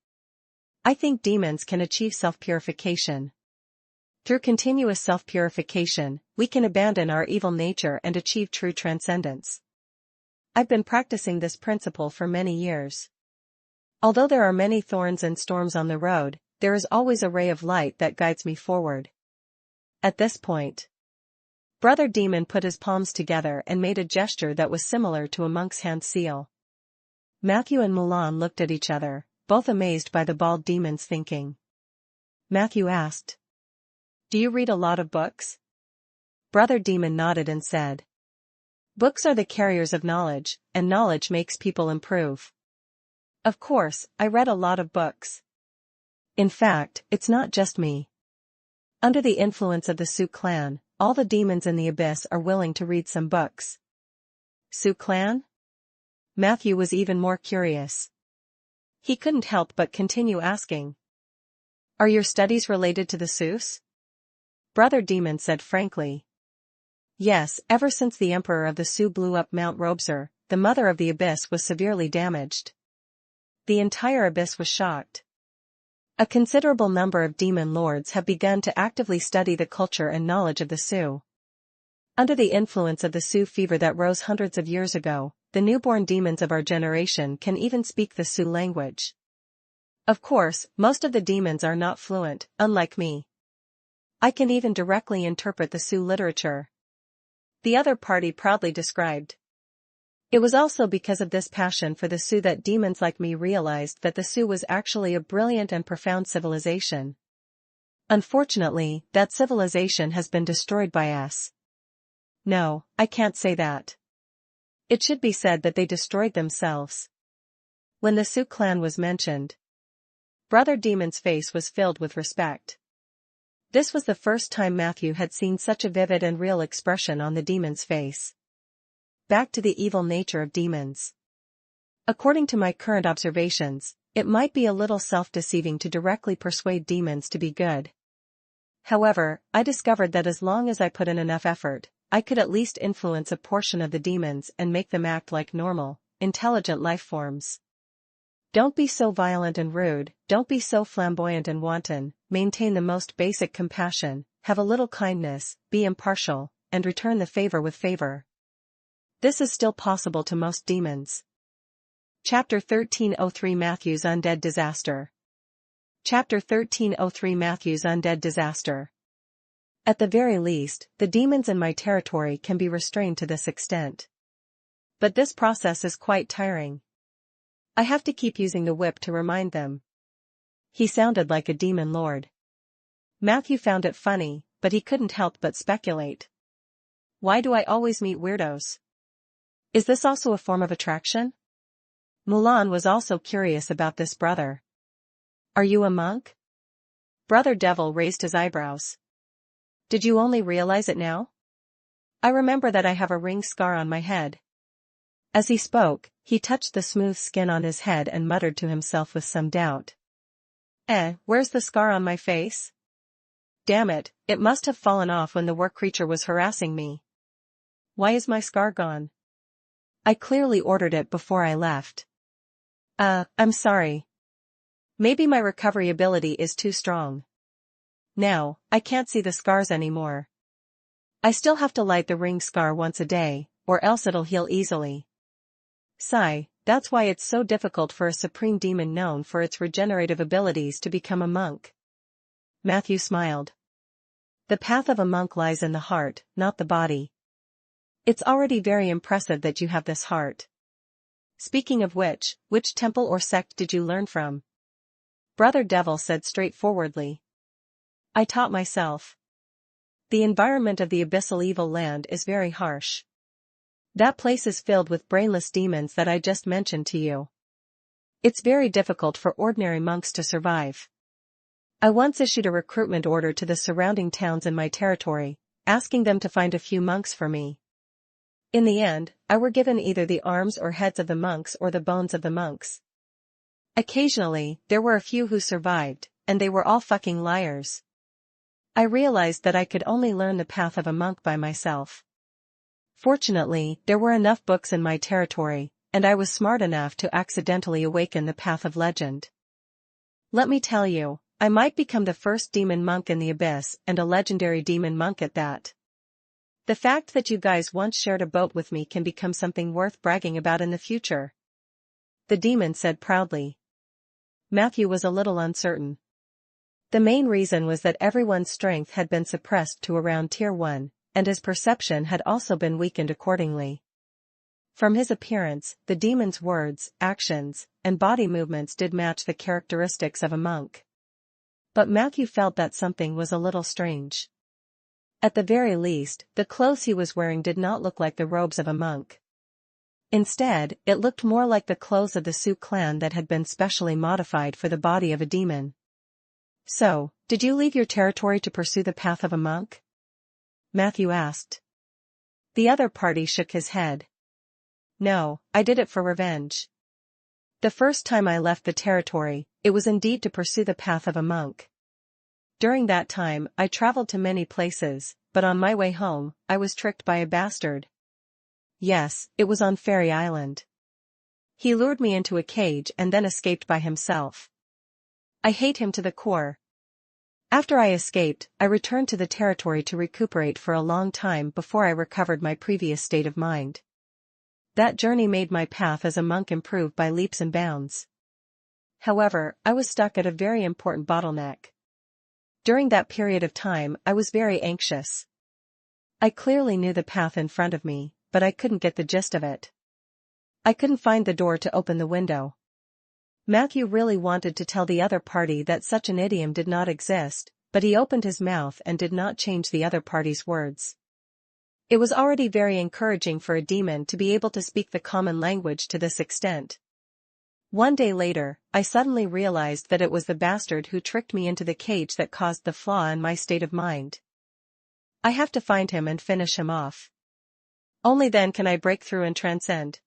I think demons can achieve self-purification. Through continuous self-purification, we can abandon our evil nature and achieve true transcendence. I've been practicing this principle for many years. Although there are many thorns and storms on the road, there is always a ray of light that guides me forward." At this point, Brother Demon put his palms together and made a gesture that was similar to a monk's hand seal. Matthew and Mulan looked at each other, both amazed by the bald demon's thinking. Matthew asked, "Do you read a lot of books?" Brother Demon nodded and said, "Books are the carriers of knowledge, and knowledge makes people improve. Of course, I read a lot of books. In fact, it's not just me. Under the influence of the Su clan, all the demons in the abyss are willing to read some books." Su clan? Matthew was even more curious. He couldn't help but continue asking. Are your studies related to the Sus? Brother Demon said frankly. Yes, ever since the Emperor of the Sioux blew up Mount Robser, the Mother of the Abyss was severely damaged. The entire Abyss was shocked. A considerable number of demon lords have begun to actively study the culture and knowledge of the Sioux. Under the influence of the Sioux fever that rose hundreds of years ago, the newborn demons of our generation can even speak the Sioux language. Of course, most of the demons are not fluent, unlike me. I can even directly interpret the Sioux literature. The other party proudly described. It was also because of this passion for the Sioux that demons like me realized that the Sioux was actually a brilliant and profound civilization. Unfortunately, that civilization has been destroyed by us. No, I can't say that. It should be said that they destroyed themselves. When the Sioux clan was mentioned, Brother Demon's face was filled with respect. This was the first time Matthew had seen such a vivid and real expression on the demon's face. Back to the evil nature of demons. According to my current observations, it might be a little self-deceiving to directly persuade demons to be good. However, I discovered that as long as I put in enough effort, I could at least influence a portion of the demons and make them act like normal, intelligent life forms. Don't be so violent and rude, don't be so flamboyant and wanton, maintain the most basic compassion, have a little kindness, be impartial, and return the favor with favor. This is still possible to most demons. Chapter 1303 Matthew's Undead Disaster. Chapter 1303 Matthew's Undead Disaster. At the very least, the demons in my territory can be restrained to this extent. But this process is quite tiring. I have to keep using the whip to remind them. He sounded like a demon lord. Matthew found it funny, but he couldn't help but speculate. Why do I always meet weirdos? Is this also a form of attraction? Mulan was also curious about this brother. Are you a monk? Brother Devil raised his eyebrows. Did you only realize it now? I remember that I have a ring scar on my head. As he spoke, he touched the smooth skin on his head and muttered to himself with some doubt. Where's the scar on my face? Damn it, it must have fallen off when the war creature was harassing me. Why is my scar gone? I clearly ordered it before I left. I'm sorry. Maybe my recovery ability is too strong. Now, I can't see the scars anymore. I still have to light the ring scar once a day, or else it'll heal easily. Sigh, that's why it's so difficult for a supreme demon known for its regenerative abilities to become a monk. Matthew smiled. The path of a monk lies in the heart, not the body. It's already very impressive that you have this heart. Speaking of which temple or sect did you learn from? Brother Devil said straightforwardly. I taught myself. The environment of the abyssal evil land is very harsh. That place is filled with brainless demons that I just mentioned to you. It's very difficult for ordinary monks to survive. I once issued a recruitment order to the surrounding towns in my territory, asking them to find a few monks for me. In the end, I were given either the arms or heads of the monks or the bones of the monks. Occasionally, there were a few who survived, and they were all fucking liars. I realized that I could only learn the path of a monk by myself. Fortunately, there were enough books in my territory, and I was smart enough to accidentally awaken the path of legend. Let me tell you, I might become the first demon monk in the abyss and a legendary demon monk at that. The fact that you guys once shared a boat with me can become something worth bragging about in the future. The demon said proudly. Matthew was a little uncertain. The main reason was that everyone's strength had been suppressed to around tier 1, and his perception had also been weakened accordingly. From his appearance, the demon's words, actions, and body movements did match the characteristics of a monk. But Matthew felt that something was a little strange. At the very least, the clothes he was wearing did not look like the robes of a monk. Instead, it looked more like the clothes of the Sioux clan that had been specially modified for the body of a demon. So, did you leave your territory to pursue the path of a monk? Matthew asked. The other party shook his head. No, I did it for revenge. The first time I left the territory, it was indeed to pursue the path of a monk. During that time, I traveled to many places, but on my way home, I was tricked by a bastard. Yes, it was on Fairy Island. He lured me into a cage and then escaped by himself. I hate him to the core. After I escaped, I returned to the territory to recuperate for a long time before I recovered my previous state of mind. That journey made my path as a monk improve by leaps and bounds. However, I was stuck at a very important bottleneck. During that period of time, I was very anxious. I clearly knew the path in front of me, but I couldn't get the gist of it. I couldn't find the door to open the window. Matthew really wanted to tell the other party that such an idiom did not exist, but he opened his mouth and did not change the other party's words. It was already very encouraging for a demon to be able to speak the common language to this extent. One day later, I suddenly realized that it was the bastard who tricked me into the cage that caused the flaw in my state of mind. I have to find him and finish him off. Only then can I break through and transcend.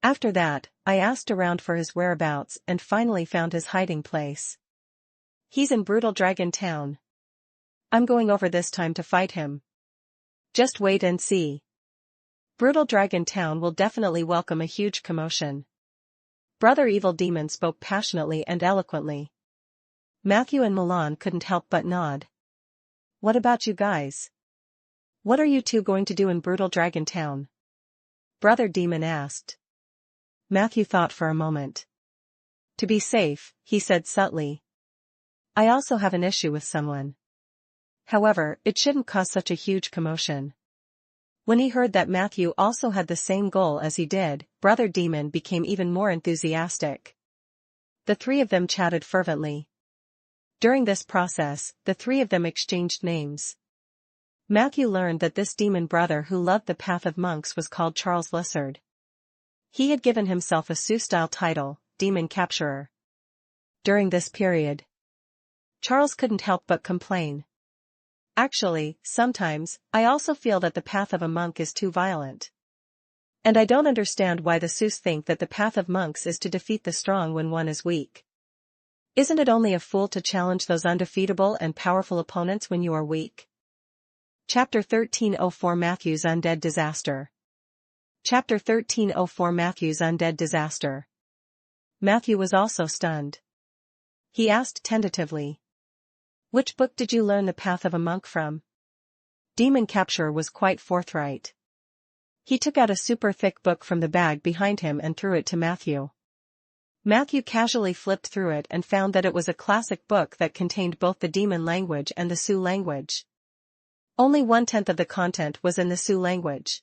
After that, I asked around for his whereabouts and finally found his hiding place. He's in Brutal Dragon Town. I'm going over this time to fight him. Just wait and see. Brutal Dragon Town will definitely welcome a huge commotion. Brother Evil Demon spoke passionately and eloquently. Matthew and Milan couldn't help but nod. What about you guys? What are you two going to do in Brutal Dragon Town? Brother Demon asked. Matthew thought for a moment. To be safe, he said subtly. I also have an issue with someone. However, it shouldn't cause such a huge commotion. When he heard that Matthew also had the same goal as he did, Brother Demon became even more enthusiastic. The three of them chatted fervently. During this process, the three of them exchanged names. Matthew learned that this demon brother who loved the path of monks was called Charles Lissard. He had given himself a Sioux-style title, Demon Capturer. During this period, Charles couldn't help but complain. Actually, sometimes, I also feel that the path of a monk is too violent. And I don't understand why the Sioux think that the path of monks is to defeat the strong when one is weak. Isn't it only a fool to challenge those undefeatable and powerful opponents when you are weak? Chapter 1304 Matthew's Undead Disaster. Chapter 1304 Matthew's Undead Disaster. Matthew was also stunned. He asked tentatively. Which book did you learn the path of a monk from? Demon Capturer was quite forthright. He took out a super thick book from the bag behind him and threw it to Matthew. Matthew casually flipped through it and found that it was a classic book that contained both the demon language and the Sioux language. Only 1/10 of the content was in the Sioux language.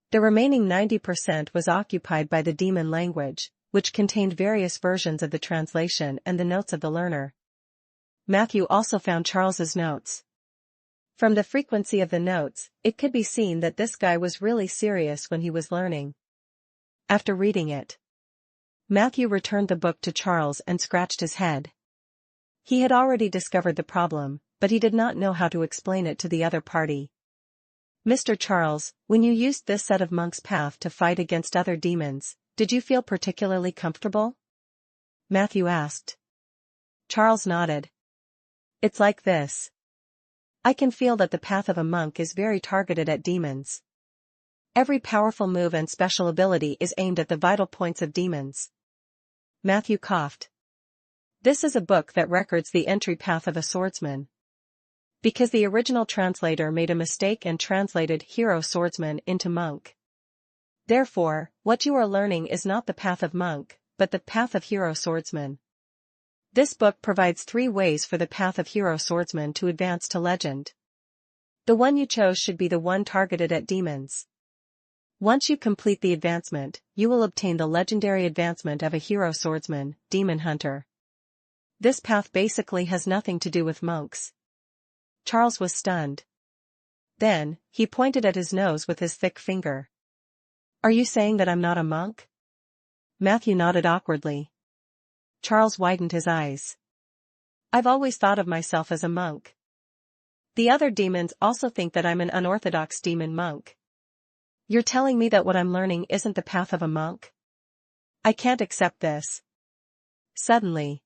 The remaining 90% was occupied by the demon language, which contained various versions of the translation and the notes of the learner. Matthew also found Charles's notes. From the frequency of the notes, it could be seen that this guy was really serious when he was learning. After reading it, Matthew returned the book to Charles and scratched his head. He had already discovered the problem, but he did not know how to explain it to the other party. Mr. Charles, when you used this set of monk's path to fight against other demons, did you feel particularly comfortable? Matthew asked. Charles nodded. It's like this. I can feel that the path of a monk is very targeted at demons. Every powerful move and special ability is aimed at the vital points of demons. Matthew coughed. This is a book that records the entry path of a swordsman. Because the original translator made a mistake and translated hero swordsman into monk. Therefore, what you are learning is not the path of monk, but the path of hero swordsman. This book provides 3 ways for the path of hero swordsman to advance to legend. The one you chose should be the one targeted at demons. Once you complete the advancement, you will obtain the legendary advancement of a hero swordsman, demon hunter. This path basically has nothing to do with monks. Charles was stunned. Then, he pointed at his nose with his thick finger. Are you saying that I'm not a monk? Matthew nodded awkwardly. Charles widened his eyes. I've always thought of myself as a monk. The other demons also think that I'm an unorthodox demon monk. You're telling me that what I'm learning isn't the path of a monk? I can't accept this. Suddenly,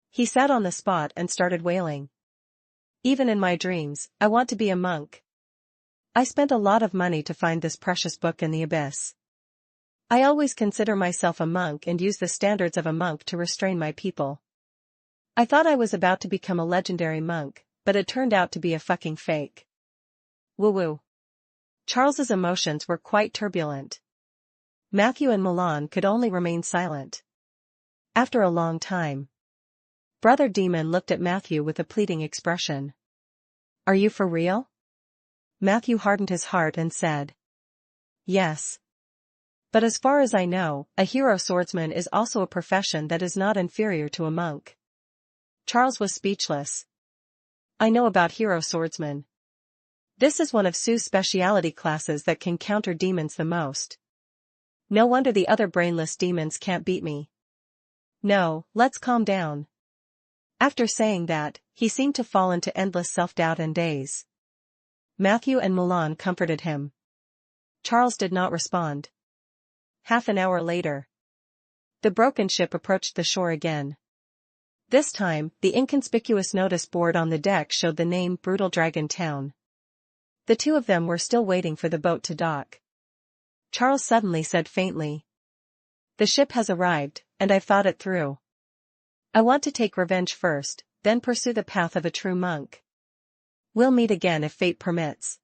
he sat on the spot and started wailing. Even in my dreams, I want to be a monk. I spent a lot of money to find this precious book in the abyss. I always consider myself a monk and use the standards of a monk to restrain my people. I thought I was about to become a legendary monk, but it turned out to be a fucking fake. Woo-woo. Charles's emotions were quite turbulent. Matthew and Milan could only remain silent. After a long time, Brother Demon looked at Matthew with a pleading expression. Are you for real? Matthew hardened his heart and said, yes. But as far as I know, a hero swordsman is also a profession that is not inferior to a monk. Charles was speechless. I know about hero swordsmen. This is one of Sue's specialty classes that can counter demons the most. No wonder the other brainless demons can't beat me. No, let's calm down. After saying that, he seemed to fall into endless self-doubt and daze. Matthew and Milan comforted him. Charles did not respond. Half an hour later, the broken ship approached the shore again. This time, the inconspicuous notice board on the deck showed the name Brutal Dragon Town. The two of them were still waiting for the boat to dock. Charles suddenly said faintly, the ship has arrived, and I've thought it through. I want to take revenge first, then pursue the path of a true monk. We'll meet again if fate permits.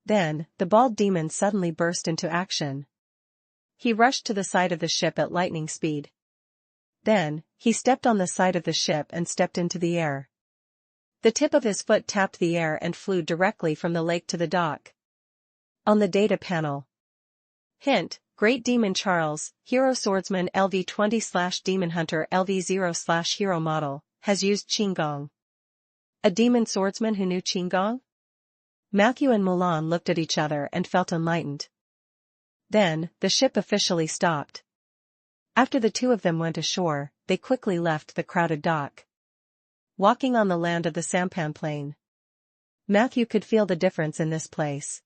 Then, the bald demon suddenly burst into action. He rushed to the side of the ship at lightning speed. Then, he stepped on the side of the ship and stepped into the air. The tip of his foot tapped the air and flew directly from the lake to the dock. On the data panel. Hint, Great Demon Charles, Hero Swordsman LV20/Demon Hunter LV0/Hero Model, has used Qigong. A demon swordsman who knew Qigong? Matthew and Milan looked at each other and felt enlightened. Then, the ship officially stopped. After the two of them went ashore, they quickly left the crowded dock. Walking on the land of the sampan plain, Matthew could feel the difference in this place.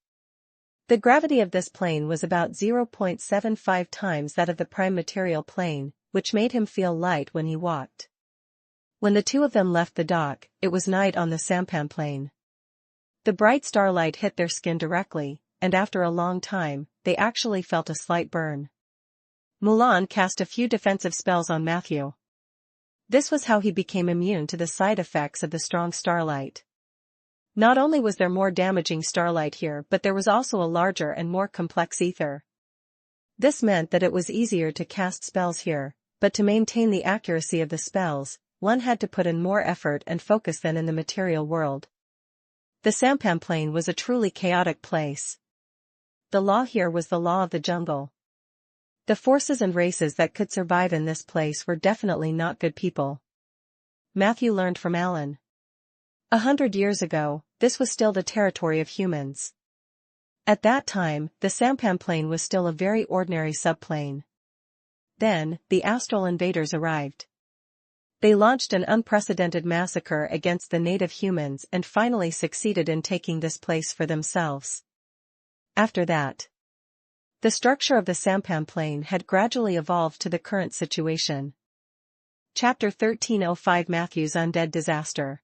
The gravity of this plane was about 0.75 times that of the prime material plane, which made him feel light when he walked. When the two of them left the dock, it was night on the sampan plain. The bright starlight hit their skin directly, and after a long time, they actually felt a slight burn. Milan cast a few defensive spells on Matthew. This was how he became immune to the side effects of the strong starlight. Not only was there more damaging starlight here, but there was also a larger and more complex ether. This meant that it was easier to cast spells here, but to maintain the accuracy of the spells, one had to put in more effort and focus than in the material world. The sampan plain was a truly chaotic place. The law here was the law of the jungle. The forces and races that could survive in this place were definitely not good people. Matthew learned from Alan. 100 years ago, this was still the territory of humans. At that time, the sampan plain was still a very ordinary subplane. Then, the astral invaders arrived. They launched an unprecedented massacre against the native humans and finally succeeded in taking this place for themselves. After that, the structure of the sampan plain had gradually evolved to the current situation. Chapter 1305 Matthew's Undead Disaster.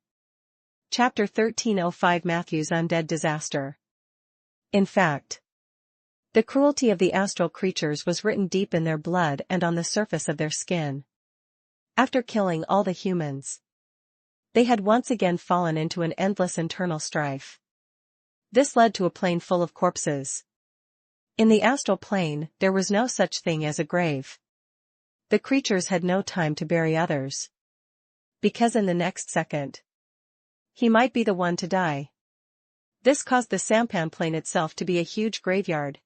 Chapter 1305 Matthew's Undead Disaster. In fact, the cruelty of the astral creatures was written deep in their blood and on the surface of their skin. After killing all the humans, they had once again fallen into an endless internal strife. This led to a plane full of corpses. In the astral plane, there was no such thing as a grave. The creatures had no time to bury others, because in the next second, he might be the one to die. This caused the sampan plain itself to be a huge graveyard.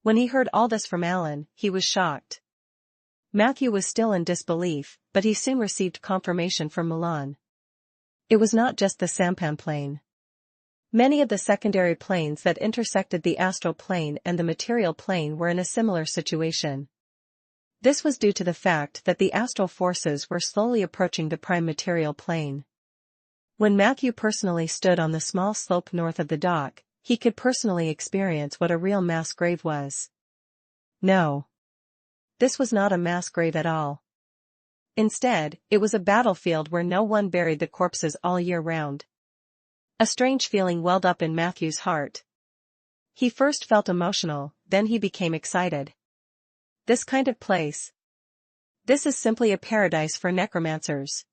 When he heard all this from Alan, he was shocked. Matthew was still in disbelief, but he soon received confirmation from Milan. It was not just the sampan plain. Many of the secondary planes that intersected the astral plane and the material plane were in a similar situation. This was due to the fact that the astral forces were slowly approaching the prime material plane. When Matthew personally stood on the small slope north of the dock, He could personally experience what a real mass grave was. No. This was not a mass grave at all. Instead, it was a battlefield where no one buried the corpses all year round. A strange feeling welled up in Matthew's heart. He first felt emotional, then he became excited. This kind of place. This is simply a paradise for necromancers.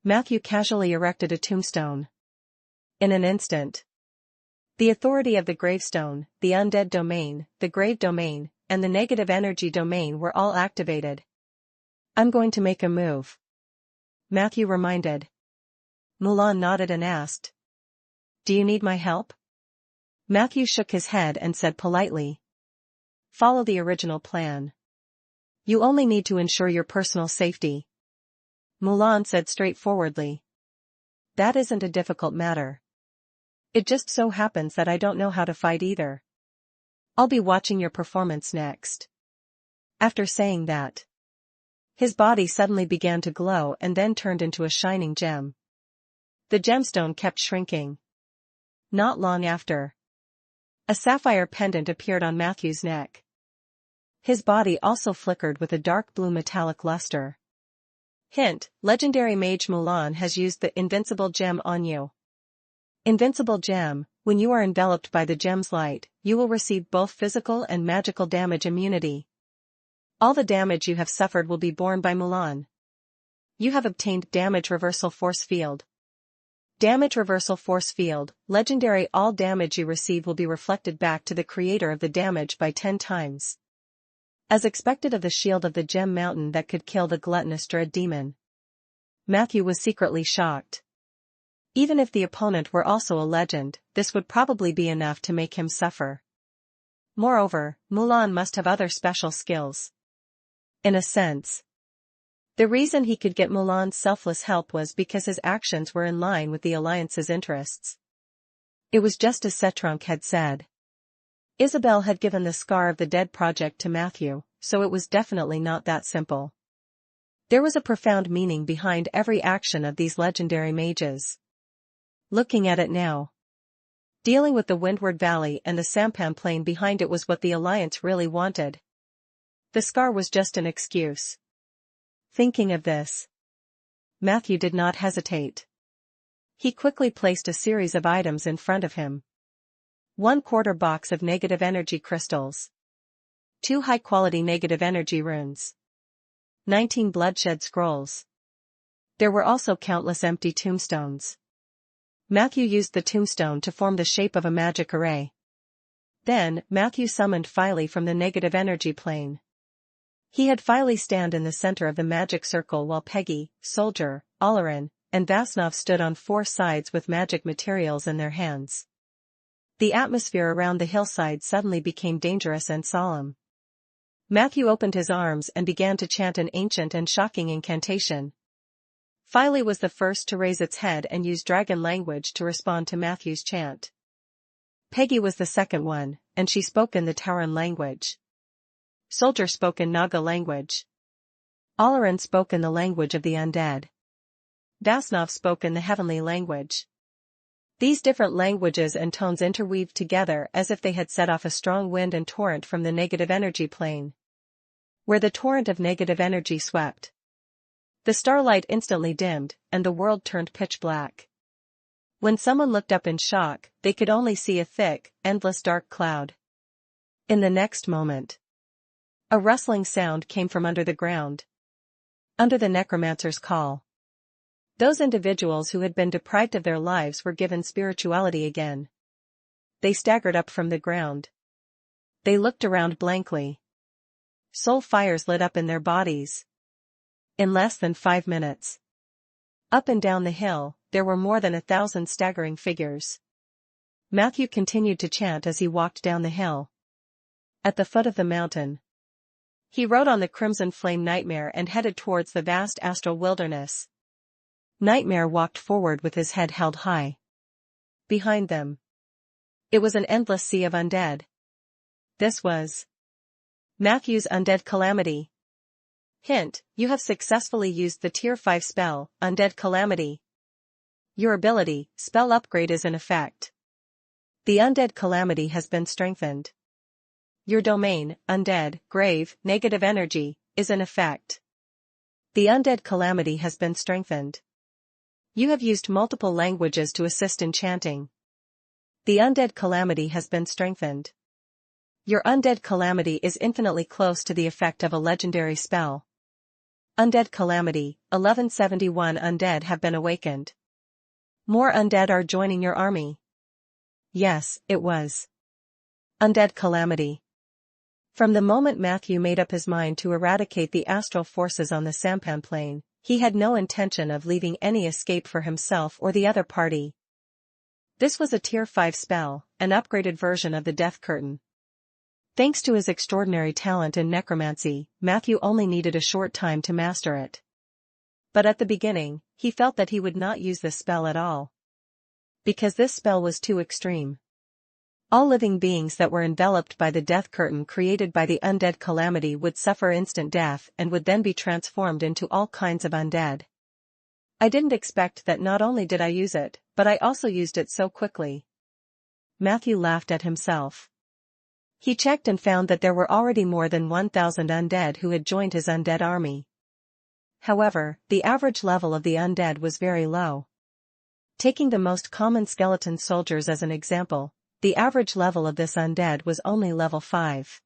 Matthew casually erected a tombstone. In an instant, the authority of the gravestone, the undead domain, the grave domain, and the negative energy domain were all activated. I'm going to make a move, Matthew reminded. Mulan nodded and asked, "Do you need my help?" Matthew shook his head and said politely, "Follow the original plan. You only need to ensure your personal safety." Mulan said straightforwardly, "That isn't a difficult matter. It just so happens that I don't know how to fight either. I'll be watching your performance next." After saying that, his body suddenly began to glow and then turned into a shining gem. The gemstone kept shrinking. Not long after, a sapphire pendant appeared on Matthew's neck. His body also flickered with a dark blue metallic luster. Hint: legendary mage Mulan has used the invincible gem on you. Invincible gem: when you are enveloped by the gem's light, you will receive both physical and magical damage immunity. All the damage you have suffered will be borne by Mulan. You have obtained Damage Reversal Force Field. Damage Reversal Force Field: legendary, all damage you receive will be reflected back to the creator of the damage by 10 times. As expected of the shield of the Gem Mountain that could kill the gluttonous Dread Demon. Matthew was secretly shocked. Even if the opponent were also a legend, this would probably be enough to make him suffer. Moreover, Mulan must have other special skills. In a sense, the reason he could get Mulan's selfless help was because his actions were in line with the Alliance's interests. It was just as Setronk had said. Isabel had given the Scar of the Dead project to Matthew, so it was definitely not that simple. There was a profound meaning behind every action of these legendary mages. Looking at it now, dealing with the Windward Valley and the sampan plain behind it was what the Alliance really wanted. The Scar was just an excuse. Thinking of this, Matthew did not hesitate. He quickly placed a series of items in front of him. 1/4 box of negative energy crystals. 2 high-quality negative energy runes. 19 bloodshed scrolls. There were also countless empty tombstones. Matthew used the tombstone to form the shape of a magic array. Then, Matthew summoned Filey from the negative energy plane. He had Filey stand in the center of the magic circle while Peggy, Soldier, Olerin, and Vasnov stood on 4 sides with magic materials in their hands. The atmosphere around the hillside suddenly became dangerous and solemn. Matthew opened his arms and began to chant an ancient and shocking incantation. Filey was the first to raise its head and use dragon language to respond to Matthew's chant. Peggy was the second one, and she spoke in the Tauran language. Soldier spoke in Naga language. Olerin spoke in the language of the undead. Vasnov spoke in the heavenly language. These different languages and tones interweaved together as if they had set off a strong wind and torrent from the negative energy plane, where the torrent of negative energy swept. The starlight instantly dimmed, and the world turned pitch black. When someone looked up in shock, they could only see a thick, endless dark cloud. In the next moment, a rustling sound came from under the ground. Under the Necromancer's call. Those individuals who had been deprived of their lives were given spirituality again. They staggered up from the ground. They looked around blankly. Soul fires lit up in their bodies. In less than 5 minutes. Up and down the hill, there were more than 1,000 staggering figures. Matthew continued to chant as he walked down the hill. At the foot of the mountain, he rode on the Crimson Flame Nightmare and headed towards the vast astral wilderness. Nightmare walked forward with his head held high. Behind them, it was an endless sea of undead. This was Matthew's Undead Calamity. Hint: you have successfully used the Tier 5 spell, Undead Calamity. Your ability, spell upgrade is in effect. The undead calamity has been strengthened. Your domain, undead, grave, negative energy, is in effect. The undead calamity has been strengthened. You have used multiple languages to assist in chanting. The undead calamity has been strengthened. Your undead calamity is infinitely close to the effect of a legendary spell. Undead calamity, 1171 undead have been awakened. More undead are joining your army. Yes, it was. Undead calamity. From the moment Matthew made up his mind to eradicate the astral forces on the sampan plane, he had no intention of leaving any escape for himself or the other party. This was a Tier 5 spell, an upgraded version of the Death Curtain. Thanks to his extraordinary talent in necromancy, Matthew only needed a short time to master it. But at the beginning, he felt that he would not use this spell at all. Because this spell was too extreme. All living beings that were enveloped by the death curtain created by the undead calamity would suffer instant death and would then be transformed into all kinds of undead. I didn't expect that. Not only did I use it, but I also used it so quickly. Matthew laughed at himself. He checked and found that there were already more than 1,000 undead who had joined his undead army. However, the average level of the undead was very low. Taking the most common skeleton soldiers as an example, the average level of this undead was only level 5.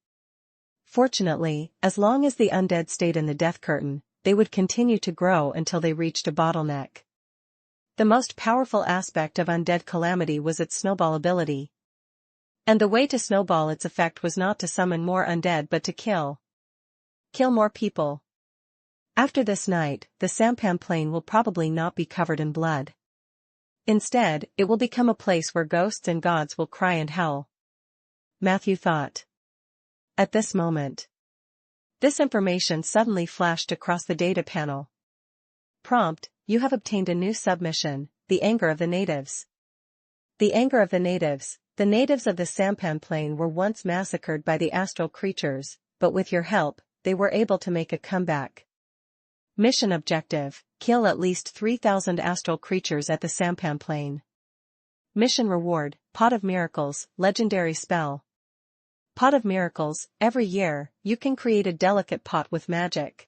Fortunately, as long as the undead stayed in the death curtain, they would continue to grow until they reached a bottleneck. The most powerful aspect of undead calamity was its snowball ability. And the way to snowball its effect was not to summon more undead but to kill more people. After this night, the sampan plane will probably not be covered in blood. Instead, it will become a place where ghosts and gods will cry and howl. Matthew thought. At this moment, this information suddenly flashed across the data panel. Prompt: you have obtained a new submission, the anger of the natives. The anger of the natives. The natives of the sampan plane were once massacred by the astral creatures, but with your help, they were able to make a comeback. Mission objective: kill at least 3,000 astral creatures at the sampan plane. Mission reward: Pot of Miracles, legendary spell. Pot of Miracles: every year, you can create a delicate pot with magic.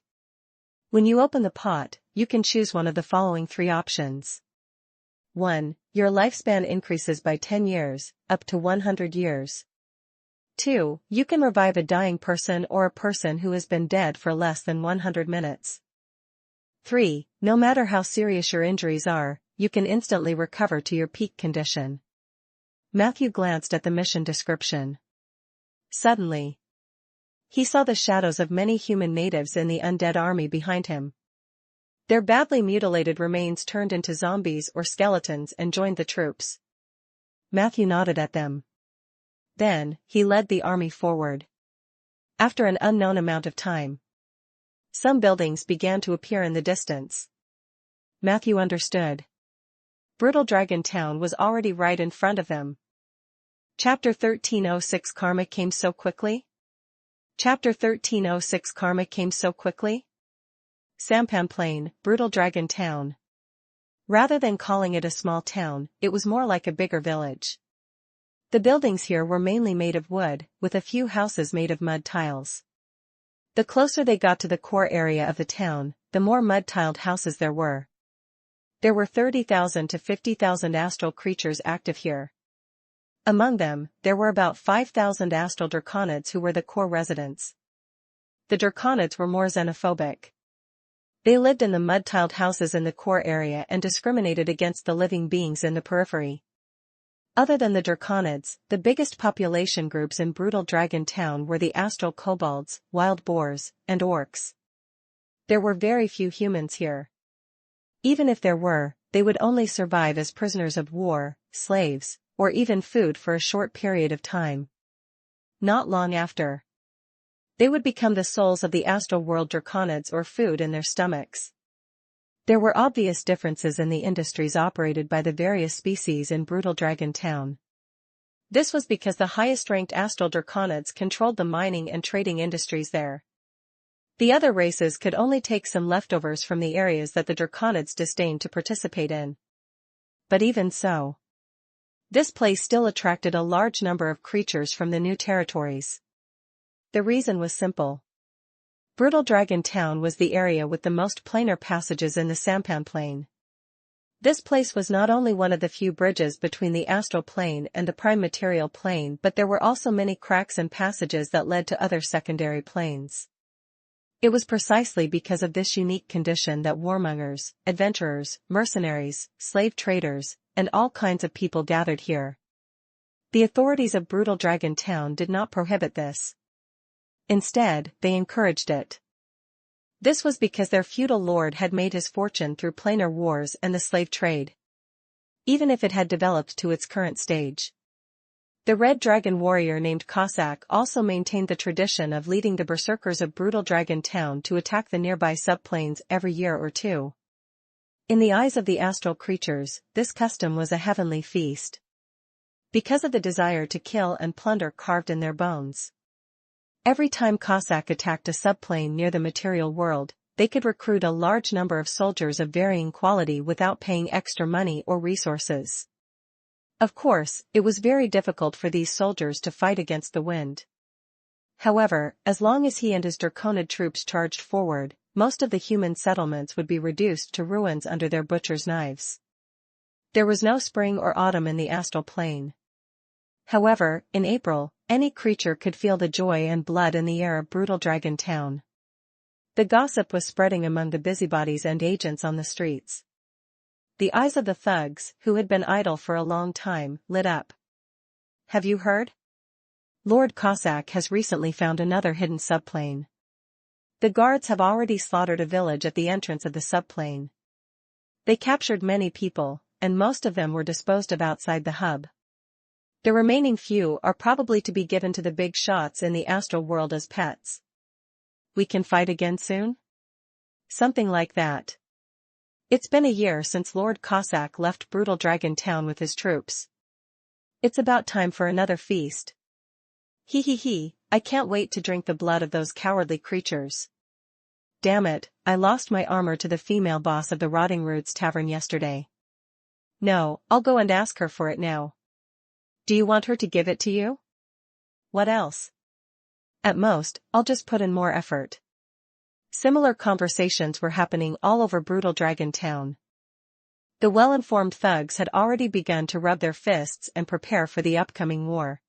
When you open the pot, you can choose one of the following 3 options. 1. Your lifespan increases by 10 years, up to 100 years. 2. You can revive a dying person or a person who has been dead for less than 100 minutes. 3. No matter how serious your injuries are, you can instantly recover to your peak condition. Matthew glanced at the mission description. Suddenly, he saw the shadows of many human natives in the undead army behind him. Their badly mutilated remains turned into zombies or skeletons and joined the troops. Matthew nodded at them. Then, he led the army forward. After an unknown amount of time, some buildings began to appear in the distance. Matthew understood. Brutal Dragon Town was already right in front of them. Chapter 1306 Karma came so quickly? Chapter 1306 Karma came so quickly? Sampan Plain, Brutal Dragon Town. Rather than calling it a small town, it was more like a bigger village. The buildings here were mainly made of wood, with a few houses made of mud tiles. The closer they got to the core area of the town, the more mud-tiled houses there were. There were 30,000 to 50,000 astral creatures active here. Among them, there were about 5,000 astral draconids who were the core residents. The draconids were more xenophobic. They lived in the mud-tiled houses in the core area and discriminated against the living beings in the periphery. Other than the draconids, the biggest population groups in Brutal Dragon Town were the astral kobolds, wild boars, and orcs. There were very few humans here. Even if there were, they would only survive as prisoners of war, slaves, or even food for a short period of time. Not long after, they would become the souls of the astral world draconids or food in their stomachs. There were obvious differences in the industries operated by the various species in Brutal Dragon Town. This was because the highest-ranked astral draconids controlled the mining and trading industries there. The other races could only take some leftovers from the areas that the draconids disdained to participate in. But even so, This place still attracted a large number of creatures from the new territories. The reason was simple. Brutal Dragon Town was the area with the most planar passages in the Sampan Plane. This place was not only one of the few bridges between the astral plane and the prime material plane, but there were also many cracks and passages that led to other secondary planes. It was precisely because of this unique condition that warmongers, adventurers, mercenaries, slave traders, and all kinds of people gathered here. The authorities of Brutal Dragon Town did not prohibit this. Instead, they encouraged it. This was because their feudal lord had made his fortune through planar wars and the slave trade. Even if it had developed to its current stage. The Red Dragon warrior named Cossack also maintained the tradition of leading the berserkers of Brutal Dragon Town to attack the nearby subplanes every year or two. In the eyes of the astral creatures, this custom was a heavenly feast. Because of the desire to kill and plunder carved in their bones. Every time Cossack attacked a subplane near the material world, they could recruit a large number of soldiers of varying quality without paying extra money or resources. Of course, it was very difficult for these soldiers to fight against the wind. However, as long as he and his Draconid troops charged forward, most of the human settlements would be reduced to ruins under their butchers' knives. There was no spring or autumn in the astral plane. However, in April, any creature could feel the joy and blood in the air of Brutal Dragon Town. The gossip was spreading among the busybodies and agents on the streets. The eyes of the thugs, who had been idle for a long time, lit up. Have you heard? Lord Cossack has recently found another hidden subplane. The guards have already slaughtered a village at the entrance of the subplane. They captured many people, and most of them were disposed of outside the hub. The remaining few are probably to be given to the big shots in the astral world as pets. We can fight again soon? Something like that. It's been a year since Lord Cossack left Brutal Dragon Town with his troops. It's about time for another feast. He, I can't wait to drink the blood of those cowardly creatures. Damn it, I lost my armor to the female boss of the Rotting Roots Tavern yesterday. No, I'll go and ask her for it now. Do you want her to give it to you? What else? At most, I'll just put in more effort. Similar conversations were happening all over Brutal Dragon Town. The well-informed thugs had already begun to rub their fists and prepare for the upcoming war.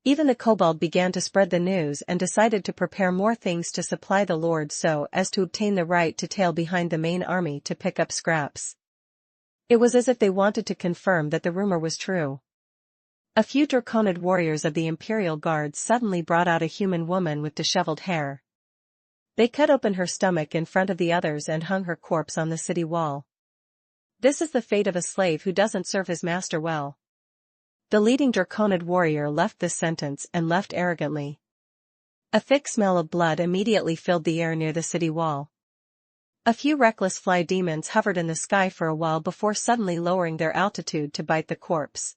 Even the kobold began to spread the news and decided to prepare more things to supply the lord so as to obtain the right to tail behind the main army to pick up scraps. It was as if they wanted to confirm that the rumor was true. A few Draconid warriors of the Imperial Guard suddenly brought out a human woman with disheveled hair. They cut open her stomach in front of the others and hung her corpse on the city wall. This is the fate of a slave who doesn't serve his master well. The leading Draconid warrior left this sentence and left arrogantly. A thick smell of blood immediately filled the air near the city wall. A few reckless fly demons hovered in the sky for a while before suddenly lowering their altitude to bite the corpse.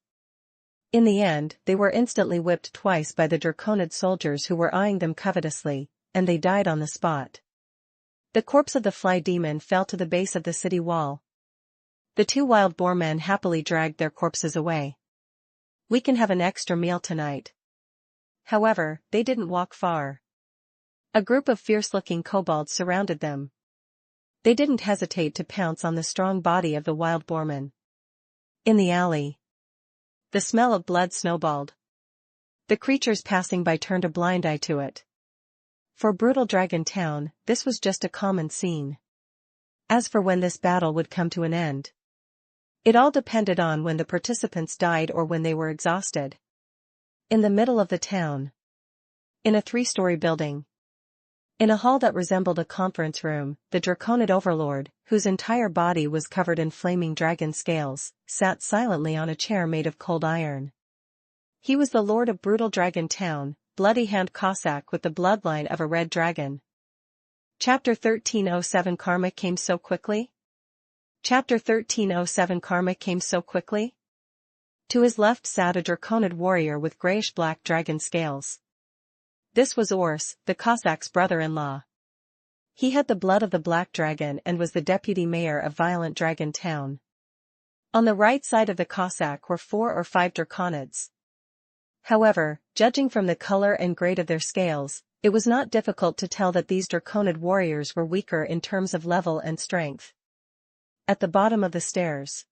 In the end, they were instantly whipped twice by the Draconid soldiers who were eyeing them covetously, and they died on the spot. The corpse of the fly demon fell to the base of the city wall. The two wild boar men happily dragged their corpses away. We can have an extra meal tonight. However, they didn't walk far. A group of fierce-looking kobolds surrounded them. They didn't hesitate to pounce on the strong body of the wild boarman. In the alley, the smell of blood snowballed. The creatures passing by turned a blind eye to it. For Brutal Dragon Town, this was just a common scene. As for when this battle would come to an end, it all depended on when the participants died or when they were exhausted. In the middle of the town. In a 3-story building. In a hall that resembled a conference room, the Draconid overlord, whose entire body was covered in flaming dragon scales, sat silently on a chair made of cold iron. He was the lord of Brutal Dragon Town, Bloody Hand Cossack with the bloodline of a red dragon. Chapter 1307 Karma came so quickly? Chapter 1307 Karma came so quickly? To his left sat a Draconid warrior with grayish-black dragon scales. This was Ors, the Cossack's brother-in-law. He had the blood of the Black Dragon and was the deputy mayor of Violent Dragon Town. On the right side of the Cossack were 4 or 5 draconids. However, judging from the color and grade of their scales, it was not difficult to tell that these draconid warriors were weaker in terms of level and strength. At the bottom of the stairs,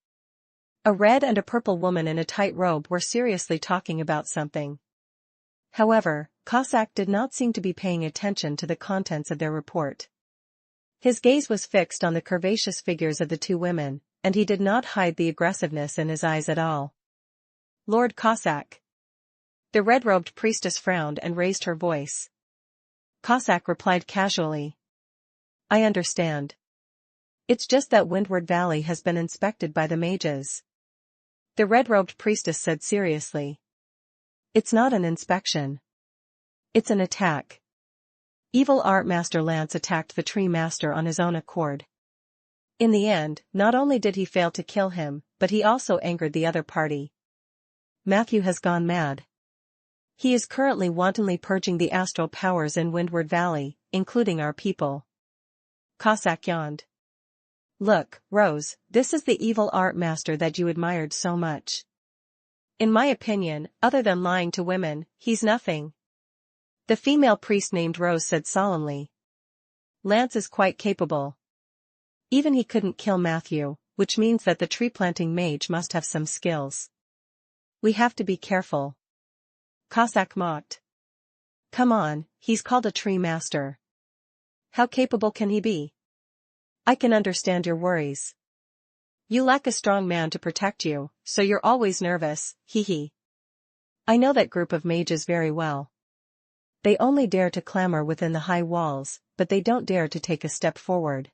a red and a purple woman in a tight robe were seriously talking about something. However, Cossack did not seem to be paying attention to the contents of their report. His gaze was fixed on the curvaceous figures of the 2 women, and he did not hide the aggressiveness in his eyes at all. Lord Cossack. The red-robed priestess frowned and raised her voice. Cossack replied casually. I understand. It's just that Windward Valley has been inspected by the mages. The red-robed priestess said seriously. It's not an inspection. It's an attack. Evil Art Master Lance attacked the Tree Master on his own accord. In the end, not only did he fail to kill him, but he also angered the other party. Matthew has gone mad. He is currently wantonly purging the astral powers in Windward Valley, including our people. Cossack yawned. Look, Rose, this is the evil art master that you admired so much. In my opinion, other than lying to women, he's nothing. The female priest named Rose said solemnly. Lance is quite capable. Even he couldn't kill Matthew, which means that the tree-planting mage must have some skills. We have to be careful. Cossack mocked. Come on, he's called a tree master. How capable can he be? I can understand your worries. You lack a strong man to protect you, so you're always nervous, hee. I know that group of mages very well. They only dare to clamor within the high walls, but they don't dare to take a step forward.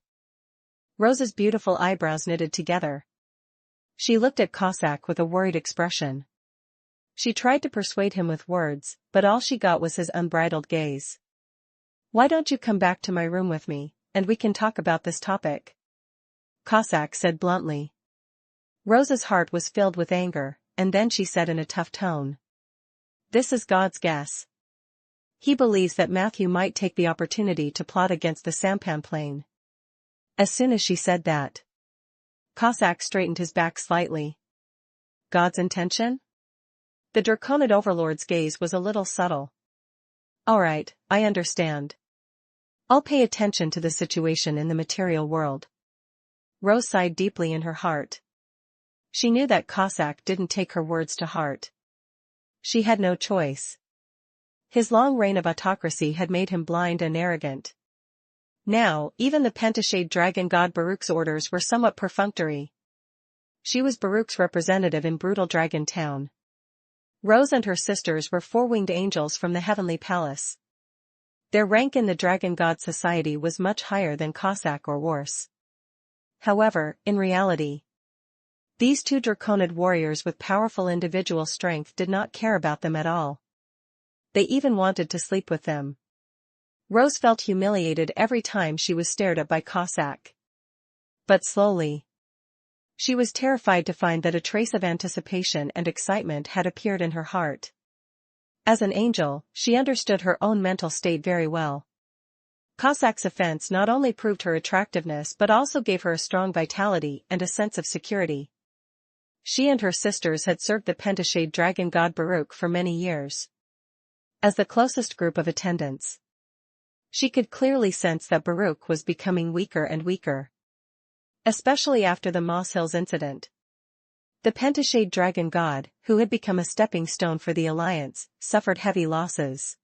Rose's beautiful eyebrows knitted together. She looked at Cossack with a worried expression. She tried to persuade him with words, but all she got was his unbridled gaze. Why don't you come back to my room with me, and we can talk about this topic? Cossack said bluntly. Rose's heart was filled with anger, and then she said in a tough tone. This is God's guess. He believes that Matthew might take the opportunity to plot against the sampan plane. As soon as she said that, Cossack straightened his back slightly. God's intention? The Draconid Overlord's gaze was a little subtle. Alright, I understand. I'll pay attention to the situation in the material world. Rose sighed deeply in her heart. She knew that Cossack didn't take her words to heart. She had no choice. His long reign of autocracy had made him blind and arrogant. Now, even the Pentashade dragon god Baruch's orders were somewhat perfunctory. She was Baruch's representative in brutal Dragon Town. Rose and her sisters were 4-winged angels from the Heavenly Palace. Their rank in the Dragon God Society was much higher than Cossack or worse. However, in reality, these 2 Draconid warriors with powerful individual strength did not care about them at all. They even wanted to sleep with them. Rose felt humiliated every time she was stared at by Cossack. But slowly, she was terrified to find that a trace of anticipation and excitement had appeared in her heart. As an angel, she understood her own mental state very well. Cossack's offense not only proved her attractiveness but also gave her a strong vitality and a sense of security. She and her sisters had served the Pentashade dragon god Baruch for many years. As the closest group of attendants, she could clearly sense that Baruch was becoming weaker and weaker. Especially after the Moss Hills incident. The Pentashade dragon god, who had become a stepping stone for the Alliance, suffered heavy losses.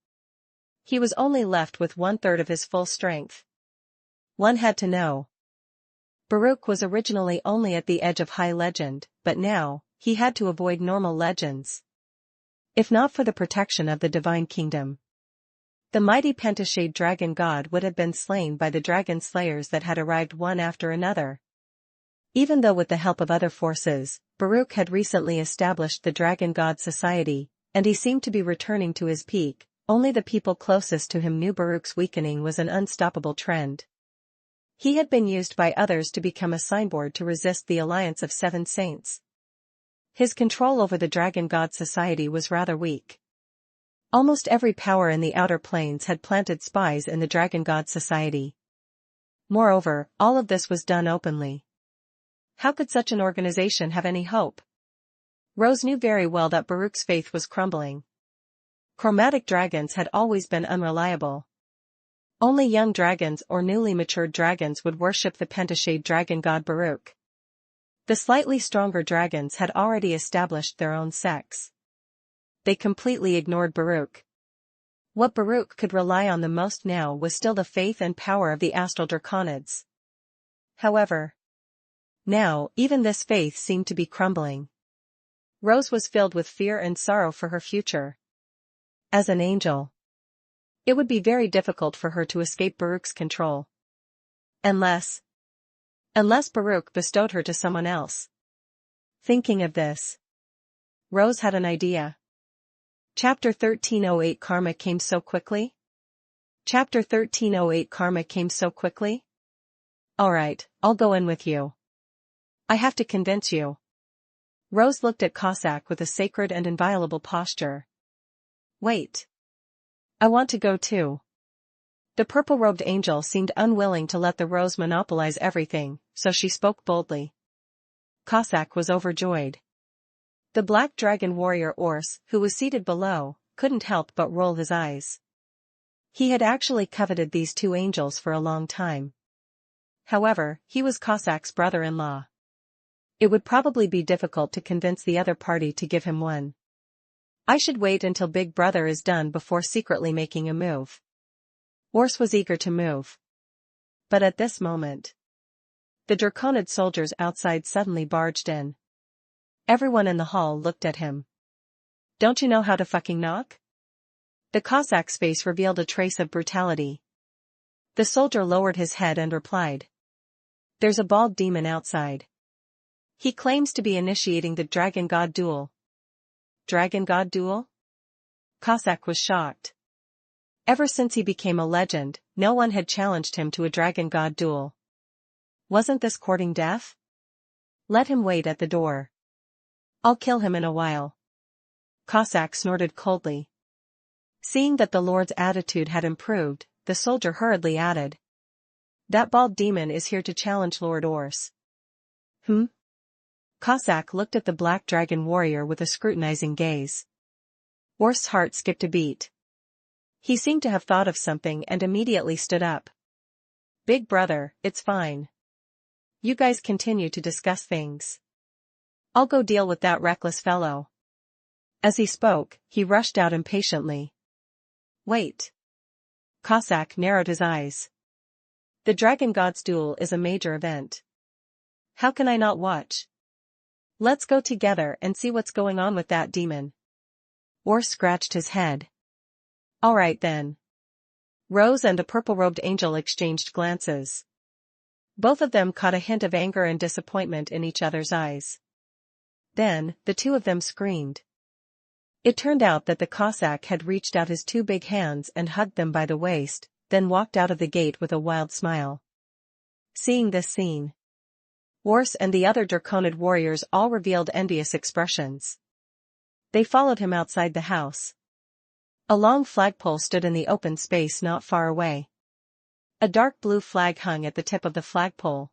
He was only left with 1/3 of his full strength. One had to know. Baruch was originally only at the edge of high legend, but now, he had to avoid normal legends. If not for the protection of the Divine Kingdom, the mighty Pentashade dragon god would have been slain by the dragon slayers that had arrived one after another. Even though with the help of other forces, Baruch had recently established the Dragon God Society, and he seemed to be returning to his peak, only the people closest to him knew Baruch's weakening was an unstoppable trend. He had been used by others to become a signboard to resist the alliance of 7 saints. His control over the Dragon God Society was rather weak. Almost every power in the Outer Planes had planted spies in the Dragon God Society. Moreover, all of this was done openly. How could such an organization have any hope? Rose knew very well that Baruch's faith was crumbling. Chromatic dragons had always been unreliable. Only young dragons or newly matured dragons would worship the pentashade dragon god Baruch. The slightly stronger dragons had already established their own sects. They completely ignored Baruch. What Baruch could rely on the most now was still the faith and power of the astral draconids. However, now, even this faith seemed to be crumbling. Rose was filled with fear and sorrow for her future. As an angel, it would be very difficult for her to escape Baruch's control. Unless Baruch bestowed her to someone else. Thinking of this, Rose had an idea. Chapter 1308 Karma came so quickly? Chapter 1308 Karma came so quickly? Alright, I'll go in with you. I have to convince you. Rose looked at Cossack with a sacred and inviolable posture. Wait. I want to go too. The purple-robed angel seemed unwilling to let the rose monopolize everything, so she spoke boldly. Cossack was overjoyed. The black dragon warrior Ors, who was seated below, couldn't help but roll his eyes. He had actually coveted these two angels for a long time. However, he was Cossack's brother-in-law. It would probably be difficult to convince the other party to give him one. I should wait until Big Brother is done before secretly making a move. Ors was eager to move. But at this moment, the Draconid soldiers outside suddenly barged in. Everyone in the hall looked at him. Don't you know how to fucking knock? The Cossack's face revealed a trace of brutality. The soldier lowered his head and replied. There's a bald demon outside. He claims to be initiating the Dragon God duel. Dragon God duel? Cossack was shocked. Ever since he became a legend, no one had challenged him to a Dragon God duel. Wasn't this courting death? Let him wait at the door. I'll kill him in a while. Cossack snorted coldly. Seeing that the Lord's attitude had improved, the soldier hurriedly added. That bald demon is here to challenge Lord Ors. Cossack looked at the black dragon warrior with a scrutinizing gaze. Ors's heart skipped a beat. He seemed to have thought of something and immediately stood up. Big brother, it's fine. You guys continue to discuss things. I'll go deal with that reckless fellow. As he spoke, he rushed out impatiently. Wait. Cossack narrowed his eyes. The Dragon God's duel is a major event. How can I not watch? Let's go together and see what's going on with that demon. Ors scratched his head. Alright then. Rose and a purple-robed angel exchanged glances. Both of them caught a hint of anger and disappointment in each other's eyes. Then, the two of them screamed. It turned out that the Cossack had reached out his two big hands and hugged them by the waist, then walked out of the gate with a wild smile. Seeing this scene, Ors and the other Draconid warriors all revealed envious expressions. They followed him outside the house. A long flagpole stood in the open space not far away. A dark blue flag hung at the tip of the flagpole.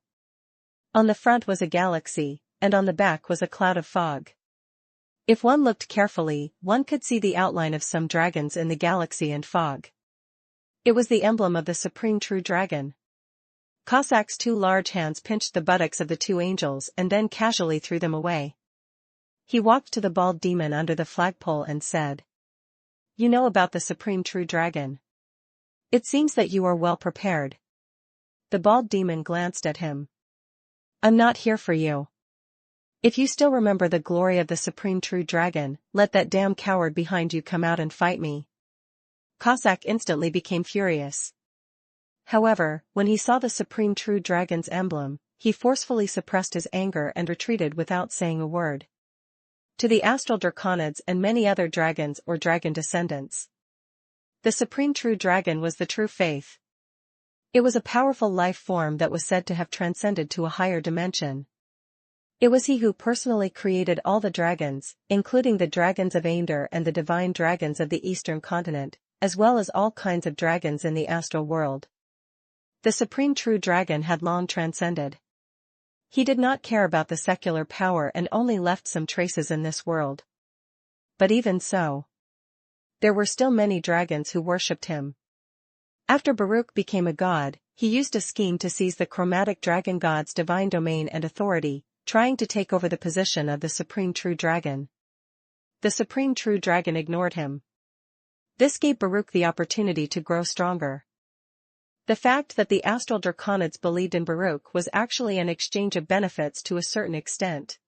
On the front was a galaxy, and on the back was a cloud of fog. If one looked carefully, one could see the outline of some dragons in the galaxy and fog. It was the emblem of the supreme true dragon. Cossack's two large hands pinched the buttocks of the two angels and then casually threw them away. He walked to the bald demon under the flagpole and said, You know about the supreme true dragon. It seems that you are well prepared. The bald demon glanced at him. I'm not here for you. If you still remember the glory of the supreme true dragon, let that damn coward behind you come out and fight me. Cossack instantly became furious. However, when he saw the supreme true dragon's emblem, he forcefully suppressed his anger and retreated without saying a word. To the astral draconids and many other dragons or dragon descendants, the supreme true dragon was the true faith. It was a powerful life form that was said to have transcended to a higher dimension. It was he who personally created all the dragons, including the dragons of Aender and the divine dragons of the eastern continent, as well as all kinds of dragons in the astral world. The supreme true dragon had long transcended. He did not care about the secular power and only left some traces in this world. But even so, there were still many dragons who worshipped him. After Baruch became a god, he used a scheme to seize the chromatic dragon god's divine domain and authority, trying to take over the position of the supreme true dragon. The supreme true dragon ignored him. This gave Baruch the opportunity to grow stronger. The fact that the astral draconids believed in Baruch was actually an exchange of benefits to a certain extent.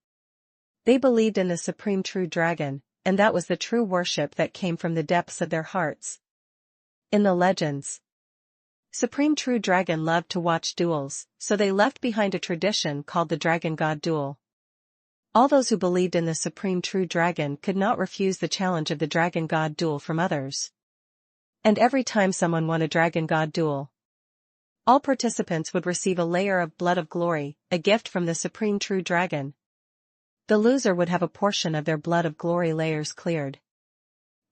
They believed in the supreme true dragon, and that was the true worship that came from the depths of their hearts. In the legends, Supreme True Dragon loved to watch duels, so they left behind a tradition called the Dragon God Duel. All those who believed in the Supreme True Dragon could not refuse the challenge of the Dragon God Duel from others. And every time someone won a Dragon God Duel, all participants would receive a layer of blood of glory, a gift from the Supreme True Dragon. The loser would have a portion of their blood of glory layers cleared.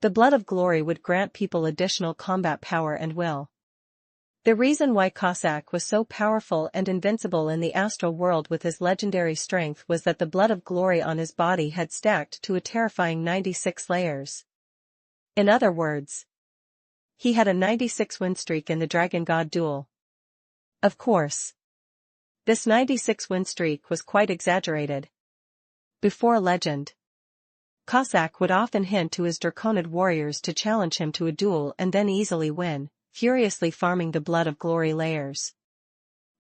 The blood of glory would grant people additional combat power and will. The reason why Cossack was so powerful and invincible in the astral world with his legendary strength was that the blood of glory on his body had stacked to a terrifying 96 layers. In other words, he had a 96 win streak in the Dragon God Duel. Of course, this 96 win streak was quite exaggerated. Before legend, Cossack would often hint to his Draconid warriors to challenge him to a duel and then easily win, furiously farming the blood of glory layers.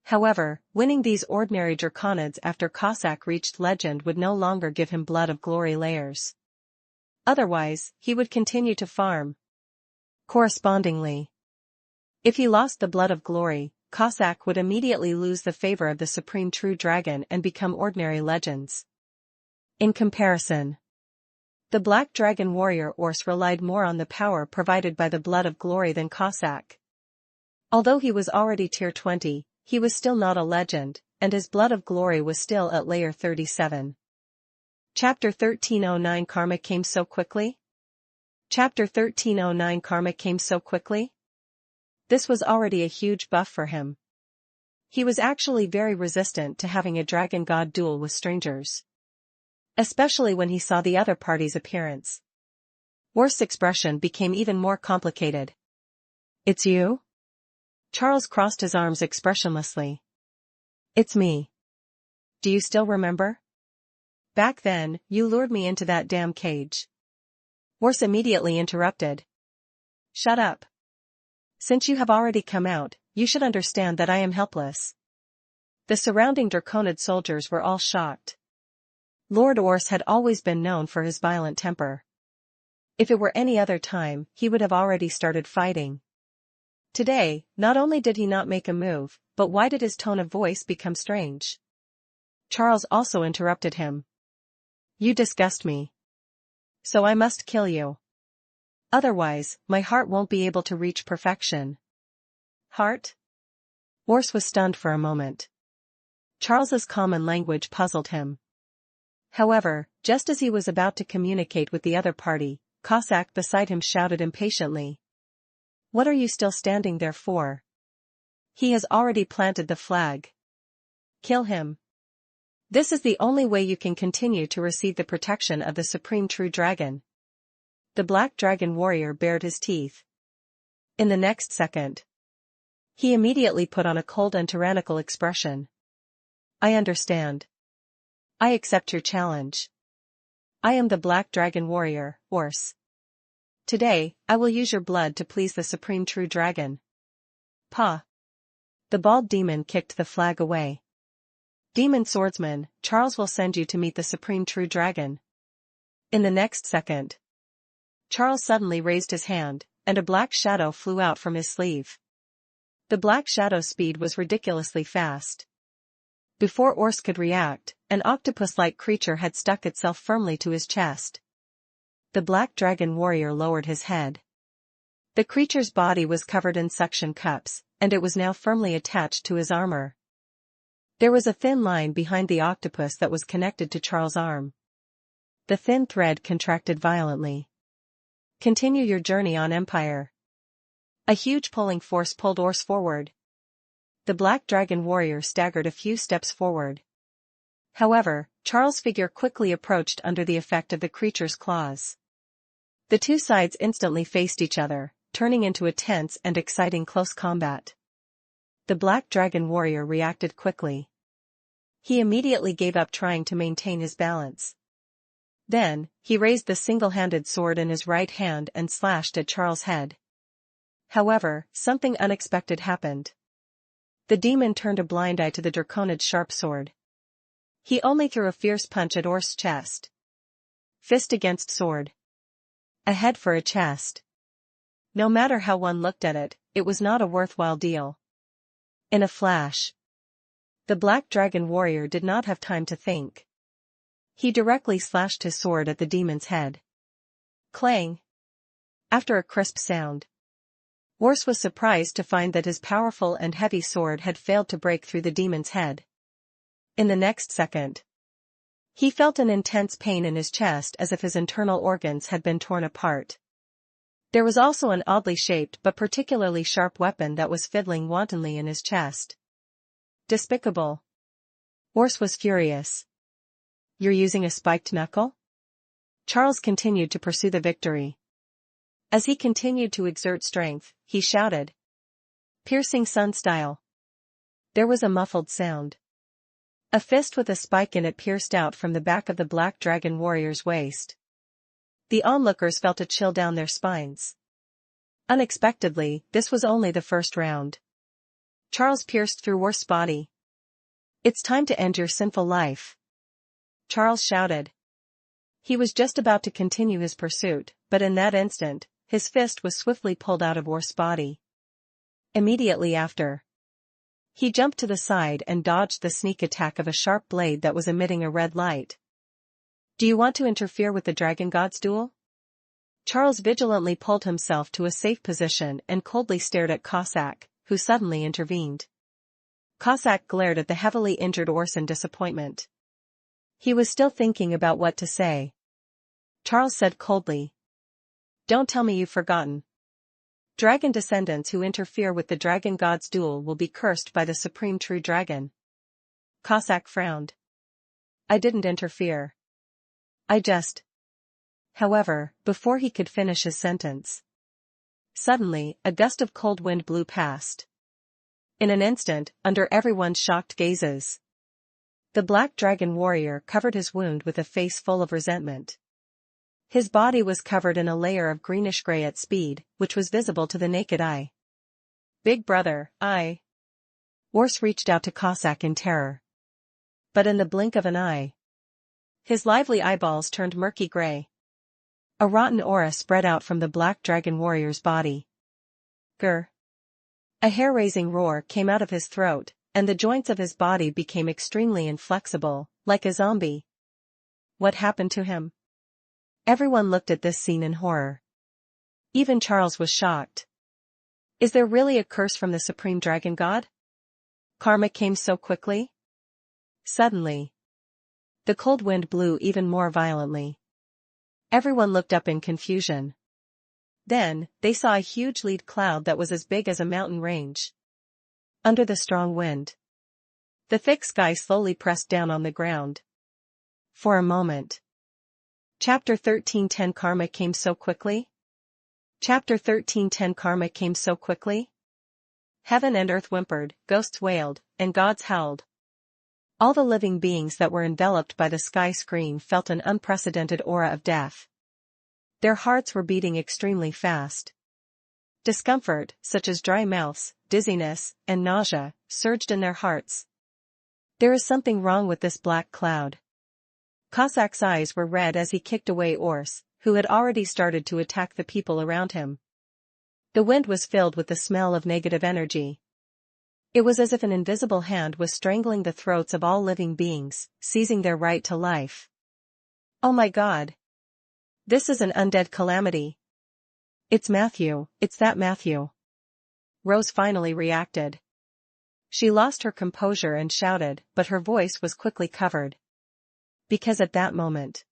However, winning these ordinary Draconids after Cossack reached legend would no longer give him blood of glory layers. Otherwise, he would continue to farm. Correspondingly, if he lost the blood of glory, Cossack would immediately lose the favor of the Supreme True Dragon and become ordinary legends. In comparison, the Black Dragon warrior Ors relied more on the power provided by the blood of glory than Cossack. Although he was already tier 20, he was still not a legend, and his blood of glory was still at layer 37. Chapter 1309 Karma came so quickly? Chapter 1309 Karma came so quickly? This was already a huge buff for him. He was actually very resistant to having a Dragon God duel with strangers, especially when he saw the other party's appearance. Worst's expression became even more complicated. "It's you?" Charles crossed his arms expressionlessly. "It's me. Do you still remember? Back then, you lured me into that damn cage." Worst immediately interrupted. "Shut up. Since you have already come out, you should understand that I am helpless." The surrounding Draconid soldiers were all shocked. Lord Ors had always been known for his violent temper. If it were any other time, he would have already started fighting. Today, not only did he not make a move, but why did his tone of voice become strange? Charles also interrupted him. "You disgust me. So I must kill you. Otherwise, my heart won't be able to reach perfection." Heart? Ors was stunned for a moment. Charles's common language puzzled him. However, just as he was about to communicate with the other party, Cossack beside him shouted impatiently. "What are you still standing there for? He has already planted the flag. Kill him. This is the only way you can continue to receive the protection of the Supreme True Dragon." The Black Dragon warrior bared his teeth. In the next second, he immediately put on a cold and tyrannical expression. "I understand. I accept your challenge. I am the Black Dragon warrior, Ors. Today, I will use your blood to please the Supreme True Dragon." "Pah!" The bald demon kicked the flag away. "Demon swordsman, Charles will send you to meet the Supreme True Dragon." In the next second, Charles suddenly raised his hand, and a black shadow flew out from his sleeve. The black shadow's speed was ridiculously fast. Before Ors could react, an octopus-like creature had stuck itself firmly to his chest. The Black Dragon warrior lowered his head. The creature's body was covered in suction cups, and it was now firmly attached to his armor. There was a thin line behind the octopus that was connected to Charles' arm. The thin thread contracted violently. "Continue your journey on Empire." A huge pulling force pulled Ors forward. The Black Dragon warrior staggered a few steps forward. However, Charles' figure quickly approached under the effect of the creature's claws. The two sides instantly faced each other, turning into a tense and exciting close combat. The Black Dragon warrior reacted quickly. He immediately gave up trying to maintain his balance. Then, he raised the single-handed sword in his right hand and slashed at Charles' head. However, something unexpected happened. The demon turned a blind eye to the Draconid's sharp sword. He only threw a fierce punch at Orc's chest. Fist against sword. A head for a chest. No matter how one looked at it, it was not a worthwhile deal. In a flash, the Black Dragon warrior did not have time to think. He directly slashed his sword at the demon's head. Clang! After a crisp sound, Orc was surprised to find that his powerful and heavy sword had failed to break through the demon's head. In the next second, he felt an intense pain in his chest as if his internal organs had been torn apart. There was also an oddly shaped but particularly sharp weapon that was fiddling wantonly in his chest. Despicable. Orc was furious. You're using a spiked knuckle? Charles continued to pursue the victory. As he continued to exert strength, he shouted. Piercing sun style. There was a muffled sound. A fist with a spike in it pierced out from the back of the Black Dragon warrior's waist. The onlookers felt a chill down their spines. Unexpectedly, this was only the first round. Charles pierced through Orc's body. It's time to end your sinful life, Charles shouted. He was just about to continue his pursuit, but in that instant, his fist was swiftly pulled out of Orc's body. Immediately after, he jumped to the side and dodged the sneak attack of a sharp blade that was emitting a red light. Do you want to interfere with the Dragon God's duel? Charles vigilantly pulled himself to a safe position and coldly stared at Cossack, who suddenly intervened. Cossack glared at the heavily injured Orc in disappointment. He was still thinking about what to say. Charles said coldly. Don't tell me you've forgotten. Dragon descendants who interfere with the Dragon God's duel will be cursed by the supreme true dragon. Cossack frowned. I didn't interfere. I just... However, before he could finish his sentence, suddenly, a gust of cold wind blew past. In an instant, under everyone's shocked gazes, the Black Dragon warrior covered his wound with a face full of resentment. His body was covered in a layer of greenish-gray at speed, which was visible to the naked eye. Big brother, Orc reached out to Cossack in terror. But in the blink of an eye, his lively eyeballs turned murky gray. A rotten aura spread out from the Black Dragon warrior's body. Grr! A hair-raising roar came out of his throat, and the joints of his body became extremely inflexible, like a zombie. What happened to him? Everyone looked at this scene in horror. Even Charles was shocked. Is there really a curse from the Supreme Dragon God? Karma came so quickly? Suddenly, the cold wind blew even more violently. Everyone looked up in confusion. Then, they saw a huge lead cloud that was as big as a mountain range. Under the strong wind, the thick sky slowly pressed down on the ground. For a moment. Chapter 13:10 Karma came so quickly? Chapter 13:10 Karma came so quickly? Heaven and earth whimpered, ghosts wailed, and gods howled. All the living beings that were enveloped by the sky screen felt an unprecedented aura of death. Their hearts were beating extremely fast. Discomfort, such as dry mouths, dizziness, and nausea, surged in their hearts. There is something wrong with this black cloud. Cossack's eyes were red as he kicked away Orc, who had already started to attack the people around him. The wind was filled with the smell of negative energy. It was as if an invisible hand was strangling the throats of all living beings, seizing their right to life. Oh my God! This is an undead calamity. It's Matthew, it's that Matthew. Rose finally reacted. She lost her composure and shouted, but her voice was quickly covered. Because at that moment,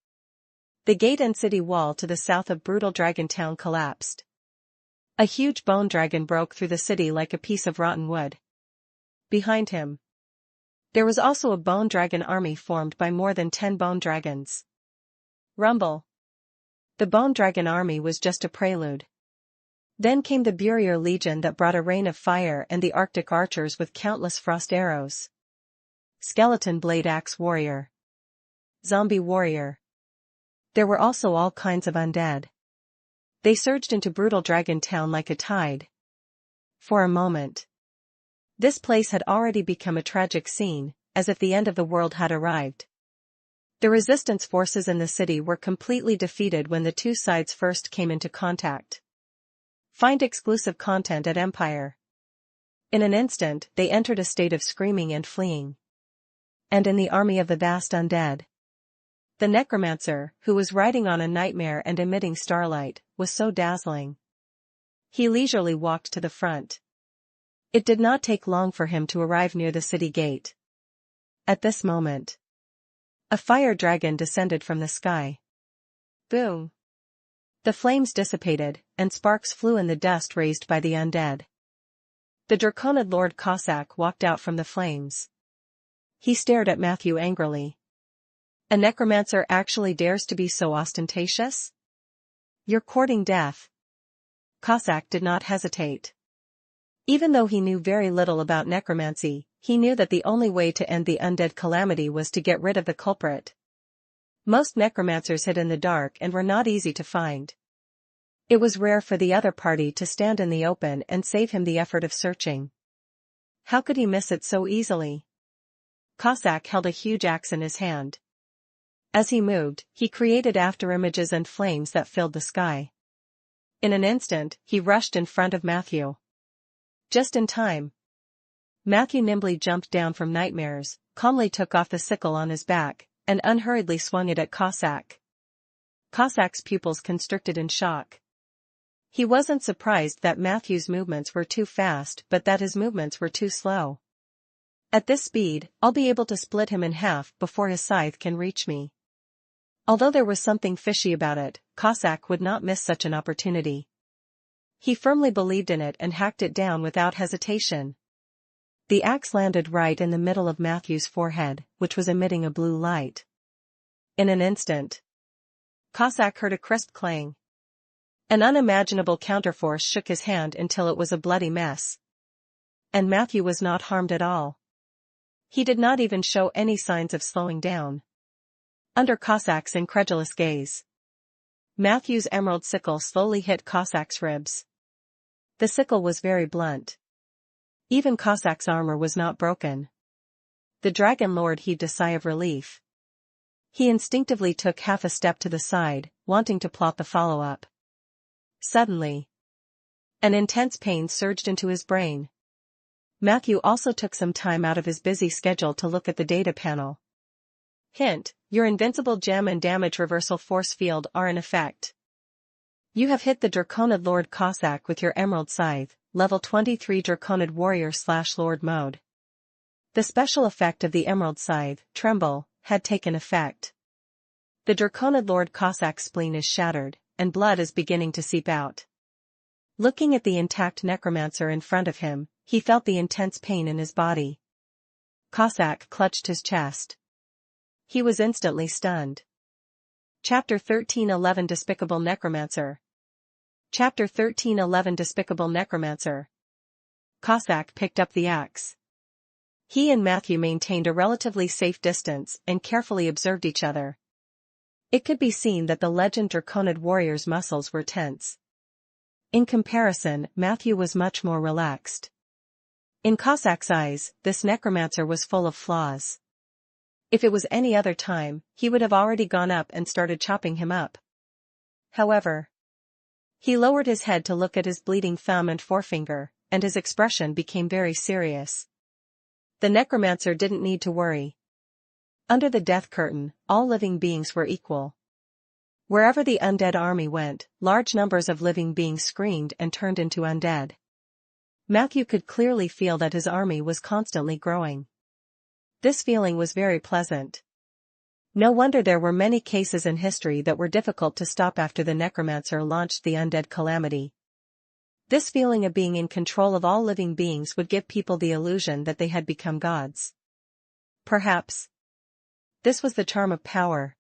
the gate and city wall to the south of Brutal Dragon Town collapsed. A huge bone dragon broke through the city like a piece of rotten wood. Behind him, There was also a bone dragon army formed by more than 10 bone dragons. Rumble. The bone dragon army was just a prelude. Then came the Burier Legion that brought a rain of fire and the Arctic archers with countless frost arrows. Skeleton blade axe warrior. Zombie warrior. There were also all kinds of undead. They surged into brutal Dragon Town like a tide. For a moment, this place had already become a tragic scene, as if the end of the world had arrived. The resistance forces in the city were completely defeated when the two sides first came into contact. Find exclusive content at Empire. In an instant, they entered a state of screaming and fleeing. And in the army of the vast undead, the Necromancer, who was riding on a nightmare and emitting starlight, was so dazzling. He leisurely walked to the front. It did not take long for him to arrive near the city gate. At this moment, a fire dragon descended from the sky. Boom! The flames dissipated, and sparks flew in the dust raised by the undead. The Draconid Lord Cossack walked out from the flames. He stared at Matthew angrily. A necromancer actually dares to be so ostentatious? You're courting death. Cossack did not hesitate. Even though he knew very little about necromancy, he knew that the only way to end the undead calamity was to get rid of the culprit. Most necromancers hid in the dark and were not easy to find. It was rare for the other party to stand in the open and save him the effort of searching. How could he miss it so easily? Cossack held a huge axe in his hand. As he moved, he created afterimages and flames that filled the sky. In an instant, he rushed in front of Matthew. Just in time. Matthew nimbly jumped down from nightmares, calmly took off the sickle on his back, and unhurriedly swung it at Cossack. Cossack's pupils constricted in shock. He wasn't surprised that Matthew's movements were too fast but that his movements were too slow. At this speed, I'll be able to split him in half before his scythe can reach me. Although there was something fishy about it, Cossack would not miss such an opportunity. He firmly believed in it and hacked it down without hesitation. The axe landed right in the middle of Matthew's forehead, which was emitting a blue light. In an instant, Cossack heard a crisp clang. An unimaginable counterforce shook his hand until it was a bloody mess. And Matthew was not harmed at all. He did not even show any signs of slowing down. Under Cossack's incredulous gaze, Matthew's emerald sickle slowly hit Cossack's ribs. The sickle was very blunt. Even Cossack's armor was not broken. The Dragon Lord heaved a sigh of relief. He instinctively took half a step to the side, wanting to plot the follow-up. Suddenly, an intense pain surged into his brain. Matthew also took some time out of his busy schedule to look at the data panel. Hint, your invincible gem and damage reversal force field are in effect. You have hit the Draconid Lord Cossack with your Emerald Scythe, level 23 Draconid Warrior/Lord mode. The special effect of the Emerald Scythe, Tremble, had taken effect. The Draconid Lord Cossack's spleen is shattered, and blood is beginning to seep out. Looking at the intact necromancer in front of him, he felt the intense pain in his body. Cossack clutched his chest. He was instantly stunned. Chapter 1311 Despicable Necromancer. Chapter 1311 Despicable Necromancer. Cossack picked up the axe. He and Matthew maintained a relatively safe distance and carefully observed each other. It could be seen that the legend Draconid warrior's muscles were tense. In comparison, Matthew was much more relaxed. In Cossack's eyes, this necromancer was full of flaws. If it was any other time, he would have already gone up and started chopping him up. However, he lowered his head to look at his bleeding thumb and forefinger, and his expression became very serious. The necromancer didn't need to worry. Under the death curtain, all living beings were equal. Wherever the undead army went, large numbers of living beings screamed and turned into undead. Matthew could clearly feel that his army was constantly growing. This feeling was very pleasant. No wonder there were many cases in history that were difficult to stop after the necromancer launched the undead calamity. This feeling of being in control of all living beings would give people the illusion that they had become gods. perhaps. This was the charm of power.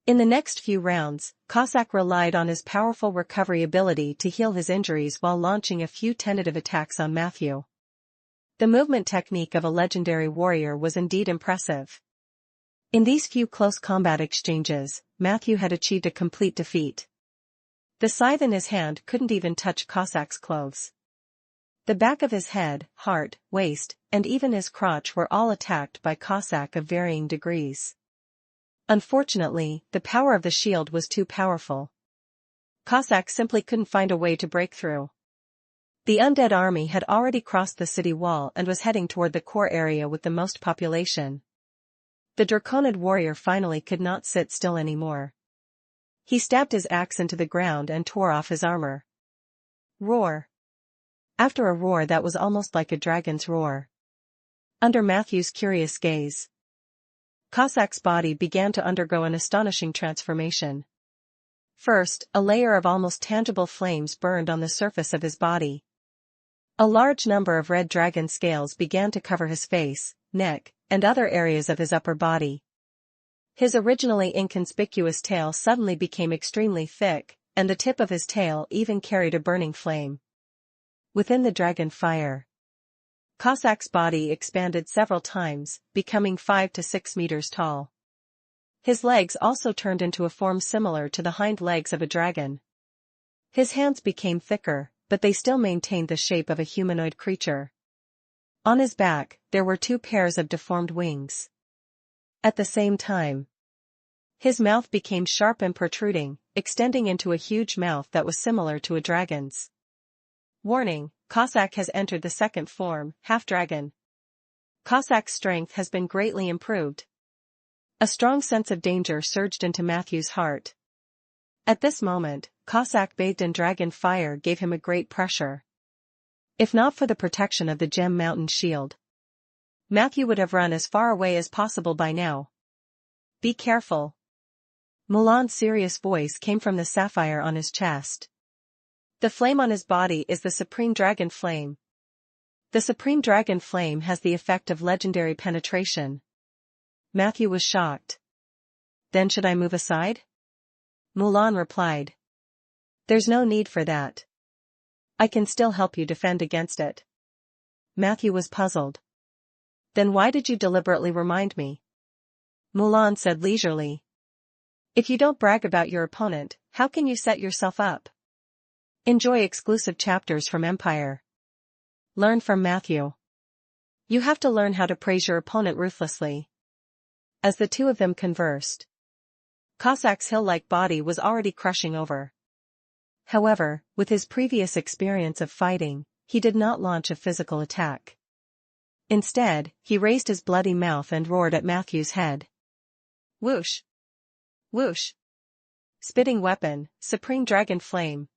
In the next few rounds, Cossack relied on his powerful recovery ability to heal his injuries while launching a few tentative attacks on Matthew. The movement technique of a legendary warrior was indeed impressive. In these few close combat exchanges, Matthew had achieved a complete defeat. The scythe in his hand couldn't even touch Cossack's clothes. The back of his head, heart, waist, and even his crotch were all attacked by Cossack of varying degrees. Unfortunately, the power of the shield was too powerful. Cossack simply couldn't find a way to break through. The undead army had already crossed the city wall and was heading toward the core area with the most population. The Draconid warrior finally could not sit still anymore. He stabbed his axe into the ground and tore off his armor. Roar. After a roar that was almost like a dragon's roar. Under Matthew's curious gaze, Cossack's body began to undergo an astonishing transformation. First, a layer of almost tangible flames burned on the surface of his body. A large number of red dragon scales began to cover his face, neck, and other areas of his upper body. His originally inconspicuous tail suddenly became extremely thick, and the tip of his tail even carried a burning flame. Within the dragon fire, Cossack's body expanded several times, becoming 5 to 6 meters tall. His legs also turned into a form similar to the hind legs of a dragon. His hands became thicker, but they still maintained the shape of a humanoid creature. On his back, there were 2 pairs of deformed wings. At the same time, his mouth became sharp and protruding, extending into a huge mouth that was similar to a dragon's. Warning: Cossack has entered the second form, half-dragon. Cossack's strength has been greatly improved. A strong sense of danger surged into Matthew's heart. At this moment, Cossack bathed in dragon fire gave him a great pressure. If not for the protection of the Gem Mountain shield, Matthew would have run as far away as possible by now. Be careful. Mulan's serious voice came from the sapphire on his chest. The flame on his body is the Supreme Dragon Flame. The Supreme Dragon Flame has the effect of legendary penetration. Matthew was shocked. Then should I move aside? Mulan replied. There's no need for that. I can still help you defend against it. Matthew was puzzled. Then why did you deliberately remind me? Mulan said leisurely. If you don't brag about your opponent, how can you set yourself up? Enjoy exclusive chapters from Empire. Learn from Matthew. You have to learn how to praise your opponent ruthlessly. As the two of them conversed, Cossack's hill-like body was already crushing over. However, with his previous experience of fighting, he did not launch a physical attack. Instead, he raised his bloody mouth and roared at Matthew's head. Whoosh! Whoosh! Spitting weapon, Supreme Dragon Flame.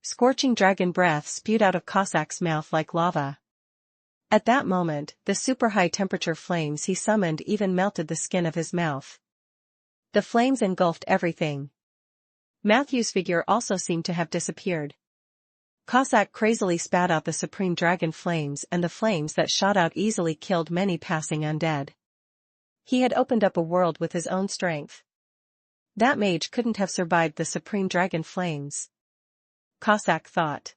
Scorching dragon breath spewed out of Cossack's mouth like lava. At that moment, the super high-temperature flames he summoned even melted the skin of his mouth. The flames engulfed everything. Matthew's figure also seemed to have disappeared. Cossack crazily spat out the Supreme Dragon Flames, and the flames that shot out easily killed many passing undead. He had opened up a world with his own strength. That mage couldn't have survived the Supreme Dragon Flames, Cossack thought.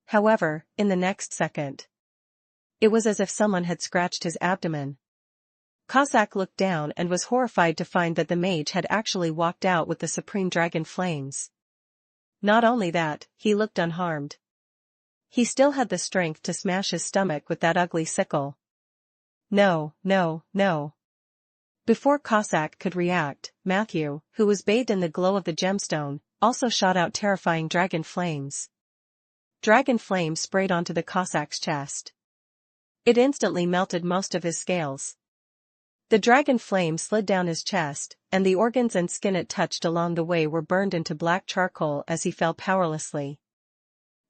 However, in the next second, it was as if someone had scratched his abdomen. Cossack looked down and was horrified to find that the mage had actually walked out with the Supreme Dragon Flames. Not only that, he looked unharmed. He still had the strength to smash his stomach with that ugly sickle. No, no, no. Before Cossack could react, Matthew, who was bathed in the glow of the gemstone, also shot out terrifying dragon flames. Dragon flames sprayed onto the Cossack's chest. It instantly melted most of his scales. The dragon flame slid down his chest, and the organs and skin it touched along the way were burned into black charcoal as he fell powerlessly.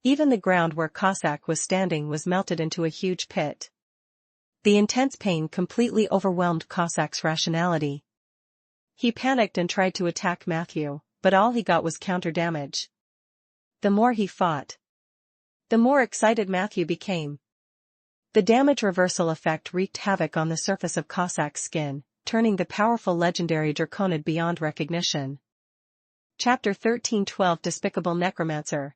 Even the ground where Cossack was standing was melted into a huge pit. The intense pain completely overwhelmed Cossack's rationality. He panicked and tried to attack Matthew, but all he got was counter damage. The more he fought, the more excited Matthew became. The damage reversal effect wreaked havoc on the surface of Cossack's skin, turning the powerful legendary Draconid beyond recognition. Chapter 1312 Despicable Necromancer.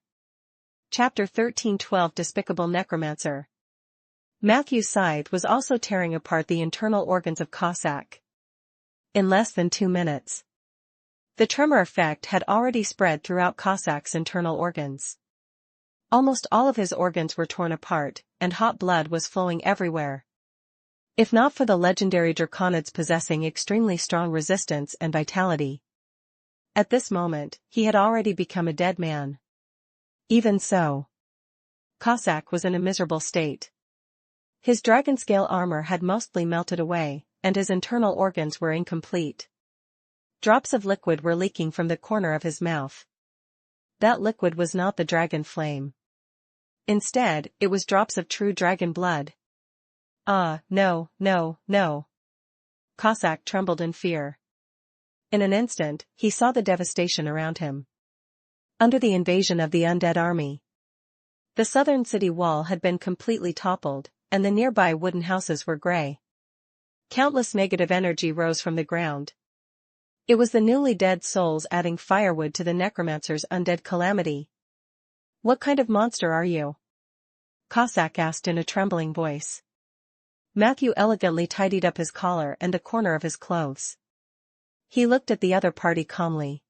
Chapter 1312 Despicable Necromancer. Matthew's scythe was also tearing apart the internal organs of Cossack. In less than 2 minutes, the tremor effect had already spread throughout Cossack's internal organs. Almost all of his organs were torn apart, and hot blood was flowing everywhere. If not for the legendary Draconids possessing extremely strong resistance and vitality, at this moment, he had already become a dead man. Even so, Cossack was in a miserable state. His dragon-scale armor had mostly melted away, and his internal organs were incomplete. Drops of liquid were leaking from the corner of his mouth. That liquid was not the dragon flame. Instead, it was drops of true dragon blood. No. Cossack trembled in fear. In an instant, he saw the devastation around him. Under the invasion of the undead army, the southern city wall had been completely toppled, and the nearby wooden houses were gray. Countless negative energy rose from the ground. It was the newly dead souls adding firewood to the Necromancer's undead calamity. "What kind of monster are you?" Cossack asked in a trembling voice. Matthew elegantly tidied up his collar and the corner of his clothes. He looked at the other party calmly.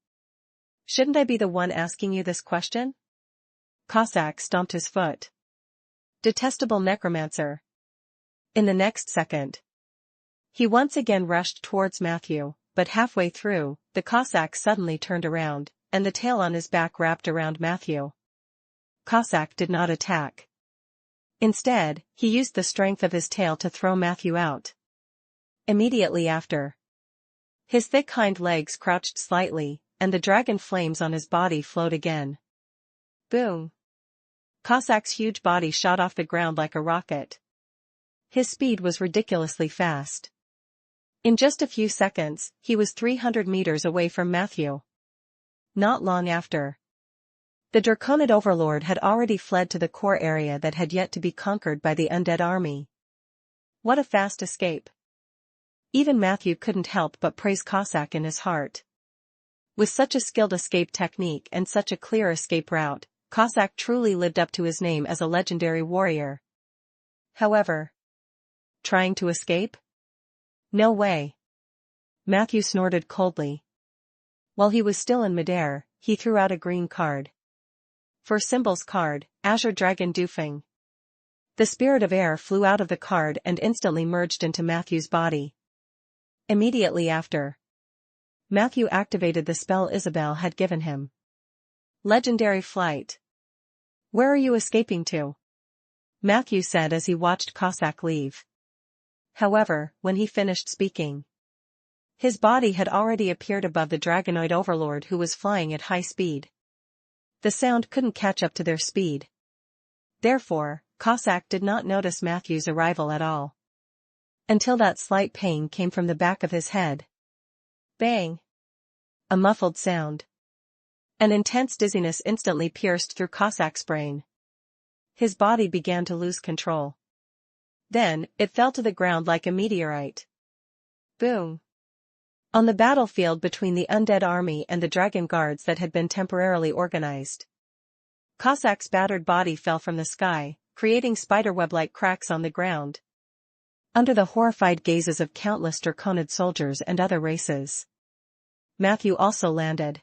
"Shouldn't I be the one asking you this question?" Cossack stomped his foot. "Detestable Necromancer." In the next second, he once again rushed towards Matthew, but halfway through, the Cossack suddenly turned around, and the tail on his back wrapped around Matthew. Cossack did not attack. Instead, he used the strength of his tail to throw Matthew out. Immediately after, his thick hind legs crouched slightly, and the dragon flames on his body flowed again. Boom! Cossack's huge body shot off the ground like a rocket. His speed was ridiculously fast. In just a few seconds, he was 300 meters away from Matthew. Not long after, the Draconid overlord had already fled to the core area that had yet to be conquered by the undead army. What a fast escape! Even Matthew couldn't help but praise Cossack in his heart. With such a skilled escape technique and such a clear escape route, Cossack truly lived up to his name as a legendary warrior. However, trying to escape? No way. Matthew snorted coldly. While he was still in midair, he threw out a green card. For Symbol's card, Azure Dragon Doofing. The spirit of air flew out of the card and instantly merged into Matthew's body. Immediately after, Matthew activated the spell Isabel had given him. Legendary Flight. "Where are you escaping to?" Matthew said as he watched Cossack leave. However, when he finished speaking, his body had already appeared above the Dragonoid overlord who was flying at high speed. The sound couldn't catch up to their speed. Therefore, Cossack did not notice Matthew's arrival at all. Until that slight pain came from the back of his head. Bang! A muffled sound. An intense dizziness instantly pierced through Cossack's brain. His body began to lose control. Then, it fell to the ground like a meteorite. Boom! On the battlefield between the undead army and the dragon guards that had been temporarily organized, Cossack's battered body fell from the sky, creating spiderweb-like cracks on the ground. Under the horrified gazes of countless Draconid soldiers and other races, Matthew also landed.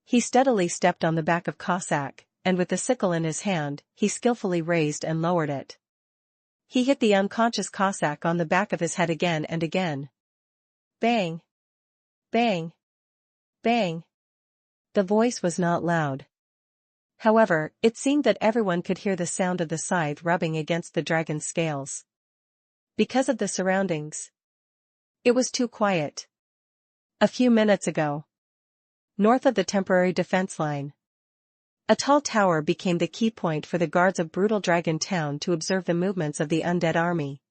He steadily stepped on the back of Cossack, and with the sickle in his hand, he skillfully raised and lowered it. He hit the unconscious Cossack on the back of his head again and again. Bang! Bang! Bang! The voice was not loud. However, it seemed that everyone could hear the sound of the scythe rubbing against the dragon's scales. Because of the surroundings, it was too quiet. A few minutes ago, north of the temporary defense line, a tall tower became the key point for the guards of brutal Dragon Town to observe the movements of the undead army.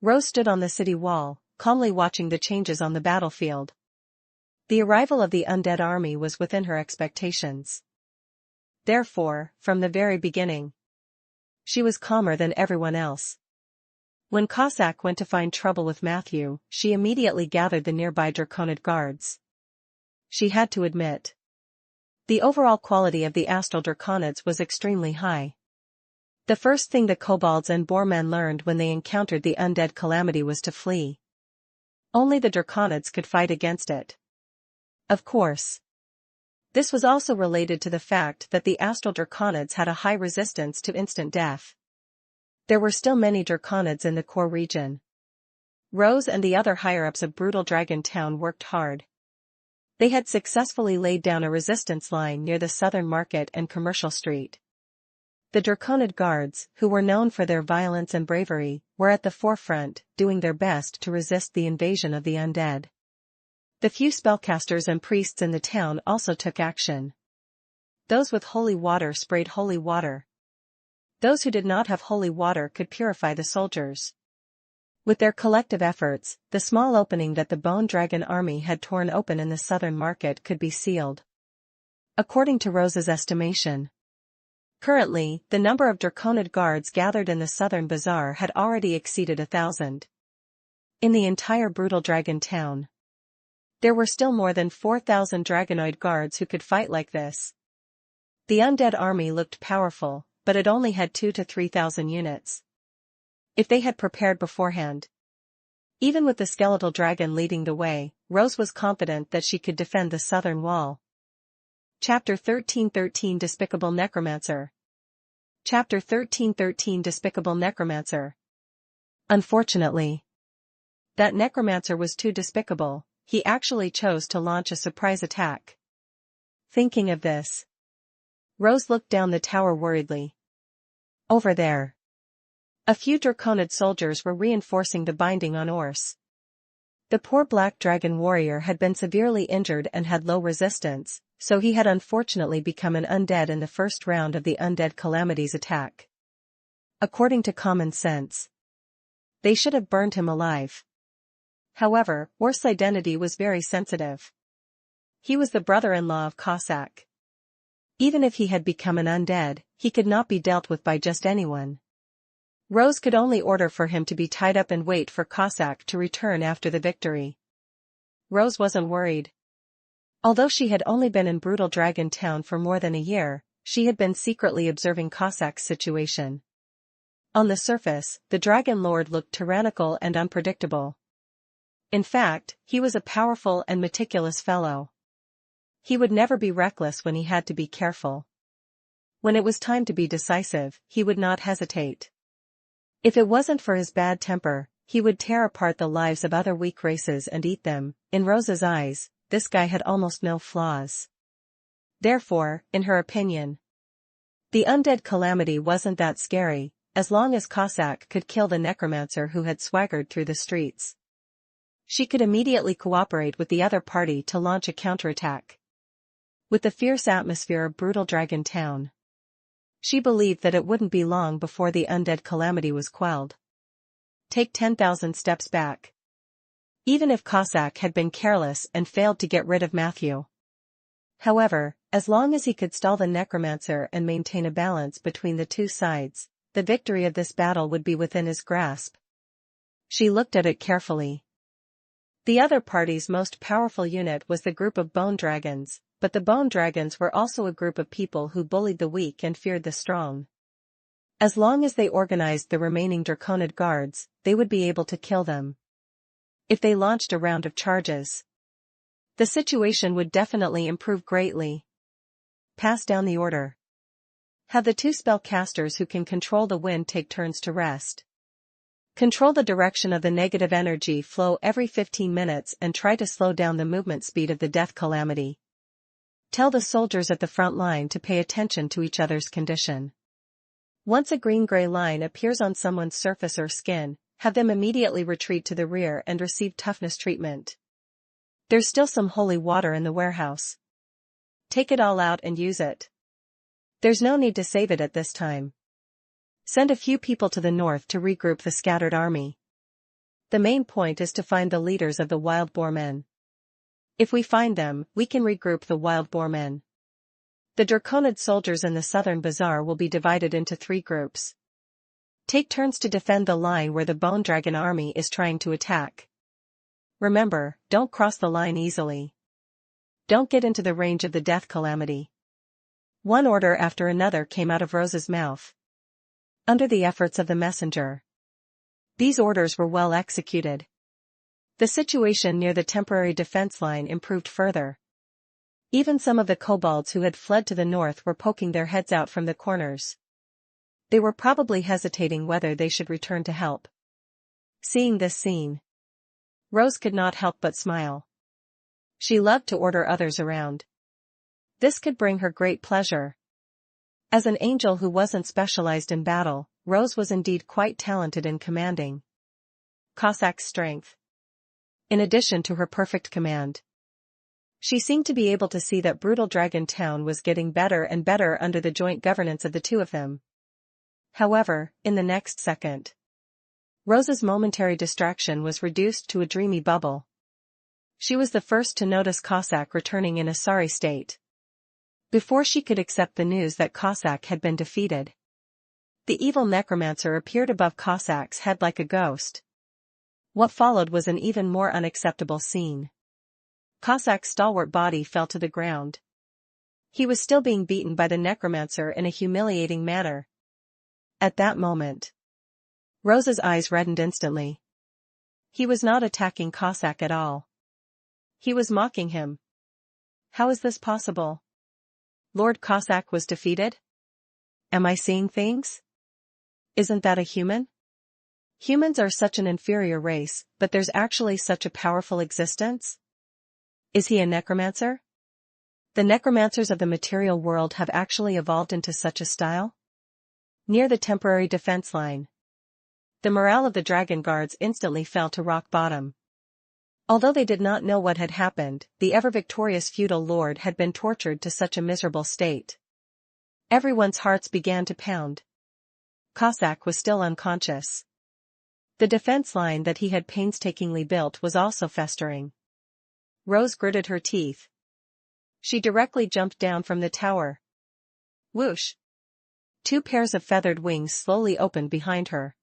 Rose stood on the city wall, calmly watching the changes on the battlefield. The arrival of the undead army was within her expectations. Therefore, from the very beginning, She was calmer than everyone else. When Cossack went to find trouble with Matthew, she immediately gathered the nearby Draconid guards. She had to admit, the overall quality of the astral Draconids was extremely high. The first thing the kobolds and boarmen learned when they encountered the undead calamity was to flee. Only the Draconids could fight against it. Of course. This was also related to the fact that the astral Draconids had a high resistance to instant death. There were still many Draconids in the core region. Rose and the other higher-ups of Brutal Dragon Town worked hard. They had successfully laid down a resistance line near the southern market and commercial street. The Draconid guards, who were known for their violence and bravery, were at the forefront, doing their best to resist the invasion of the undead. The few spellcasters and priests in the town also took action. Those with holy water sprayed holy water. Those who did not have holy water could purify the soldiers. With their collective efforts, the small opening that the Bone Dragon army had torn open in the southern market could be sealed. According to Rose's estimation, currently, the number of Draconid guards gathered in the southern bazaar had already exceeded 1,000. In the entire Brutal Dragon Town, there were still more than 4,000 Dragonoid guards who could fight like this. The undead army looked powerful, but it only had 2,000 to 3,000 units. If they had prepared beforehand. Even with the skeletal dragon leading the way, Rose was confident that she could defend the southern wall. Chapter 13:13 Despicable Necromancer. Chapter 13:13 Despicable Necromancer. Unfortunately, that necromancer was too despicable. He actually chose to launch a surprise attack. Thinking of this, Rose looked down the tower worriedly. Over there, a few Draconid soldiers were reinforcing the binding on Orse. The poor black dragon warrior had been severely injured and had low resistance, so he had unfortunately become an undead in the first round of the Undead Calamity's attack. According to common sense, they should have burned him alive. However, Orse's identity was very sensitive. He was the brother-in-law of Cossack. Even if he had become an undead, he could not be dealt with by just anyone. Rose could only order for him to be tied up and wait for Cossack to return after the victory. Rose wasn't worried. Although she had only been in Brutal Dragon Town for more than a year, she had been secretly observing Cossack's situation. On the surface, the Dragon Lord looked tyrannical and unpredictable. In fact, he was a powerful and meticulous fellow. He would never be reckless when he had to be careful. When it was time to be decisive, he would not hesitate. If it wasn't for his bad temper, he would tear apart the lives of other weak races and eat them. In Rose's eyes, this guy had almost no flaws. Therefore, in her opinion, the undead calamity wasn't that scary, as long as Cossack could kill the necromancer who had swaggered through the streets. She could immediately cooperate with the other party to launch a counterattack. With the fierce atmosphere of Brutal Dragon Town, she believed that it wouldn't be long before the undead calamity was quelled. Take 10,000 steps back. Even if Cossack had been careless and failed to get rid of Matthew. However, as long as he could stall the necromancer and maintain a balance between the two sides, the victory of this battle would be within his grasp. She looked at it carefully. The other party's most powerful unit was the group of bone dragons, but the bone dragons were also a group of people who bullied the weak and feared the strong. As long as they organized the remaining Draconid guards, they would be able to kill them. If they launched a round of charges, the situation would definitely improve greatly. Pass down the order. Have the two spellcasters who can control the wind take turns to rest. Control the direction of the negative energy flow every 15 minutes and try to slow down the movement speed of the death calamity. Tell the soldiers at the front line to pay attention to each other's condition. Once a green-gray line appears on someone's surface or skin, have them immediately retreat to the rear and receive toughness treatment. There's still some holy water in the warehouse. Take it all out and use it. There's no need to save it at this time. Send a few people to the north to regroup the scattered army. The main point is to find the leaders of the wild boar men. If we find them, we can regroup the wild boar men. The Draconid soldiers in the southern bazaar will be divided into 3 groups. Take turns to defend the line where the bone dragon army is trying to attack. Remember, don't cross the line easily. Don't get into the range of the death calamity. One order after another came out of Rose's mouth. Under the efforts of the messenger, these orders were well executed. The situation near the temporary defense line improved further. Even some of the kobolds who had fled to the north were poking their heads out from the corners. They were probably hesitating whether they should return to help. Seeing this scene, Rose could not help but smile. She loved to order others around. This could bring her great pleasure. As an angel who wasn't specialized in battle, Rose was indeed quite talented in commanding. Cossack's strength. In addition to her perfect command, she seemed to be able to see that brutal Dragon Town was getting better and better under the joint governance of the two of them. However, in the next second, Rose's momentary distraction was reduced to a dreamy bubble. She was the first to notice Cossack returning in a sorry state. Before she could accept the news that Cossack had been defeated, the evil Necromancer appeared above Cossack's head like a ghost. What followed was an even more unacceptable scene. Cossack's stalwart body fell to the ground. He was still being beaten by the Necromancer in a humiliating manner. At that moment, Rose's eyes reddened instantly. He was not attacking Cossack at all. He was mocking him. How is this possible? Lord Cossack was defeated? Am I seeing things? Isn't that a human? Humans are such an inferior race, but there's actually such a powerful existence? Is he a necromancer? The necromancers of the material world have actually evolved into such a style? Near the temporary defense line, the morale of the dragon guards instantly fell to rock bottom. Although they did not know what had happened, the ever-victorious feudal lord had been tortured to such a miserable state. Everyone's hearts began to pound. Cossack was still unconscious. The defense line that he had painstakingly built was also festering. Rose gritted her teeth. She directly jumped down from the tower. Whoosh! 2 pairs of feathered wings slowly opened behind her,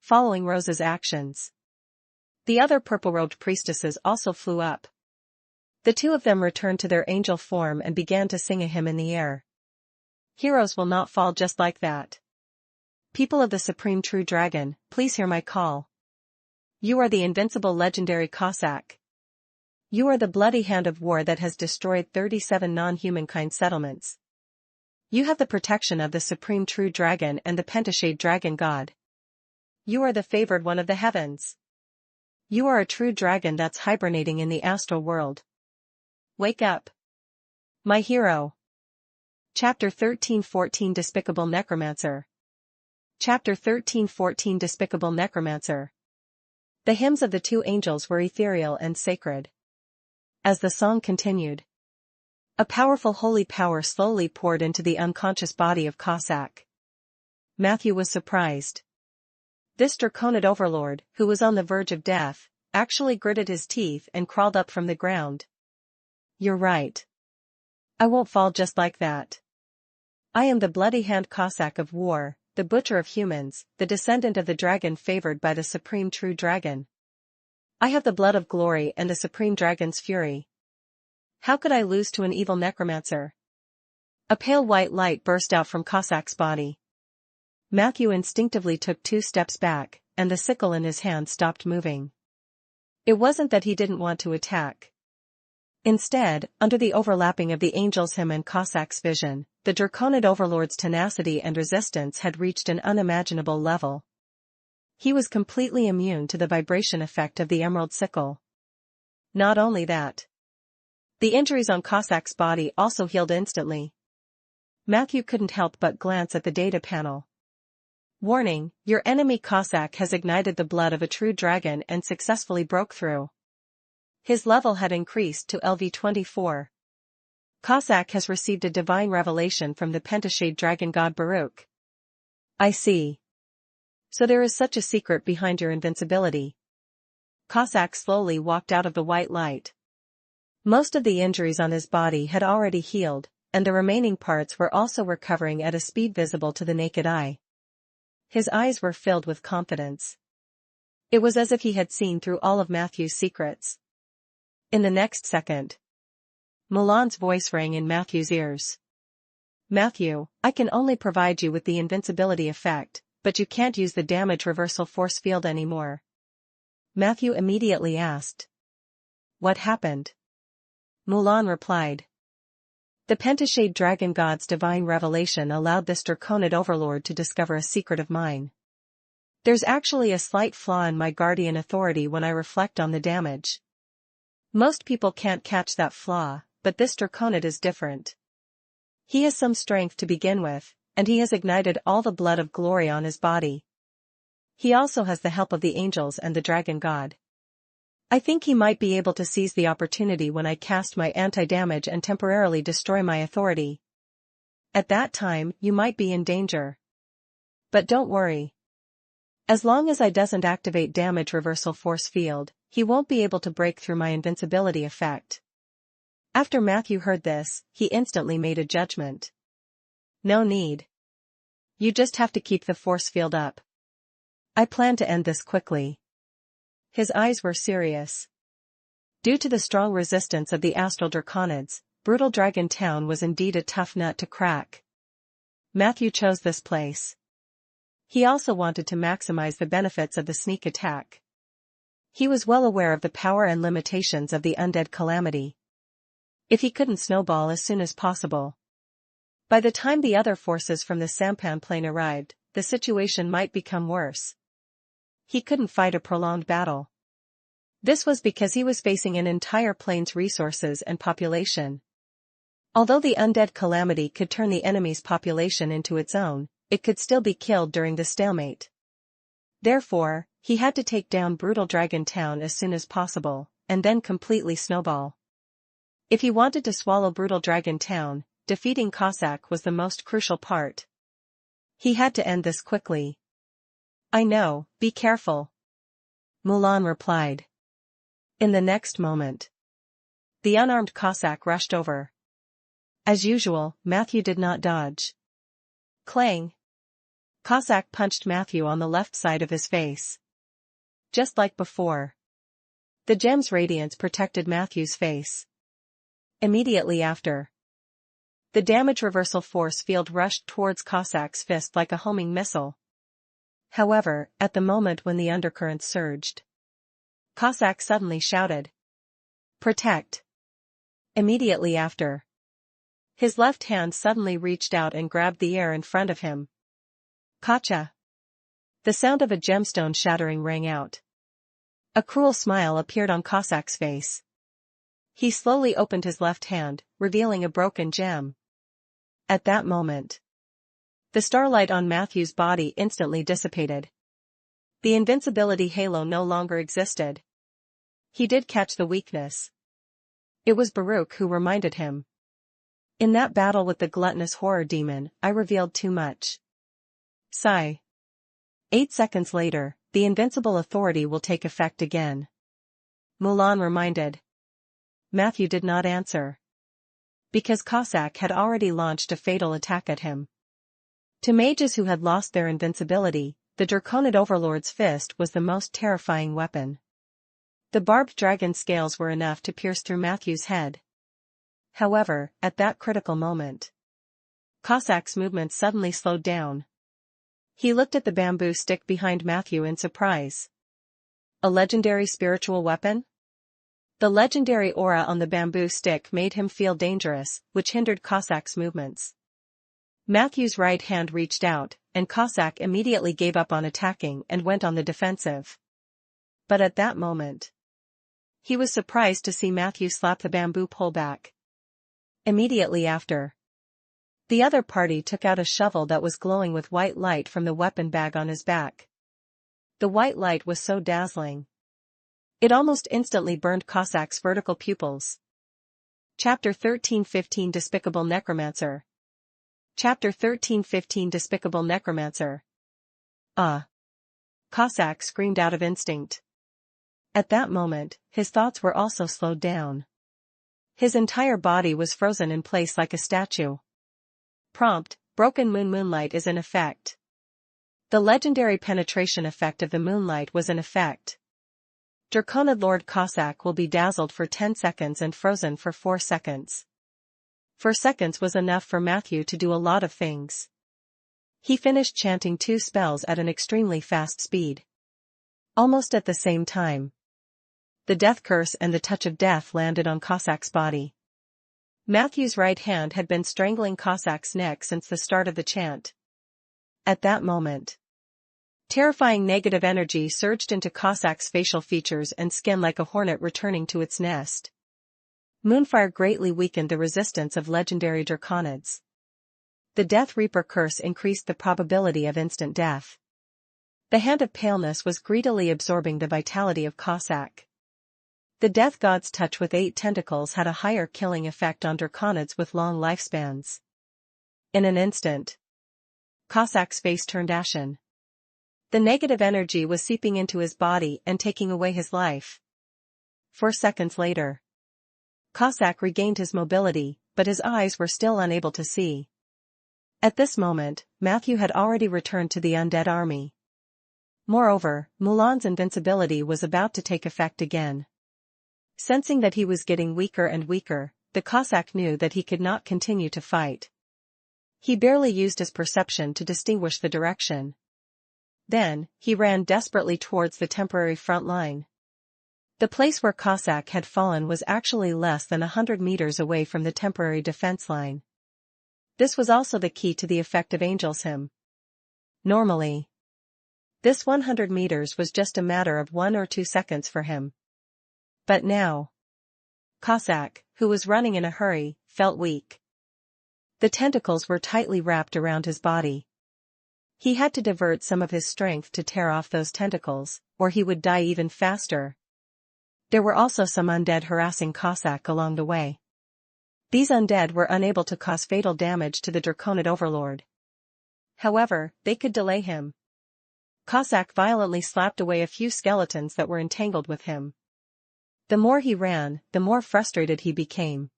following Rose's actions. The other purple-robed priestesses also flew up. The 2 of them returned to their angel form and began to sing a hymn in the air. Heroes will not fall just like that. People of the supreme true dragon, please hear my call. You are the invincible legendary Cossack. You are the bloody hand of war that has destroyed 37 non-humankind settlements. You have the protection of the supreme true dragon and the pentashade dragon god. You are the favored one of the heavens. You are a true dragon that's hibernating in the astral world. Wake up, my hero. Chapter 13-14 Despicable Necromancer. Chapter 13-14 Despicable Necromancer. The hymns of the 2 angels were ethereal and sacred. As the song continued, a powerful holy power slowly poured into the unconscious body of Cossack. Matthew was surprised. This draconid overlord, who was on the verge of death, actually gritted his teeth and crawled up from the ground. You're right. I won't fall just like that. I am the bloody hand Cossack of war, the butcher of humans, the descendant of the dragon favored by the supreme true dragon. I have the blood of glory and the supreme dragon's fury. How could I lose to an evil necromancer? A pale white light burst out from Cossack's body. Matthew instinctively took 2 steps back, and the sickle in his hand stopped moving. It wasn't that he didn't want to attack. Instead, under the overlapping of the angel's hymn and Cossack's vision, the draconid overlord's tenacity and resistance had reached an unimaginable level. He was completely immune to the vibration effect of the emerald sickle. Not only that, the injuries on Cossack's body also healed instantly. Matthew couldn't help but glance at the data panel. Warning, your enemy Cossack has ignited the blood of a true dragon and successfully broke through. His level had increased to LV24. Cossack has received a divine revelation from the pentashade dragon god Baruch. I see. So there is such a secret behind your invincibility. Cossack slowly walked out of the white light. Most of the injuries on his body had already healed, and the remaining parts were also recovering at a speed visible to the naked eye. His eyes were filled with confidence. It was as if he had seen through all of Matthew's secrets. In the next second, Mulan's voice rang in Matthew's ears. Matthew, I can only provide you with the invincibility effect, but you can't use the damage reversal force field anymore. Matthew immediately asked. What happened? Mulan replied. The Pentashade Dragon God's divine revelation allowed this Draconid overlord to discover a secret of mine. There's actually a slight flaw in my guardian authority when I reflect on the damage. Most people can't catch that flaw, but this Draconid is different. He has some strength to begin with, and he has ignited all the blood of glory on his body. He also has the help of the angels and the Dragon God. I think he might be able to seize the opportunity when I cast my anti-damage and temporarily destroy my authority. At that time, you might be in danger. But don't worry. As long as I doesn't activate damage reversal force field, he won't be able to break through my invincibility effect. After Matthew heard this, he instantly made a judgment. No need. You just have to keep the force field up. I plan to end this quickly. His eyes were serious. Due to the strong resistance of the Astral Draconids, Brutal Dragon Town was indeed a tough nut to crack. Matthew chose this place. He also wanted to maximize the benefits of the sneak attack. He was well aware of the power and limitations of the undead calamity. If he couldn't snowball as soon as possible, by the time the other forces from the Sampan plane arrived, the situation might become worse. He couldn't fight a prolonged battle. This was because he was facing an entire plane's resources and population. Although the undead calamity could turn the enemy's population into its own, it could still be killed during the stalemate. Therefore, he had to take down Brutal Dragon Town as soon as possible, and then completely snowball. If he wanted to swallow Brutal Dragon Town, defeating Cossack was the most crucial part. He had to end this quickly. I know, be careful. Mulan replied. In the next moment, the unarmed Cossack rushed over. As usual, Matthew did not dodge. Clang! Cossack punched Matthew on the left side of his face. Just like before. The gem's radiance protected Matthew's face. Immediately after, the damage reversal force field rushed towards Cossack's fist like a homing missile. However, at the moment when the undercurrent surged, Cossack suddenly shouted, "Protect!" Immediately after, his left hand suddenly reached out and grabbed the air in front of him. Kacha! The sound of a gemstone shattering rang out. A cruel smile appeared on Cossack's face. He slowly opened his left hand, revealing a broken gem. At that moment, the starlight on Matthew's body instantly dissipated. The invincibility halo no longer existed. He did catch the weakness. It was Baruch who reminded him. In that battle with the gluttonous horror demon, I revealed too much. Sigh. 8 seconds later, the invincible authority will take effect again. Mulan reminded. Matthew did not answer. Because Cossack had already launched a fatal attack at him. To mages who had lost their invincibility, the Draconid Overlord's fist was the most terrifying weapon. The barbed dragon scales were enough to pierce through Matthew's head. However, at that critical moment, Cossack's movement suddenly slowed down. He looked at the bamboo stick behind Matthew in surprise. A legendary spiritual weapon? The legendary aura on the bamboo stick made him feel dangerous, which hindered Cossack's movements. Matthew's right hand reached out, and Cossack immediately gave up on attacking and went on the defensive. But at that moment, he was surprised to see Matthew slap the bamboo pole back. Immediately after, the other party took out a shovel that was glowing with white light from the weapon bag on his back. The white light was so dazzling. It almost instantly burned Cossack's vertical pupils. Chapter 13:15 Despicable Necromancer. Chapter 13:15 Despicable Necromancer. Cossack screamed out of instinct. At that moment, his thoughts were also slowed down. His entire body was frozen in place like a statue. Prompt, Broken Moonlight is in effect. The legendary penetration effect of the moonlight was in effect. Draconid Lord Cossack will be dazzled for 10 seconds and frozen for 4 seconds. 4 seconds was enough for Matthew to do a lot of things. He finished chanting 2 spells at an extremely fast speed. Almost at the same time, the death curse and the touch of death landed on Cossack's body. Matthew's right hand had been strangling Cossack's neck since the start of the chant. At that moment, terrifying negative energy surged into Cossack's facial features and skin like a hornet returning to its nest. Moonfire greatly weakened the resistance of legendary Draconids. The Death Reaper curse increased the probability of instant death. The Hand of Paleness was greedily absorbing the vitality of Cossack. The Death God's touch with 8 tentacles had a higher killing effect on Draconids with long lifespans. In an instant, Cossack's face turned ashen. The negative energy was seeping into his body and taking away his life. 4 seconds later, Cossack regained his mobility, but his eyes were still unable to see. At this moment, Matthew had already returned to the undead army. Moreover, Mulan's invincibility was about to take effect again. Sensing that he was getting weaker and weaker, the Cossack knew that he could not continue to fight. He barely used his perception to distinguish the direction. Then, he ran desperately towards the temporary front line. The place where Cossack had fallen was actually less than 100 meters away from the temporary defense line. This was also the key to the effect of Angel's Hymn. Normally, this 100 meters was just a matter of 1 or 2 seconds for him. But now, Cossack, who was running in a hurry, felt weak. The tentacles were tightly wrapped around his body. He had to divert some of his strength to tear off those tentacles, or he would die even faster. There were also some undead harassing Cossack along the way. These undead were unable to cause fatal damage to the Draconid overlord. However, they could delay him. Cossack violently slapped away a few skeletons that were entangled with him. The more he ran, the more frustrated he became.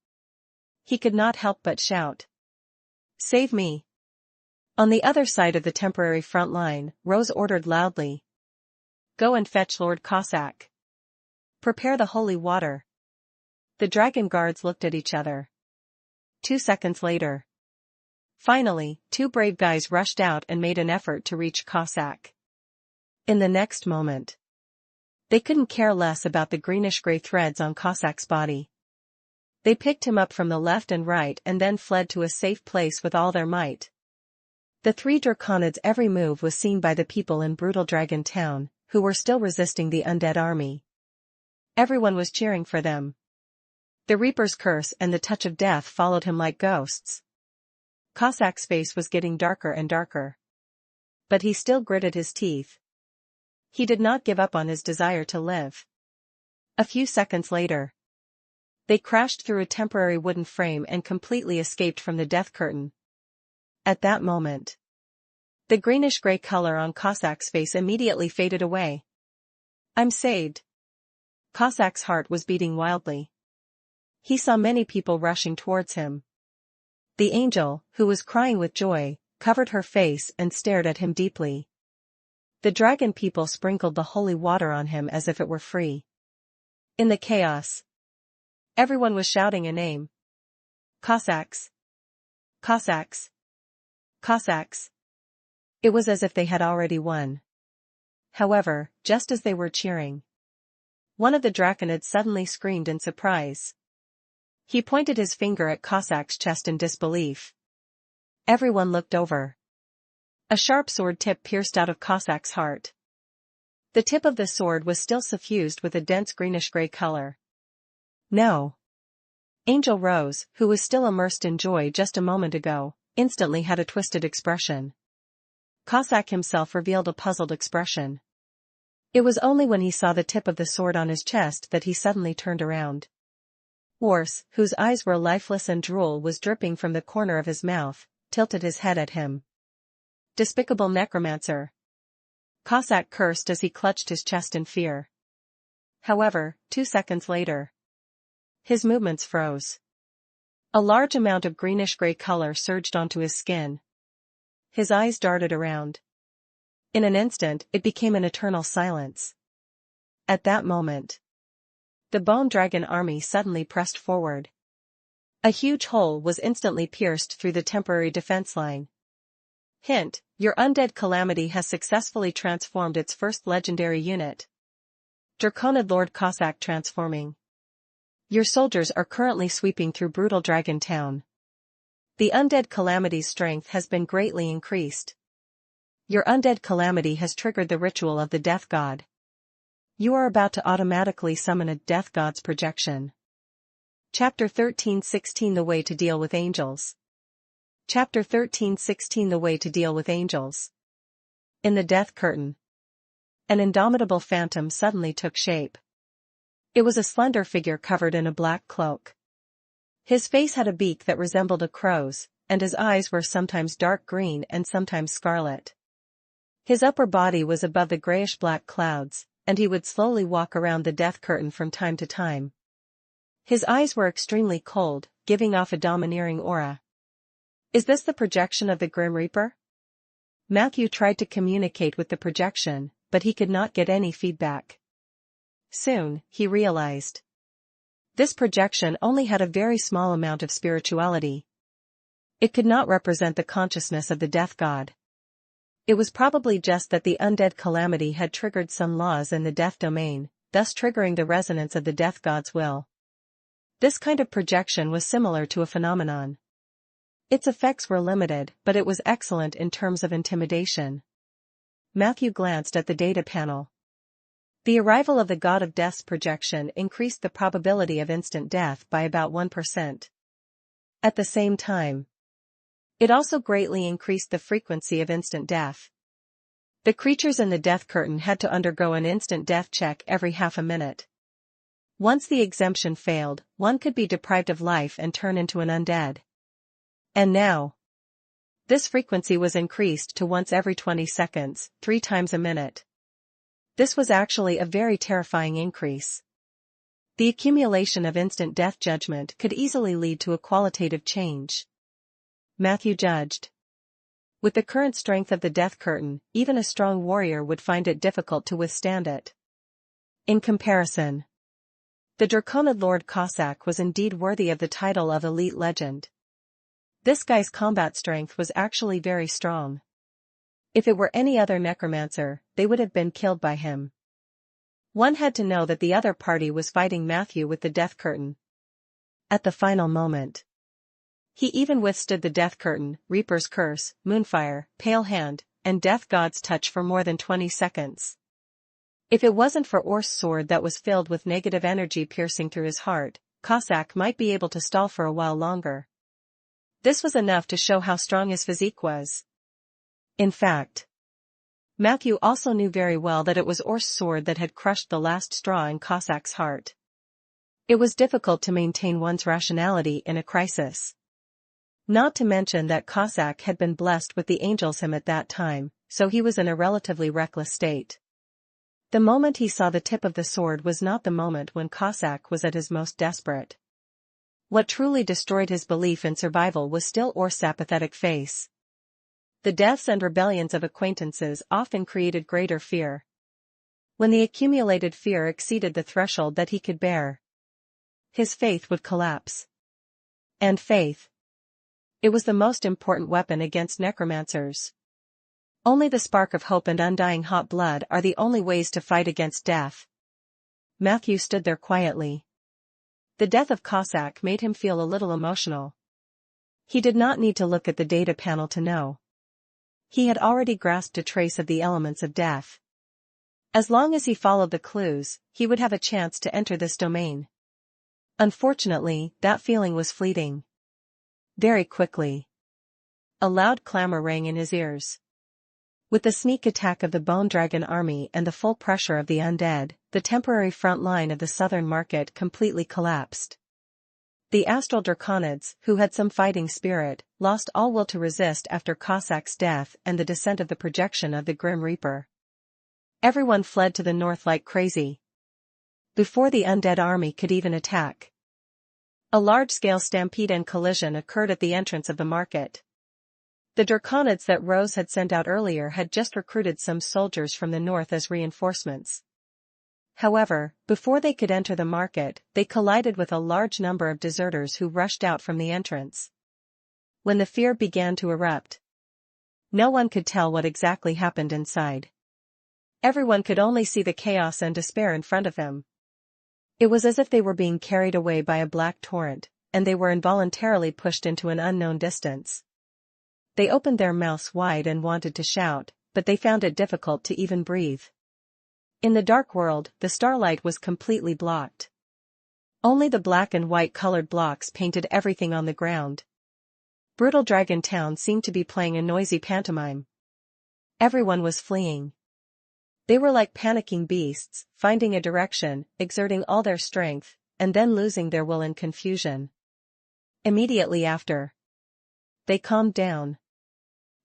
He could not help but shout, "Save me!" On the other side of the temporary front line, Rose ordered loudly, "Go and fetch Lord Cossack. Prepare the holy water." The dragon guards looked at each other. 2 seconds later, finally, 2 brave guys rushed out and made an effort to reach Cossack. In the next moment, they couldn't care less about the greenish-gray threads on Cossack's body. They picked him up from the left and right and then fled to a safe place with all their might. The 3 Draconids' every move was seen by the people in Brutal Dragon Town, who were still resisting the undead army. Everyone was cheering for them. The Reaper's curse and the touch of death followed him like ghosts. Cossack's face was getting darker and darker. But he still gritted his teeth. He did not give up on his desire to live. A few seconds later, they crashed through a temporary wooden frame and completely escaped from the death curtain. At that moment, the greenish-gray color on Cossack's face immediately faded away. "I'm saved." Cossack's heart was beating wildly. He saw many people rushing towards him. The angel, who was crying with joy, covered her face and stared at him deeply. The dragon people sprinkled the holy water on him as if it were free. In the chaos, everyone was shouting a name. "Cossacks! Cossacks! Cossacks!" It was as if they had already won. However, just as they were cheering, one of the Draconids suddenly screamed in surprise. He pointed his finger at Cossack's chest in disbelief. Everyone looked over. A sharp sword tip pierced out of Cossack's heart. The tip of the sword was still suffused with a dense greenish-gray color. "No." Angel Rose, who was still immersed in joy just a moment ago, instantly had a twisted expression. Cossack himself revealed a puzzled expression. It was only when he saw the tip of the sword on his chest that he suddenly turned around. Ors, whose eyes were lifeless and drool was dripping from the corner of his mouth, tilted his head at him. "Despicable necromancer!" Cossack cursed as he clutched his chest in fear. However, 2 seconds later, his movements froze. A large amount of greenish-gray color surged onto his skin. His eyes darted around. In an instant, it became an eternal silence. At that moment, the bone dragon army suddenly pressed forward. A huge hole was instantly pierced through the temporary defense line. Hint: your undead calamity has successfully transformed its first legendary unit. Draconid Lord Cossack transforming. Your soldiers are currently sweeping through brutal Dragon Town. The undead calamity's strength has been greatly increased. Your undead calamity has triggered the ritual of the Death God. You are about to automatically summon a Death God's projection. Chapter 13:16 The Way to Deal with Angels. Chapter 13:16 The Way to Deal with Angels. In the Death Curtain, an indomitable phantom suddenly took shape. It was a slender figure covered in a black cloak. His face had a beak that resembled a crow's, and his eyes were sometimes dark green and sometimes scarlet. His upper body was above the grayish-black clouds, and he would slowly walk around the Death Curtain from time to time. His eyes were extremely cold, giving off a domineering aura. Is this the projection of the Grim Reaper? Matthew tried to communicate with the projection, but he could not get any feedback. Soon, he realized. This projection only had a very small amount of spirituality. It could not represent the consciousness of the Death God. It was probably just that the undead calamity had triggered some laws in the death domain, thus triggering the resonance of the Death God's will. This kind of projection was similar to a phenomenon. Its effects were limited, but it was excellent in terms of intimidation. Matthew glanced at the data panel. The arrival of the God of Death's projection increased the probability of instant death by about 1%. At the same time, it also greatly increased the frequency of instant death. The creatures in the Death Curtain had to undergo an instant death check every half a minute. Once the exemption failed, one could be deprived of life and turn into an undead. And now, this frequency was increased to once every 20 seconds, 3 times a minute. This was actually a very terrifying increase. The accumulation of instant death judgment could easily lead to a qualitative change. Matthew judged. With the current strength of the Death Curtain, even a strong warrior would find it difficult to withstand it. In comparison, the Draconid Lord Cossack was indeed worthy of the title of elite legend. This guy's combat strength was actually very strong. If it were any other necromancer, they would have been killed by him. One had to know that the other party was fighting Matthew with the Death Curtain. At the final moment, he even withstood the Death Curtain, Reaper's Curse, Moonfire, Pale Hand, and Death God's Touch for more than 20 seconds. If it wasn't for Or's sword that was filled with negative energy piercing through his heart, Cossack might be able to stall for a while longer. This was enough to show how strong his physique was. In fact, Matthew also knew very well that it was Or's sword that had crushed the last straw in Cossack's heart. It was difficult to maintain one's rationality in a crisis. Not to mention that Cossack had been blessed with the angels him at that time, so he was in a relatively reckless state. The moment he saw the tip of the sword was not the moment when Cossack was at his most desperate. What truly destroyed his belief in survival was still Or's apathetic face. The deaths and rebellions of acquaintances often created greater fear. When the accumulated fear exceeded the threshold that he could bear, his faith would collapse. And faith, it was the most important weapon against necromancers. Only the spark of hope and undying hot blood are the only ways to fight against death. Matthew stood there quietly. The death of Cossack made him feel a little emotional. He did not need to look at the data panel to know. He had already grasped a trace of the elements of death. As long as he followed the clues, he would have a chance to enter this domain. Unfortunately, that feeling was fleeting. Very quickly, a loud clamor rang in his ears. With the sneak attack of the Bone Dragon army and the full pressure of the undead, the temporary front line of the southern market completely collapsed. The astral draconids, who had some fighting spirit, lost all will to resist after Cossack's death and the descent of the projection of the Grim Reaper. Everyone fled to the north like crazy. Before the undead army could even attack, a large-scale stampede and collision occurred at the entrance of the market. The Draconids that Rose had sent out earlier had just recruited some soldiers from the north as reinforcements. However, before they could enter the market, they collided with a large number of deserters who rushed out from the entrance. When the fear began to erupt, no one could tell what exactly happened inside. Everyone could only see the chaos and despair in front of them. It was as if they were being carried away by a black torrent, and they were involuntarily pushed into an unknown distance. They opened their mouths wide and wanted to shout, but they found it difficult to even breathe. In the dark world, the starlight was completely blocked. Only the black and white colored blocks painted everything on the ground. Brutal Dragon Town seemed to be playing a noisy pantomime. Everyone was fleeing. They were like panicking beasts, finding a direction, exerting all their strength, and then losing their will in confusion. Immediately after, they calmed down.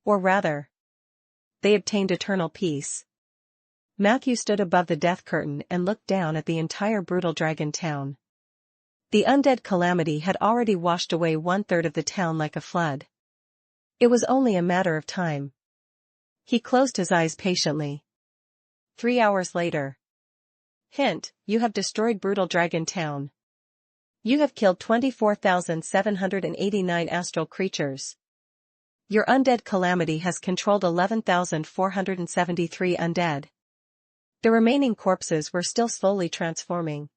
Or rather, they obtained eternal peace. Matthew stood above the death curtain and looked down at the entire Brutal Dragon Town. The undead calamity had already washed away 1/3 of the town like a flood. It was only a matter of time. He closed his eyes patiently. 3 hours later. Hint, you have destroyed Brutal Dragon Town. You have killed 24,789 astral creatures. Your undead calamity has controlled 11,473 undead. The remaining corpses were still slowly transforming.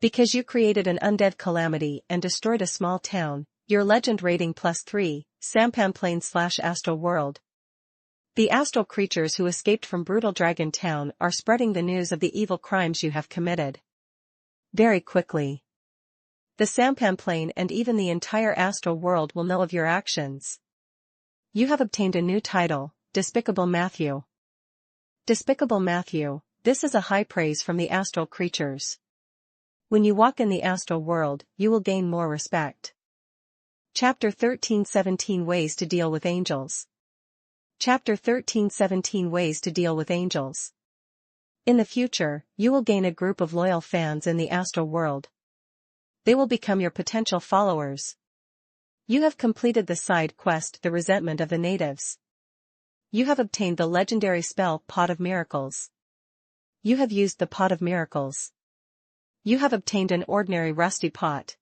Because you created an undead calamity and destroyed a small town, your legend rating +3, Sampan Plane/Astral World. The astral creatures who escaped from Brutal Dragon Town are spreading the news of the evil crimes you have committed. Very quickly. The Sampan Plane and even the entire astral world will know of your actions. You have obtained a new title, Despicable Matthew. Despicable Matthew, this is a high praise from the astral creatures. When you walk in the astral world, you will gain more respect. Chapter 13:17 Ways to Deal with Angels. Chapter 13:17 Ways to Deal with Angels. In the future, you will gain a group of loyal fans in the astral world. They will become your potential followers. You have completed the side quest The Resentment of the Natives. You have obtained the legendary spell Pot of Miracles. You have used the Pot of Miracles. You have obtained an ordinary rusty pot.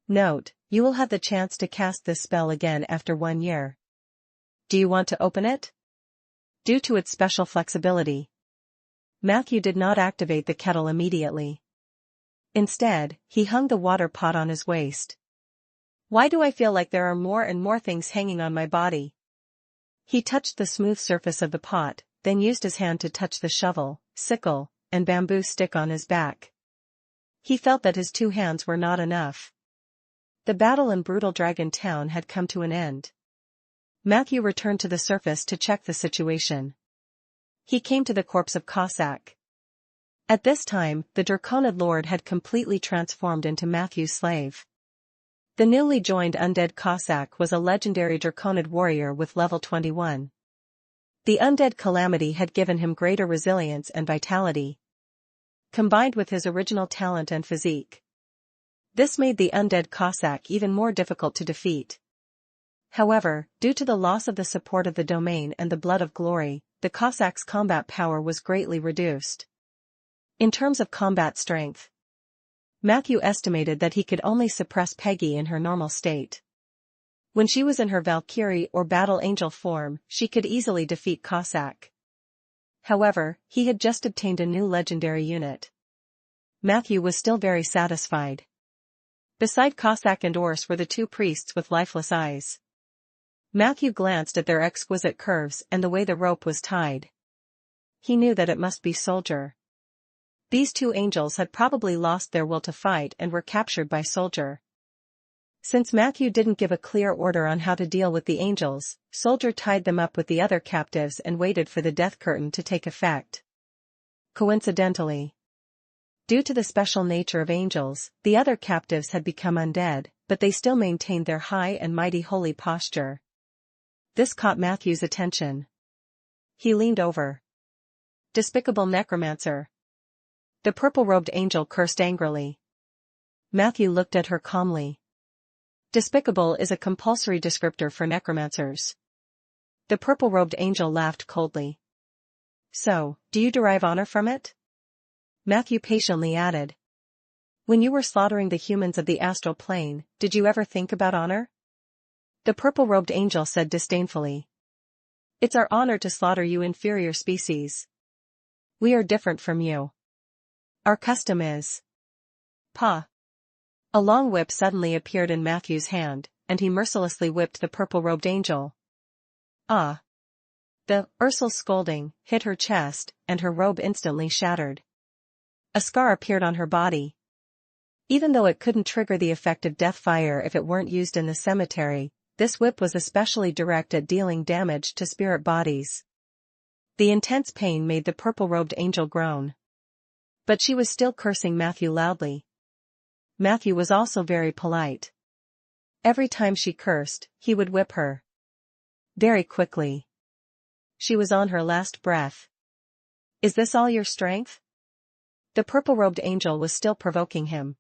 Note, you will have the chance to cast this spell again after 1 year. Do you want to open it? Due to its special flexibility, Matthew did not activate the kettle immediately. Instead, he hung the water pot on his waist. Why do I feel like there are more and more things hanging on my body? He touched the smooth surface of the pot, then used his hand to touch the shovel, sickle, and bamboo stick on his back. He felt that his 2 hands were not enough. The battle in Brutal Dragon Town had come to an end. Matthew returned to the surface to check the situation. He came to the corpse of Cossack. At this time, the Draconid Lord had completely transformed into Matthew's slave. The newly joined undead Cossack was a legendary Draconid warrior with level 21. The undead calamity had given him greater resilience and vitality, combined with his original talent and physique. This made the undead Cossack even more difficult to defeat. However, due to the loss of the support of the domain and the blood of glory, the Cossack's combat power was greatly reduced. In terms of combat strength, Matthew estimated that he could only suppress Peggy in her normal state. When she was in her Valkyrie or Battle Angel form, she could easily defeat Cossack. However, he had just obtained a new legendary unit. Matthew was still very satisfied. Beside Cossack and Ors were the 2 priests with lifeless eyes. Matthew glanced at their exquisite curves and the way the rope was tied. He knew that it must be Soldier. These 2 angels had probably lost their will to fight and were captured by Soldier. Since Matthew didn't give a clear order on how to deal with the angels, Soldier tied them up with the other captives and waited for the death curtain to take effect. Coincidentally, due to the special nature of angels, the other captives had become undead, but they still maintained their high and mighty holy posture. This caught Matthew's attention. He leaned over. Despicable Necromancer. The purple-robed angel cursed angrily. Matthew looked at her calmly. Despicable is a compulsory descriptor for necromancers. The purple-robed angel laughed coldly. So, do you derive honor from it? Matthew patiently added. When you were slaughtering the humans of the astral plane, did you ever think about honor? The purple-robed angel said disdainfully. It's our honor to slaughter you inferior species. We are different from you. Our custom is. Pa. A long whip suddenly appeared in Matthew's hand, and he mercilessly whipped the purple-robed angel. Ah. The Ursul's scolding hit her chest, and her robe instantly shattered. A scar appeared on her body. Even though it couldn't trigger the effect of death fire if it weren't used in the cemetery, this whip was especially direct at dealing damage to spirit bodies. The intense pain made the purple-robed angel groan. But she was still cursing Matthew loudly. Matthew was also very polite. Every time she cursed, he would whip her. Very quickly. She was on her last breath. Is this all your strength? The purple-robed angel was still provoking him.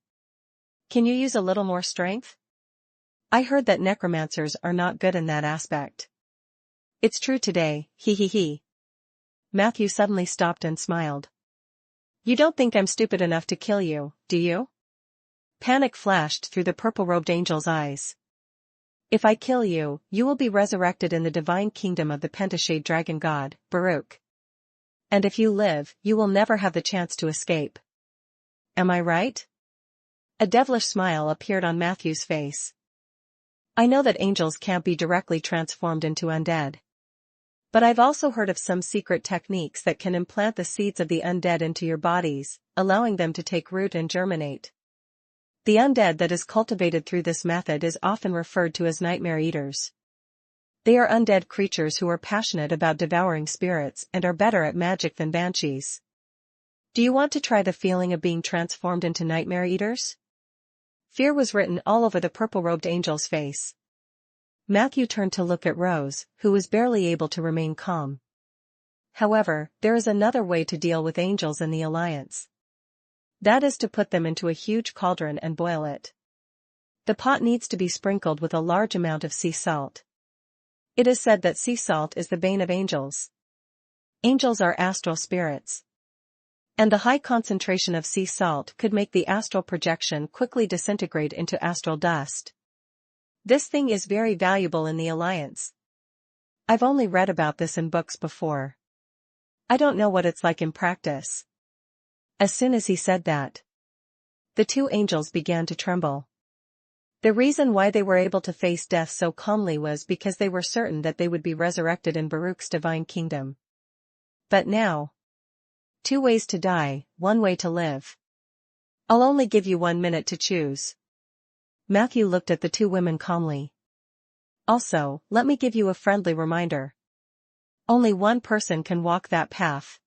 Can you use a little more strength? I heard that necromancers are not good in that aspect. It's true today, he. Matthew suddenly stopped and smiled. You don't think I'm stupid enough to kill you, do you? Panic flashed through the purple-robed angel's eyes. If I kill you, you will be resurrected in the divine kingdom of the pentashade dragon god, Baruch. And if you live, you will never have the chance to escape. Am I right? A devilish smile appeared on Matthew's face. I know that angels can't be directly transformed into undead. But I've also heard of some secret techniques that can implant the seeds of the undead into your bodies, allowing them to take root and germinate. The undead that is cultivated through this method is often referred to as nightmare eaters. They are undead creatures who are passionate about devouring spirits and are better at magic than banshees. Do you want to try the feeling of being transformed into nightmare eaters? Fear was written all over the purple-robed angel's face. Matthew turned to look at Rose, who was barely able to remain calm. However, there is another way to deal with angels in the Alliance. That is to put them into a huge cauldron and boil it. The pot needs to be sprinkled with a large amount of sea salt. It is said that sea salt is the bane of angels. Angels are astral spirits. And the high concentration of sea salt could make the astral projection quickly disintegrate into astral dust. This thing is very valuable in the Alliance. I've only read about this in books before. I don't know what it's like in practice. As soon as he said that, the two angels began to tremble. The reason why they were able to face death so calmly was because they were certain that they would be resurrected in Baruch's divine kingdom. But now, 2 ways to die, 1 way to live. I'll only give you 1 minute to choose. Matthew looked at the 2 women calmly. Also, let me give you a friendly reminder. Only 1 person can walk that path.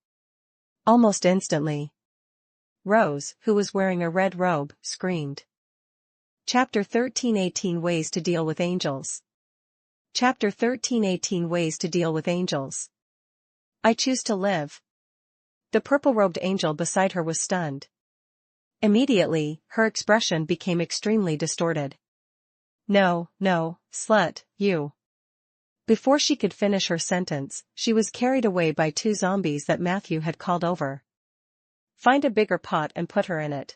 Almost instantly, Rose, who was wearing a red robe, screamed. Chapter 13 18 Ways to Deal with Angels. Chapter 13 18 Ways to Deal with Angels. I choose to live. The purple-robed angel beside her was stunned. Immediately, her expression became extremely distorted. No, slut, you. Before she could finish her sentence, she was carried away by 2 zombies that Matthew had called over. Find a bigger pot and put her in it.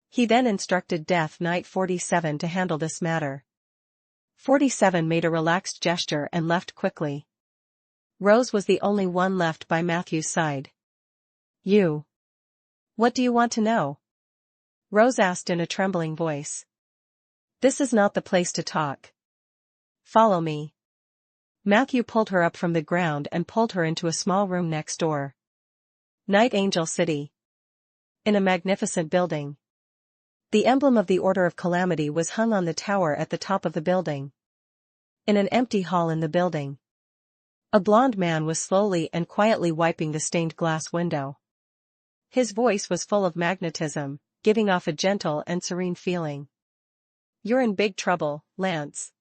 He then instructed Death Knight 47 to handle this matter. 47 made a relaxed gesture and left quickly. Rose was the only one left by Matthew's side. You. What do you want to know? Rose asked in a trembling voice. This is not the place to talk. Follow me. Matthew pulled her up from the ground and pulled her into a small room next door. Night Angel City. In a magnificent building. The emblem of the Order of Calamity was hung on the tower at the top of the building. In an empty hall in the building, a blond man was slowly and quietly wiping the stained glass window. His voice was full of magnetism, giving off a gentle and serene feeling. You're in big trouble, Lance.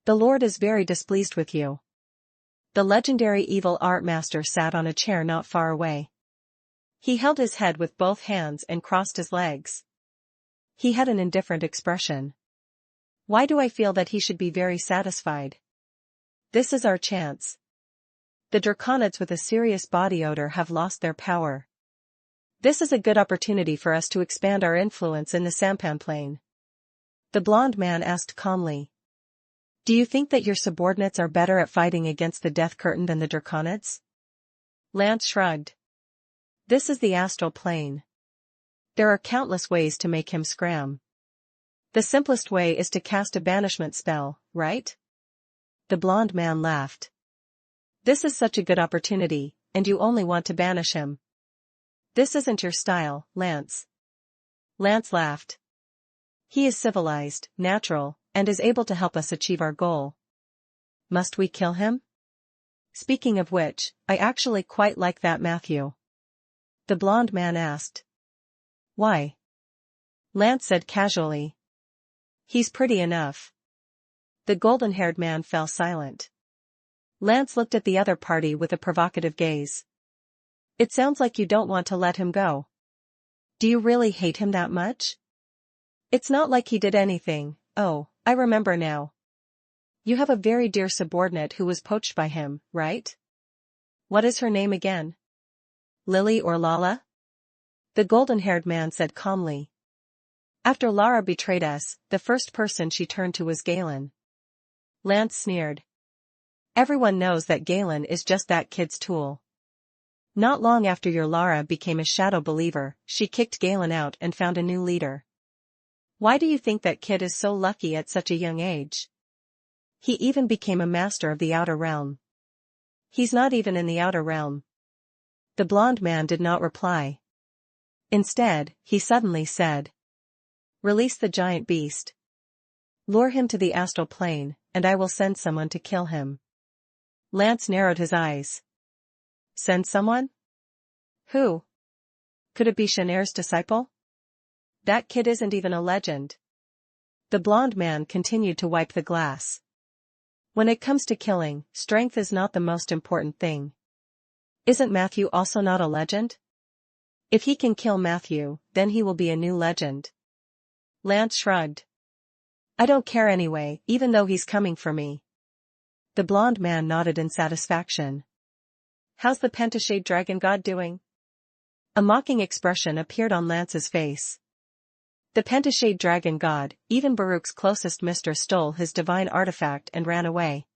The Lord is very displeased with you. The legendary evil art master sat on a chair not far away. He held his head with both hands and crossed his legs. He had an indifferent expression. Why do I feel that he should be very satisfied? This is our chance. The draconids with a serious body odor have lost their power. This is a good opportunity for us to expand our influence in the sampan plane. The blonde man asked calmly. Do you think that your subordinates are better at fighting against the death curtain than the draconids? Lance shrugged. This is the astral plane. There are countless ways to make him scram. The simplest way is to cast a banishment spell, right? The blonde man laughed. This is such a good opportunity, and you only want to banish him. This isn't your style, Lance. Lance laughed. He is civilized, natural, and is able to help us achieve our goal. Must we kill him? Speaking of which, I actually quite like that Matthew. The blonde man asked. Why? Lance said casually. He's pretty enough. The golden-haired man fell silent. Lance looked at the other party with a provocative gaze. It sounds like you don't want to let him go. Do you really hate him that much? It's not like he did anything. Oh, I remember now. You have a very dear subordinate who was poached by him, right? What is her name again? Lily or Lala? The golden-haired man said calmly. After Lara betrayed us, the first person she turned to was Galen. Lance sneered. Everyone knows that Galen is just that kid's tool. Not long after your Lara became a shadow believer, she kicked Galen out and found a new leader. Why do you think that kid is so lucky at such a young age? He even became a master of the Outer Realm. He's not even in the Outer Realm. The blonde man did not reply. Instead, he suddenly said. Release the giant beast. Lure him to the astral plane, and I will send someone to kill him. Lance narrowed his eyes. Send someone? Who? Could it be Shanair's disciple? That kid isn't even a legend. The blonde man continued to wipe the glass. When it comes to killing, strength is not the most important thing. Isn't Matthew also not a legend? If he can kill Matthew, then he will be a new legend. Lance shrugged. I don't care anyway, even though he's coming for me. The blonde man nodded in satisfaction. How's the pentashade dragon god doing? A mocking expression appeared on Lance's face. The pentashade dragon god, even Baruch's closest mistress, stole his divine artifact and ran away.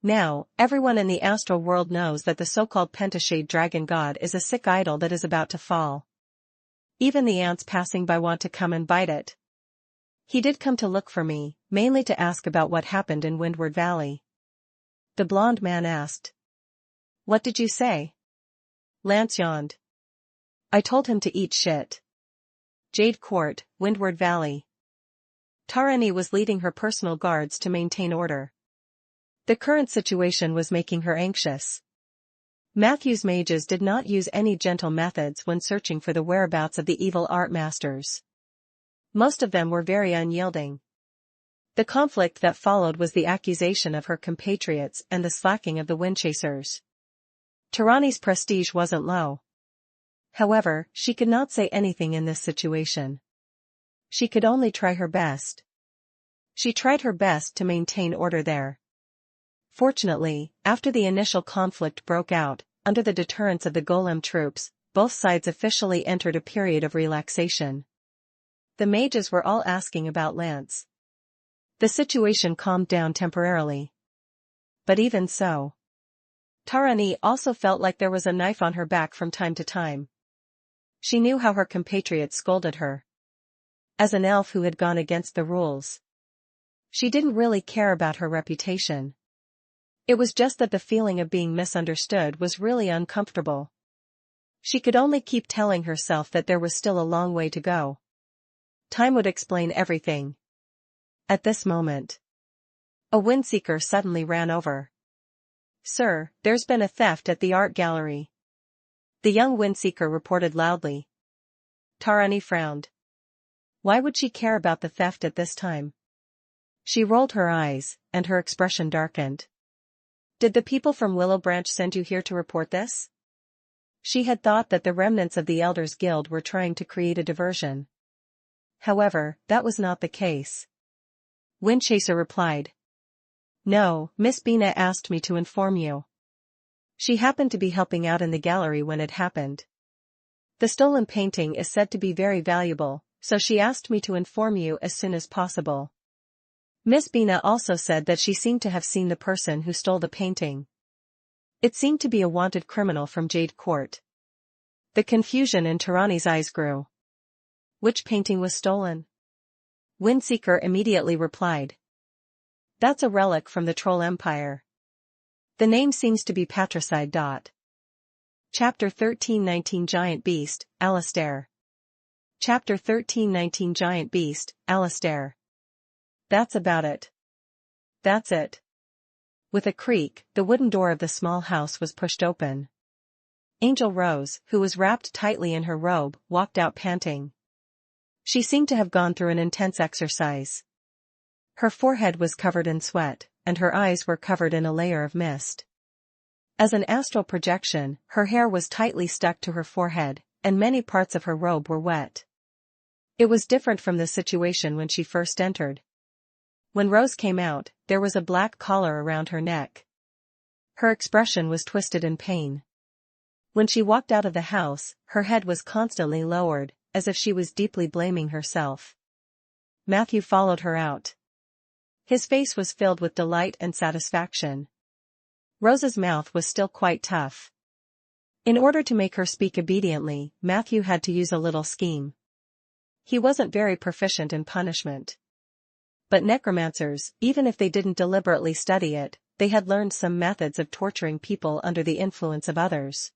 Now, everyone in the astral world knows that the so-called pentashade dragon god is a sick idol that is about to fall. Even the ants passing by want to come and bite it. He did come to look for me, mainly to ask about what happened in Windward Valley. The blonde man asked. What did you say? Lance yawned. I told him to eat shit. Jade Court, Windward Valley. Tarani was leading her personal guards to maintain order. The current situation was making her anxious. Matthew's mages did not use any gentle methods when searching for the whereabouts of the evil art masters. Most of them were very unyielding. The conflict that followed was the accusation of her compatriots and the slacking of the Windchasers. Tarani's prestige wasn't low. However, she could not say anything in this situation. She could only try her best. She tried her best to maintain order there. Fortunately, after the initial conflict broke out, under the deterrence of the Golem troops, both sides officially entered a period of relaxation. The mages were all asking about Lance. The situation calmed down temporarily. But even so, Tarani also felt like there was a knife on her back from time to time. She knew how her compatriots scolded her. As an elf who had gone against the rules, she didn't really care about her reputation. It was just that the feeling of being misunderstood was really uncomfortable. She could only keep telling herself that there was still a long way to go. Time would explain everything. At this moment, a Windseeker suddenly ran over. Sir, there's been a theft at the art gallery. The young Windseeker reported loudly. Tarani frowned. Why would she care about the theft at this time? She rolled her eyes, and her expression darkened. Did the people from Willow Branch send you here to report this? She had thought that the remnants of the Elders Guild were trying to create a diversion. However, that was not the case. Windchaser replied. No, Miss Bina asked me to inform you. She happened to be helping out in the gallery when it happened. The stolen painting is said to be very valuable, so she asked me to inform you as soon as possible. Miss Bina also said that she seemed to have seen the person who stole the painting. It seemed to be a wanted criminal from Jade Court. The confusion in Tarani's eyes grew. Which painting was stolen? Windseeker immediately replied. That's a relic from the Troll Empire. The name seems to be patricide. Chapter 1319 Giant Beast, Alistair. Chapter 1319 Giant Beast, Alistair. That's about it. That's it. With a creak, the wooden door of the small house was pushed open. Angel Rose, who was wrapped tightly in her robe, walked out panting. She seemed to have gone through an intense exercise. Her forehead was covered in sweat, and her eyes were covered in a layer of mist. As an astral projection, her hair was tightly stuck to her forehead, and many parts of her robe were wet. It was different from the situation when she first entered. When Rose came out, there was a black collar around her neck. Her expression was twisted in pain. When she walked out of the house, her head was constantly lowered, as if she was deeply blaming herself. Matthew followed her out. His face was filled with delight and satisfaction. Rose's mouth was still quite tough. In order to make her speak obediently, Matthew had to use a little scheme. He wasn't very proficient in punishment. But necromancers, even if they didn't deliberately study it, they had learned some methods of torturing people under the influence of others.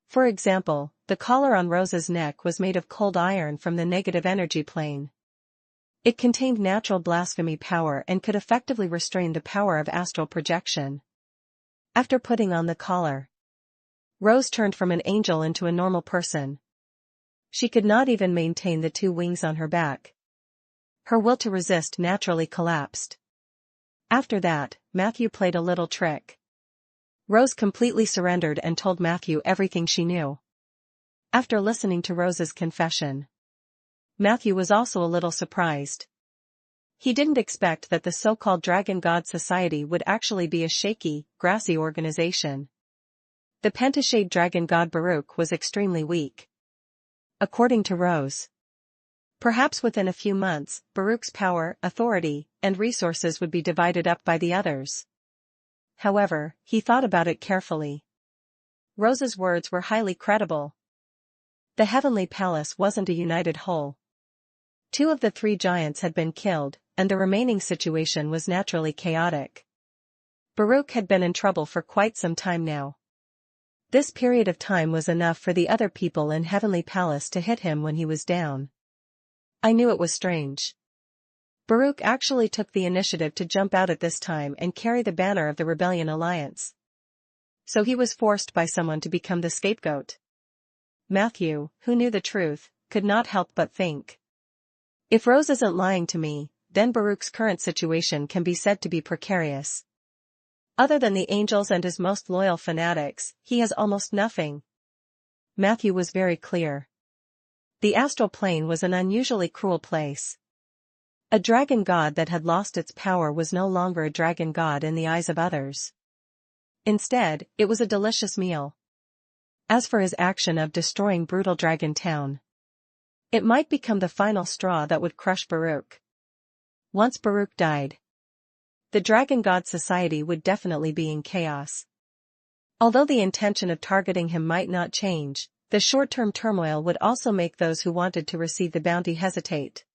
For example, the collar on Rose's neck was made of cold iron from the negative energy plane. It contained natural blasphemy power and could effectively restrain the power of astral projection. After putting on the collar, Rose turned from an angel into a normal person. She could not even maintain the two wings on her back. Her will to resist naturally collapsed. After that, Matthew played a little trick. Rose completely surrendered and told Matthew everything she knew. After listening to Rose's confession, Matthew was also a little surprised. He didn't expect that the so-called Dragon God Society would actually be a shaky, grassy organization. The Pentashade Dragon God Baruch was extremely weak. According to Rose, perhaps within a few months, Baruch's power, authority, and resources would be divided up by the others. However, he thought about it carefully. Rose's words were highly credible. The Heavenly Palace wasn't a united whole. 2 of the 3 giants had been killed, and the remaining situation was naturally chaotic. Baruch had been in trouble for quite some time now. This period of time was enough for the other people in Heavenly Palace to hit him when he was down. I knew it was strange. Baruch actually took the initiative to jump out at this time and carry the banner of the Rebellion Alliance. So he was forced by someone to become the scapegoat. Matthew, who knew the truth, could not help but think. If Rose isn't lying to me, then Baruch's current situation can be said to be precarious. Other than the angels and his most loyal fanatics, he has almost nothing. Matthew was very clear. The astral plane was an unusually cruel place. A dragon god that had lost its power was no longer a dragon god in the eyes of others. Instead, it was a delicious meal. As for his action of destroying brutal Dragon Town, it might become the final straw that would crush Baruch. Once Baruch died, the Dragon God Society would definitely be in chaos. Although the intention of targeting him might not change, the short-term turmoil would also make those who wanted to receive the bounty hesitate.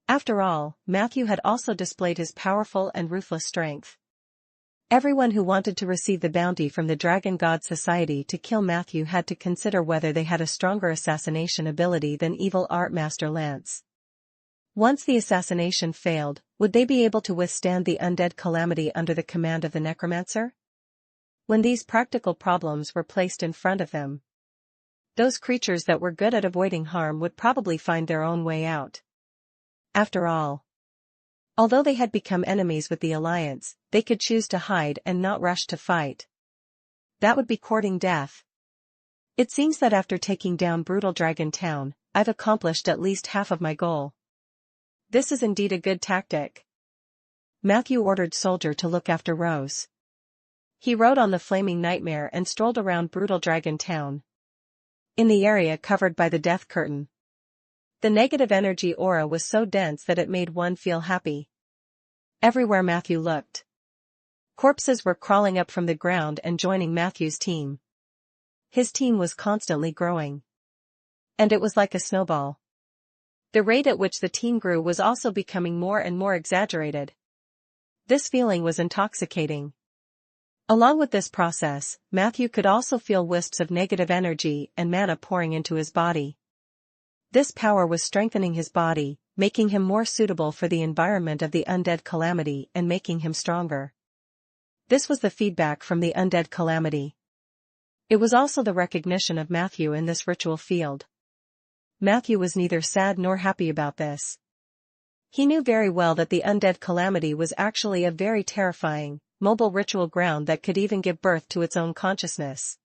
After all, Matthew had also displayed his powerful and ruthless strength. Everyone who wanted to receive the bounty from the Dragon God Society to kill Matthew had to consider whether they had a stronger assassination ability than evil Art Master Lance. Once the assassination failed, would they be able to withstand the undead calamity under the command of the Necromancer? When these practical problems were placed in front of them, those creatures that were good at avoiding harm would probably find their own way out. After all, although they had become enemies with the Alliance, they could choose to hide and not rush to fight. That would be courting death. It seems that after taking down brutal Dragon Town, I've accomplished at least half of my goal. This is indeed a good tactic. Matthew ordered Soldier to look after Rose. He rode on the flaming nightmare and strolled around Brutal Dragon Town. In the area covered by the death curtain, the negative energy aura was so dense that it made one feel happy. Everywhere Matthew looked, corpses were crawling up from the ground and joining Matthew's team. His team was constantly growing. And it was like a snowball. The rate at which the team grew was also becoming more and more exaggerated. This feeling was intoxicating. Along with this process, Matthew could also feel wisps of negative energy and mana pouring into his body. This power was strengthening his body, making him more suitable for the environment of the undead calamity and making him stronger. This was the feedback from the undead calamity. It was also the recognition of Matthew in this ritual field. Matthew was neither sad nor happy about this. He knew very well that the undead calamity was actually a very terrifying, mobile ritual ground that could even give birth to its own consciousness.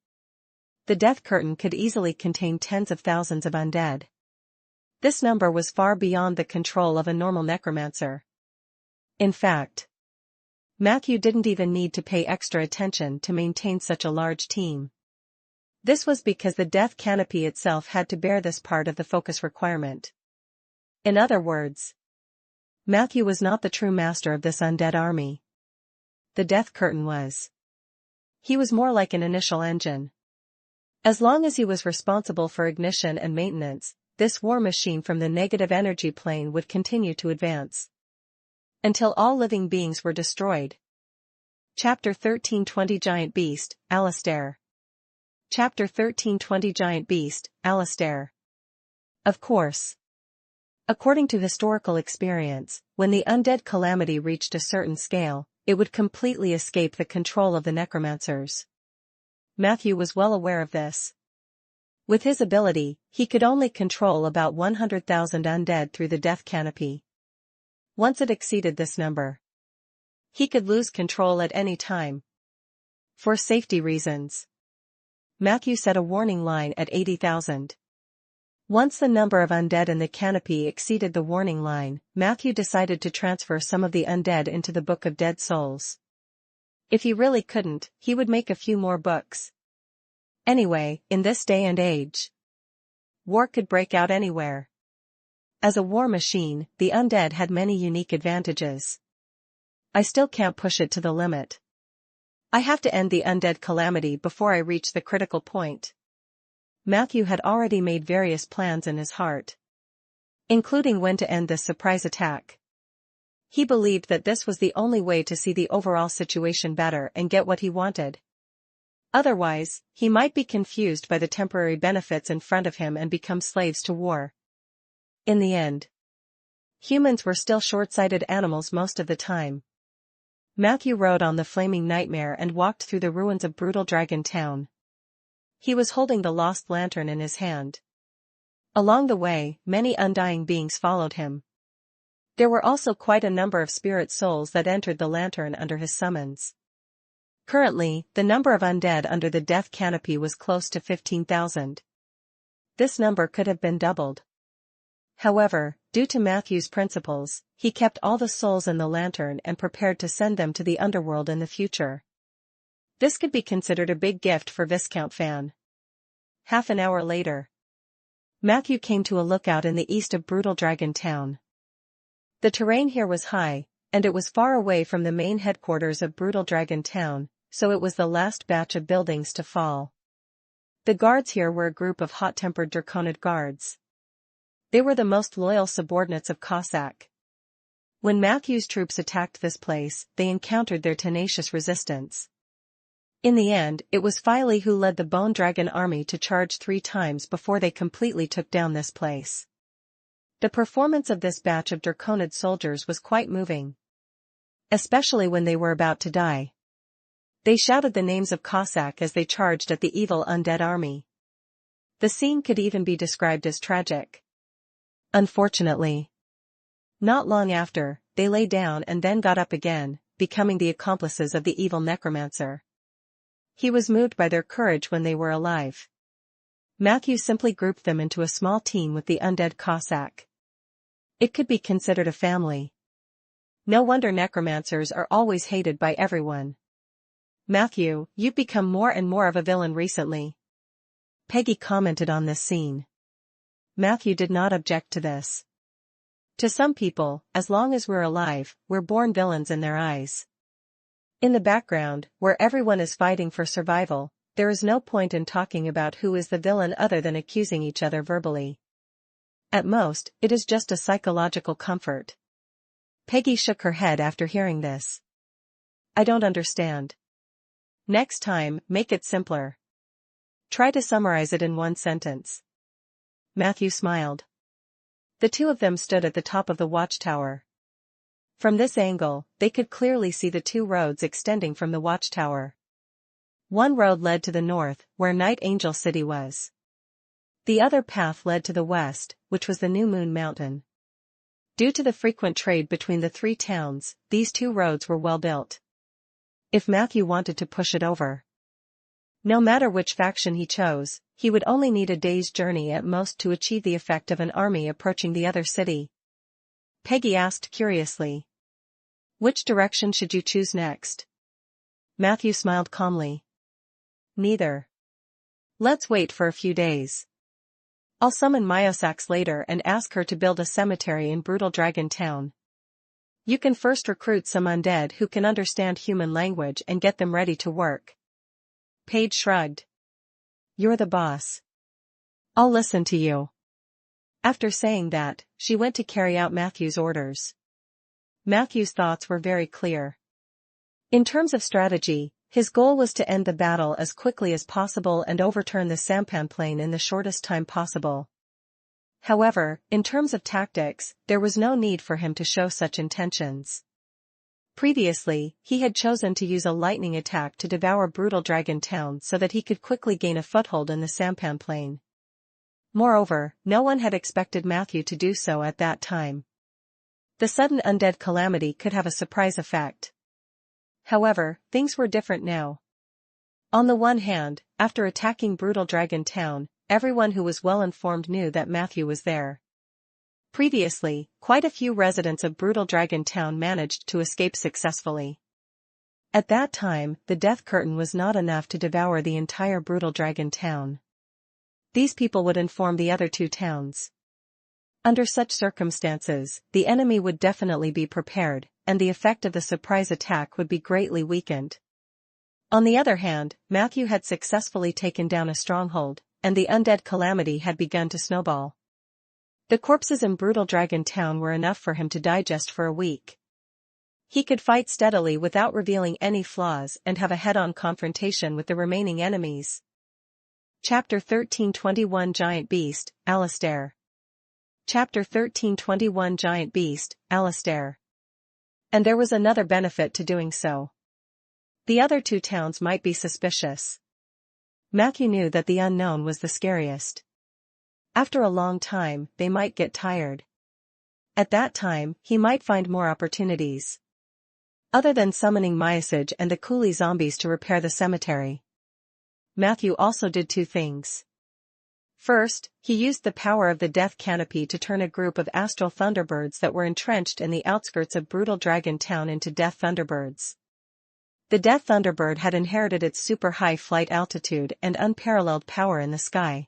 The death curtain could easily contain tens of thousands of undead. This number was far beyond the control of a normal necromancer. In fact, Matthew didn't even need to pay extra attention to maintain such a large team. This was because the death canopy itself had to bear this part of the focus requirement. In other words, Matthew was not the true master of this undead army. The death curtain was. He was more like an initial engine. As long as he was responsible for ignition and maintenance, this war machine from the negative energy plane would continue to advance. Until all living beings were destroyed. Chapter 1320 Giant Beast, Alistair. Chapter 1320 Giant Beast, Alistair. Of course. According to historical experience, when the undead calamity reached a certain scale, it would completely escape the control of the necromancers. Matthew was well aware of this. With his ability, he could only control about 100,000 undead through the death canopy. Once it exceeded this number, he could lose control at any time. For safety reasons, Matthew set a warning line at 80,000. Once the number of undead in the canopy exceeded the warning line, Matthew decided to transfer some of the undead into the Book of Dead Souls. If he really couldn't, he would make a few more books. Anyway, in this day and age, war could break out anywhere. As a war machine, the undead had many unique advantages. I still can't push it to the limit. I have to end the undead calamity before I reach the critical point. Matthew had already made various plans in his heart, including when to end this surprise attack. He believed that this was the only way to see the overall situation better and get what he wanted. Otherwise, he might be confused by the temporary benefits in front of him and become slaves to war. In the end, humans were still short-sighted animals most of the time. Matthew rode on the flaming nightmare and walked through the ruins of Brutal Dragon Town. He was holding the lost lantern in his hand. Along the way, many undying beings followed him. There were also quite a number of spirit souls that entered the lantern under his summons. Currently, the number of undead under the death canopy was close to 15,000. This number could have been doubled. However, due to Matthew's principles, he kept all the souls in the lantern and prepared to send them to the underworld in the future. This could be considered a big gift for Viscount Fan. Half an hour later, Matthew came to a lookout in the east of Brutal Dragon Town. The terrain here was high, and it was far away from the main headquarters of Brutal Dragon Town, so it was the last batch of buildings to fall. The guards here were a group of hot-tempered Draconid guards. They were the most loyal subordinates of Cossack. When Matthew's troops attacked this place, they encountered their tenacious resistance. In the end, it was Filey who led the Bone Dragon army to charge 3 times before they completely took down this place. The performance of this batch of Draconid soldiers was quite moving. Especially when they were about to die. They shouted the names of Cossack as they charged at the evil undead army. The scene could even be described as tragic. Unfortunately, not long after, they lay down and then got up again, becoming the accomplices of the evil necromancer. He was moved by their courage when they were alive. Matthew simply grouped them into a small team with the undead Cossack. It could be considered a family. No wonder necromancers are always hated by everyone. Matthew, you've become more and more of a villain recently. Peggy commented on this scene. Matthew did not object to this. To some people, as long as we're alive, we're born villains in their eyes. In the background, where everyone is fighting for survival, there is no point in talking about who is the villain other than accusing each other verbally. At most, it is just a psychological comfort. Peggy shook her head after hearing this. I don't understand. Next time, make it simpler. Try to summarize it in one sentence. Matthew smiled. The two of them stood at the top of the watchtower. From this angle, they could clearly see the two roads extending from the watchtower. One road led to the north, where Night Angel City was. The other path led to the west, which was the New Moon Mountain. Due to the frequent trade between the three towns, these two roads were well built. If Matthew wanted to push it over, no matter which faction he chose, he would only need a day's journey at most to achieve the effect of an army approaching the other city. Peggy asked curiously. Which direction should you choose next? Matthew smiled calmly. Neither. Let's wait for a few days. I'll summon Myosax later and ask her to build a cemetery in Brutal Dragon Town. You can first recruit some undead who can understand human language and get them ready to work. Paige shrugged. You're the boss. I'll listen to you. After saying that, she went to carry out Matthew's orders. Matthew's thoughts were very clear. In terms of strategy, his goal was to end the battle as quickly as possible and overturn the sampan plane in the shortest time possible. However, in terms of tactics, there was no need for him to show such intentions. Previously, he had chosen to use a lightning attack to devour Brutal Dragon Town so that he could quickly gain a foothold in the sampan plane. Moreover, no one had expected Matthew to do so at that time. The sudden undead calamity could have a surprise effect. However, things were different now. On the one hand, after attacking Brutal Dragon Town, everyone who was well informed knew that Matthew was there. Previously, quite a few residents of Brutal Dragon Town managed to escape successfully. At that time, the death curtain was not enough to devour the entire Brutal Dragon Town. These people would inform the other two towns. Under such circumstances, the enemy would definitely be prepared, and the effect of the surprise attack would be greatly weakened. On the other hand, Matthew had successfully taken down a stronghold, and the undead calamity had begun to snowball. The corpses in Brutal Dragon Town were enough for him to digest for a week. He could fight steadily without revealing any flaws and have a head-on confrontation with the remaining enemies. Chapter 1321 Giant Beast, Alistair. Chapter 1321 Giant Beast, Alistair. And there was another benefit to doing so. The other two towns might be suspicious. Matthew knew that the unknown was the scariest. After a long time, they might get tired. At that time, he might find more opportunities. Other than summoning Myosage and the Coolie zombies to repair the cemetery. Matthew also did two things. First, he used the power of the Death Canopy to turn a group of astral Thunderbirds that were entrenched in the outskirts of Brutal Dragon Town into Death Thunderbirds. The Death Thunderbird had inherited its super high flight altitude and unparalleled power in the sky.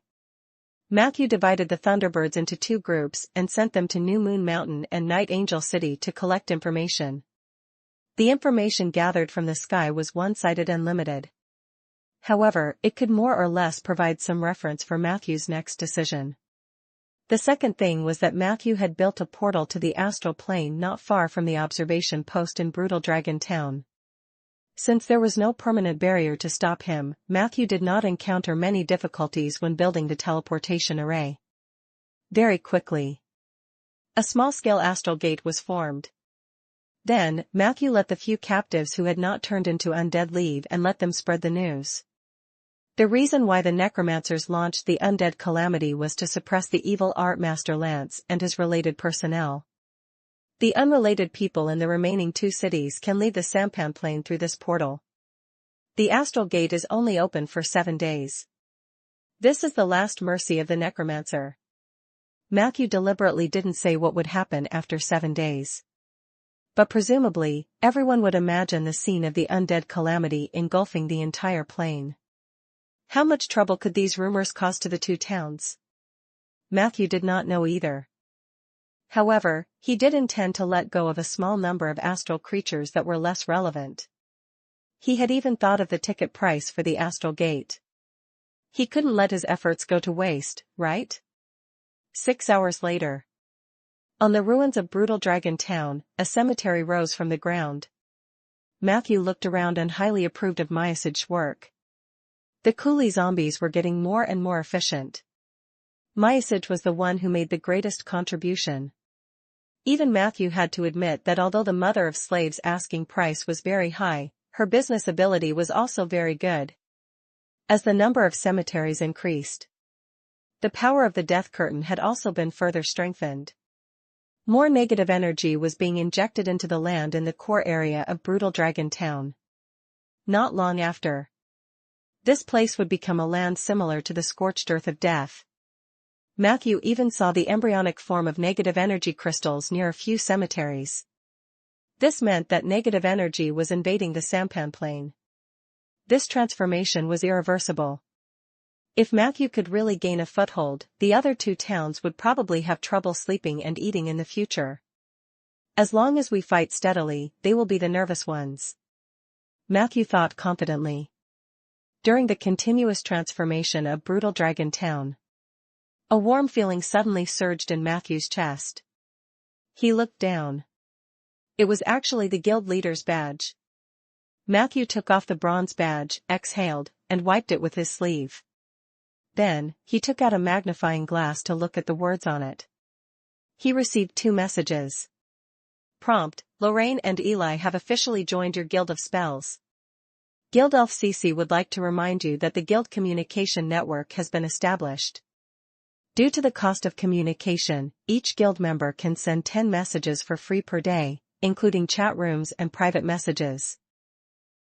Matthew divided the Thunderbirds into two groups and sent them to New Moon Mountain and Night Angel City to collect information. The information gathered from the sky was one-sided and limited. However, it could more or less provide some reference for Matthew's next decision. The second thing was that Matthew had built a portal to the astral plane not far from the observation post in Brutal Dragon Town. Since there was no permanent barrier to stop him, Matthew did not encounter many difficulties when building the teleportation array. Very quickly, a small-scale astral gate was formed. Then, Matthew let the few captives who had not turned into undead leave and let them spread the news. The reason why the Necromancers launched the undead calamity was to suppress the evil Art Master Lance and his related personnel. The unrelated people in the remaining two cities can leave the sampan plane through this portal. The astral gate is only open for 7 days. This is the last mercy of the Necromancer. Matthew deliberately didn't say what would happen after 7 days. But presumably, everyone would imagine the scene of the undead calamity engulfing the entire plain. How much trouble could these rumors cause to the two towns? Matthew did not know either. However, he did intend to let go of a small number of astral creatures that were less relevant. He had even thought of the ticket price for the astral gate. He couldn't let his efforts go to waste, right? 6 hours later. On the ruins of Brutal Dragon Town, a cemetery rose from the ground. Matthew looked around and highly approved of Myasid's work. The coolie zombies were getting more and more efficient. Myasid was the one who made the greatest contribution. Even Matthew had to admit that although the mother of slaves' asking price was very high, her business ability was also very good. As the number of cemeteries increased, the power of the death curtain had also been further strengthened. More negative energy was being injected into the land in the core area of Brutal Dragon Town. Not long after, this place would become a land similar to the scorched earth of death. Matthew even saw the embryonic form of negative energy crystals near a few cemeteries. This meant that negative energy was invading the sampan plane. This transformation was irreversible. If Matthew could really gain a foothold, the other two towns would probably have trouble sleeping and eating in the future. As long as we fight steadily, they will be the nervous ones. Matthew thought confidently. During the continuous transformation of Brutal Dragon Town, a warm feeling suddenly surged in Matthew's chest. He looked down. It was actually the guild leader's badge. Matthew took off the bronze badge, exhaled, and wiped it with his sleeve. Then, he took out a magnifying glass to look at the words on it. He received 2 messages. Prompt: Lorraine and Eli have officially joined your Guild of Spells. Guild Elf CC would like to remind you that the Guild Communication Network has been established. Due to the cost of communication, each guild member can send 10 messages for free per day, including chat rooms and private messages.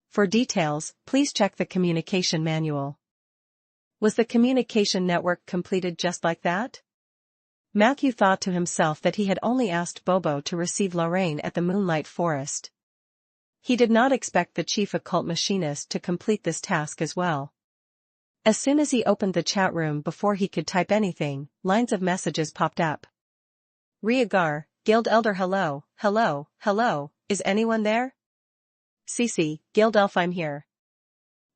For details, please check the communication manual. Was the communication network completed just like that? Matthew thought to himself that he had only asked Bobo to receive Lorraine at the Moonlight Forest. He did not expect the chief occult machinist to complete this task as well. As soon as he opened the chat room before he could type anything, lines of messages popped up. Riegar, Guild Elder hello, hello, hello, is anyone there? Cece, Guild Elf I'm here.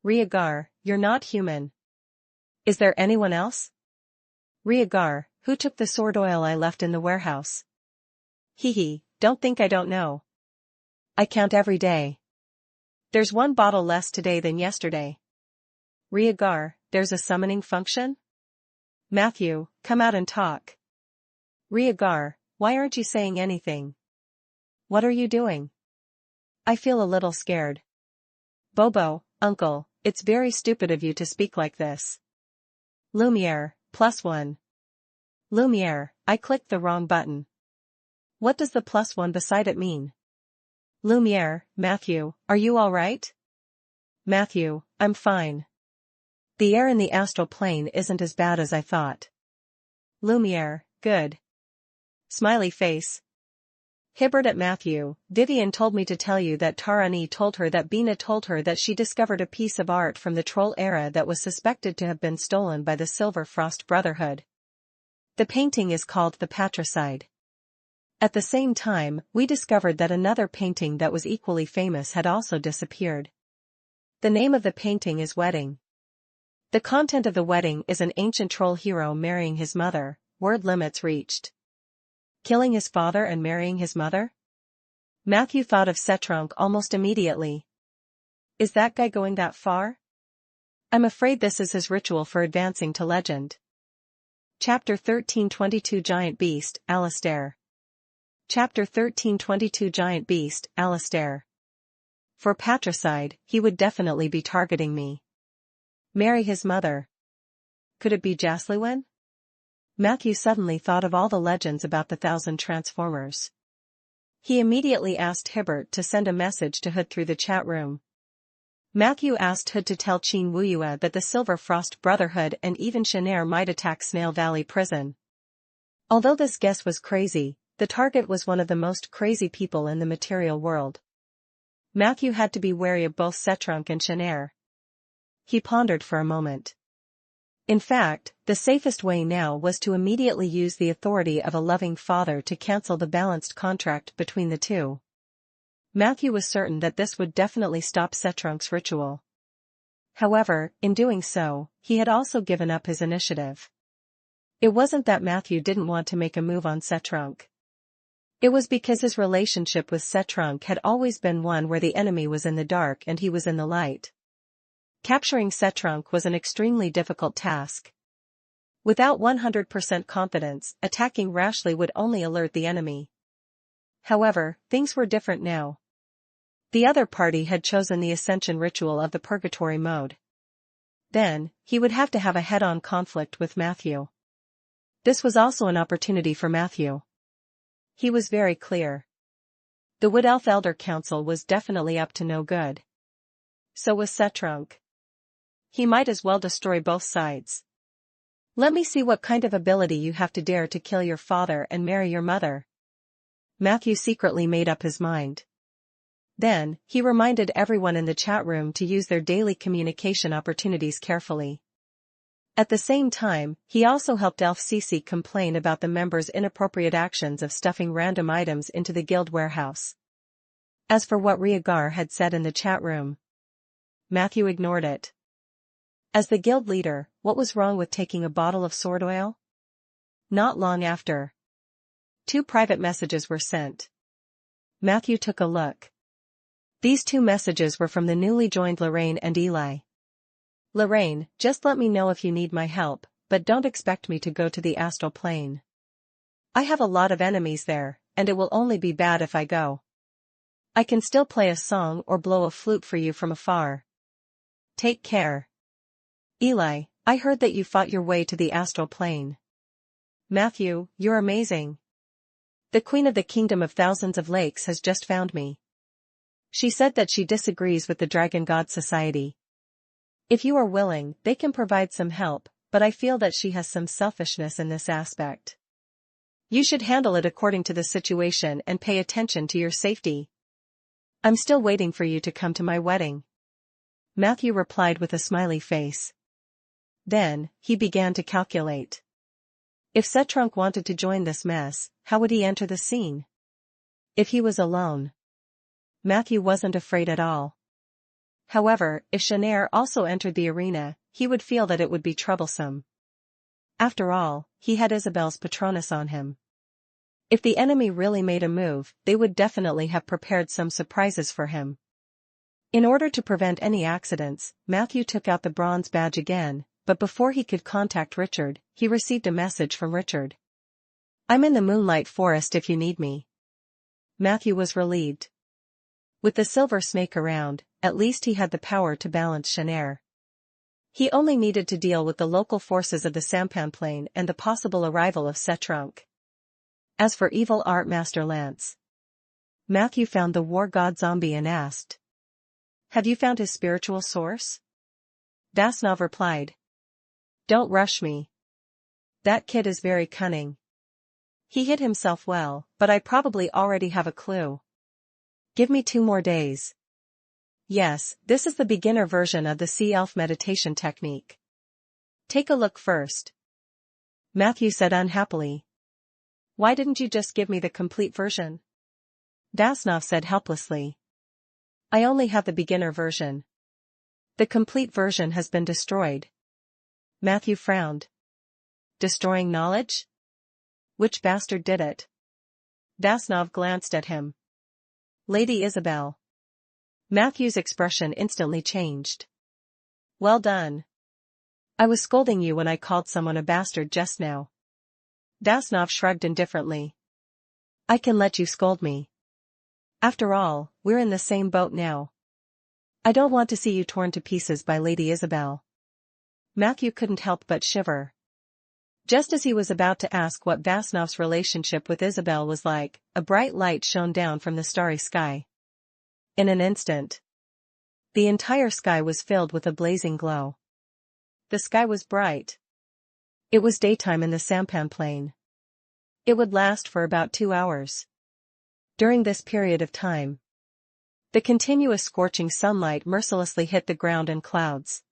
Riegar, you're not human. Is there anyone else? Riegar, who took the sword oil I left in the warehouse? Hehe, don't think I don't know. I count every day. There's 1 bottle less today than yesterday. Riegar, there's a summoning function? Matthew, come out and talk. Riegar, why aren't you saying anything? What are you doing? I feel a little scared. Bobo, uncle, it's very stupid of you to speak like this. Lumiere, +1. Lumiere, I clicked the wrong button. What does the +1 beside it mean? Lumiere, Matthew, are you alright? Matthew, I'm fine. The air in the astral plane isn't as bad as I thought. Lumiere, good. Smiley face. Hibbert at Matthew, Vivian told me to tell you that Tarani told her that Bina told her that she discovered a piece of art from the Troll era that was suspected to have been stolen by the Silver Frost Brotherhood. The painting is called the Patricide. At the same time, we discovered that another painting that was equally famous had also disappeared. The name of the painting is Wedding. The content of the wedding is an ancient troll hero marrying his mother, word limits reached. Killing his father and marrying his mother? Matthew thought of Setronk almost immediately. Is that guy going that far? I'm afraid this is his ritual for advancing to legend. Chapter 1322 Giant Beast, Alistair. Chapter 1322 Giant Beast, Alistair. For patricide, he would definitely be targeting me. Marry his mother. Could it be Jaslywin? Matthew suddenly thought of all the legends about the 1,000 Transformers. He immediately asked Hibbert to send a message to Hood through the chat room. Matthew asked Hood to tell Qin Wuyue that the Silver Frost Brotherhood and even Shanair might attack Snail Valley Prison. Although this guess was crazy, the target was one of the most crazy people in the material world. Matthew had to be wary of both Setrunk and Shanair. He pondered for a moment. In fact, the safest way now was to immediately use the authority of a loving father to cancel the balanced contract between the two. Matthew was certain that this would definitely stop Setrunk's ritual. However, in doing so, he had also given up his initiative. It wasn't that Matthew didn't want to make a move on Setrunk. It was because his relationship with Setrunk had always been one where the enemy was in the dark and he was in the light. Capturing Setrunk was an extremely difficult task. Without 100% confidence, attacking rashly would only alert the enemy. However, things were different now. The other party had chosen the Ascension ritual of the Purgatory mode. Then, he would have to have a head-on conflict with Matthew. This was also an opportunity for Matthew. He was very clear. The Wood Elf Elder Council was definitely up to no good. So was Setrunk. He might as well destroy both sides. Let me see what kind of ability you have to dare to kill your father and marry your mother. Matthew secretly made up his mind. Then, he reminded everyone in the chat room to use their daily communication opportunities carefully. At the same time, he also helped Elf Cece complain about the members' inappropriate actions of stuffing random items into the guild warehouse. As for what Rhaegar had said in the chat room, Matthew ignored it. As the guild leader, what was wrong with taking a bottle of sword oil? Not long after, 2 private messages were sent. Matthew took a look. These 2 messages were from the newly joined Lorraine and Eli. Lorraine, just let me know if you need my help, but don't expect me to go to the astral plane. I have a lot of enemies there, and it will only be bad if I go. I can still play a song or blow a flute for you from afar. Take care. Eli, I heard that you fought your way to the astral plane. Matthew, you're amazing. The Queen of the Kingdom of Thousands of Lakes has just found me. She said that she disagrees with the Dragon God Society. If you are willing, they can provide some help, but I feel that she has some selfishness in this aspect. You should handle it according to the situation and pay attention to your safety. I'm still waiting for you to come to my wedding. Matthew replied with a smiley face. Then, he began to calculate. If Setrunk wanted to join this mess, how would he enter the scene? If he was alone, Matthew wasn't afraid at all. However, if Shanair also entered the arena, he would feel that it would be troublesome. After all, he had Isabel's Patronus on him. If the enemy really made a move, they would definitely have prepared some surprises for him. In order to prevent any accidents, Matthew took out the bronze badge again, but before he could contact Richard, he received a message from Richard. I'm in the Moonlight Forest if you need me. Matthew was relieved. With the silver snake around, at least he had the power to balance Shanair. He only needed to deal with the local forces of the Sampan Plain and the possible arrival of Setrunk. As for Evil Art Master Lance, Matthew found the war god zombie and asked, "Have you found his spiritual source?" Dasnov replied, "Don't rush me. That kid is very cunning. He hid himself well, but I probably already have a clue. Give me 2 more days. Yes, this is the beginner version of the Sea Elf meditation technique. Take a look first." Matthew said unhappily. "Why didn't you just give me the complete version?" Dasnov said helplessly. "I only have the beginner version. The complete version has been destroyed." Matthew frowned. Destroying knowledge? Which bastard did it? Dasnov glanced at him. Lady Isabel. Matthew's expression instantly changed. "Well done. I was scolding you when I called someone a bastard just now." Dasnov shrugged indifferently. "I can let you scold me. After all, we're in the same boat now. I don't want to see you torn to pieces by Lady Isabel." Matthew couldn't help but shiver. Just as he was about to ask what Dasnov's relationship with Isabel was like, a bright light shone down from the starry sky. In an instant, the entire sky was filled with a blazing glow. The sky was bright. It was daytime in the Sampan Plain. It would last for about 2 hours. During this period of time, the continuous scorching sunlight mercilessly hit the ground and clouds.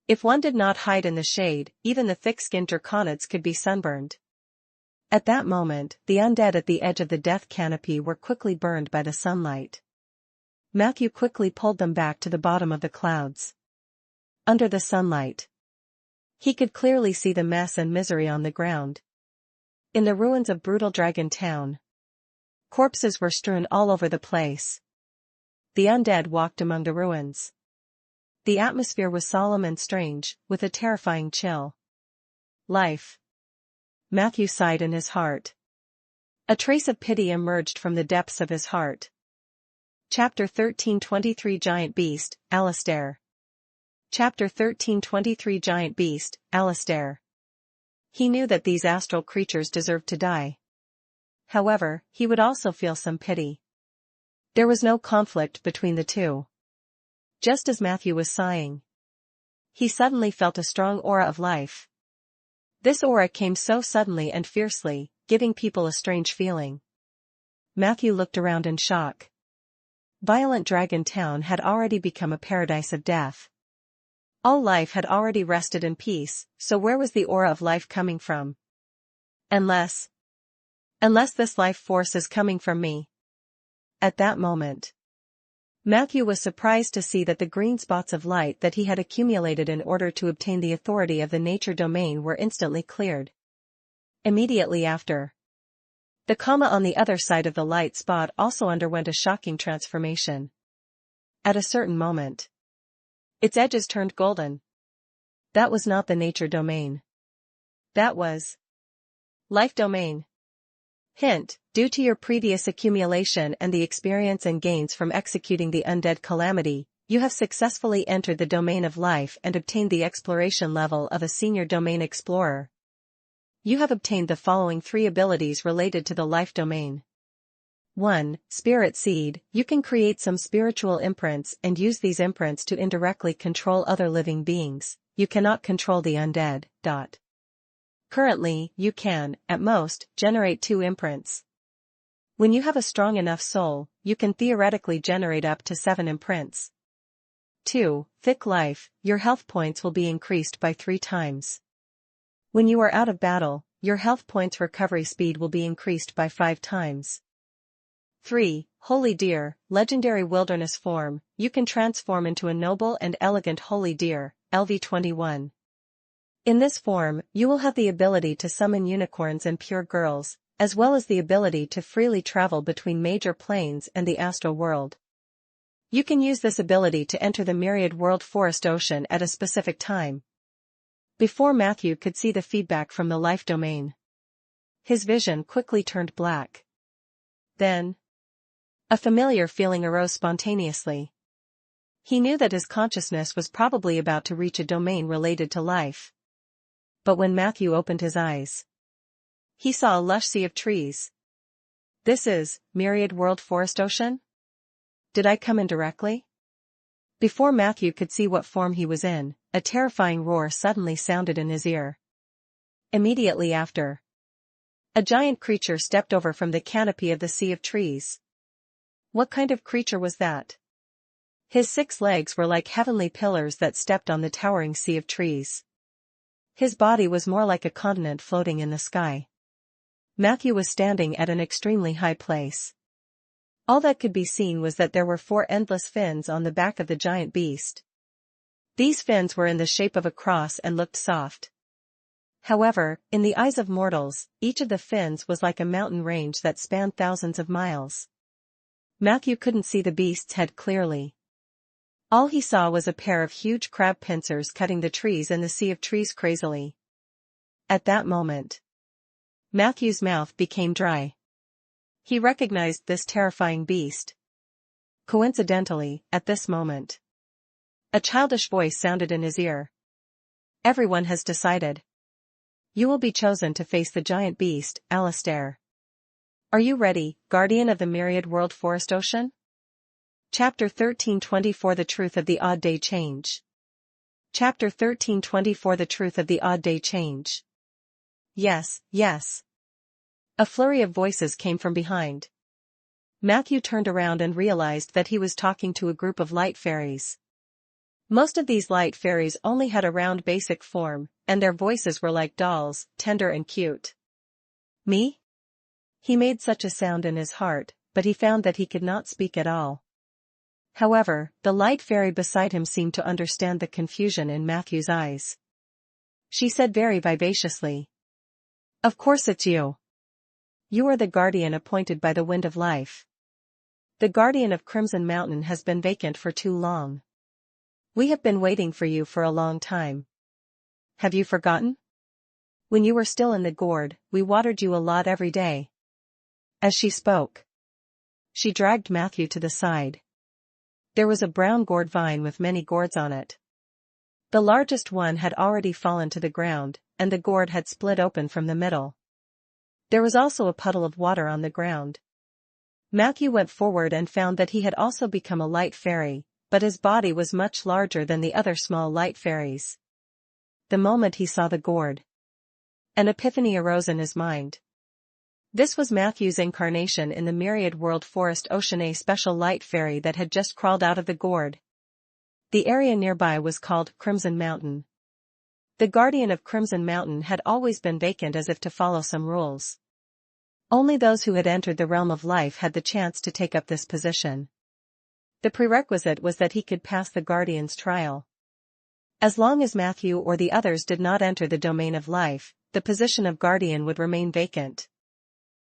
If one did not hide in the shade, even the thick-skinned draconids could be sunburned. At that moment, the undead at the edge of the death canopy were quickly burned by the sunlight. Matthew quickly pulled them back to the bottom of the clouds. Under the sunlight, he could clearly see the mess and misery on the ground. In the ruins of brutal Dragon Town, corpses were strewn all over the place. The undead walked among the ruins. The atmosphere was solemn and strange, with a terrifying chill. Life. Matthew sighed in his heart. A trace of pity emerged from the depths of his heart. Chapter 1323 Giant Beast, Alistair. Chapter 1323 Giant Beast, Alistair. He knew that these astral creatures deserved to die. However, he would also feel some pity. There was no conflict between the two. Just as Matthew was sighing, he suddenly felt a strong aura of life. This aura came so suddenly and fiercely, giving people a strange feeling. Matthew looked around in shock. Violent Dragon Town had already become a paradise of death. All life had already rested in peace, so where was the aura of life coming from? Unless this life force is coming from me. At that moment, Matthew was surprised to see that the green spots of light that he had accumulated in order to obtain the authority of the nature domain were instantly cleared. Immediately after, the comma on the other side of the light spot also underwent a shocking transformation. At a certain moment, its edges turned golden. That was not the nature domain. That was life domain. Hint, due to your previous accumulation and the experience and gains from executing the undead calamity, you have successfully entered the domain of life and obtained the exploration level of a senior domain explorer. You have obtained the following 3 abilities related to the life domain. 1. Spirit Seed. You can create some spiritual imprints and use these imprints to indirectly control other living beings. You cannot control the undead. Currently, you can, at most, generate 2 imprints. When you have a strong enough soul, you can theoretically generate up to 7 imprints. 2. Thick Life. Your health points will be increased by 3 times. When you are out of battle, your health points recovery speed will be increased by 5 times. 3. Holy Deer. Legendary wilderness form. You can transform into a noble and elegant holy deer, LV21. In this form, you will have the ability to summon unicorns and pure girls, as well as the ability to freely travel between major planes and the astral world. You can use this ability to enter the myriad world forest ocean at a specific time. Before Matthew could see the feedback from the life domain, his vision quickly turned black. Then, a familiar feeling arose spontaneously. He knew that his consciousness was probably about to reach a domain related to life. But when Matthew opened his eyes, he saw a lush sea of trees. This is, myriad world forest ocean? Did I come in directly? Before Matthew could see what form he was in, a terrifying roar suddenly sounded in his ear. Immediately after, a giant creature stepped over from the canopy of the sea of trees. What kind of creature was that? His 6 legs were like heavenly pillars that stepped on the towering sea of trees. His body was more like a continent floating in the sky. Matthew was standing at an extremely high place. All that could be seen was that there were 4 endless fins on the back of the giant beast. These fins were in the shape of a cross and looked soft. However, in the eyes of mortals, each of the fins was like a mountain range that spanned thousands of miles. Matthew couldn't see the beast's head clearly. All he saw was a pair of huge crab pincers cutting the trees in the sea of trees crazily. At that moment, Matthew's mouth became dry. He recognized this terrifying beast. Coincidentally, at this moment, a childish voice sounded in his ear. Everyone has decided. You will be chosen to face the giant beast, Alistair. Are you ready, guardian of the myriad world forest ocean? Chapter 1324 The Truth of the Odd Day Change. Chapter 1324 The Truth of the Odd Day Change. Yes, yes. A flurry of voices came from behind. Matthew turned around and realized that he was talking to a group of light fairies. Most of these light fairies only had a round basic form, and their voices were like dolls, tender and cute. Me? He made such a sound in his heart, but he found that he could not speak at all. However, the light fairy beside him seemed to understand the confusion in Matthew's eyes. She said very vivaciously, "Of course it's you. You are the guardian appointed by the Wind of Life. The guardian of Crimson Mountain has been vacant for too long. We have been waiting for you for a long time. Have you forgotten? When you were still in the gourd, we watered you a lot every day." As she spoke, she dragged Matthew to the side. There was a brown gourd vine with many gourds on it. The largest one had already fallen to the ground, and the gourd had split open from the middle. There was also a puddle of water on the ground. Matthew went forward and found that he had also become a light fairy, but his body was much larger than the other small light fairies. The moment he saw the gourd, an epiphany arose in his mind. This was Matthew's incarnation in the myriad world forest ocean, a special light fairy that had just crawled out of the gourd. The area nearby was called Crimson Mountain. The guardian of Crimson Mountain had always been vacant, as if to follow some rules. Only those who had entered the realm of life had the chance to take up this position. The prerequisite was that he could pass the guardian's trial. As long as Matthew or the others did not enter the domain of life, the position of guardian would remain vacant.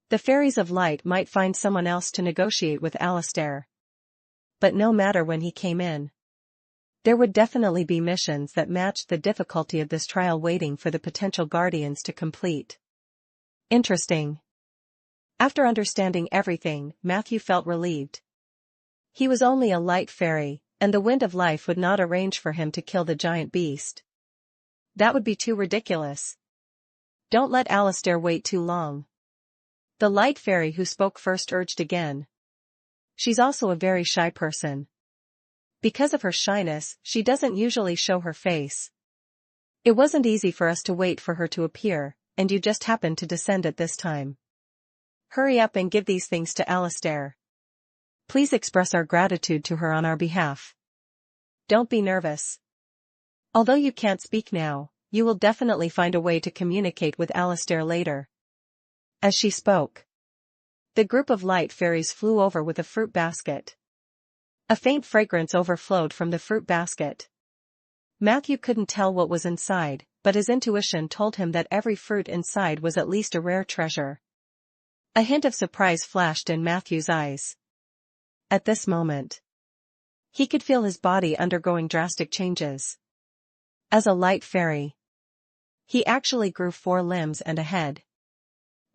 The fairies of light might find someone else to negotiate with Alistair. But no matter when he came in, there would definitely be missions that matched the difficulty of this trial waiting for the potential guardians to complete. Interesting. After understanding everything, Matthew felt relieved. He was only a light fairy, and the Wind of Life would not arrange for him to kill the giant beast. That would be too ridiculous. Don't let Alistair wait too long. The light fairy who spoke first urged again. She's also a very shy person. Because of her shyness, she doesn't usually show her face. It wasn't easy for us to wait for her to appear, and you just happened to descend at this time. Hurry up and give these things to Alistair. Please express our gratitude to her on our behalf. Don't be nervous. Although you can't speak now, you will definitely find a way to communicate with Alistair later. As she spoke, the group of light fairies flew over with a fruit basket. A faint fragrance overflowed from the fruit basket. Matthew couldn't tell what was inside, but his intuition told him that every fruit inside was at least a rare treasure. A hint of surprise flashed in Matthew's eyes. At this moment, he could feel his body undergoing drastic changes. As a light fairy, he actually grew 4 limbs and a head.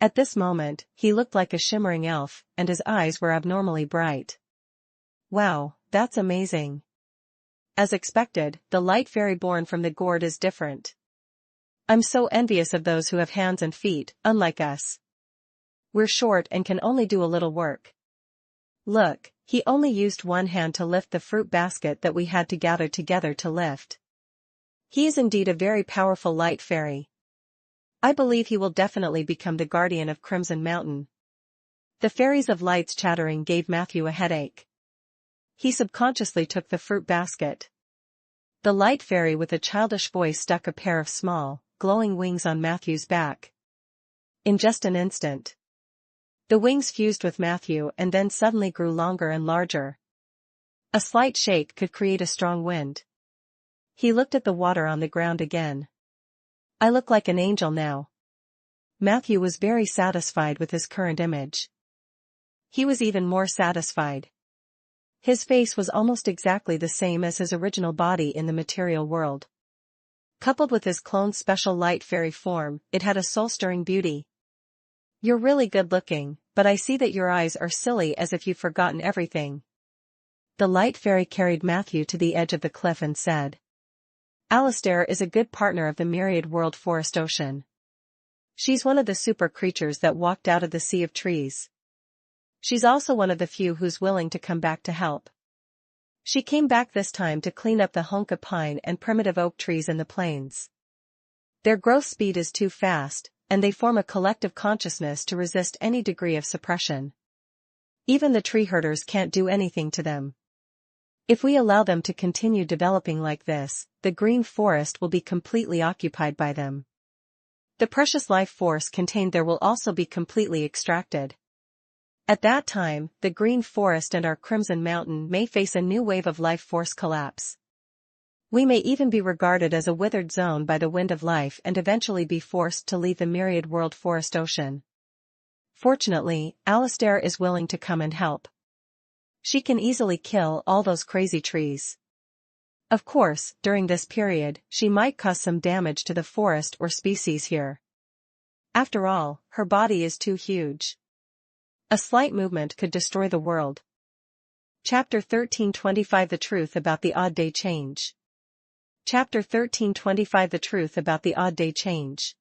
At this moment, he looked like a shimmering elf, and his eyes were abnormally bright. Wow, that's amazing. As expected, the light fairy born from the gourd is different. I'm so envious of those who have hands and feet, unlike us. We're short and can only do a little work. Look, he only used one hand to lift the fruit basket that we had to gather together to lift. He is indeed a very powerful light fairy. I believe he will definitely become the guardian of Crimson Mountain. The fairies of light's chattering gave Matthew a headache. He subconsciously took the fruit basket. The light fairy with a childish voice stuck a pair of small, glowing wings on Matthew's back. In just an instant, the wings fused with Matthew and then suddenly grew longer and larger. A slight shake could create a strong wind. He looked at the water on the ground again. I look like an angel now. Matthew was very satisfied with his current image. He was even more satisfied. His face was almost exactly the same as his original body in the material world. Coupled with his clone's special light fairy form, it had a soul-stirring beauty. You're really good looking, but I see that your eyes are silly, as if you've forgotten everything. The light fairy carried Matthew to the edge of the cliff and said, Alistair is a good partner of the myriad world forest ocean. She's one of the super creatures that walked out of the sea of trees. She's also one of the few who's willing to come back to help. She came back this time to clean up the honka pine and primitive oak trees in the plains. Their growth speed is too fast, and they form a collective consciousness to resist any degree of suppression. Even the tree herders can't do anything to them. If we allow them to continue developing like this, the green forest will be completely occupied by them. The precious life force contained there will also be completely extracted. At that time, the green forest and our Crimson Mountain may face a new wave of life force collapse. We may even be regarded as a withered zone by the wind of life and eventually be forced to leave the myriad world forest ocean. Fortunately, Alistair is willing to come and help. She can easily kill all those crazy trees. Of course, during this period, she might cause some damage to the forest or species here. After all, her body is too huge. A slight movement could destroy the world. Chapter 13:25 The Truth About the Odd Day Change. Chapter 13:25 The Truth About the Odd Day Change.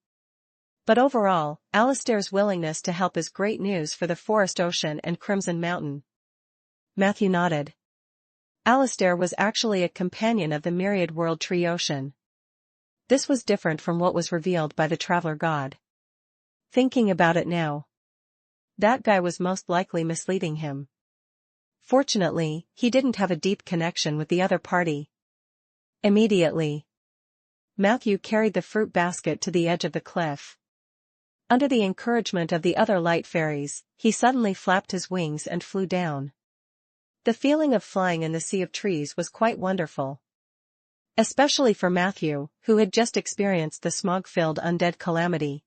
But overall, Alistair's willingness to help is great news for the Forest Ocean and Crimson Mountain. Matthew nodded. Alistair was actually a companion of the myriad world tree ocean. This was different from what was revealed by the Traveler God. Thinking about it now, that guy was most likely misleading him. Fortunately, he didn't have a deep connection with the other party. Immediately, Matthew carried the fruit basket to the edge of the cliff. Under the encouragement of the other light fairies, he suddenly flapped his wings and flew down. The feeling of flying in the sea of trees was quite wonderful. Especially for Matthew, who had just experienced the smog-filled undead calamity.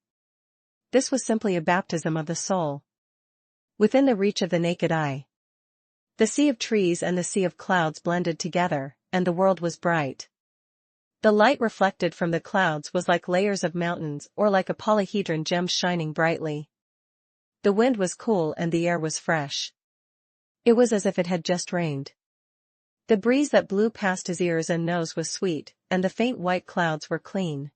This was simply a baptism of the soul. Within the reach of the naked eye, the sea of trees and the sea of clouds blended together, and the world was bright. The light reflected from the clouds was like layers of mountains or like a polyhedron gem shining brightly. The wind was cool and the air was fresh. It was as if it had just rained. The breeze that blew past his ears and nose was sweet, and the faint white clouds were clean.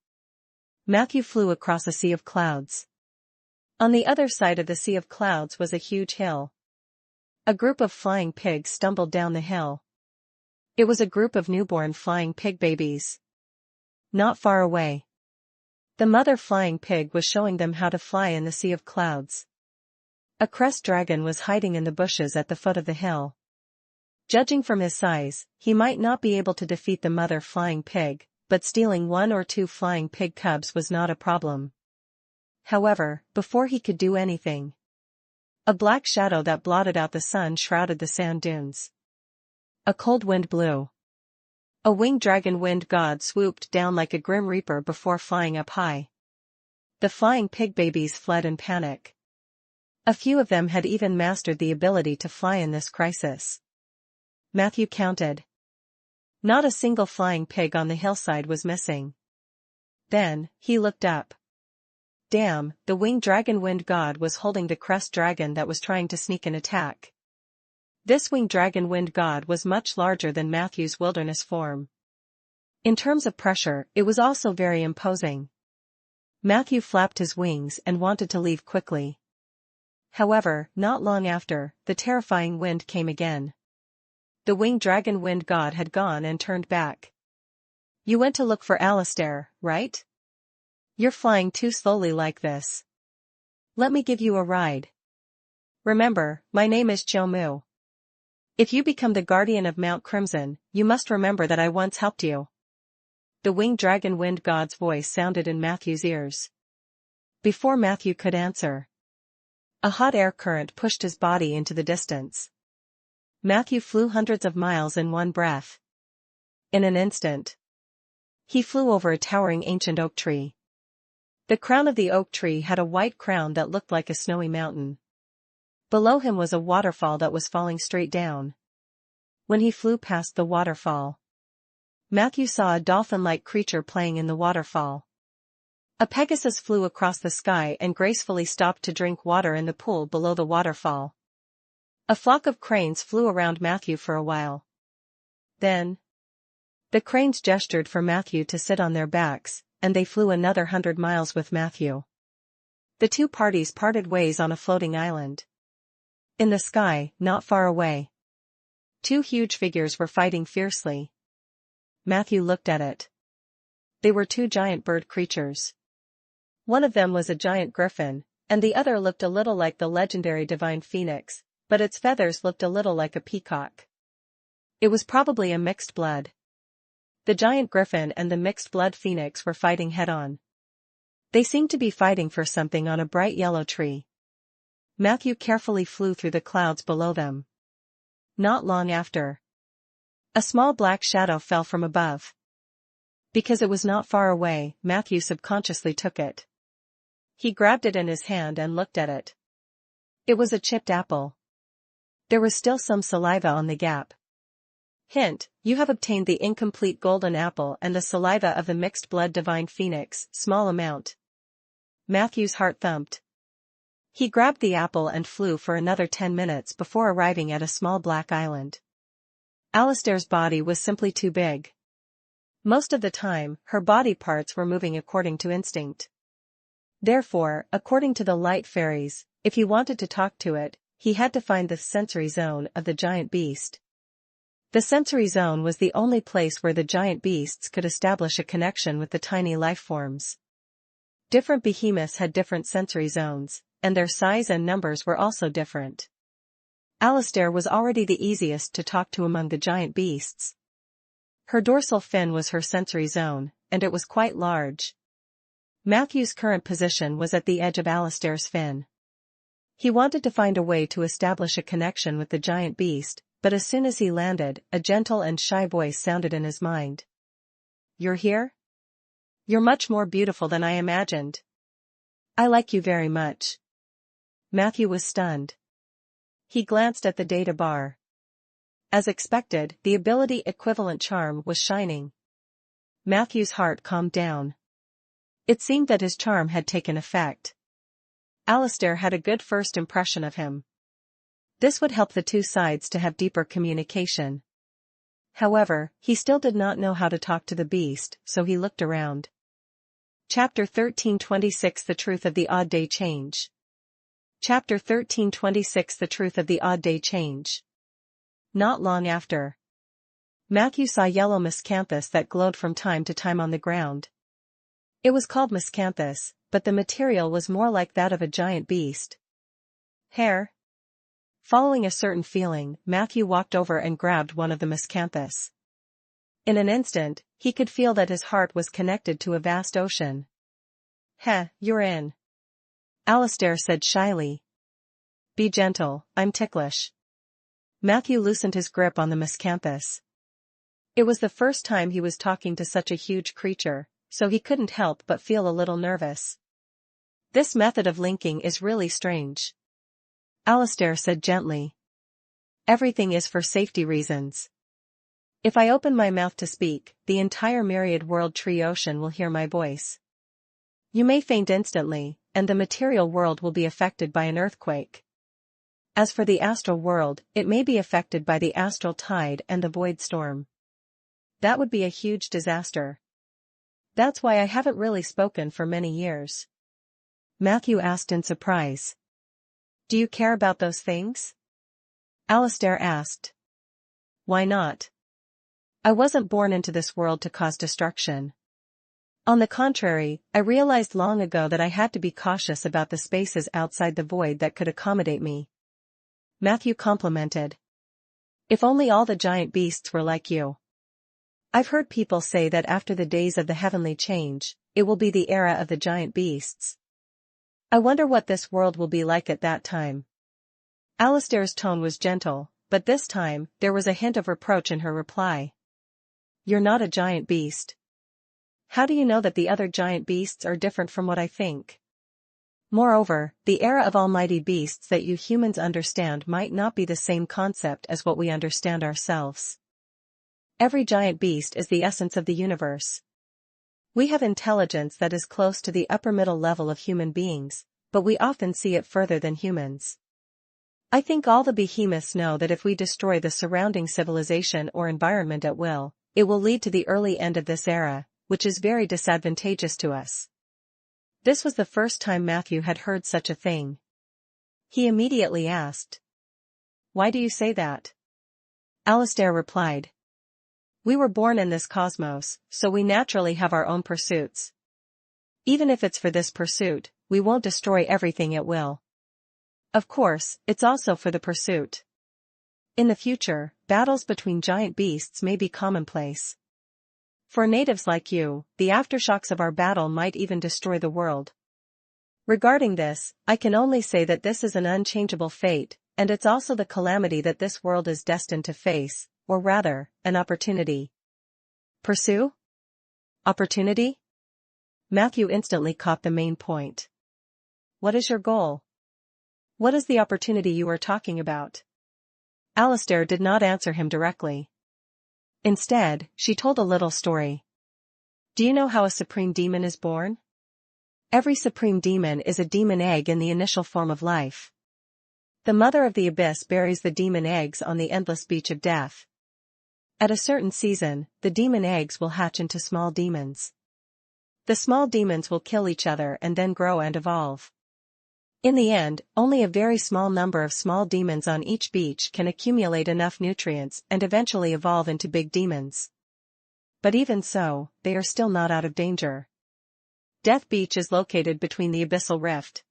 Matthew flew across a sea of clouds. On the other side of the sea of clouds was a huge hill. A group of flying pigs stumbled down the hill. It was a group of newborn flying pig babies. Not far away, the mother flying pig was showing them how to fly in the sea of clouds. A crest dragon was hiding in the bushes at the foot of the hill. Judging from his size, he might not be able to defeat the mother flying pig, but stealing 1 or 2 flying pig cubs was not a problem. However, before he could do anything, a black shadow that blotted out the sun shrouded the sand dunes. A cold wind blew. A winged dragon wind god swooped down like a grim reaper before flying up high. The flying pig babies fled in panic. A few of them had even mastered the ability to fly in this crisis. Matthew counted. Not a single flying pig on the hillside was missing. Then, he looked up. Damn, the winged dragon wind god was holding the crest dragon that was trying to sneak an attack. This winged dragon wind god was much larger than Matthew's wilderness form. In terms of pressure, it was also very imposing. Matthew flapped his wings and wanted to leave quickly. However, not long after, the terrifying wind came again. The winged dragon wind god had gone and turned back. You went to look for Alistair, right? You're flying too slowly like this. Let me give you a ride. Remember, my name is Chomu. If you become the guardian of Mount Crimson, you must remember that I once helped you. The winged dragon wind god's voice sounded in Matthew's ears. Before Matthew could answer, a hot air current pushed his body into the distance. Matthew flew hundreds of miles in one breath. In an instant, he flew over a towering ancient oak tree. The crown of the oak tree had a white crown that looked like a snowy mountain. Below him was a waterfall that was falling straight down. When he flew past the waterfall, Matthew saw a dolphin-like creature playing in the waterfall. A Pegasus flew across the sky and gracefully stopped to drink water in the pool below the waterfall. A flock of cranes flew around Matthew for a while. Then, the cranes gestured for Matthew to sit on their backs, and they flew another 100 miles with Matthew. The two parties parted ways on a floating island. In the sky, not far away, 2 huge figures were fighting fiercely. Matthew looked at it. They were 2 giant bird creatures. One of them was a giant griffin, and the other looked a little like the legendary divine phoenix, but its feathers looked a little like a peacock. It was probably a mixed blood. The giant griffin and the mixed blood phoenix were fighting head-on. They seemed to be fighting for something on a bright yellow tree. Matthew carefully flew through the clouds below them. Not long after, a small black shadow fell from above. Because it was not far away, Matthew subconsciously took it. He grabbed it in his hand and looked at it. It was a chipped apple. There was still some saliva on the gap. Hint, you have obtained the incomplete golden apple and the saliva of the mixed blood divine phoenix, small amount. Matthew's heart thumped. He grabbed the apple and flew for another 10 minutes before arriving at a small black island. Alistair's body was simply too big. Most of the time, her body parts were moving according to instinct. Therefore, according to the light fairies, if he wanted to talk to it, he had to find the sensory zone of the giant beast. The sensory zone was the only place where the giant beasts could establish a connection with the tiny life forms. Different behemoths had different sensory zones, and their size and numbers were also different. Alistair was already the easiest to talk to among the giant beasts. Her dorsal fin was her sensory zone, and it was quite large. Matthew's current position was at the edge of Alistair's fin. He wanted to find a way to establish a connection with the giant beast, but as soon as he landed, a gentle and shy voice sounded in his mind. "You're here? You're much more beautiful than I imagined. I like you very much." Matthew was stunned. He glanced at the data bar. As expected, the ability equivalent charm was shining. Matthew's heart calmed down. It seemed that his charm had taken effect. Alistair had a good first impression of him. This would help the two sides to have deeper communication. However, he still did not know how to talk to the beast, so he looked around. Chapter 13:26 The Truth of the Odd Day Change. Chapter 13:26 The Truth of the Odd Day Change. Not long after, Matthew saw yellow miscanthus that glowed from time to time on the ground. It was called miscanthus, but the material was more like that of a giant beast. Hair? Following a certain feeling, Matthew walked over and grabbed one of the miscanthus. In an instant, he could feel that his heart was connected to a vast ocean. "Heh, you're in," Alistair said shyly. "Be gentle, I'm ticklish." Matthew loosened his grip on the miscanthus. It was the first time he was talking to such a huge creature, so he couldn't help but feel a little nervous. "This method of linking is really strange," Alistair said gently. "Everything is for safety reasons. If I open my mouth to speak, the entire myriad world tree ocean will hear my voice. You may faint instantly, and the material world will be affected by an earthquake. As for the astral world, it may be affected by the astral tide and the void storm. That would be a huge disaster. That's why I haven't really spoken for many years." Matthew asked in surprise. "Do you care about those things?" Alistair asked. "Why not? I wasn't born into this world to cause destruction. On the contrary, I realized long ago that I had to be cautious about the spaces outside the void that could accommodate me." Matthew complimented. "If only all the giant beasts were like you. I've heard people say that after the days of the heavenly change, it will be the era of the giant beasts. I wonder what this world will be like at that time." Alistair's tone was gentle, but this time, there was a hint of reproach in her reply. "You're not a giant beast. How do you know that the other giant beasts are different from what I think? Moreover, the era of almighty beasts that you humans understand might not be the same concept as what we understand ourselves. Every giant beast is the essence of the universe. We have intelligence that is close to the upper middle level of human beings, but we often see it further than humans. I think all the behemoths know that if we destroy the surrounding civilization or environment at will, it will lead to the early end of this era, which is very disadvantageous to us." This was the first time Matthew had heard such a thing. He immediately asked, "Why do you say that?" Alistair replied, "We were born in this cosmos, so we naturally have our own pursuits. Even if it's for this pursuit, we won't destroy everything at will. Of course, it's also for the pursuit. In the future, battles between giant beasts may be commonplace. For natives like you, the aftershocks of our battle might even destroy the world. Regarding this, I can only say that this is an unchangeable fate, and it's also the calamity that this world is destined to face, or rather, an opportunity. Pursue? Opportunity? Matthew instantly caught the main point. What is your goal? What is the opportunity you are talking about? Alistair did not answer him directly. Instead, she told a little story. Do you know how a supreme demon is born? Every supreme demon is a demon egg in the initial form of life. The mother of the abyss buries the demon eggs on the endless beach of death. At a certain season, the demon eggs will hatch into small demons. The small demons will kill each other and then grow and evolve. In the end, only a very small number of small demons on each beach can accumulate enough nutrients and eventually evolve into big demons. But even so, they are still not out of danger. Death Beach is located between the abyssal rift.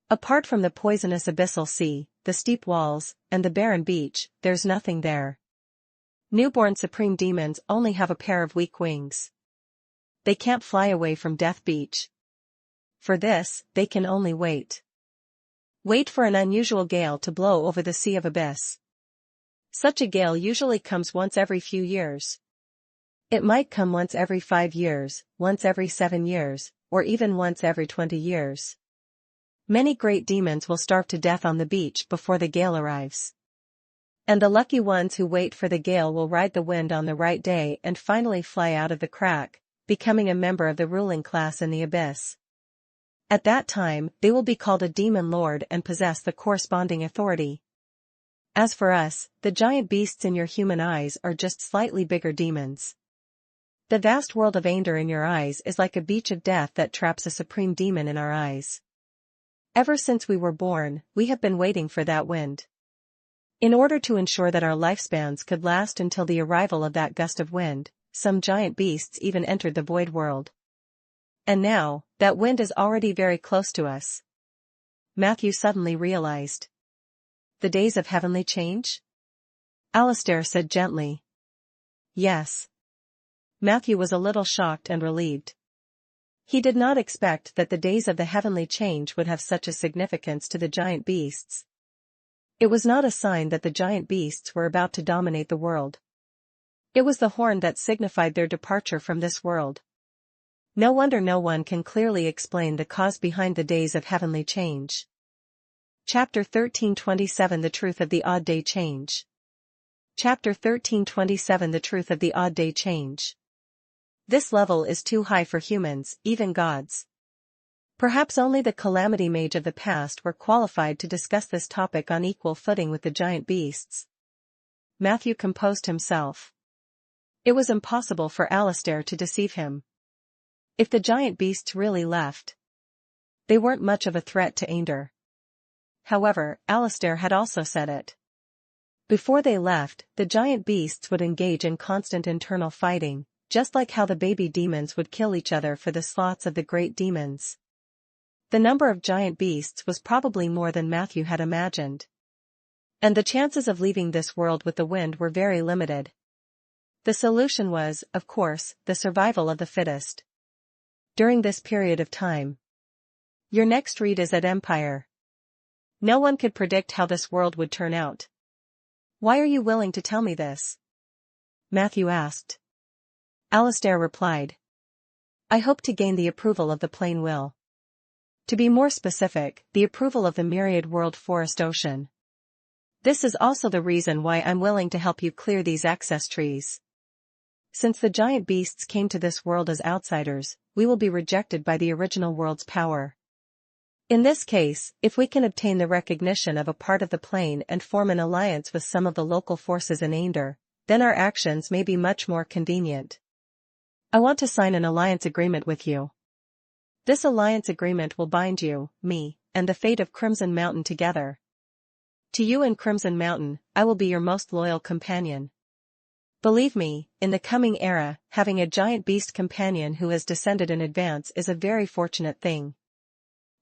Apart from the poisonous abyssal sea, the steep walls, and the barren beach, there's nothing there. Newborn supreme demons only have a pair of weak wings. They can't fly away from Death Beach. For this, they can only wait. Wait for an unusual gale to blow over the Sea of Abyss. Such a gale usually comes once every few years. It might come once every 5 years, once every 7 years, or even once every 20 years. Many great demons will starve to death on the beach before the gale arrives. And the lucky ones who wait for the gale will ride the wind on the right day and finally fly out of the crack, becoming a member of the ruling class in the abyss. At that time, they will be called a demon lord and possess the corresponding authority. As for us, the giant beasts in your human eyes are just slightly bigger demons. The vast world of Ander in your eyes is like a beach of death that traps a supreme demon in our eyes. Ever since we were born, we have been waiting for that wind. In order to ensure that our lifespans could last until the arrival of that gust of wind, some giant beasts even entered the void world. And now, that wind is already very close to us. Matthew suddenly realized. The days of heavenly change? Alistair said gently. Yes. Matthew was a little shocked and relieved. He did not expect that the days of the heavenly change would have such a significance to the giant beasts. It was not a sign that the giant beasts were about to dominate the world. It was the horn that signified their departure from this world. No wonder no one can clearly explain the cause behind the days of heavenly change. Chapter 13:27 The Truth of the Odd Day Change. Chapter 13:27 The Truth of the Odd Day Change. This level is too high for humans, even gods. Perhaps only the calamity mage of the past were qualified to discuss this topic on equal footing with the giant beasts. Matthew composed himself. It was impossible for Alistair to deceive him. If the giant beasts really left, they weren't much of a threat to Ander. However, Alistair had also said it. Before they left, the giant beasts would engage in constant internal fighting, just like how the baby demons would kill each other for the slots of the great demons. The number of giant beasts was probably more than Matthew had imagined. And the chances of leaving this world with the wind were very limited. The solution was, of course, the survival of the fittest. During this period of time. Your next read is at Empire. No one could predict how this world would turn out. Why are you willing to tell me this? Matthew asked. Alistair replied. I hope to gain the approval of the plain will. To be more specific, the approval of the myriad world forest ocean. This is also the reason why I'm willing to help you clear these excess trees. Since the giant beasts came to this world as outsiders, we will be rejected by the original world's power. In this case, if we can obtain the recognition of a part of the plane and form an alliance with some of the local forces in Ander, then our actions may be much more convenient. I want to sign an alliance agreement with you. This alliance agreement will bind you, me, and the fate of Crimson Mountain together. To you and Crimson Mountain, I will be your most loyal companion. Believe me, in the coming era, having a giant beast companion who has descended in advance is a very fortunate thing.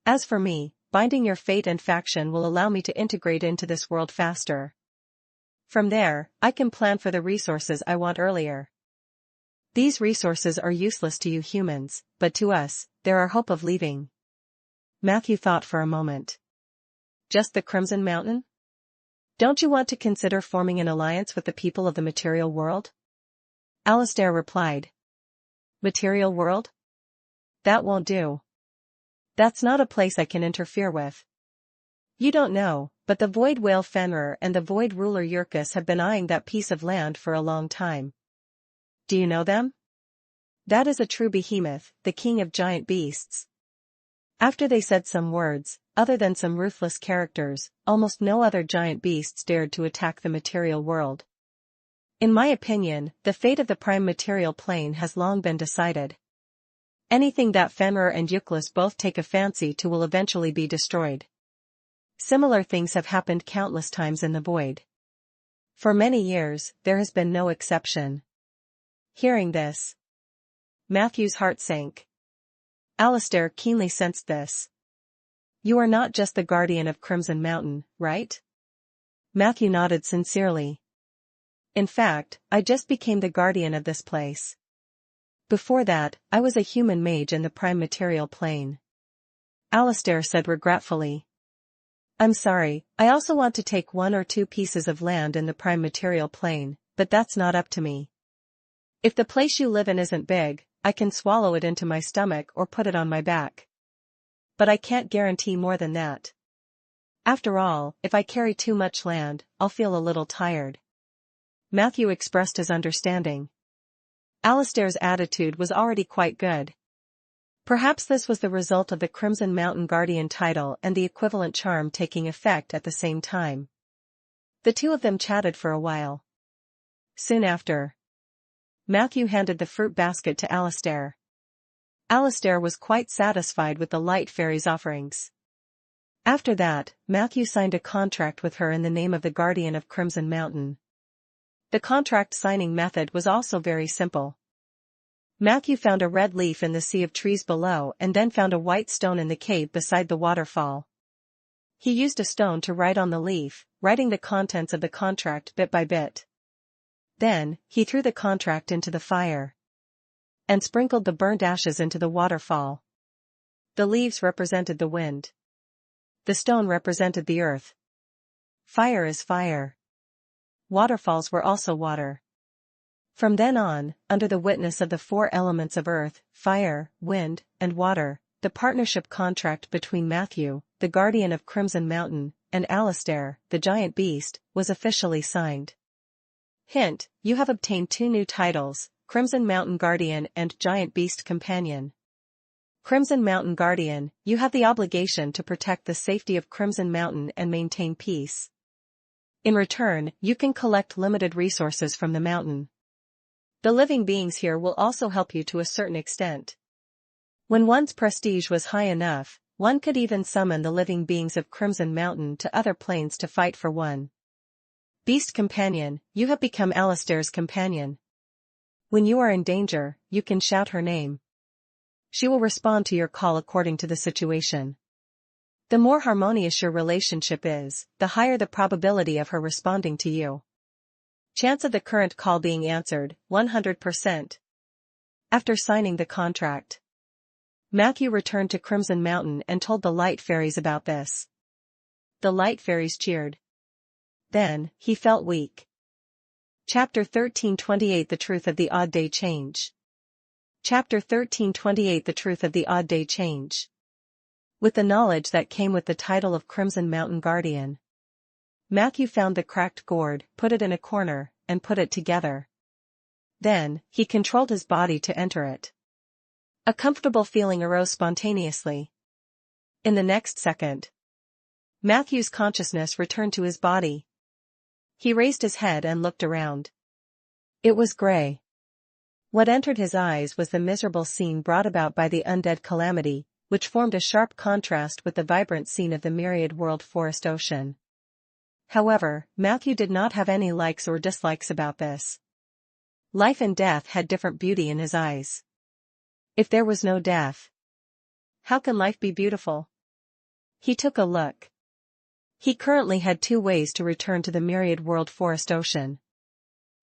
As for me, binding your fate and faction will allow me to integrate into this world faster. From there, I can plan for the resources I want earlier. These resources are useless to you humans, but to us, they're our hope of leaving. Matthew thought for a moment. Just the Crimson Mountain? Don't you want to consider forming an alliance with the people of the material world? Alistair replied. Material world? That won't do. That's not a place I can interfere with. You don't know, but the Void Whale Fenrir and the Void Ruler Yurkus have been eyeing that piece of land for a long time. Do you know them? That is a true behemoth, the king of giant beasts. After they said some words, other than some ruthless characters, almost no other giant beasts dared to attack the material world. In my opinion, the fate of the prime material plane has long been decided. Anything that Fenrir and Yuklis both take a fancy to will eventually be destroyed. Similar things have happened countless times in the void. For many years, there has been no exception. Hearing this, Matthew's heart sank. Alistair keenly sensed this. You are not just the guardian of Crimson Mountain, right? Matthew nodded sincerely. In fact, I just became the guardian of this place. Before that, I was a human mage in the prime material plane. Alistair said regretfully. I'm sorry, I also want to take 1 or 2 pieces of land in the prime material plane, but that's not up to me. If the place you live in isn't big, I can swallow it into my stomach or put it on my back. But I can't guarantee more than that. After all, if I carry too much land, I'll feel a little tired. Matthew expressed his understanding. Alistair's attitude was already quite good. Perhaps this was the result of the Crimson Mountain Guardian title and the equivalent charm taking effect at the same time. The two of them chatted for a while. Soon after, Matthew handed the fruit basket to Alistair. Alistair was quite satisfied with the Light Fairy's offerings. After that, Matthew signed a contract with her in the name of the Guardian of Crimson Mountain. The contract signing method was also very simple. Matthew found a red leaf in the sea of trees below and then found a white stone in the cave beside the waterfall. He used a stone to write on the leaf, writing the contents of the contract bit by bit. Then, he threw the contract into the fire and sprinkled the burnt ashes into the waterfall. The leaves represented the wind. The stone represented the earth. Fire is fire. Waterfalls were also water. From then on, under the witness of the 4 elements of earth, fire, wind, and water, the partnership contract between Matthew, the guardian of Crimson Mountain, and Alistair, the giant beast, was officially signed. Hint, you have obtained 2 new titles, Crimson Mountain Guardian and Giant Beast Companion. Crimson Mountain Guardian, you have the obligation to protect the safety of Crimson Mountain and maintain peace. In return, you can collect limited resources from the mountain. The living beings here will also help you to a certain extent. When one's prestige was high enough, one could even summon the living beings of Crimson Mountain to other planes to fight for one. Beast Companion, you have become Alistair's companion. When you are in danger, you can shout her name. She will respond to your call according to the situation. The more harmonious your relationship is, the higher the probability of her responding to you. Chance of the current call being answered, 100%. After signing the contract, Matthew returned to Crimson Mountain and told the Light Fairies about this. The Light Fairies cheered. Then, he felt weak. Chapter 1328 The Truth of the Odd Day Change. Chapter 1328 The Truth of the Odd Day Change. With the knowledge that came with the title of Crimson Mountain Guardian, Matthew found the cracked gourd, put it in a corner, and put it together. Then, he controlled his body to enter it. A comfortable feeling arose spontaneously. In the next second, Matthew's consciousness returned to his body. He raised his head and looked around. It was gray. What entered his eyes was the miserable scene brought about by the undead calamity, which formed a sharp contrast with the vibrant scene of the myriad world forest ocean. However, Matthew did not have any likes or dislikes about this. Life and death had different beauty in his eyes. If there was no death, how can life be beautiful? He took a look. He currently had two ways to return to the myriad world forest ocean.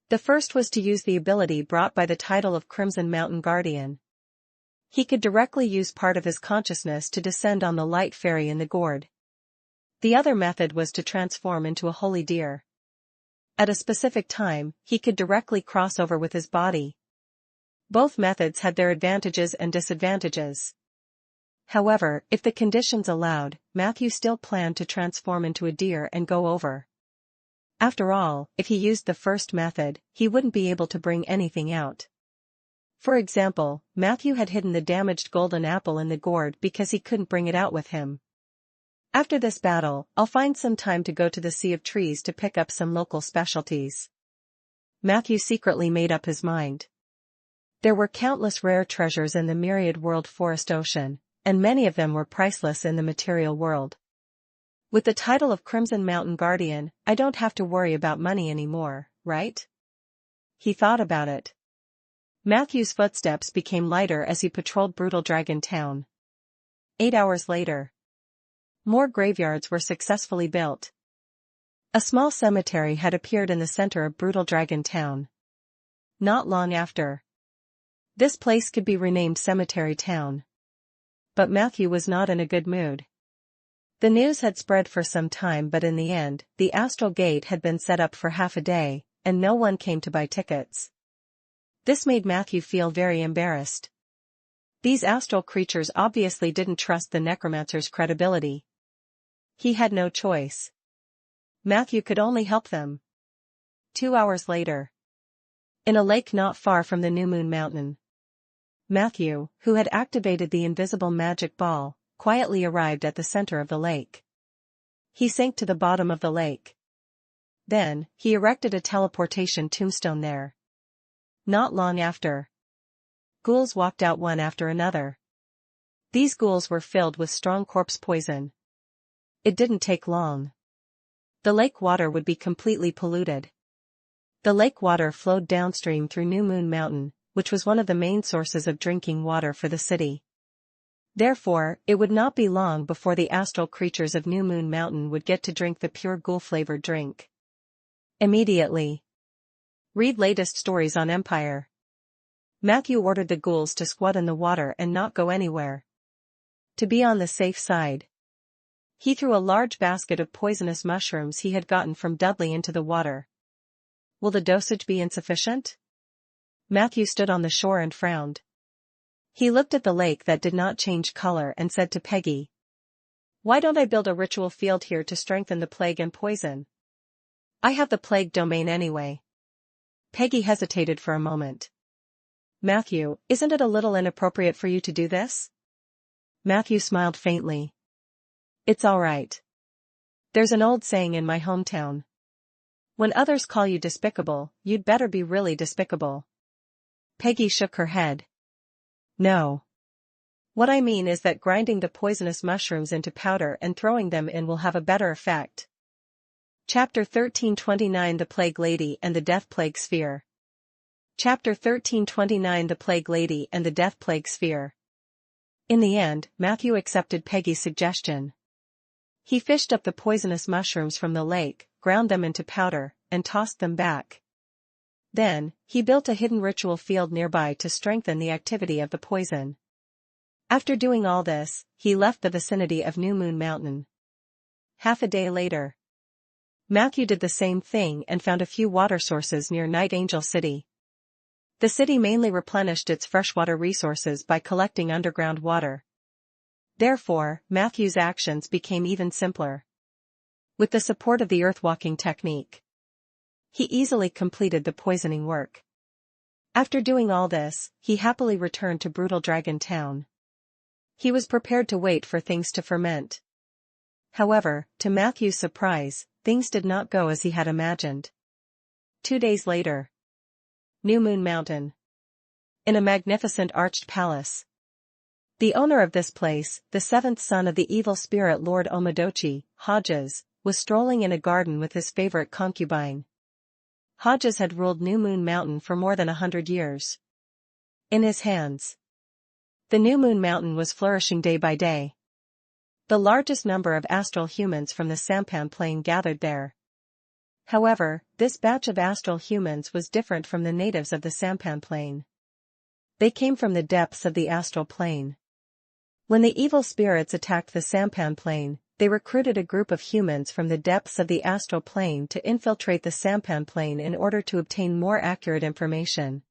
The first was to use the ability brought by the title of Crimson Mountain Guardian. He could directly use part of his consciousness to descend on the light fairy in the gourd. The other method was to transform into a holy deer. At a specific time, he could directly cross over with his body. Both methods had their advantages and disadvantages. However, if the conditions allowed, Matthew still planned to transform into a deer and go over. After all, if he used the first method, he wouldn't be able to bring anything out. For example, Matthew had hidden the damaged golden apple in the gourd because he couldn't bring it out with him. After this battle, I'll find some time to go to the Sea of Trees to pick up some local specialties. Matthew secretly made up his mind. There were countless rare treasures in the myriad world forest ocean, and many of them were priceless in the material world. With the title of Crimson Mountain Guardian, I don't have to worry about money anymore, right? He thought about it. Matthew's footsteps became lighter as he patrolled Brutal Dragon Town. 8 hours later, more graveyards were successfully built. A small cemetery had appeared in the center of Brutal Dragon Town. Not long after, this place could be renamed Cemetery Town. But Matthew was not in a good mood. The news had spread for some time, but in the end, the Astral Gate had been set up for half a day, and no one came to buy tickets. This made Matthew feel very embarrassed. These astral creatures obviously didn't trust the Necromancer's credibility. He had no choice. Matthew could only help them. 2 hours later, in a lake not far from the New Moon Mountain, Matthew, who had activated the invisible magic ball, quietly arrived at the center of the lake. He sank to the bottom of the lake. Then, he erected a teleportation tombstone there. Not long after, ghouls walked out one after another. These ghouls were filled with strong corpse poison. It didn't take long. The lake water would be completely polluted. The lake water flowed downstream through New Moon Mountain, which was one of the main sources of drinking water for the city. Therefore, it would not be long before the astral creatures of New Moon Mountain would get to drink the pure ghoul-flavored drink. Immediately. Read latest stories on Empire. Matthew ordered the ghouls to squat in the water and not go anywhere. To be on the safe side, he threw a large basket of poisonous mushrooms he had gotten from Dudley into the water. Will the dosage be insufficient? Matthew stood on the shore and frowned. He looked at the lake that did not change color and said to Peggy, "Why don't I build a ritual field here to strengthen the plague and poison? I have the plague domain anyway." Peggy hesitated for a moment. "Matthew, isn't it a little inappropriate for you to do this?" Matthew smiled faintly. "It's all right. There's an old saying in my hometown. When others call you despicable, you'd better be really despicable." Peggy shook her head. "No. What I mean is that grinding the poisonous mushrooms into powder and throwing them in will have a better effect." Chapter 1329 The Plague Lady and the Death Plague Sphere. Chapter 1329 The Plague Lady and the Death Plague Sphere. In the end, Matthew accepted Peggy's suggestion. He fished up the poisonous mushrooms from the lake, ground them into powder, and tossed them back. Then, he built a hidden ritual field nearby to strengthen the activity of the poison. After doing all this, he left the vicinity of New Moon Mountain. Half a day later, Matthew did the same thing and found a few water sources near Night Angel City. The city mainly replenished its freshwater resources by collecting underground water. Therefore, Matthew's actions became even simpler. With the support of the earthwalking technique, he easily completed the poisoning work. After doing all this, he happily returned to Brutal Dragon Town. He was prepared to wait for things to ferment. However, to Matthew's surprise, things did not go as he had imagined. 2 days later, New Moon Mountain. In a magnificent arched palace. The owner of this place, the seventh son of the evil spirit Lord Omadochi, Hodges, was strolling in a garden with his favorite concubine. Hodges had ruled New Moon Mountain for more than 100 years. In his hands, the New Moon Mountain was flourishing day by day. The largest number of astral humans from the Sampan Plain gathered there. However, this batch of astral humans was different from the natives of the Sampan Plain. They came from the depths of the astral plane. When the evil spirits attacked the Sampan Plain, they recruited a group of humans from the depths of the astral plane to infiltrate the Sampan Plain in order to obtain more accurate information.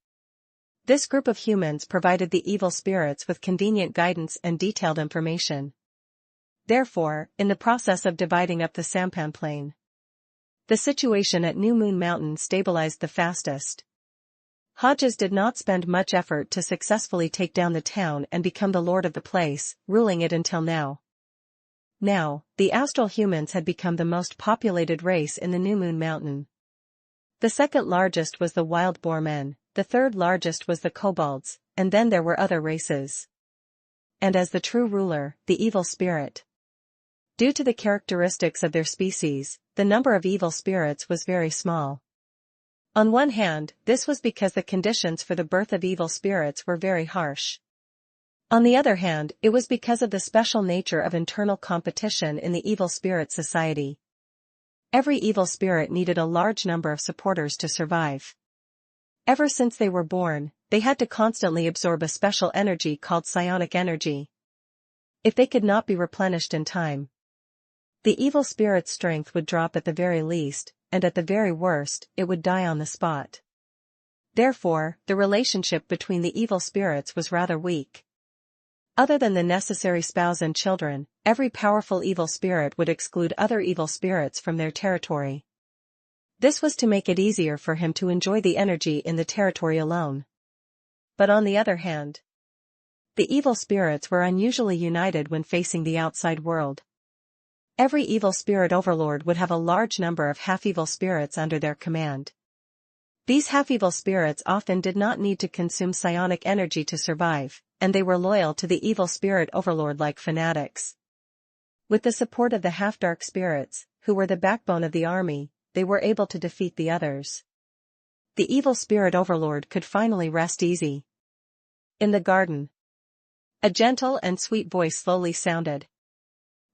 This group of humans provided the evil spirits with convenient guidance and detailed information. Therefore, in the process of dividing up the Sampan Plain, the situation at New Moon Mountain stabilized the fastest. Hodges did not spend much effort to successfully take down the town and become the lord of the place, ruling it until now. Now, the astral humans had become the most populated race in the New Moon Mountain. The second largest was the wild boar men, the third largest was the kobolds, and then there were other races. And as the true ruler, the evil spirit. Due to the characteristics of their species, the number of evil spirits was very small. On one hand, this was because the conditions for the birth of evil spirits were very harsh. On the other hand, it was because of the special nature of internal competition in the evil spirit society. Every evil spirit needed a large number of supporters to survive. Ever since they were born, they had to constantly absorb a special energy called psionic energy. If they could not be replenished in time, the evil spirit's strength would drop at the very least, and at the very worst, it would die on the spot. Therefore, the relationship between the evil spirits was rather weak. Other than the necessary spouse and children, every powerful evil spirit would exclude other evil spirits from their territory. This was to make it easier for him to enjoy the energy in the territory alone. But on the other hand, the evil spirits were unusually united when facing the outside world. Every evil spirit overlord would have a large number of half-evil spirits under their command. These half-evil spirits often did not need to consume psionic energy to survive, and they were loyal to the evil spirit overlord like fanatics. With the support of the half-dark spirits, who were the backbone of the army, they were able to defeat the others. The evil spirit overlord could finally rest easy. In the garden, a gentle and sweet voice slowly sounded.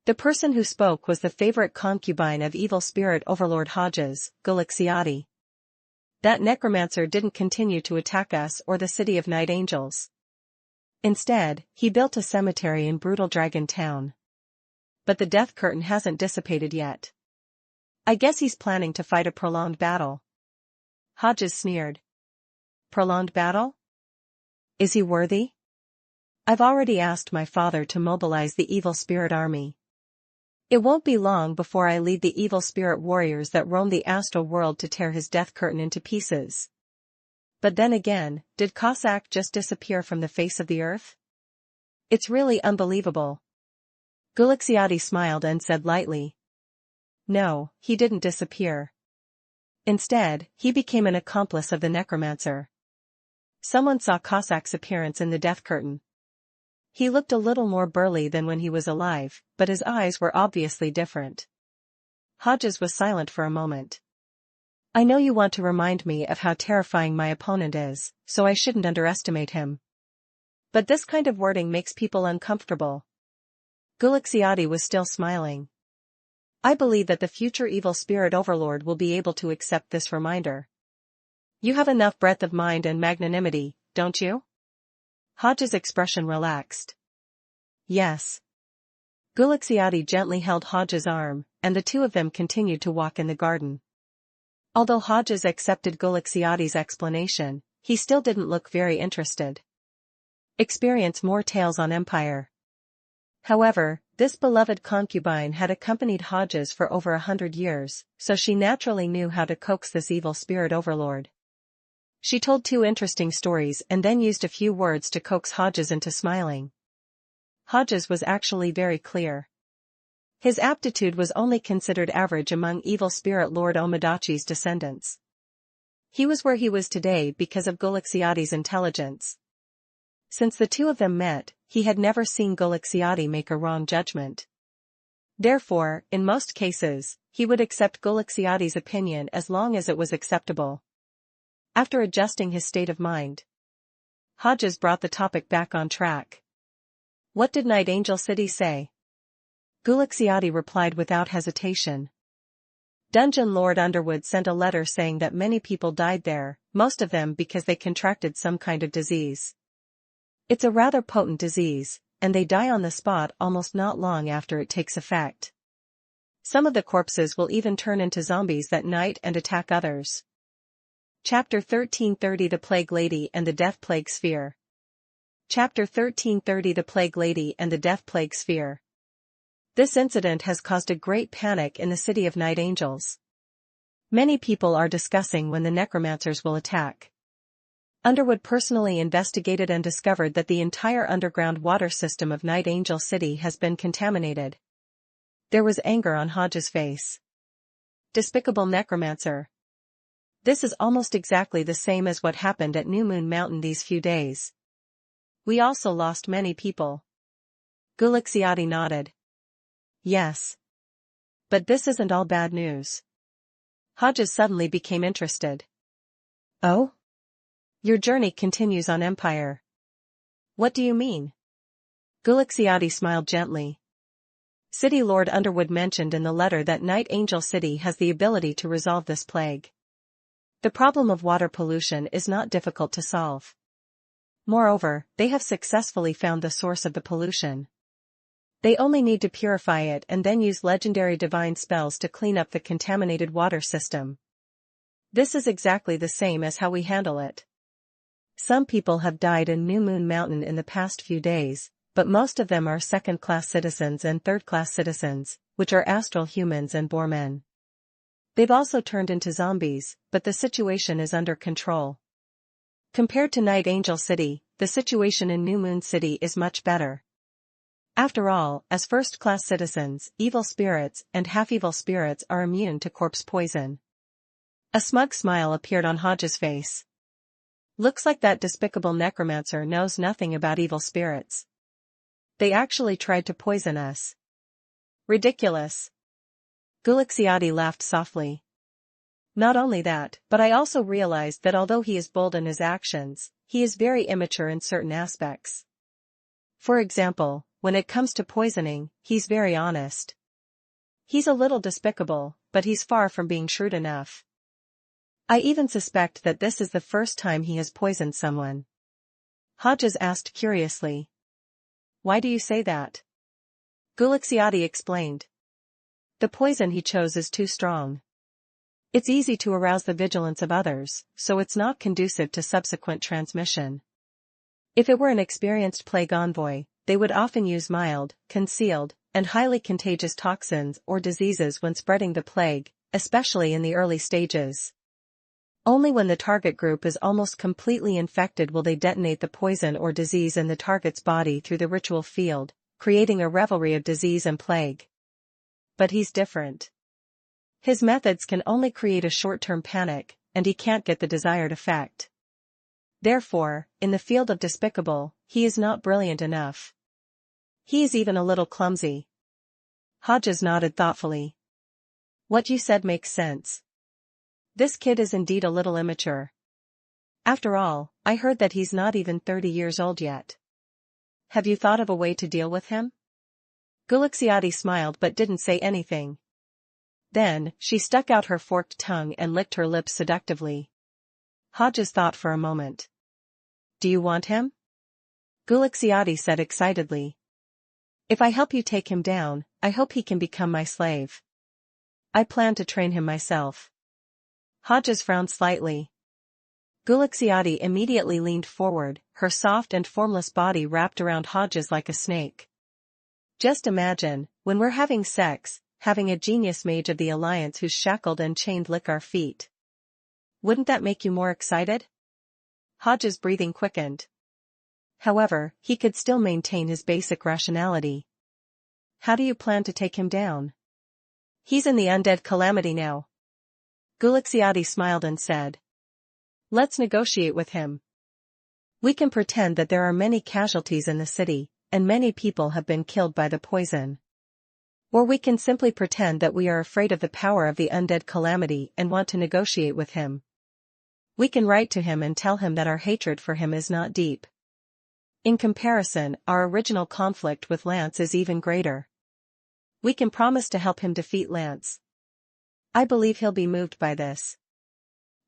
The person who spoke was the favorite concubine of evil spirit overlord Hodges, Gulixiati. That necromancer didn't continue to attack us or the city of night angels. Instead, he built a cemetery in brutal Dragon Town. But the death curtain hasn't dissipated yet. I guess he's planning to fight a prolonged battle. Hodges sneered. Prolonged battle? Is he worthy? I've already asked my father to mobilize the evil spirit army. It won't be long before I lead the evil spirit warriors that roam the astral world to tear his death curtain into pieces. But then again, did Cossack just disappear from the face of the earth? It's really unbelievable. Gulixiati smiled and said lightly. No, he didn't disappear. Instead, he became an accomplice of the Necromancer. Someone saw Cossack's appearance in the death curtain. He looked a little more burly than when he was alive, but his eyes were obviously different. Hodges was silent for a moment. I know you want to remind me of how terrifying my opponent is, so I shouldn't underestimate him. But this kind of wording makes people uncomfortable. Gulixiati was still smiling. I believe that the future evil spirit overlord will be able to accept this reminder. You have enough breadth of mind and magnanimity, don't you? Hodges' expression relaxed. Yes. Gulixiati gently held Hodges' arm, and the two of them continued to walk in the garden. Although Hodges accepted Gulixiati's explanation, he still didn't look very interested. Experience more tales on Empire. However, this beloved concubine had accompanied Hodges for over 100 years, so she naturally knew how to coax this evil spirit overlord. She told 2 interesting stories and then used a few words to coax Hodges into smiling. Hodges was actually very clear. His aptitude was only considered average among evil spirit Lord Omodachi's descendants. He was where he was today because of Gulixiati's intelligence. Since the two of them met, he had never seen Gulixiati make a wrong judgment. Therefore, in most cases, he would accept Gulixiati's opinion as long as it was acceptable. After adjusting his state of mind, Hodges brought the topic back on track. What did Night Angel City say? Gulixiati replied without hesitation. Dungeon Lord Underwood sent a letter saying that many people died there, most of them because they contracted some kind of disease. It's a rather potent disease, and they die on the spot almost not long after it takes effect. Some of the corpses will even turn into zombies that night and attack others. Chapter 1330 The Plague Lady and the Death Plague Sphere. Chapter 1330 The Plague Lady and the Death Plague Sphere. This incident has caused a great panic in the city of Night Angels. Many people are discussing when the necromancers will attack. Underwood personally investigated and discovered that the entire underground water system of Night Angel City has been contaminated. There was anger on Hodges' face. Despicable necromancer. This is almost exactly the same as what happened at New Moon Mountain these few days. We also lost many people. Gulixiati nodded. Yes. But this isn't all bad news. Hodges suddenly became interested. Oh? Your journey continues on Empire. What do you mean? Gulixiati smiled gently. City Lord Underwood mentioned in the letter that Night Angel City has the ability to resolve this plague. The problem of water pollution is not difficult to solve. Moreover, they have successfully found the source of the pollution. They only need to purify it and then use legendary divine spells to clean up the contaminated water system. This is exactly the same as how we handle it. Some people have died in New Moon Mountain in the past few days, but most of them are second-class citizens and third-class citizens, which are astral humans and boremen. They've also turned into zombies, but the situation is under control. Compared to Night Angel City, the situation in New Moon City is much better. After all, as first-class citizens, evil spirits and half-evil spirits are immune to corpse poison. A smug smile appeared on Hodges' face. Looks like that despicable necromancer knows nothing about evil spirits. They actually tried to poison us. Ridiculous. Gulixiati laughed softly. Not only that, but I also realized that although he is bold in his actions, he is very immature in certain aspects. For example, when it comes to poisoning, he's very honest. He's a little despicable, but he's far from being shrewd enough. I even suspect that this is the first time he has poisoned someone. Hodges asked curiously. Why do you say that? Gulixiati explained. The poison he chose is too strong. It's easy to arouse the vigilance of others, so it's not conducive to subsequent transmission. If it were an experienced plague envoy, they would often use mild, concealed, and highly contagious toxins or diseases when spreading the plague, especially in the early stages. Only when the target group is almost completely infected will they detonate the poison or disease in the target's body through the ritual field, creating a revelry of disease and plague. But he's different. His methods can only create a short-term panic, and he can't get the desired effect. Therefore, in the field of despicable, he is not brilliant enough. He is even a little clumsy. Hodges nodded thoughtfully. What you said makes sense. This kid is indeed a little immature. After all, I heard that he's not even 30 years old yet. Have you thought of a way to deal with him? Gulixiati smiled but didn't say anything. Then, she stuck out her forked tongue and licked her lips seductively. Hodges thought for a moment. Do you want him? Gulixiati said excitedly. If I help you take him down, I hope he can become my slave. I plan to train him myself. Hodges frowned slightly. Gulixiati immediately leaned forward, her soft and formless body wrapped around Hodges like a snake. Just imagine, when we're having sex, having a genius mage of the Alliance who's shackled and chained lick our feet. Wouldn't that make you more excited? Hodges' breathing quickened. However, he could still maintain his basic rationality. How do you plan to take him down? He's in the undead calamity now. Gulixiati smiled and said. Let's negotiate with him. We can pretend that there are many casualties in the city, and many people have been killed by the poison. Or we can simply pretend that we are afraid of the power of the undead calamity and want to negotiate with him. We can write to him and tell him that our hatred for him is not deep. In comparison, our original conflict with Lance is even greater. We can promise to help him defeat Lance. I believe he'll be moved by this.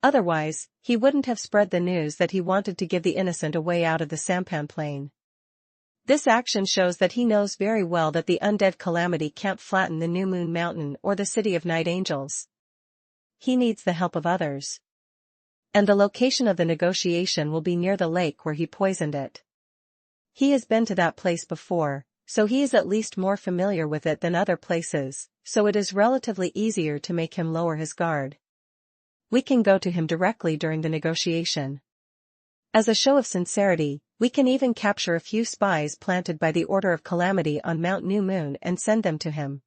Otherwise, he wouldn't have spread the news that he wanted to give the innocent a way out of the sampan plane. This action shows that he knows very well that the undead calamity can't flatten the New Moon Mountain or the City of Night Angels. He needs the help of others. And the location of the negotiation will be near the lake where he poisoned it. He has been to that place before, so he is at least more familiar with it than other places, so it is relatively easier to make him lower his guard. We can go to him directly during the negotiation. As a show of sincerity, we can even capture a few spies planted by the Order of Calamity on Mount New Moon and send them to him.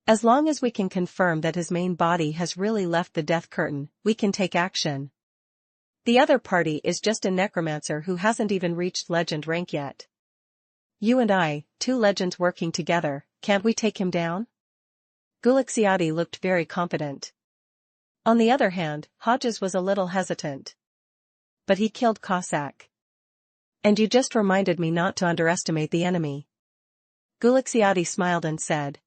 As long as we can confirm that his main body has really left the death curtain, we can take action. The other party is just a necromancer who hasn't even reached legend rank yet. You and I, two legends working together, can't we take him down? Gulixiati looked very confident. On the other hand, Hodges was a little hesitant. But he killed Cossack. And you just reminded me not to underestimate the enemy. Gulixiati smiled and said.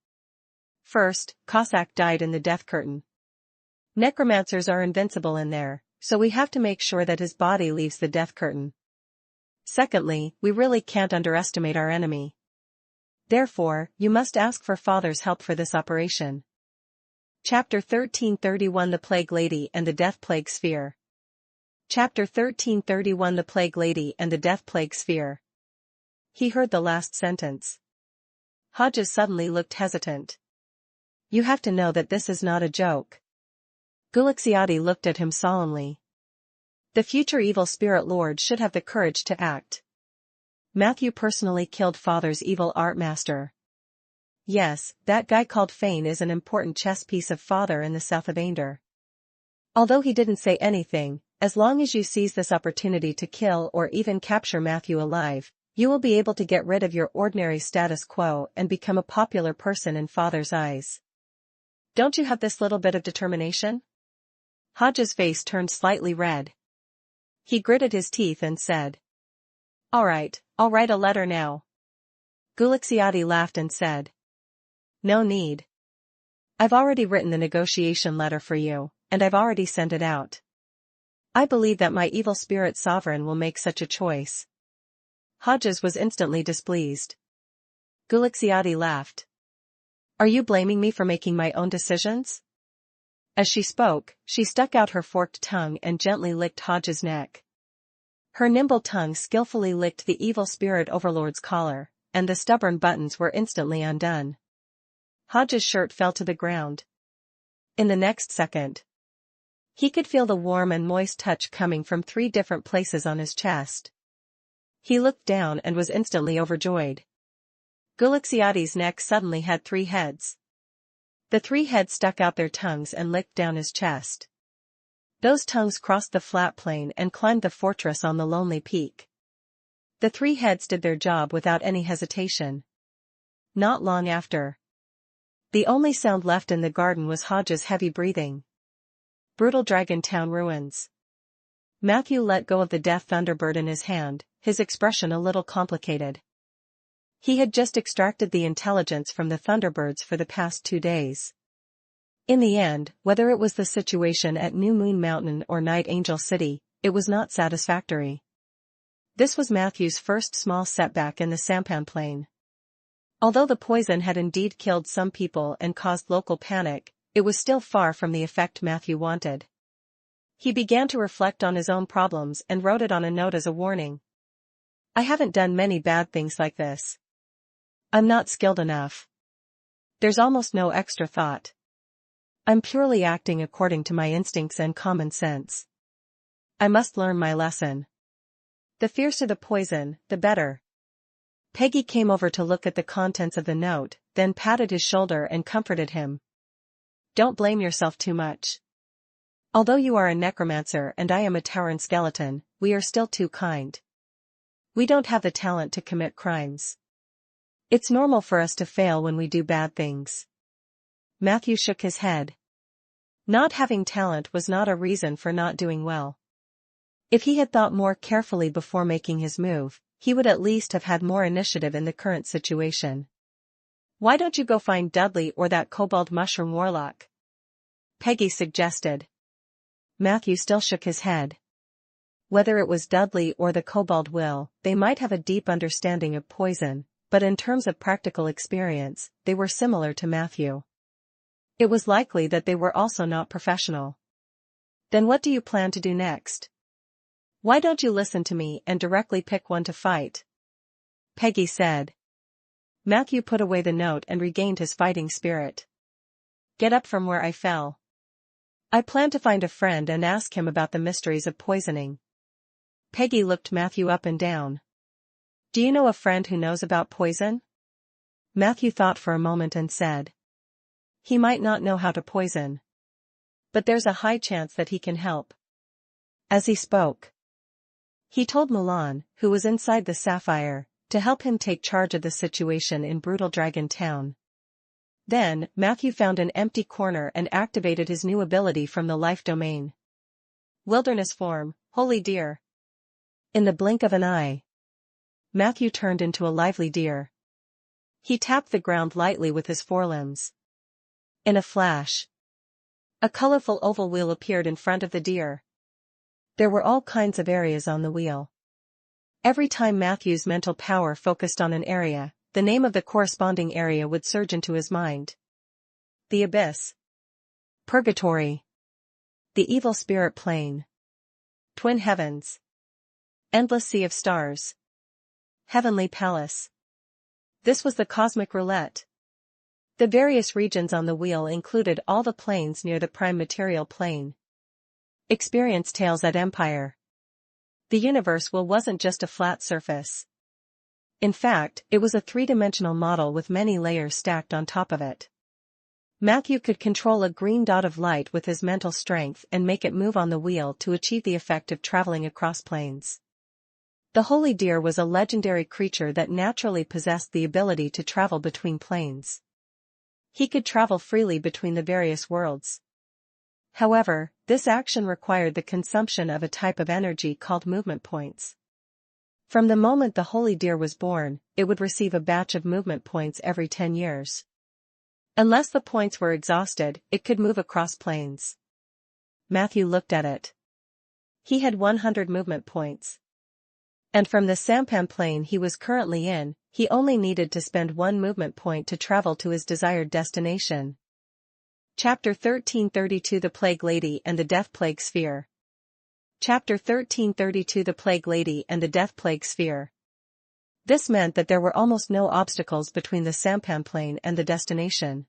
First, Cossack died in the death curtain. Necromancers are invincible in there, so we have to make sure that his body leaves the death curtain. Secondly, we really can't underestimate our enemy. Therefore, you must ask for Father's help for this operation. Chapter 1331 The Plague Lady and the Death Plague Sphere. Chapter 1331 The Plague Lady and the Death Plague Sphere. He heard the last sentence. Hodges suddenly looked hesitant. You have to know that this is not a joke. Gulixiati looked at him solemnly. The future evil spirit lord should have the courage to act. Matthew personally killed Father's evil art master. Yes, that guy called Fane is an important chess piece of Father in the south of Ander. Although he didn't say anything, as long as you seize this opportunity to kill or even capture Matthew alive, you will be able to get rid of your ordinary status quo and become a popular person in Father's eyes. Don't you have this little bit of determination? Hodges' face turned slightly red. He gritted his teeth and said. All right, I'll write a letter now. Gulixiati laughed and said. No need. I've already written the negotiation letter for you, and I've already sent it out. I believe that my evil spirit sovereign will make such a choice. Hodges was instantly displeased. Gulixiati laughed. Are you blaming me for making my own decisions? As she spoke, she stuck out her forked tongue and gently licked Hodges' neck. Her nimble tongue skillfully licked the evil spirit overlord's collar, and the stubborn buttons were instantly undone. Hodges' shirt fell to the ground. In the next second, he could feel the warm and moist touch coming from 3 different places on his chest. He looked down and was instantly overjoyed. Gulixiati's neck suddenly had 3 heads. The 3 heads stuck out their tongues and licked down his chest. Those tongues crossed the flat plain and climbed the fortress on the lonely peak. The 3 heads did their job without any hesitation. Not long after, the only sound left in the garden was Hodges' heavy breathing. Brutal Dragon Town ruins. Matthew let go of the death thunderbird in his hand, his expression a little complicated. He had just extracted the intelligence from the thunderbirds for the past 2 days. In the end, whether it was the situation at New Moon Mountain or Night Angel City, it was not satisfactory. This was Matthew's first small setback in the sampan plain. Although the poison had indeed killed some people and caused local panic, it was still far from the effect Matthew wanted. He began to reflect on his own problems and wrote it on a note as a warning. I haven't done many bad things like this. I'm not skilled enough. There's almost no extra thought. I'm purely acting according to my instincts and common sense. I must learn my lesson. The fiercer the poison, the better. Peggy came over to look at the contents of the note, then patted his shoulder and comforted him. Don't blame yourself too much. Although you are a necromancer and I am a towering skeleton, we are still too kind. We don't have the talent to commit crimes. It's normal for us to fail when we do bad things. Matthew shook his head. Not having talent was not a reason for not doing well. If he had thought more carefully before making his move, he would at least have had more initiative in the current situation. Why don't you go find Dudley or that kobold mushroom warlock? Peggy suggested. Matthew still shook his head. Whether it was Dudley or the kobold they might have a deep understanding of poison, but in terms of practical experience, they were similar to Matthew. It was likely that they were also not professional. Then what do you plan to do next? Why don't you listen to me and directly pick one to fight? Peggy said. Matthew put away the note and regained his fighting spirit. Get up from where I fell. I plan to find a friend and ask him about the mysteries of poisoning. Peggy looked Matthew up and down. Do you know a friend who knows about poison? Matthew thought for a moment and said. He might not know how to poison. But there's a high chance that he can help. As he spoke, he told Mulan, who was inside the sapphire, to help him take charge of the situation in Brutal Dragon Town. Then, Matthew found an empty corner and activated his new ability from the life domain. Wilderness form, holy deer. In the blink of an eye, Matthew turned into a lively deer. He tapped the ground lightly with his forelimbs. In a flash, a colorful oval wheel appeared in front of the deer. There were all kinds of areas on the wheel. Every time Matthew's mental power focused on an area, the name of the corresponding area would surge into his mind. The Abyss. Purgatory. The Evil Spirit Plane. Twin Heavens. Endless Sea of Stars. Heavenly Palace. This was the cosmic roulette. The various regions on the wheel included all the planes near the prime material plane. Experience Tales at Empire. The universe wasn't just a flat surface. In fact, it was a three-dimensional model with many layers stacked on top of it. Matthew could control a green dot of light with his mental strength and make it move on the wheel to achieve the effect of traveling across planes. The holy deer was a legendary creature that naturally possessed the ability to travel between planes. He could travel freely between the various worlds. However, this action required the consumption of a type of energy called movement points. From the moment the holy deer was born, it would receive a batch of movement points every 10 years. Unless the points were exhausted, it could move across planes. Matthew looked at it. He had 100 movement points. And from the sampan plane he was currently in, he only needed to spend 1 movement point to travel to his desired destination. Chapter 1332 The Plague Lady and the Death Plague Sphere. Chapter 1332 The Plague Lady and the Death Plague Sphere. This meant that there were almost no obstacles between the sampan plane and the destination.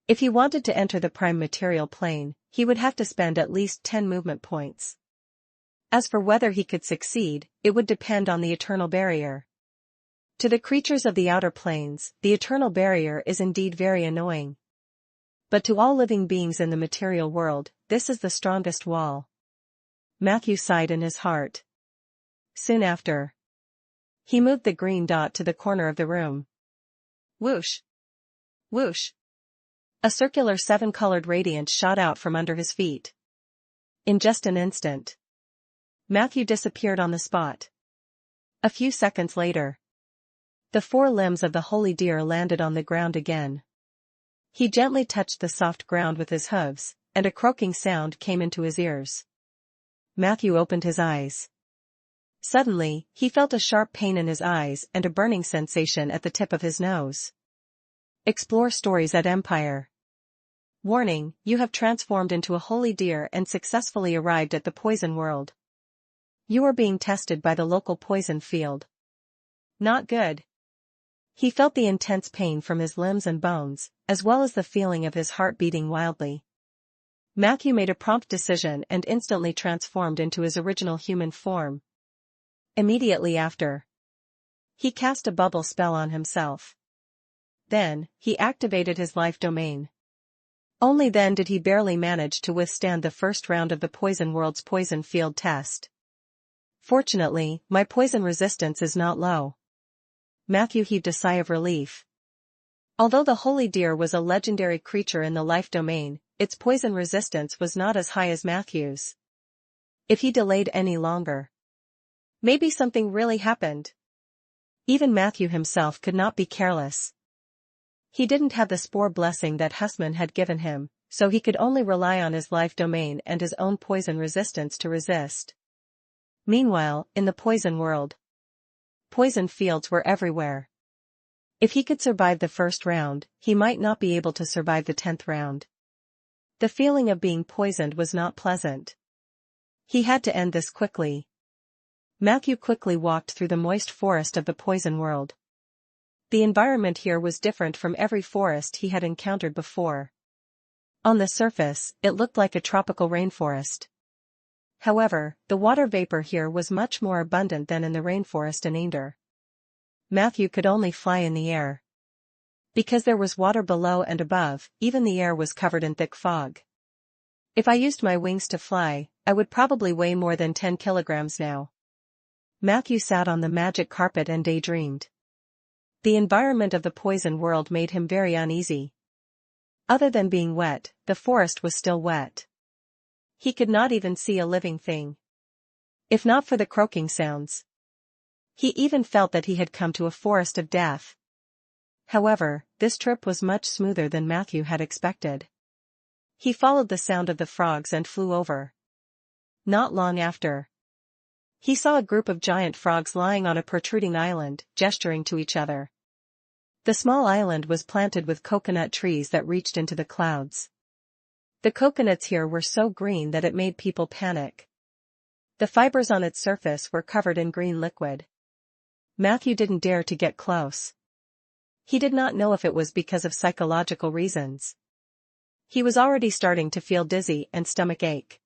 If he wanted to enter the prime material plane, he would have to spend at least 10 movement points. As for whether he could succeed, it would depend on the eternal barrier. To the creatures of the outer planes, the eternal barrier is indeed very annoying. But to all living beings in the material world, this is the strongest wall. Matthew sighed in his heart. Soon after, he moved the green dot to the corner of the room. Whoosh! Whoosh! A circular 7-colored radiance shot out from under his feet. In just an instant, Matthew disappeared on the spot. A few seconds later, the 4 limbs of the holy deer landed on the ground again. He gently touched the soft ground with his hooves, and a croaking sound came into his ears. Matthew opened his eyes. Suddenly, he felt a sharp pain in his eyes and a burning sensation at the tip of his nose. Explore stories at Empire. Warning, you have transformed into a holy deer and successfully arrived at the poison world. You are being tested by the local poison field. Not good. He felt the intense pain from his limbs and bones, as well as the feeling of his heart beating wildly. Matthew made a prompt decision and instantly transformed into his original human form. Immediately after, he cast a bubble spell on himself. Then, he activated his life domain. Only then did he barely manage to withstand the first round of the Poison World's poison field test. Fortunately, my poison resistance is not low. Matthew heaved a sigh of relief. Although the holy deer was a legendary creature in the life domain, its poison resistance was not as high as Matthew's. If he delayed any longer, maybe something really happened. Even Matthew himself could not be careless. He didn't have the spore blessing that Husman had given him, so he could only rely on his life domain and his own poison resistance to resist. Meanwhile, in the poison world, poison fields were everywhere. If he could survive the first round, he might not be able to survive the 10th round. The feeling of being poisoned was not pleasant. He had to end this quickly. Matthew quickly walked through the moist forest of the poison world. The environment here was different from every forest he had encountered before. On the surface, it looked like a tropical rainforest. However, the water vapor here was much more abundant than in the rainforest in Ander. Matthew could only fly in the air. Because there was water below and above, even the air was covered in thick fog. If I used my wings to fly, I would probably weigh more than 10 kilograms now. Matthew sat on the magic carpet and daydreamed. The environment of the poison world made him very uneasy. Other than being wet, the forest was still wet. He could not even see a living thing. If not for the croaking sounds. He even felt that he had come to a forest of death. However, this trip was much smoother than Matthew had expected. He followed the sound of the frogs and flew over. Not long after, he saw a group of giant frogs lying on a protruding island, gesturing to each other. The small island was planted with coconut trees that reached into the clouds. The coconuts here were so green that it made people panic. The fibers on its surface were covered in green liquid. Matthew didn't dare to get close. He did not know if it was because of psychological reasons. He was already starting to feel dizzy and stomach ache.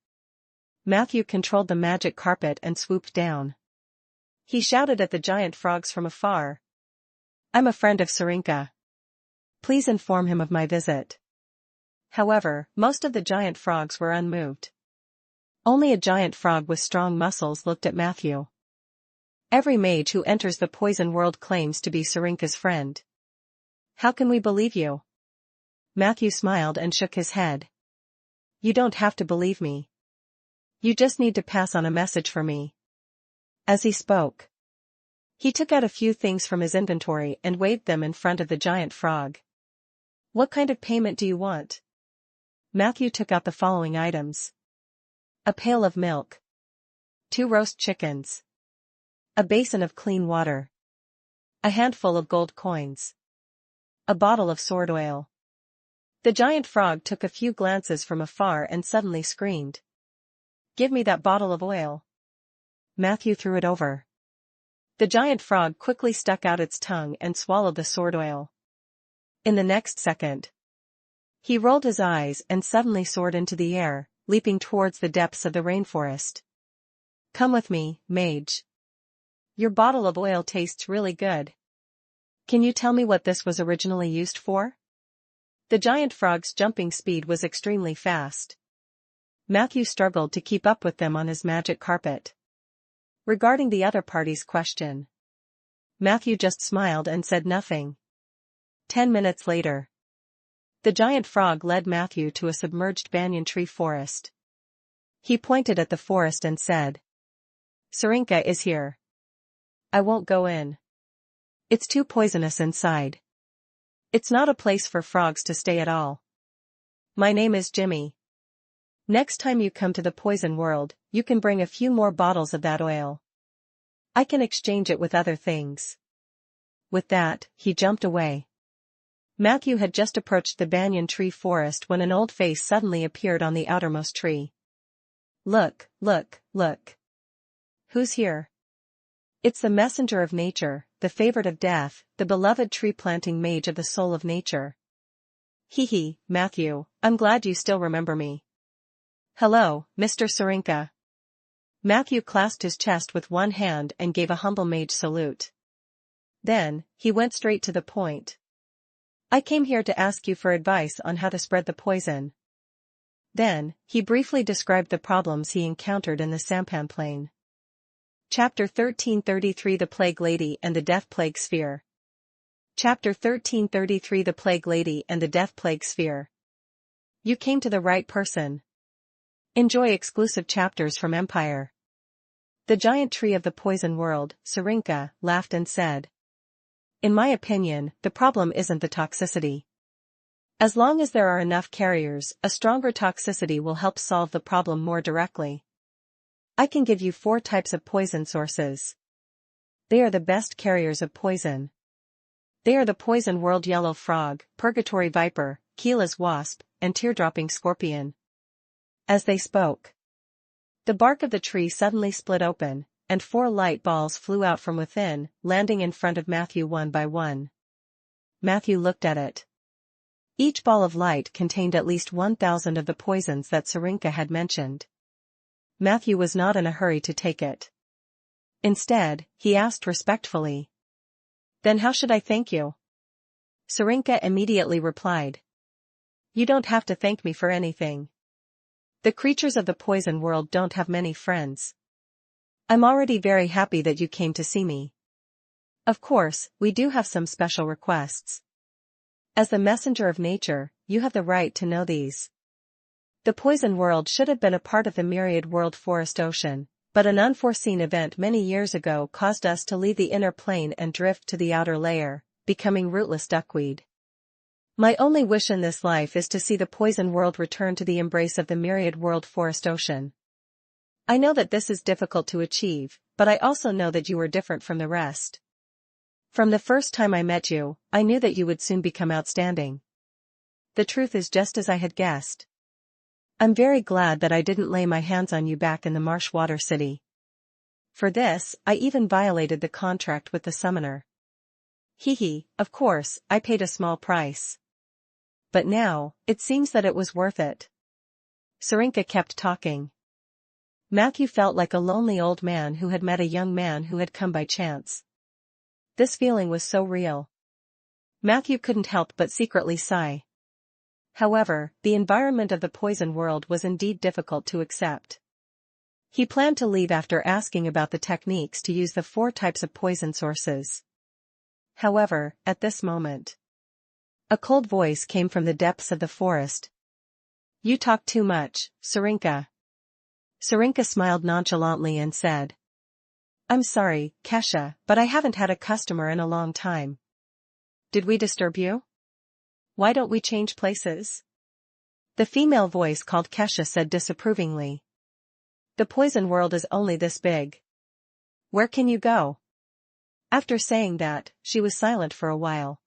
Matthew controlled the magic carpet and swooped down. He shouted at the giant frogs from afar. "I'm a friend of Sarinka. Please inform him of my visit." However, most of the giant frogs were unmoved. Only a giant frog with strong muscles looked at Matthew. Every mage who enters the poison world claims to be Sarinka's friend. "How can we believe you?" Matthew smiled and shook his head. "You don't have to believe me. You just need to pass on a message for me." As he spoke, he took out a few things from his inventory and waved them in front of the giant frog. "What kind of payment do you want?" Matthew took out the following items. A pail of milk. 2 roast chickens. A basin of clean water. A handful of gold coins. A bottle of sword oil. The giant frog took a few glances from afar and suddenly screamed. "Give me that bottle of oil." Matthew threw it over. The giant frog quickly stuck out its tongue and swallowed the sword oil. In the next second, he rolled his eyes and suddenly soared into the air, leaping towards the depths of the rainforest. "Come with me, mage. Your bottle of oil tastes really good. Can you tell me what this was originally used for?" The giant frog's jumping speed was extremely fast. Matthew struggled to keep up with them on his magic carpet. Regarding the other party's question, Matthew just smiled and said nothing. 10 minutes later, the giant frog led Matthew to a submerged banyan tree forest. He pointed at the forest and said, "Sarinka is here. I won't go in. It's too poisonous inside. It's not a place for frogs to stay at all. My name is Jimmy. Next time you come to the poison world, you can bring a few more bottles of that oil. I can exchange it with other things." With that, he jumped away. Matthew had just approached the banyan tree forest when an old face suddenly appeared on the outermost tree. Look, look, look. Who's here?" "It's the messenger of nature, the favorite of death, the beloved tree-planting mage of the soul of nature." "Hee hee, Matthew, I'm glad you still remember me." "Hello, Mr. Sarinka." Matthew clasped his chest with one hand and gave a humble mage salute. Then, he went straight to the point. "I came here to ask you for advice on how to spread the poison." Then, he briefly described the problems he encountered in the sampan plain. Chapter 1333 The Plague Lady and the Death Plague Sphere. Chapter 1333 The Plague Lady and the Death Plague Sphere. You came to the right person. Enjoy exclusive chapters from Empire. The giant tree of the poison world, Syrinka, laughed and said. In my opinion, the problem isn't the toxicity. As long as there are enough carriers, a stronger toxicity will help solve the problem more directly. I can give you 4 types of poison sources. They are the best carriers of poison. They are the poison world yellow frog, purgatory viper, Keela's wasp, and teardropping scorpion. As they spoke, the bark of the tree suddenly split open, and 4 light balls flew out from within, landing in front of Matthew one by one. Matthew looked at it. Each ball of light contained at least 1,000 of the poisons that Syrinka had mentioned. Matthew was not in a hurry to take it. Instead, he asked respectfully. Then how should I thank you? Syrinka immediately replied. You don't have to thank me for anything. The creatures of the poison world don't have many friends. I'm already very happy that you came to see me. Of course, we do have some special requests. As the messenger of nature, you have the right to know these. The poison world should have been a part of the myriad world forest ocean, but an unforeseen event many years ago caused us to leave the inner plane and drift to the outer layer, becoming rootless duckweed. My only wish in this life is to see the poison world return to the embrace of the myriad world forest ocean. I know that this is difficult to achieve, but I also know that you are different from the rest. From the first time I met you, I knew that you would soon become outstanding. The truth is just as I had guessed. I'm very glad that I didn't lay my hands on you back in the Marsh Water City. For this, I even violated the contract with the summoner. Of course, I paid a small price. But now, it seems that it was worth it. Syrinka kept talking. Matthew felt like a lonely old man who had met a young man who had come by chance. This feeling was so real. Matthew couldn't help but secretly sigh. However, the environment of the poison world was indeed difficult to accept. He planned to leave after asking about the techniques to use the 4 types of poison sources. However, at this moment, a cold voice came from the depths of the forest. You talk too much, Syrinka. Syrinka smiled nonchalantly and said. I'm sorry, Kesha, but I haven't had a customer in a long time. Did we disturb you? Why don't we change places? The female voice called Kesha said disapprovingly. The poison world is only this big. Where can you go? After saying that, she was silent for a while.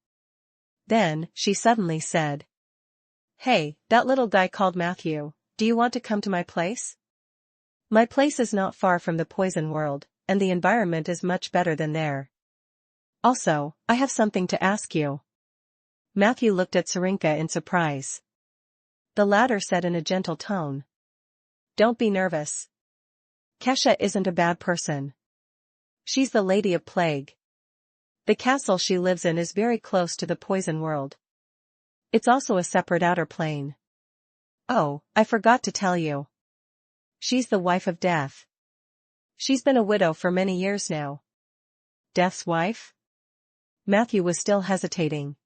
Then, she suddenly said. Hey, that little guy called Matthew, do you want to come to my place? My place is not far from the poison world, and the environment is much better than there. Also, I have something to ask you. Matthew looked at Syrinka in surprise. The latter said in a gentle tone. Don't be nervous. Kesha isn't a bad person. She's the Lady of Plague. The castle she lives in is very close to the poison world. It's also a separate outer plane. Oh, I forgot to tell you. She's the wife of Death. She's been a widow for many years now. Death's wife? Matthew was still hesitating.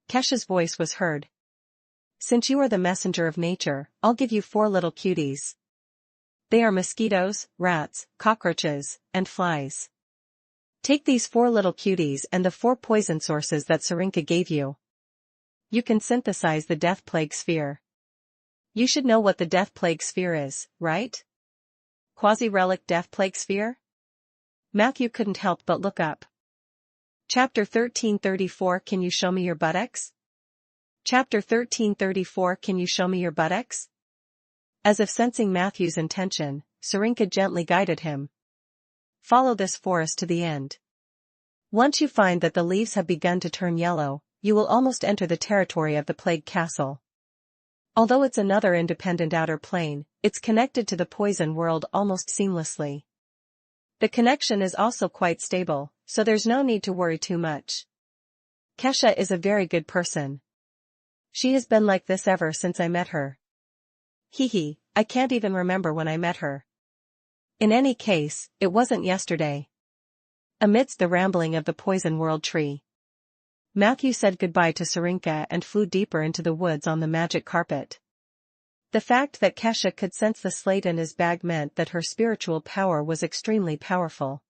Kesha's voice was heard. Since you are the messenger of nature, I'll give you 4 little cuties. They are mosquitoes, rats, cockroaches, and flies. Take these 4 little cuties and the 4 poison sources that Syrinka gave you. You can synthesize the death plague sphere. You should know what the death plague sphere is, right? Quasi-relic death plague sphere? Matthew couldn't help but look up. Chapter 1334 Can you show me your buttocks? Chapter 1334 Can you show me your buttocks? As if sensing Matthew's intention, Syrinka gently guided him. Follow this forest to the end. Once you find that the leaves have begun to turn yellow, you will almost enter the territory of the Plague Castle. Although it's another independent outer plane, it's connected to the poison world almost seamlessly. The connection is also quite stable, so there's no need to worry too much. Kesha is a very good person. She has been like this ever since I met her. I can't even remember when I met her. In any case, it wasn't yesterday. Amidst the rambling of the poison world tree, Matthew said goodbye to Syringa and flew deeper into the woods on the magic carpet. The fact that Kesha could sense the slate in his bag meant that her spiritual power was extremely powerful.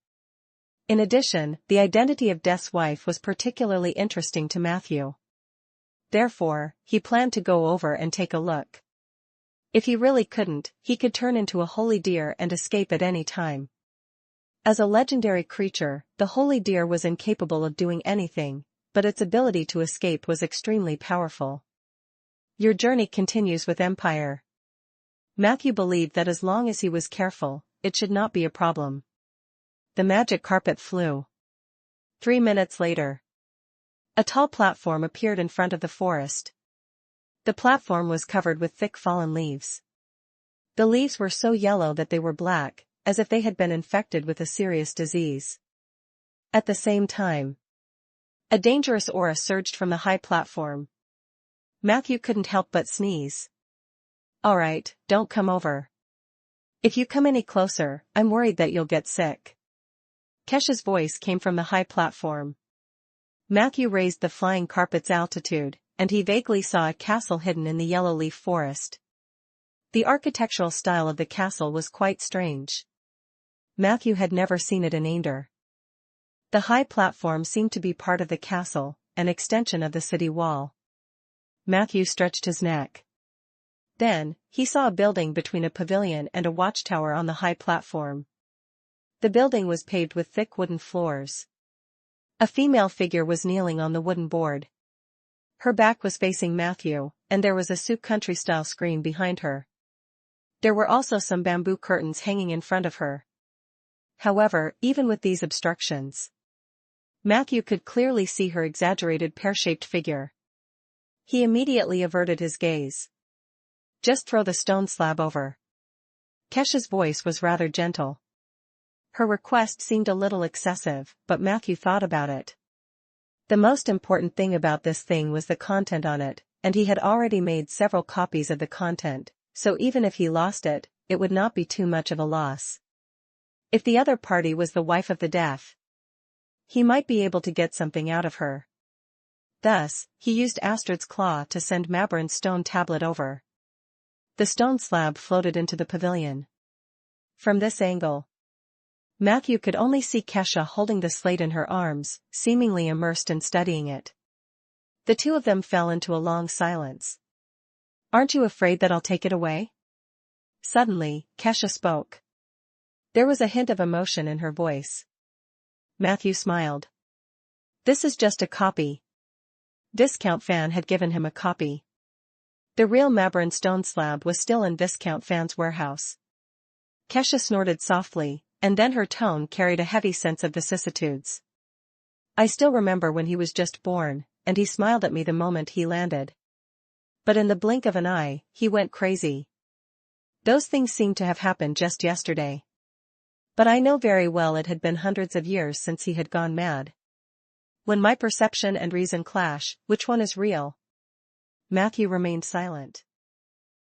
In addition, the identity of Death's wife was particularly interesting to Matthew. Therefore, he planned to go over and take a look. If he really couldn't, he could turn into a holy deer and escape at any time. As a legendary creature, the holy deer was incapable of doing anything, but its ability to escape was extremely powerful. Your journey continues with Empire. Matthew believed that as long as he was careful, it should not be a problem. The magic carpet flew. 3 minutes later. A tall platform appeared in front of the forest. The platform was covered with thick fallen leaves. The leaves were so yellow that they were black, as if they had been infected with a serious disease. At the same time, a dangerous aura surged from the high platform. Matthew couldn't help but sneeze. All right, don't come over. If you come any closer, I'm worried that you'll get sick. Kesha's voice came from the high platform. Matthew raised the flying carpet's altitude, and he vaguely saw a castle hidden in the yellow leaf forest. The architectural style of the castle was quite strange. Matthew had never seen it in Ander. The high platform seemed to be part of the castle, an extension of the city wall. Matthew stretched his neck. Then, he saw a building between a pavilion and a watchtower on the high platform. The building was paved with thick wooden floors. A female figure was kneeling on the wooden board. Her back was facing Matthew, and there was a Sioux country-style screen behind her. There were also some bamboo curtains hanging in front of her. However, even with these obstructions, Matthew could clearly see her exaggerated pear-shaped figure. He immediately averted his gaze. Just throw the stone slab over. Kesha's voice was rather gentle. Her request seemed a little excessive, but Matthew thought about it. The most important thing about this thing was the content on it, and he had already made several copies of the content, so even if he lost it, it would not be too much of a loss. If the other party was the wife of the Death, he might be able to get something out of her. Thus, he used Astrid's claw to send Mabrin's stone tablet over. The stone slab floated into the pavilion. From this angle, Matthew could only see Kesha holding the slate in her arms, seemingly immersed in studying it. The two of them fell into a long silence. Aren't you afraid that I'll take it away? Suddenly, Kesha spoke. There was a hint of emotion in her voice. Matthew smiled. This is just a copy. Viscount Fan had given him a copy. The real Mabrin stone slab was still in Viscount Fan's warehouse. Kesha snorted softly, and then her tone carried a heavy sense of vicissitudes. I still remember when he was just born, and he smiled at me the moment he landed. But in the blink of an eye, he went crazy. Those things seemed to have happened just yesterday. But I know very well it had been hundreds of years since he had gone mad. When my perception and reason clash, which one is real? Matthew remained silent.